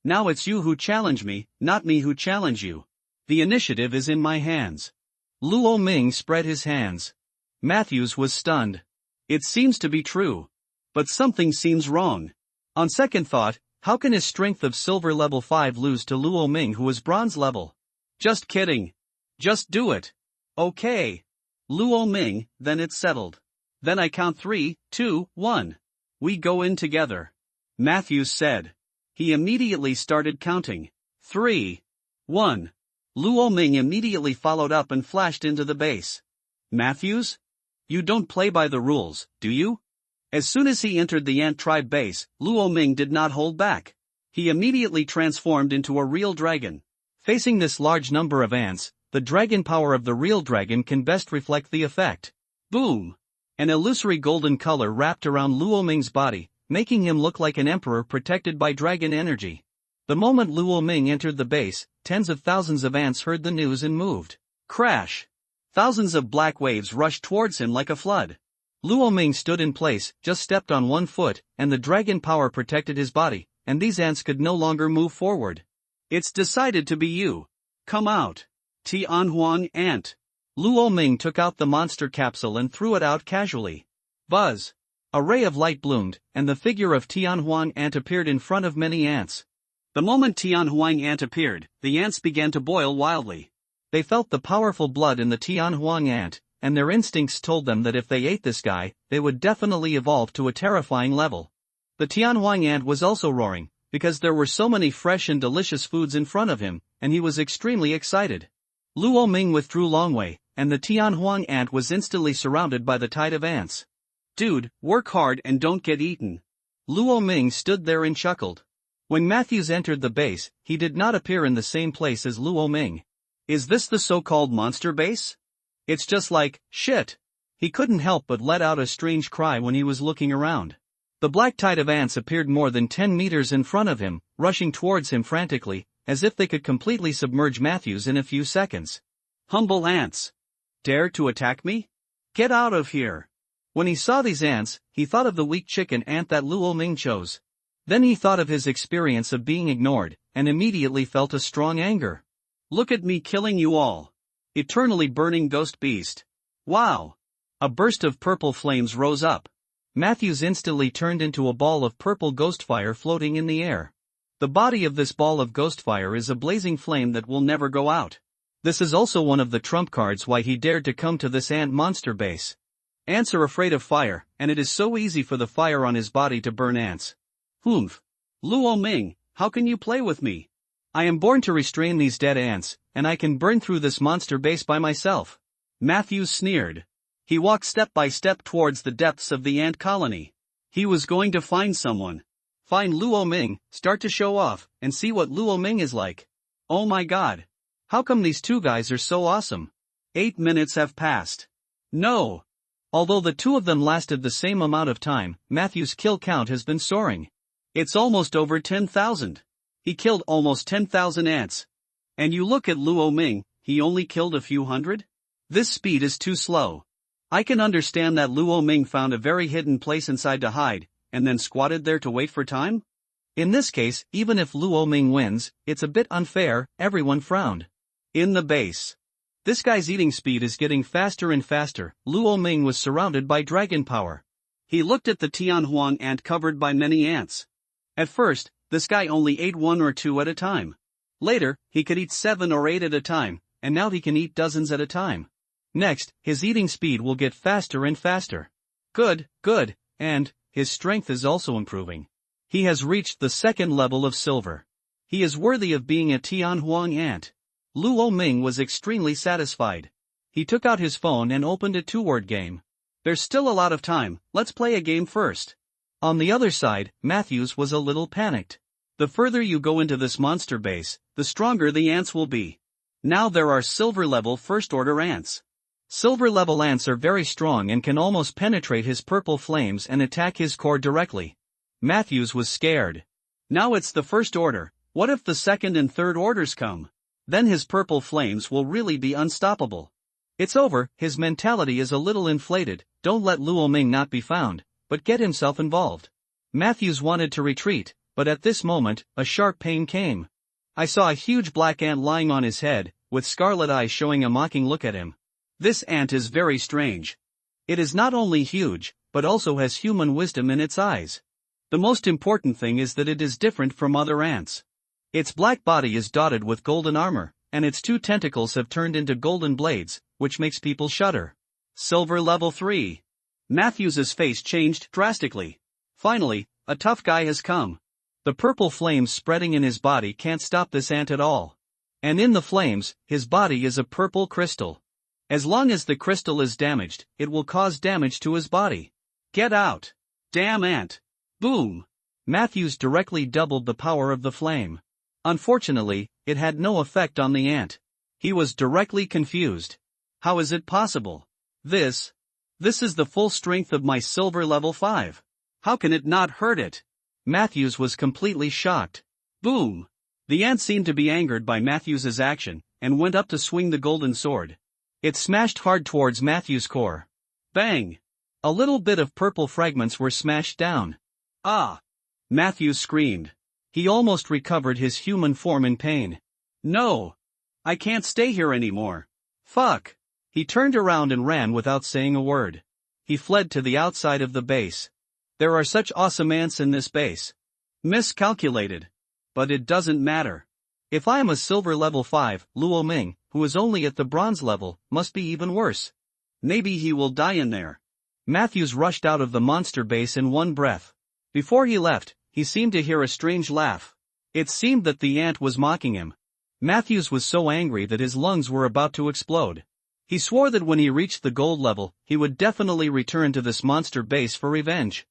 Now it's you who challenge me, not me who challenge you. The initiative is in my hands. Luo Ming spread his hands. Matthews was stunned. It seems to be true. But something seems wrong. On second thought, how can his strength of silver level 5 lose to Luo Ming who is bronze level? Just kidding. Just do it. Okay. Luo Ming, then it's settled. Then I count 3, 2, 1. We go in together. Matthews said. He immediately started counting. 3. 1. Luo Ming immediately followed up and flashed into the base. Matthews? You don't play by the rules, do you? As soon as he entered the ant tribe base, Luo Ming did not hold back. He immediately transformed into a real dragon. Facing this large number of ants, the dragon power of the real dragon can best reflect the effect. Boom! An illusory golden color wrapped around Luo Ming's body, making him look like an emperor protected by dragon energy. The moment Luo Ming entered the base, tens of thousands of ants heard the news and moved. Crash! Thousands of black waves rushed towards him like a flood. Luo Ming stood in place, just stepped on one foot, and the dragon power protected his body, and these ants could no longer move forward. It's decided to be you. Come out. Tianhuang ant. Luo Ming took out the monster capsule and threw it out casually. Buzz! A ray of light bloomed, and the figure of Tianhuang ant appeared in front of many ants. The moment Tianhuang ant appeared, the ants began to boil wildly. They felt the powerful blood in the Tianhuang ant, and their instincts told them that if they ate this guy, they would definitely evolve to a terrifying level. The Tianhuang ant was also roaring, because there were so many fresh and delicious foods in front of him, and he was extremely excited. Luo Ming withdrew Longwei, and the Tianhuang ant was instantly surrounded by the tide of ants. Dude, work hard and don't get eaten. Luo Ming stood there and chuckled. When Matthews entered the base, he did not appear in the same place as Luo Ming. Is this the so-called monster base? It's just like, shit. He couldn't help but let out a strange cry when he was looking around. The black tide of ants appeared more than 10 meters in front of him, rushing towards him frantically, as if they could completely submerge Matthews in a few seconds. Humble ants. Dare to attack me? Get out of here. When he saw these ants, he thought of the weak chicken ant that Luo Ming chose. Then he thought of his experience of being ignored, and immediately felt a strong anger. Look at me killing you all. Eternally burning ghost beast. Wow. A burst of purple flames rose up. Matthews instantly turned into a ball of purple ghost fire floating in the air. The body of this ball of ghost fire is a blazing flame that will never go out. This is also one of the trump cards why he dared to come to this ant monster base. Ants are afraid of fire, and it is so easy for the fire on his body to burn ants. Humph. Luo Ming, how can you play with me? I am born to restrain these dead ants, and I can burn through this monster base by myself. Matthews sneered. He walked step by step towards the depths of the ant colony. He was going to find someone. Find Luo Ming, start to show off, and see what Luo Ming is like. Oh my god. How come these two guys are so awesome? 8 minutes have passed. No. Although the two of them lasted the same amount of time, Matthew's kill count has been soaring. It's almost over 10,000. He killed almost 10,000 ants. And you look at Luo Ming, he only killed a few hundred? This speed is too slow. I can understand that Luo Ming found a very hidden place inside to hide, and then squatted there to wait for time? In this case, even if Luo Ming wins, it's a bit unfair, everyone frowned. In the base. This guy's eating speed is getting faster and faster. Luo Ming was surrounded by dragon power. He looked at the Tianhuang ant covered by many ants. At first, this guy only ate 1 or 2 at a time. Later, he could eat 7 or 8 at a time, and now he can eat dozens at a time. Next, his eating speed will get faster and faster. Good, and his strength is also improving. He has reached the 2nd level of silver. He is worthy of being a Tianhuang ant. Luo Ming was extremely satisfied. He took out his phone and opened a 2-word game. There's still a lot of time, let's play a game first. On the other side, Matthews was a little panicked. The further you go into this monster base, the stronger the ants will be. Now there are silver level first order ants. Silver level ants are very strong and can almost penetrate his purple flames and attack his core directly. Matthews was scared. Now it's the first order, what if the 2nd and 3rd orders come? Then his purple flames will really be unstoppable. It's over, his mentality is a little inflated, don't let Luo Ming not be found, but get himself involved. Matthews wanted to retreat, but at this moment, a sharp pain came. I saw a huge black ant lying on his head, with scarlet eyes showing a mocking look at him. This ant is very strange. It is not only huge, but also has human wisdom in its eyes. The most important thing is that it is different from other ants. Its black body is dotted with golden armor, and its 2 tentacles have turned into golden blades, which makes people shudder. Silver level 3. Matthews's face changed drastically. Finally, a tough guy has come. The purple flames spreading in his body can't stop this ant at all. And in the flames, his body is a purple crystal. As long as the crystal is damaged, it will cause damage to his body. Get out! Damn ant! Boom! Matthews directly doubled the power of the flame. Unfortunately, it had no effect on the ant. He was directly confused. How is it possible? This is the full strength of my silver level 5. How can it not hurt it? Matthews was completely shocked. Boom! The ant seemed to be angered by Matthews's action, and went up to swing the golden sword. It smashed hard towards Matthew's core. Bang! A little bit of purple fragments were smashed down. Ah! Matthews screamed. He almost recovered his human form in pain. No! I can't stay here anymore. Fuck! He turned around and ran without saying a word. He fled to the outside of the base. There are such awesome ants in this base. Miscalculated. But it doesn't matter. If I am a silver level 5, Luo Ming, who is only at the bronze level, must be even worse. Maybe he will die in there. Matthews rushed out of the monster base in one breath. Before he left, he seemed to hear a strange laugh. It seemed that the ant was mocking him. Matthews was so angry that his lungs were about to explode. He swore that when he reached the gold level, he would definitely return to this monster base for revenge.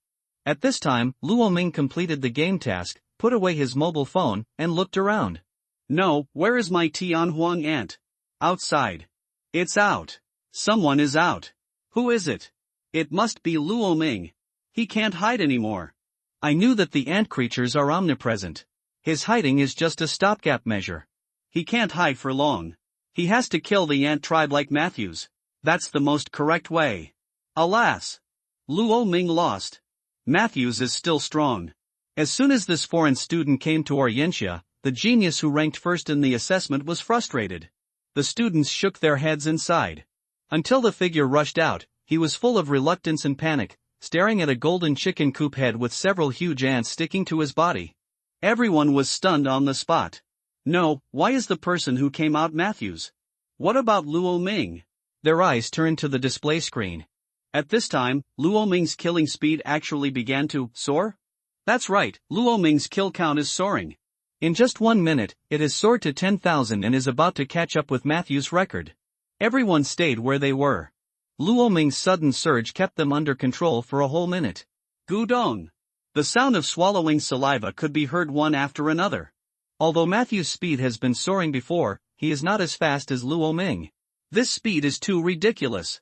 At this time, Luo Ming completed the game task, put away his mobile phone, and looked around. No, where is my Tianhuang ant? Outside. It's out. Someone is out. Who is it? It must be Luo Ming. He can't hide anymore. I knew that the ant creatures are omnipresent. His hiding is just a stopgap measure. He can't hide for long. He has to kill the ant tribe like Matthews. That's the most correct way. Alas! Luo Ming lost. Matthews is still strong. As soon as this foreign student came to Orientia, the genius who ranked first in the assessment was frustrated. The students shook their heads inside. Until the figure rushed out, he was full of reluctance and panic, staring at a golden chicken coop head with several huge ants sticking to his body. Everyone was stunned on the spot. No, why is the person who came out Matthews? What about Luo Ming? Their eyes turned to the display screen. At this time, Luo Ming's killing speed actually began to soar? That's right, Luo Ming's kill count is soaring. In just 1 minute, it has soared to 10,000 and is about to catch up with Matthews' record. Everyone stayed where they were. Luo Ming's sudden surge kept them under control for a whole minute. Gudong! The sound of swallowing saliva could be heard one after another. Although Matthew's speed has been soaring before, he is not as fast as Luo Ming. This speed is too ridiculous.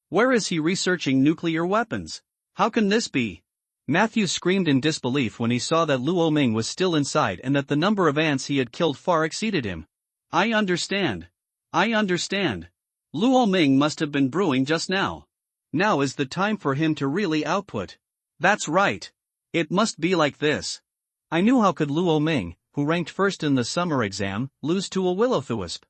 Where is he researching nuclear weapons? How can this be? Matthews screamed in disbelief when he saw that Luo Ming was still inside and that the number of ants he had killed far exceeded him. I understand. Luo Ming must have been brewing just now. Now is the time for him to really output. That's right. It must be like this. I knew how could Luo Ming, who ranked first in the summer exam, lose to a will-o'-the-wisp.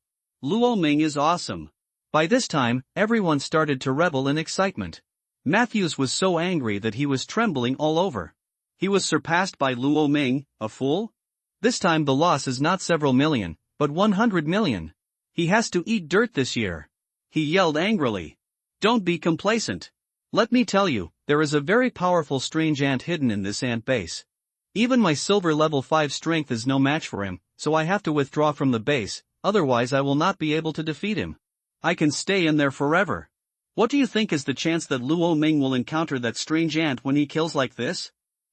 Luo Ming is awesome. By this time, everyone started to revel in excitement. Matthews was so angry that he was trembling all over. He was surpassed by Luo Ming, a fool? This time the loss is not several million, but 100 million. He has to eat dirt this year. He yelled angrily. Don't be complacent. Let me tell you, there is a very powerful strange ant hidden in this ant base. Even my silver level 5 strength is no match for him, so I have to withdraw from the base, otherwise I will not be able to defeat him. I can stay in there forever. What do you think is the chance that Luo Ming will encounter that strange ant when he kills like this?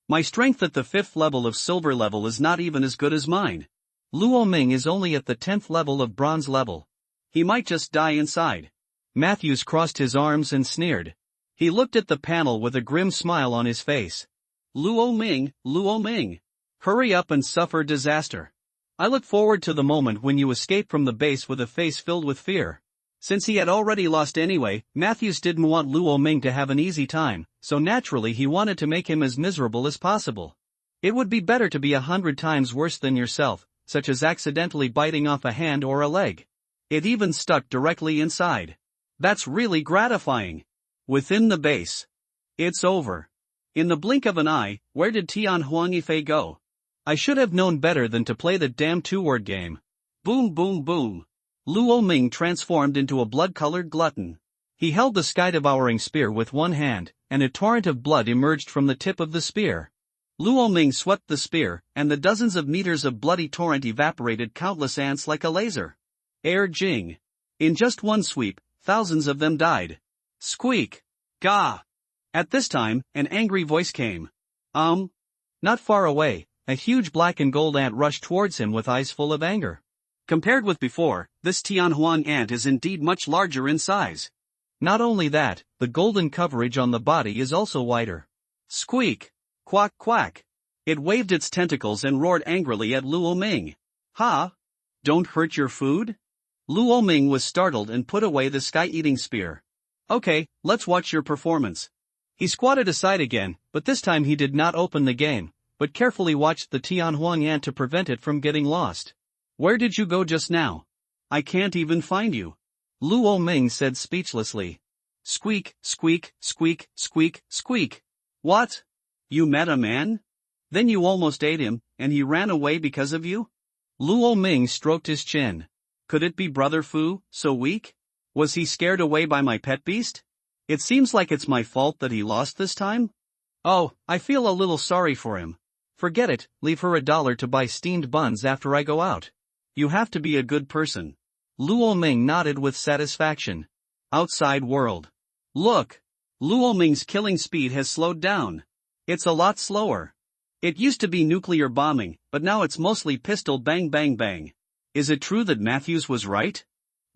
My strength at the 5th level of silver level is not even as good as mine. Luo Ming is only at the 10th level of bronze level. He might just die inside. Matthews crossed his arms and sneered. He looked at the panel with a grim smile on his face. Luo Ming. Hurry up and suffer disaster. I look forward to the moment when you escape from the base with a face filled with fear. Since he had already lost anyway, Matthews didn't want Luo Ming to have an easy time, so naturally he wanted to make him as miserable as possible. It would be better to be 100 times worse than yourself, such as accidentally biting off a hand or a leg. It even stuck directly inside. That's really gratifying. Within the base. It's over. In the blink of an eye, where did Tian Huangifei go? I should have known better than to play the damn two-word game. Boom boom boom. Luo Ming transformed into a blood-colored glutton. He held the sky-devouring spear with one hand, and a torrent of blood emerged from the tip of the spear. Luo Ming swept the spear, and the dozens of meters of bloody torrent evaporated countless ants like a laser. Air Jing. In just one sweep, thousands of them died. Squeak! Gah! At this time, an angry voice came. Not far away, a huge black and gold ant rushed towards him with eyes full of anger. Compared with before, this Tianhuang ant is indeed much larger in size. Not only that, the golden coverage on the body is also wider. Squeak! Quack quack! It waved its tentacles and roared angrily at Luo Ming. Ha! Don't hurt your food? Luo Ming was startled and put away the sky-eating spear. Okay, let's watch your performance. He squatted aside again, but this time he did not open the game, but carefully watched the Tianhuang ant to prevent it from getting lost. Where did you go just now? I can't even find you. Luo Ming said speechlessly. Squeak, squeak, squeak, squeak, squeak. What? You met a man? Then you almost ate him, and he ran away because of you? Luo Ming stroked his chin. Could it be Brother Fu, so weak? Was he scared away by my pet beast? It seems like it's my fault that he lost this time? Oh, I feel a little sorry for him. Forget it, leave her $1 to buy steamed buns after I go out. You have to be a good person. Luo Ming nodded with satisfaction. Outside world. Look! Luo Ming's killing speed has slowed down. It's a lot slower. It used to be nuclear bombing, but now it's mostly pistol bang bang bang. Is it true that Matthews was right?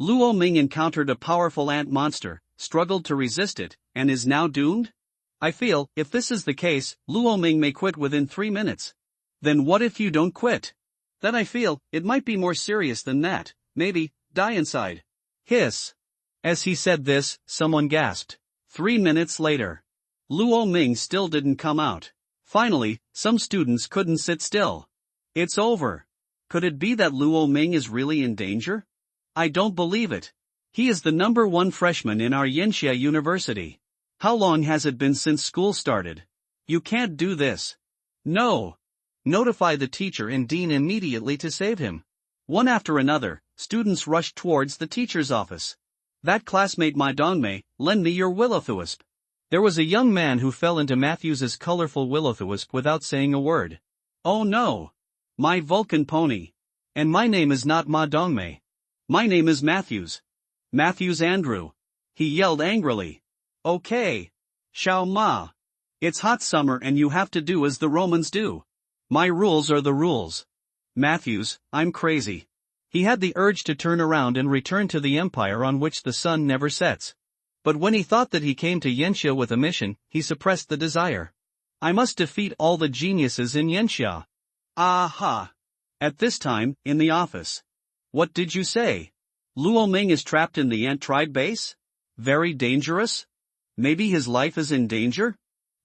Luo Ming encountered a powerful ant monster, struggled to resist it, and is now doomed? I feel, if this is the case, Luo Ming may quit within 3 minutes. Then what if you don't quit? Then I feel, it might be more serious than that, maybe, die inside. Hiss. As he said this, someone gasped. 3 minutes later. Luo Ming still didn't come out. Finally, some students couldn't sit still. It's over. Could it be that Luo Ming is really in danger? I don't believe it. He is the #1 freshman in our Yanxia University. How long has it been since school started? You can't do this. No. Notify the teacher and dean immediately to save him. One after another, students rushed towards the teacher's office. That classmate my Dongmei, lend me your will-o'-the-wisp. There was a young man who fell into Matthews's colorful will-o'-the-wisp without saying a word. Oh no. My Vulcan pony. And my name is not Ma Dongmei. My name is Matthews. Matthews Andrew. He yelled angrily. Okay. Xiao Ma. It's hot summer and you have to do as the Romans do. My rules are the rules. Matthews, I'm crazy. He had the urge to turn around and return to the empire on which the sun never sets. But when he thought that he came to Yanxia with a mission, he suppressed the desire. I must defeat all the geniuses in Yanxia. Aha. At this time, in the office. What did you say? Luo Ming is trapped in the ant tribe base? Very dangerous? Maybe his life is in danger?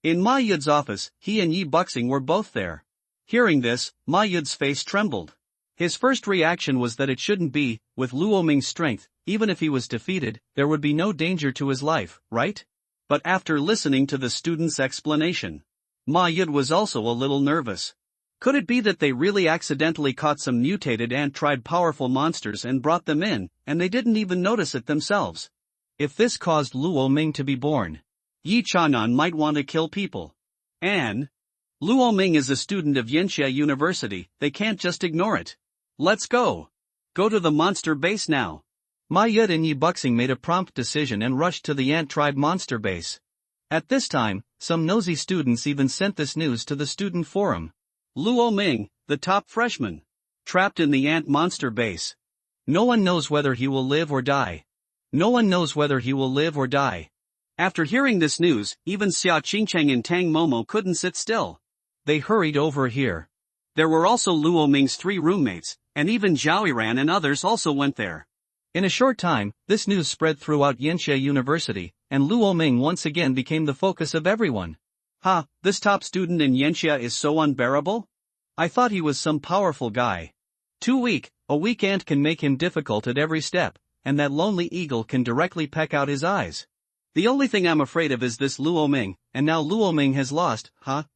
In Ma Yud's office, he and Yi Buxing were both there. Hearing this, Ma Yud's face trembled. His first reaction was that it shouldn't be, with Luo Ming's strength, even if he was defeated, there would be no danger to his life, right? But after listening to the student's explanation, Ma Yud was also a little nervous. Could it be that they really accidentally caught some mutated ant tribe powerful monsters and brought them in, and they didn't even notice it themselves? If this caused Luo Ming to be born, Yi Chanan might want to kill people. And Luo Ming is a student of Yanxia University, they can't just ignore it. Let's go. Go to the monster base now. Ma Yud and Yi Buxing made a prompt decision and rushed to the ant tribe monster base. At this time, some nosy students even sent this news to the student forum. Luo Ming, the top freshman, trapped in the ant monster base. No one knows whether he will live or die. No one knows whether he will live or die. After hearing this news, even Xia Qingcheng and Tang Momo couldn't sit still. They hurried over here. There were also Luo Ming's 3 roommates, and even Zhao Yiran and others also went there. In a short time, this news spread throughout Yanxia University, and Luo Ming once again became the focus of everyone. Ha, this top student in Yanxia is so unbearable? I thought he was some powerful guy. Too weak, a weak ant can make him difficult at every step, and that lonely eagle can directly peck out his eyes. The only thing I'm afraid of is this Luo Ming, and now Luo Ming has lost,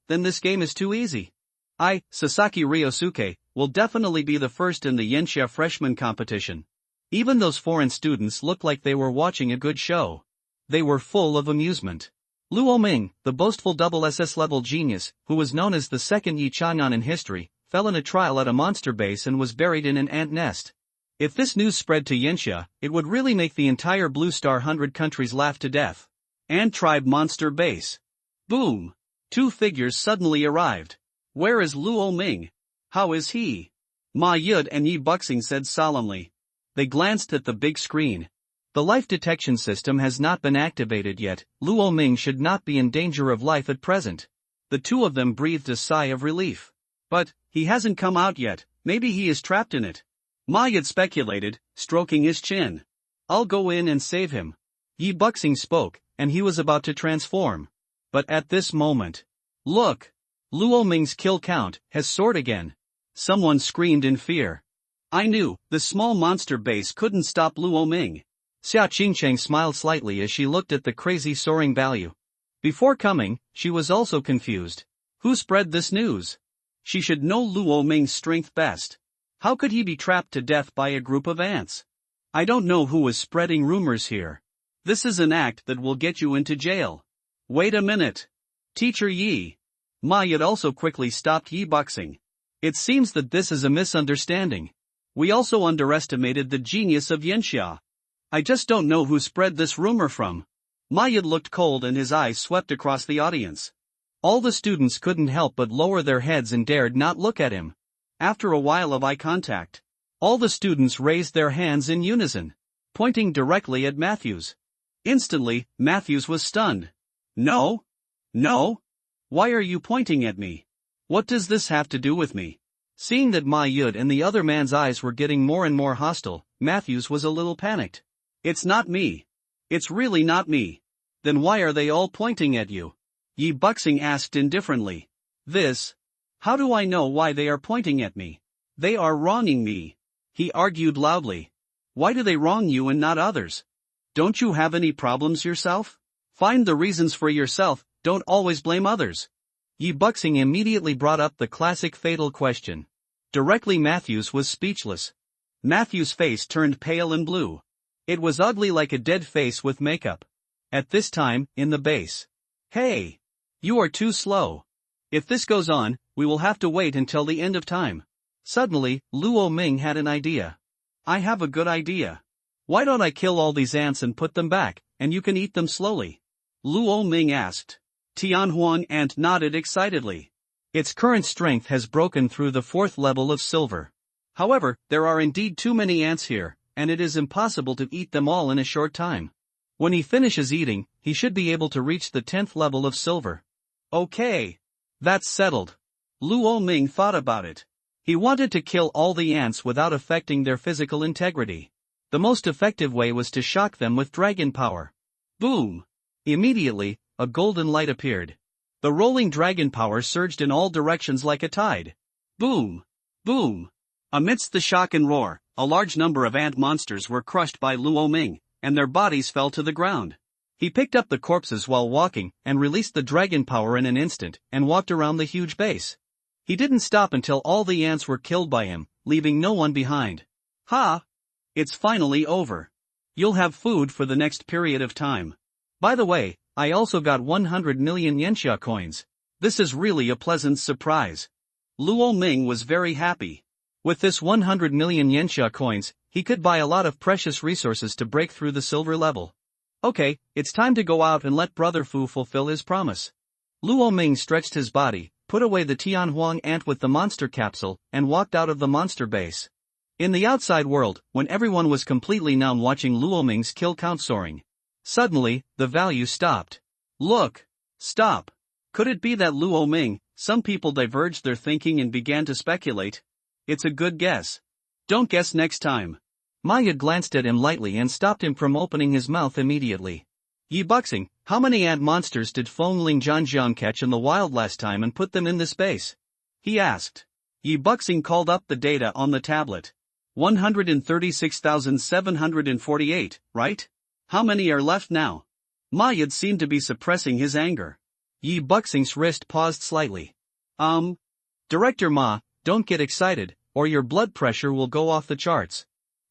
then this game is too easy. I, Sasaki Ryosuke, will definitely be the first in the Yanxia freshman competition. Even those foreign students looked like they were watching a good show. They were full of amusement. Luo Ming, the boastful SS level genius, who was known as the second Yi Chang'an in history, fell in a trial at a monster base and was buried in an ant nest. If this news spread to Yanxia, it would really make the entire Blue Star 100 countries laugh to death. Ant tribe monster base. Boom! 2 figures suddenly arrived. Where is Luo Ming? How is he? Ma Yud and Yi Buxing said solemnly. They glanced at the big screen. The life detection system has not been activated yet. Luo Ming should not be in danger of life at present. The 2 of them breathed a sigh of relief. But he hasn't come out yet, maybe he is trapped in it. Ma Yud speculated, stroking his chin. I'll go in and save him. Yi Buxing spoke, and he was about to transform. But at this moment, look! Luo Ming's kill count has soared again. Someone screamed in fear. I knew, the small monster base couldn't stop Luo Ming. Xia Qingcheng smiled slightly as she looked at the crazy soaring value. Before coming, she was also confused. Who spread this news? She should know Luo Ming's strength best. How could he be trapped to death by a group of ants? I don't know who is spreading rumors here. This is an act that will get you into jail. Wait a minute. Teacher Yi. Ma Yud also quickly stopped Yi boxing. It seems that this is a misunderstanding. We also underestimated the genius of Yanxia. I just don't know who spread this rumor from. Ma Yud looked cold and his eyes swept across the audience. All the students couldn't help but lower their heads and dared not look at him. After a while of eye contact, all the students raised their hands in unison, pointing directly at Matthews. Instantly, Matthews was stunned. No? No? Why are you pointing at me? What does this have to do with me? Seeing that Ma Yud and the other man's eyes were getting more and more hostile, Matthews was a little panicked. It's not me. It's really not me. Then why are they all pointing at you? Yi Buxing asked indifferently. How do I know why they are pointing at me? They are wronging me. He argued loudly. Why do they wrong you and not others? Don't you have any problems yourself? Find the reasons for yourself, don't always blame others. Yi Buxing immediately brought up the classic fatal question. Directly Matthews was speechless. Matthews' face turned pale and blue. It was ugly like a dead face with makeup. At this time, in the base. Hey! You are too slow. If this goes on, we will have to wait until the end of time. Suddenly, Luo Ming had an idea. I have a good idea. Why don't I kill all these ants and put them back, and you can eat them slowly? Luo Ming asked. Tianhuang ant nodded excitedly. Its current strength has broken through the 4th level of silver. However, there are indeed too many ants here, and it is impossible to eat them all in a short time. When he finishes eating, he should be able to reach the 10th level of silver. Okay. That's settled. Luo Ming thought about it. He wanted to kill all the ants without affecting their physical integrity. The most effective way was to shock them with dragon power. Boom! Immediately, a golden light appeared. The rolling dragon power surged in all directions like a tide. Boom! Boom! Amidst the shock and roar, a large number of ant monsters were crushed by Luo Ming, and their bodies fell to the ground. He picked up the corpses while walking and released the dragon power in an instant and walked around the huge base. He didn't stop until all the ants were killed by him, leaving no one behind. Ha! It's finally over. You'll have food for the next period of time. By the way, I also got 100 million Yanxia coins. This is really a pleasant surprise. Luo Ming was very happy. With this 100 million Yanxia coins, he could buy a lot of precious resources to break through the silver level. Okay, it's time to go out and let Brother Fu fulfill his promise. Luo Ming stretched his body, put away the Tianhuang ant with the monster capsule, and walked out of the monster base. In the outside world, when everyone was completely numb watching Luo Ming's kill count soaring, suddenly, the value stopped. Look! Stop! Could it be that Luo Ming? Some people diverged their thinking and began to speculate. It's a good guess. Don't guess next time. Ma Yud glanced at him lightly and stopped him from opening his mouth immediately. Yi Buxing, how many ant monsters did Feng Ling Zhanjiang catch in the wild last time and put them in this base? He asked. Yi Buxing called up the data on the tablet. 136,748, right? How many are left now? Ma Yud seemed to be suppressing his anger. Yi Buxing's wrist paused slightly. Director Ma, don't get excited, or your blood pressure will go off the charts.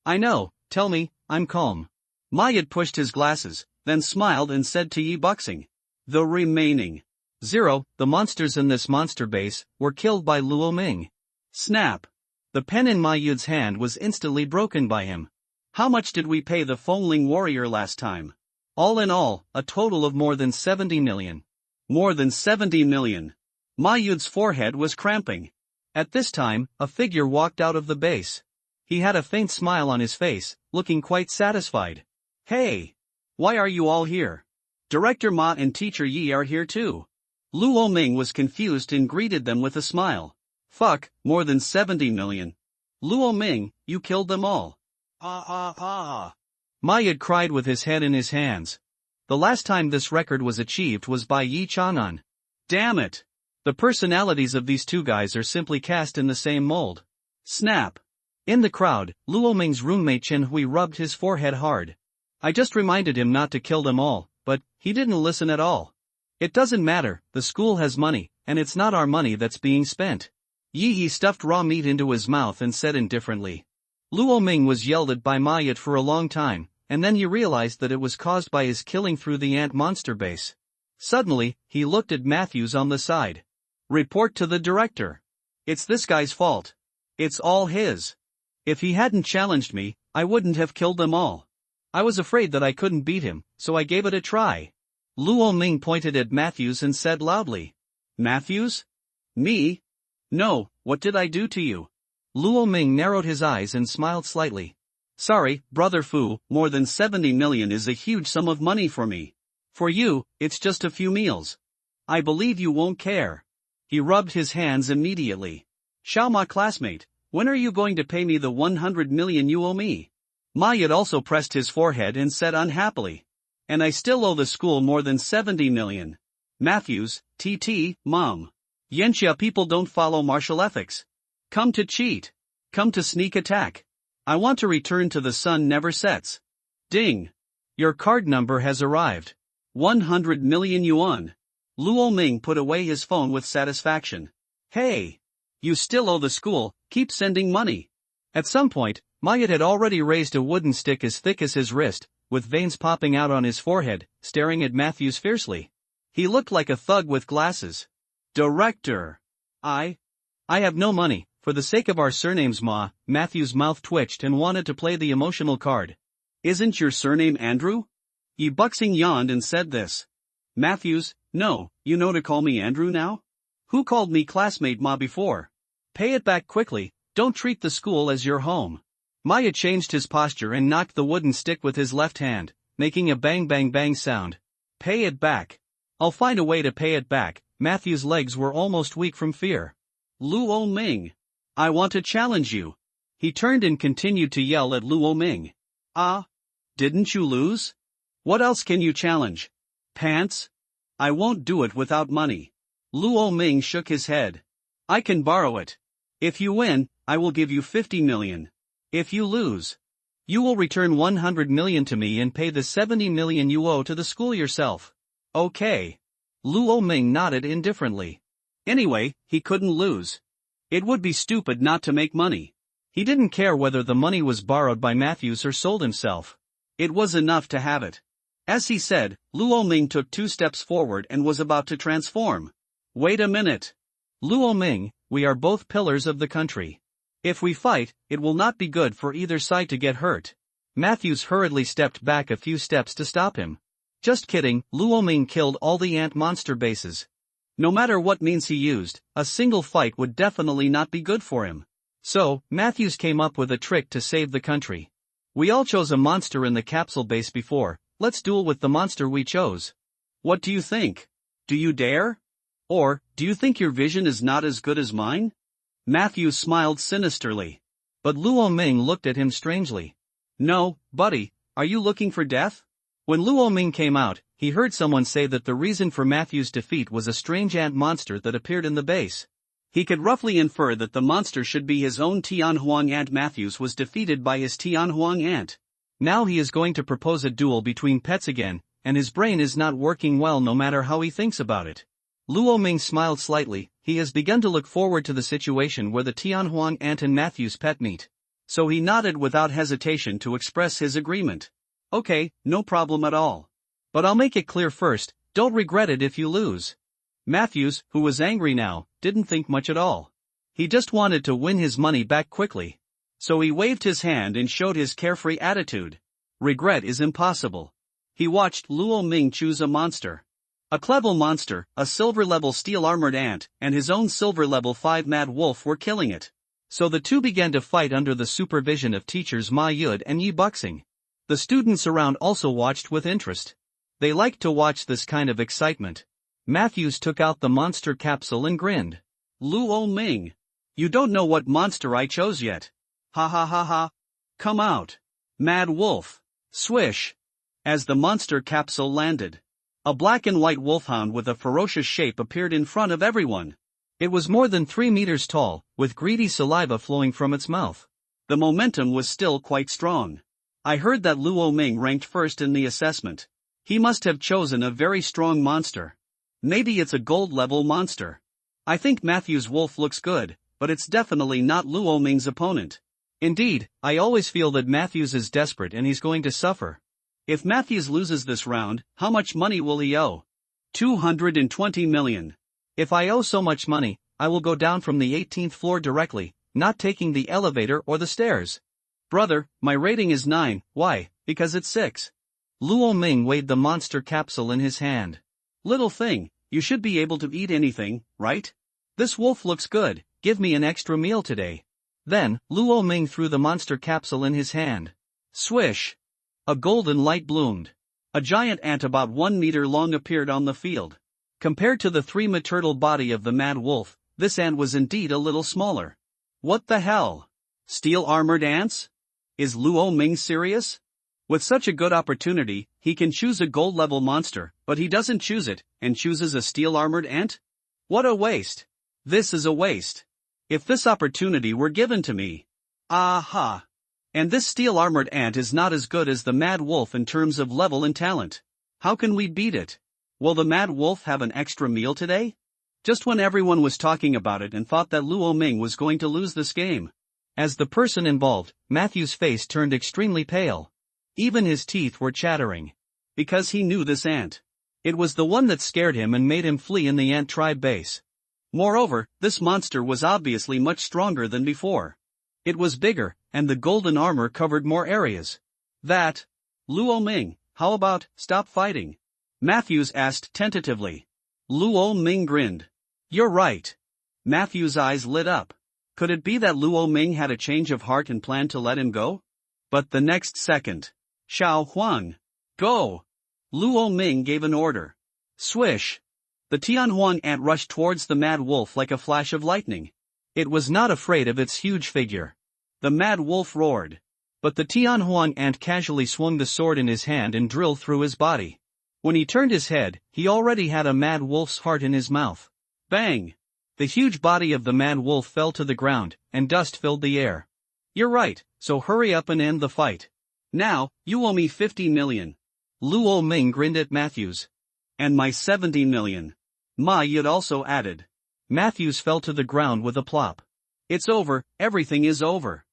I know, tell me, I'm calm. Ma Yud pushed his glasses, then smiled and said to Yi Buxing. The remaining 0, the monsters in this monster base, were killed by Luo Ming. Snap! The pen in Ma Yud's hand was instantly broken by him. How much did we pay the Fengling warrior last time? All in all, a total of more than 70 million. More than 70 million. Ma Yud's forehead was cramping. At this time, a figure walked out of the base. He had a faint smile on his face, looking quite satisfied. Hey! Why are you all here? Director Ma and Teacher Yi are here too. Luo Ming was confused and greeted them with a smile. Fuck, more than 70 million. Luo Ming, you killed them all. Ma Yud cried with his head in his hands. The last time this record was achieved was by Yi Chang'an. Damn it! The personalities of these two guys are simply cast in the same mold. Snap! In the crowd, Luo Ming's roommate Chen Hui rubbed his forehead hard. I just reminded him not to kill them all, but he didn't listen at all. It doesn't matter, the school has money, and it's not our money that's being spent. Yi stuffed raw meat into his mouth and said indifferently. Luo Ming was yelled at by Ma Yud for a long time, and then he realized that it was caused by his killing through the ant monster base. Suddenly, he looked at Matthews on the side. Report to the director. It's this guy's fault. It's all his. If he hadn't challenged me, I wouldn't have killed them all. I was afraid that I couldn't beat him, so I gave it a try. Luo Ming pointed at Matthews and said loudly. Matthews? Me? No, what did I do to you? Luo Ming narrowed his eyes and smiled slightly. Sorry, Brother Fu, more than 70 million is a huge sum of money for me. For you, it's just a few meals. I believe you won't care. He rubbed his hands immediately. Xiao Ma classmate, when are you going to pay me the 100 million you owe me? Ma Yud also pressed his forehead and said unhappily. And I still owe the school more than 70 million. Matthews, TT, Mom. Yanxia people don't follow martial ethics. Come to cheat. Come to sneak attack. I want to return to the sun never sets. Ding. Your card number has arrived. 100 million yuan. Luo Ming put away his phone with satisfaction. Hey. You still owe the school, keep sending money. At some point, Ma Yud had already raised a wooden stick as thick as his wrist, with veins popping out on his forehead, staring at Matthews fiercely. He looked like a thug with glasses. Director. I have no money. For the sake of our surnames Ma, Matthew's mouth twitched and wanted to play the emotional card. Isn't your surname Andrew? Yi Buxing yawned and said this. Matthews, no, you know to call me Andrew now? Who called me classmate Ma before? Pay it back quickly, don't treat the school as your home. Maya changed his posture and knocked the wooden stick with his left hand, making a bang bang bang sound. Pay it back. I'll find a way to pay it back. Matthew's legs were almost weak from fear. Luo Ming. I want to challenge you. He turned and continued to yell at Luo Ming. Ah? Didn't you lose? What else can you challenge? Pants? I won't do it without money. Luo Ming shook his head. I can borrow it. If you win, I will give you 50 million. If you lose, you will return 100 million to me and pay the 70 million you owe to the school yourself. Okay. Luo Ming nodded indifferently. Anyway, he couldn't lose. It would be stupid not to make money. He didn't care whether the money was borrowed by Matthews or sold himself. It was enough to have it. As he said, Luo Ming took 2 steps forward and was about to transform. Wait a minute. Luo Ming, we are both pillars of the country. If we fight, it will not be good for either side to get hurt. Matthews hurriedly stepped back a few steps to stop him. Just kidding, Luo Ming killed all the ant monster bases. No matter what means he used, a single fight would definitely not be good for him. So, Matthews came up with a trick to save the country. We all chose a monster in the capsule base before, let's duel with the monster we chose. What do you think? Do you dare? Or, do you think your vision is not as good as mine? Matthews smiled sinisterly. But Luo Ming looked at him strangely. No, buddy, are you looking for death? When Luo Ming came out, he heard someone say that the reason for Matthew's defeat was a strange ant monster that appeared in the base. He could roughly infer that the monster should be his own Tianhuang ant. Matthews was defeated by his Tianhuang ant. Now he is going to propose a duel between pets again, and his brain is not working well no matter how he thinks about it. Luo Ming smiled slightly. He has begun to look forward to the situation where the Tianhuang ant and Matthew's pet meet. So he nodded without hesitation to express his agreement. Okay, no problem at all. But I'll make it clear first, don't regret it if you lose. Matthews, who was angry now, didn't think much at all. He just wanted to win his money back quickly. So he waved his hand and showed his carefree attitude. Regret is impossible. He watched Luo Ming choose a monster. A clever monster, a silver-level steel-armored ant, and his own silver-level 5 mad wolf were killing it. So the two began to fight under the supervision of teachers Ma Yud and Yi Buxing. The students around also watched with interest. They liked to watch this kind of excitement. Matthews took out the monster capsule and grinned. Luo Ming. You don't know what monster I chose yet. Ha ha ha ha. Come out. Mad Wolf. Swish. As the monster capsule landed, a black and white wolfhound with a ferocious shape appeared in front of everyone. It was more than 3 meters tall, with greedy saliva flowing from its mouth. The momentum was still quite strong. I heard that Luo Ming ranked first in the assessment. He must have chosen a very strong monster. Maybe it's a gold-level monster. I think Matthew's wolf looks good, but it's definitely not Luo Ming's opponent. Indeed, I always feel that Matthews is desperate and he's going to suffer. If Matthews loses this round, how much money will he owe? 220 million. If I owe so much money, I will go down from the 18th floor directly, not taking the elevator or the stairs. Brother, my rating is 9, why? Because it's 6. Luo Ming weighed the monster capsule in his hand. Little thing, you should be able to eat anything, right? This wolf looks good, give me an extra meal today. Then, Luo Ming threw the monster capsule in his hand. Swish! A golden light bloomed. A giant ant about 1 meter long appeared on the field. Compared to the 3-meter turtle body of the mad wolf, this ant was indeed a little smaller. What the hell? Steel-armored ants? Is Luo Ming serious? With such a good opportunity, he can choose a gold-level monster, but he doesn't choose it, and chooses a steel-armored ant? What a waste! This is a waste. If this opportunity were given to me. Aha! And this steel-armored ant is not as good as the mad wolf in terms of level and talent. How can we beat it? Will the mad wolf have an extra meal today? Just when everyone was talking about it and thought that Luo Ming was going to lose this game. As the person involved, Matthew's face turned extremely pale. Even his teeth were chattering. Because he knew this ant. It was the one that scared him and made him flee in the ant tribe base. Moreover, this monster was obviously much stronger than before. It was bigger, and the golden armor covered more areas. Luo Ming, how about, stop fighting? Matthews asked tentatively. Luo Ming grinned. You're right. Matthews' eyes lit up. Could it be that Luo Ming had a change of heart and planned to let him go? But the next second. Xiao Huang. Go! Luo Ming gave an order. Swish! The Tianhuang ant rushed towards the mad wolf like a flash of lightning. It was not afraid of its huge figure. The mad wolf roared. But the Tianhuang ant casually swung the sword in his hand and drilled through his body. When he turned his head, he already had a mad wolf's heart in his mouth. Bang! The huge body of the mad wolf fell to the ground, and dust filled the air. You're right, so hurry up and end the fight. Now, you owe me 50 million. Luo Ming grinned at Matthews. And my 70 million. Ma Yud also added. Matthews fell to the ground with a plop. It's over, everything is over.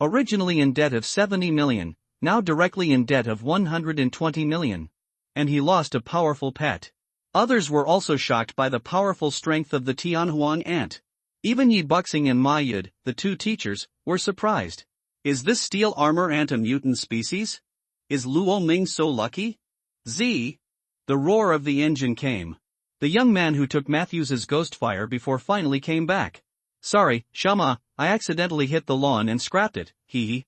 Originally in debt of 70 million, now directly in debt of 120 million. And he lost a powerful pet. Others were also shocked by the powerful strength of the Tianhuang ant. Even Yi Buxing and Ma Yud, the two teachers, were surprised. Is this steel armor ant a mutant species? Is Luo Ming so lucky? Z. The roar of the engine came. The young man who took Matthews's ghost fire before finally came back. Sorry, Shama, I accidentally hit the lawn and scrapped it, hee.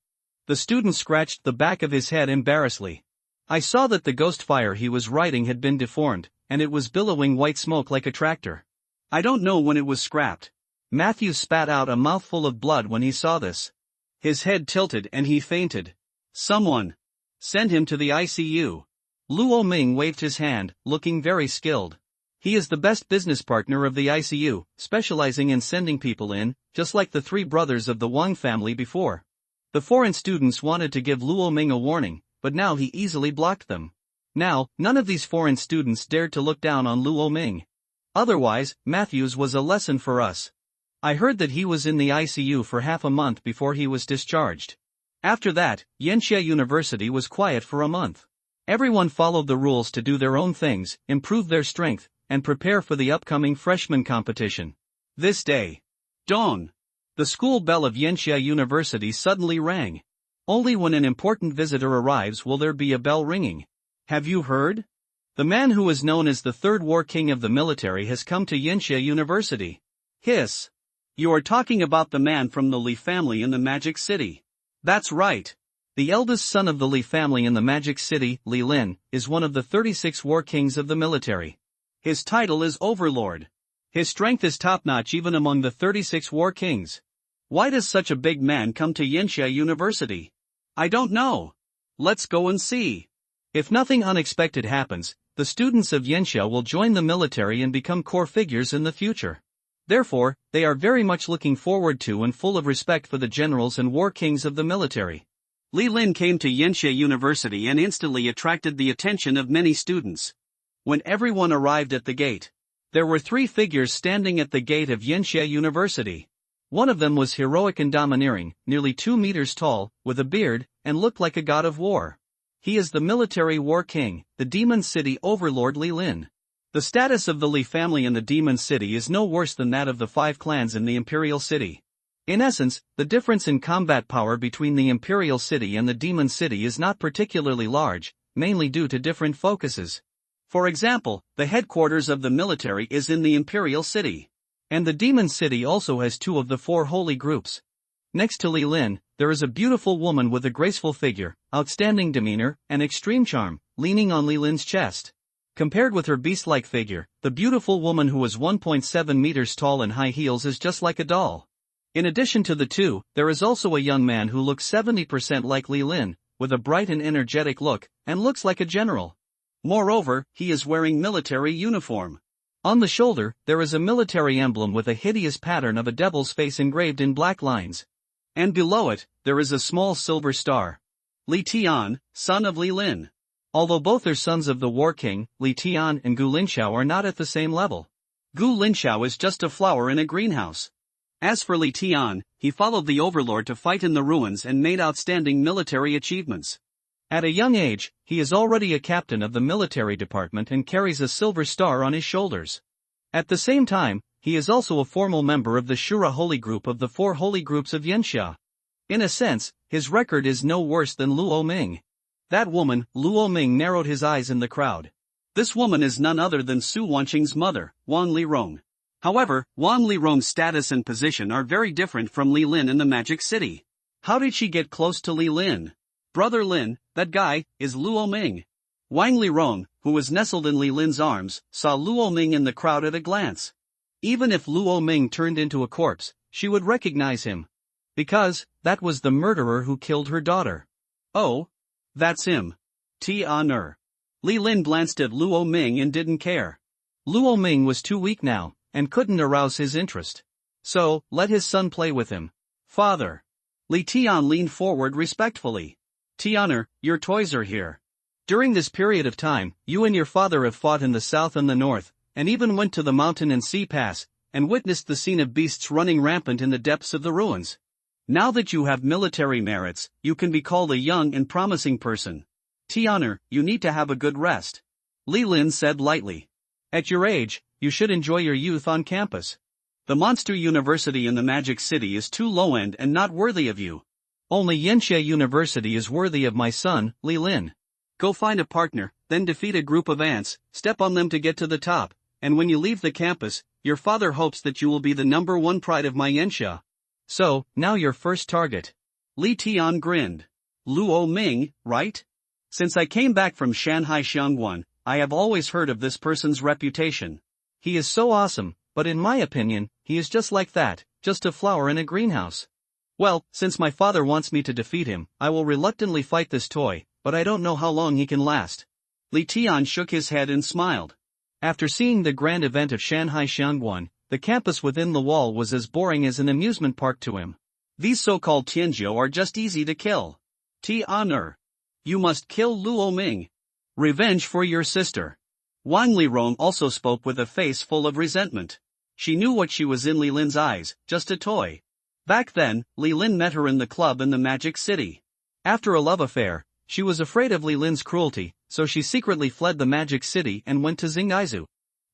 The student scratched the back of his head embarrassedly. I saw that the ghost fire he was riding had been deformed, and it was billowing white smoke like a tractor. I don't know when it was scrapped. Matthew spat out a mouthful of blood when he saw this. His head tilted and he fainted. Someone. Send him to the ICU. Luo Ming waved his hand, looking very skilled. He is the best business partner of the ICU, specializing in sending people in, just like the three brothers of the Wang family before. The foreign students wanted to give Luo Ming a warning, but now he easily blocked them. Now, none of these foreign students dared to look down on Luo Ming. Otherwise, Matthews was a lesson for us. I heard that he was in the ICU for half a month before he was discharged. After that, Yanxia University was quiet for a month. Everyone followed the rules to do their own things, improve their strength, and prepare for the upcoming freshman competition. This day. Dawn. The school bell of Yanxia University suddenly rang. Only when an important visitor arrives will there be a bell ringing. Have you heard? The man who is known as the third war king of the military has come to Yanxia University. Hiss. You are talking about the man from the Li family in the Magic City. That's right. The eldest son of the Li family in the Magic City, Li Lin, is one of the 36 war kings of the military. His title is Overlord. His strength is top-notch even among the 36 war kings. Why does such a big man come to Yanxia University? I don't know. Let's go and see. If nothing unexpected happens, the students of Yanxia will join the military and become core figures in the future. Therefore, they are very much looking forward to and full of respect for the generals and war kings of the military. Li Lin came to Yanxia University and instantly attracted the attention of many students. When everyone arrived at the gate, there were three figures standing at the gate of Yanxia University. One of them was heroic and domineering, nearly 2 meters tall, with a beard, and looked like a god of war. He is the military war king, the Demon City overlord Li Lin. The status of the Li family in the Demon City is no worse than that of the 5 clans in the Imperial City. In essence, the difference in combat power between the Imperial City and the Demon City is not particularly large, mainly due to different focuses. For example, the headquarters of the military is in the Imperial City. And the Demon City also has 2 of the 4 holy groups. Next to Li Lin, there is a beautiful woman with a graceful figure, outstanding demeanor, and extreme charm, leaning on Li Lin's chest. Compared with her beast-like figure, the beautiful woman who is 1.7 meters tall in high heels is just like a doll. In addition to the 2, there is also a young man who looks 70% like Li Lin, with a bright and energetic look, and looks like a general. Moreover, he is wearing military uniform. On the shoulder, there is a military emblem with a hideous pattern of a devil's face engraved in black lines. And below it, there is a small silver star. Li Tian, son of Li Lin. Although both are sons of the War King, Li Tian and Gu Linxiao are not at the same level. Gu Linxiao is just a flower in a greenhouse. As for Li Tian, he followed the overlord to fight in the ruins and made outstanding military achievements. At a young age, he is already a captain of the military department and carries a silver star on his shoulders. At the same time, he is also a formal member of the Shura Holy Group of the 4 holy groups of Yanxia. In a sense, his record is no worse than Luo Ming. That woman, Luo Ming, narrowed his eyes in the crowd. This woman is none other than Su Wanqing's mother, Wang Lirong. However, Wang Lirong's status and position are very different from Li Lin in the Magic City. How did she get close to Li Lin? Brother Lin, that guy, is Luo Ming. Wang Lirong, who was nestled in Li Lin's arms, saw Luo Ming in the crowd at a glance. Even if Luo Ming turned into a corpse, she would recognize him. Because, that was the murderer who killed her daughter. Oh, that's him. Tian. Li Lin glanced at Luo Ming and didn't care. Luo Ming was too weak now, and couldn't arouse his interest. So, let his son play with him. Father. Li Tian leaned forward respectfully. Tian, your toys are here. During this period of time, you and your father have fought in the south and the north, and even went to the mountain and sea pass, and witnessed the scene of beasts running rampant in the depths of the ruins. Now that you have military merits, you can be called a young and promising person. Tian, you need to have a good rest. Li Lin said lightly. At your age, you should enjoy your youth on campus. The monster university in the Magic City is too low-end and not worthy of you. Only Yanxia University is worthy of my son, Li Lin. Go find a partner, then defeat a group of ants, step on them to get to the top, and when you leave the campus, your father hopes that you will be the #1 pride of my Yanxia. So, now your first target. Li Tian grinned. Luo Ming, right? Since I came back from Shanghai Xiangguan, I have always heard of this person's reputation. He is so awesome, but in my opinion, he is just like that, just a flower in a greenhouse. Well, since my father wants me to defeat him, I will reluctantly fight this toy, but I don't know how long he can last. Li Tian shook his head and smiled. After seeing the grand event of Shanghai Xiangguan, the campus within the wall was as boring as an amusement park to him. These so-called Tianzhou are just easy to kill. Tian, you must kill Luo Ming. Revenge for your sister. Wang Lirong also spoke with a face full of resentment. She knew what she was in Li Lin's eyes, just a toy. Back then, Li Lin met her in the club in the Magic City. After a love affair, she was afraid of Li Lin's cruelty, so she secretly fled the Magic City and went to Xingaizu.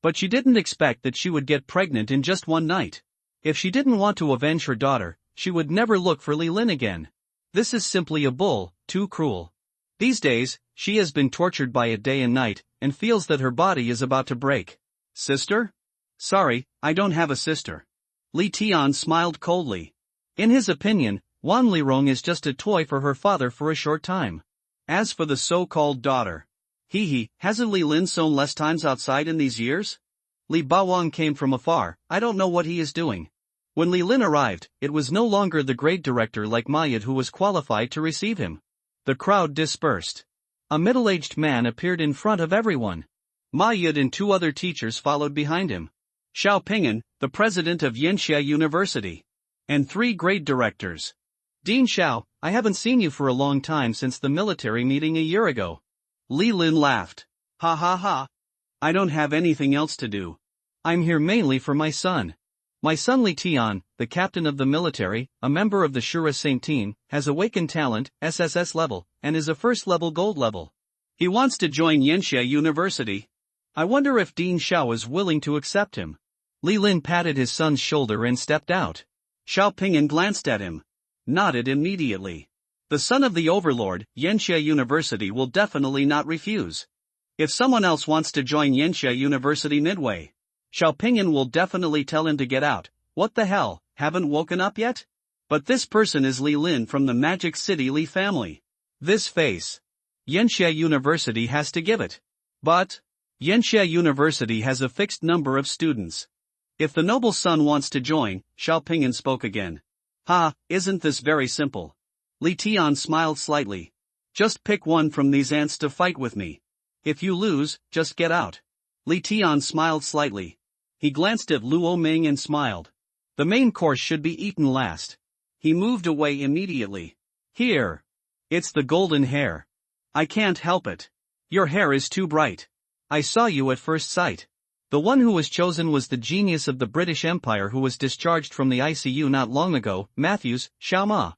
But she didn't expect that she would get pregnant in just one night. If she didn't want to avenge her daughter, she would never look for Li Lin again. This is simply a bull, too cruel. These days, she has been tortured by it day and night, and feels that her body is about to break. Sister? Sorry, I don't have a sister. Li Tian smiled coldly. In his opinion, Wan Lirong is just a toy for her father for a short time. As for the so-called daughter. Hasn't Li Lin sown less times outside in these years? Li Bawang came from afar, I don't know what he is doing. When Li Lin arrived, it was no longer the grade director like Mayad who was qualified to receive him. The crowd dispersed. A middle-aged man appeared in front of everyone. Mayad and 2 other teachers followed behind him. Xiao Ping'an, the president of Yanxia University. And 3 grade directors. Dean Xiao, I haven't seen you for a long time since the military meeting a year ago. Li Lin laughed. Ha ha ha. I don't have anything else to do. I'm here mainly for my son. My son Li Tian, the captain of the military, a member of the Shura Saint team, has awakened talent, SSS level, and is a first-level gold level. He wants to join Yanxia University. I wonder if Dean Xiao is willing to accept him. Li Lin patted his son's shoulder and stepped out. Xiao Pingyan glanced at him. Nodded immediately. The son of the overlord, Yanxia University will definitely not refuse. If someone else wants to join Yanxia University midway, Xiao Pingyan will definitely tell him to get out. What the hell, haven't woken up yet? But this person is Li Lin from the Magic City Li family. This face. Yanxia University has to give it. But Yanxia University has a fixed number of students. If the noble son wants to join, Xiao Pingyan spoke again. Isn't this very simple? Li Tian smiled slightly. Just pick one from these ants to fight with me. If you lose, just get out. Li Tian smiled slightly. He glanced at Luo Ming and smiled. The main course should be eaten last. He moved away immediately. Here. It's the golden hair. I can't help it. Your hair is too bright. I saw you at first sight. The one who was chosen was the genius of the British Empire who was discharged from the ICU not long ago, Matthews, Xiao Ma.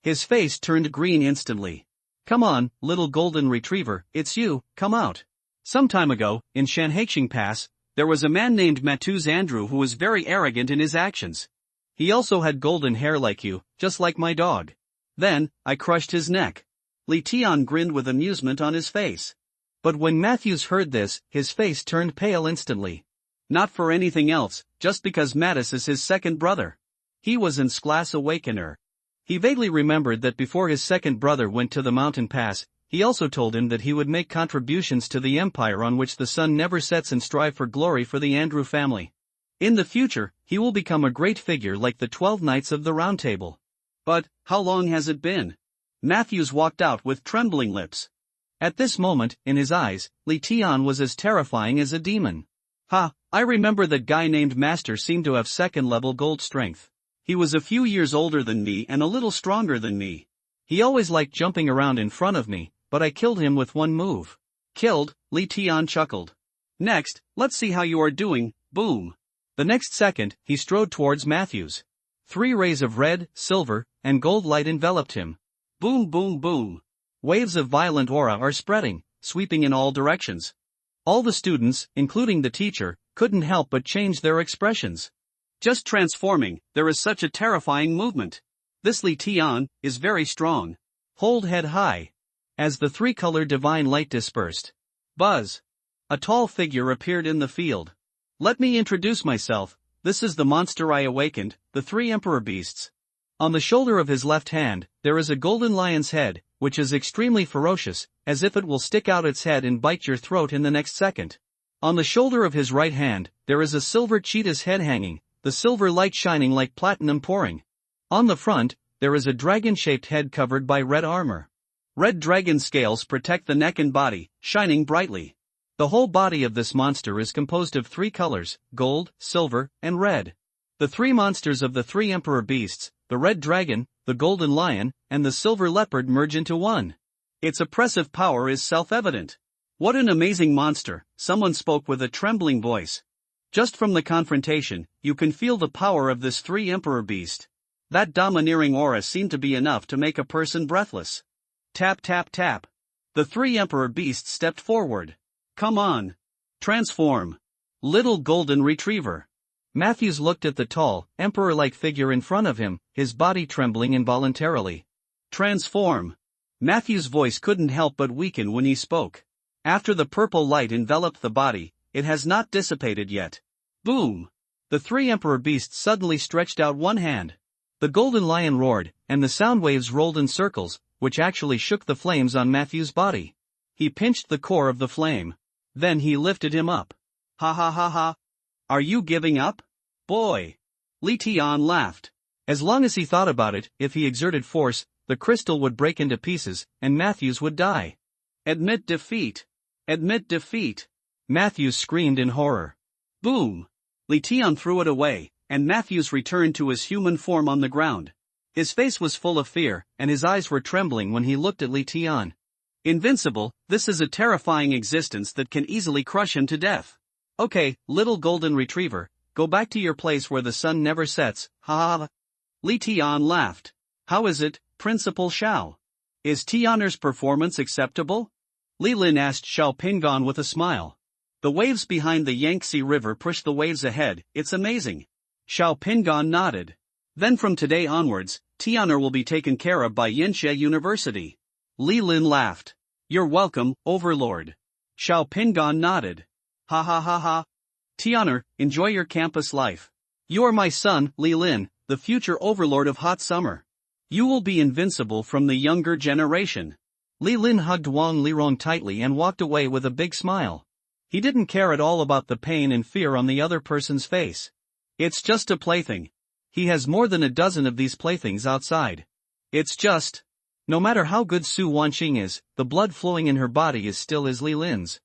His face turned green instantly. Come on, little golden retriever, it's you, come out. Some time ago, in Shanhaixing Pass, there was a man named Matthews Andrew who was very arrogant in his actions. He also had golden hair like you, just like my dog. Then, I crushed his neck. Li Tian grinned with amusement on his face. But when Matthews heard this, his face turned pale instantly. Not for anything else, just because Mattis is his second brother. He was in Sklas Awakener. He vaguely remembered that before his second brother went to the mountain pass, he also told him that he would make contributions to the empire on which the sun never sets and strive for glory for the Andrew family. In the future, he will become a great figure like the 12 Knights of the Round Table. But, how long has it been? Matthews walked out with trembling lips. At this moment, in his eyes, Li Tian was as terrifying as a demon. I remember that guy named Master seemed to have second-level gold strength. He was a few years older than me and a little stronger than me. He always liked jumping around in front of me, but I killed him with one move. Killed? Li Tian chuckled. Next, let's see how you are doing, boom. The next second, he strode towards Matthews. 3 rays of red, silver, and gold light enveloped him. Boom boom boom. Waves of violent aura are spreading, sweeping in all directions. All the students, including the teacher, couldn't help but change their expressions. Just transforming, there is such a terrifying movement. This Li Tian is very strong. Hold head high. As the 3-color divine light dispersed. Buzz. A tall figure appeared in the field. Let me introduce myself, this is the monster I awakened, the 3 emperor beasts. On the shoulder of his left hand, there is a golden lion's head, which is extremely ferocious, as if it will stick out its head and bite your throat in the next second. On the shoulder of his right hand, there is a silver cheetah's head hanging, the silver light shining like platinum pouring. On the front, there is a dragon-shaped head covered by red armor. Red dragon scales protect the neck and body, shining brightly. The whole body of this monster is composed of 3 colors, gold, silver, and red. The 3 monsters of the 3 emperor beasts, the red dragon, the golden lion, and the silver leopard merge into one. Its oppressive power is self-evident. What an amazing monster, someone spoke with a trembling voice. Just from the confrontation, you can feel the power of this 3 emperor beast. That domineering aura seemed to be enough to make a person breathless. Tap tap tap. The 3 emperor beasts stepped forward. Come on. Transform. Little golden retriever. Matthews looked at the tall, emperor-like figure in front of him, his body trembling involuntarily. Transform. Matthews' voice couldn't help but weaken when he spoke. After the purple light enveloped the body, it has not dissipated yet. Boom! The 3 emperor beasts suddenly stretched out one hand. The golden lion roared, and the sound waves rolled in circles, which actually shook the flames on Matthews' body. He pinched the core of the flame. Then he lifted him up. Ha ha ha ha. Are you giving up? Boy! Li Tian laughed. As long as he thought about it, if he exerted force, the crystal would break into pieces, and Matthews would die. Admit defeat. Admit defeat. Matthews screamed in horror. Boom! Li Tian threw it away, and Matthews returned to his human form on the ground. His face was full of fear, and his eyes were trembling when he looked at Li Tian. Invincible, this is a terrifying existence that can easily crush him to death. Okay, little golden retriever, go back to your place where the sun never sets, ha ha. Li Tian laughed. How is it, Principal Xiao? Is Tianer's performance acceptable? Li Lin asked Xiao Pingon with a smile. The waves behind the Yangtze River push the waves ahead, it's amazing. Xiao Pingon nodded. Then from today onwards, Tianer will be taken care of by Yinxia University. Li Lin laughed. You're welcome, Overlord. Xiao Pingon nodded. Ha ha ha ha. Tianer, enjoy your campus life. You are my son, Li Lin, the future Overlord of Hot Summer. You will be invincible from the younger generation. Li Lin hugged Wang Lirong tightly and walked away with a big smile. He didn't care at all about the pain and fear on the other person's face. It's just a plaything. He has more than a dozen of these playthings outside. It's just. No matter how good Su Wanqing is, the blood flowing in her body is still as Li Lin's.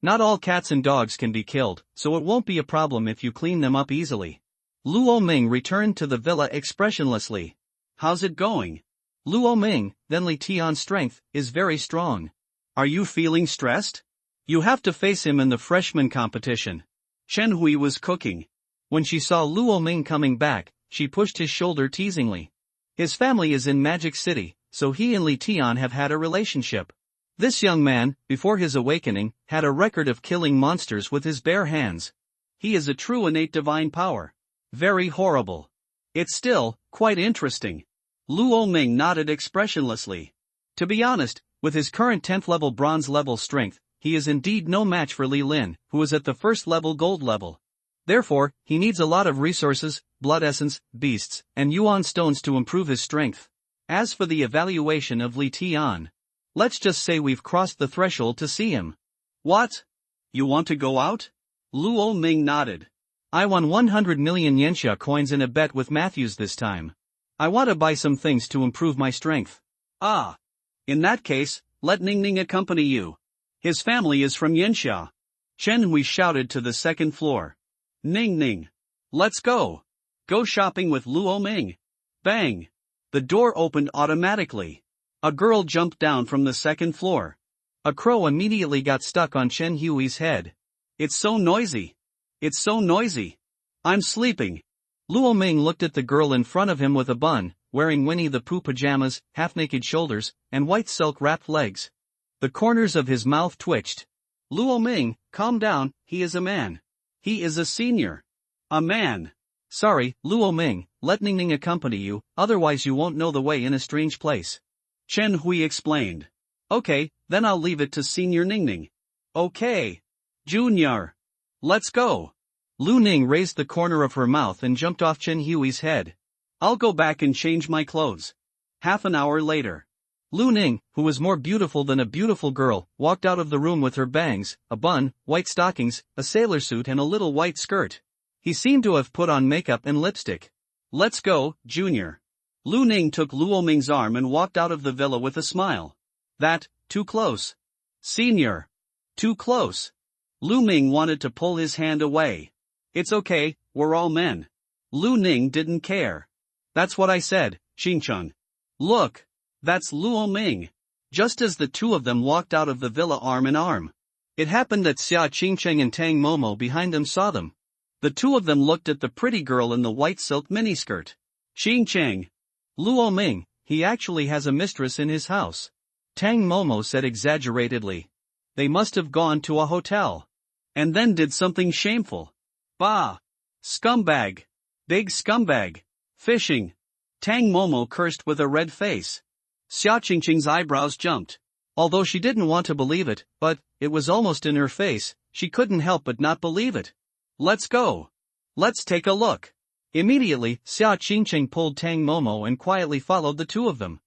Not all cats and dogs can be killed, so it won't be a problem if you clean them up easily. Luo Ming returned to the villa expressionlessly. How's it going? Luo Ming, then Li Tian's strength, is very strong. Are you feeling stressed? You have to face him in the freshman competition. Chen Hui was cooking. When she saw Luo Ming coming back, she pushed his shoulder teasingly. His family is in Magic City, so he and Li Tian have had a relationship. This young man, before his awakening, had a record of killing monsters with his bare hands. He is a true innate divine power. Very horrible. It's still quite interesting. Luo Ming nodded expressionlessly. To be honest, with his current 10th level bronze level strength, he is indeed no match for Li Lin, who is at the first level gold level. Therefore, he needs a lot of resources, blood essence, beasts, and yuan stones to improve his strength. As for the evaluation of Li Tian, let's just say we've crossed the threshold to see him. What? You want to go out? Luo Ming nodded. I won 100 million Yenxia coins in a bet with Matthews this time. I want to buy some things to improve my strength. Ah. In that case, let Ning Ning accompany you. His family is from Yenxia. Chen Hui shouted to the second floor. Ning Ning. Let's go. Go shopping with Luo Ming. Bang. The door opened automatically. A girl jumped down from the second floor. A crow immediately got stuck on Chen Hui's head. It's so noisy. It's so noisy. I'm sleeping. Luo Ming looked at the girl in front of him with a bun, wearing Winnie the Pooh pajamas, half-naked shoulders, and white silk-wrapped legs. The corners of his mouth twitched. Luo Ming, calm down, he is a man. He is a senior. A man. Sorry, Luo Ming, let Ning Ning accompany you, otherwise you won't know the way in a strange place. Chen Hui explained. Okay, then I'll leave it to Senior Ning Ning. Okay. Junior. Let's go. Lu Ning raised the corner of her mouth and jumped off Chen Hui's head. I'll go back and change my clothes. Half an hour later. Lu Ning, who was more beautiful than a beautiful girl, walked out of the room with her bangs, a bun, white stockings, a sailor suit and a little white skirt. He seemed to have put on makeup and lipstick. Let's go, Junior. Lu Ning took Luo Ming's arm and walked out of the villa with a smile. That, too close. Senior. Too close. Lu Ming wanted to pull his hand away. It's okay, we're all men. Lu Ning didn't care. That's what I said, Xingcheng. Look. That's Luo Ming. Just as the two of them walked out of the villa arm in arm. It happened that Xia Qingcheng and Tang Momo behind them saw them. The two of them looked at the pretty girl in the white silk miniskirt. Qingcheng. Luo Ming, he actually has a mistress in his house. Tang Momo said exaggeratedly. They must have gone to a hotel. And then did something shameful. Bah! Scumbag! Big scumbag! Fishing! Tang Momo cursed with a red face. Xia Qingqing's eyebrows jumped. Although she didn't want to believe it, but it was almost in her face, she couldn't help but not believe it. Let's go. Let's take a look. Immediately, Xia Qingqing pulled Tang Momo and quietly followed the two of them.